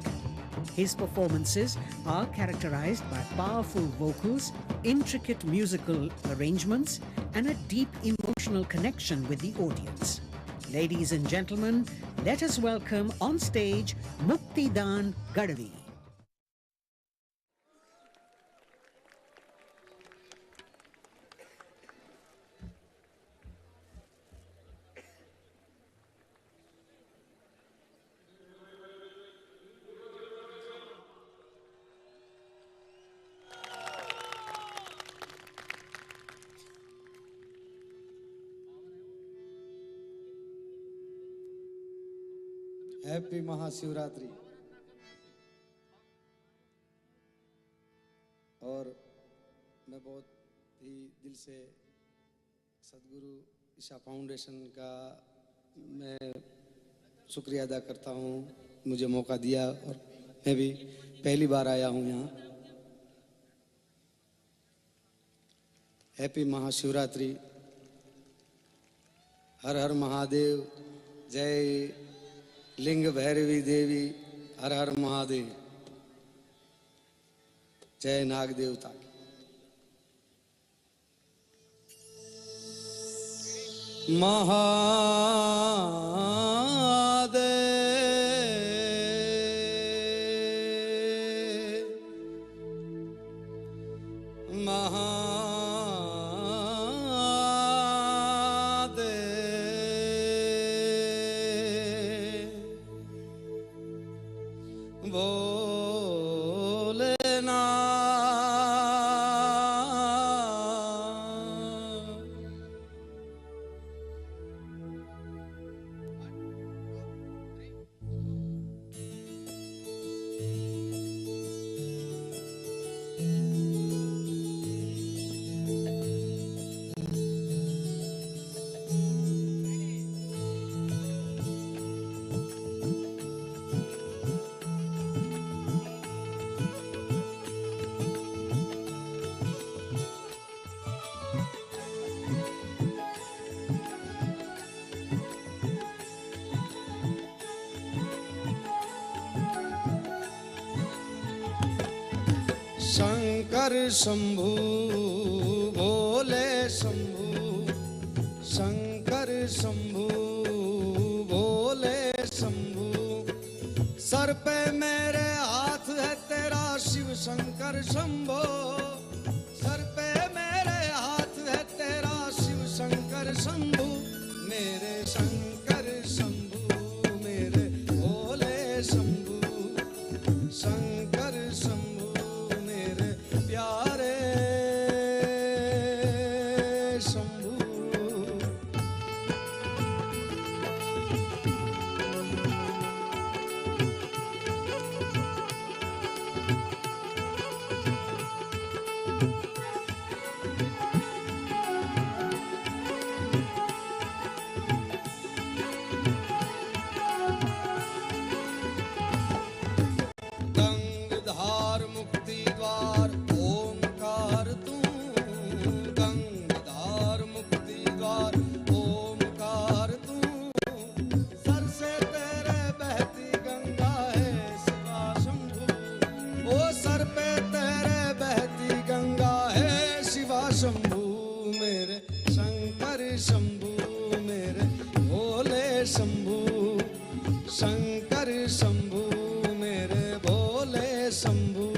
His performances are characterized by powerful vocals, intricate musical arrangements, and a deep emotional connection with the audience. Ladies and gentlemen, let us welcome on stage Muktidan Gadvi. Happy Mahashivratri. और मैं बहुत ही दिल से सदगुरु Isha foundation का मैं शुक्रिया अदा करता हूँ, मुझे मौका दिया। और मैं भी पहली बार आया हूँ यहाँ। हैप्पी महाशिवरात्रि। हर हर महादेव। जय लिंग भैरवी देवी। हर हर महादेव। जय नाग देवता। शंकर शंभू भोले शंभू, शंकर शंभू भोले शंभू। सर पे मेरे हाथ है तेरा शिव शंकर शंभो। सर पे मेरे हाथ है तेरा शिव शंकर शंभू। मेरे शंकर शंभू, मेरे भोले शंभू। शंकर शंभू मेरे भोले शंभू।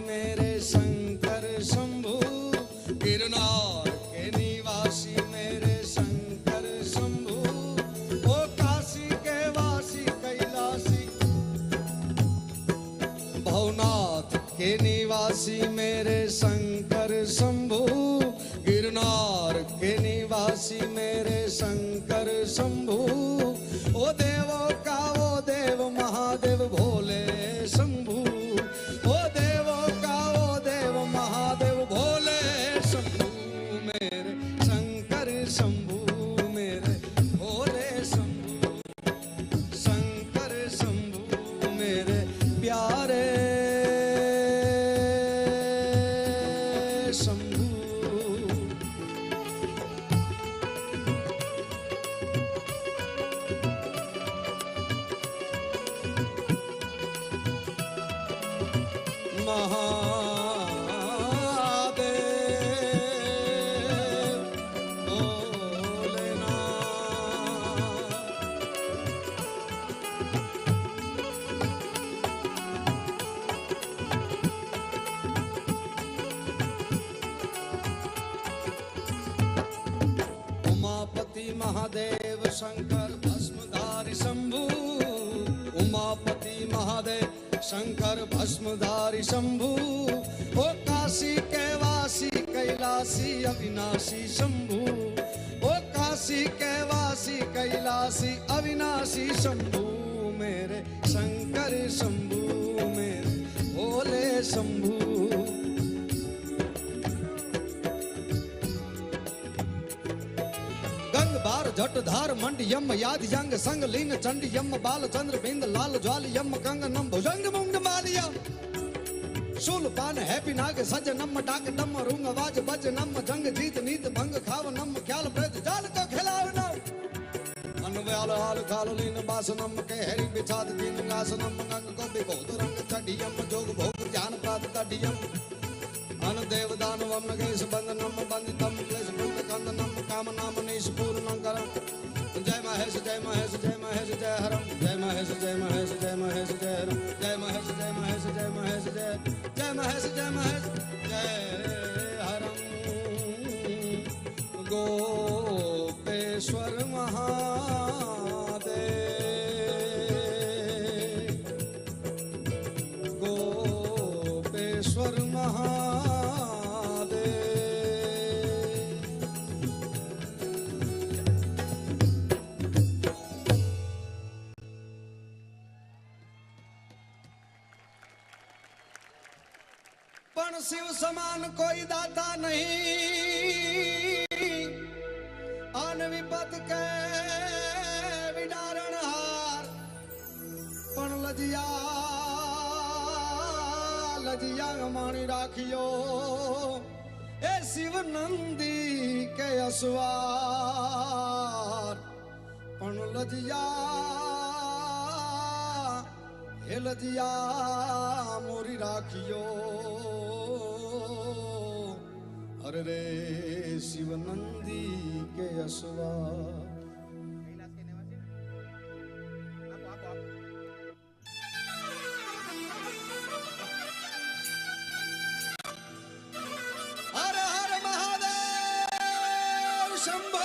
मेरे शंकर शंभू गिरनार के निवासी मेरे शंकर शंभू ओ काशी के वासी कैलासी भवनाथ के निवासी मेरे शंकर शंभू गिरनार के निवासी मेरे शंकर शंभू ओ देवों का वो देव महादेव भोले शंभू महादेव शंकर भस्मधारी शंभू उमापति महादेव शंकर भस्मधारी शंभू ओ काशी के वासी कैलासी अविनाशी शंभू ओ काशी के वासी कैलासी अविनाशी शंभू मेरे शंकर शंभू मेरे भोले शंभू। बार झट धार मंड यम याद यंग संग लीन चंड यम बाल चंद्र बिंद लाल ज्वाल यम कंगनम भुजंग मुंड मालिया शूल पान हैप्पी नाग सज नम डाक डम रुंग आवाज बज नम जंग जीत नीत भंग खाव नम ख्याल प्रज जाल को खिलाव नम अनव्याल हाल खाल लीन बास नम के हरि बिछाद दीन गास नम नंग को बिबोध रंग चढ़ी यम जोग भोग ज्ञान प्राप्त तड़ी यम अन देव दानवम नगेश बंधनम बंदितम क्लेश बंध कंदनम काम नाम नीश पूर्णं करम। जय महेश जय महेश जय महेश जय हरम जय महेश जय महेश जय महेश जय हरम जय महेश जय महेश जय महेश जय महेश जय महेश जय हरम। गोपेश्वर महादेव गोपेश्वर महादेव पण शिव समान कोई दाता नहीं आन विपत के विडारण हार पण लजिया लजिया मानी राखियो ए शिव नंदी के असवार पण लजिया हे लजिया मोरी राखियो अरे रे शिव नंदी के असवार। हर हर महादेव शंभो।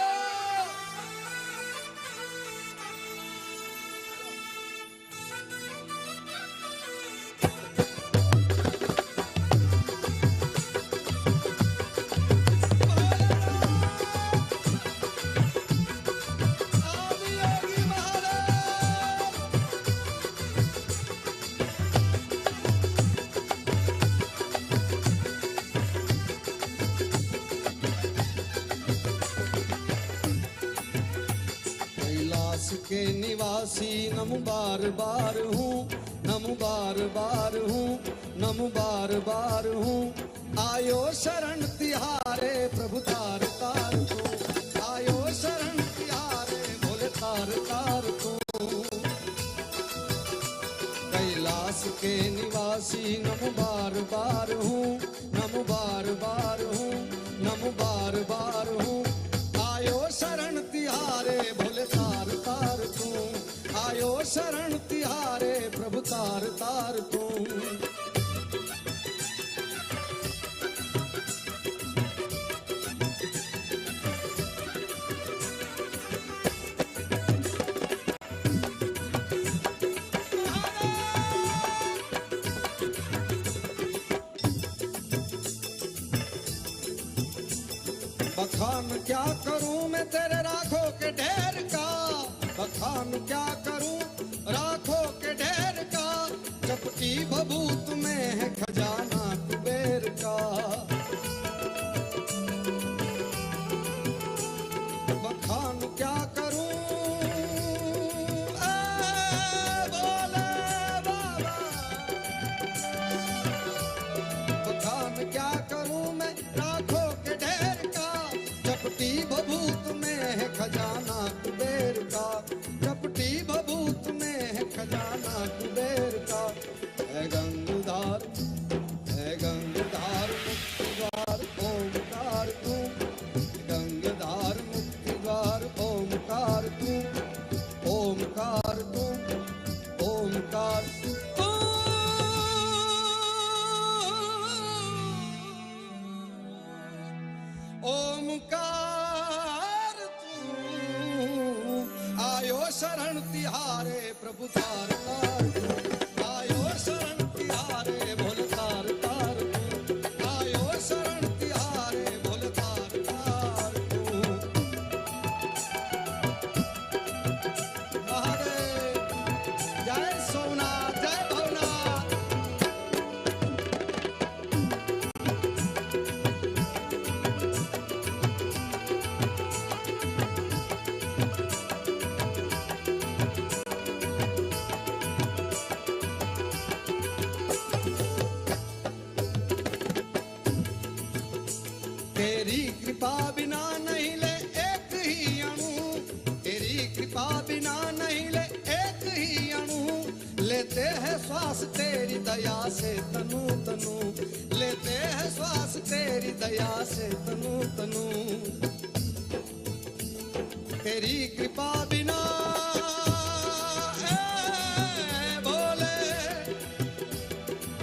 के निवासी नमु बार बार हूँ, नमु बार बार हूँ, नमु बार बार हूँ। आयो शरण तिहारे प्रभु तार तार तू, आयो शरण तिहारे भोले तार तार तू। कैलाश के निवासी नमु बार बार हूँ, नमु बार बार हूँ, नमु बार बार हूँ। आयो शरण तिहारे भोले तार तार तू, आयो शरण तिहारे प्रभु तार तार तू। बखान क्या करूं मैं तेरे राखों के ढेर का, बखान क्या करूं राखों के ढेर का। चपटी भभूत में है खजाना कुबेर का। बखान क्या करूं बोले बाबा, बखान क्या करूं मैं राखों के ढेर का। चपटी भभूत में है खजाना कुबेर का, चपटी भभूत में है खजाना कुबेर का। है गंगाधार मुक्ति द्वार ओमकार तू, गंगाधार मुक्ति द्वार ओमकार तू, ओमकार तू, ओमकार तू। ओमकार तू, आयो शरण तिहारे प्रभु तार तार तू, आयो शरण तिहारे भोले तार तार तू, आयो शरण तिहारे भोले तार तार तू। हरे जय सोमनाथ जय भवनाथ। तेरी कृपा बिना नहीं ले एक ही अणु, तेरी कृपा बिना नहीं ले एक ही अणु। लेते हैं श्वास तेरी दया से तनु तनु, लेते हैं श्वास तेरी दया से तनु तनु। तेरी कृपा बिना बोले,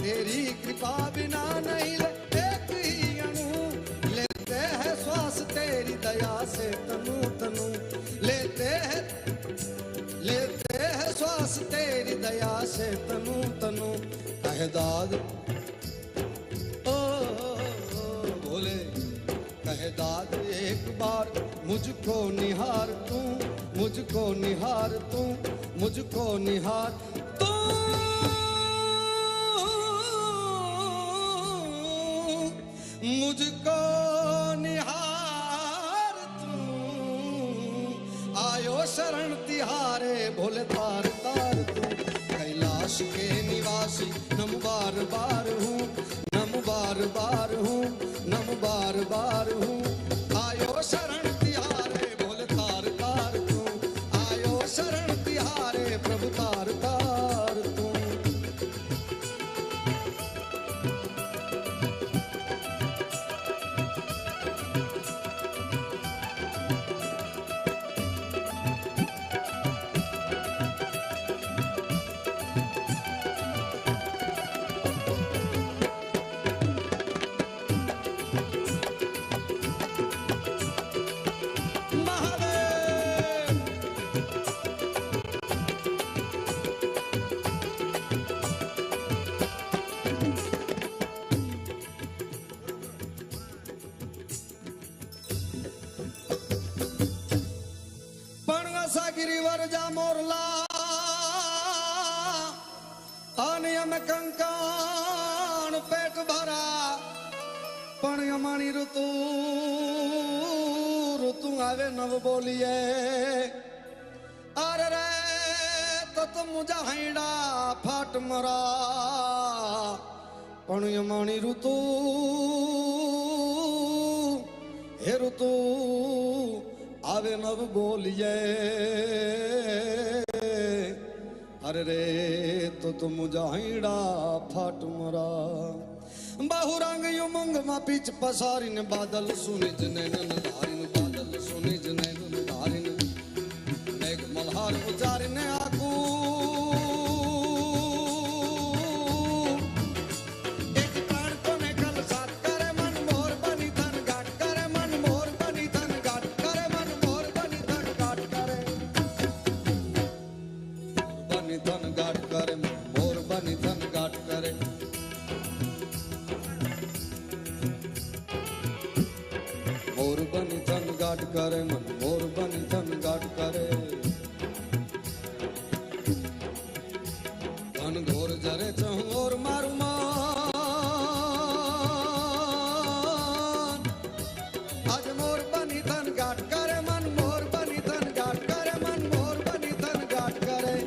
तेरी कृपा बिना नहीं ले एक ही अणु। लेते हैं श्वास तेरी दया से तनु तनु, लेते हैं श्वास तेरी दया से तनु तनु। कहे दाद ओ भोले, कहे दाद एक बार मुझको निहार तू, मुझको निहार तू, मुझको निहार तू। मुझको निहार तू, आयो शरण तिहारे भोले तार तार तू। कैलाश के निवासी नमु बार बार हूँ, नमु बार बार हूँ, नमु बार बार हूँ। आयो शरण तिहारे भोले तार तार तू, आयो शरण तिहारे प्रभु तार तार तू। गिरिवर जा मोरला अनियम कंकान पेट भरा पण यमानी ऋतु ऋतु आवे नव बोलिए अरे मुझा हैड़ा फाट मरा पण यमाणी ऋतु हे ऋतु आवे नव बोलिए अरे रे तो तुम मुझाइड़ा फाट मरा बहुरंग युमंग मा पीछ पसारिन बादल सुनिज नैनन धारिन बादल सुनिज नैनन धारिन मेघ मल्हार उचारिन आकू एक प्राण को ने कल साथ करे मन मोर बनी धन घाट करे मन मोर बनी धन घाट करे मन मोर बनी धन घाट करे बनी धन घाट करे मोर बनी धन घाट करे मोर बनी धन घाट करे मन मोर बनी धन घाट करे धन घोर जरे चहु और मारू मान आज मोर बनी धन घाट करे मन मोर बनी धन घाट करे मन मोर बनी धन घाट करे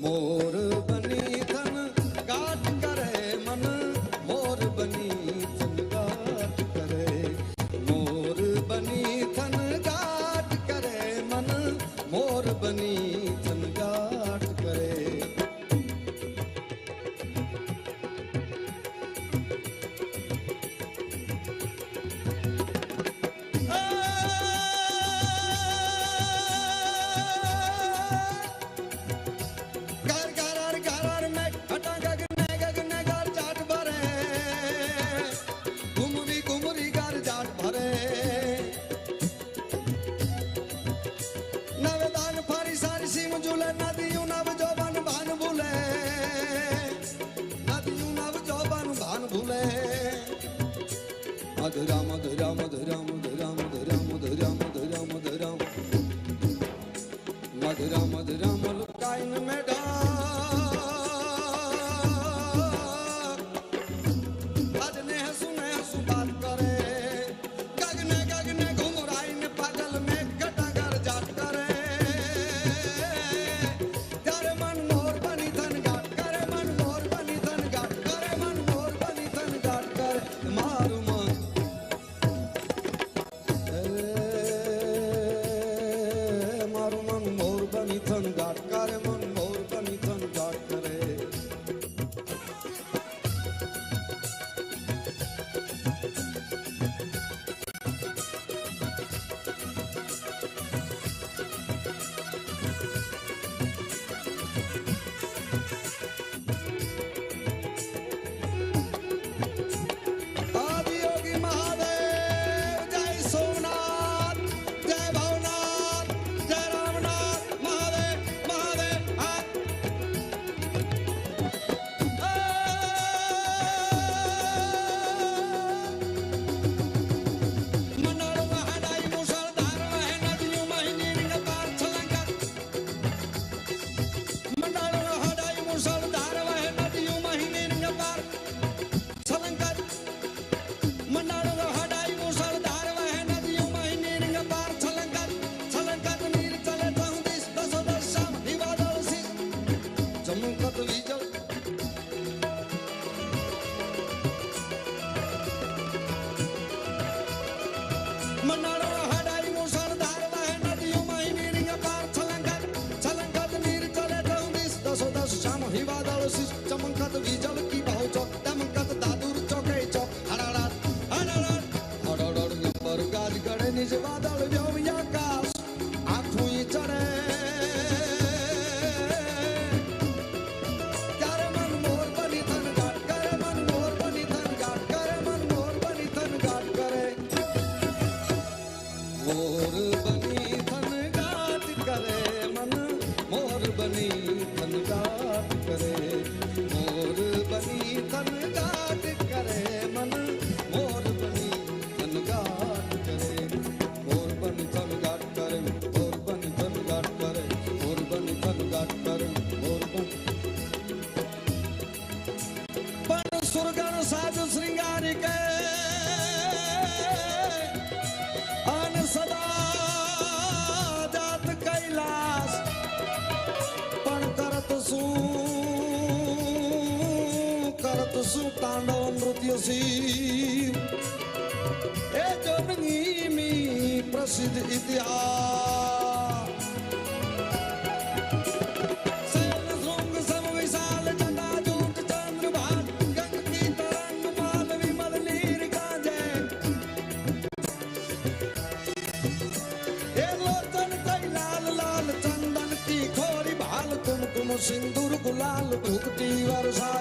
मोर बनी धन घाट करे मन मोर बनी धन घाट करे मोर बनी धन घाट करे मन मोर बनी धन घाट करे घर घर घर में हटा गगने गगने घर जाट भरे घुमरी घर जाट भरे नवेदान फारी सारी सीम झूले नदियों नव जोबन भान भूले नदियों नव जोबन भान भूले मधुरा मधुरा मधुरा मधुरा मधुरा मधुरा मधुरा मधुरा मधुरा मधुरा मलुकाइन में आज ने हंसू बात करे गगने गगने घुमराइन पागल में घटागर जाट करे तेरे मन मोर बनी धन घाट करे मन मोर बनी धन घाट करे मन मोर बनी धन घाट करे मारू मन शिव ए जोनगी में प्रसिद्ध इतिहास सैन श्रृंग सम विशाल जटाजूट चंद्रभान गंग की तरंग माल विमल नीर गाजे ए लोचन कई लाल लाल चंदन की खोरी भाल कुमकुम सिंदूर गुलाल भुगती वर्षा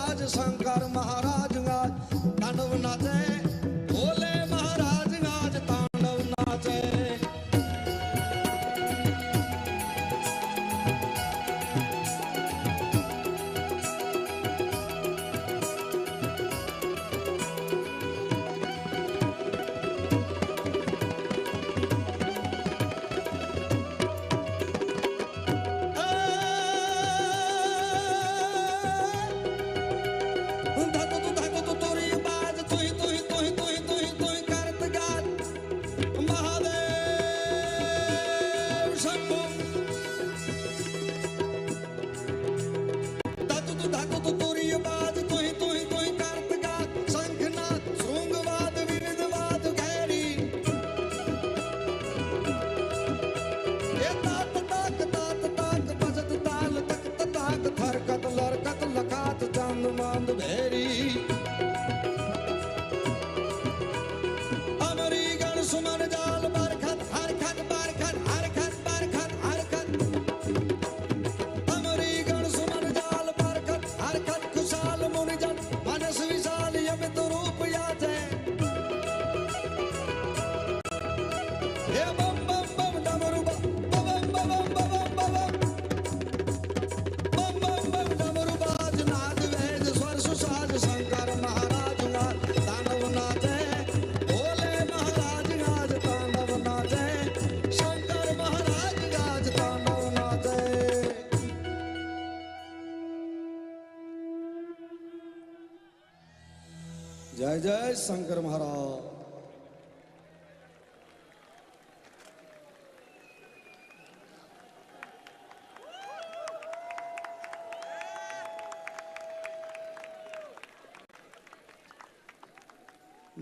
जय शंकर महाराज गाज तांडव नाचे भोले महाराज गाज तांडव नाचे जय जय शंकर महाराज।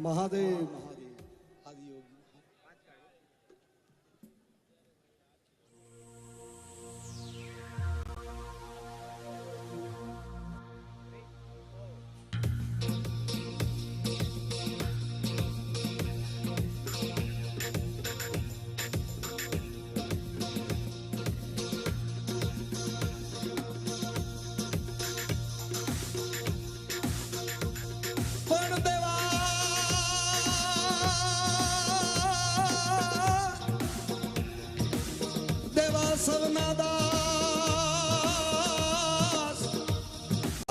महादेव आदि योगी सबना दास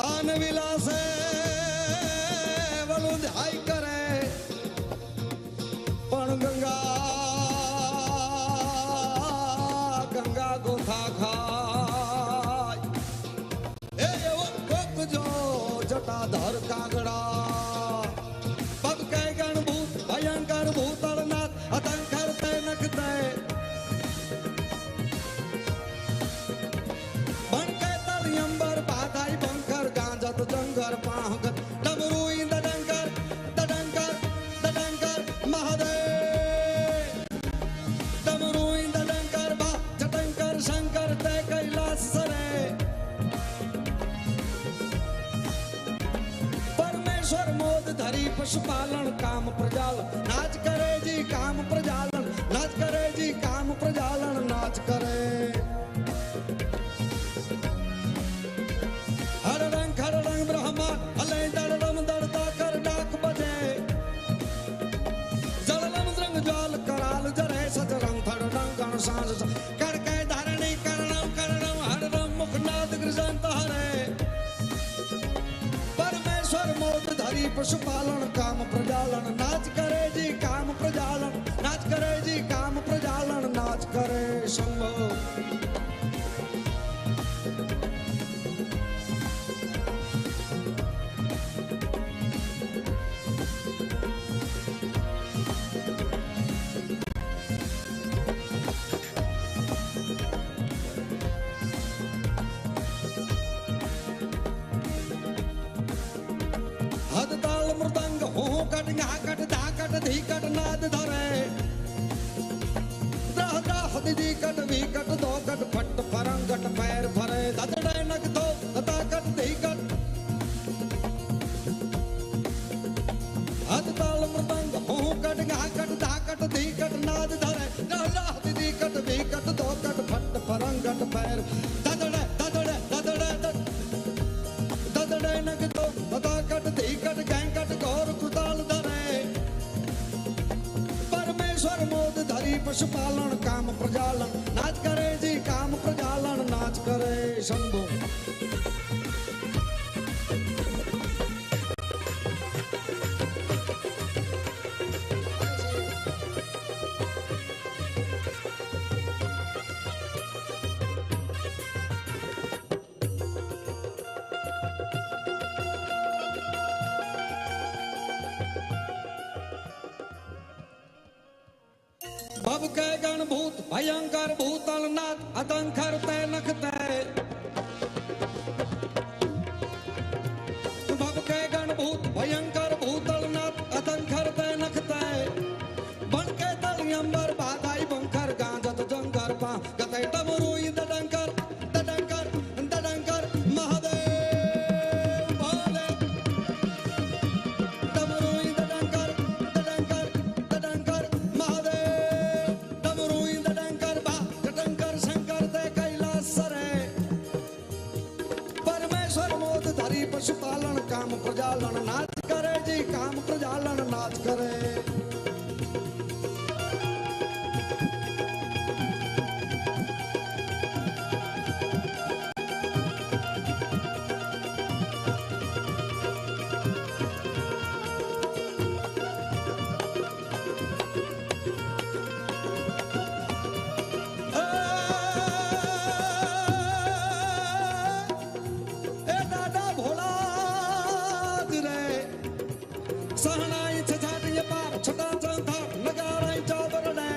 आन विलासे वनु ध्याय करे पण गंगा गंगा गोथा खाय ए वो कोक जो जटाधर कागड़ा पग के गणभूत भयंकर भूतलनाथ अतंकर ते नखते जंगर पाहकर डमरू इन दडंकर महादेव डमरू इन दडंकर बा जटंकर शंकर ते कैलाश सरे परमेश्वर मोद धरी पशुपालन काम प्रजालन नाच करे जी काम प्रजालन नाच करे जी काम प्रजालन नाच करे करके धारणी करणम हरदम मुखनाद गृजंत हरे परमेश्वर मोद धरी पशुपालन काम प्रजालन नाच करे जी काम प्रजालन नाच करे जी काम प्रजालन नाच करे नाद धरे द्रह द्रह दी कट वी कट दो कट फट फरंगट पैर भरे ददड़े नग दो दता कट दी कट हद ताल मृदंग हो कट गा कट धा कट दी कट नाद धरे द्रह द्रह दी कट वी कट दो कट फट फरंगट पैर ददड़े ददड़े ददड़े ददड़े नग दो दता कट दी कट गैं कट गौर कुताल धरे परमेश्वर मोद धरी पशुपालन काम प्रजालन नाच करे जी काम प्रजालन नाच करे शंभो भव के गण भूत भयंकर भूतल नाथ अदंखर तय नखतय भव के गण भूत भयंकर भूतल नाथ अदंखर तय नखतय बन के तल अंबर बादाई बंकर गांजत जंगर पा गतय डमरुई दडंकर दडंकर दडंकर महादेव भोले डमरुई दडंकर दडंकर दडंकर महादेव डमरुई दडंकर बा दडंकर शंकर ते कैलास सरे परमेश्वर मोद धरी पशुपालन काम प्रजालन नाच करे जी काम प्रजालन नाच करे ए दादा भोला रे सहनाई छछाटिए पार छटा चंथा नगाराई चावर रे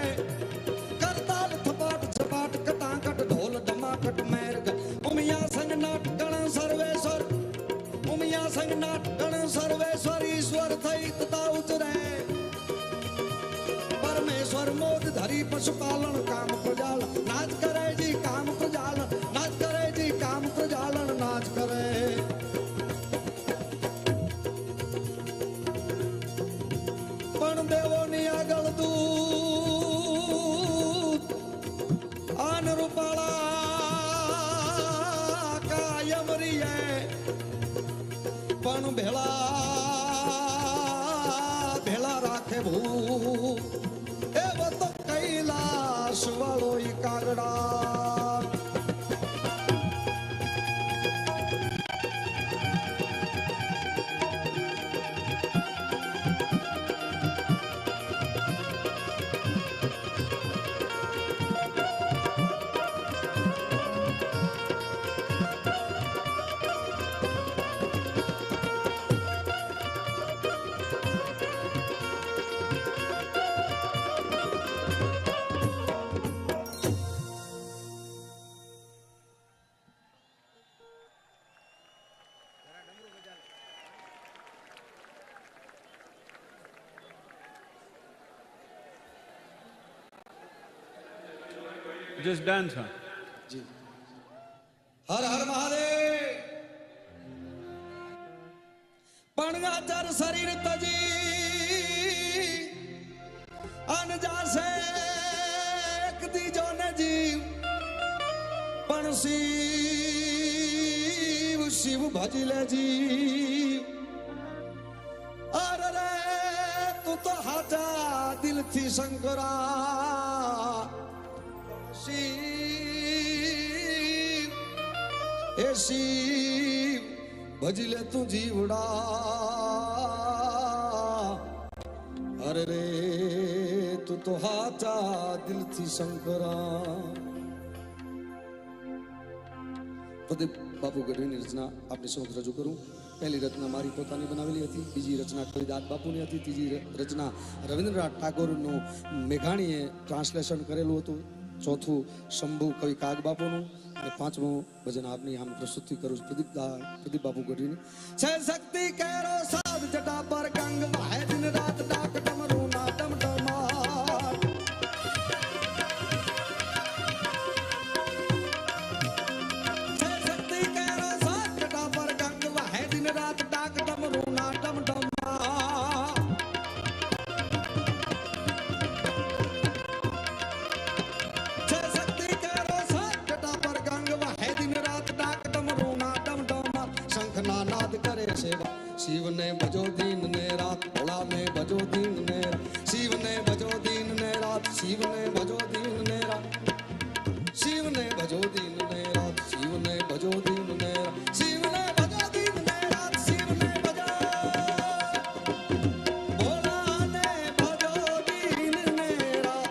करताल थपाट छपाट कटाकट ढोल डमाकट मैरग उमिया संग नाट गण सर्वेश्वर उमिया संग नाट गण सर्वेश्वर ईश्वर थई तता उतरे परमेश्वर मोद धरी पशुपालन काम प्रजालन नाच करे जी काम प्रजालन नाच करे जी काम प्रजालन नाच करे पण देवो ની આગળ દૂત આન રૂપાળા કાયમ રીએ પણ ભેળા ભેળા રાખે ભૂત એવો તો કૈલાસ વાળો ઈ કાગડા Just dance, huh? जी हर हर महादेव पणगाचर शरीर तजी अनजा से एक दीजो ने जीव पण शिव शिव भजिले जीव अरे रे तू तो हाजा दिल थी शंकरा शिव ए शिव भजिले तू जीवड़ा अरे रे तू तो हाचा दिल थी शंकरा प्रदीप बापू गढ़वीनी रचना आपने समक्ष रजू करूं पहली रचना मारी पोतानी बनावेली हती बीजी रचना कविदास बापूनी हती तीजी रचना रविन्द्रनाथ ટાગોરનું મેઘાણીએ ટ્રાન્સલેશન કરેલું હતું चौथू शंभू कवि काग बापूनु અને પાંચમું ભજન આપની हम प्रस्तुति करूं प्रदीप बापू गढ़वीनी छे शक्ति केरो साध जटा पर गंग वाहे दिन रात डाक डमरू ना डम डमा भोलानाथ करे सेवा। शिव ने भजो दिन ने रात, भोला ने भजो दिन ने रात। शिव ने भजो दिन ने रात, शिव ने भजो दिन ने रात। शिव ने भजो दिन ने रात, शिव ने भजो दिन ने रात। शिव ने भजो दिन ने रात, शिव ने भजो। भोला ने भजो दिन ने रात,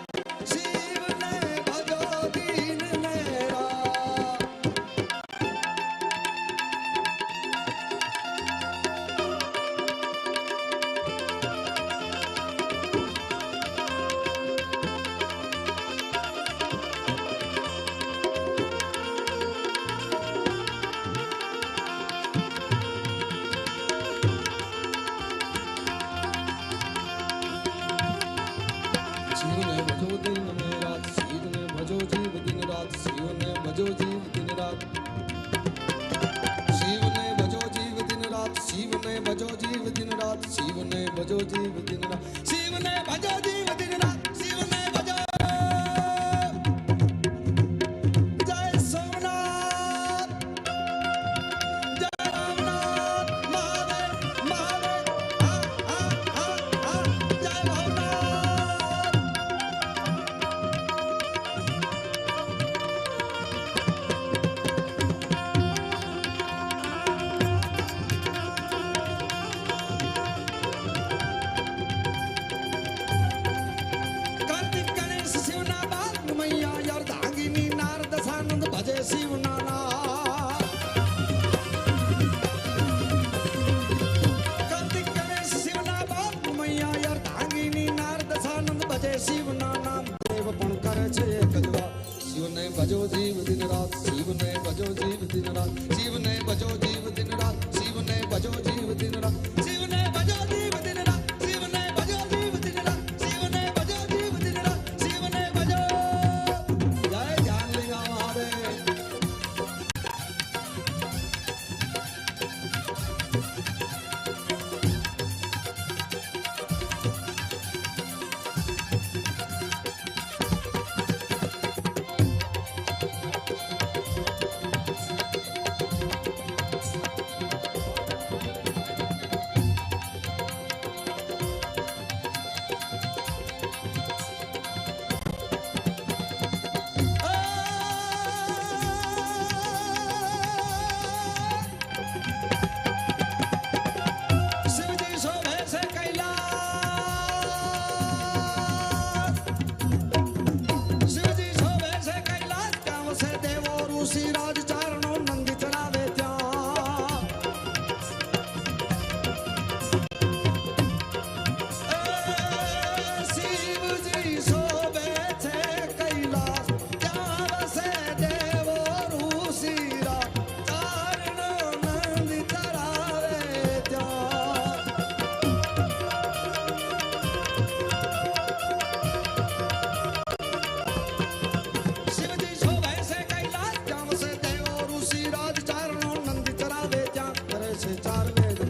शिव ने भजो दिन ने रात। शिव ने भजो दिन में रात, शिव ने भजो जीव दिन रात। शिव ने भजो जीव दिन रात, शिव ने भजो जीव दिन रात। शिव ने भजो जीव दिन रात, शिव ने भजो जीव दिन रात। शिव ने भजो जीव दिन रात, शिव ने भजो। जय सोमनाथ, जय रामनाथ, महादेव महादेव, जय भोलानाथ। कार्तिक गणेश शिवना बाल मैया अर्धांगिनी नारद सानंद भजे शिव नाना। कार्तिक गणेश शिवना बाल मैया अर्धांगिनी नारद सानंद भजे शिव नाना। देव पण करे छे कजवा, शिव ने भजो जीव दिन रात। शिव ने भजो जीव दिन रात, शिव ने भजो जीव दिन रात। शिव ने भजो जीव दिन रात, शिव ने भजो जीव दिन रात। शिव ने भजो जीव दिन रात, शिव ने भजो जीव दिन रात। शिव ने भजो। जय जानलिंगा महादेव। शिवजी शोभे से कैलाश, शिवजी शोभे से कैलाश। गाँव से देवो ऋषि राज चारणों नंदी चढ़ावे त्यां। शिवजी शोभे से कैलाश, गाँव से देवो ऋषि राज चारणों नंदी चढ़ावे त्यां। शिवजी शोभे से कैलाश, गाँव से देवो ऋषि राज चारणों नंदी चरावे त्यां। करे से चार वेद,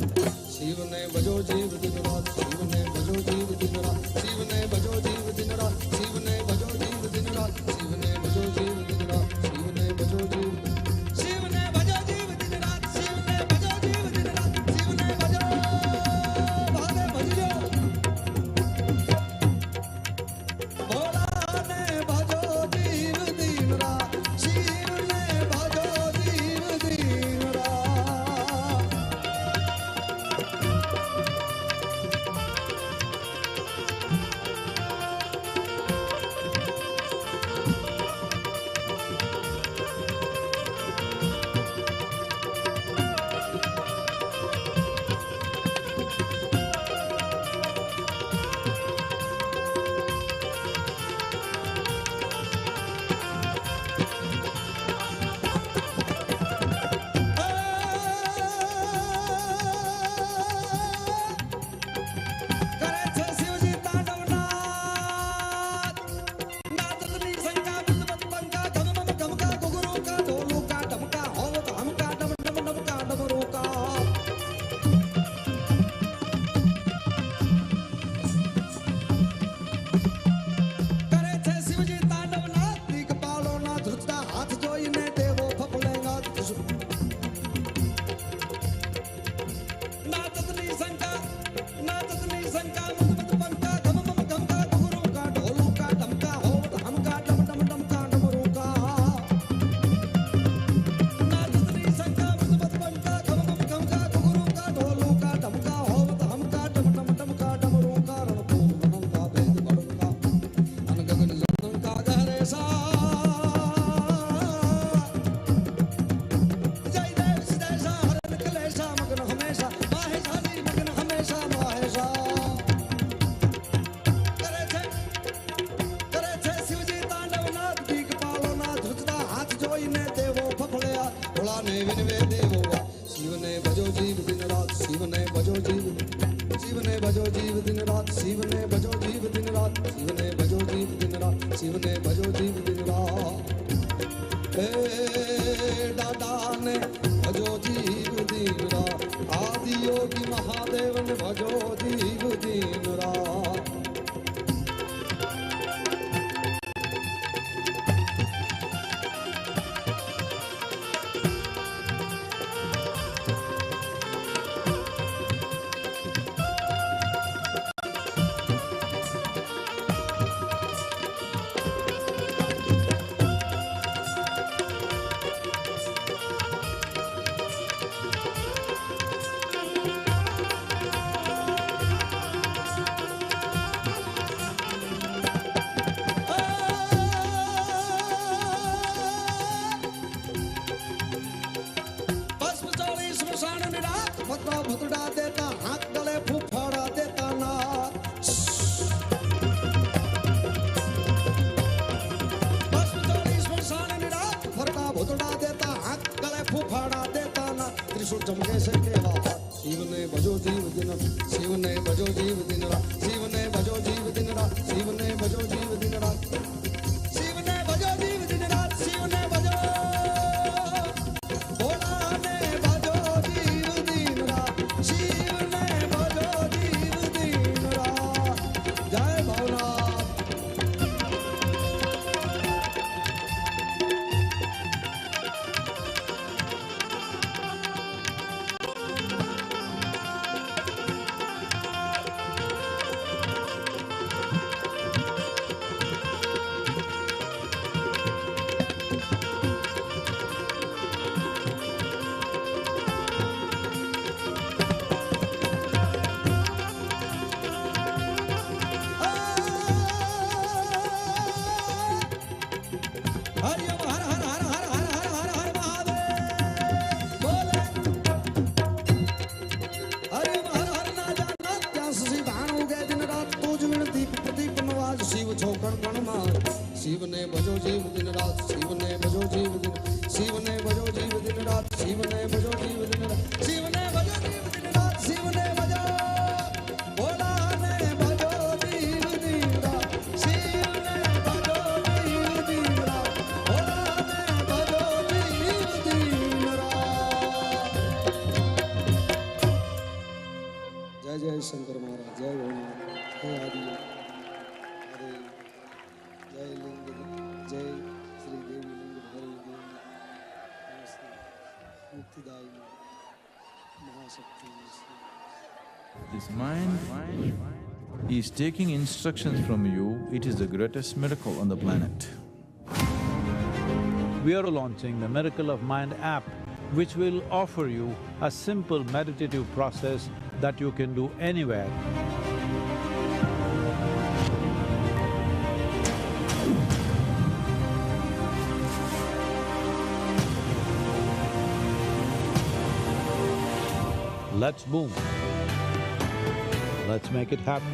शिव ने भजो जीव दिन रात। शिव ने भजो जीव दिन रात, शिव ने भजो जीव दिन रात। शिव ने भजो जीव दिन रात, शिव ने भजो जीव दिन रात। शिव ने भजो जीव, शिव ने भजो जीव दिन रात। शिव ने भजो जीव दिन रात, शिव ने भजो। भागे भजियो। भोला ने भजो जीव दिन रात, शिव ने भजो जीव दिन रात। जीव दिन रात शिव ने भजो जीव ने भजो जीव दिन रात शिव ने भजो जीव दिन रात शिव ने भजो जीव दिन रात शिव ने भजो जीव दिन रात हे दादा ने भजो जीव दिन रात आदि योगी महादेव ने भजो जीव दिन रात शंकर महाराज जय भोलेनाथ जय आदि हरे जय लिंग जय श्री देवी लिंग हरे देवी मुक्तिदायी महाशक्ति। This mind is taking instructions from you. It is the greatest miracle on the planet. We are launching the Miracle of Mind app, which will offer you a simple meditative process that you can do anywhere. Let's boom. Let's make it happen.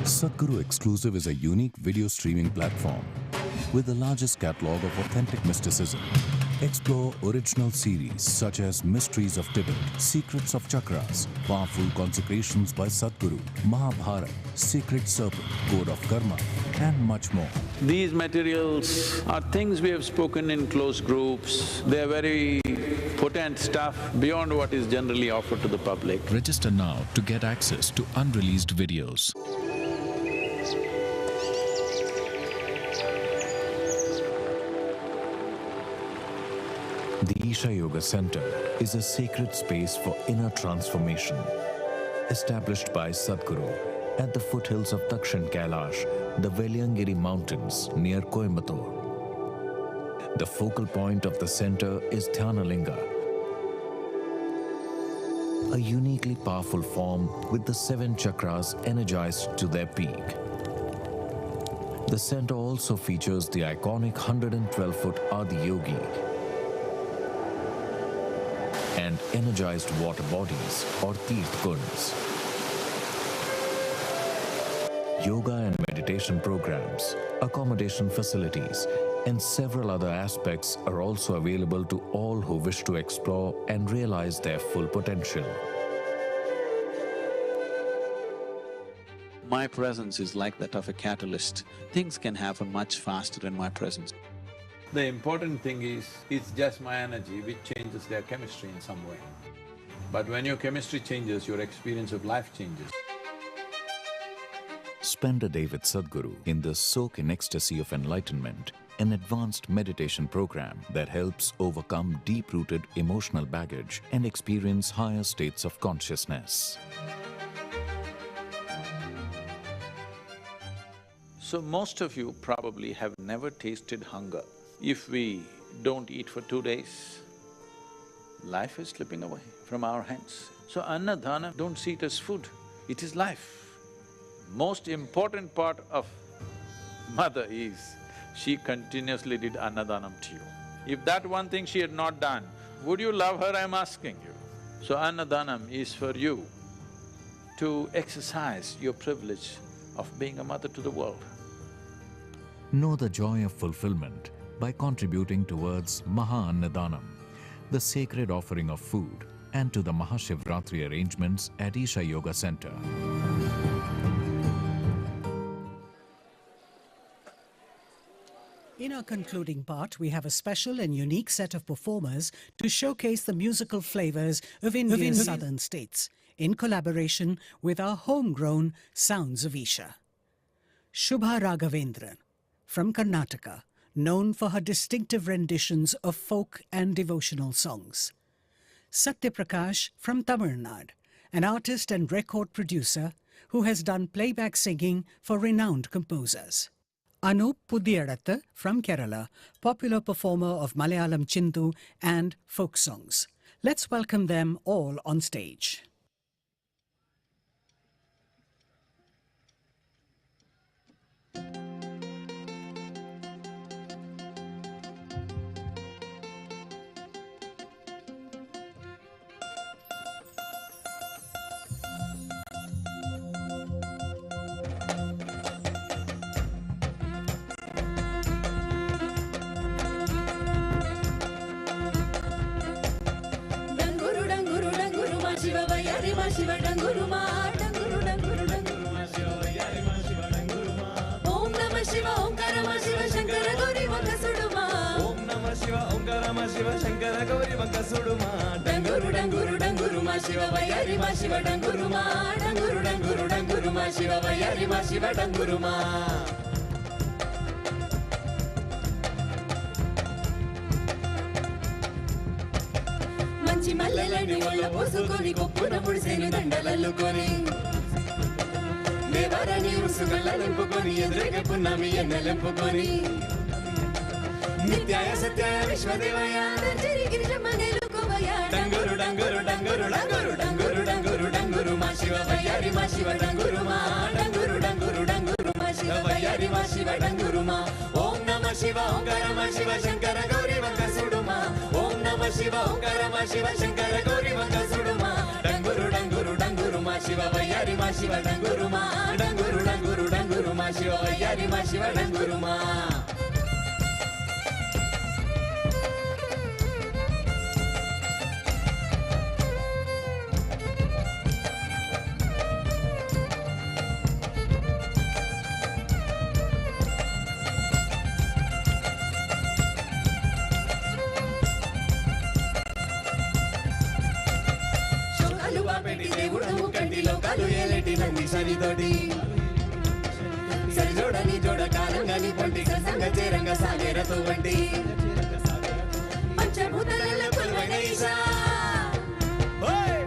Sadhguru Exclusive is a unique video streaming platform with the largest catalog of authentic mysticism. Explore original series such as Mysteries of Tibet, Secrets of Chakras, Powerful Consecrations by Sadhguru, Mahabharata, Sacred Serpent, Code of Karma, and much more. These materials are things we have spoken in close groups. They are very potent stuff beyond what is generally offered to the public. Register now to get access to unreleased videos. The Isha Yoga Center is a sacred space for inner transformation. Established by Sadhguru at the foothills of Dakshin Kailash, the Veliangiri Mountains near Coimbatore. The focal point of the center is Dhyanalinga, a uniquely powerful form with the 7 chakras energized to their peak. The center also features the iconic 112-foot Adi Yogi and energized water bodies or Tirth Kunds. Yoga and meditation programs, accommodation facilities, and several other aspects are also available to all who wish to explore and realize their full potential. My presence is like that of a catalyst. Things can happen much faster in my presence. The important thing is, it's just my energy which changes their chemistry in some way. But when your chemistry changes, your experience of life changes. Spend a day with Sadhguru in the Soak in Ecstasy of Enlightenment, an advanced meditation program that helps overcome deep-rooted emotional baggage and experience higher states of consciousness. So most of you probably have never tasted hunger. If we don't eat for 2 days, life is slipping away from our hands. So annadana, don't see it as food, it is life. Most important part of mother is, she continuously did annadanam to you. If that one thing she had not done, would you love her, I'm asking you? So annadanam is for you to exercise your privilege of being a mother to the world. Know the joy of fulfillment by contributing towards Maha-Annadanam, the sacred offering of food, and to the MahaShivRatri arrangements at Isha Yoga Center. In our concluding part, we have a special and unique set of performers to showcase the musical flavors of India's southern states, in collaboration with our homegrown Sounds of Isha. Shubha Raghavendran, from Karnataka, known for her distinctive renditions of folk and devotional songs. Satya Prakash from Tamil Nadu, an artist and record producer who has done playback singing for renowned composers. Anup Pudiyadatta from Kerala, popular performer of Malayalam Chintu and folk songs. Let's welcome them all on stage. Shiva danguru ma, danguru danguru danguru ma Shivaya ma Shiva danguru ma. Om Namah Shiva, Omkara ma Shiva Shankara Gauri Vanka Suduma. Om Namah Shiva, Omkara ma Shiva Shankara Gauri Vanka Suduma. Danguru danguru danguru ma Shivaya ma Shiva danguru ma, danguru danguru danguru ma Shivaya ma Shiva danguru ma. మంచి మల్లెలని ఒళ్ళ పోసుకొని కొప్పున ముడిసేను దండలల్లుకొని దేవరని ఉసుగళ్ళెంపుకొని ఎదురుగా పున్నమి ఎన్నెలెంపుకొని నిత్యాయ సత్యాయ విశ్వదేవాయ దంజరి గిరిజమ్మనేలుకోవయ డంగురు డంగురు డంగురు డంగురు డంగురు డంగురు డంగురు మా శివ వయ్యారి మా శివ డంగురు మా డంగురు డంగురు డంగురు మా శివ వయ్యారి మా శివ డంగురు మా. ఓం నమః శివ ఓంకార మా శివ శంకర గౌరీ వంక సుడుమా. ఓం నమః శివ ఓంకార మా శివ శంకర గౌరీ వంక సుడుమా. డంగురు డంగురు డంగురు మా శివ వయ్యారి మా శివ డంగురు మా. డంగురు డంగురు డంగురు మా శివ వయ్యారి మా శివ డంగురు మా. సరితోటి సరిజోడని జోడ కాలంగని పొంటి ససంగ చేరంగ సాగేరతో వంటి పంచభూతాలలో కొలువైన ఈశా.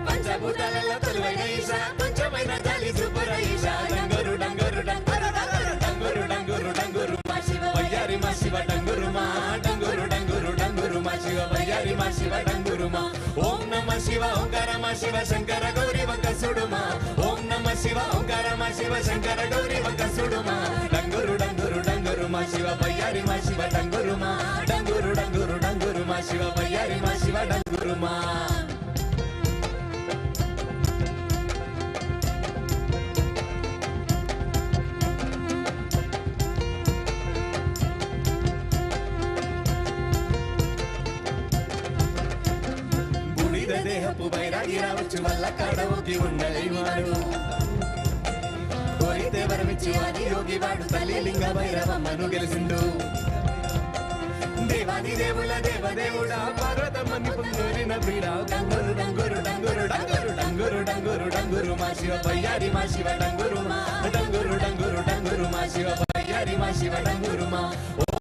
పంచభూతాలలో కొలువైన ఈశా, పంచమైన జాలి సుపుర ఈశా. డంగురు డంగురు డంగురు డంగురు డంగురు డంగురు డంగురు మా శివ వయ్యారి మా శివ డంగురు మా. డంగురు డంగురు డంగురు మా శివ వయ్యారి మా శివ డంగురు మా. ఓం నమః శివ ఓంకార మా శివ శంకర గౌరీ వంక సుడుమా. ఓం నమః శివ ఓంకార మా శివ శంకర గౌరీ వంక సుడుమా. డంగురు డంగురు డంగురు మా శివ వయ్యారి మా శివ డంగురు మా. డంగురు డంగురు డంగురు మా శివ వయ్యారి మా శివ డంగురు మా. సాగి రావచ్చు వల్ల కాడవోకి ఉండలేనివాడు కోరితే వరమిచ్చి ఆది యోగి వాడు తల్లి లింగ భైరవమ్మను గెలిసిండు దేవాది దేవుల దేవదేవుడా పార్వతమ్మని పొందూరిన పీడ డంగురు డంగురు డంగురు డంగురు డంగురు డంగురు డంగురు మా శివ బయ్యారి మా శివ డంగురు మా డంగురు డంగురు డంగురు మా శివ బయ్యారి మా శివ డంగురు మా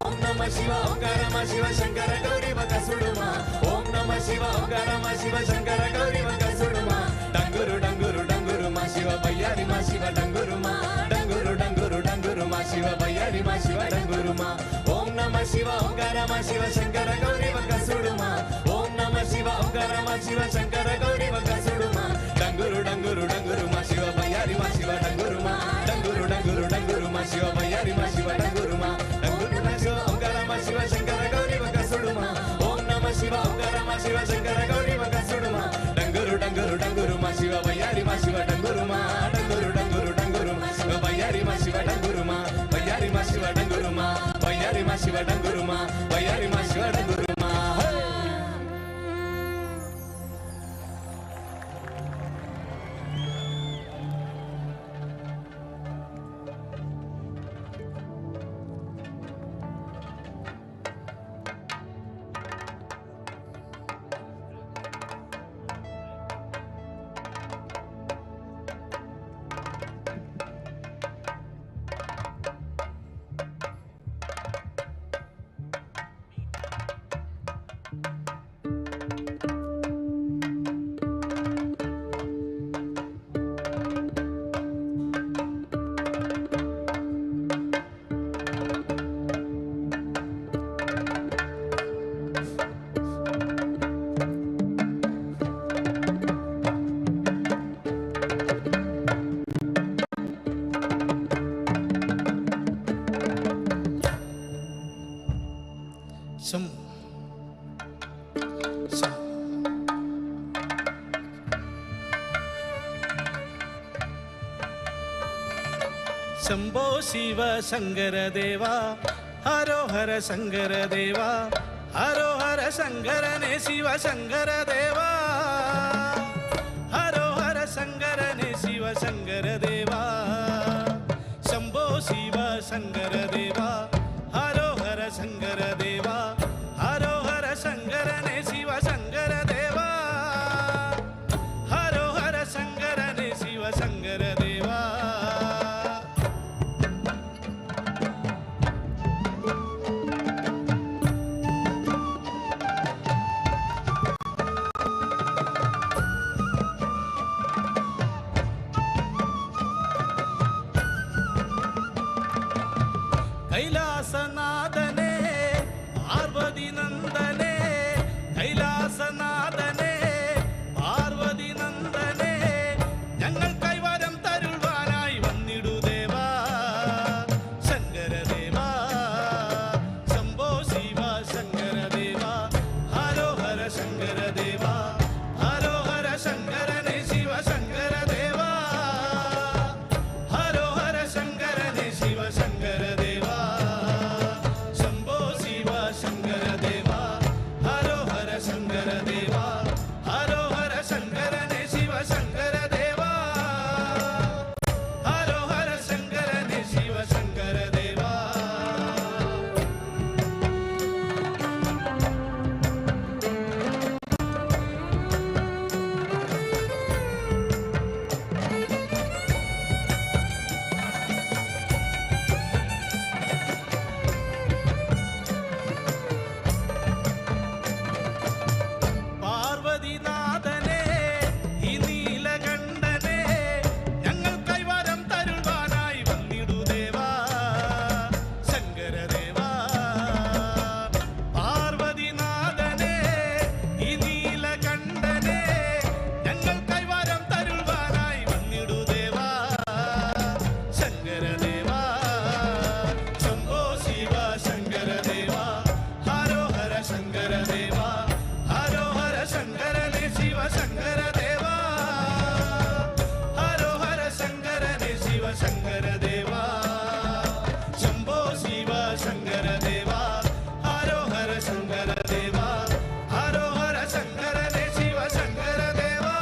ఓం నమ శివ ఓంకార మా శివ శంకర గౌరీ వకసుడు మా ఓం నమ శివ ఓంకార మా శివ శంకర గౌరీ వకసుడు మా డంగురు డంగురు డంగురు మా శివ బయ్యారి మా శివ డంగురు మా డంగురు డంగురు డంగురు మా శివ బయ్యారి మా శివ డంగురు మా ఓం నమ శివ ఓంకార మా శివ శంకర గౌరీ వకసుడు మా ఓం నమ శివ ఓంకార మా శివ శంకర గౌరీ వకసుడు మా డంగురు డంగురు డంగురు మా శివ బయ్యారి మా శివ డంగురు మా డంగురు డంగురు డంగురు మా శివ బయ్యారి మా శివ డంగురు మా డంగురు మా శివ ఓంకార మా శివ శంకర గౌరీ వకసుడు మా ఓం నమ శివ ఓంకార మా శివ శంకర గౌరీ వకసుడు మా డంగురు డంగురు డంగురు మా శివ బయ్యారి మా శివ డంగురు మా డంగురు డంగురు డంగురు మా శివ బయ్యారి మా శివ డంగురు మా బయ్యారి మా శివ డంగురు మా బయ్యారి మా శివ డంగురు మా బయ్యారి మా శివ డంగురు మా शंभो शिव शंकर देवा हरो हर शंकर देवा हरो हर शंकर ने शिव शंकर देवा हरो हर शंकर ने शिव शंकर देवा शंभो शिव शंकर देवा हरो हर शंकर देवा हरो हर शंकर ने शिव शंकर देवा हरो हर शंकर ने शिव शंकर देवा कैलासनादने पार्वती नंदने कैलासनादने पार्वती नंदने ഞങ്ങൾ കൈവരം തരുവാനായി വന്നിടു ദേവാ ശങ്കര ദേവാ ശംഭോ ശിവ ശങ്കര ദേവാ ഹരോ ഹര ശങ്കര ദേവാ ഹരോ ഹര ശങ്കരനെ ശിവ ശങ്കര ദേവാ ഹരോ ഹര ശങ്കരനെ ശിവ ശങ്കര ദേവാ ശംഭോ ശിവ ശങ്കര ദേവാ ഹരോ ഹര ശങ്കര ദേവാ ഹരോ ഹര ശങ്കരനെ ശിവ ശങ്കര ദേവാ ഹരോ ഹര ശങ്കരനെ ശിവ ശങ്കര ദേവാ പാർവതിനാഥനെ ഈ നീലകണ്ഠനെ ഞങ്ങൾ കൈവരം തരുവാനായി വന്നിടു ദേവാ ശങ്കര ദേവാ പാർവതിനാഥനെ ഈ നീലകണ്ഠനെ ഞങ്ങൾ കൈവരം തരുവാനായി വന്നിടു ദേവാ ശങ്കര ദേവാ ശംഭോ ശിവ ശങ്കര ദേവാ ഹരോ ഹര ശങ്കര ദേവാ ഹരോ ഹര ശങ്കരനെ ശിവ ശങ്കര ദേവാ ഹരോ ഹര ശങ്കരനെ ശിവ ശങ്കര ദേവാ ശംഭോ ശിവ ശങ്കര ദേവാ ഹരോ ഹര ശങ്കര ദേവാ ഹരോ ഹര ശങ്കരനെ ശിവ ശങ്കര ദേവാ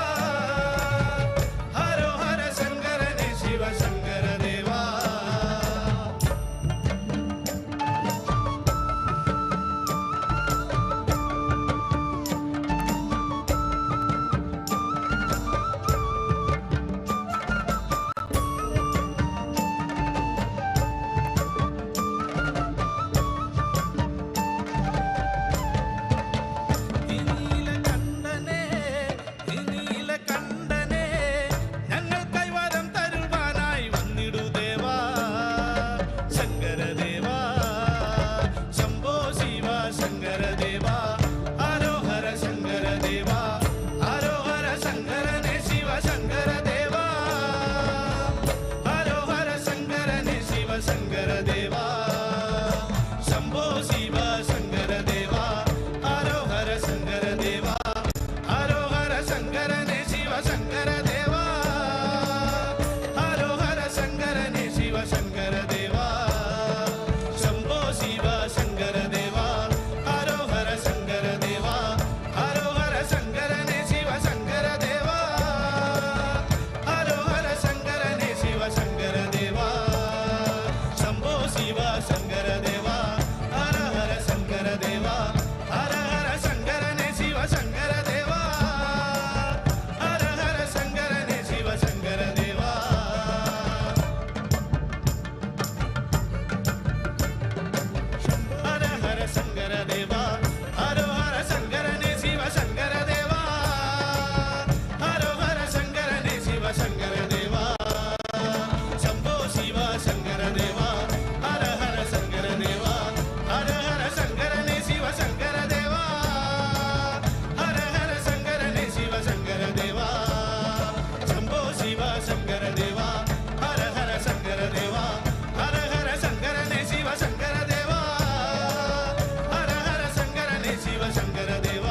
ಶಿವ ಶಂಕರ ದೇವ.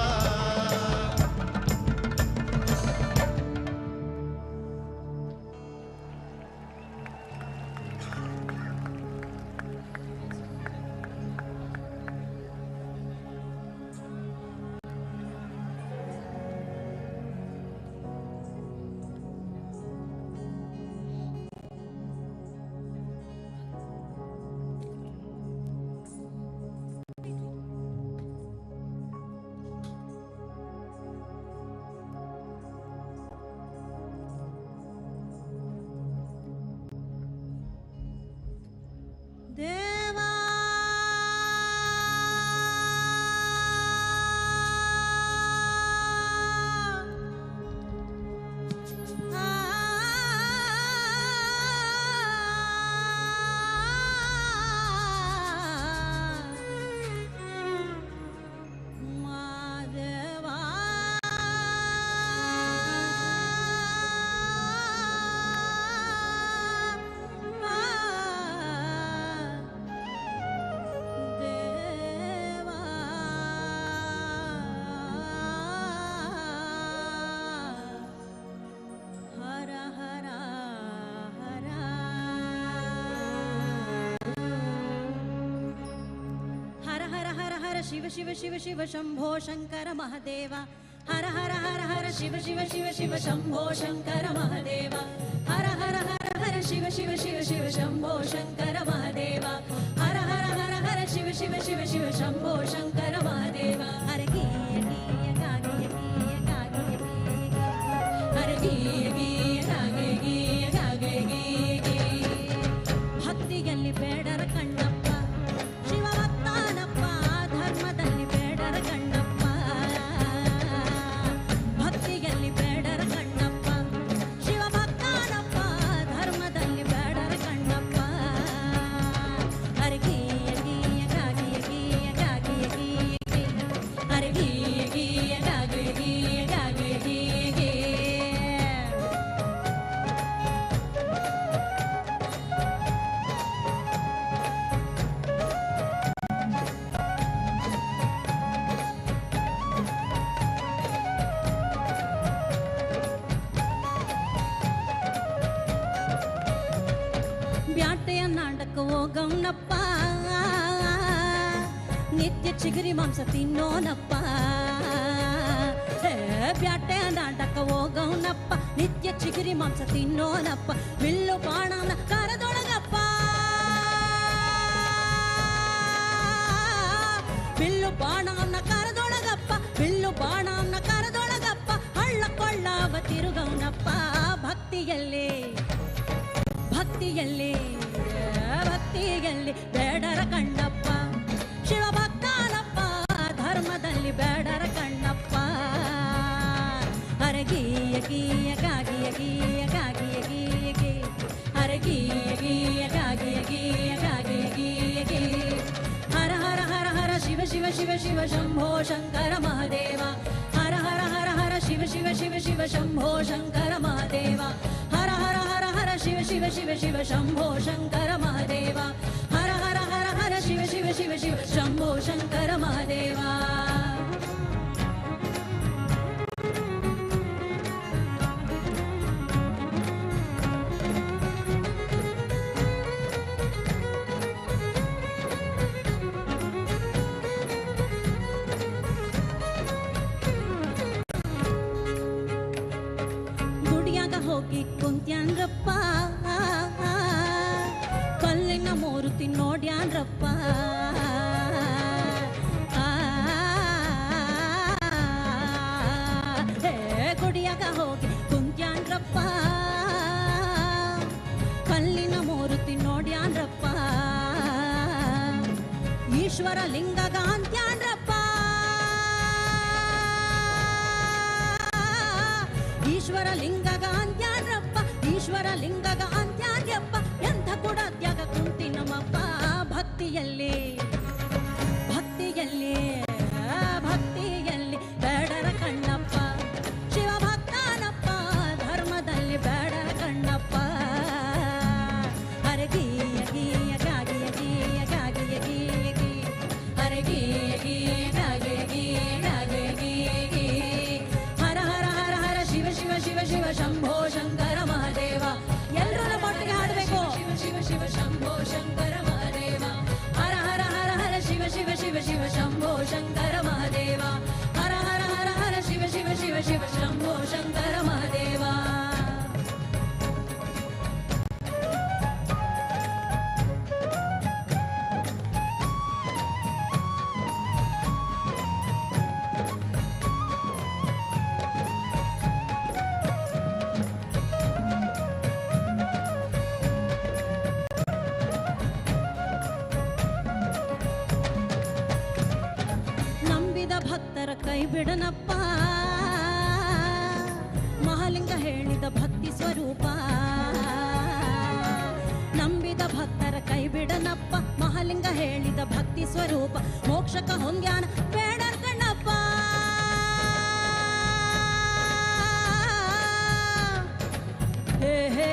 ದೇವಾ शिव शिव शिव शिव शंभो शंकर महादेवा. हर हर हर हर शिव शिव शिव शिव शंभो शंकर महादेवा. हर हर हर हर शिव शिव शिव शिव शंभो शंकर महादेवा. हर हर हर हर शिव शिव शिव शिव शंभो शंकर महादेवा. हर गीय गीय गागीय गीय गागीय गीय हर गीय गीय गागीय गीय गागीय गीय गीय. ಭಕ್ತಿಯಲ್ಲಿ ಬೇಡರ ಕಣ್ಣಪ್ಪ ಶಿವ ಭಕ್ತಾನಪ್ಪ. ಧರ್ಮದಲ್ಲಿ ಬೇಡರ ಕಣ್ಣಪ್ಪ. ಭಕ್ತಿಯಲ್ಲಿ ಬೇಡರ ಕಣ್ಣಪ್ಪ ಶಿವ ಭಕ್ತಾನಪ್ಪ. ಧರ್ಮದಲ್ಲಿ ಬೇಡರ ಕಣ್ಣಪ್ಪ. ಹರಿ ಗೀಯ ಗೀಯ ಗಾಗಿಯ ಗೀಯ ಗಾಗಿಯ ಗೀಯ ಗೀಯ. ಹರಿ ಗೀಯ ಗೀಯ ಗಾಗಿಯ ಗೀಯ ಗಾಗಿಯ ಗೀಯ ಗೀಯ. ಬ್ಯಾಟೆಯ ನಾಟಕ ಹೋಗೌನಪ್ಪ. ನಿತ್ಯ ಚಿಗುರಿ ಮಾಂಸ ತಿನ್ನೋನಪ್ಪ. ಬ್ಯಾಟೆಯ ನಾಟಕ ಹೋಗೌನಪ್ಪ. ನಿತ್ಯ ಚಿಗುರಿ ಮಾಂಸ ತಿನ್ನೋನಪ್ಪ. ಬಿಲ್ಲು ಬಾಣನ ಕರದೊಳಗಪ್ಪ. ಬಿಲ್ಲು ಬಾಣನ ಕರದೊಳಗಪ್ಪ. ಬಿಲ್ಲು ಬಾಣನ ಕರದೊಳಗಪ್ಪ. ಹಳ್ಳ ಕೊಳ್ಳವ ತಿರುಗೌನಪ್ಪ. ಭಕ್ತಿಯಲ್ಲಿ ಭಕ್ತಿಯಲ್ಲಿ ಭಕ್ತಿಯಲ್ಲಿ ಬೇಡರ ಕಣ್ಣಪ್ಪ ಶಿವ ಭಕ್ತಾನಪ್ಪ. ಧರ್ಮದಲ್ಲಿ ಬೇಡರ ಕಣ್ಣಪ್ಪ. ಹರ ಗೀಯ ಗೀಯ ಗಾಗಿಯ ಗೀಯ ಗಾಗಿಯ ಗೀಯ ಗೀಯ. ಹರ ಗೀಯ ಗೀಯ ಗಾಗಿಯ ಗೀಯ ಗಾಗಿಯ ಗೀಯ ಗೀಯ. ಹರ ಹರ ಹರ ಹರ ಶಿವ ಶಿವ ಶಿವ ಶಿವ ಶಂಭೋ ಶಂಕರ ಮಹಾದೇವ. ಹರ ಹರ ಹರ ಹರ ಶಿವ ಶಿವ ಶಿವ ಶಿವ ಶಂಭೋ ಶಂಕರ ಮಹಾದೇವ. ಹರ ಹರ ಹರ ಹರ ಶಿವ ಶಿವ ಶಿವ ಶಿವ ಶಂಭೋ ಶಂಕರ ಮಹಾದೇವ. ಹರ ಹರ ಹರ ಹರ ಶಿವ ಶಿವ ಶಿವ ಶಿವ ಶಂಭೋ ಶಂಕರ ಮಹಾದೇವ. ಗುಡಿಯಾಗ ಹೋಗಿ ಕುಂತ್ಯಾನ್ರಪ್ಪ. ಕಲ್ಲಿನ ಮೂರ್ತಿ ನೋಡ್ಯಾನ್ರಪ್ಪ. ಗುಡಿಯಾಗ ಹೋಗಿ ಕುಂತ್ಯಾನ್ರಪ್ಪ. ಕಲ್ಲಿನ ಮೂರ್ತಿ ನೋಡ್ಯಾನ್ರಪ್ಪ. ಈಶ್ವರ ಲಿಂಗಗ ಅಂತ್ಯಾನ್ರಪ್ಪ. ಈಶ್ವರ ಲಿಂಗಗ ಅಂತ್ಯಾನ್ರಪ್ಪ. ಈಶ್ವರ ಲಿಂಗಗ ಅಂತ್ಯಾನ್ಯಪ್ಪ. ಎಂಥ ಕೂಡ ತ್ಯಾಗ ಕುಂತಿ ನಮ್ಮಪ್ಪ. ಭಕ್ತಿಯಲ್ಲಿ ಭಕ್ತಿಯಲ್ಲಿ ಭಕ್ತಿಯಲ್ಲಿ ಬೇಡರ ಕಣ್ಣಪ್ಪ ಶಿವ ಭಕ್ತಾನಪ್ಪ. ಧರ್ಮದಲ್ಲಿ ಬೇಡರ ಕಣ್ಣಪ್ಪ. ಹರ ಗೀಯ ಗೀಯ ಗಾಗಿಯ ಗೀಯ ಗಾಗಿಯ ಗೀಯ ಗೀಯ. ಹರ ಗೀಯ ಗೀಯ ಗಾಗಿಯ ಗೀಯ ಶಿವ ಶಂಭೋ ಶಂಕರ ಮಹಾದೇವ. ನಂಬಿದ ಭಕ್ತರ ಕೈ ಬಿಡನಪ್ಪ, ಮಹಾಲಿಂಗ ಹೇಳಿದ ಭಕ್ತಿ ಸ್ವರೂಪ. ನಂಬಿದ ಭಕ್ತರ ಕೈ ಬಿಡನಪ್ಪ, ಮಹಾಲಿಂಗ ಹೇಳಿದ ಭಕ್ತಿ ಸ್ವರೂಪ. ಮೋಕ್ಷಕ ಹೊಂದ್ಯಾನ ಬೇಡ ಕಣ್ಣಪ್ಪ. ಹೇ ಹೇ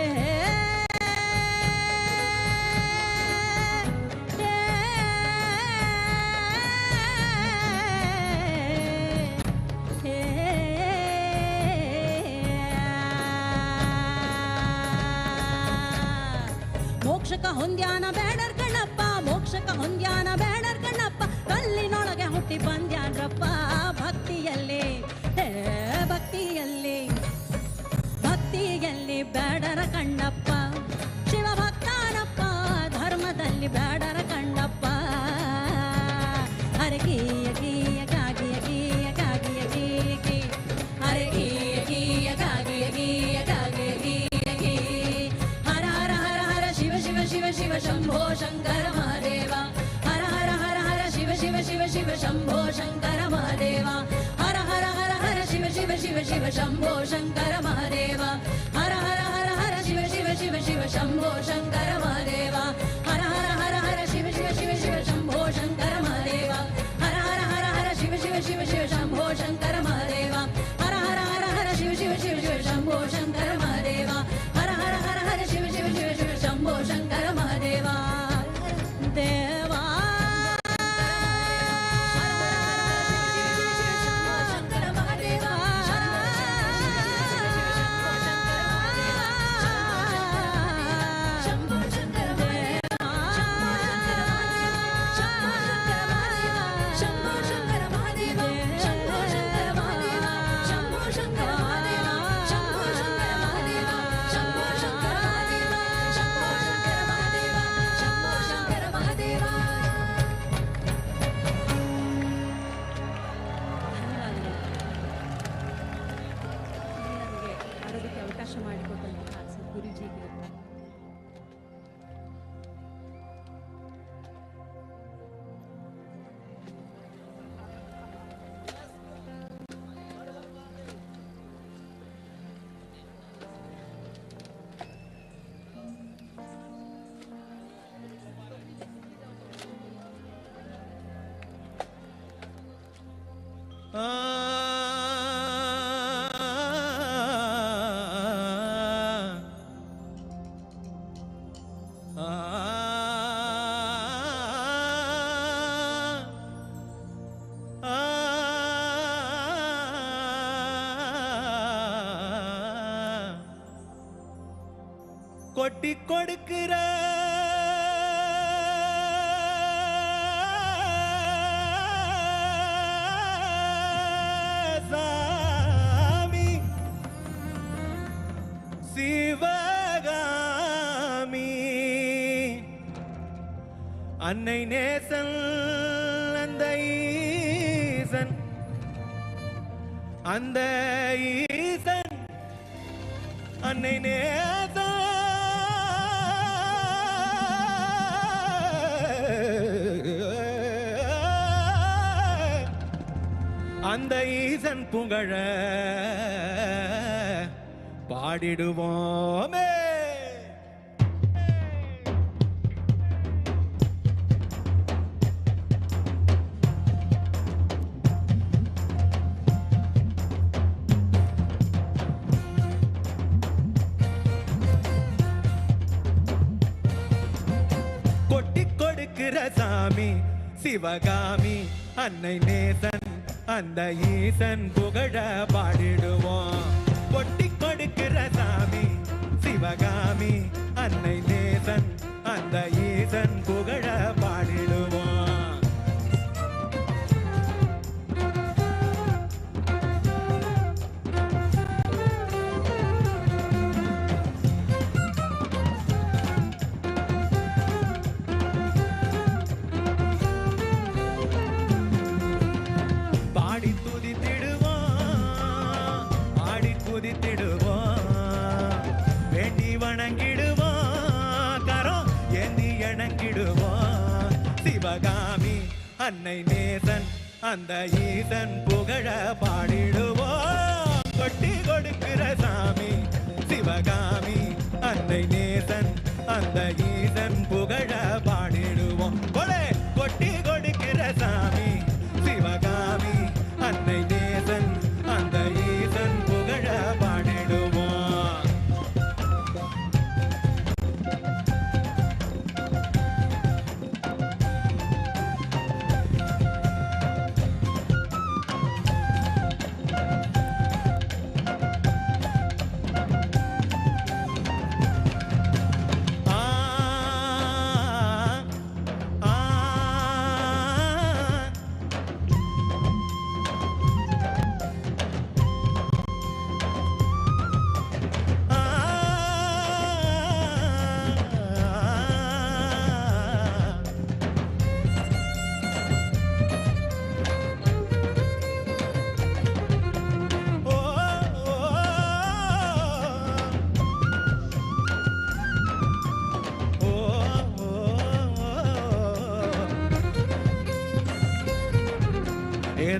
ಹೇ ಮೋಕ್ಷಕ ಹೊಂದ್ಯಾನ ಬೇಡರ್ ಕಣ್ಣಪ್ಪ, ಮೋಕ್ಷಕ ಹೊಂದ್ಯಾನ ಬೇಡರ್ ಕಣ್ಣಪ್ಪ. ಕಲ್ಲಿನೊಳಗೆ ಹುಟ್ಟಿ ಬಂದ್ಯಾನ್ರಪ್ಪ ಭಕ್ತಿಯಲ್ಲಿ, ಹೇ ಭಕ್ತಿಯಲ್ಲಿ, ಭಕ್ತಿಯಲ್ಲಿ ಬೇಡರ ಕಣ್ಣಪ್ಪ. ಶಿವ ಭಕ್ತಾನಪ್ಪ, ಧರ್ಮದಲ್ಲಿ ಬೇಡರ ಕಣ್ಣಪ್ಪ. ಹರ ಗೀಯ ಗೀಯ ಗಾಗಿಯ ಗೀಯ ಗಾಗಿಯ ಗೀಯ ಗೀ, ಹರ ಗೀಯ ಗೀಯ ಗಾಗಿಯ ಗೀಯ ಗಾಗಿಯ ಗೀಯ ಗೀ. ಹರ ಹರ ಹರ ಹರ ಶಿವ ಶಿವ ಶಿವ ಶಿವ ಶಂಭೋ ಶಂಕರ ಮಹಾದೇವ. ಹರ ಹರ ಹರ ಹರ ಶಿವ ಶಿವ ಶಿವ ಶಿವ ಶಂಭೋ ಶಂಕರ ಮಹಾದೇವ. ಹರ ಹರ ಹರ ಹರ ಶಿವ ಶಿವ ಶಿವ ಶಿವ ಶಂಭೋ ಶಂಕರ ಮಹಾದೇವ. ಹರ ಹರ ಹರ ಹರ ಶಿವ ಶಿವ ಶಿವ ಶಿವ ಶಂಭೋ ಶಂಕರ ಮಹಾದೇವ. ಹರ ಹರ ಹರ ಹರ ಶಿವ ಶಿವ ಶಿವ ಶಿವ ಶಂಭೋ ಶಂಕರ ಮಹಾದೇವ. ಹರ ಹರ ಹರ ಹರ ಶಿವ ಶಿವ ಶಿವ ಶಿವ ಶಂಭೋ ಶಂಕರ ಮಹಾದೇವ. ಹರ ಹರ ಹರ ಹರ ಶಿವ ಶಿವ ಶಿವ ಶಿವ ಶಂಭೋ ಶಂಕರ ಮಹಾದೇವ. ಹರ ಹರ ಹರ ಹರ ಶಿವ ಶಿವ ಶಿವ ಶಿವ ಶಂಭೋ ಶಂಕರ ಮಹಾದೇವ. ದೇವಾ ಶಂಕರ ಮಹಾದೇವ. ಶಂಭೋ ಶಂಕರ ಮಹಾದೇವ. ಶಂಭೋ ಶಂಕರ ಮಹಾದೇವ. ಶಂಭೋ ಶಂಕರ ಮಹಾದೇವ. ಶಂಭೋ ಶಂಕರ ಮಹಾದೇವ. ಶಂಭೋ ಶಂಕರ ಮಹಾದೇವ. ಶಂಭೋ ಶಂಕರ ಮಹಾದೇವ. ಶಂಭೋ ಶಂಕರ ಮಹಾದೇವ. ಶಂಭೋ ಶಂಕರ ಮಹಾದೇವ. ನನಗೆ ಆಡೋದಕ್ಕೆ ಅವಕಾಶ ಮಾಡಿಕೊಟ್ಟಂತಹ ಸದ್ಗುರುಜಿಗೆ கொட்டி கொடுக்கிற சாமி சிவகாமி அன்னை நேசன் அந்த ஈசன் அந்த ஈசன் அன்னை நேசன் அந்த ஈசன் புகழ பாடிடுவோமே. கொட்டி கொடுக்கிற சாமி சிவகாமி அன்னை நேசன் அந்த ஈசன் புகழ பாடிடுவோம். கொட்டி கொடுக்கிற சாமி சிவகாமி அன்னை நேசன் அந்த ஈசன் புகழ பாடிடுவோம். அன்னை நேசன் அந்த ஈசன் புகழ பாடிடுவோம். கொட்டி கொடுக்கிற சாமி சிவகாமி அன்னை நேசன் அந்த ஈசன் புகழ பாடிடுவோம். கொட்டி கொடுக்கிற சாமி சிவகாமி அன்னை நேசன் அந்த ஈசன் புகழ பாடிடுவோம்.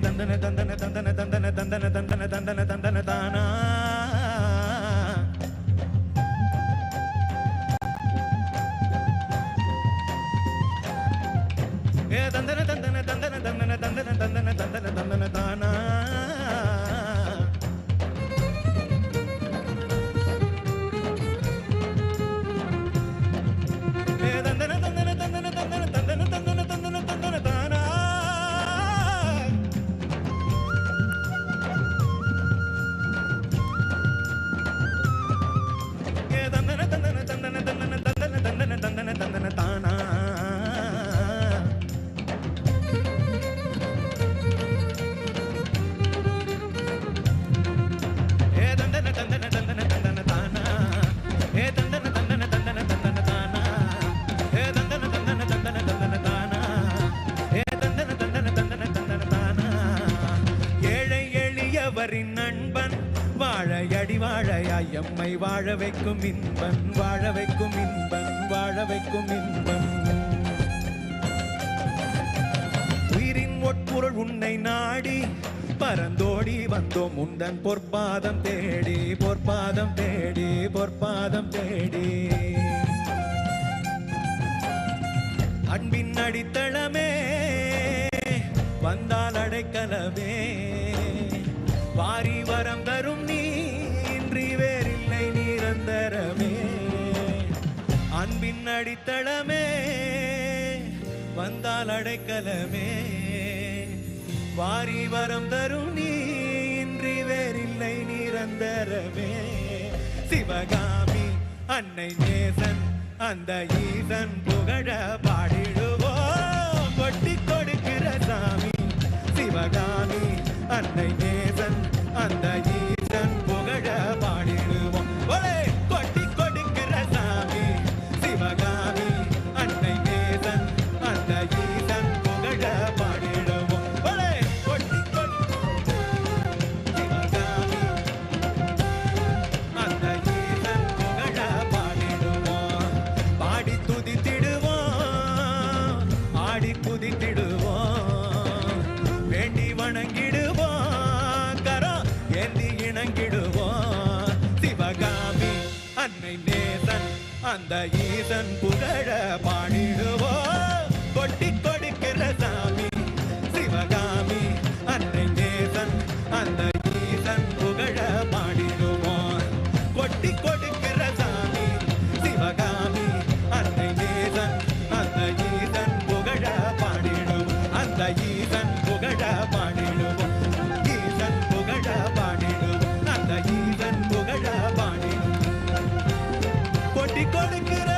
தந்தன தந்தன தந்தன தந்தன தந்தன தந்தன தந்தன தந்தன தானா தந்தன தந்தன தந்தன தந்தன தந்தன தந்தன தந்தன தந்தன தானா தந்தன தந்தன தந்தன தந்தன தந்தன தந்தன தந்தன தந்தன தானா தந்தன தந்தன தந்தன தந்தன தந்தன தந்தன தந்தன தந்தன தானா தந்தன தந்தன தந்தன தந்தன தானா தந்தன தந்தன தந்தன தந்தன தானா தந்தன தந்தன தந்தன தந்தன தானா தந்தன தந்தன தந்தன தந்தன தானா ஏழை எளியவரின் நண்பன் வாழையடி வாழையாய் எம்மை வாழ வைக்கும் இன்பன் வாழ வைக்கும் இன்பன் வாழ வைக்கும் இன்பன் உயிரின் உட்பொருள் உன்னை நாடி பரந்தோடி வந்தோம் உந்தன் பொற்பாதம் தேடி பொற்பாதம் தேடி பொற்பாதம் தேடி அன்பின் அடித்தளமே வந்தால் அடைக்கலமே வாரி வரம் தரும் நீ இன்றி வேறில்லை நிரந்தரமே அன்பின் அடித்தளமே வந்தால் அடைக்கலமே வாரி வரம் தரும் நீ இன்றி வேறில்லை நிரந்தரமே சிவகாமி அன்னை நேசன் அந்த ஈசன் புகழ பாடிடுவோம் கொட்டி கொடுக்கிற சாமி சிவகாமி அன்னை நேசன் அந்த ஈசன் புகழ பாடிடுவோம் கொட்டி கொடுக்கிற சாமி சிவகாமி அன்னை நேசன் அந்த ஈசன் புகழ பாடிடுவோம் கொட்டி சிவகாமி அந்த ஈசன் புகழ பாடிடுவோம் பாடி துதித்திடுவோம் ஆடி குதித்திடுவோம் வேண்டி வணங்கிடுவோம் கரம் ஏந்தி இணங்கிடுவோம் சிவகாமி அன்னை நேசன் அந்த ஈசன் புகழ பாடிடுவோம் கொட்டி கொடுக்கிற சாமி சிவகாமி அன்னை நேசன் அந்த ஈசன் புகழ பாடிடுவோம் கொட்டி கொடுக்கிற சாமி சிவகாமி அன்னை நேசன் அந்த ஈசன் புகழ பாடிடுவோம் அந்த ஈசன் புகழ பாடிடுவோம் ஈசன் புகழ பாடிடுவோம் அந்த ஈசன் புகழ பாடிடுவோம் கொட்டி கொடுக்கிற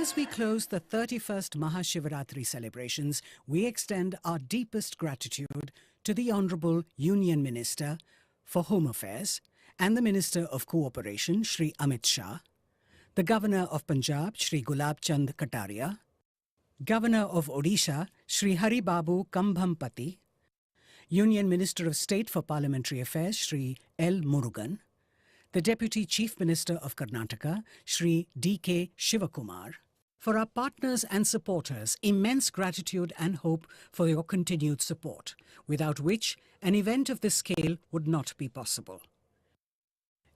As we close the 31st MahaShivRatri celebrations, we extend our deepest gratitude to the Honourable Union Minister for Home Affairs and the Minister of Cooperation, Shri Amit Shah, the Governor of Punjab, Shri Gulab Chand Kataria, Governor of Odisha, Shri Hari Babu Kambhampati, Union Minister of State for Parliamentary Affairs, Shri L. Murugan, the Deputy Chief Minister of Karnataka, Shri D.K. Shivakumar. For our partners and supporters, immense gratitude and hope for your continued support, without which an event of this scale would not be possible.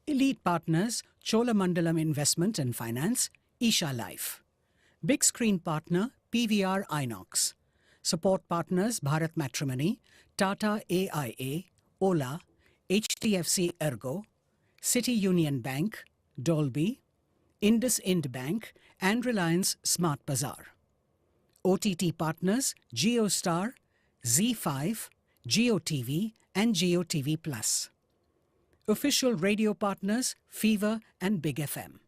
Elite partners, Cholamandalam Investment and Finance, Isha Life. Big screen partner, PVR Inox. Support partners, Bharat Matrimony, Tata AIA, Ola, HDFC Ergo, City Union Bank, Dolby, IndusInd Bank, and Reliance Smart Bazaar. OTT partners, JioStar, Z5, JioTV, and JioTV Plus. Official radio partners, Fever and Big FM.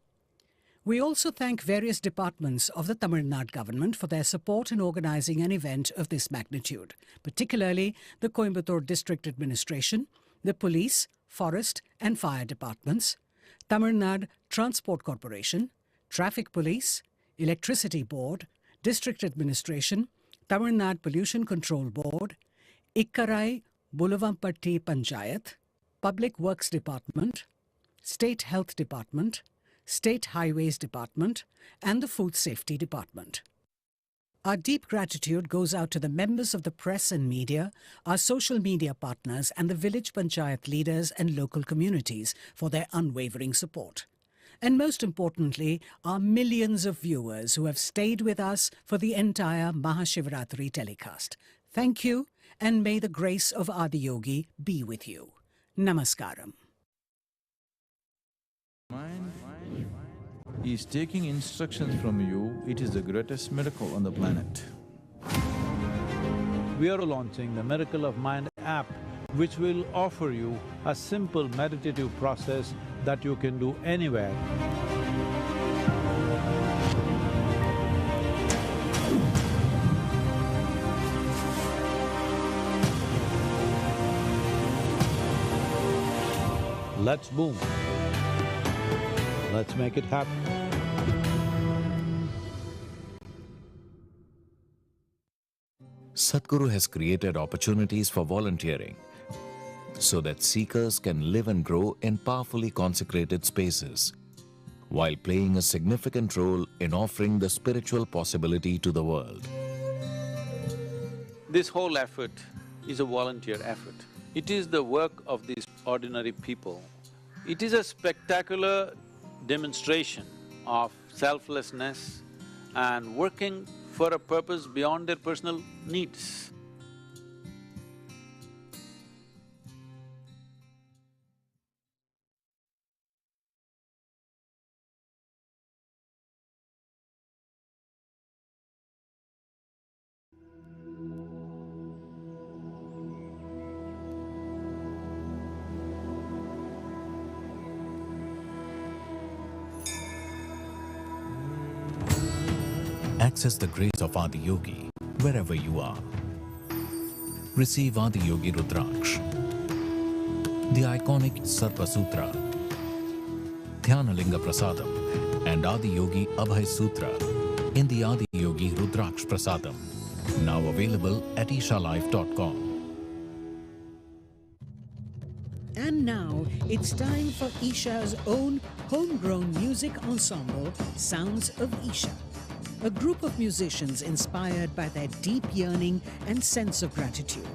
We also thank various departments of the Tamil Nadu government for their support in organising an event of this magnitude, particularly the Coimbatore District Administration, the Police, Forest and Fire Departments, Tamil Nadu Transport Corporation, Traffic Police, Electricity Board, District Administration, Tamil Nadu Pollution Control Board, Ikkarai Bulavampatti Panchayat, Public Works Department, State Health Department, State Highways Department, and the Food Safety Department. Our deep gratitude goes out to the members of the press and media, our social media partners, and the village panchayat leaders and local communities for their unwavering support. And most importantly, our millions of viewers who have stayed with us for the entire MahaShivRatri telecast. Thank you, and may the grace of Adiyogi be with you. Namaskaram. Mind is taking instructions from you, it is the greatest miracle on the planet. We are launching the Miracle of Mind app, which will offer you a simple meditative process that you can do anywhere. Let's boom. Let's make it happen. Sadhguru has created opportunities for volunteering so that seekers can live and grow in powerfully consecrated spaces, while playing a significant role in offering the spiritual possibility to the world. This whole effort is a volunteer effort. It is the work of these ordinary people. It is a spectacular demonstration of selflessness and working for a purpose beyond their personal needs. Access the grace of Adiyogi wherever you are. Receive Adiyogi Rudraksh, the iconic Sarpa Sutra, Dhyanalinga Prasadam, and Adiyogi Abhay Sutra in the Adiyogi Rudraksh Prasadam, now available at ishalife.com. And now it's time for Isha's own homegrown music ensemble, Sounds of Isha. A group of musicians inspired by their deep yearning and sense of gratitude.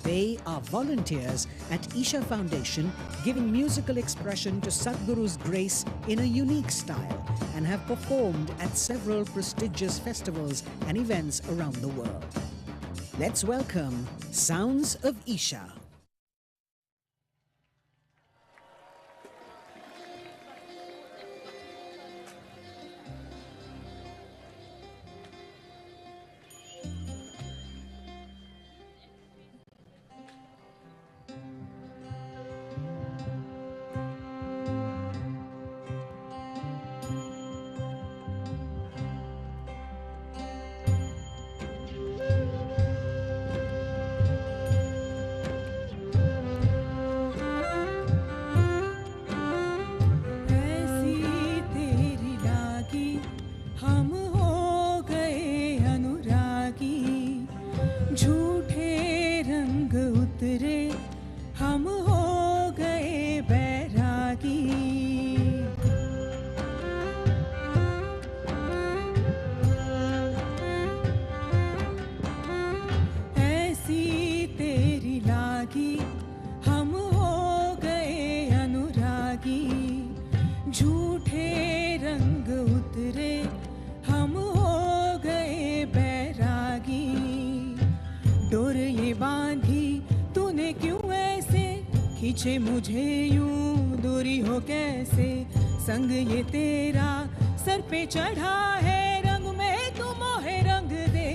They are volunteers at Isha Foundation, giving musical expression to Sadhguru's grace in a unique style, and have performed at several prestigious festivals and events around the world. Let's welcome Sounds of Isha. खींचे मुझे यूं दूरी हो कैसे, संग ये तेरा sir पे चढ़ा है, रंग में तू मोहे रंग दे,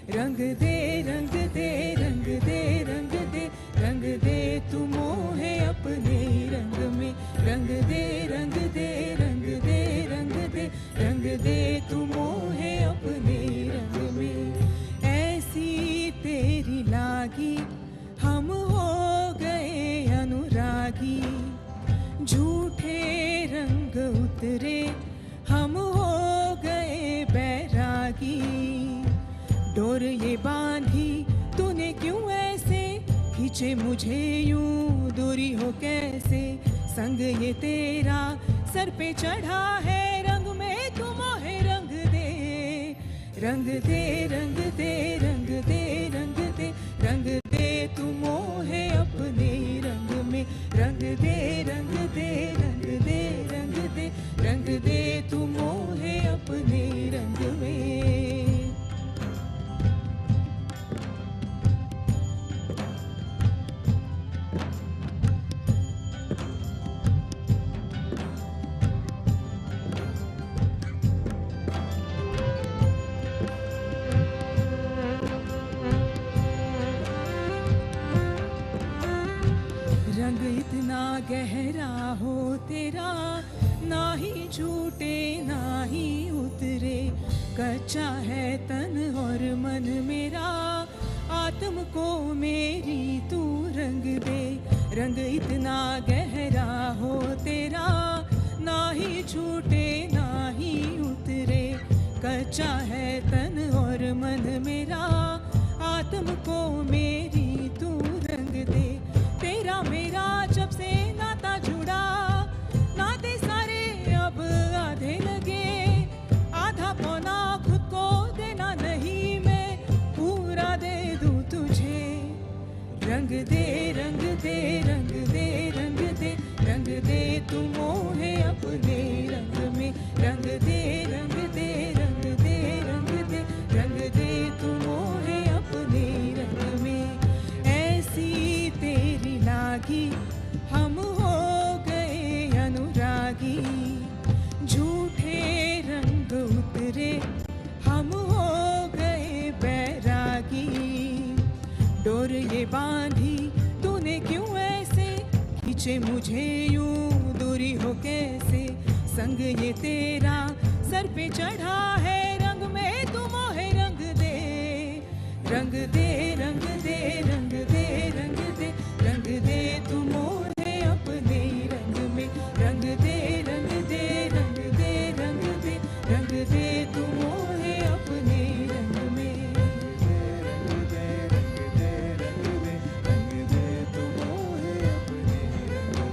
रंग दे, रंग दे, रंग दे, रंग दे, रंग दे तू मोहे अपने रंग में, रंग दे, रंग दे, रंग दे, रंग दे, रंग दे तू मोहे अपने रंग में। ऐसी तेरी लागी हम हो गए अनुरागी, झूठे रंग उतरे हम हो गए बैरागी, डोर ये बांधी तूने क्यों ऐसे, खींचे मुझे यूं दूरी हो कैसे, संग ये तेरा सर पे चढ़ा है, रंग में तू मोहे रंग दे, रंग दे, रंग दे, रंग दे, रंग दे, रंग दे तू मोहे अपने रंग में, रंग दे, रंग दे, रंग दे, रंग दे, रंग दे तू मोहे अपने रंग में। रंग इतना गहरा हो तेरा, ना ही झूठे ना ही उतरे, कच्चा है तन और मन मेरा, आत्म को मेरी तू रंग दे, रंग इतना गहरा हो तेरा, ना ही झूठे ना ही उतरे, कच्चा है तन और मन मेरा, आत्म को मेरी तू रंग दे, तेरा मेरा जब से नाता जुड़ा, नाते सारे अब आधे लगे, आधा पौना खुद को देना नहीं मैं पूरा दे दूं तुझे, रंग दे, रंग दे, रंग दे, रंग दे, रंग दे तू मोहे अपने रंग में, रंग दे, रंग दे, रंग दे, रंग दे, रंग दे तू मोहे अपने रंग में। ऐसी तेरी लागी हम हो गए अनुरागी, झूठे रंग उतरे हम हो गए बैरागी, डोर ये बांधी तूने क्यों ऐसे, खींचे मुझे यूं दूरी हो कैसे, संग ये तेरा सर पे चढ़ा है, रंग में तू मोहे रंग दे, रंग दे, रंग दे, रंग दे, रंग दे, रंग दे तू मोहे अपने रंग में, रंग दे, रंग दे, रंग दे, रंग दे, रंग दे तू मोहे अपने रंग में, रंग दे, रंग दे, रंग दे, रंग दे तू मोहे अपने रंग में,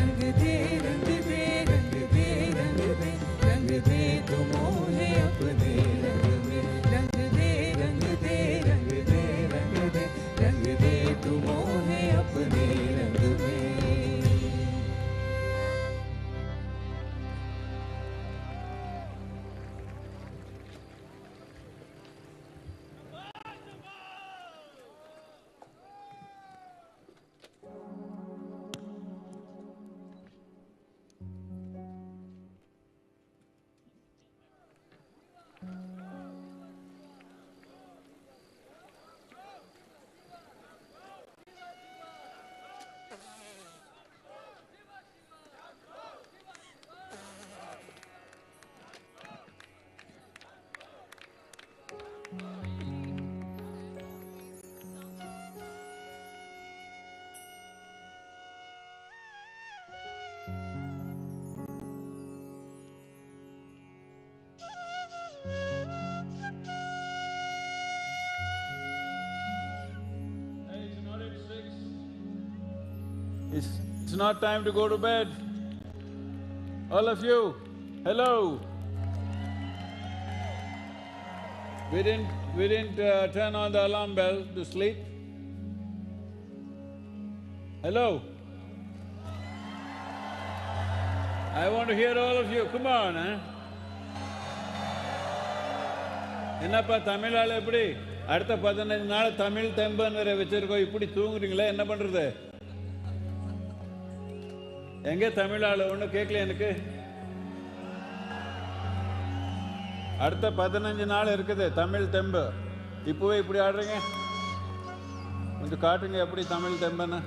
रंग दे, It's not time to go to bed. All of you, hello. We didn't turn on the alarm bell to sleep. Hello. I want to hear all of you, come on, eh? என்னப்பா தமிழ் ஆள் எப்படி அடுத்த 15 நாள் தமிழ் தெம்பன் வேற வச்சிருக்கோம், இப்படி தூங்குறீங்களே, என்ன பண்றது? எங்க தமிழ் ஆள் ஒன்றும் கேட்கல எனக்கு. அடுத்த 15 நாள் இருக்குது தமிழ் தெம்பு, இப்பவே இப்படி ஆடுறீங்க, கொஞ்சம் காட்டுங்க எப்படி தமிழ் தெம்பன்னு.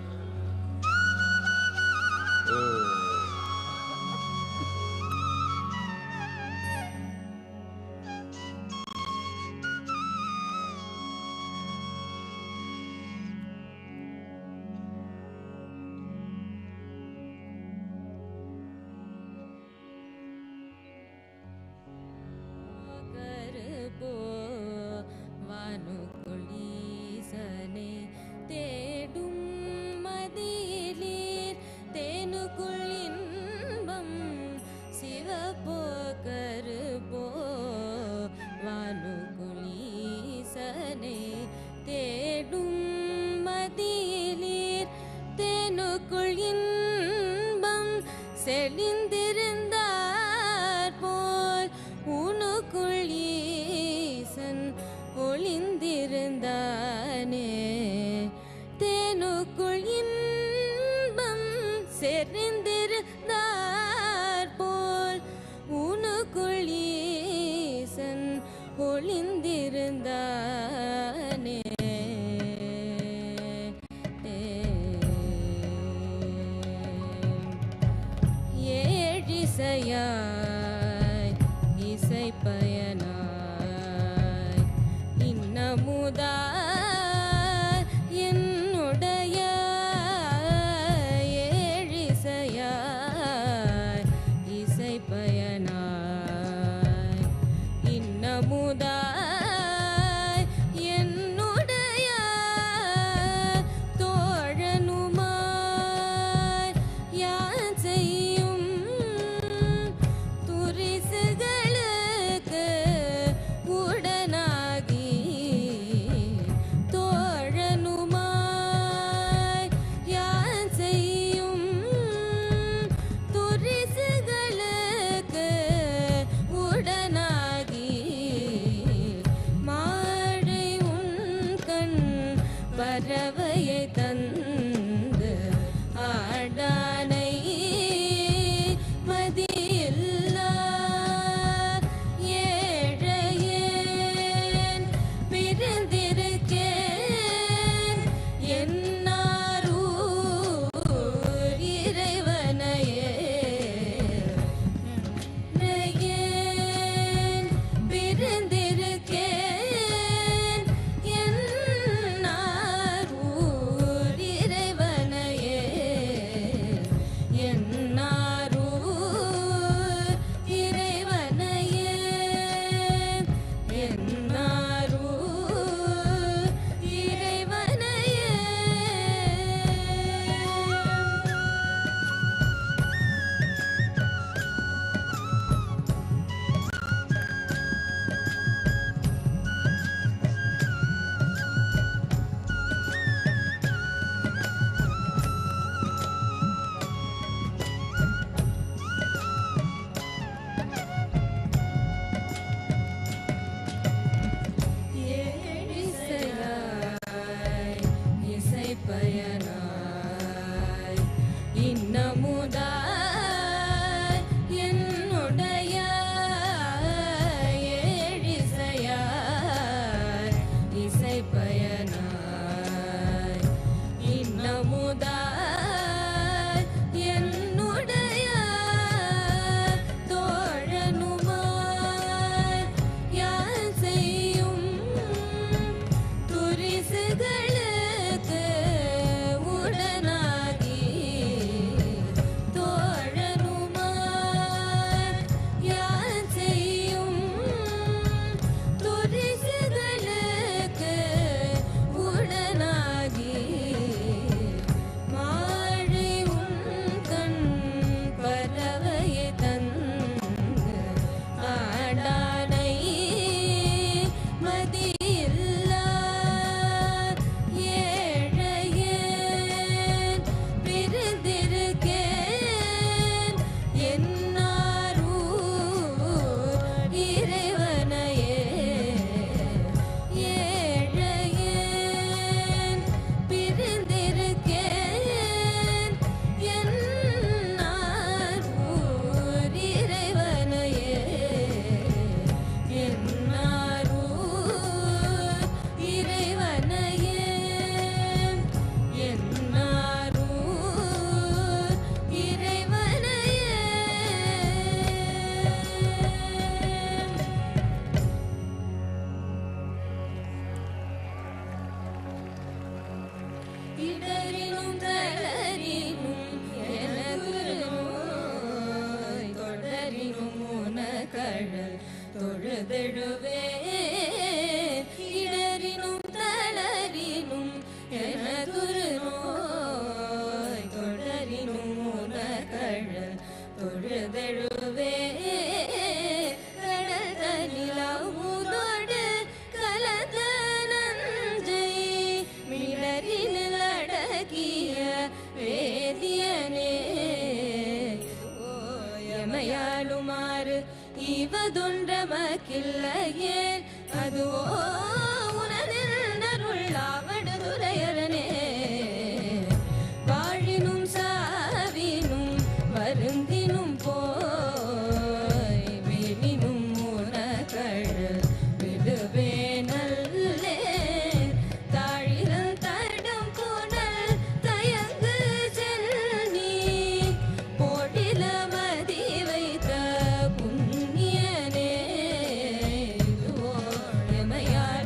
இடறினும் தளரினும் எனதுரு நோய் தொடரினும் உனக்கழல் தொழுதெழுவேன் இடறினும் தளரினும் எனதுரு நோய் தொடரினும் உனக்கழல் தொழுதெழுவேன் கடல் தனில் அமுதோடு கலந்த நஞ்சை மிடரினில் அடக்கிய வேதியனே எமையாளுமாறு இவதொன்றமக்கில்லையே அதுவோ உனதிருளாவடுதுரையரனே வாழினும் சாவினும் வருந்தினும் போய் விழினும் உனக்கழல் விடுவேனல்லே தாழிரல் தடம் புனல் தயங்கு சென்னி போட்டில மதி வைத்த புண்ணியனே இதுவோ எமையாள்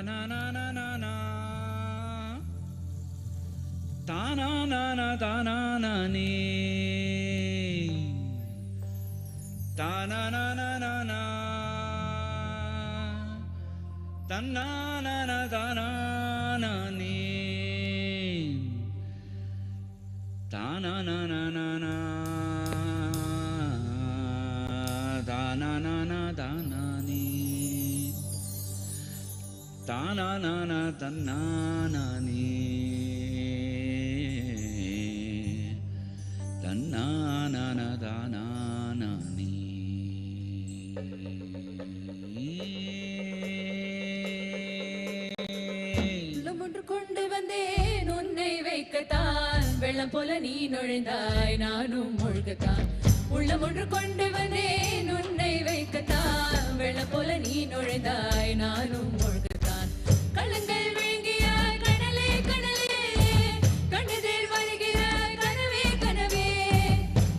na na na na na, ta na na na ta na na ni, ta na na na na na, ta na na na ta na na ni, ta na na na na na, ta na na na ta na ni, ta na na na ta na na ni, ta na na na ta na na ni. உள்ளமொன்று கொண்டு வந்தேன் உன்னை வைக்கத்தான், வெள்ளம் போல நீ நுழைந்தாய் நானும் மூழ்கத்தான். உள்ளமொன்று கொண்டு வந்தேன் உன்னை வைக்கத்தான், வெள்ளம் போல நீ நுழைந்தாய் நானும் மூழ்கத்தான். கள்ளங்கள் விழுங்கியாய் கடலே கடலே, கண்ணெதிர் வருகிறாய் கனவே கனவே.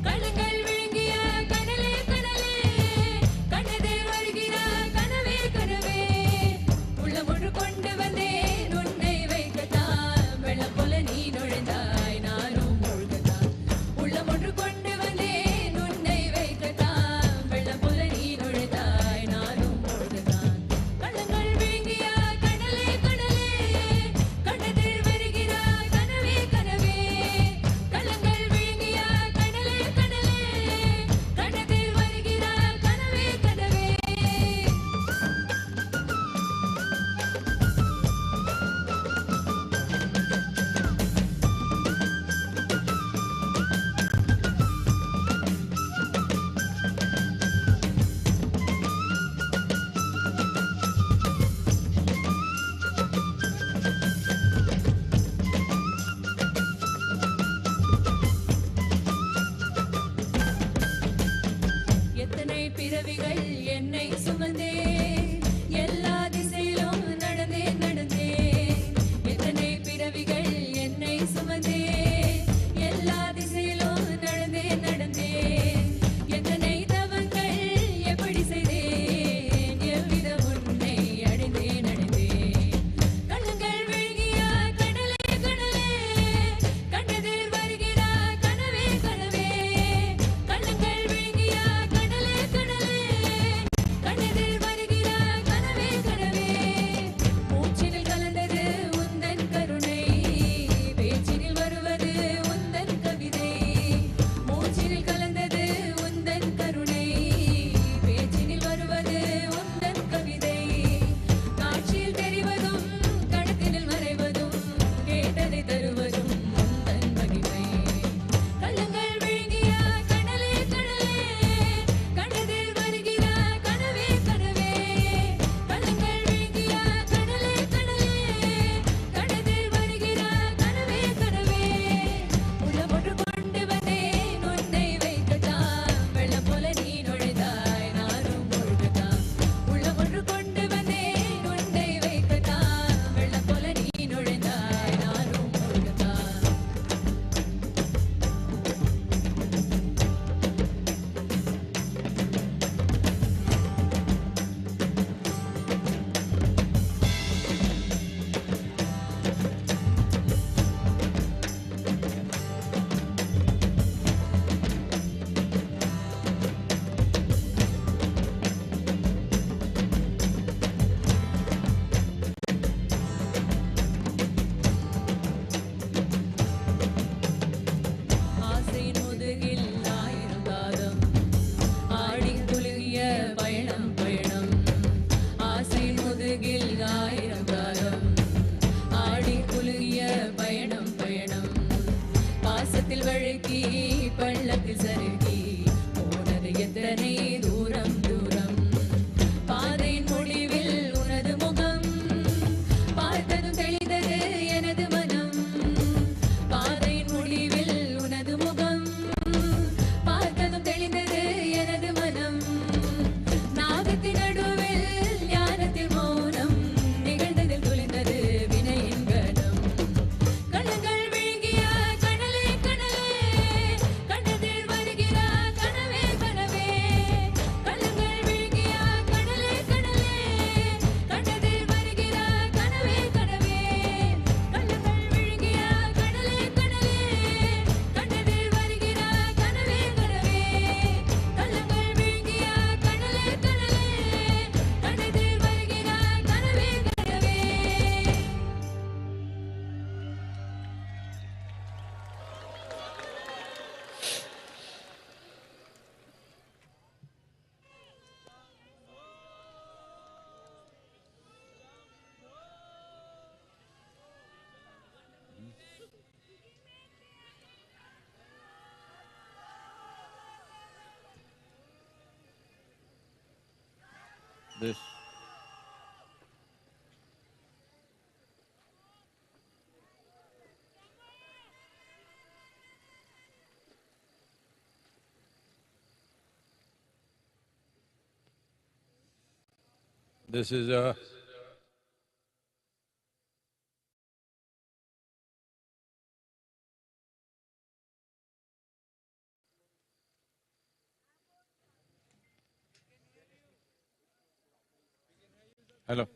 கள்ளங்கள் விழுங்கியாய் கடலே கடலே, கண்ணெதிர் வருகிறாய் கனவே கனவே. உள்ளமொன்று கொண்டு வந்தேன் உன்னை வைக்கத்தான், வெள்ளம் போல நீ நுழைந்தாய் நானும் மூழ்கத்தான். உள்ளமொன்று கொண்டு வந்தேன் உன்னை வைக்கத்தான், வெள்ளம் போல நீ நுழைந்தாய் நானும் மூழ்கத்தான். கள்ளங்கள் விழுங்கியாய் கடலே கடலே, கண்ணெதிர் வருகிறாய் கனவே கனவே. கள்ளங்கள் விழுங்கியாய் கடலே கடலே, கண்ணெதிர் வருகிறாய் கனவே கனவே. எத்தனை பிறவிகள் என்னை சுமந்தே, எல்லா திசையிலும் நடந்தே நடந்தே. எத்தனை பிறவிகள் என்னை சுமந்தே, எல்லா திசையிலும் நடந்தே நடந்தே. எத்தனை தவங்கள் எப்படி செய்தேன், எவ்விதம் உன்னை அடைந்தேன் அடைந்தேன். கள்ளங்கள் விழுங்கியாய் கடலே கடலே, கண்ணெதிர் வருகிறாய் கனவே கனவே. கள்ளங்கள் விழுங்கியாய் கடலே கடலே, கண்ணெதிர் வருகிறாய் கனவே கனவே. மூச்சினில் கலந்தது உந்தன் கருணை, பேச்சினில் வருவது உந்தன் கவிதை. மூச்சினில் கலந்தது உந்தன் கருணை, பேச்சினில் வருவது உந்தன் கவிதை. காட்சியில் தெரிவதும் கடத்தினில் மறைவதும், கேட்டதை தருவதும் உந்தன் மகிமை. கள்ளங்கள் விழுங்கியாய் கடலே கடலே, கண்ணெதிர் வருகிறாய் கனவே கனவே. கள்ளங்கள் விழுங்கியாய் கடலே கடலே, கண்ணெதிர் வருகிறாய் கனவே கனவே. உள்ளமொன்று கொண்டு வந்தேன் உன்னை வைக்கத்தான், வெள்ளம் போல நீ நுழைந்தாய் நானும் மூழ்கத்தான். உள்ளமொன்று கொண்டு வந்தேன் உன்னை வைக்கத்தான், வெள்ளம் போல நீ நுழைந்தாய் நானும் மூழ்கத்தான். ஆசையின் முதுகில் ஆயிரம் பாதம், ஆடி குலுங்கிய பயணம் பயணம். ஆசையின் முதுகில் ஆயிரம் பாதம், ஆடி குலுங்கிய பயணம் பயணம். பாசத்தில் வழுக்கி பள்ளத்தில் சருகி போனது எத்தனை தூரம் தூரம். பாதையின் முடிவில் உனது முகம் பார்த்ததும் தெளிந்தது எனது மனம். பாதையின் முடிவில் உனது முகம் பார்த்ததும் தெளிந்தது எனது மனம். நாகத்தின் நடுவில் ஞானத்தில் மௌனம், நிகழ்ந்ததில் துளிந்தது வினையின் கணம். கள்ளங்கள் விழுங்கியாய் கடலே கடலே, கண்ணெதிர் வருகிறாய் கனவே கனவே. கள்ளங்கள் this. This is the hello.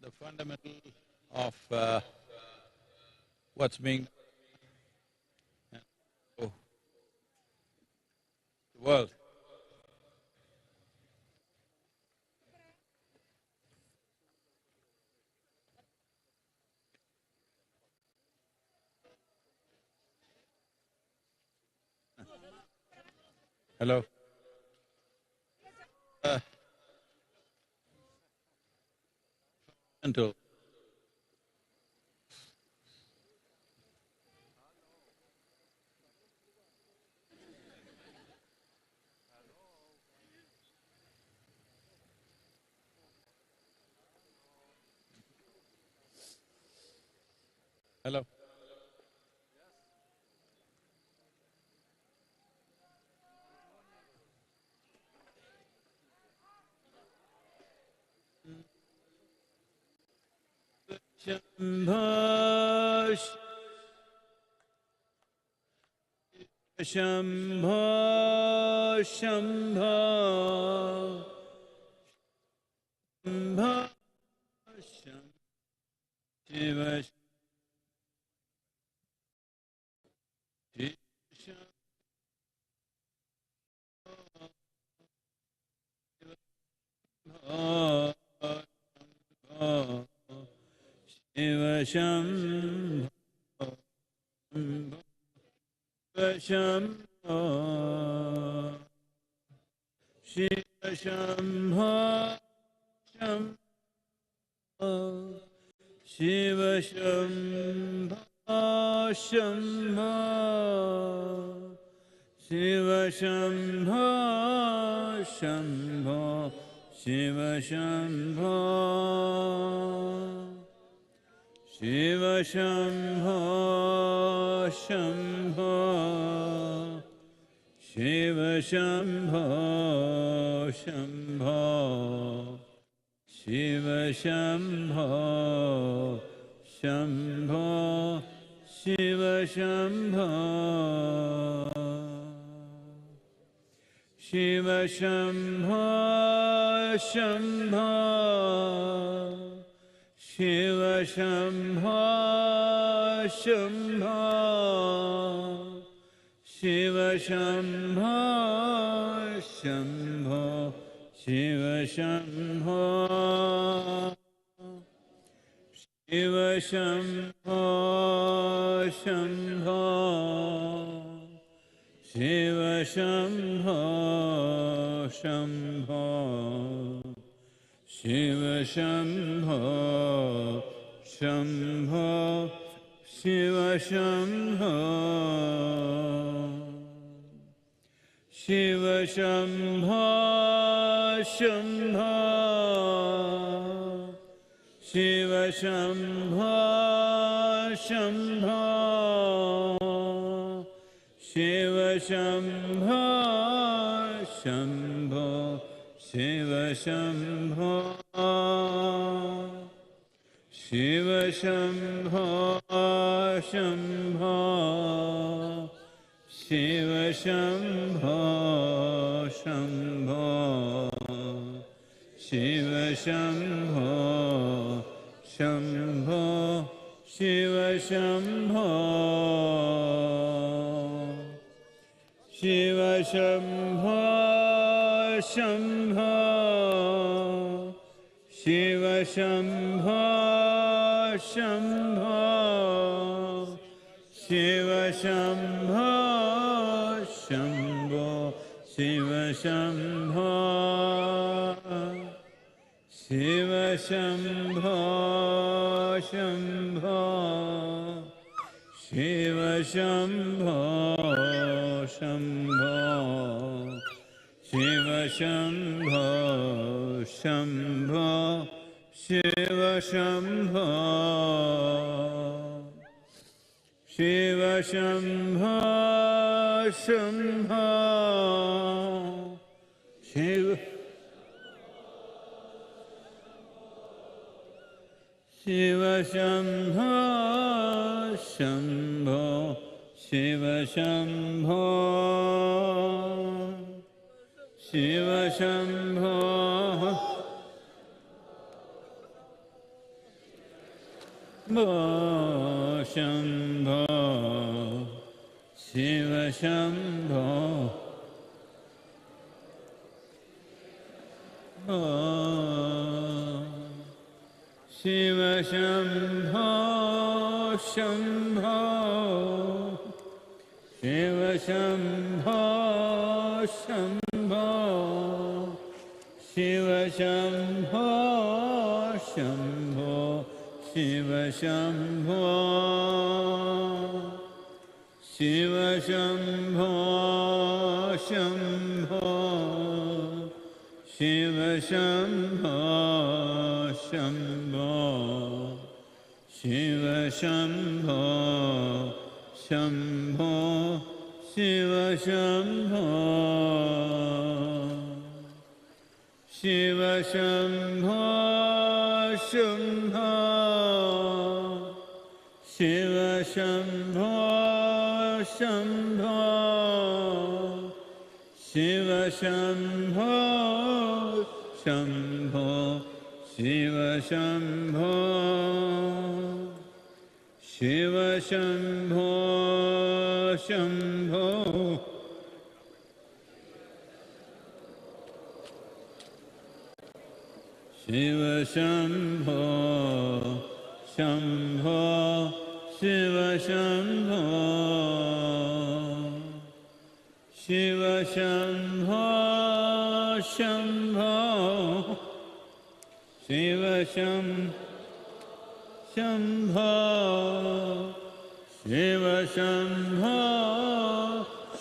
The fundamental of what's being the world. Hello. Until hello. Shambho, Shambho, Shambho, Shambho, Shiva, Shiva, Shambho, Shambho, Shiva, Shambho, Shambho, Shiva, Shambho, Shambho, Shiva, Shambho, Shambho, Shiva, Shambho, Shiva, Shambho, Shambho, Shiva, Shambho, Shambho, Shiva, Shambho, Shambho, Shiva, Shambho, Shiva, Shambho, Shambho, Shiva, Shambho, Shambho, Shiva, Shambho, Shambho, Shiva, Shambho, Shiva, Shambho, Shambho, Shiva, Shambho, Shambho, Shiva, Shambho, Shambho, Shiva, Shambho, Shiva, Shambho, Shambho, Shiva, Shambho, Shambho, Shiva, Shambho, Shambho, Shiva, Shambho, Shiva, Shambho, Shambho, Shiva, Shambho, Shambho, Shiva, Shambho, Shambho, Shiva, Shambho, Shiva, Shambho, Shambho, Shiva, Shambho, Shambho, Shiva, Shambho, Shambho, Shiva, Shambho, Shiva Shambho Shambho Shiva Shambho Shambho Shiva Shambho Shambho Shiva Shambho Shiva Shambho Shambho Shiva Shiva Shambho Shambho Shiva Shambho Shiva Shambho Shambho Shiva Shambho Shiva Shambho Shambho Shiva Shambho Shambho Shiva Shambho Shambho Shiva Shambho Shiva Shambho Shambho Shiva Shambho Shambho Shiva Shambho Shambho Shiva Shambho Shiva Shambho Shambho Shiva Shambho Shambho Shiva Shambho Shambho Shiva Shambho Shiva Shambho Shambho Shiva Shambho Shambho Shiva Shambho Shiva Shambho Shambho Shiva Shambho Shiva Shambho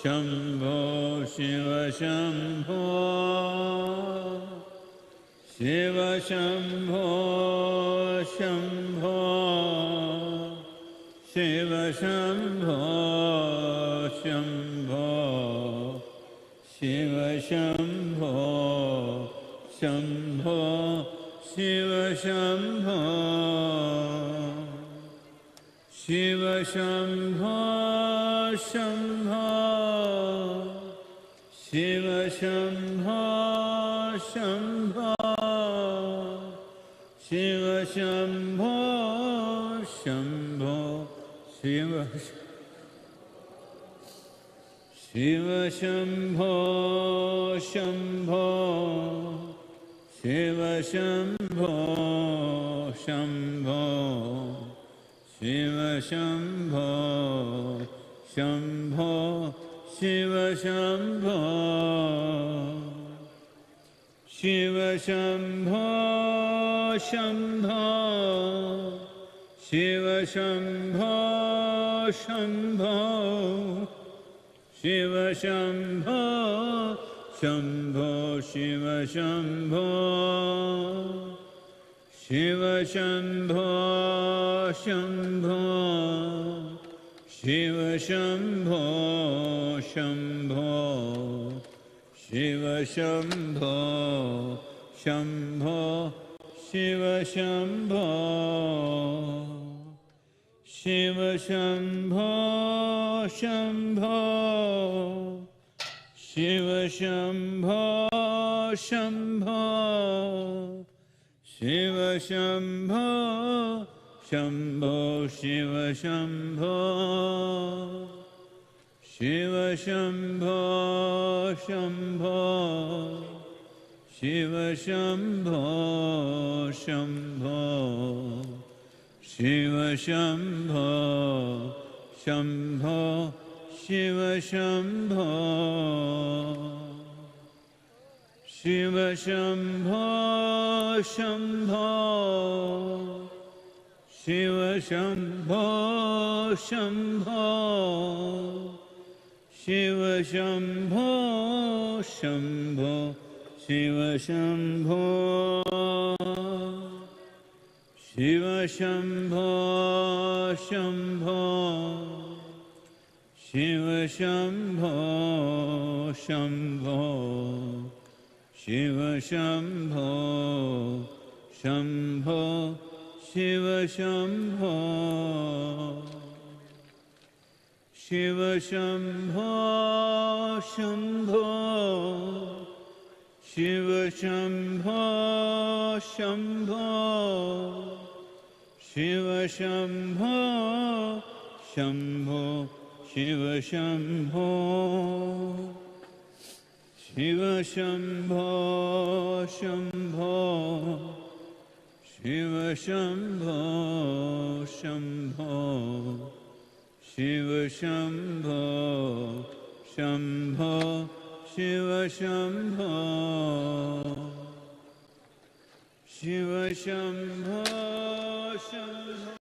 Shambho Shiva Shambho Shiva Shambho Shambho Shiva Shambho Shambho Shiva Shambho Shambho Shiva Shambho Shiva Shambho Shambho Shiva Shambho Shambho Shiva Shambho Shambho Shiva Shiva Shambho Shambho Shiva Shambho Shambho Shiva Shambho Shambho Shiva Shambho Shiva Shambho Shambho Shiva Shambho Shambho Shiva Shambho Shambho Shiva Shambho Shiva Shambho Shambho Shiva Shambho Shambho Shiva Shambho Shambho Shiva Shambho Shiva Shambho Shambho Shiva Shambho Shambho Shiva Shambho Shambho Shiva Shambho Shiva Shambho Shambho Shiva Shambho Shambho Shiva Shambho Shambho Shiva Shambho Shiva Shambho Shambho, Shiva Shambho Shambho, Shiva Shambho Shambho, Shiva Shambho, Shiva Shambho Shambho, Shiva Shambho Shambho, Shiva Shambho Shambho, Shiva Shambho, Shiva Shambho Shambho, Shiva Shambho Shambho, Shiva Shambho Shambho, Shiva Shambho, Shiva Shambho Shambho, Shiva Shambho Shambho, Shiva Shambho Shambho, Shiva Shambho, Shiva Shambho Shambho.